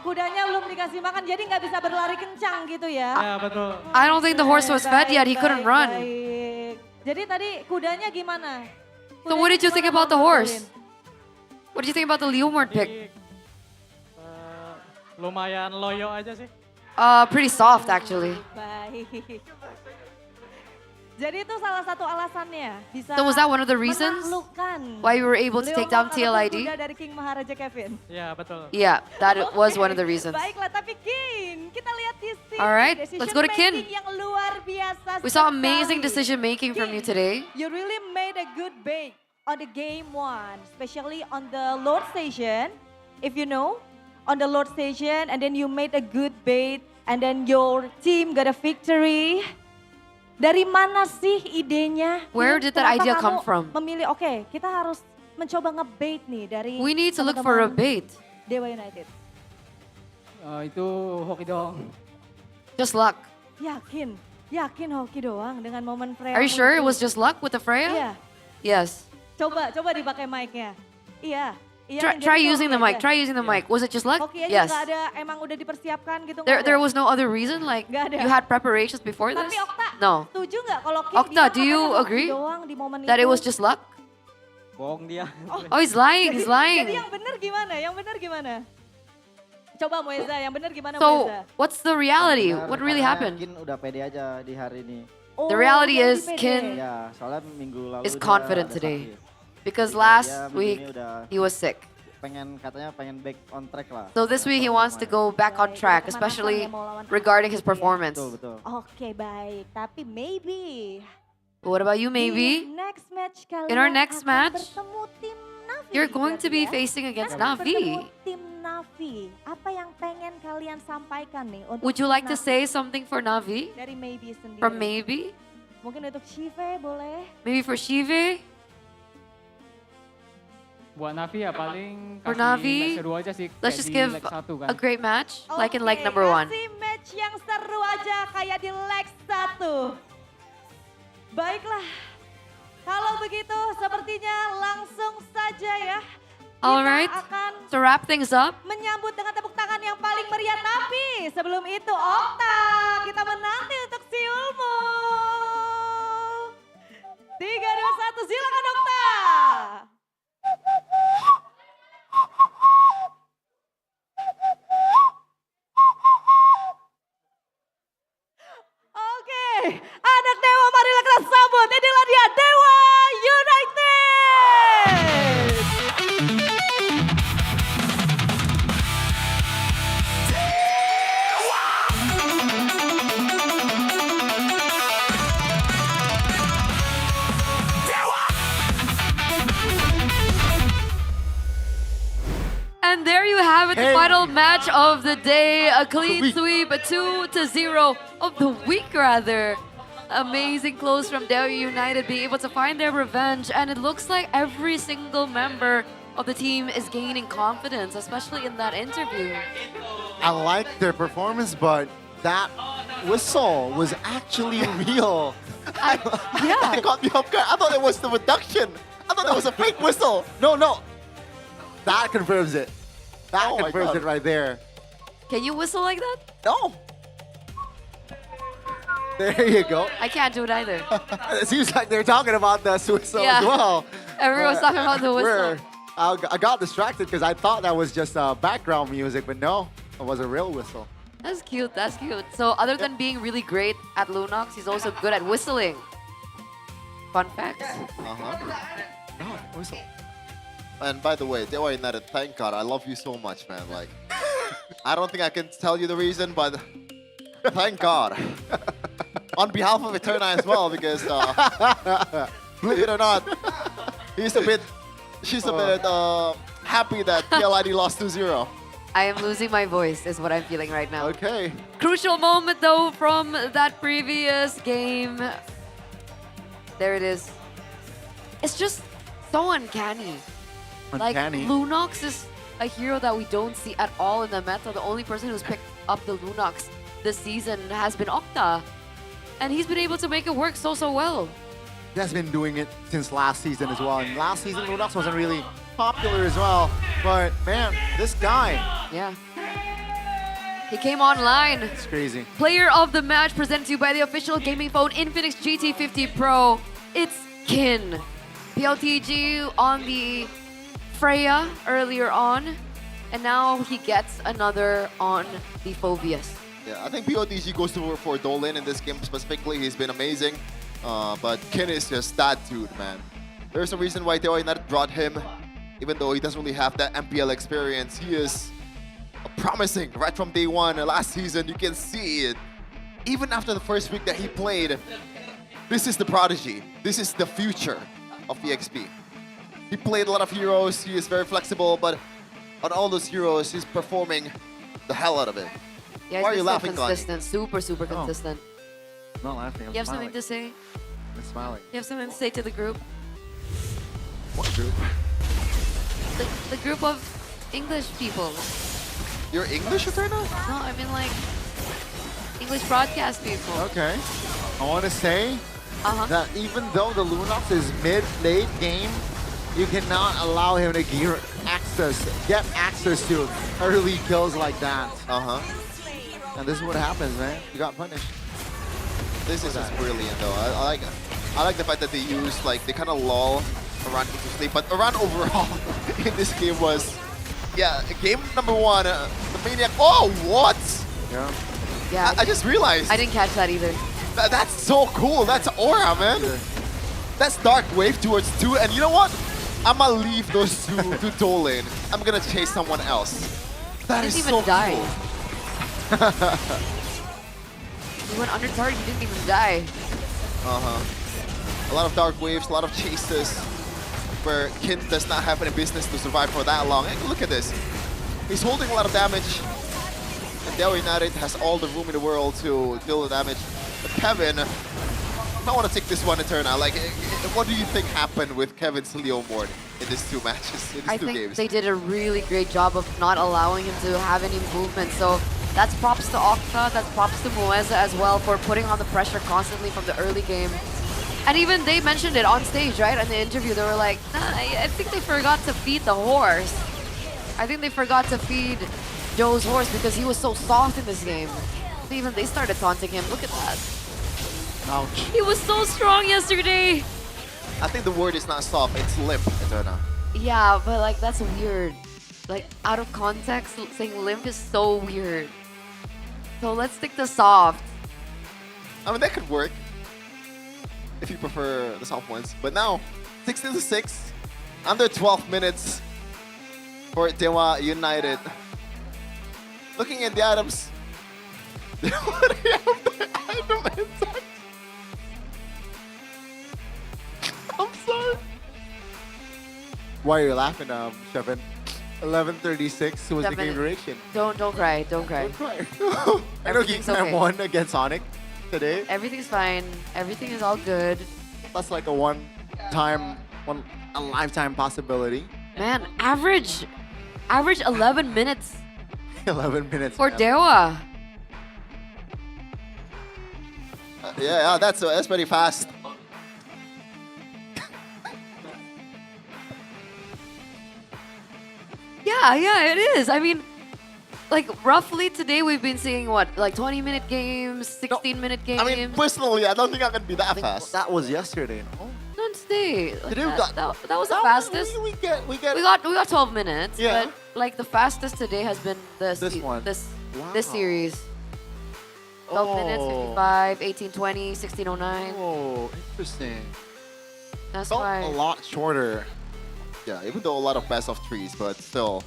kudanya belum dikasih makan, jadi nggak bisa berlari kencang gitu ya? Ya betul. I don't think the horse was fed yet. He couldn't run. Baik. Jadi tadi kudanya gimana? So what did you think about the horse? What did you think about the Leomord pick? Lumayan loyo aja sih. Pretty soft actually. Baik. Jadi itu salah satu alasannya bisa So was that one of the reasons menaklukkan why we were able to take down Leomord ataupun TLID? kuda dari King Maharaja Kevin. Ya betul. Yeah, that was one of the reasons. Baiklah, tapi King, kita lihat di sini. All right, decision let's go to Kin. making yang luar biasa We saw sekali. amazing decision making from you today. You really made a good bait on the game 1, especially on the Lord Station. If you know, on the Lord Station, and then you made a good bait, and then your team got a victory. Dari mana sih idenya? Where did that Kenapa idea kamu come from? Memilih, oke, kita harus mencoba ngebait nih dari We need to look for a teman-teman bait. Dewa United. Itu hoki doang. Just luck. Yakin hoki doang dengan momen Freya. Are you sure it muncul. was just luck with the Freya? Iya. Yes. Coba dipakai mic-nya. Iya. Try using the mic. Try using the mic. Was it just luck? Hoki aja Yes. nggak ada, emang udah dipersiapkan gitu. There was no other reason, like Nggak ada. you had preparations before this? Tapi Okta, No. setuju nggak kalau Kim Okta, bilang do you katanya hoki agree doang di momen that it itu? was just luck? Bohong dia. Oh, he's lying. He's lying. Jadi yang benar gimana? Coba Moeza, yang benar gimana So, Moeza? what's the reality? What really happened? Mungkin udah pede aja di hari ini. Oh, The reality jadi is pede. Kin Ya, soalnya minggu lalu is dia confident ada today. sakit. Because Dia last minggu week ini udah he was sick. katanya pengen back on track lah. So this week he wants to go back on track, especially regarding his performance. Betul. Oke, baik. Tapi maybe But what about you, maybe? di next match kalian In our next akan match, bertemu tim Navi. You're going to be berarti ya. facing against Akan bertemu Navi. tim Navi. Apa yang pengen kalian sampaikan nih untuk Would you like to Navi? say something for Navi? Dari Maybe sendiri. From Maybe? Mungkin untuk Shive boleh. Maybe for Shive? Buat Navi ya paling For kasih Navi, leg seru aja sih. let's kayak just di give leg 1 kan. a great match, like in leg number 1. Kasih match yang seru aja kayak di leg 1. Baiklah. Kalau begitu sepertinya langsung saja ya. Alright, akan to wrap things up, menyambut dengan tepuk tangan yang paling meriah. Tapi sebelum itu Okta, kita menanti untuk siulmu. 3, 2, 1, silakan Okta. Oke, anak Dewa marilah kita sambut. Inilah dia Dewa United. and there you have it, the final match of the day, a clean sweep, a 2-0 of the week rather. Amazing close from Delhi United being able to find their revenge, and it looks like every single member of the team is gaining confidence, especially in that interview. I like their performance, but that whistle was actually real. Yeah. I got the off guard. I thought it was the reduction. I thought it was a fake whistle. No. That confirms it. That Oh my confirms God. it right there. Can you whistle like that? No. There you go. I can't do it either. It seems like they're talking about the whistle Yeah. as well. Everyone's talking about the whistle. I got distracted because I thought that was just background music, but no, it was a real whistle. That's cute, that's cute. So other than being really great at Lunox, he's also good at whistling. Fun facts. No, whistle. And by the way, Dewa United, thank God, I love you so much, man. Like, I don't think I can tell you the reason, but thank God. On behalf of Eterna as well, because believe it or not, she's a bit happy that PLID lost 2-0. I am losing my voice is what I'm feeling right now. Okay. Crucial moment though from that previous game. There it is. It's just so uncanny. Uncanny. Like Lunox is a hero that we don't see at all in the meta. The only person who's picked up the Lunox this season has been Okta. And he's been able to make it work so well. He has been doing it since last season as well. And last season, Lunox wasn't really popular as well. But man, this guy. Yeah. He came online. It's crazy. Player of the match presented to you by the official gaming phone Infinix GT50 Pro. It's Kin. PLTG on the Freya earlier on. And now he gets another on the Phobius. Yeah, I think POTG goes for Dolan in this game specifically. He's been amazing. But Kin is just that dude, man. There's a reason why Dewa United brought him. Even though he doesn't really have that MPL experience, he is promising right from day one. Last season, you can see it. Even after the first week that he played, this is the prodigy. This is the future of EXP. He played a lot of heroes. He is very flexible, but on all those heroes, he's performing the hell out of it. Yeah, Why are he's you so laughing, Connie? consistent. Super consistent. I'm not laughing. I'm You have smiling. something to say? I'm smiling. You have something to say to the group? What group? The group of English people. You're English, Eterna? No, I mean like English broadcast people. Okay. I want to say that even though the Lunox is mid-late game, you cannot allow him to get access to early kills like that. And this is what happens, man. You got punished. This is just brilliant, though. I like the fact that they used, like, they kind of lull Aran into sleep. But Aran overall in this game was, yeah, game number 1, the Maniac. Oh, what? Yeah. I just realized. I didn't catch that either. That's so cool. That's aura, man. That's Dark Wave towards 2. And you know what? I'm going to leave those 2 to Dolan. I'm going to chase someone else. That is so die. cool. He went under target, he didn't even die. A lot of Dark Waves, a lot of chases where Kin does not have any business to survive for that long. And look at this. He's holding a lot of damage. And Dell United has all the room in the world to deal the damage. But Kevin, I want to take this one, Eterna. Like, what do you think happened with Kevin's Leo Mord in these 2 matches, in these I 2 think games? they did a really great job of not allowing him to have any movement. So that's props to Okta, that's props to Moeza as well for putting on the pressure constantly from the early game. And even they mentioned it on stage, right? In the interview, they were like, nah, I think they forgot to feed the horse. I think they forgot to feed Joe's horse because he was so soft in this game. Even they started taunting him. Look at that. Ouch. He was so strong yesterday. I think the word is not soft, it's limp, Eterna. Yeah, but like that's weird. Like out of context, saying limp is so weird. So let's stick to soft. I mean, that could work if you prefer the soft ones. But now, 16-6, under 12 minutes for Dewa United. Looking at the items, they already have the item intact. I'm sorry. Why are you laughing, Shevin? 11:36 was the game Minutes. duration. Don't cry, don't cry. I know Geek Everything's Fam okay. won against Sonic today. Everything's fine. Everything is all good. That's like a lifetime possibility. Man, average 11 minutes 11 minutes. for man. Dewa. Yeah, that's pretty fast. Yeah, it is. I mean, like roughly today we've been seeing what, like 20-minute games, 16-minute games. I mean, personally, I don't think I can be that fast. That was yesterday, no? Not today. Like Today we that, got- that was the fastest. We get. We got 12 minutes. Yeah. But like the fastest today has been this one. This Wow. series. 12 minutes, 55, 1820, 1609. Oh, interesting. That's Felt why. a lot shorter. Yeah, even though a lot of best of 3s, but still,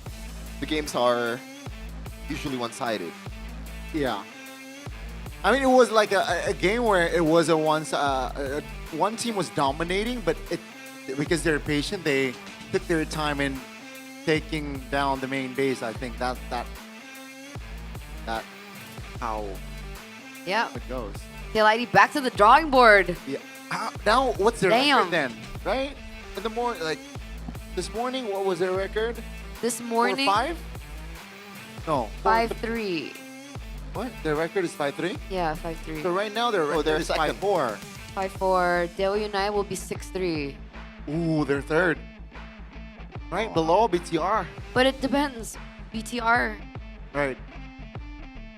the games are usually one-sided. Yeah. I mean, it was like a game where it was one team was dominating, but because they're patient, they took their time in taking down the main base. I think that how Yeah. it goes. KLID back to the drawing board. Yeah. Now, what's their Damn. record then? Right? In the morning, like this morning, what was their record? This morning, 4-5? No. 5-3. What? Their record is 5-3? Yeah, 5-3. So right now their record they're is second. 5-4. 5-4. Dewa United will be 6-3. Ooh, they're third. Right below BTR. But it depends. BTR. Right.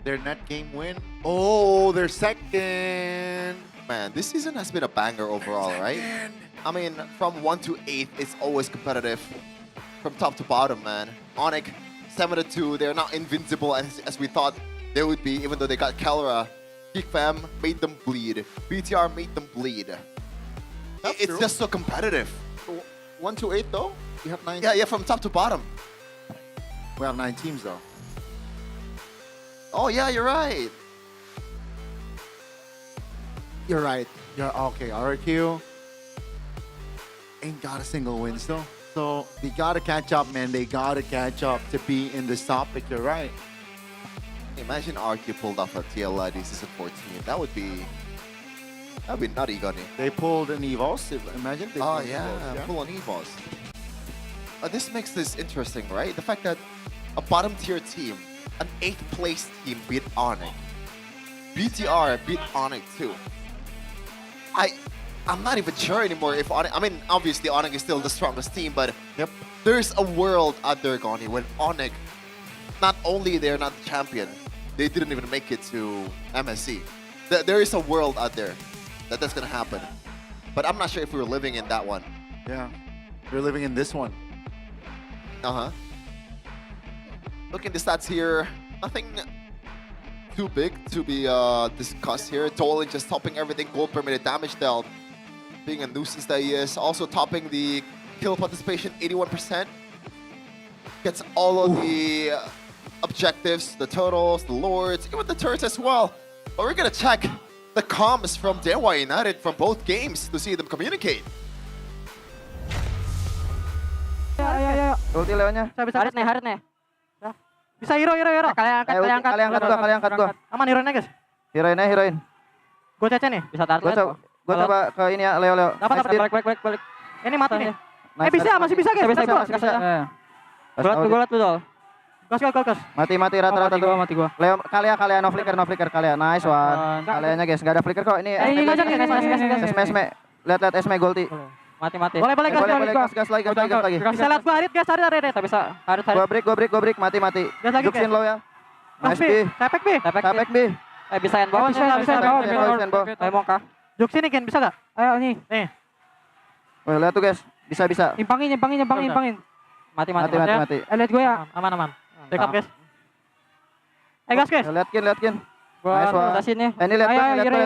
Their net game win. Oh, they're second. Man, this season has been a banger overall, right? I mean, from 1 to 8, it's always competitive. From top to bottom, man. Onyx, 7-2, they're not invincible as we thought they would be, even though they got Kelra. Geek Fam made them bleed. BTR made them bleed. It's true. just so competitive. 1 to 8 though? You have 9. Yeah, from top to bottom. We have 9 teams though. Oh, yeah, you're right. You're right. You're okay. RQ ain't got a single win still. So they gotta catch up, man. They gotta catch up to be in this topic. You're right. Imagine RQ pulled off a TLID season 14. That would be nutty, Gunny. They pulled an EVOS. Imagine. They Oh, pulled an yeah, EVOS, full on EVOS. This makes this interesting, right? The fact that a bottom tier team an 8th place team beat Onyx. BTR beat Onyx too. I'm not even sure anymore if Onyx, I mean, obviously Onyx is still the strongest team, but there's a world out there, Goni, when Onyx, not only they're not the champion, they didn't even make it to MSC. There is a world out there that's gonna happen. But I'm not sure if we were living in that one. Yeah, we're living in this one. Uh-huh. Looking at the stats here, nothing too big to be discussed here. Dolan just topping everything, gold per minute damage dealt. Being a nuisance that he is. Also topping the kill participation, 81%. Gets all of the objectives, the totals, the lords, even the turrets as well. But we're gonna check the comms from Dewa United from both games to see them communicate. Ayo. Ulti Leonnya. Harit nih. Bisa hero. Kalian angkat gua. Aman heroinnya guys. Heroin. Gua cece nih. Bisa tarik. Gua coba ke ini ya, Leo. Dapat. Balik. Ini mati nih. Masih bisa guys. Bisa. Gua liat dulu. Gas. Mati rata-rata tuh. Mati gua. Leo, kalian no flicker kalian. Nice one. Kaliannya guys, enggak ada flicker kok. Ini Esme. Lihat Esme Golti. Mati. Boleh gas lagi. Bisa lihat gua Harit guys, Harit. Bisa. Harit. Gua break, mati. Gas lagi. Juksin low ya. Nice B. Tepek B. Bisa yang bawah. Ayo Mongka. Juksin nih Ken, bisa gak? Ayo nih. Wah, lihat tuh guys. Bisa. Impangin. Mati. Lihat gue ya. Aman. Backup guys. Gas guys. Lihat Kin. Nice one. Ini lihat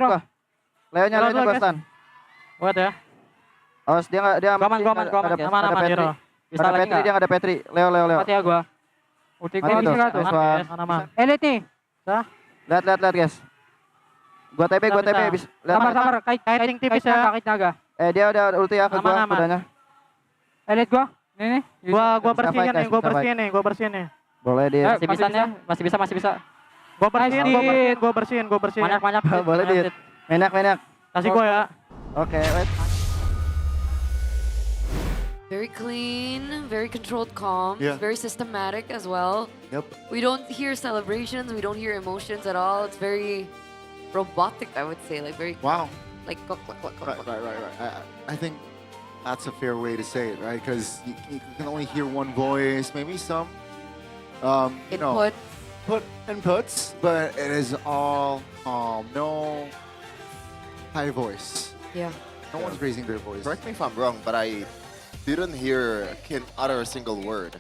gua. Leonya gua stun. Buat ya. Awas dia aman hero. Bisa lagi Petri, dia nggak ada Petri. Leo. Mati ya gua. Ulti gua bisa tuh. Aman. Elite nih. Lihat guys. Gua TP. Sabar. Kiting tipis ya. Kakit naga. Dia udah ulti ya ke gua kudanya. Elite gua. Ini. Gua bersihin nih. Boleh dia. Masih bisa. Gua bersihin. Banyak. Boleh dia. Menak. Kasih gua ya. Oke, wait. Very clean, very controlled comms, very systematic as well. Yep. We don't hear celebrations, we don't hear emotions at all. It's very robotic, I would say, like very like click. Right. I think that's a fair way to say it, right? Because you can only hear one voice, maybe some inputs, but it is all calm. No high voice. Yeah. No one's raising their voice. Correct me if I'm wrong, but I didn't hear Kin utter a single word.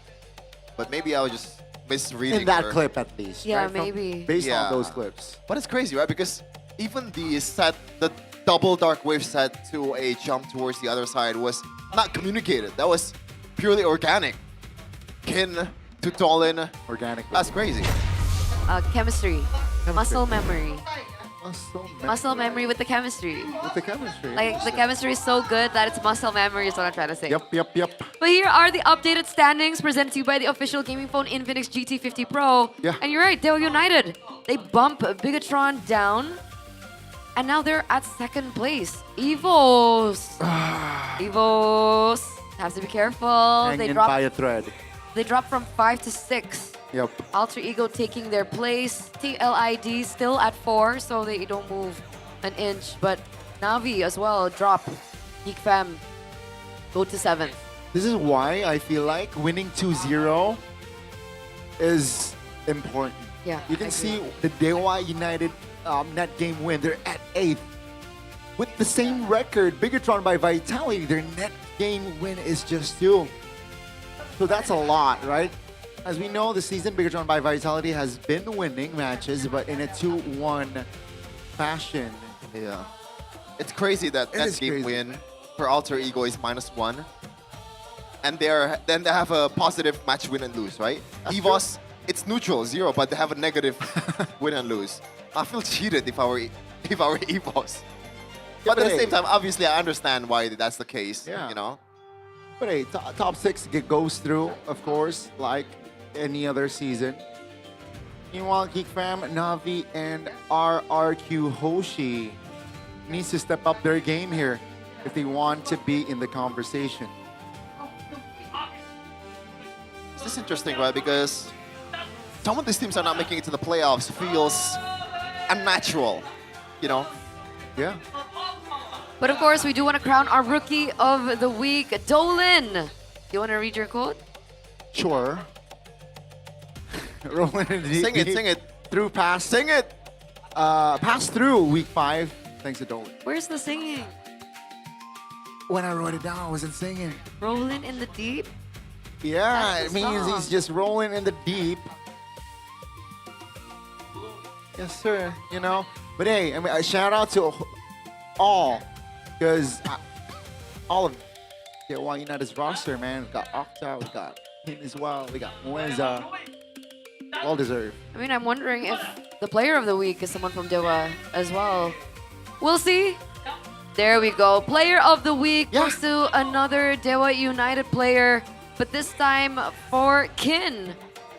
But maybe I was just misreading in that her. clip at least. Yeah, right? maybe. Based on those clips. But it's crazy, right? Because even the double dark wave set to a jump towards the other side was not communicated. That was purely organic. Kin to Dolan. Organic. That's crazy. Chemistry. Muscle memory. Muscle memory with the chemistry. Like the chemistry is so good that it's muscle memory is what I'm trying to say. Yep. But here are the updated standings presented to you by the official gaming phone Infinix GT50 Pro. Yeah. And you're right, Dewa United. They bump Bigatron down. And now they're at second place. Evos. Evos. Have to be careful. Hanging by a thread. They drop from 5 to 6. Yep. Alter Ego taking their place. TLID still at 4, so they don't move an inch. But Navi as well drop. Geek Fam go to 7th. This is why I feel like winning 2-0 is important. Yeah, You can see the Dewa United net game win. They're at 8th. With the same record, Bigatron by Vitality, their net game win is just 2. So that's a lot, right? As we know, this season, Bigatron by Vitality has been winning matches, but in a 2-1 fashion. Yeah. It's crazy that that game win for Alter Ego is -1. And then they have a positive match win and lose, right? EVOS, it's neutral, 0, but they have a negative win and lose. I feel cheated if I were EVOS. But at the same time, obviously, I understand why that's the case, you know? But hey, top 6 goes through, of course, like any other season. Meanwhile, Geek Fam, Navi, and RRQ Hoshi needs to step up their game here if they want to be in the conversation. This is interesting, right? Because some of these teams are not making it to the playoffs feels unnatural, you know? Yeah. But of course, we do want to crown our Rookie of the Week, Dolan. You want to read your quote? Sure. Rolling in the Sing it, sing it. Through pass. Sing it. Pass through week 5. Thanks to Dolan. Where's the singing? When I wrote it down, I wasn't singing. Rolling in the deep? Yeah, That's it the means song. he's just rolling in the deep. Yes, sir. You know, but hey, I mean, a shout out to all, because all of Dewa United's roster, man. We got Octa, we got him as well, we got Mueza. Well deserved. I mean, I'm wondering if the player of the week is someone from Dewa as well. We'll see. There we go. Player of the week goes to another Dewa United player, but this time for Kin.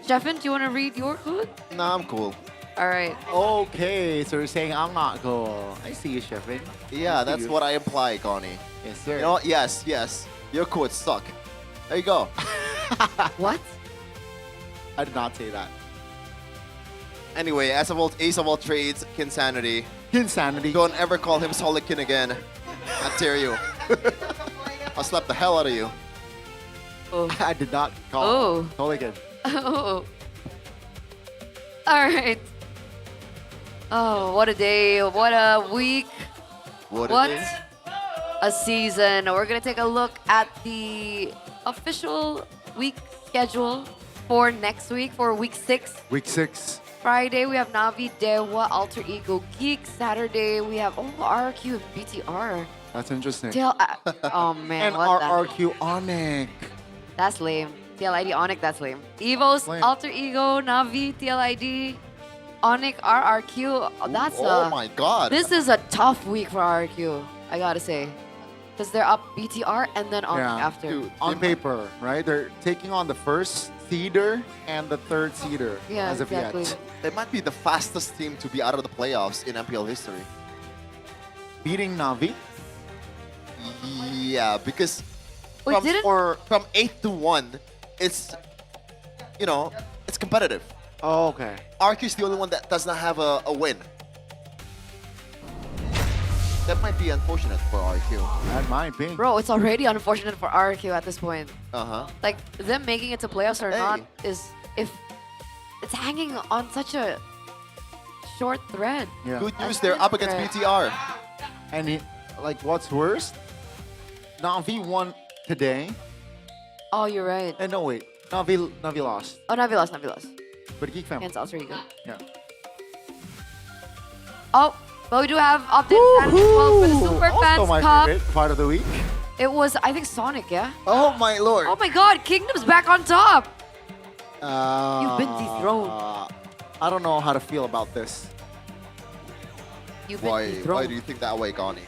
Jeffin, do you want to read your quote? Nah, I'm cool. All right. Okay, so you're saying I'm not cool. I see you, Sheffin. Yeah, that's what I imply, Connie. Yes, sir. You know what? Yes, yes. Your quotes suck. There you go. What? I did not say that. Anyway, ace of all trades, Kinsanity. Kinsanity. Don't ever call him Solid Kin again. I dare you. I'll slap the hell out of you. Oh. I did not call Oh. Solid Kin. Oh. All right. Oh, what a day. What a week. What a season. We're going to take a look at the official week schedule for next week, for week 6. Week 6. Friday, we have Navi, Dewa, Alter Ego, Geek. Saturday, we have RRQ and BTR. That's interesting. Oh, man. And what the- RRQ Onic. That's lame. TLID, Onic, that's lame. Evos, Lame. Alter Ego, Navi, TLID, Onic, RRQ. Oh, that's Oh my god. This is a tough week for RRQ, I gotta say. Because they're up BTR and then Onic after. Dude, on paper, right? They're taking on the first seeder and the third seeder Yeah, as of exactly. yet. They might be the fastest team to be out of the playoffs in MPL history. Beating Navi. Yeah, because Wait, from 8 to 1, it's, you know, it's competitive. Oh, okay. RQ is the only one that does not have a win. That might be unfortunate for RQ. That might be. Bro, it's already unfortunate for RRQ at this point. Uh-huh. Like, them making it to playoffs or not is, if it's hanging on such a short thread. Yeah. Good A news, they're up against thread. BTR. And like, what's worse? Navi won today. Oh, you're right. And no, wait. Navi lost. Oh, Navi lost. But Geek Fam. Against Alter Ego. Yeah. Oh, but we do have updates as well for the Super Also Fans my Cup. favorite part of the week. It was, I think, Sonic, yeah? Oh my lord. Oh my god, Kingdom's back on top. You've been dethroned. I don't know how to feel about this. You've been Why dethroned. do you think that way, Connie?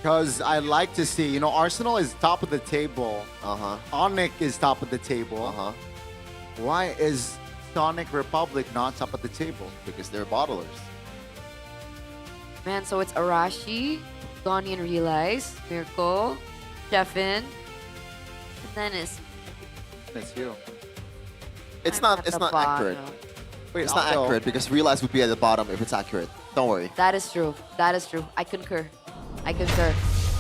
Because I like to see, you know, Arsenal is top of the table. Uh-huh. Onic is top of the table. Uh-huh. Why is Sonic Republic not top of the table? Because they're bottlers. Man, so it's Arashi, Donnie and Realize, Miracle, Jeffin, and then it's It's you. It's I'm not at it's the not bottom. accurate. It's no. not accurate because Realize would be at the bottom if it's accurate. Don't worry. That is true. That is true. I concur.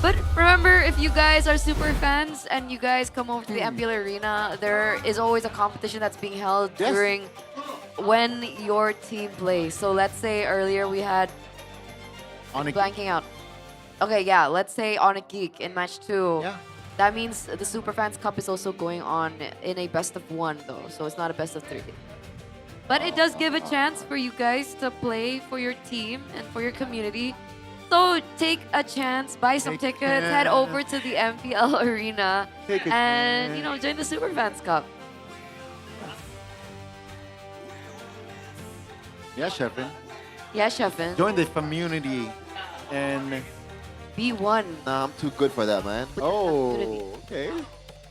But remember, if you guys are super fans and you guys come over to the MPL Arena, there is always a competition that's being held during when your team plays. So let's say earlier we had blanking out. Okay, yeah, let's say on a Geek in match 2. Yeah. That means the Super Fans Cup is also going on in a best of 1 though, so it's not a best of 3. But it does give a chance for you guys to play for your team and for your community. So take a chance, buy some tickets, head over to the MPL Arena, and you know, join the Super Fans Cup. Yeah, Sheffin. Yeah, Sheffin. Join the community and B1. Nah, I'm too good for that, man. Oh, okay.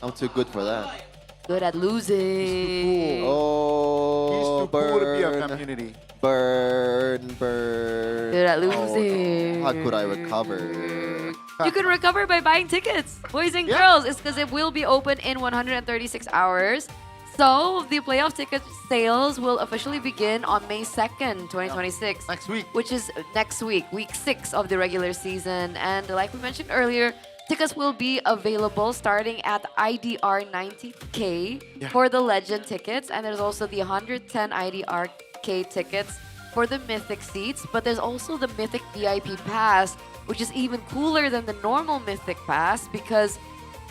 I'm too good for that. Good at losing. Oh, He's too cool to be a burn. community. Burn. Good at losing. How could I recover? You can recover by buying tickets, boys and girls. It's because it will be open in 136 hours. So the playoff ticket sales will officially begin on May 2nd, 2026. Next week. Which is next week, week 6 of the regular season. And like we mentioned earlier, tickets will be available starting at IDR 90K for the Legend tickets. And there's also the 110 IDRK tickets for the Mythic seats. But there's also the Mythic VIP Pass, which is even cooler than the normal Mythic Pass because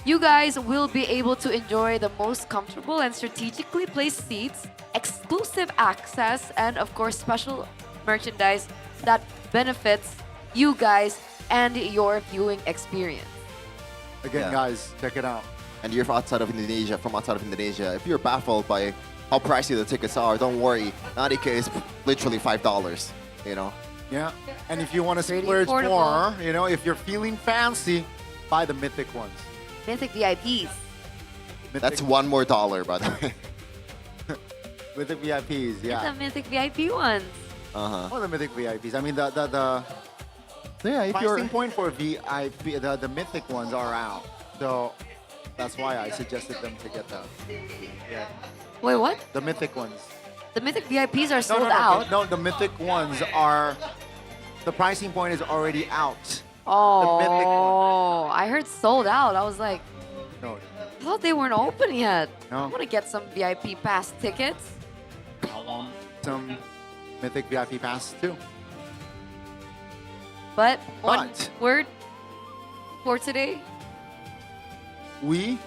you guys will be able to enjoy the most comfortable and strategically placed seats, exclusive access, and of course special merchandise that benefits you guys and your viewing experience. Again, guys, check it out. And you're from outside of Indonesia, if you're baffled by how pricey the tickets are, don't worry. 90K is literally $5, you know? Yeah, and if you want to splurge more, you know, if you're feeling fancy, buy the Mythic ones. Mythic VIPs. That's $1 more, by the way. Mythic VIPs, yeah. The Mythic VIP ones. Oh, the Mythic VIPs. I mean, the if pricing point for VIP, the Mythic ones are out. So that's why I suggested them to get them. Yeah. Wait, what? The Mythic ones. The Mythic VIPs are sold no, out. No, the Mythic ones are, the pricing point is already out. Oh, The Mythic ones. I heard sold out. I was like, No. I thought they weren't open yet. No. I want to get some VIP pass tickets. I want some Mythic VIP passes too. But one word for today. We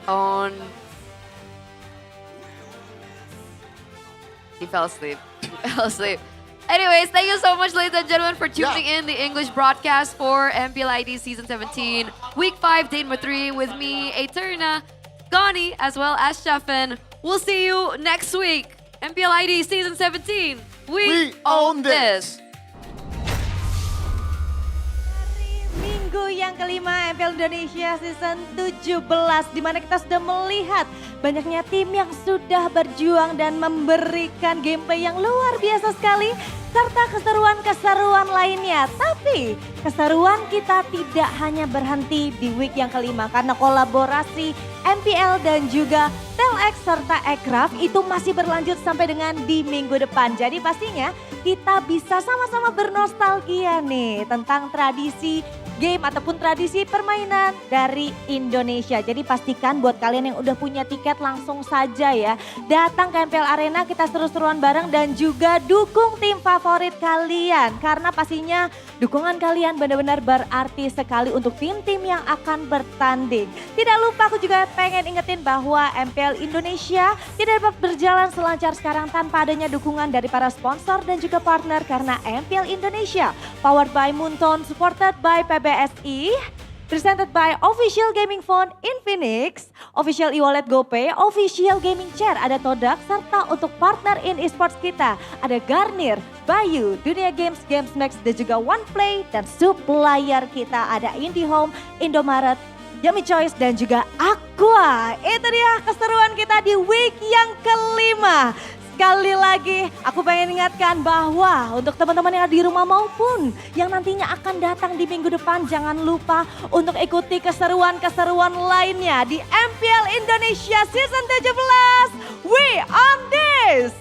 on. He fell asleep. He fell asleep. Anyways, thank you so much, ladies and gentlemen, for tuning in the English broadcast for MPL ID Season 17, Week 5, Day number 3, with me, Eterna, Gani, as well as Sheffin. We'll see you next week. MPL ID Season 17. We own this. Minggu yang kelima MPL Indonesia Season 17, di mana kita sudah melihat banyaknya tim yang sudah berjuang dan memberikan gameplay yang luar biasa sekali, serta keseruan-keseruan lainnya. Tapi keseruan kita tidak hanya berhenti di week yang kelima, karena kolaborasi MPL dan juga Telex serta Ekraf itu masih berlanjut sampai dengan di minggu depan. Jadi pastinya kita bisa sama-sama bernostalgia nih tentang tradisi game ataupun tradisi permainan dari Indonesia. Jadi pastikan buat kalian yang udah punya tiket langsung saja ya datang ke MPL Arena, kita seru-seruan bareng dan juga dukung tim favorit kalian. Karena pastinya dukungan kalian benar-benar berarti sekali untuk tim-tim yang akan bertanding. Tidak lupa aku juga pengen ingetin bahwa MPL Indonesia tidak dapat berjalan selancar sekarang tanpa adanya dukungan dari para sponsor dan juga partner, karena MPL Indonesia powered by Moonton, supported by PBSI, presented by Official Gaming Phone Infinix, Official e-wallet GoPay, Official Gaming Chair, ada Todak, serta untuk partner in esports kita ada Garnier, Bayu, Dunia Games, Games Max, dan juga OnePlay, dan supplier kita ada IndiHome, Indomaret, Yummy Choice, dan juga Aqua. Itu dia keseruan kita di week yang kelima. Sekali lagi aku pengen ingatkan bahwa untuk teman-teman yang ada di rumah maupun yang nantinya akan datang di minggu depan, jangan lupa untuk ikuti keseruan-keseruan lainnya di MPL Indonesia Season 17. We on this!